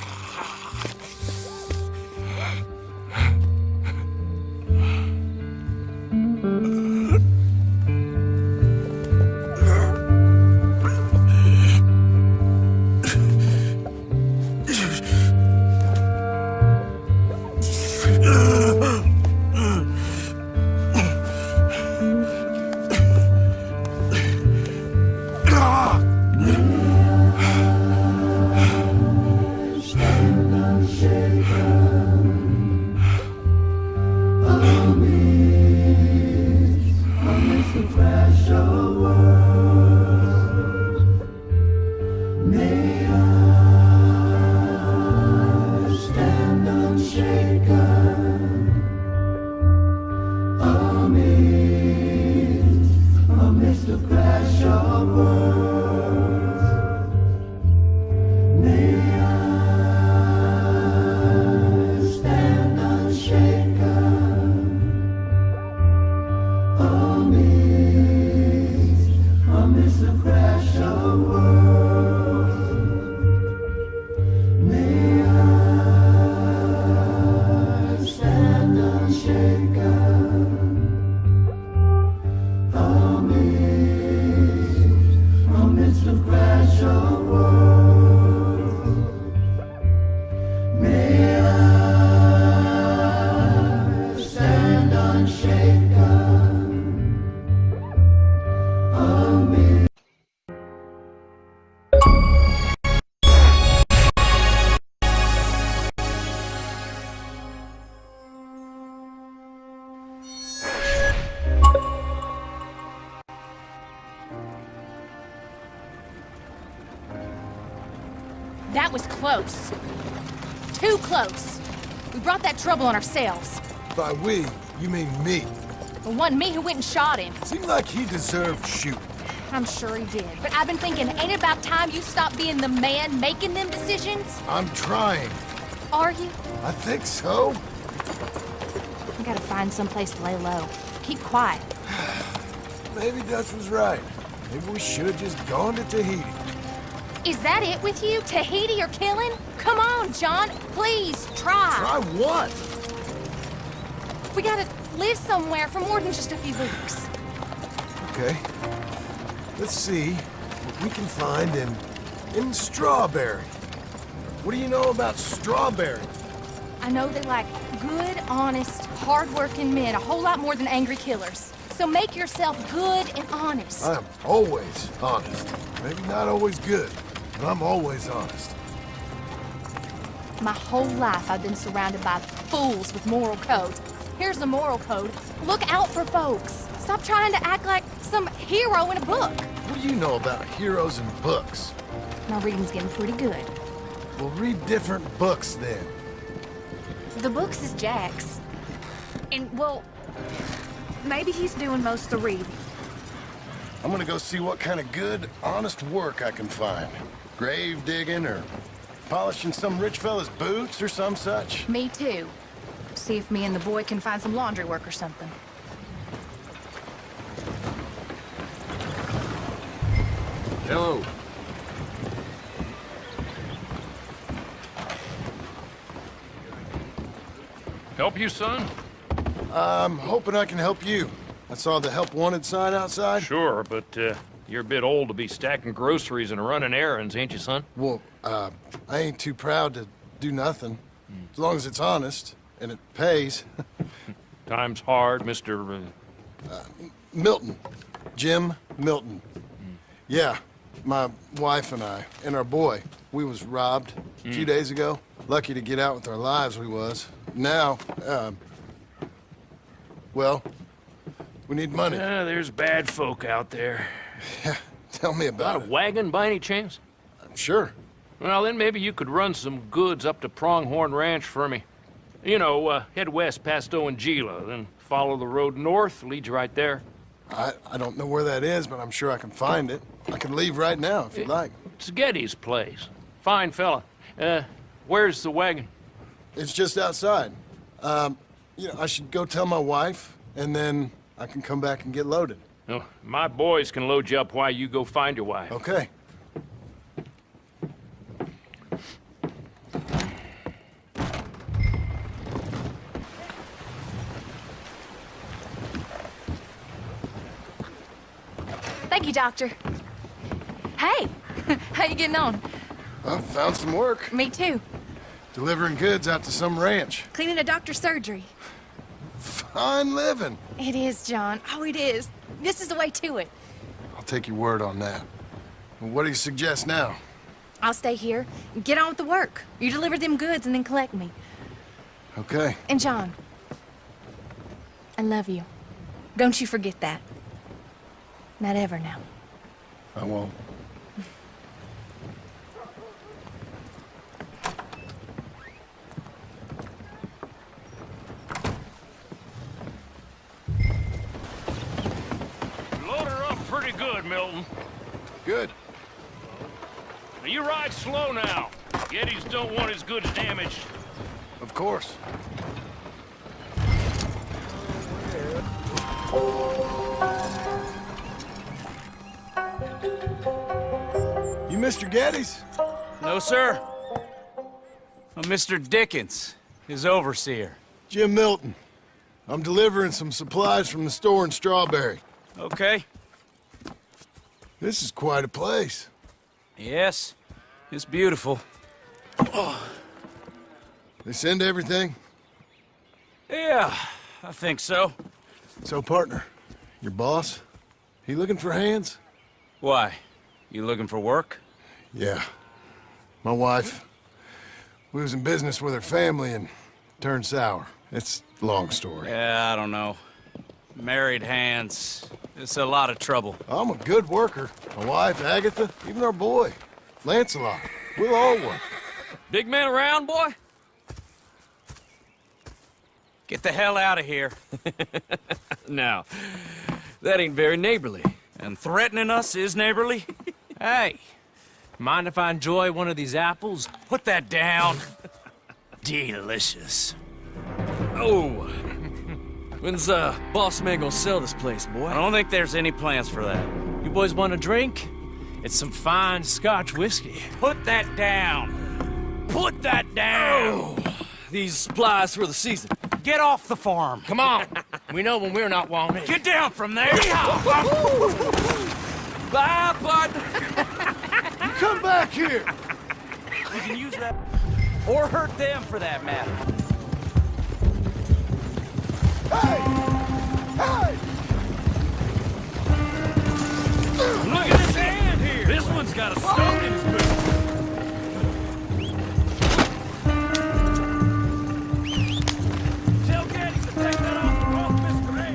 That was close. Too close. We brought that trouble on ourselves. By we, you mean me. It wasn't me who went and shot him. Seemed like he deserved shooting. I'm sure he did. But I've been thinking, ain't it about time you stop being the man making them decisions? I'm trying. Are you? I think so. We gotta find someplace to lay low. Keep quiet. Maybe Dutch was right. Maybe we should have just gone to Tahiti. Is that it with you? Tahiti or killing? Come on, John. Please, try. Try what? We gotta live somewhere for more than just a few weeks. Okay. Let's see what we can find in Strawberry. What do you know about Strawberry? I know they like good, honest, hard-working men a whole lot more than angry killers. So make yourself good and honest. I'm always honest. Maybe not always good, but I'm always honest. My whole life I've been surrounded by fools with moral codes. Here's the moral code. Look out for folks. Stop trying to act like some hero in a book. What do you know about heroes and books? My reading's getting pretty good. Well, read different books then. The books is Jack's. And, well, maybe he's doing most of the reading. I'm gonna go see what kind of good, honest work I can find. Grave digging or polishing some rich fella's boots or some such. Me too. See if me and the boy can find some laundry work or something. Hello. Help you, son? I'm hoping I can help you. I saw the help wanted sign outside. Sure, but you're a bit old to be stacking groceries and running errands, ain't you, son? Well, I ain't too proud to do nothing. As long as it's honest and it pays. Time's hard, Mr. Milton. Jim Milton. Yeah, my wife and I, and our boy, we was robbed a few days ago. Lucky to get out with our lives, we was. Now, well, we need money. There's bad folk out there. Yeah, tell me about it. Got a wagon by any chance? Sure. Well, then maybe you could run some goods up to Pronghorn Ranch for me. You know, head west past Owanjila, then follow the road north, leads you right there. I don't know where that is, but I'm sure I can find it. I can leave right now if you'd like. It's Getty's place. Fine fella. Where's the wagon? It's just outside. You know, I should go tell my wife, and then I can come back and get loaded. No, my boys can load you up while you go find your wife. Okay. Thank you, Doctor. Hey, how you getting on? I found some work. Me too. Delivering goods out to some ranch. Cleaning a doctor's surgery. Fine living. It is, John. Oh, it is. This is the way to it. I'll take your word on that. Well, what do you suggest now? I'll stay here. Get on with the work. You deliver them goods and then collect me. Okay. And John, I love you. Don't you forget that. Not ever now. I won't. Load her up pretty good, Milton. Good. Now you ride slow now. Yetis don't want his goods damaged. Of course. You Mr. Geddes? No, sir. I'm Mr. Dickens, his overseer. Jim Milton. I'm delivering some supplies from the store in Strawberry. Okay. This is quite a place. Yes, it's beautiful. They send everything? Yeah, I think so. So, partner, your boss, he looking for hands? Why? You looking for work? Yeah. My wife, we was in business with her family and turned sour. It's a long story. Yeah, I don't know. Married hands. It's a lot of trouble. I'm a good worker. My wife, Agatha, even our boy, Lancelot. We'll all work. Big man around, boy? Get the hell out of here. Now, that ain't very neighborly. And threatening us is neighborly? Hey, mind if I enjoy one of these apples? Put that down. Delicious. Oh. When's boss man gonna sell this place, boy? I don't think there's any plans for that. You boys want a drink? It's some fine Scotch whiskey. Put that down. Put that down. Oh. These supplies for the season. Get off the farm. Come on. We know when we're not wanted. Get down from there. Bye, bud. come back here! We can use that, or hurt them for that matter. Hey! Hey! Look at his hand here! This one's got a stone in his boot. Tell Geddes to take that offer off Mr. A.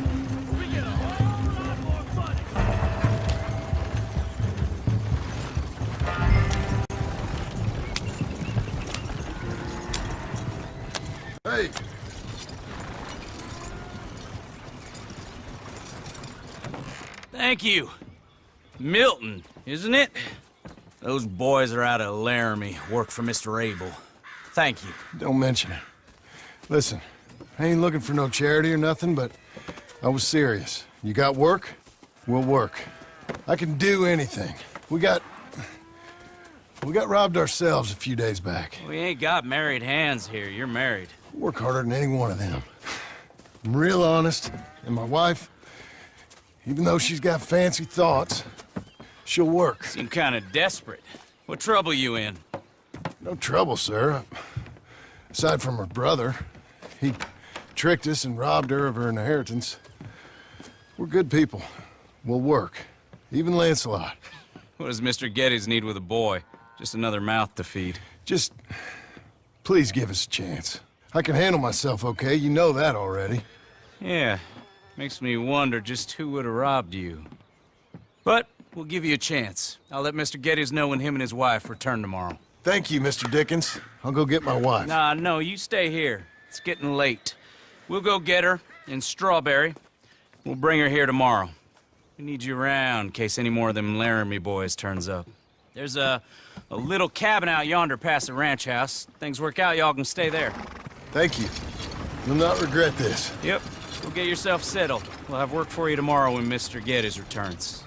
We get a whole lot more money. Hey! Thank you. Milton, isn't it? Those boys are out of Laramie, work for Mr. Abel. Thank you. Don't mention it. Listen, I ain't looking for no charity or nothing, but I was serious. You got work? We'll work. I can do anything. We got robbed ourselves a few days back. We ain't got married hands here. You're married. Work harder than any one of them. I'm real honest, and my wife, even though she's got fancy thoughts, she'll work. Seem kind of desperate. What trouble you in? No trouble, sir. Aside from her brother. He tricked us and robbed her of her inheritance. We're good people. We'll work. Even Lancelot. What does Mr. Geddes need with a boy? Just another mouth to feed. Just... please give us a chance. I can handle myself okay, you know that already. Yeah. Makes me wonder just who would have robbed you. But we'll give you a chance. I'll let Mr. Geddes know when him and his wife return tomorrow. Thank you, Mr. Dickens. I'll go get my wife. Nah, no, you stay here. It's getting late. We'll go get her in Strawberry. We'll bring her here tomorrow. We need you around in case any more of them Laramie boys turns up. There's a little cabin out yonder past the ranch house. Things work out, y'all can stay there. Thank you. You'll not regret this. Yep. Go get yourself settled. We'll have work for you tomorrow when Mr. Geddes returns.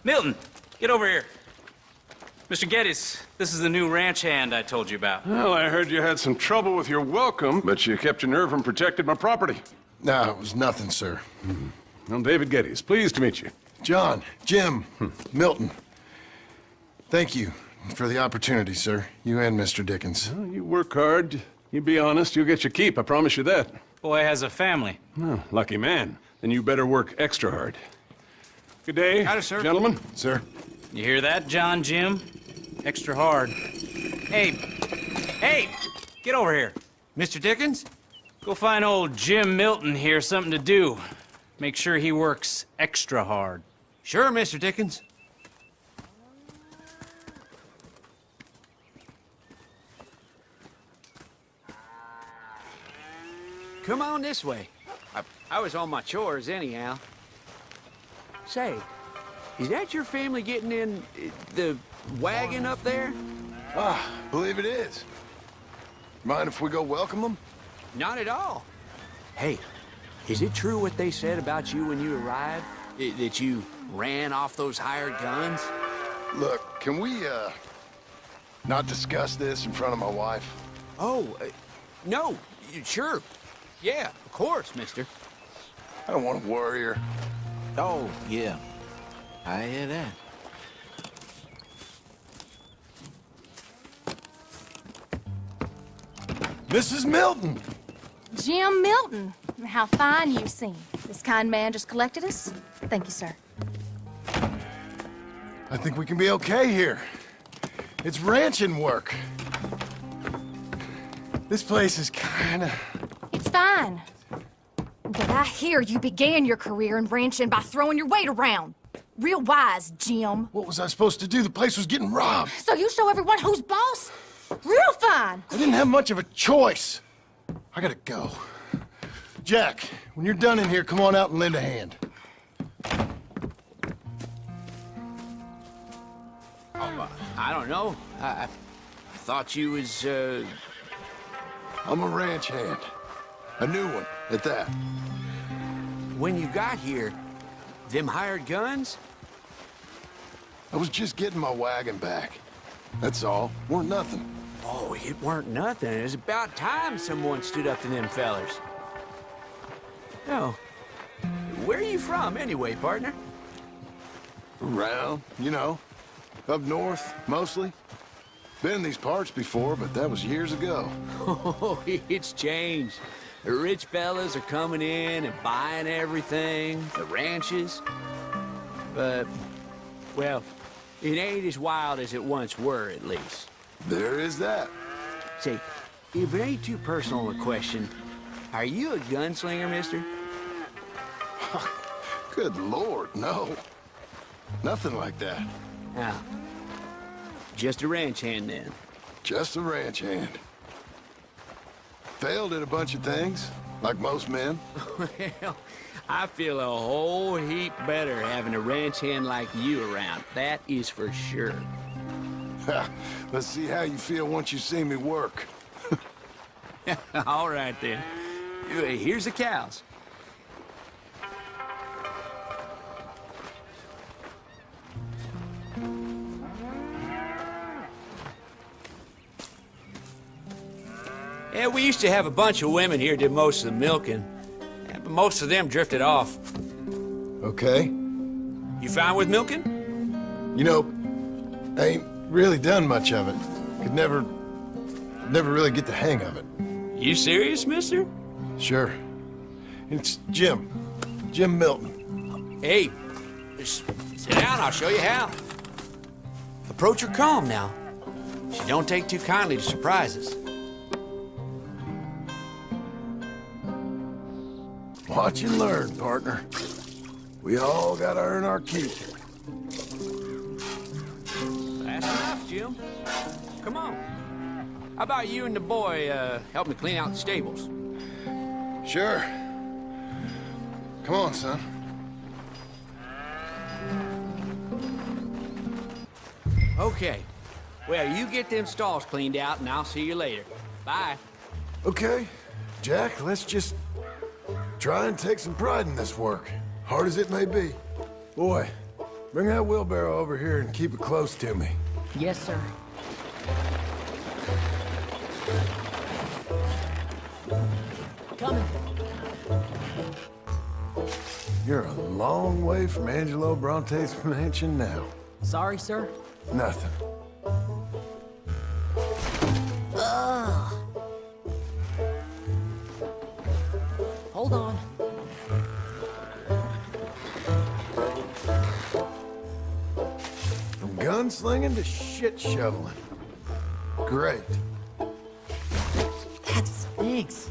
Milton, get over here. Mr. Geddes, this is the new ranch hand I told you about. Well, I heard you had some trouble with your welcome, but you kept your nerve and protected my property. No, it was nothing, sir. I'm David Geddes. Pleased to meet you. John, Jim, Milton. Thank you for the opportunity, sir. You and Mr. Dickens. Well, you work hard. You be honest, you'll get your keep, I promise you that. Boy has a family. Oh, lucky man. Then you better work extra hard. Good day, Howdy, sir. gentlemen. Sir. You hear that, John, Jim? Extra hard. Hey, get over here. Mr. Dickens? Go find old Jim Milton here something to do. Make sure he works extra hard. Sure, Mr. Dickens. Come on this way. I was on my chores anyhow. Say, is that your family getting in the wagon up there? Ah, believe it is. Mind if we go welcome them? Not at all. Hey, is it true what they said about you when you arrived? That you ran off those hired guns? Look, can we, not discuss this in front of my wife? Oh, no, sure. Yeah, of course, mister. I don't want to worry her. Oh, yeah. I hear that. Mrs. Milton! Jim Milton. How fine you seem. This kind man just collected us. Thank you, sir. I think we can be okay here. It's ranching work. This place is kinda... It's fine. But I hear you began your career in ranching by throwing your weight around. Real wise, Jim. What was I supposed to do? The place was getting robbed. So you show everyone who's boss? Real fine. I didn't have much of a choice. I gotta go. Jack, when you're done in here, come on out and lend a hand. I don't know. I thought you was, I'm a ranch hand. A new one, at that. When you got here, them hired guns? I was just getting my wagon back. That's all. Weren't nothing. Oh, it weren't nothing. It was about time someone stood up to them fellers. Oh, where are you from anyway, partner? Around, you know. Up north, mostly. Been in these parts before, but that was years ago. Oh, it's changed. The rich fellas are coming in and buying everything, the ranches. But, well, it ain't as wild as it once were, at least. There is that. Say, if it ain't too personal a question, are you a gunslinger, mister? Good Lord, no. Nothing like that. Now, just a ranch hand, then? Just a ranch hand. Failed at a bunch of things, like most men. Well, I feel a whole heap better having a ranch hand like you around. That is for sure. Let's see how you feel once you see me work. All right, then. Here's the cows. Yeah, we used to have a bunch of women here did most of the milking. Yeah, but most of them drifted off. Okay. You fine with milking? You know, I ain't really done much of it. Could never really get the hang of it. You serious, mister? Sure. It's Jim. Jim Milton. Hey, just sit down, I'll show you how. Approach her calm now. She don't take too kindly to surprises. Watch and learn, partner. We all gotta earn our keep. That's enough, Jim. Come on. How about you and the boy help me clean out the stables? Sure. Come on, son. Okay. Well, you get them stalls cleaned out, and I'll see you later. Bye. Okay. Jack, let's just try and take some pride in this work, hard as it may be. Boy, bring that wheelbarrow over here and keep it close to me. Yes, sir. Coming. You're a long way from Angelo Bronte's mansion now. Sorry, sir. Nothing. Ugh. Hold on. From gunslinging to shit shoveling. Great. That stinks.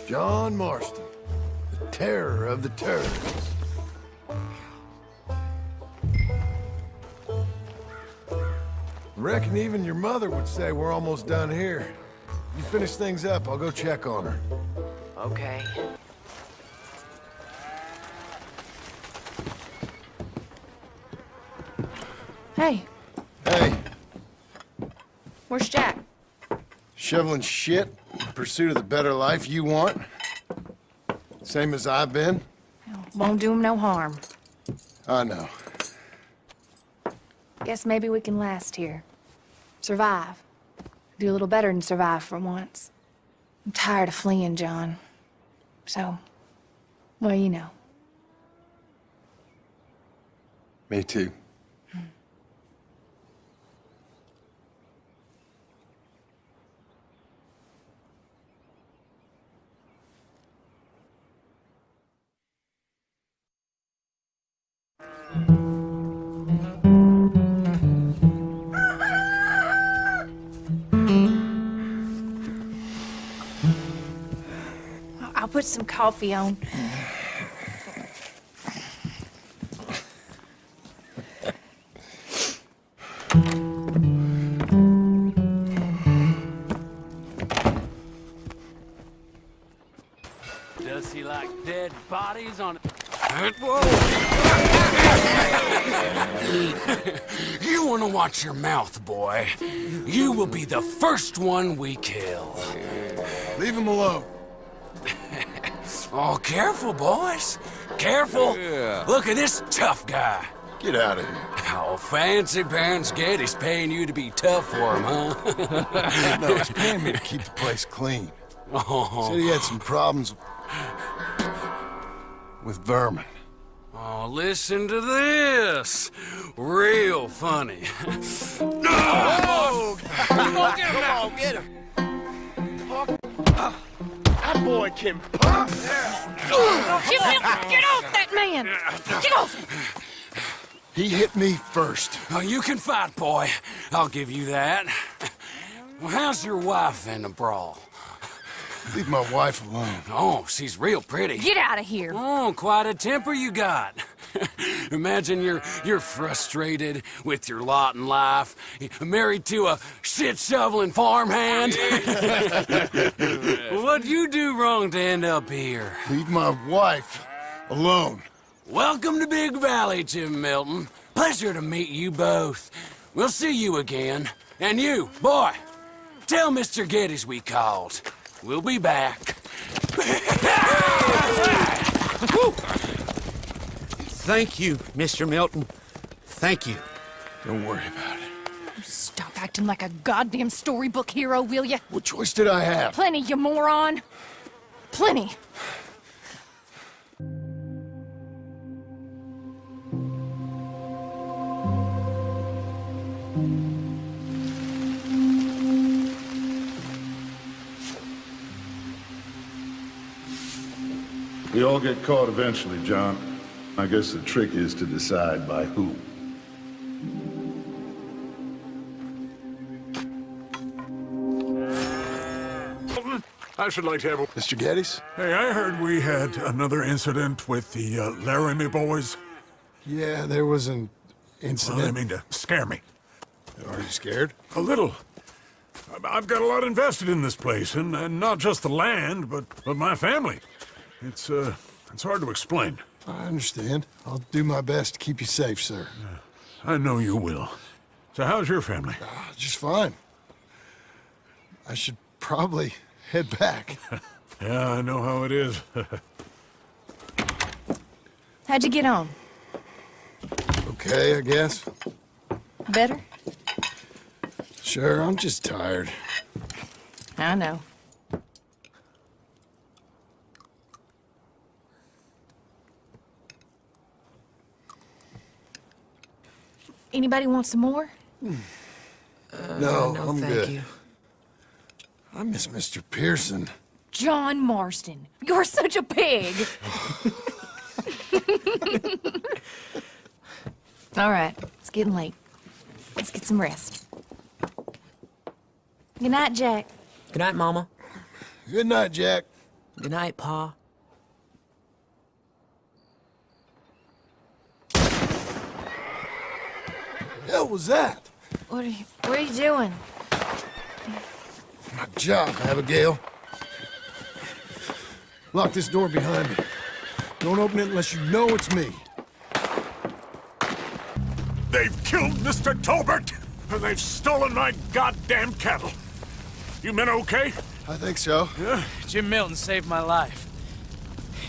John Marston, the terror of the terrorists. Reckon even your mother would say we're almost done here. You finish things up, I'll go check on her. Okay. Hey, Hey, where's Jack? shoveling shit in pursuit of the better life you want? Same as I've been? Won't do him no harm. I know. Guess maybe we can last here. Survive. Do a little better than survive for once. I'm tired of fleeing, John. So, well, you know. Me too. I'll put some coffee on. Does he like dead bodies on... You want to watch your mouth, boy. You will be the first one we kill. Leave him alone. Oh, careful, boys. Careful. Yeah. Look at this tough guy. Get out of here. Oh, fancy pants Getty's paying you to be tough for him, huh? No, he's paying me to keep the place clean. Oh. Said he had some problems with vermin. Oh, listen to this. Real funny. Oh! Come on, get him! That boy can pop! Get off that man! Get off! He hit me first. Oh, you can fight, boy. I'll give you that. Well, how's your wife in the brawl? Leave my wife alone. Oh, she's real pretty. Get out of here. Oh, quite a temper you got. Imagine you're frustrated with your lot in life, married to a shit-shoveling farmhand. What'd you do wrong to end up here? Leave my wife alone. Welcome to Big Valley, Jim Milton. Pleasure to meet you both. We'll see you again. And you, boy, tell Mr. Geddes we called. We'll be back. Thank you, Mr. Milton. Thank you. Don't worry about it. Stop acting like a goddamn storybook hero, will ya? What choice did I have? Plenty, you moron. Plenty. We all get caught eventually, John. I guess the trick is to decide by who. I should like to have a... Mr. Geddes? Hey, I heard we had another incident with the Laramie boys. Yeah, there was an Well, incident. they mean to scare me. Are you scared? A little. I've got a lot invested in this place, and not just the land, but my family. It's hard to explain. I understand. I'll do my best to keep you safe, sir. I know you will. So how's your family? Just fine. I should probably head back. Yeah, I know how it is. How'd you get on? Okay, I guess. Better? Sure, I'm just tired. I know. Anybody want some more? No, no, I'm thank good. you. I miss Mr. Pearson. John Marston, you're such a pig. All right, it's getting late. Let's get some rest. Good night, Jack. Good night, Mama. Good night, Jack. Good night, Pa. Hell was that? What are you doing? My job, Abigail. Lock this door behind me. Don't open it unless you know it's me. They've killed Mr. Tolbert, and they've stolen my goddamn cattle. You men okay? I think so. Yeah? Jim Milton saved my life.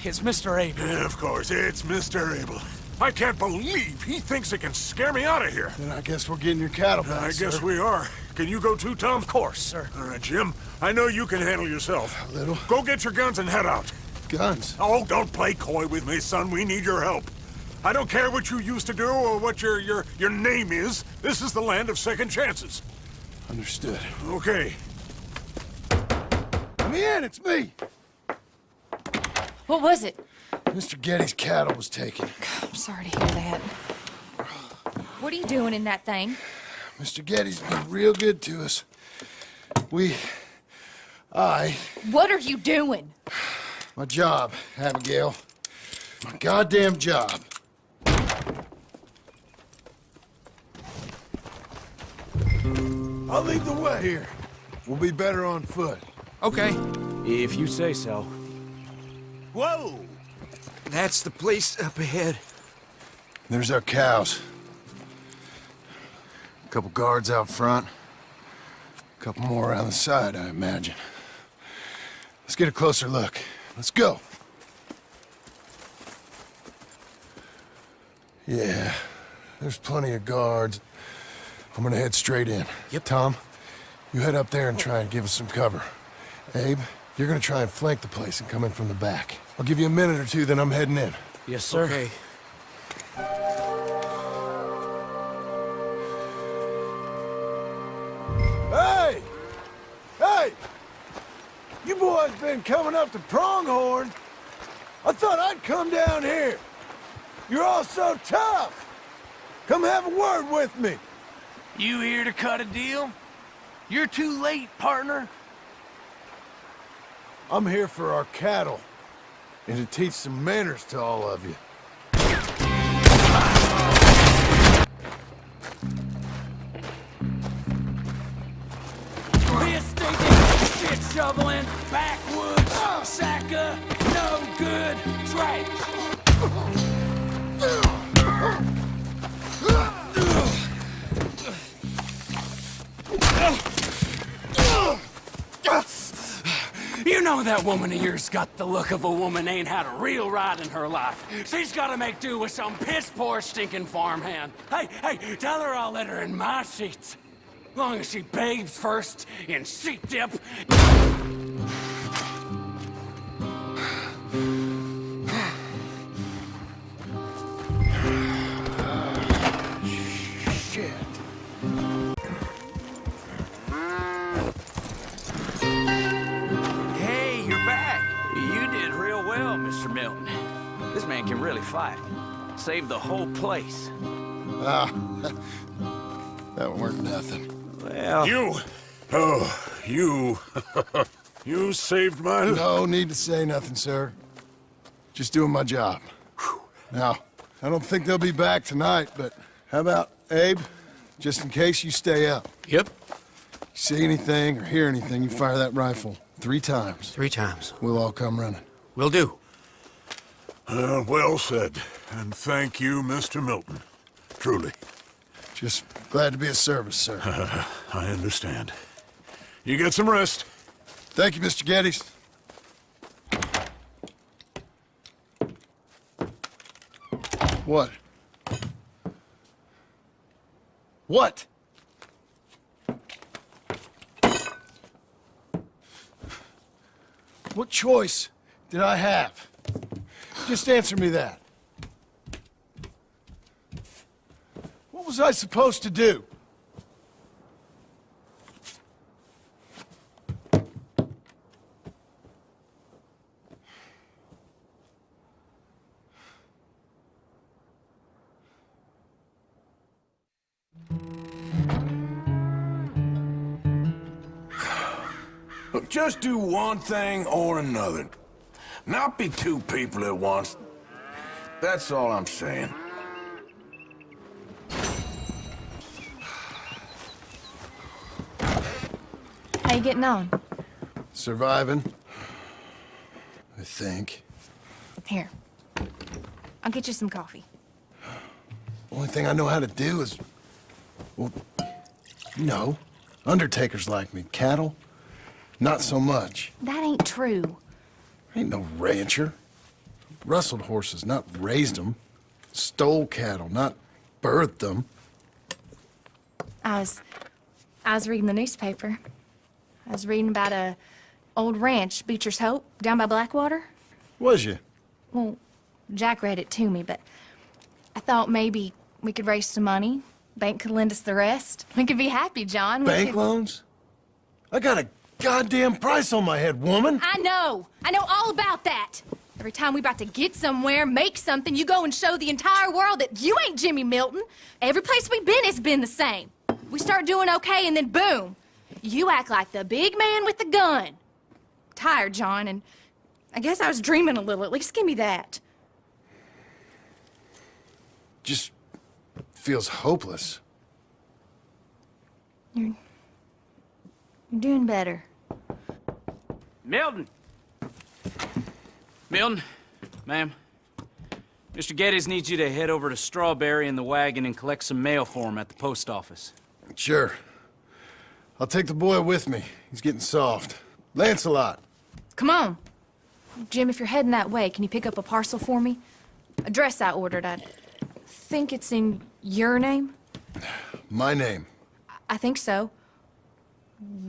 It's Mr. Abel. Yeah, of course, it's Mr. Abel. I can't believe he thinks he can scare me out of here. Then I guess we're getting your cattle back, I guess sir. we are. Can you go too, Tom? Of course, sir. All right, Jim. I know you can handle yourself. A little. Go get your guns and head out. Guns? Oh, don't play coy with me, son. We need your help. I don't care what you used to do or what your name is. This is the land of second chances. Understood. Okay. Let me in, it's me! What was it? Mr. Geddes' cattle was taken. I'm sorry to hear that. What are you doing in that thing? Mr. Geddes been real good to us. What are you doing? My job, Abigail. My goddamn job. I'll lead the way here. We'll be better on foot. Okay, if you say so. Whoa! That's the place up ahead. There's our cows. A couple guards out front. A couple more around the side, I imagine. Let's get a closer look. Let's go. Yeah, there's plenty of guards. I'm gonna head straight in. Yep. Tom, you head up there and try and give us some cover. Abe, you're gonna try and flank the place and come in from the back. I'll give you a minute or two, then I'm heading in. Yes, sir. Okay. Hey! Hey! You boys been coming up to Pronghorn? I thought I'd come down here. You're all so tough. Come have a word with me. You here to cut a deal? You're too late, partner. I'm here for our cattle, and to teach some manners to all of you. Be a stinking, shit-shoveling, backwoods, sacker, no good trash. You know that woman of yours got the look of a woman ain't had a real ride in her life. She's gotta make do with some piss-poor stinking farmhand. Hey, tell her I'll let her in my sheets. Long as she bathes first in sheep dip. Shit. Hey, you're back. You did real well, Mr. Milton. This man can really fight. Saved the whole place. Ah, that weren't nothing. Well... You! Oh, you... you saved my life. No need to say nothing, sir. Just doing my job. Now, I don't think they'll be back tonight, but how about, Abe? Just in case you stay up. Yep. See anything or hear anything, you fire that rifle 3 times. 3 times. We'll all come running. Will do. Well said. And thank you, Mr. Milton. Truly. Just glad to be of service, sir. I understand. You get some rest. Thank you, Mr. Geddes. What? What? What choice did I have? Just answer me that. What was I supposed to do? Look, just do one thing or another. Not be 2 people at once. That's all I'm saying. How you getting on? Surviving. I think. Here. I'll get you some coffee. Only thing I know how to do is... well, you know, undertakers like me. Cattle, not so much. That ain't true. Ain't no rancher. Rustled horses, not raised them. Stole cattle, not birthed them. I was reading the newspaper. I was reading about a old ranch, Beecher's Hope, down by Blackwater. Was you? Well, Jack read it to me, but I thought maybe we could raise some money. Bank could lend us the rest. We could be happy, John. Bank loans? I got a goddamn price on my head, woman. I know all about that. Every time we about to get somewhere, make something, you go and show the entire world that you ain't Jimmy Milton. Every place we've been has been the same. We start doing okay, and then boom, you act like the big man with the gun. Tired, John, and I guess I was dreaming a little. At least give me that. Just feels hopeless. You're doing better. Milton! Milton, ma'am. Mr. Geddes needs you to head over to Strawberry in the wagon and collect some mail for him at the post office. Sure. I'll take the boy with me. He's getting soft. Lancelot. Come on. Jim, if you're heading that way, can you pick up a parcel for me? A dress I ordered. I think it's in your name? My name. I think so.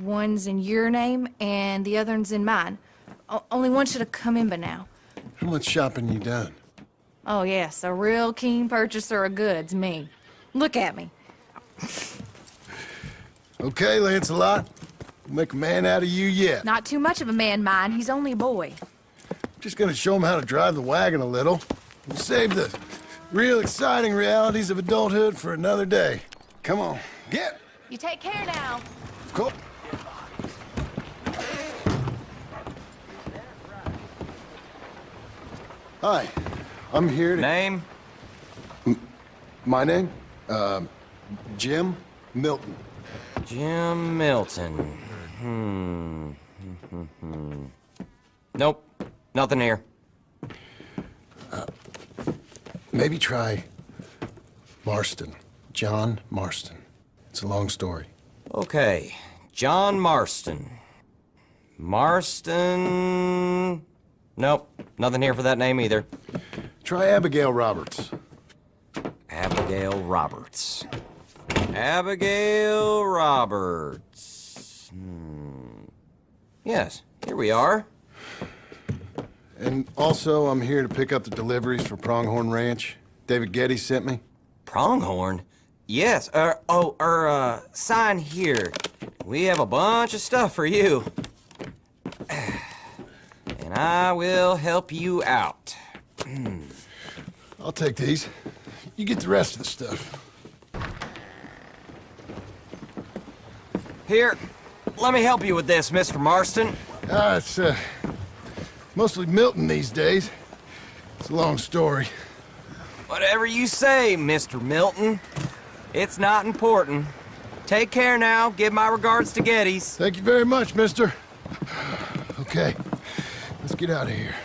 One's in your name, and the other one's in mine. Only one should have come in by now. How much shopping you done? Oh, yes, a real keen purchaser of goods, me. Look at me. Okay, Lancelot. We'll make a man out of you yet. Not too much of a man, mine. He's only a boy. Just gonna show him how to drive the wagon a little. We'll save the real exciting realities of adulthood for another day. Come on, get! You take care now. Cool. Hi, I'm here to... Name? My name? Jim Milton. Jim Milton. Nope, nothing here. Maybe try Marston. John Marston. It's a long story. Okay, John Marston. Marston... Nope, nothing here for that name either. Try Abigail Roberts. Abigail Roberts. Abigail Roberts. Yes, here we are. And also, I'm here to pick up the deliveries for Pronghorn Ranch. David Geddes sent me. Pronghorn? Yes, sign here. We have a bunch of stuff for you. And I will help you out. I'll take these. You get the rest of the stuff. Here, let me help you with this, Mr. Marston. It's, mostly Milton these days. It's a long story. Whatever you say, Mr. Milton. It's not important. Take care now. Give my regards to Geddes. Thank you very much, mister. Okay, let's get out of here.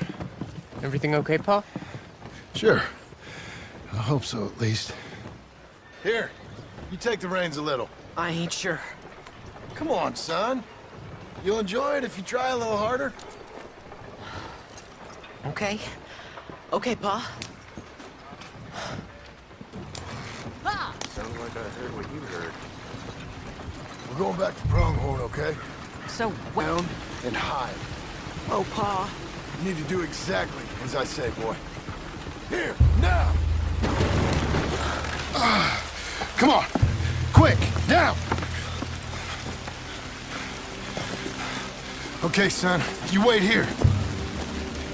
Everything okay, Pa? Sure. I hope so, at least. Here, you take the reins a little. I ain't sure. Come on, son. You'll enjoy it if you try a little harder. Okay. Okay, Pa. Sounds like I heard what you heard. We're going back to Pronghorn, okay? So, Down and hide. Oh, Pa. You need to do exactly as I say, boy. Here, now! Come on! Quick, down! Okay, son, you wait here.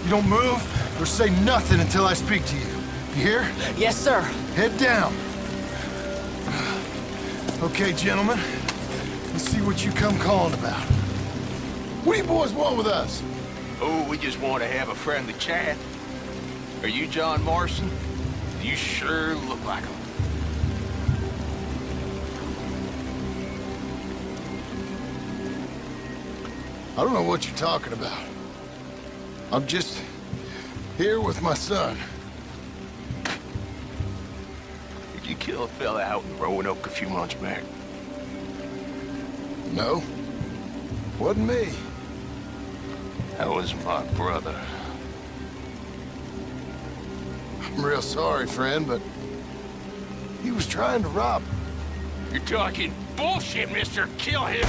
You don't move or say nothing until I speak to you. You hear? Yes, sir. Head down. Okay, gentlemen. Let's see what you come calling about. What do you boys want with us? Oh, we just want to have a friendly chat. Are you John Marston? You sure look like him. I don't know what you're talking about. I'm just here with my son. Did you kill a fella out in Roanoke a few months back? No. Wasn't me. That was my brother. I'm real sorry, friend, but he was trying to rob. You're talking bullshit, mister. Kill him.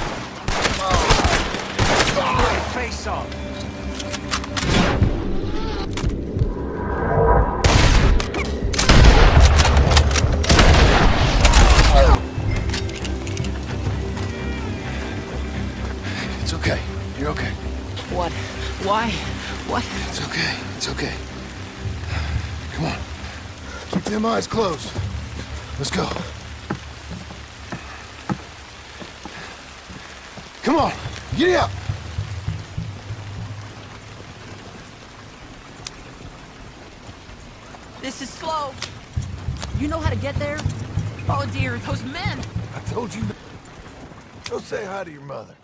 Face off. It's okay. You're okay. What? Why? What? It's okay. It's okay. Come on. Keep them eyes closed. Let's go. Come on. Get up. This is slow. You know how to get there? Oh dear, those men. I told you. Go say hi to your mother.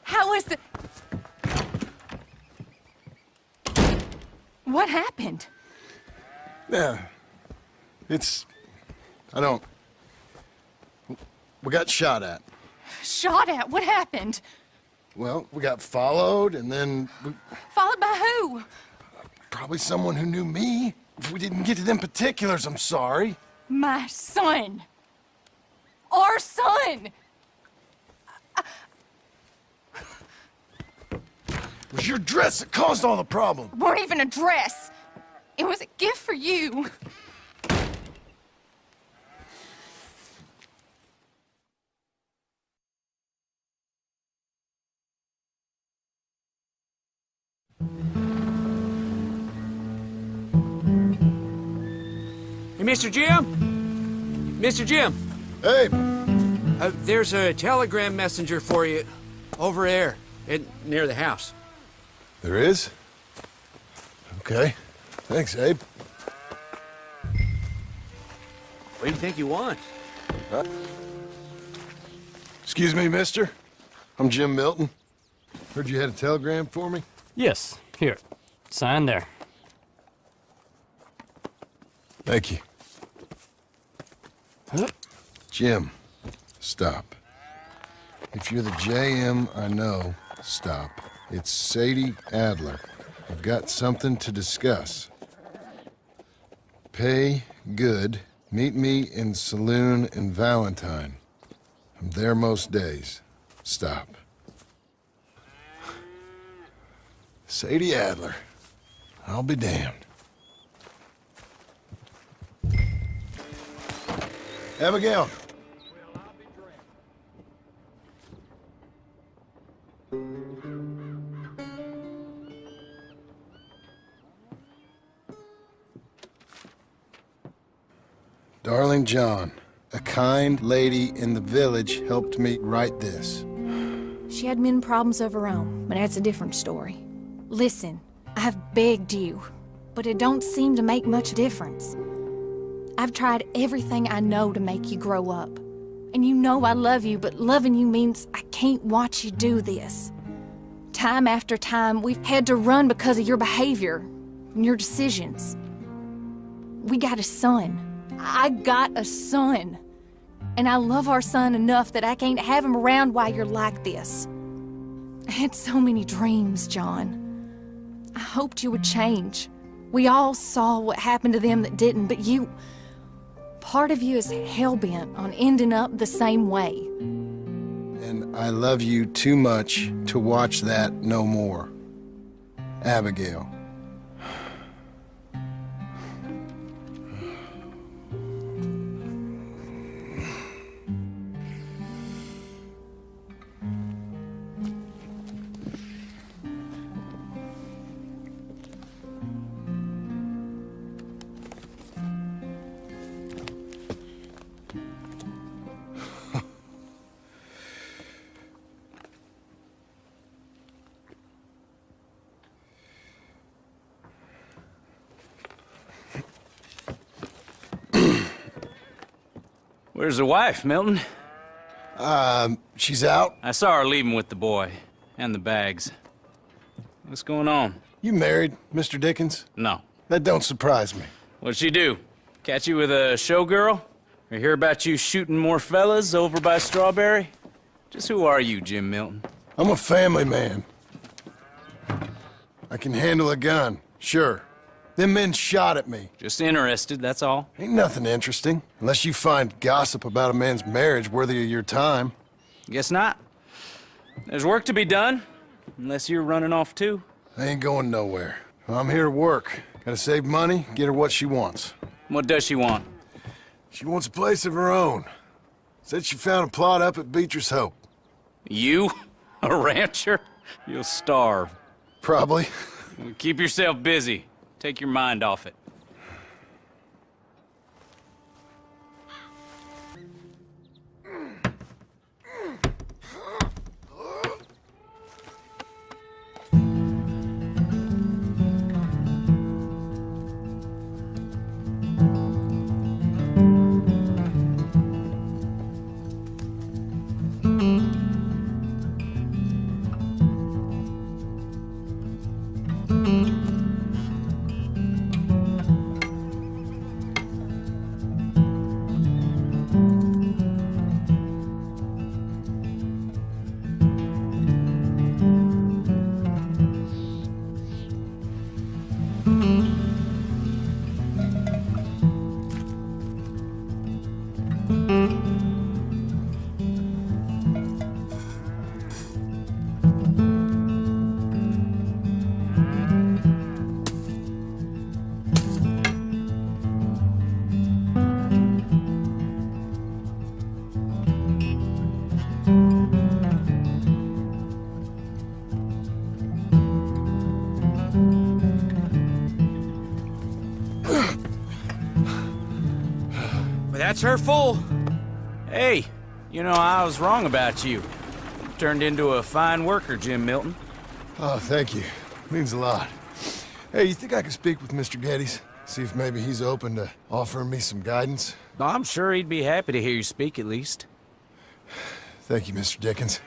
How is the... What happened? Yeah. I don't... We got shot at. Shot at? What happened? Well, we got followed, and then... Followed by who? Probably someone who knew me. If we didn't get to them particulars, I'm sorry. My son. Our son. It was your dress that caused all the problem. It weren't even a dress. It was a gift for you. Hey, Mr. Jim? Mr. Jim? Hey! There's a telegram messenger for you over there, near the house. There is? Okay. Thanks, Abe. What do you think you want? Excuse me, mister. I'm Jim Milton. Heard you had a telegram for me? Yes. Here. Sign there. Thank you. Jim, stop. If you're the JM I know, stop. It's Sadie Adler. I've got something to discuss. Pay good. Meet me in Saloon in Valentine. I'm there most days. Stop. Sadie Adler. I'll be damned. Abigail. Darling John, a kind lady in the village helped me write this. She had men problems of her own, but that's a different story. Listen, I have begged you, but it don't seem to make much difference. I've tried everything I know to make you grow up. And you know I love you, but loving you means I can't watch you do this. Time after time, we've had to run because of your behavior and your decisions. We got a son. I got a son. And I love our son enough that I can't have him around while you're like this. I had so many dreams, John. I hoped you would change. We all saw what happened to them that didn't, but you... Part of you is hell-bent on ending up the same way. And I love you too much to watch that no more. Abigail. Where's the wife, Milton? She's out. I saw her leaving with the boy. And the bags. What's going on? You married, Mr. Dickens? No. That don't surprise me. What'd she do? Catch you with a showgirl? Or hear about you shooting more fellas over by Strawberry? Just who are you, Jim Milton? I'm a family man. I can handle a gun, sure. Them men shot at me. Just interested, that's all. Ain't nothing interesting, unless you find gossip about a man's marriage worthy of your time. Guess not. There's work to be done, unless you're running off too. I ain't going nowhere. I'm here to work. Gotta save money, get her what she wants. What does she want? She wants a place of her own. Said she found a plot up at Beecher's Hope. You? A rancher? You'll starve. Probably. Keep yourself busy. Take your mind off it. That's her full. Hey, you know, I was wrong about you. Turned into a fine worker, Jim Milton. Oh, thank you. Means a lot. Hey, you think I could speak with Mr. Geddes? See if maybe he's open to offering me some guidance? I'm sure he'd be happy to hear you speak, at least. Thank you, Mr. Dickens.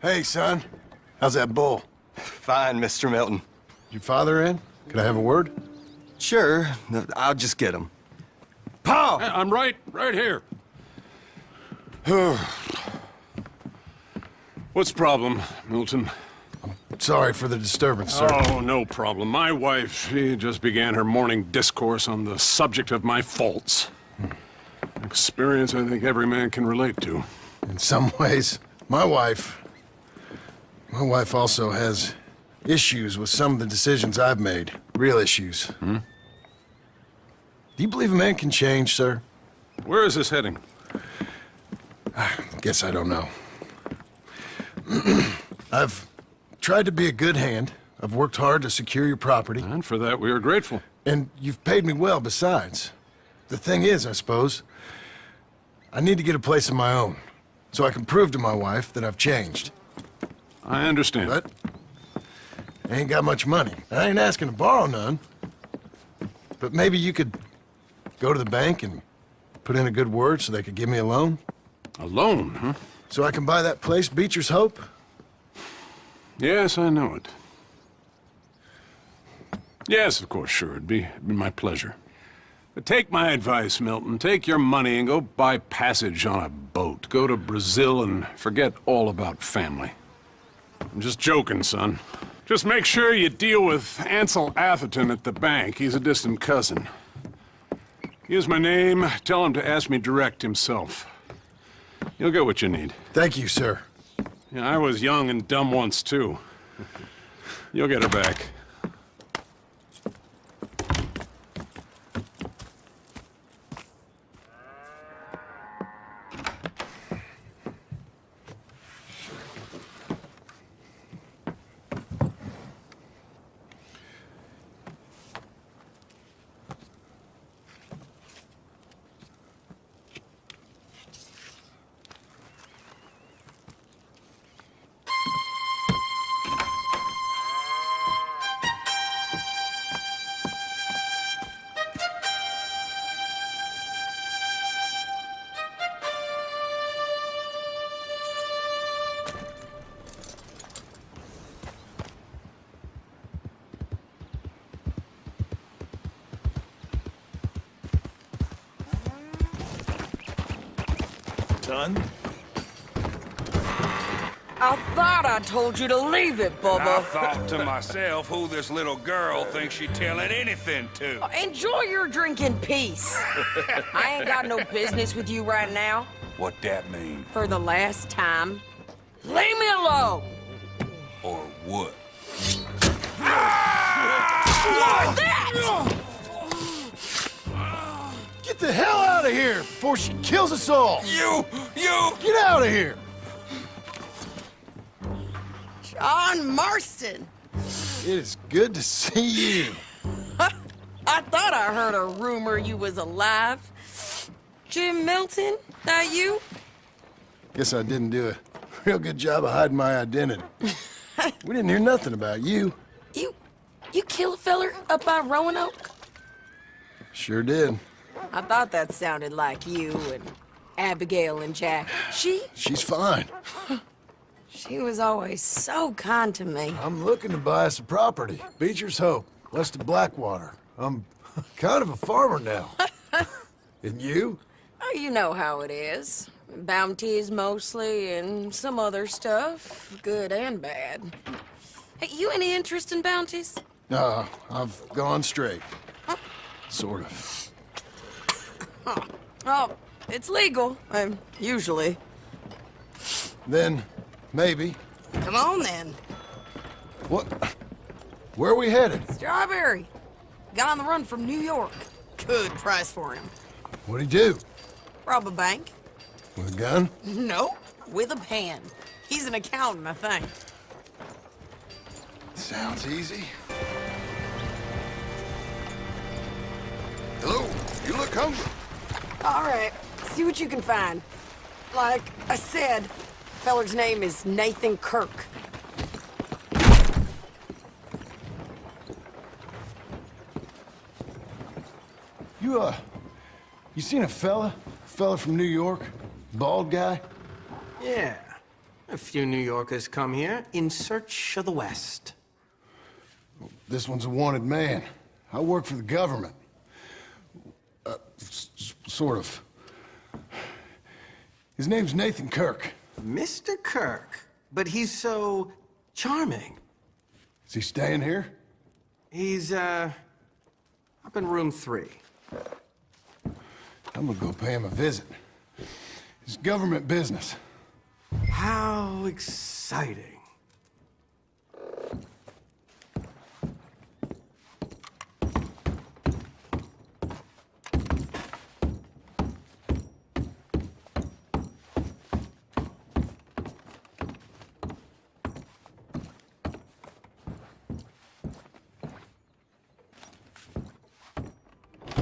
Hey, son. How's that bull? Fine, Mr. Milton. Your father in? Can I have a word? Sure. I'll just get him. Pa! I'm right here. What's the problem, Milton? Sorry for the disturbance, sir. Oh, no problem. My wife, she just began her morning discourse on the subject of my faults. Experience I think every man can relate to. In some ways, my wife also has issues with some of the decisions I've made. Real issues. Hmm? Do you believe a man can change, sir? Where is this heading? Guess I don't know. I've tried to be a good hand. I've worked hard to secure your property. And for that, we are grateful. And you've paid me well besides. The thing is, I suppose, I need to get a place of my own, so I can prove to my wife that I've changed. I understand. But I ain't got much money. I ain't asking to borrow none. But maybe you could go to the bank and put in a good word so they could give me a loan? A loan, huh? So I can buy that place, Beecher's Hope? Yes, I know it. Yes, of course, sure. It'd be my pleasure. But take my advice, Milton. Take your money and go buy passage on a boat. Go to Brazil and forget all about family. I'm just joking, son. Just make sure you deal with Ansel Atherton at the bank. He's a distant cousin. Here's my name. Tell him to ask me direct himself. You'll get what you need. Thank you, sir. Yeah, I was young and dumb once, too. You'll get her back. Son? I thought I told you to leave it, Bubba. I thought to myself who this little girl thinks she's telling anything to. Enjoy your drink in peace. I ain't got no business with you right now. What that mean? For the last time, leave me alone. Or what? Like that! Get the hell out of here before she kills us all! You! Get out of here! John Marston. It is good to see you. I thought I heard a rumor you was alive. Jim Milton, that you? Guess I didn't do a real good job of hiding my identity. We didn't hear nothing about you. You kill a feller up by Roanoke? Sure did. I thought that sounded like you and Abigail and Jack. She's fine. She was always so kind to me. I'm looking to buy us a property. Beecher's Hope, west of Blackwater. I'm kind of a farmer now. And you? Oh, you know how it is. Bounties mostly, and some other stuff, good and bad. Hey, you any interest in bounties? No, I've gone straight. Sort of. Oh, it's legal, usually. Then, maybe. Come on, then. What? Where are we headed? Strawberry. Got on the run from New York. Good price for him. What'd he do? Rob a bank. With a gun? No, with a pen. He's an accountant, I think. Sounds easy. Hello, you look hungry. All right, see what you can find. Like I said, feller's name is Nathan Kirk. You seen a fella? Fella from New York? Bald guy? Yeah. A few New Yorkers come here in search of the West. This one's a wanted man. I work for the government. Sort of. His name's Nathan Kirk. Mr. Kirk? But he's so charming. Is he staying here? He's, up in room 3. I'm gonna go pay him a visit. It's government business. How exciting.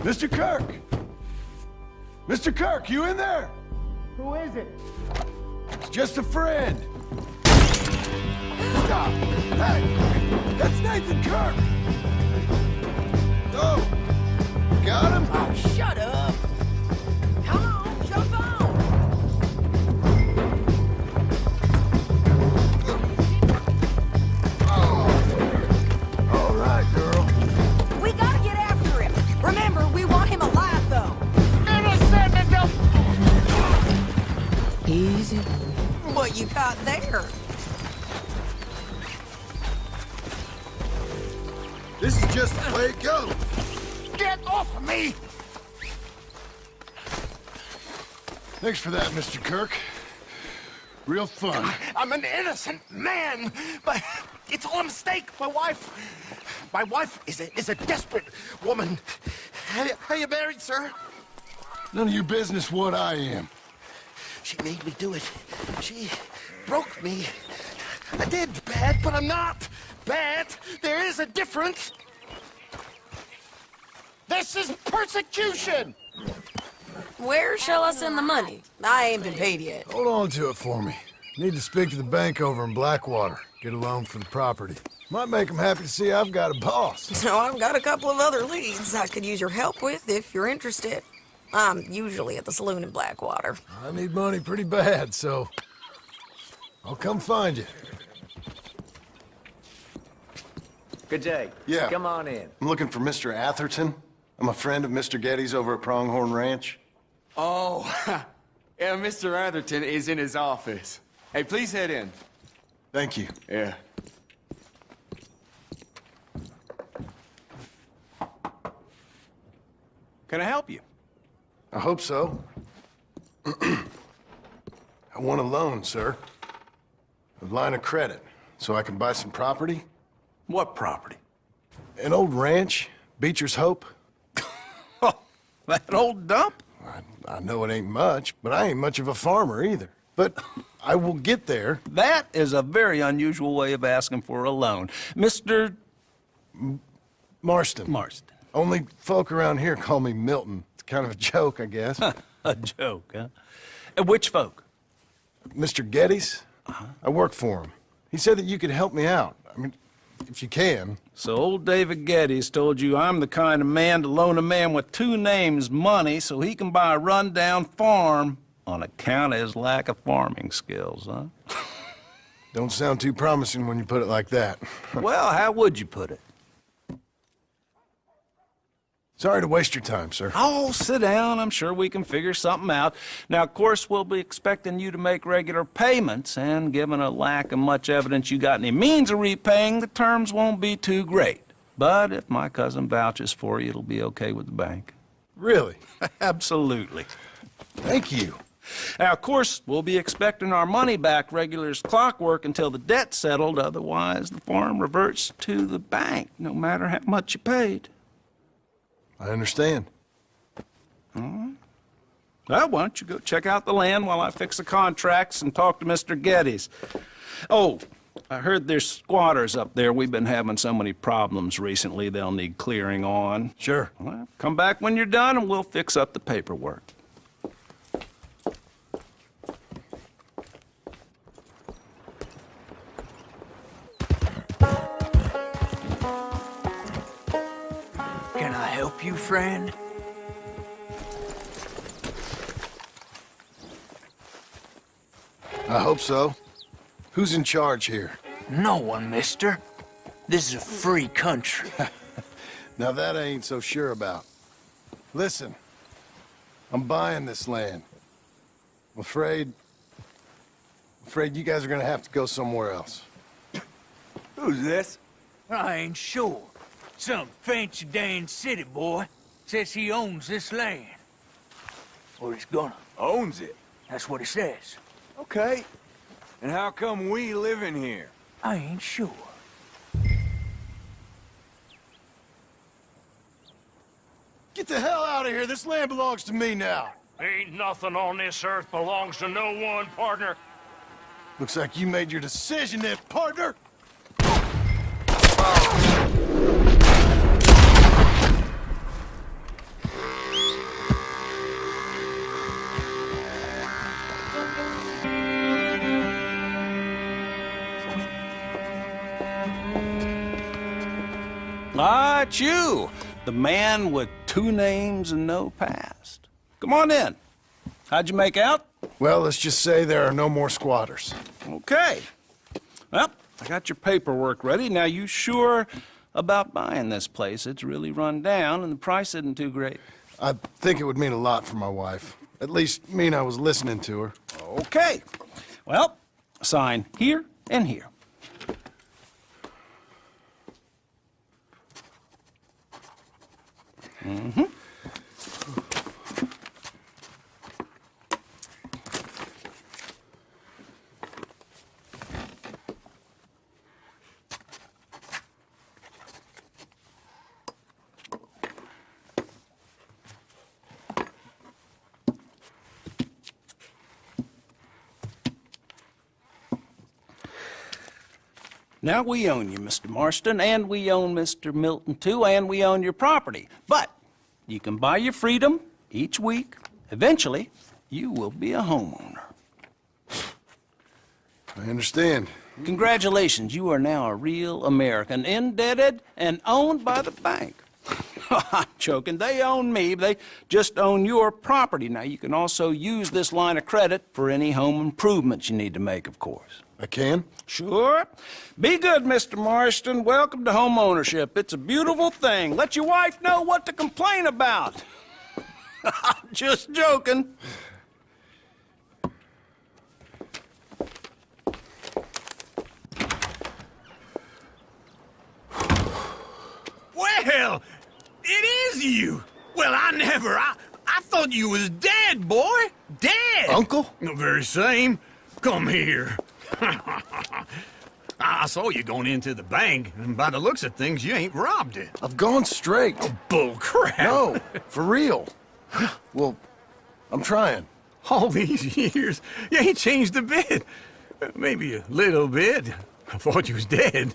Mr. Kirk! Mr. Kirk, you in there? Who is it? It's just a friend. Stop! Hey! That's Nathan Kirk! Oh! Got him? Oh, shut up! Come on, jump on! All right, girl. We gotta get after him. Remember, we want him alive, though. Easy. What you caught there? This is just the way it goes. Get off of me! Thanks for that, Mr. Kirk. Real fun. I'm an innocent man, but it's all a mistake. My wife is a desperate woman. Are you married, sir? None of your business what I am. She made me do it. She broke me. I did bad, but I'm not bad. There is a difference. This is persecution! Where shall I send the money? I ain't been paid yet. Hold on to it for me. Need to speak to the bank over in Blackwater. Get a loan for the property. Might make them happy to see I've got a boss. So I've got a couple of other leads I could use your help with if you're interested. I'm usually at the saloon in Blackwater. I need money pretty bad, so I'll come find you. Good day. Yeah. Come on in. I'm looking for Mr. Atherton. I'm a friend of Mr. Getty's over at Pronghorn Ranch. Oh, yeah, Mr. Atherton is in his office. Hey, please head in. Thank you. Yeah. Can I help you? I hope so. I want a loan, sir. A line of credit, so I can buy some property. What property? An old ranch, Beecher's Hope. That old dump? I know it ain't much, but I ain't much of a farmer either. But I will get there. That is a very unusual way of asking for a loan. Mr. Marston. Marston. Only folk around here call me Milton. It's kind of a joke, I guess. A joke, huh? And which folk? Mr. Getty's. I work for him. He said that you could help me out. I mean, if you can. So old David Geddes told you I'm the kind of man to loan a man with two names money so he can buy a rundown farm on account of his lack of farming skills, huh? Don't sound too promising when you put it like that. Well, how would you put it? Sorry to waste your time, sir. Oh, sit down. I'm sure we can figure something out. Now, of course, we'll be expecting you to make regular payments, and given a lack of much evidence you got any means of repaying, the terms won't be too great. But if my cousin vouches for you, it'll be okay with the bank. Really? Absolutely. Thank you. Now, of course, we'll be expecting our money back regular as clockwork until the debt's settled. Otherwise, the farm reverts to the bank, no matter how much you paid. I understand. All right. Well, why don't you go check out the land while I fix the contracts and talk to Mr. Geddes. Oh, I heard there's squatters up there. We've been having so many problems recently, they'll need clearing on. Sure. Well, come back when you're done and we'll fix up the paperwork. Can I help you, friend? I hope so. Who's in charge here? No one, mister. This is a free country. Now that I ain't so sure about. Listen, I'm buying this land. I'm afraid you guys are gonna have to go somewhere else. Who's this? I ain't sure. Some fancy Dan city boy says he owns this land. Or he's gonna. Owns it? That's what he says. Okay. And how come we live in here? I ain't sure. Get the hell out of here! This land belongs to me now! Ain't nothing on this earth belongs to no one, partner. Looks like you made your decision then, partner! Ah, it's you, the man with 2 names and no past. Come on in. How'd you make out? Well, let's just say there are no more squatters. Okay. Well, I got your paperwork ready. Now, you sure about buying this place? It's really run down, and the price isn't too great. I think it would mean a lot for my wife. At least mean I was listening to her. Okay. Well, sign here and here. Mm-hmm. Now we own you, Mr. Marston, and we own Mr. Milton, too, and we own your property. But you can buy your freedom each week. Eventually, you will be a homeowner. I understand. Congratulations, you are now a real American, indebted and owned by the bank. I'm joking. They own me. They just own your property. Now, you can also use this line of credit for any home improvements you need to make, of course. I can? Sure. Be good, Mr. Marston. Welcome to home ownership. It's a beautiful thing. Let your wife know what to complain about. Just joking. Well, it is you. Well, I thought you was dead, boy. Dead. Uncle? The very same. Come here. I saw you going into the bank, and by the looks of things, you ain't robbed it. I've gone straight. Oh, bull crap. No, for real. Well, I'm trying. All these years, you ain't changed a bit. Maybe a little bit. I thought you was dead.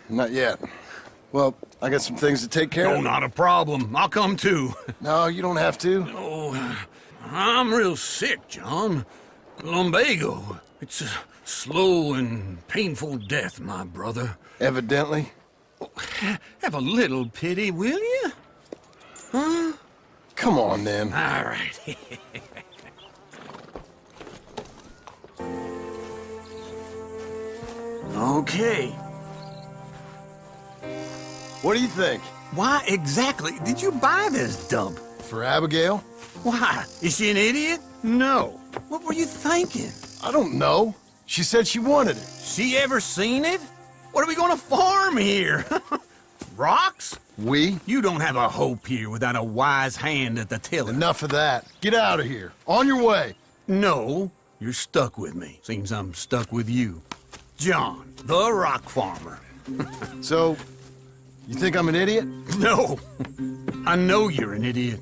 Not yet. Well, I got some things to take care of. No, not a problem. I'll come too. No, you don't have to. Oh, I'm real sick, John. Lumbago. It's a slow and painful death, my brother. Evidently. Have a little pity, will you? Huh? Come on, then. All right. Okay. What do you think? Why exactly did you buy this dump? For Abigail? Why? Is she an idiot? No. What were you thinking? I don't know. She said she wanted it. She ever seen it? What are we gonna farm here? Rocks? You don't have a hope here without a wise hand at the tiller. Enough of that. Get out of here. On your way. No, you're stuck with me. Seems I'm stuck with you. John, the rock farmer. So, you think I'm an idiot? No. I know you're an idiot.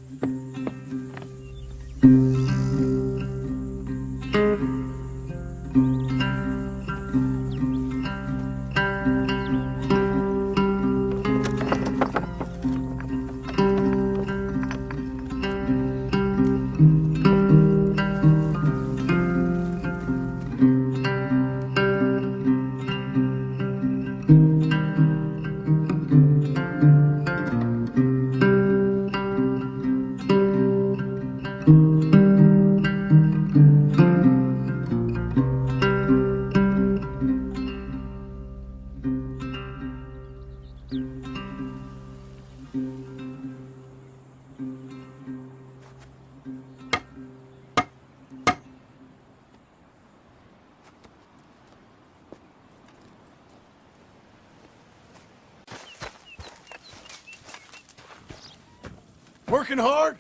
Working hard?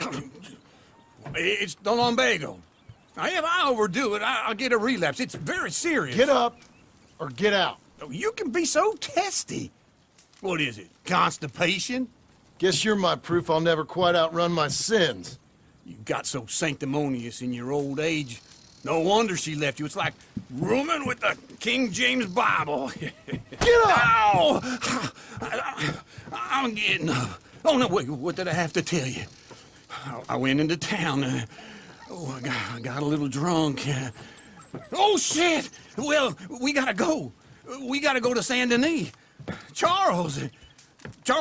It's the lumbago. Now, if I overdo it, I'll get a relapse. It's very serious. Get up or get out. You can be so testy. What is it, constipation? Guess you're my proof I'll never quite outrun my sins. You got so sanctimonious in your old age. No wonder she left you. It's like rooming with the King James Bible. Get up! Ow! I'm getting up. Oh, no, wait, what did I have to tell you? I went into town. I got a little drunk. Oh, shit! Well, we gotta go. We gotta go to Saint Denis. Charles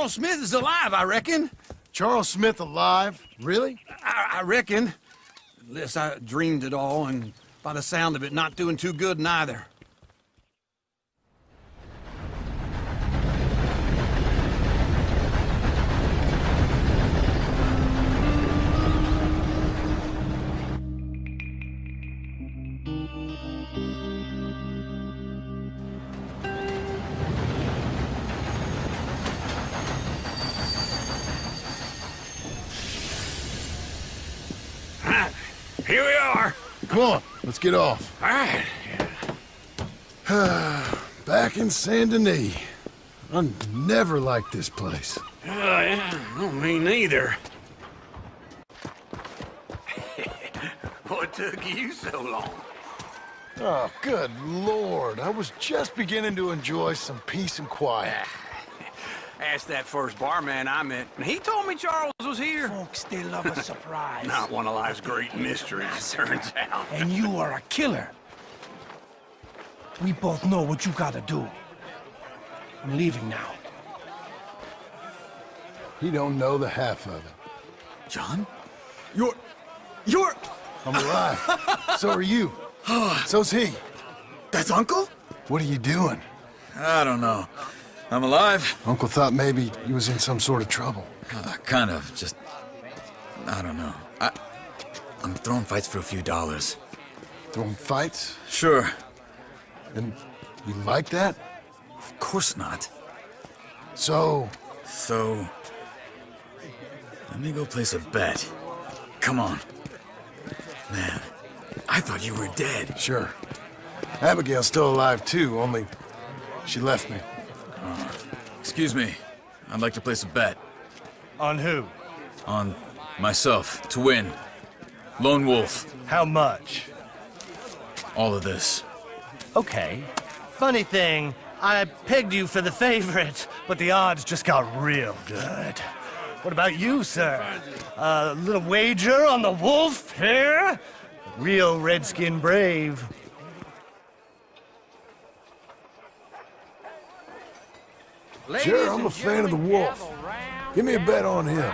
Smith is alive, I reckon. Charles Smith alive? Really? I reckon. Unless I dreamed it all, and by the sound of it, not doing too good neither. Here we are. Come on, let's get off. All right. Back in Saint Denis. I never liked this place. Yeah, no, me neither. What took you so long? Oh, good Lord. I was just beginning to enjoy some peace and quiet. Asked that first barman I met, and he told me Charles was here. Folks, they love a surprise. Not one of life's great mysteries, turns out. And you are a killer. We both know what you gotta do. I'm leaving now. He don't know the half of it. John? You're... I'm alive. So are you. So's he. That's Uncle? What are you doing? I don't know. I'm alive. Uncle thought maybe he was in some sort of trouble. Kind of. Just... I don't know. I'm throwing fights for a few dollars. Throwing fights? Sure. And you like that? Of course not. So... Let me go place a bet. Come on. Man, I thought you were dead. Sure. Abigail's still alive, too, only she left me. Excuse me. I'd like to place a bet. On who? On myself, to win. Lone Wolf. How much? All of this. Okay. Funny thing, I pegged you for the favorite, but the odds just got real good. What about you, sir? A little wager on the wolf here? Real redskin brave. Sure, I'm a fan of the wolf. Give me a bet on him.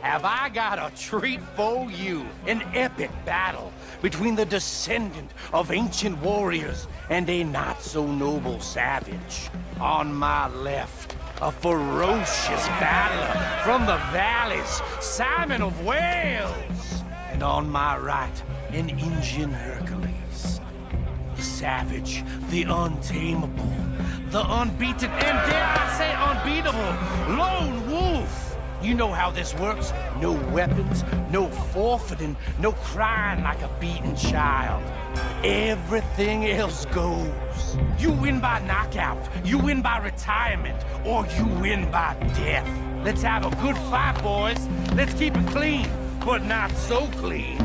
Have I got a treat for you? An epic battle between the descendant of ancient warriors and a not-so-noble savage. On my left, A ferocious battler from the valleys, Simon of Wales. And on my right, an Indian Hercules. The savage, the untamable, the unbeaten, and dare I say unbeatable, lone wolf. You know how this works. No weapons, no forfeiting, no crying like a beaten child. Everything else goes. You win by knockout, you win by retirement, or you win by death. Let's have a good fight, boys. Let's keep it clean, but not so clean.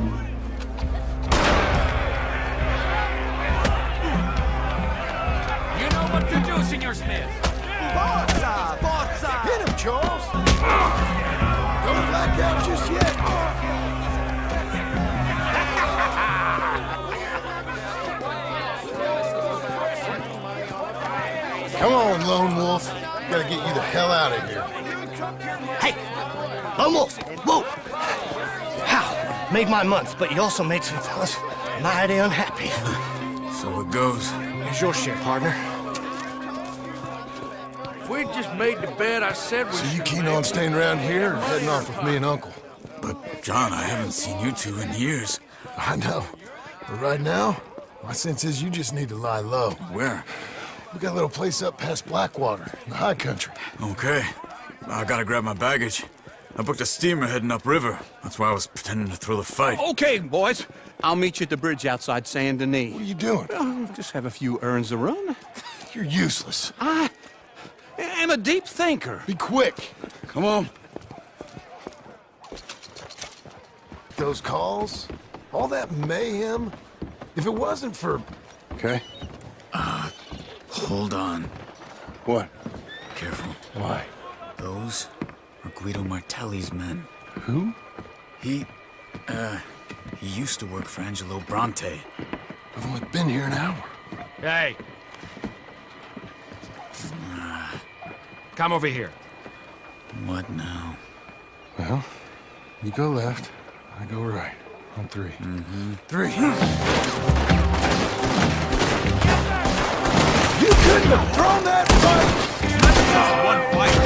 You know what to do, Senor Smith. Forza! Forza! Hit him, Charles! Don't black out just yet. Come on, Lone Wolf. Gotta get you the hell out of here. Hey! Lone Wolf! Whoa! How? Made my month, but you also made some fellas mighty unhappy. So it goes. Here's your share, partner. If we'd just made the bed I said we So you should keen make. on staying around here or heading off with me and Uncle? But, John, I haven't seen you two in years. I know. But right now, my sense is you just need to lie low. Where? We got a little place up past Blackwater, in the high country. Okay. I gotta grab my baggage. I booked a steamer heading upriver. That's why I was pretending to throw the fight. Okay, boys. I'll meet you at the bridge outside Saint Denis. What are you doing? Just have a few errands to run. You're useless. I am a deep thinker. Be quick. Come on. Those calls, all that mayhem, if it wasn't for... Okay. Hold on. What? Careful. Why? Those are Guido Martelli's men. Who? He used to work for Angelo Bronte. I've only been here an hour. Hey. Come over here. What now? Well, you go left, I go right. On three. Mm-hmm. 3. You couldn't have thrown that fight! One fight.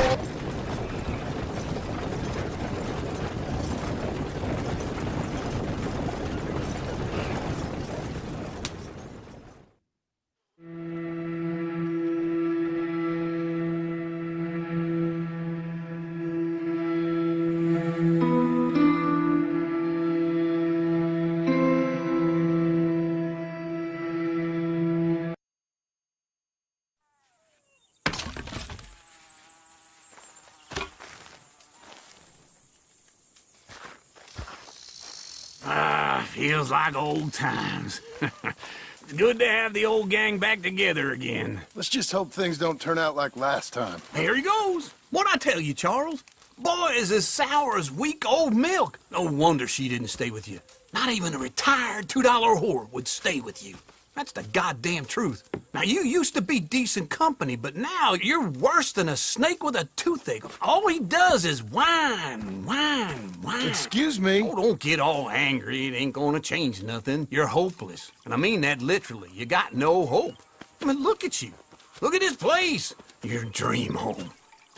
Feels like old times. It's good to have the old gang back together again. Let's just hope things don't turn out like last time. Here he goes. What'd I tell you, Charles? Boy is as sour as week-old milk. No wonder she didn't stay with you. Not even a retired $2 whore would stay with you. That's the goddamn truth. Now, you used to be decent company, but now you're worse than a snake with a toothache. All he does is whine, whine, whine. Excuse me? Oh, don't get all angry. It ain't gonna change nothing. You're hopeless. And I mean that literally. You got no hope. I mean, look at you. Look at this place. Your dream home.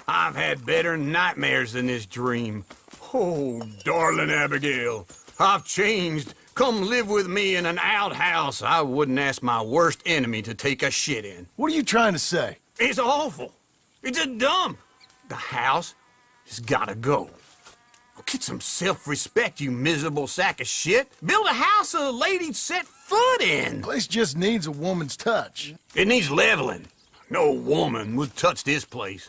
I've had better nightmares than this dream. Oh, darling Abigail, I've changed. Come live with me in an outhouse I wouldn't ask my worst enemy to take a shit in. What are you trying to say? It's awful. It's a dump. The house has gotta go. Get some self-respect, you miserable sack of shit. Build a house a lady'd set foot in. Place just needs a woman's touch. It needs leveling. No woman would touch this place.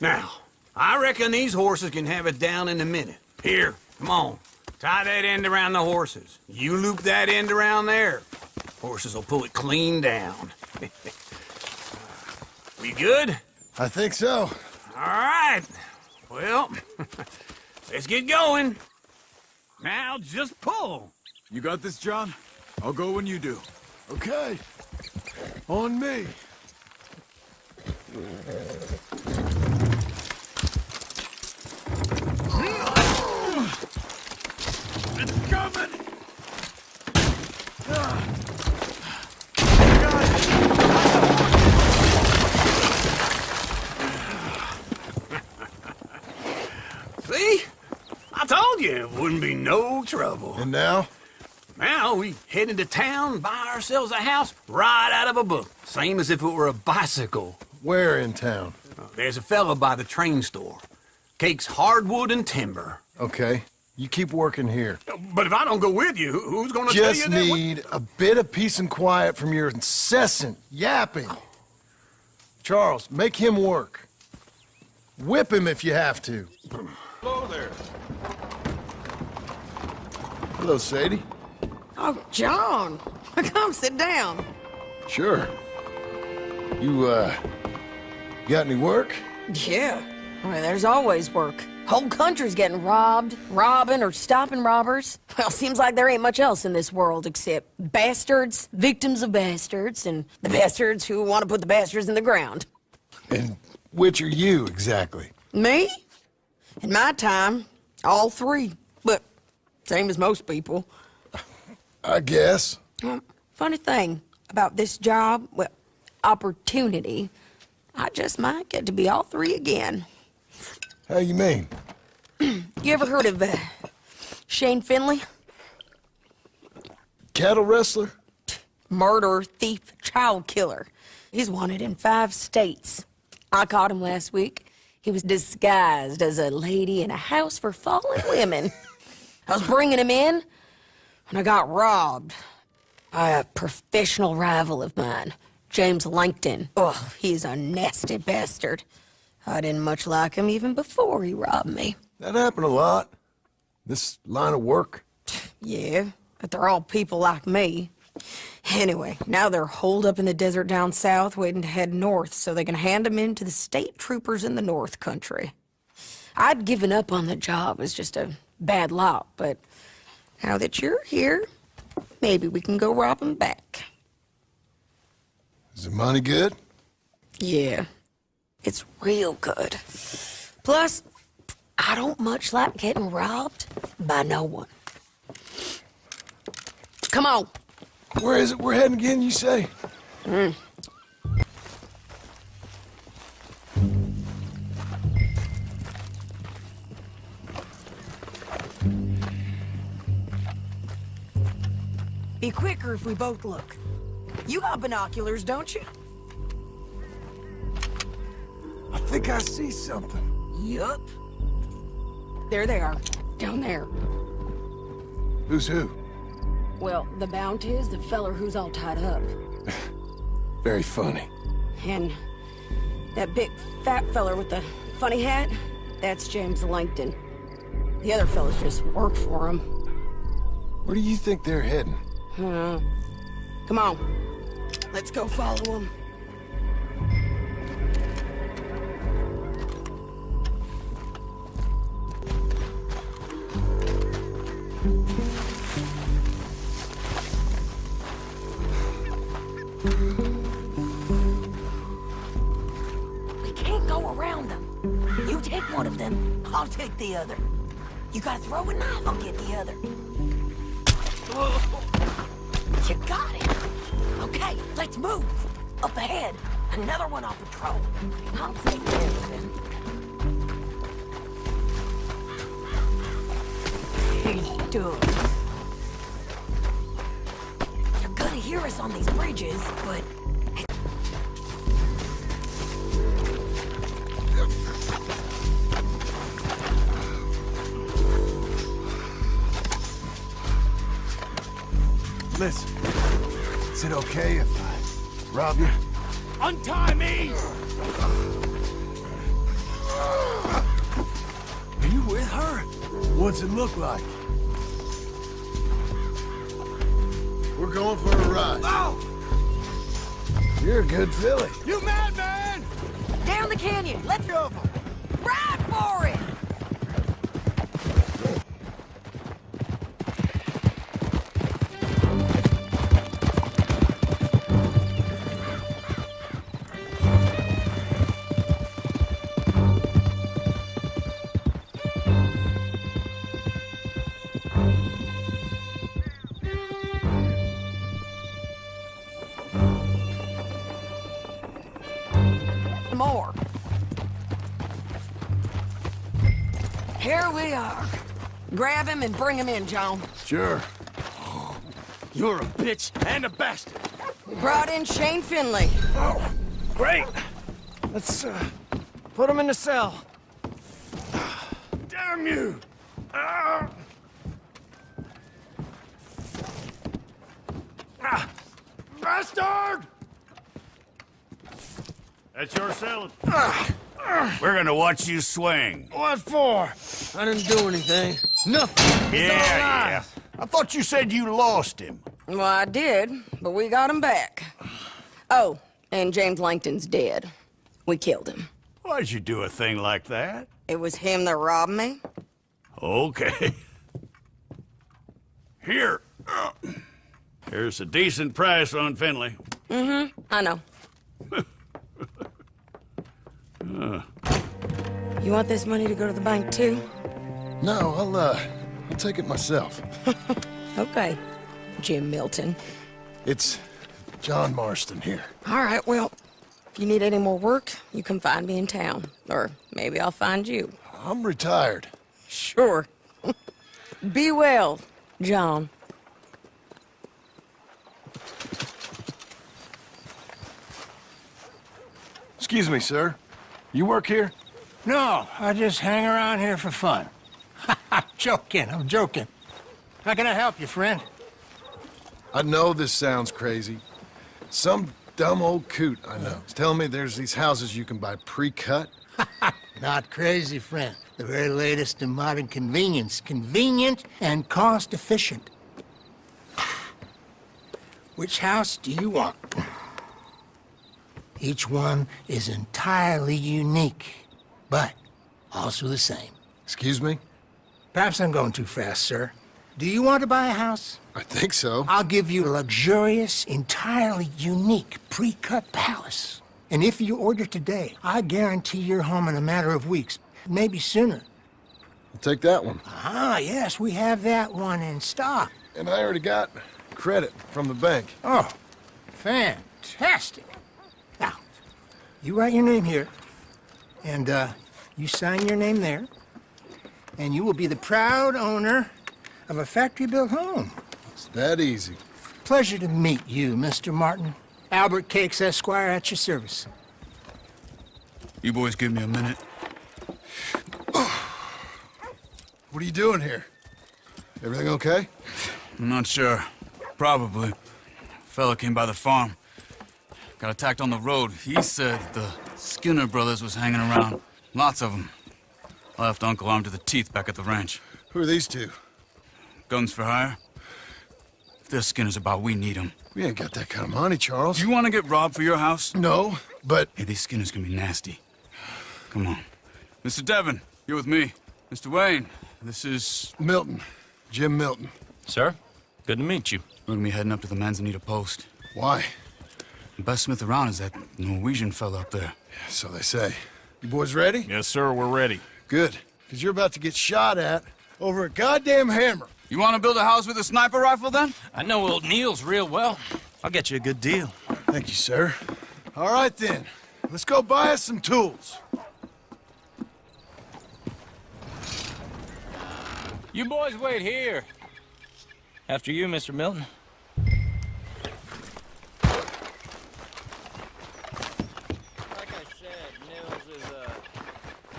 Now, I reckon these horses can have it down in a minute. Here, come on. Tie that end around the horses. You loop that end around there. Horses will pull it clean down. We good? I think so. All right. Well, let's get going. Now just pull. You got this, John? I'll go when you do. Okay. On me. It's coming! no trouble. And now? Now we head into town, buy ourselves a house right out of a book. Same as if it were a bicycle. Where in town? There's a fella by the train store. Cakes hardwood and timber. Okay. You keep working here. But if I don't go with you, who's gonna tell you Just that? need a bit of peace and quiet from your incessant yapping. Charles, make him work. Whip him if you have to. Hello there. Hello, Sadie. Oh, John. Come sit down. Sure. You, got any work? Yeah. Well, there's always work. Whole country's getting robbed, robbing, or stopping robbers. Well, seems like there ain't much else in this world except bastards, victims of bastards, and the bastards who want to put the bastards in the ground. And which are you, exactly? Me? In my time, all three. But same as most people. I guess. Funny thing about this job, well, opportunity, I just might get to be all three again. How you mean? You ever heard of Shane Finley? Cattle wrestler? Murderer, thief, child killer. He's wanted in 5 states. I caught him last week. He was disguised as a lady in a house for fallen women. I was bringing him in, and I got robbed by a professional rival of mine, James Langton. Oh, he's a nasty bastard. I didn't much like him even before he robbed me. That happened a lot. This line of work. Yeah, but they're all people like me. Anyway, now they're holed up in the desert down south, waiting to head north so they can hand them in to the state troopers in the north country. I'd given up on the job as just a bad lot, but now that you're here, maybe we can go rob them back. Is the money good? Yeah, it's real good. Plus, I don't much like getting robbed by no one. Come on. Where is it we're heading again, you say? Be quicker if we both look. You got binoculars, don't you? I think I see something. Yup. There they are, down there. Who's who? Well, the bounty is the feller who's all tied up. Very funny. And that big fat feller with the funny hat, that's James Langton. The other fellas just work for him. Where do you think they're heading? Come on. Let's go follow him. We can't go around them. You take one of them, I'll take the other. You gotta throw a knife, I'll get the other. You got it. Okay, let's move. Up ahead, another one on patrol. I'll take care of him. He does. You're gonna hear us on these bridges, but... Listen, is it okay if I rob you? Untie me! Are you with her? What's it look like? We're going for a ride. Oh! You're a good filly. You madman! Down the canyon, let's go. Ride for it! More. Here we are. Grab him and bring him in, John. Sure. You're a bitch and a bastard. We brought in Shane Finley. Oh, great. Let's, put him in the cell. Damn you! Bastard! That's your cell. We're gonna watch you swing. What for? I didn't do anything. Nothing. It's all Yeah. I thought you said you lost him. Well, I did, but we got him back. Oh, and James Langton's dead. We killed him. Why'd you do a thing like that? It was him that robbed me. Okay. Here. Here's a decent price on Finley. Mm-hmm, I know. You want this money to go to the bank, too? No, I'll take it myself. Okay, Jim Milton. It's John Marston here. All right, well, if you need any more work, you can find me in town. Or maybe I'll find you. I'm retired. Sure. Be well, John. Excuse me, sir. You work here? No, I just hang around here for fun. I'm joking. How can I help you, friend? I know this sounds crazy. Some dumb old coot I know is telling me there's these houses you can buy pre-cut. Not crazy, friend. The very latest in modern convenience. Convenient and cost-efficient. Which house do you want? Each one is entirely unique, but also the same. Excuse me? Perhaps I'm going too fast, sir. Do you want to buy a house? I think so. I'll give you a luxurious, entirely unique pre-cut palace. And if you order today, I guarantee you're home in a matter of weeks, maybe sooner. I'll take that one. Ah, yes, we have that one in stock. And I already got credit from the bank. Oh, fantastic. Now, you write your name here, and you sign your name there, and you will be the proud owner of a factory-built home. It's that easy. Pleasure to meet you, Mr. Martin. Albert Cakes, Esquire, at your service. You boys give me a minute. What are you doing here? Everything okay? I'm not sure. Probably. Fella came by the farm. Got attacked on the road. He said the Skinner brothers was hanging around. Lots of them. I left Uncle armed to the teeth back at the ranch. Who are these two? Guns for hire? If they're Skinner's about, we need them. We ain't got that kind of money, Charles. You want to get robbed for your house? No, but... Hey, these Skinners can be nasty. Come on. Mr. Devon, you're with me. Mr. Wayne, this is... Milton. Jim Milton. Sir, good to meet you. We're gonna be heading up to the Manzanita post. Why? The best smith around is that Norwegian fella up there. So they say. You boys ready? Yes, sir, we're ready. Good, because you're about to get shot at over a goddamn hammer. You want to build a house with a sniper rifle, then? I know old Neil's real well. I'll get you a good deal. Thank you, sir. All right, then. Let's go buy us some tools. You boys wait here. After you, Mr. Milton. Like I said, Nils is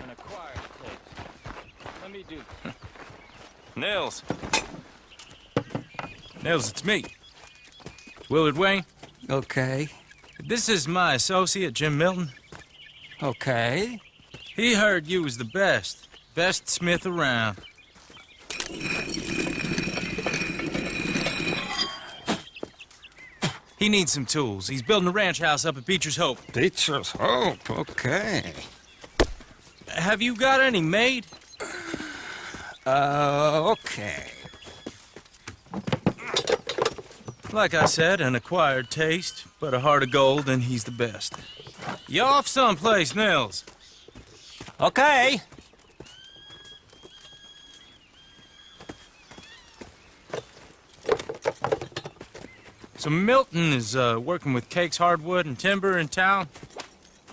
an acquired taste. Let me do... Nils. Nils, it's me. Willard Wayne. Okay. This is my associate, Jim Milton. Okay. He heard you was the best. Best smith around. He needs some tools. He's building a ranch house up at Beecher's Hope. Beecher's Hope, okay. Have you got any made? Okay. Like I said, an acquired taste, but a heart of gold, and he's the best. You off someplace, Nils? Okay. So Milton is working with Cakes Hardwood and Timber in town.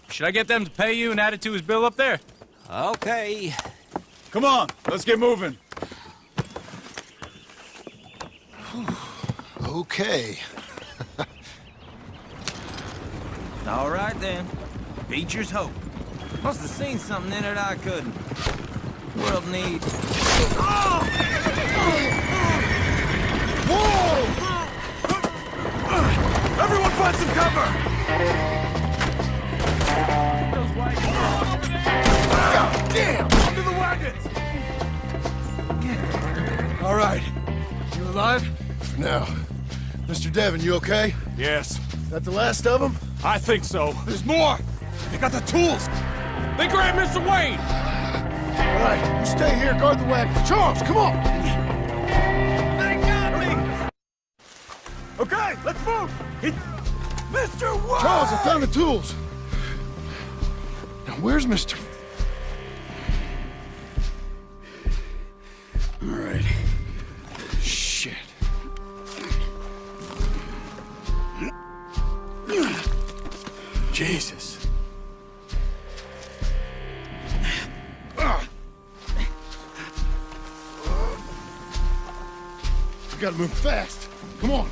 Should I get them to pay you and add it to his bill up there? Okay. Come on, let's get moving. Okay. All right, then. Beecher's hope. Must have seen something in it I couldn't. World needs... Whoa! Everyone find some cover! God damn! Under the wagons! All right. You alive? No. Mr. Devon, you okay? Yes. That the last of them? I think so. There's more! They got the tools! They grabbed Mr. Wayne! All right, you stay here, guard the wagon. Charles, come on! They got me! Okay, let's move! Mr. Wayne! Charles, I found the tools. Now, where's Mr. All right. Shit. Jesus. We gotta move fast. Come on.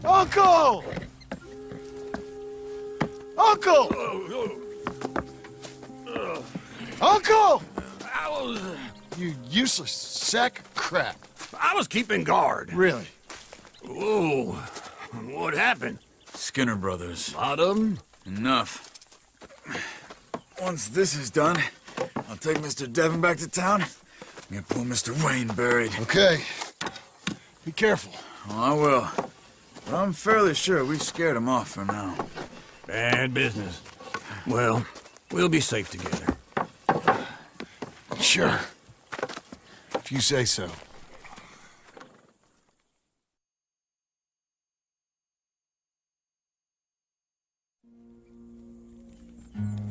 Uncle! Uncle! Uncle! You useless sack of crap. I was keeping guard. Really? Whoa. What happened? Skinner brothers. Lot of them? Enough. Once this is done, I'll take Mr. Devon back to town and get poor Mr. Wayne buried. Okay. Be careful. Oh, I will. But I'm fairly sure we scared him off for now. Bad business. Well, we'll be safe together. Sure. If you say so.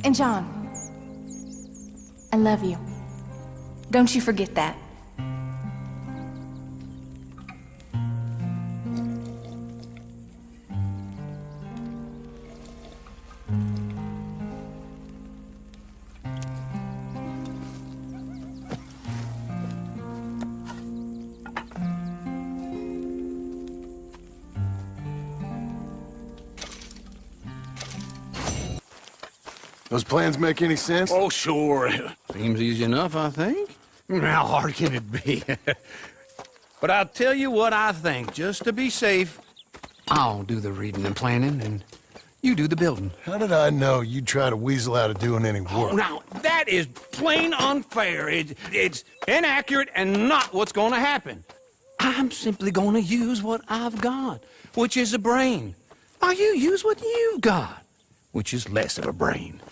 And John, I love you. Don't you forget that. Those plans make any sense? Oh, sure. Seems easy enough, I think. How hard can it be? But I'll tell you what I think, just to be safe. I'll do the reading and planning, and you do the building. How did I know you'd try to weasel out of doing any work? Oh, now, that is plain unfair. It's inaccurate and not what's going to happen. I'm simply going to use what I've got, which is a brain. Now, you use what you've got, which is less of a brain.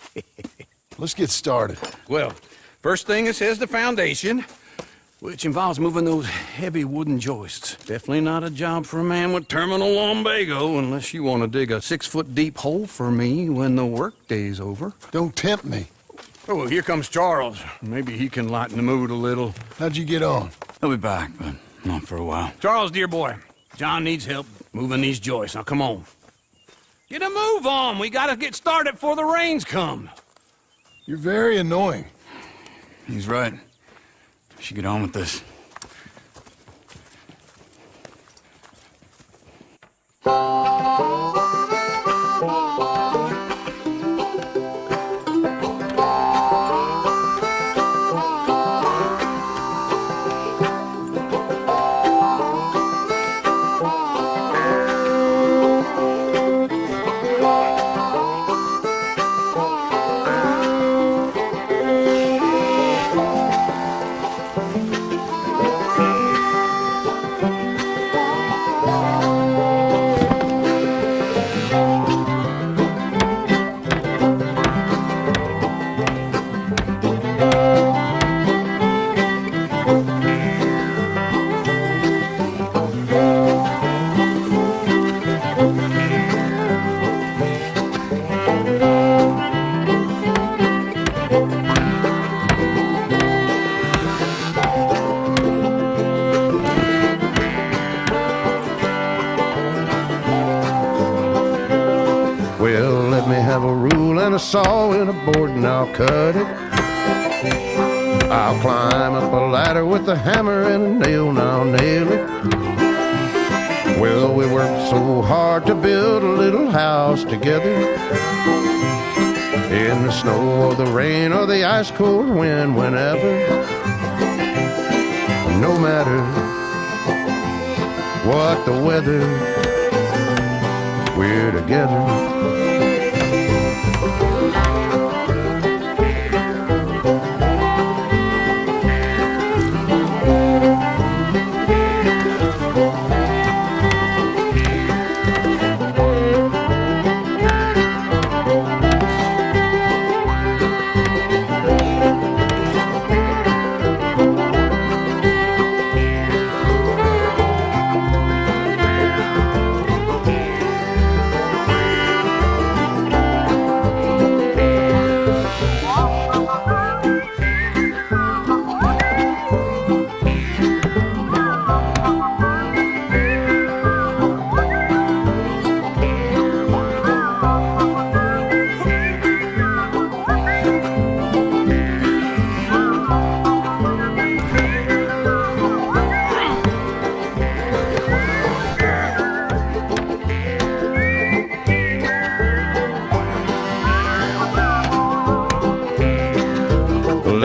Let's get started. Well, first thing it says the foundation, which involves moving those heavy wooden joists. Definitely not a job for a man with terminal lumbago unless you want to dig a 6-foot deep hole for me when the workday's over. Don't tempt me. Oh, well, here comes Charles. Maybe he can lighten the mood a little. How'd you get on? He'll be back, but not for a while. Charles, dear boy, John needs help moving these joists. Now, come on. Get a move on. We gotta get started before the rains come. You're very annoying. He's right. We should get on with this. Let me have a rule and a saw and a board and I'll cut it. I'll climb up a ladder with a hammer and a nail and I'll nail it. Well, we worked so hard to build a little house together. In the snow or the rain or the ice cold wind, whenever. No matter what the weather, we're together.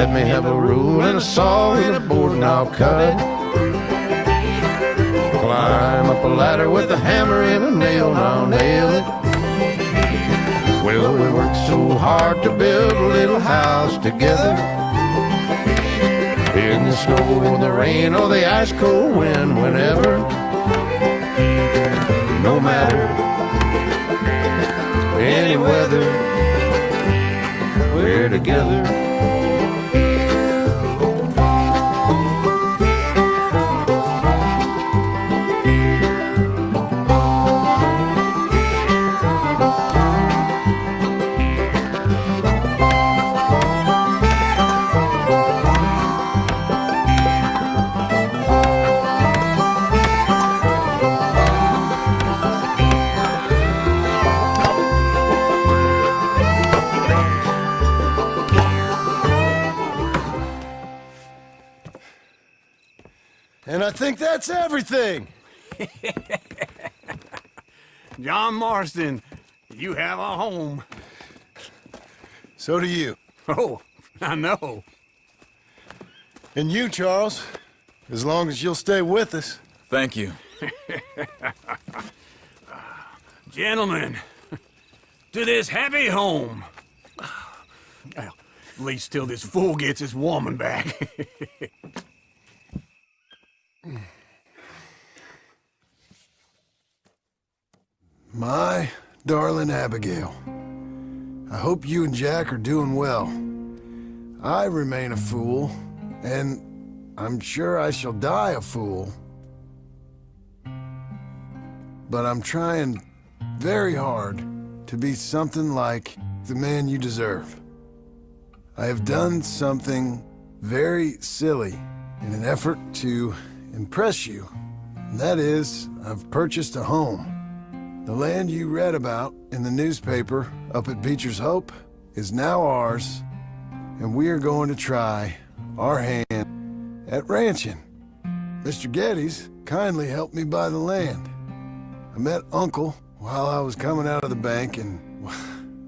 Let me have a rule and a saw and a board and I'll cut it. Climb up a ladder with a hammer and a nail and I'll nail it. Well, we worked so hard to build a little house together. In the snow or the rain or the ice cold wind, whenever. No matter any weather, we're together. And I think that's everything. John Marston, you have a home. So do you. Oh, I know. And you, Charles, as long as you'll stay with us. Thank you. Gentlemen, to this happy home. Well, at least till this fool gets his woman back. My darling Abigail, I hope you and Jack are doing well. I remain a fool, and I'm sure I shall die a fool. But I'm trying very hard to be something like the man you deserve. I have done something very silly in an effort to impress you. And that is, I've purchased a home. The land you read about in the newspaper up at Beecher's Hope is now ours, and we are going to try our hand at ranching. Mr. Geddes kindly helped me buy the land. I met Uncle while I was coming out of the bank, and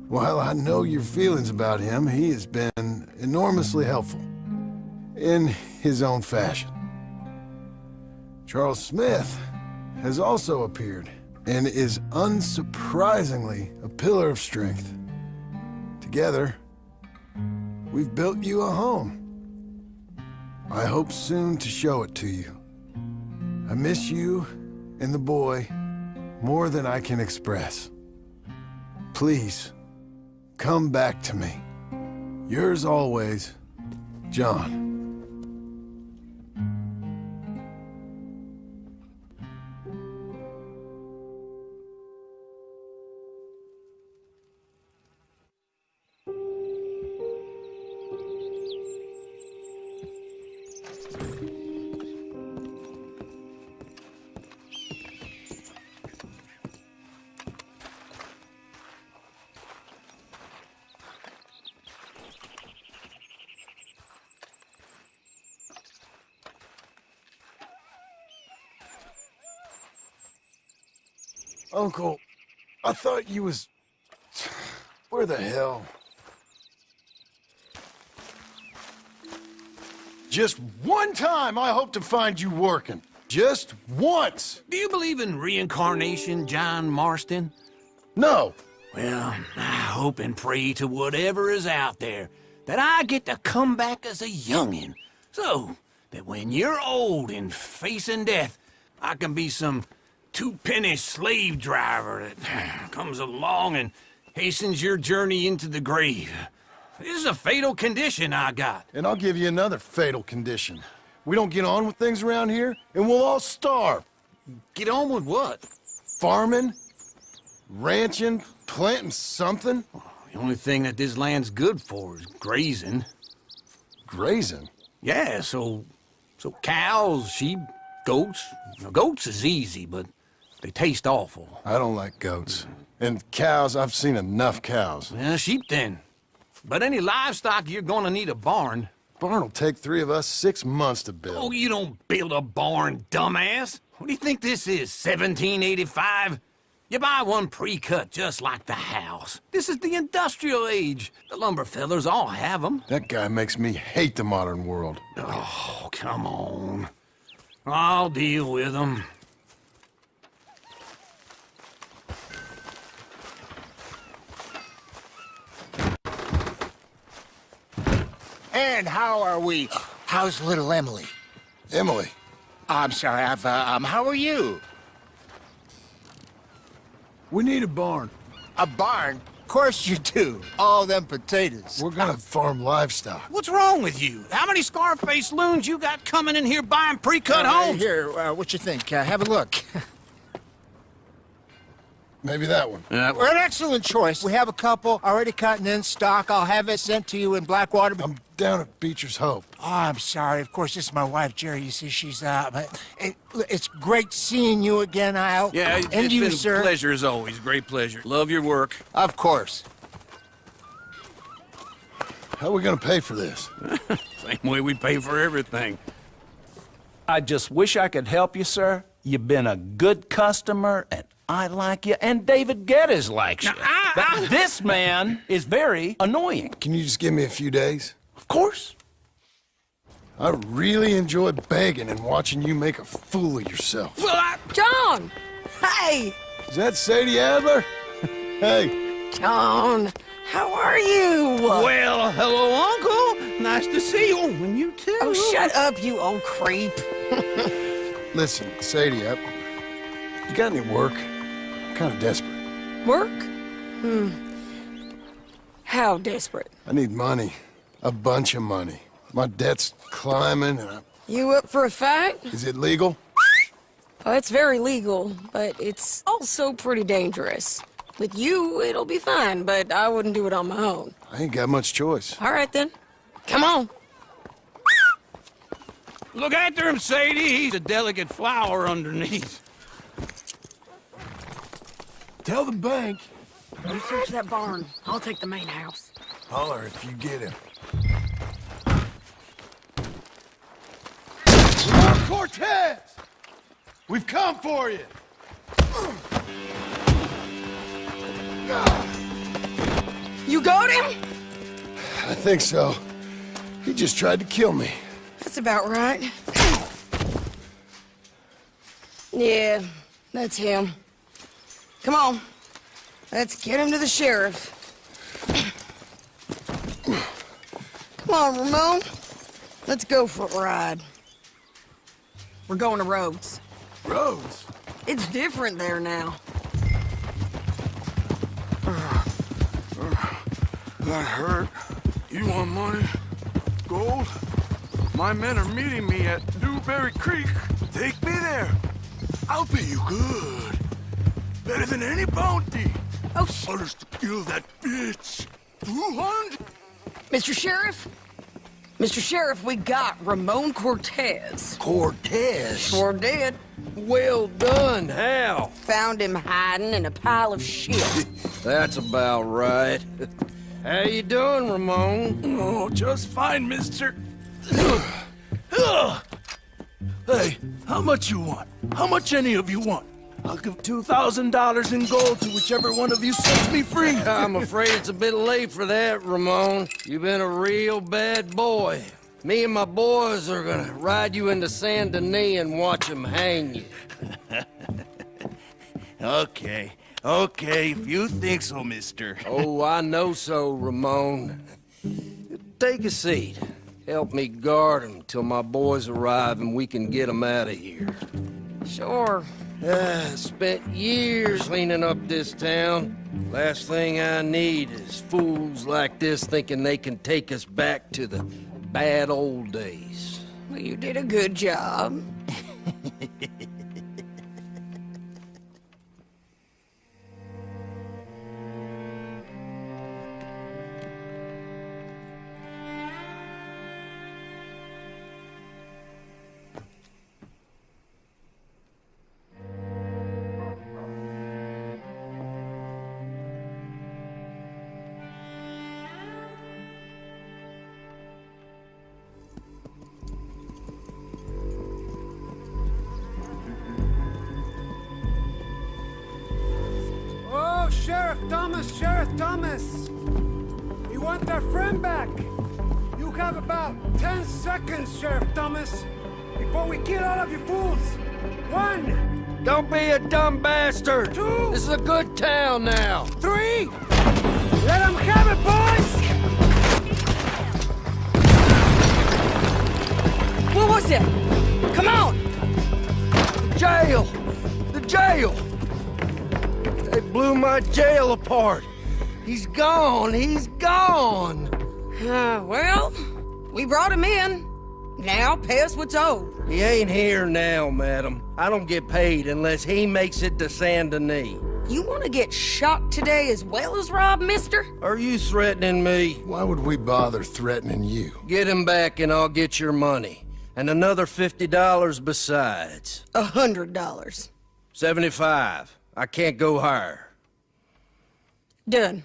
while I know your feelings about him, he has been enormously helpful in his own fashion. Charles Smith has also appeared and is unsurprisingly a pillar of strength. Together, we've built you a home. I hope soon to show it to you. I miss you and the boy more than I can express. Please, come back to me. Yours always, John. Uncle, I thought you was... Where the hell? Just one time I hope to find you working. Just once. Do you believe in reincarnation, John Marston? No. Well, I hope and pray to whatever is out there that I get to come back as a youngin', so that when you're old and facing death, I can be some two-penny slave driver that comes along and hastens your journey into the grave. This is a fatal condition I got. And I'll give you another fatal condition. We don't get on with things around here, and we'll all starve. Get on with what? Farming, ranching, planting something. The only thing that this land's good for is grazing. Grazing? Yeah, so cows, sheep, goats. Now, goats is easy, but they taste awful. I don't like goats. And cows, I've seen enough cows. Yeah, sheep then. But any livestock, you're gonna need a barn. Barn will take 3 of us 6 months to build. Oh, you don't build a barn, dumbass. What do you think this is, 1785? You buy one pre-cut just like the house. This is the industrial age. The lumber fellers all have them. That guy makes me hate the modern world. Oh, come on. I'll deal with them. And how are we? How's little Emily? Emily? I'm sorry, how are you? We need a barn. A barn? Of course you do. All them potatoes. We're gonna farm livestock. What's wrong with you? How many Scarface loons you got coming in here buying pre-cut homes? Here, what you think? Have a look. Maybe that one. We're an excellent choice. We have a couple already cut and in stock. I'll have it sent to you in Blackwater. I'm down at Beecher's Hope. Oh, I'm sorry. Of course, this is my wife, Jerry. You see, she's but it's great seeing you again, Al. Yeah, and it's you, been sir. a pleasure as always. Great pleasure. Love your work. Of course. How are we gonna pay for this? Same way we pay for everything. I just wish I could help you, sir. You've been a good customer, and I like you, and David Geddes likes you. But this man is very annoying. Can you just give me a few days? Of course. I really enjoy begging and watching you make a fool of yourself. Well, John! Hey! Is that Sadie Adler? Hey. John, how are you? Well, hello, Uncle. Nice to see you. And you too. Oh, shut up, you old creep. Listen, Sadie, you got any work? I'm kind of desperate. Work? How desperate? I need money. A bunch of money. My debt's climbing, and You up for a fight? Is it legal? Oh, it's very legal, but it's also pretty dangerous. With you, it'll be fine, but I wouldn't do it on my own. I ain't got much choice. All right, then. Come on. Look after him, Sadie. He's a delicate flower underneath. Tell the bank. You search that barn. I'll take the main house. Holler if you get him. Cortez! We've come for you! You got him? I think so. He just tried to kill me. That's about right. Yeah, that's him. Come on. Let's get him to the sheriff. Come on, Ramon. Let's go for a ride. We're going to Rhodes. Rhodes? It's different there now. That hurt. You want money? Gold? My men are meeting me at Dewberry Creek. Take me there. I'll pay you good. Better than any bounty. Oh, Orders to kill that bitch. 200? Mr. Sheriff? Mr. Sheriff, we got Ramon Cortez. Cortez? Sure did. Well done. How? Found him hiding in a pile of shit. That's about right. How you doing, Ramon? Oh, just fine, mister. Hey, how much you want? How much any of you want? I'll give $2,000 in gold to whichever one of you sets me free. I'm afraid it's a bit late for that, Ramon. You've been a real bad boy. Me and my boys are gonna ride you into Saint Denis and watch them hang you. Okay, if you think so, mister. Oh, I know so, Ramon. Take a seat. Help me guard them till my boys arrive and we can get them out of here. Sure. Spent years cleaning up this town. Last thing I need is fools like this thinking they can take us back to the bad old days. Well, you did a good job. Sheriff Thomas! We want our friend back! You have about 10 seconds, Sheriff Thomas, before we kill all of you fools! 1! Don't be a dumb bastard! 2! This is a good town now! 3! Let them have it, boys! What was it? Come on! Jail! The jail! They blew my jail apart. He's gone. He's gone. Well, we brought him in. Now pay us what's owed. He ain't here now, madam. I don't get paid unless he makes it to Saint Denis. You want to get shot today as well as rob, mister? Are you threatening me? Why would we bother threatening you? Get him back and I'll get your money. And another $50 besides. $100. 75. I can't go higher. Done.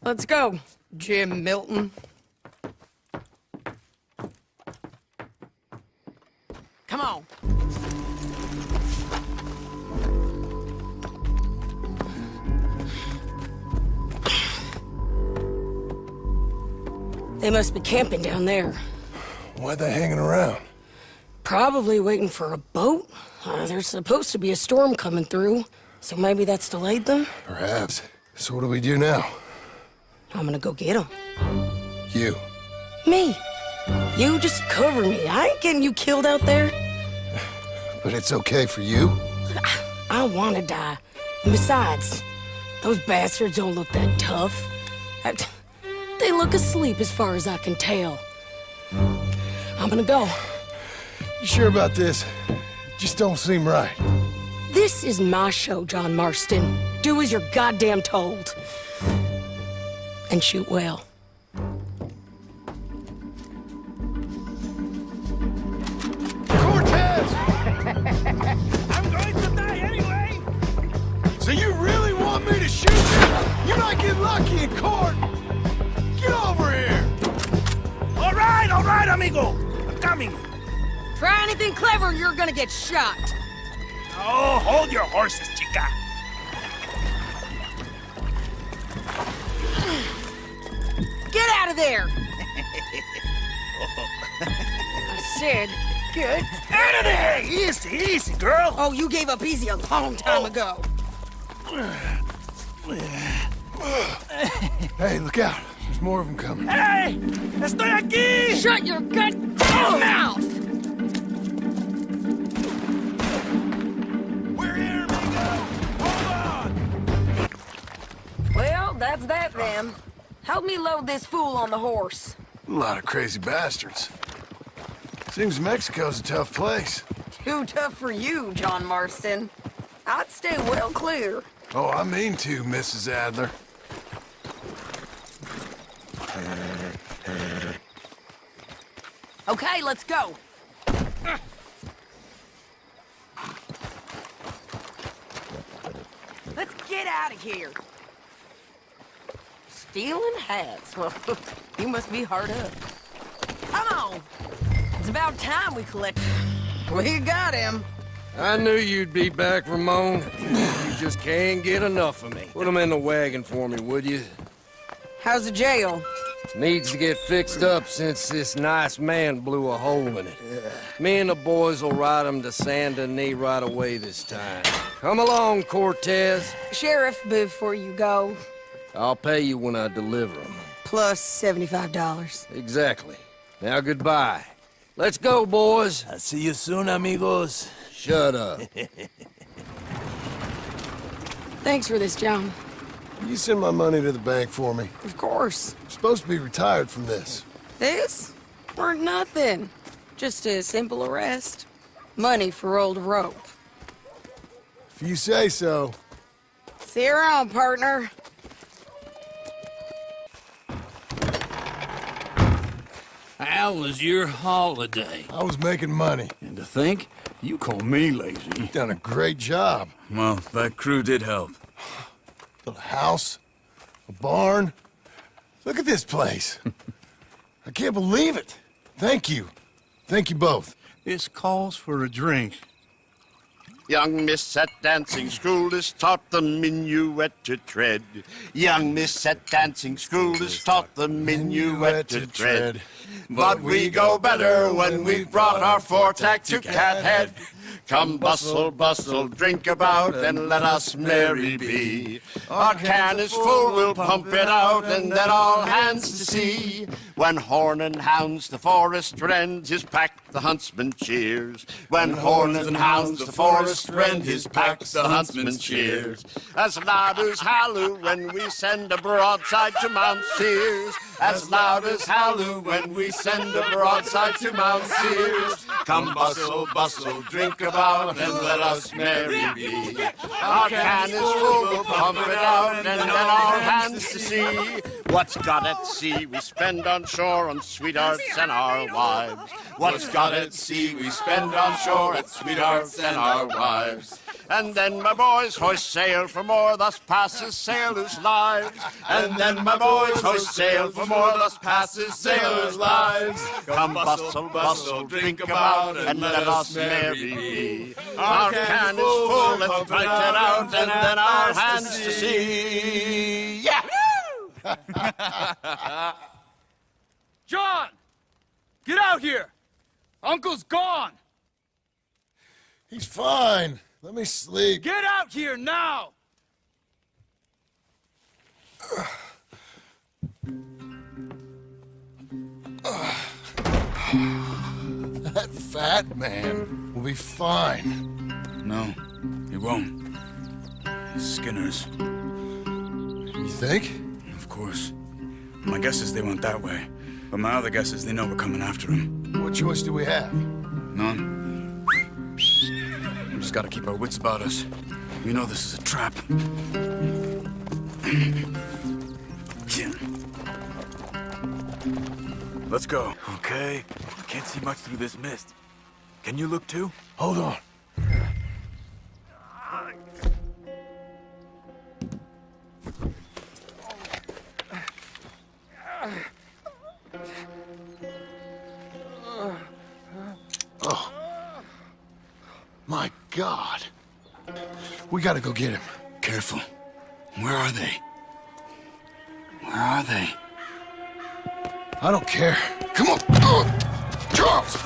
Let's go, Jim Milton. Come on. They must be camping down there. Why are they hanging around? Probably waiting for a boat. There's supposed to be a storm coming through, so maybe that's delayed them? Perhaps. So what do we do now? I'm gonna go get them. You. Me. You just cover me. I ain't getting you killed out there. But it's okay for you? I don't want to die. And besides, those bastards don't look that tough. They look asleep as far as I can tell. I'm gonna go. You sure about this? Just don't seem right. This is my show, John Marston. Do as you're goddamn told. And shoot well. Cortez! I'm going to die anyway! So you really want me to shoot you? You might get lucky in court! Get over here! All right, amigo. I'm coming. Try anything clever, you're gonna get shot. Oh, hold your horses, chica. Get out of there! I said, get out of there! Easy, easy, girl. Oh, you gave up easy a long time ago. Hey, look out. There's more of them coming. Hey! Estoy aquí! Shut your goddamn mouth! We're here, amigo! Hold on! Well, that's that then. Help me load this fool on the horse. A lot of crazy bastards. Seems Mexico's a tough place. Too tough for you, John Marston. I'd stay well clear. Oh, I mean to, Mrs. Adler. Okay, let's go. Let's get out of here. Stealing hats? Well, you must be hard up. Come on. It's about time we collect. We got him. I knew you'd be back, Ramon. You just can't get enough of me. Put him in the wagon for me, would you? How's the jail? Needs to get fixed up since this nice man blew a hole in it. Me and the boys will ride him to Saint Denis right away this time. Come along, Cortez. Sheriff, before you go, I'll pay you when I deliver him. plus $75. Exactly. Now goodbye. Let's go, boys. I'll see you soon, amigos. Shut up. Thanks for this, John. You send my money to the bank for me. Of course. I'm supposed to be retired from this. This? Weren't nothing. Just a simple arrest. Money for old rope. If you say so. See you around, partner. How was your holiday? I was making money. And to think, you call me lazy. You've done a great job. Well, that crew did help. Built a house, a barn. Look at this place. I can't believe it. Thank you. Thank you both. This calls for a drink. Young miss at dancing school is taught the minuet to tread. Young miss at dancing school is taught the minuet to tread. But we go better when we've brought our four-tack to Cathead. Come bustle, bustle, drink about, and let us merry be. Our can is full, we'll pump it out, and then all hands to see. When horn and hounds the forest rend, his pack the huntsman cheers. When horn and hounds the forest rend, his pack the huntsman cheers. As loud as halloo when we send a broadside to Mount Sears. As loud as halloo when we send a broadside to Mount Sears. Come bustle, bustle, drink about, and let us merry be. Our can is full, we'll pump it out, and then all hands to see. What's got at sea we spend on shore on sweethearts and our wives. What's got at sea we spend on shore at sweethearts and our wives. And then my boys hoist sail for more, thus passes sailors' lives. And then my boys hoist sail for more, thus passes sailors' lives. Come bustle, bustle, drink about, and let us merry be. Our can is full, let's fight it out, and then our hands to see. Yeah! John! Get out here! Uncle's gone! He's fine. Let me sleep. Get out here now! That fat man will be fine. No, he won't. Skinner's. You think? Of course. My guess is they went that way. But my other guess is they know we're coming after him. What choice do we have? None. We just gotta keep our wits about us. We know this is a trap. Let's go. Okay. Can't see much through this mist. Can you look too? Hold on. Oh. My God. We gotta go get him. Careful. Where are they? Where are they? I don't care. Come on. Charles!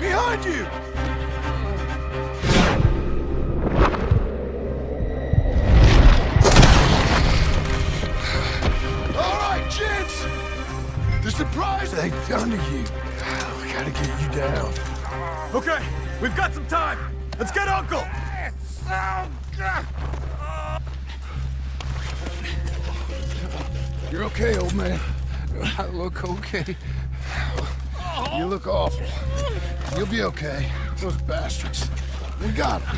Behind you! All right, gents! The surprise They done to you. We gotta get you down. Okay, we've got some time. Let's get Uncle! You're okay, old man. I look okay. You look awful. You'll be okay. Those bastards. We got them.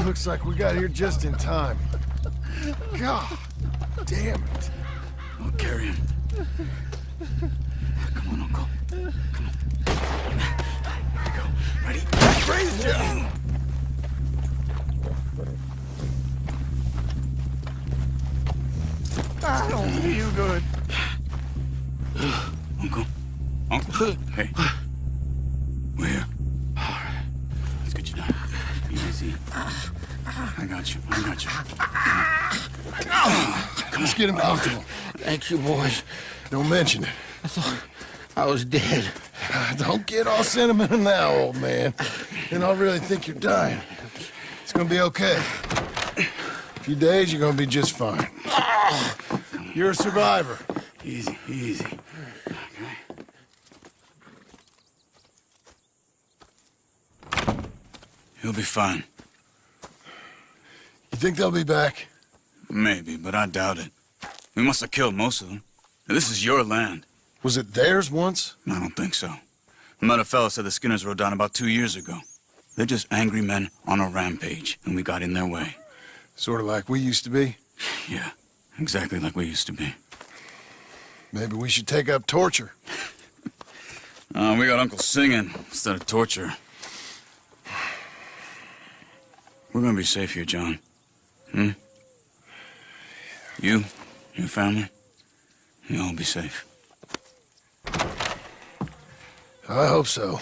Looks like we got here just in time. God damn it. I'll carry him. Come on, Uncle. Come on. Here we go. Ready? Raise you! I don't Uncle. Hey. We're here. Let's get you down. Easy. I got you. Let's get him comfortable. Thank you, boys. Don't mention it. I thought I was dead. Don't get all sentimental now, old man. Then I'll really think you're dying. It's gonna be okay. A few days, you're gonna be just fine. You're a survivor. Easy. Okay. He'll be fine. You think they'll be back? Maybe, but I doubt it. We must have killed most of them. This is your land. Was it theirs once? I don't think so. I met a fellow said the Skinners rode down about 2 years ago. They're just angry men on a rampage, and we got in their way. Sort of like we used to be? Yeah, exactly like we used to be. Maybe we should take up torture. We got Uncle singing instead of torture. We're gonna be safe here, John. You, your family, you'll all be safe. I hope so.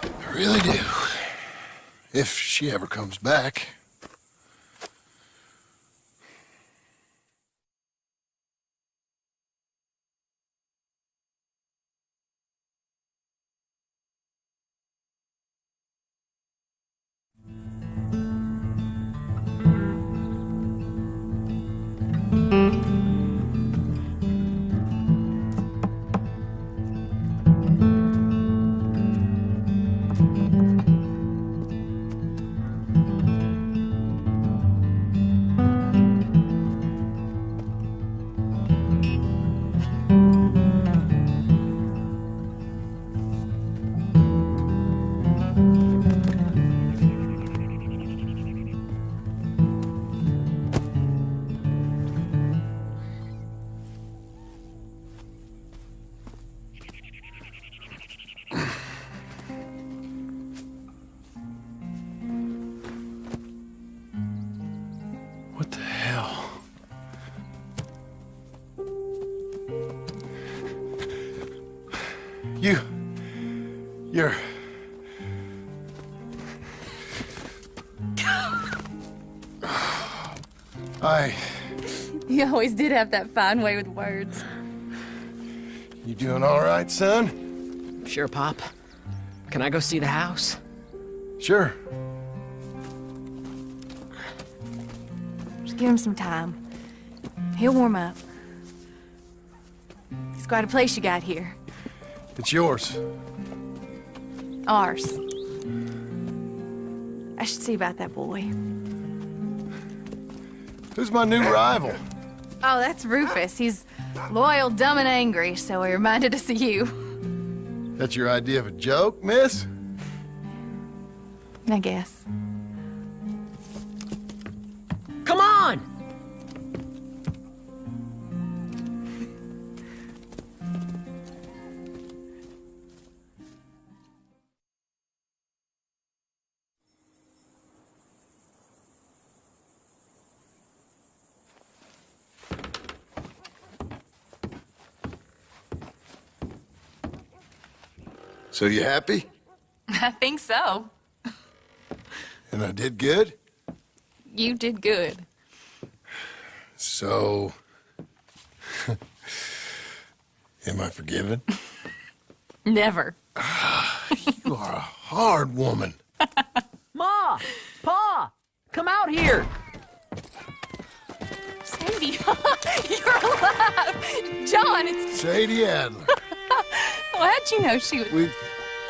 I really do. If she ever comes back. What the hell? You're... You always did have that fine way with words. You doing all right, son? Sure, Pop. Can I go see the house? Sure. Just give him some time. He'll warm up. It's quite a place you got here. It's yours. Ours. I should see about that boy. Who's my new rival? Oh, that's Rufus. He's loyal, dumb, and angry, so he reminded us of you. That's your idea of a joke, miss? I guess. Come on! So you happy? I think so. And I did good? You did good. So... am I forgiven? Never. You are a hard woman. Ma! Pa! Come out here! Sadie, you're alive! John, it's... Sadie Adler. Well, how'd you know she was...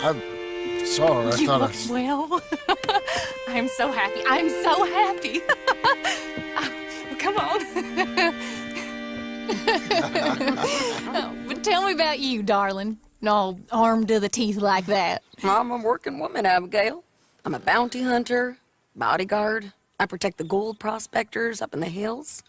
I saw her. I You thought look well. I'm so happy. I'm so happy. Well, come on. Oh, but tell me about you, darling. All armed to the teeth like that. I'm a working woman, Abigail. I'm a bounty hunter, bodyguard. I protect the gold prospectors up in the hills.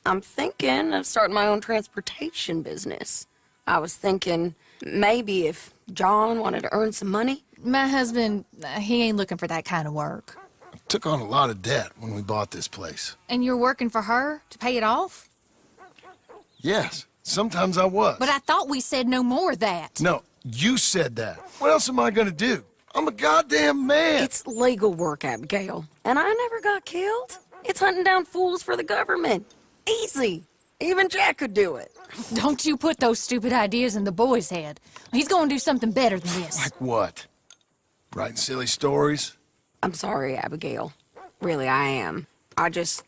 I'm thinking of starting my own transportation business. I was thinking maybe if John wanted to earn some money. My husband, he ain't looking for that kind of work. I took on a lot of debt when we bought this place. And you're working for her to pay it off? Yes. Sometimes I was. But I thought we said no more of that. No, you said that. What else am I gonna do? I'm a goddamn man. It's legal work, Abigail. And I never got killed. It's hunting down fools for the government. Easy. Even Jack could do it. Don't you put those stupid ideas in the boy's head. He's gonna do something better than this. Like what? Writing silly stories? I'm sorry, Abigail. Really, I am. I just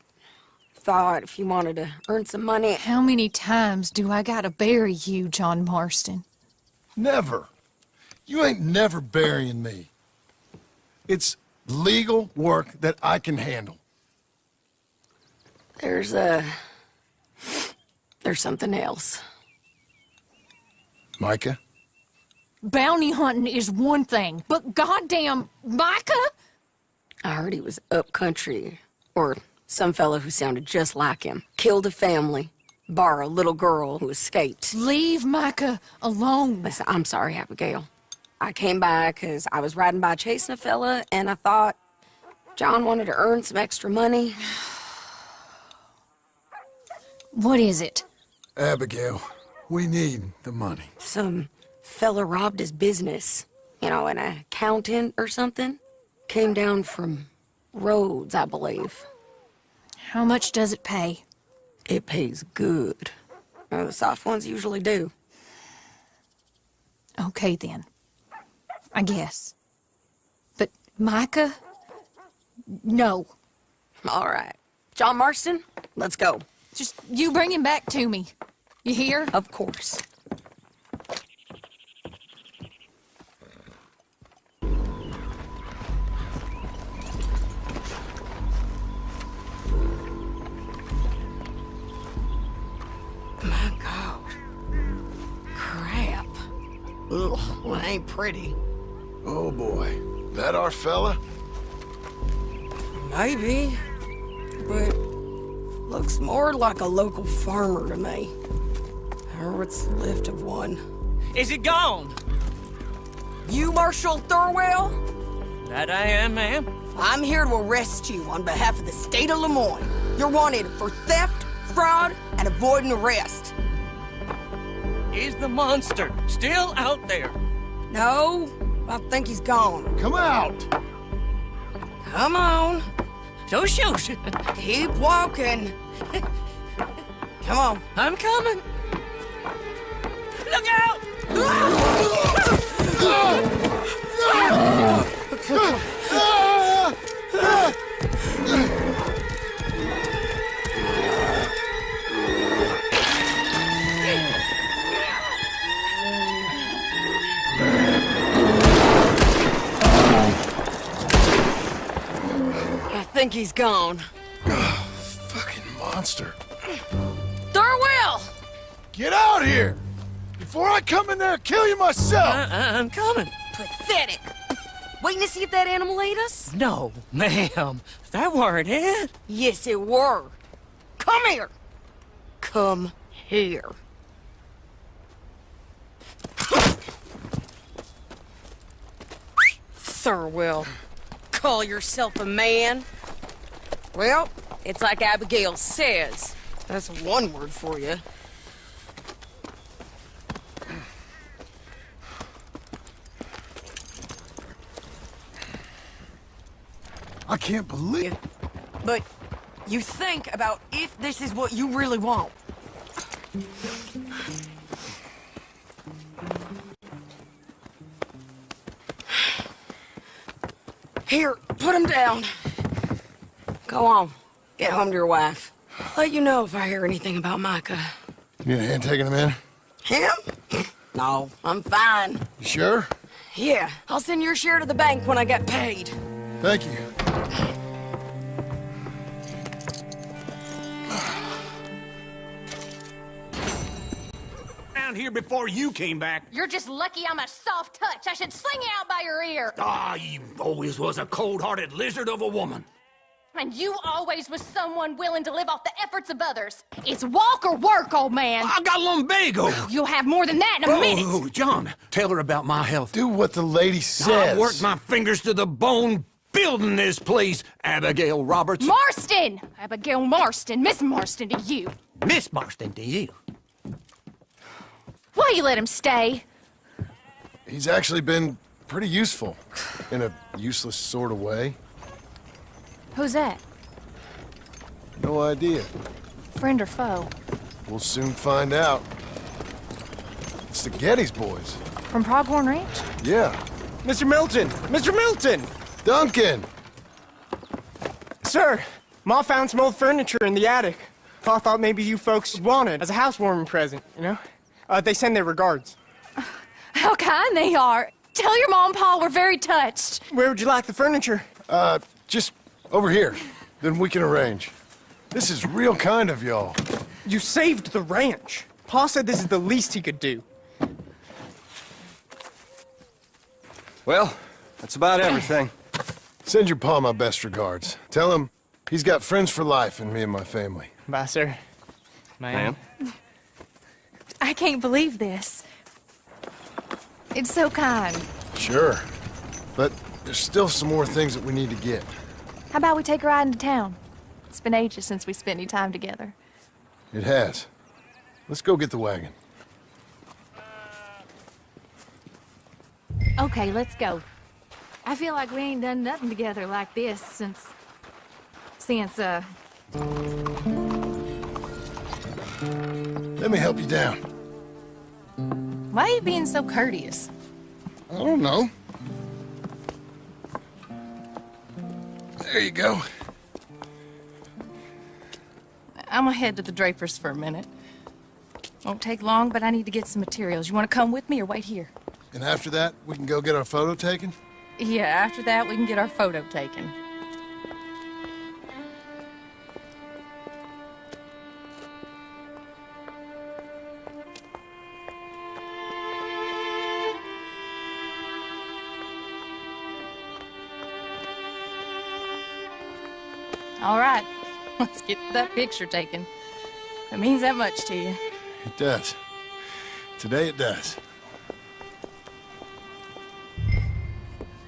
thought if you wanted to earn some money... How many times do I gotta bury you, John Marston? Never. You ain't never burying me. It's legal work that I can handle. There's something else. Micah? Bounty hunting is one thing, but goddamn Micah? I heard he was up country, or some fellow who sounded just like him. Killed a family, bar a little girl who escaped. Leave Micah alone. Listen, I'm sorry, Abigail. I came by because I was riding by chasing a fella, and I thought John wanted to earn some extra money. What is it? Abigail, we need the money. Some fella robbed his business. You know, an accountant or something. Came down from Rhodes, I believe. How much does it pay? It pays good. The soft ones usually do. Okay, then. I guess. But Micah? No. All right. John Marston, let's go. Just you bring him back to me. You hear? Of course. My God. Crap. Ugh, well, it ain't pretty. Oh boy. That our fella? Maybe. But looks more like a local farmer to me. Or what's left of one. Is it gone? You Marshal Thurwell? That I am, ma'am. I'm here to arrest you on behalf of the state of Lemoyne. You're wanted for theft, fraud, and avoiding arrest. Is the monster still out there? No, I think he's gone. Come out! Come on. Don't shoot. Keep walking. Come on. I'm coming. Look out! I think he's gone. Fucking monster. Thurwell! Get out here! Before I come in there and kill you myself! I'm coming. Pathetic. Waiting to see if that animal ate us? No, ma'am. That weren't it. Yes, it were. Come here. Come here. Thurwell, call yourself a man? Well, it's like Abigail says. That's one word for you. I can't believe it. But you think about if this is what you really want. Here, put him down. Go on. Get home to your wife. Let you know if I hear anything about Micah. You need a hand taking him in? Him? No, I'm fine. You sure? Yeah, I'll send your share to the bank when I get paid. Thank you. Around here before you came back. You're just lucky I'm a soft touch. I should sling you out by your ear. Ah, you always was a cold-hearted lizard of a woman. And you always was someone willing to live off the efforts of others. It's walk or work, old man. I got lumbago. You'll have more than that in a minute. Oh, John, tell her about my health. Do what the lady says. I worked my fingers to the bone building this place, Abigail Roberts. Marston! Abigail Marston. Miss Marston to you. Miss Marston to you. Why you let him stay? He's actually been pretty useful, in a useless sort of way. Who's that? No idea. Friend or foe? We'll soon find out. It's the Geddes boys. From Pronghorn Ranch? Yeah. Mr. Milton! Mr. Milton! Duncan! Sir, Ma found some old furniture in the attic. Pa thought maybe you folks would want it as a housewarming present, you know? They send their regards. How kind they are. Tell your mom and pa we're very touched. Where would you like the furniture? Just over here. Then we can arrange. This is real kind of y'all. You saved the ranch. Pa said this is the least he could do. Well, that's about everything. Send your pa my best regards. Tell him he's got friends for life in me and my family. Bye, sir. Ma'am. I can't believe this. It's so kind. Sure. But there's still some more things that we need to get. How about we take a ride into town? It's been ages since we spent any time together. It has. Let's go get the wagon. Okay, let's go. I feel like we ain't done nothing together like this since... Let me help you down. Why are you being so courteous? I don't know. There you go. I'm gonna head to the Drapers for a minute. Won't take long, but I need to get some materials. You wanna come with me or wait here? And after that, we can go get our photo taken? Yeah, after that, we can get our photo taken. All right, let's get that picture taken. It means that much to you. It does. Today it does.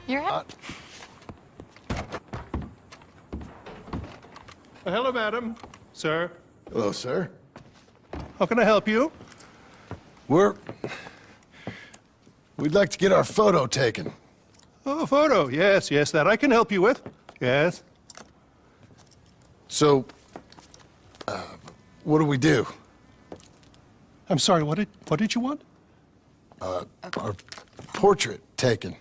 You're out. Hello, madam. Sir. Hello, sir. How can I help you? We'd like to get our photo taken. Oh, photo. Yes, yes, that I can help you with. Yes. So, what do we do? I'm sorry, what did you want? Our portrait taken.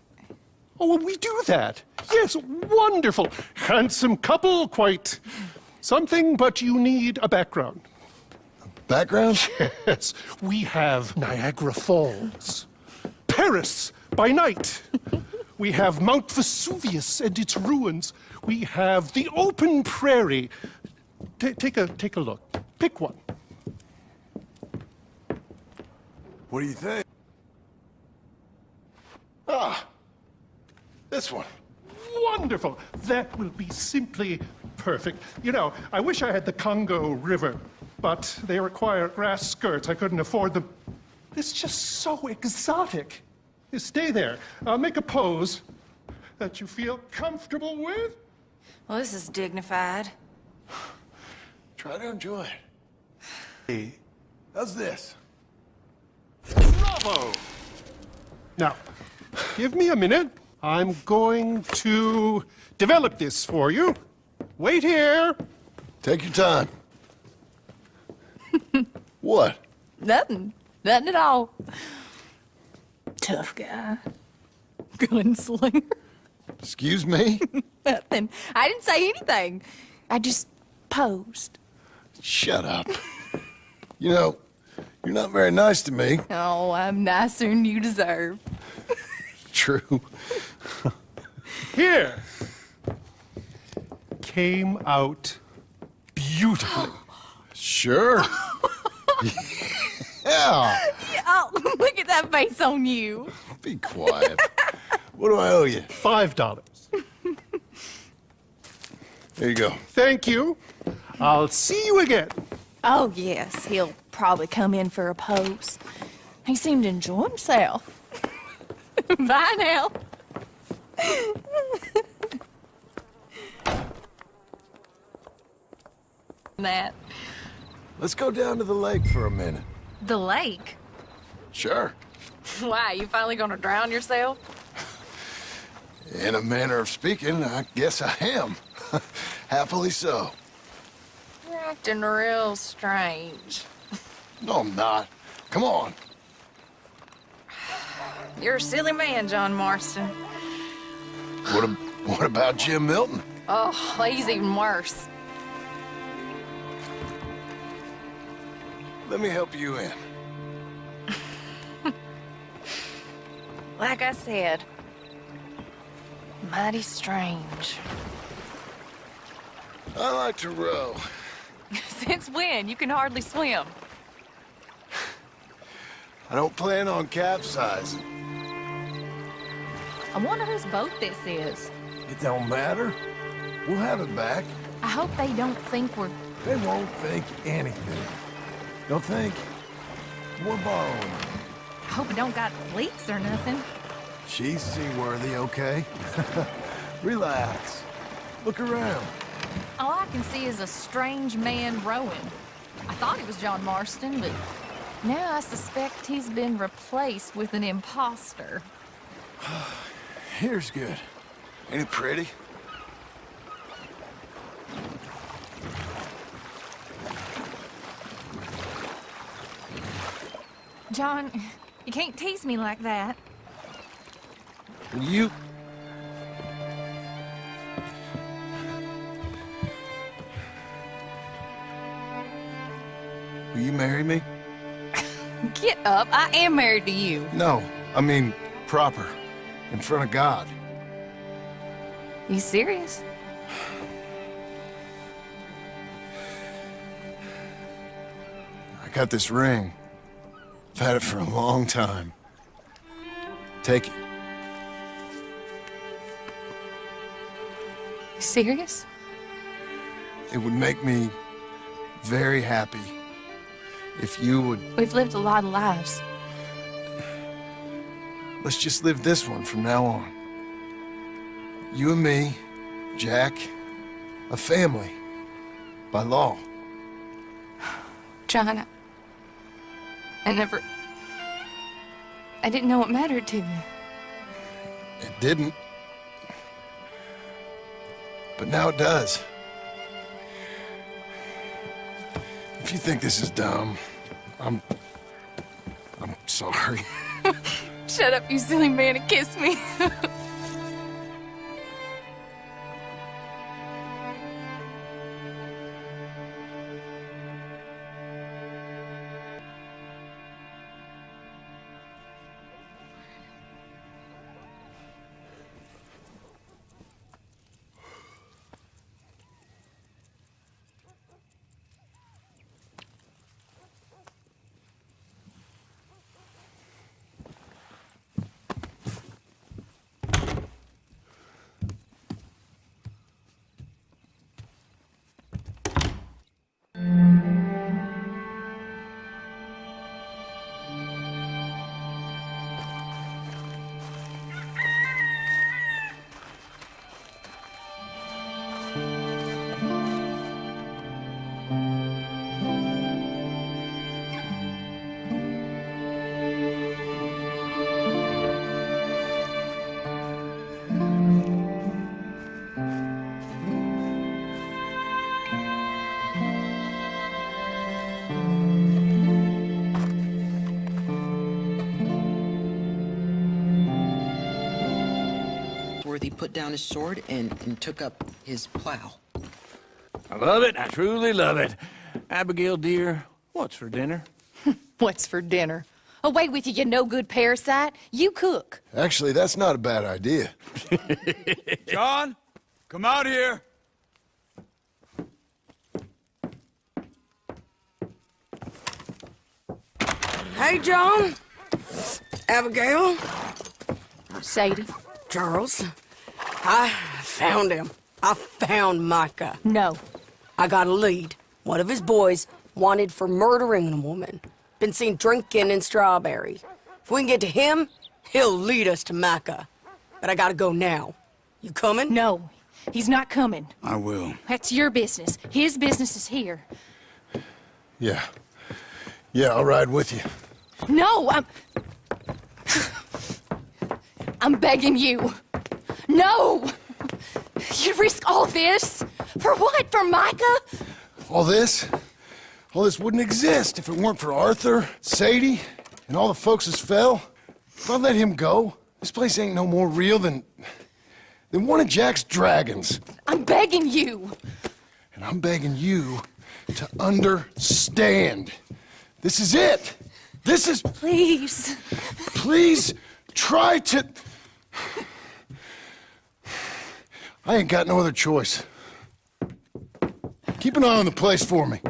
Oh, well, we do that. Yes, wonderful. Handsome couple, quite something, but you need a background. Background? Yes, we have Niagara Falls, Paris by night. We have Mount Vesuvius and its ruins. We have the open prairie. Take a look. Pick one. What do you think? This one. Wonderful. That will be simply perfect. You know, I wish I had the Congo River, but they require grass skirts. I couldn't afford them. It's just so exotic. You stay there. I'll make a pose that you feel comfortable with. Well, this is dignified. Try to enjoy it. Hey, how's this? Bravo! Now, give me a minute. I'm going to develop this for you. Wait here. Take your time. What? Nothing. Nothing at all. Tough guy. Gunslinger. Excuse me? Nothing. I didn't say anything. I just posed. Shut up. You know, you're not very nice to me. Oh, I'm nicer than you deserve. True. Here. Came out beautifully. Sure. Yeah. Oh, look at that face on you. Be quiet. What do I owe you? $5. There you go. Thank you. I'll see you again. Oh, yes. He'll probably come in for a pose. He seemed to enjoy himself. Bye now. Let's go down to the lake for a minute. The lake? Sure. Why, you finally gonna drown yourself? In a manner of speaking, I guess I am. Happily so. You're acting real strange. No, I'm not. Come on. You're a silly man, John Marston. What about Jim Milton? Oh, he's even worse. Let me help you in. Like I said, mighty strange. I like to row. Since when? You can hardly swim. I don't plan on capsizing. I wonder whose boat this is. It don't matter. We'll have it back. I hope they don't think we're... They won't think anything. They'll think we're borrowing. I hope it don't got leaks or nothing. She's seaworthy, okay? Relax. Look around. All I can see is a strange man rowing. I thought he was John Marston, but now I suspect he's been replaced with an imposter. Here's good. Ain't it pretty? John, you can't tease me like that. Will you marry me? Get up. I am married to you. No, I mean proper. In front of God. You serious? I got this ring. I've had it for a long time. Take it. You serious? It would make me very happy if you would... We've lived a lot of lives. Let's just live this one from now on. You and me, Jack, a family, by law. John, I didn't know it mattered to you. It didn't. But now it does. If you think this is dumb, I'm sorry. Shut up, you silly man, and kiss me. He put down his sword and took up his plow. I love it. I truly love it. Abigail, dear, what's for dinner? What's for dinner? Away with you, you no-good parasite. You cook. Actually, that's not a bad idea. John, come out here. Hey, John. Abigail. Sadie. Charles. I found him. I found Micah. No. I got a lead. One of his boys wanted for murdering a woman. Been seen drinking in Strawberry. If we can get to him, he'll lead us to Micah. But I gotta go now. You coming? No, he's not coming. I will. That's your business. His business is here. Yeah. Yeah, I'll ride with you. No, I'm begging you. No! You'd risk all this? For what? For Micah? All this wouldn't exist if it weren't for Arthur, Sadie, and all the folks that fell. If I let him go, this place ain't no more real than one of Jack's dragons. I'm begging you. And I'm begging you to understand. This is it. This is... Please. Please try to... I ain't got no other choice. Keep an eye on the place for me.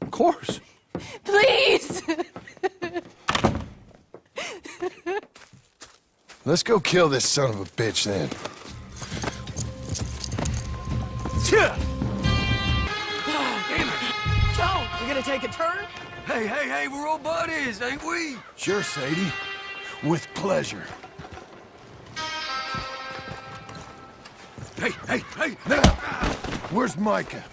Of course. Please. Let's go kill this son of a bitch then. Joe, you gonna take a turn? Hey, we're all buddies, ain't we? Sure, Sadie. With pleasure. Hey! Now, where's Micah?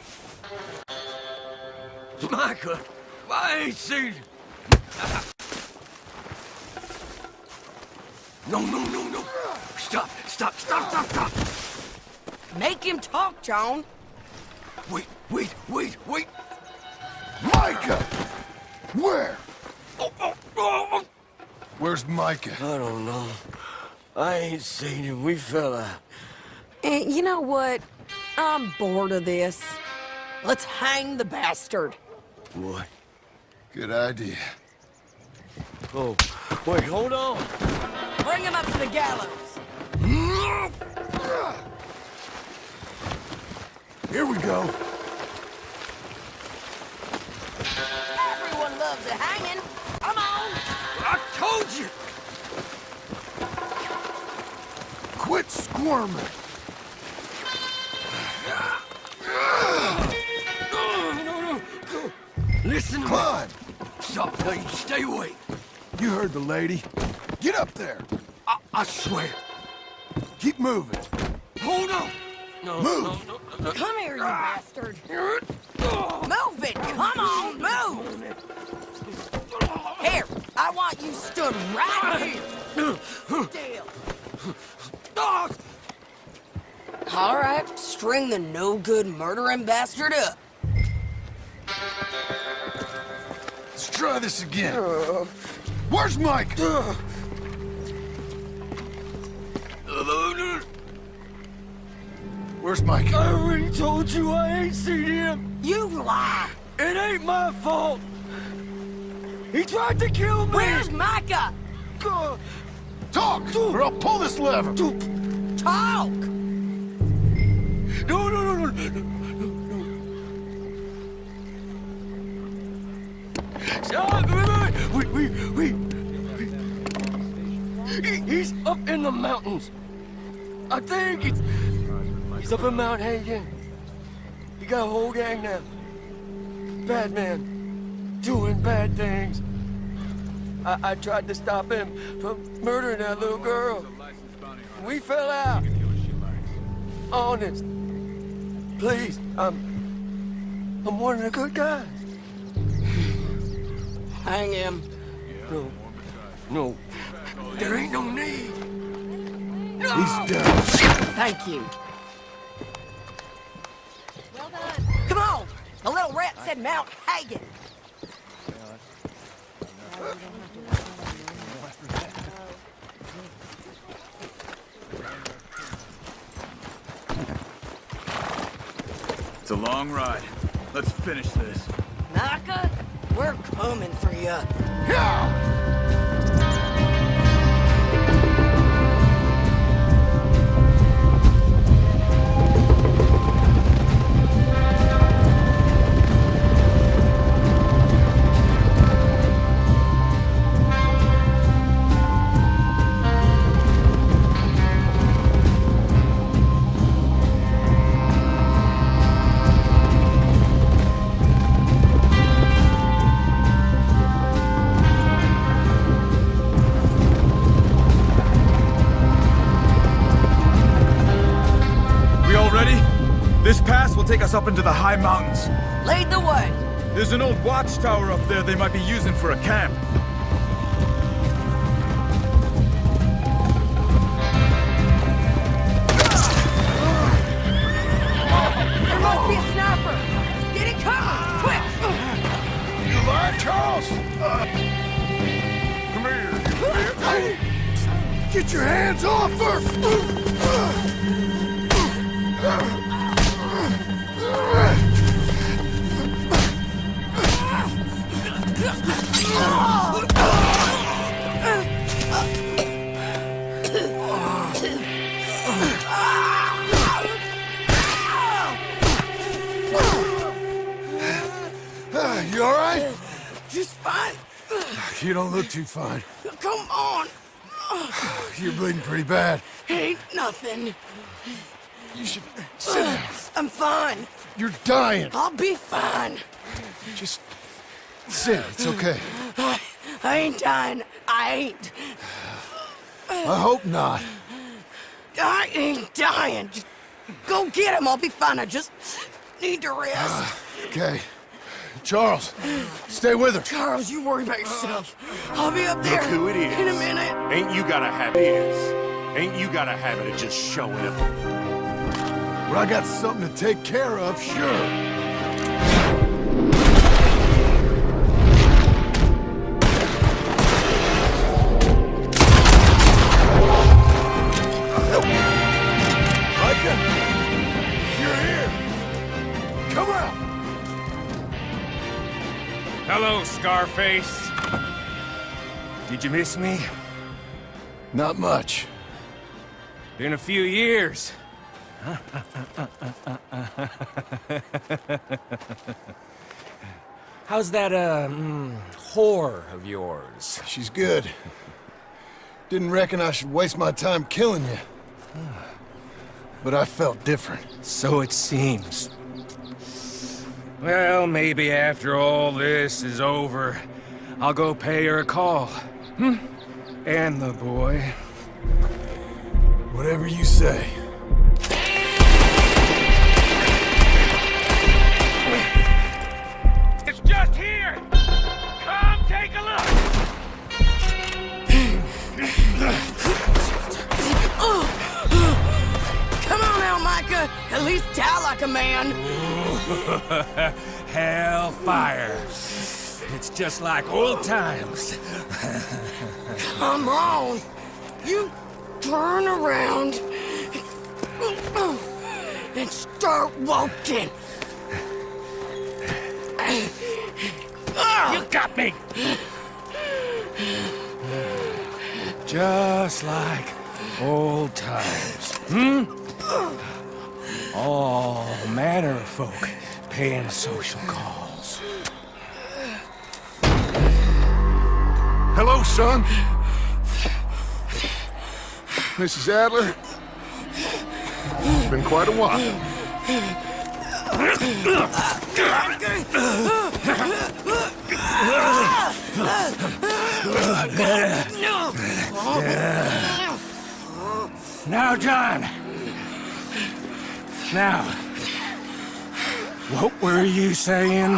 Micah, I ain't seen him. No. Stop. Make him talk, John. Wait. Micah! Where? Where's Micah? I don't know. I ain't seen him. We fell out. You know what? I'm bored of this. Let's hang the bastard. What? Good idea. Oh, wait, hold on. Bring him up to the gallows. Here we go. Everyone loves a hanging. Come on. I told you! Quit squirming. No. Listen to me. Climb. Stop, hey, stay away. You heard the lady. Get up there. I swear. Keep moving. Hold on. Move. No. Come here, you bastard. Move it. Come on, move. Here, I want you stood right here. Still. All right, string the no-good murdering bastard up. Let's try this again. Where's Mike? Where's Mike? I already told you I ain't seen him. You lie. It ain't my fault. He tried to kill me. Where's Micah? Talk, or I'll pull this lever. Talk. No. Stop! He's up in the mountains. I think he's up in Mount Hagen. He got a whole gang now. Bad man, doing bad things. I tried to stop him from murdering that little girl. We fell out. Honest. Please, I'm one of the good guys. Hang him. No. There ain't no need. No! He's done. Thank you. Well done. Come on. The little rat said Mount Hagen. It's a long ride. Let's finish this. Micah, we're coming for you. Yeah! This pass will take us up into the high mountains. Lead the way. There's an old watchtower up there they might be using for a camp. Get your hands off her! You all right? Just fine. You don't look too fine. Come on. You're bleeding pretty bad. Ain't nothing. You should sit down. I'm fine. You're dying. I'll be fine. Just sit. It's okay. I ain't dying. I ain't. I hope not. I ain't dying. Just go get him. I'll be fine. I just need to rest. Okay. Charles, stay with her. Charles, you worry about yourself. I'll be up there Look who it is. in a minute. Ain't you got a habit? Ain't you got a habit of just showing up? When I got something to take care of, sure. Hello, Scarface. Did you miss me? Not much. Been a few years. How's that, whore of yours? She's good. Didn't reckon I should waste my time killing you. But I felt different. So it seems. Well, maybe after all this is over, I'll go pay her a call. And the boy. Whatever you say. It's just here! Come take a look! Come on now, Micah. At least die like a man. Hellfire. It's just like old times. Come on. You turn around and start walking. You got me! Just like old times. All manner of folk paying social calls. Hello, son. Mrs. Adler. It's been quite a while. Now, John. Now, what were you saying?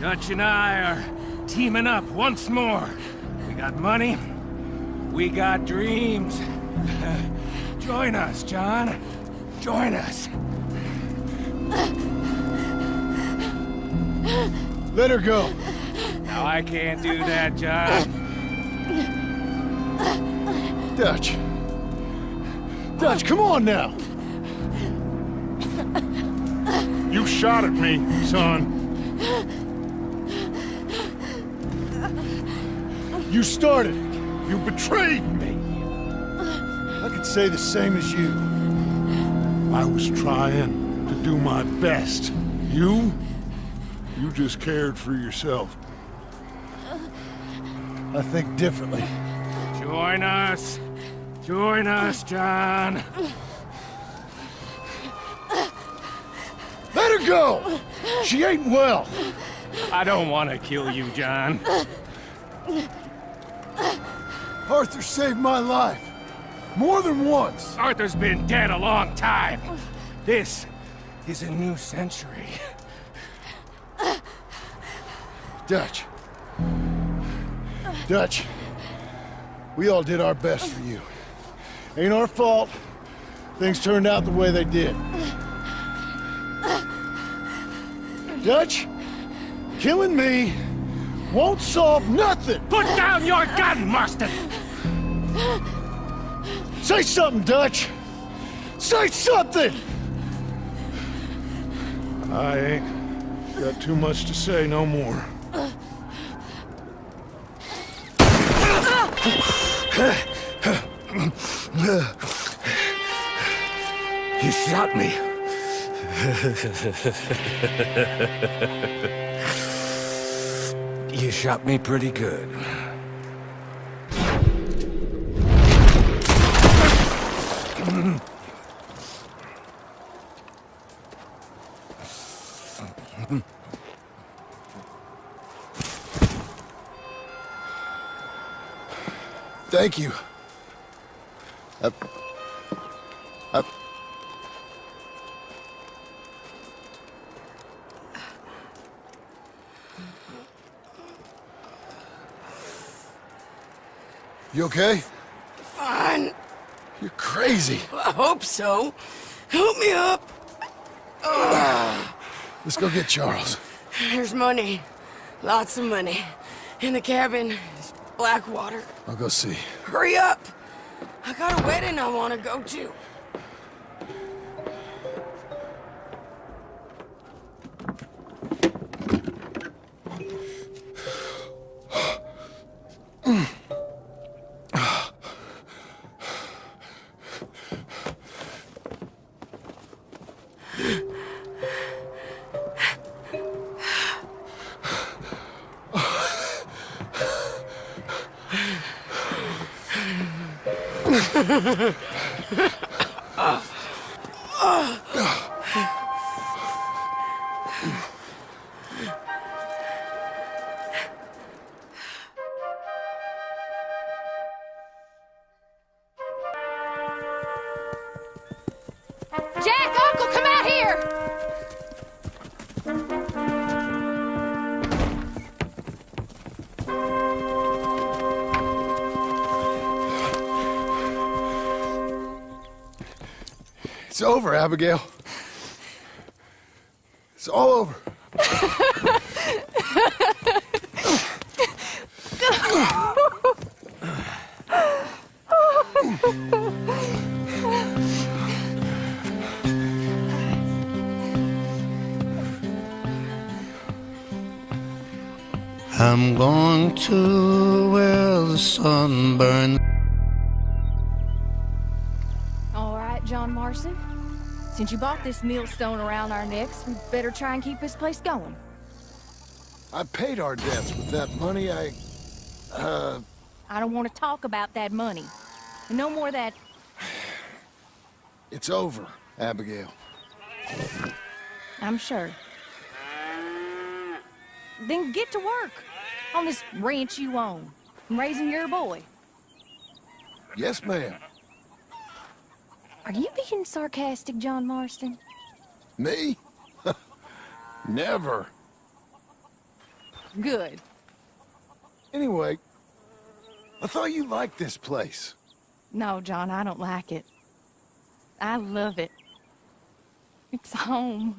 Dutch and I are teaming up once more. We got money. We got dreams. Join us, John. Join us. Let her go. Now, I can't do that, John. Dutch. Dutch, come on now. You shot at me, son. You started it. You betrayed me. I could say the same as you. I was trying to do my best. You just cared for yourself. I think differently. Join us. Join us, John. Let her go! She ain't well. I don't want to kill you, John. Arthur saved my life. More than once. Arthur's been dead a long time. This is a new century. Dutch. Dutch. We all did our best for you. Ain't our fault. Things turned out the way they did. Dutch, killing me won't solve nothing. Put down your gun, Marston! Say something, Dutch. Say something! I ain't got too much to say no more. You shot me. You shot me pretty good. Thank you. Up. You okay? Fine. You're crazy. I hope so. Help me up. Let's go get Charles. There's money. Lots of money. In the cabin. There's Blackwater. I'll go see. Hurry up. I got a wedding I want to go to. Jack, Uncle, come out here! It's over, Abigail. It's all over. I'm going to where the sun burns. All right, John Marston. Since you bought this millstone around our necks, we better try and keep this place going. I paid our debts with that money. I don't want to talk about that money. And no more of that. It's over, Abigail. I'm sure. Then get to work on this ranch you own and raising your boy. Yes, ma'am. Are you being sarcastic, John Marston? Me? Never. Good. Anyway, I thought you liked this place. No, John, I don't like it. I love it. It's home.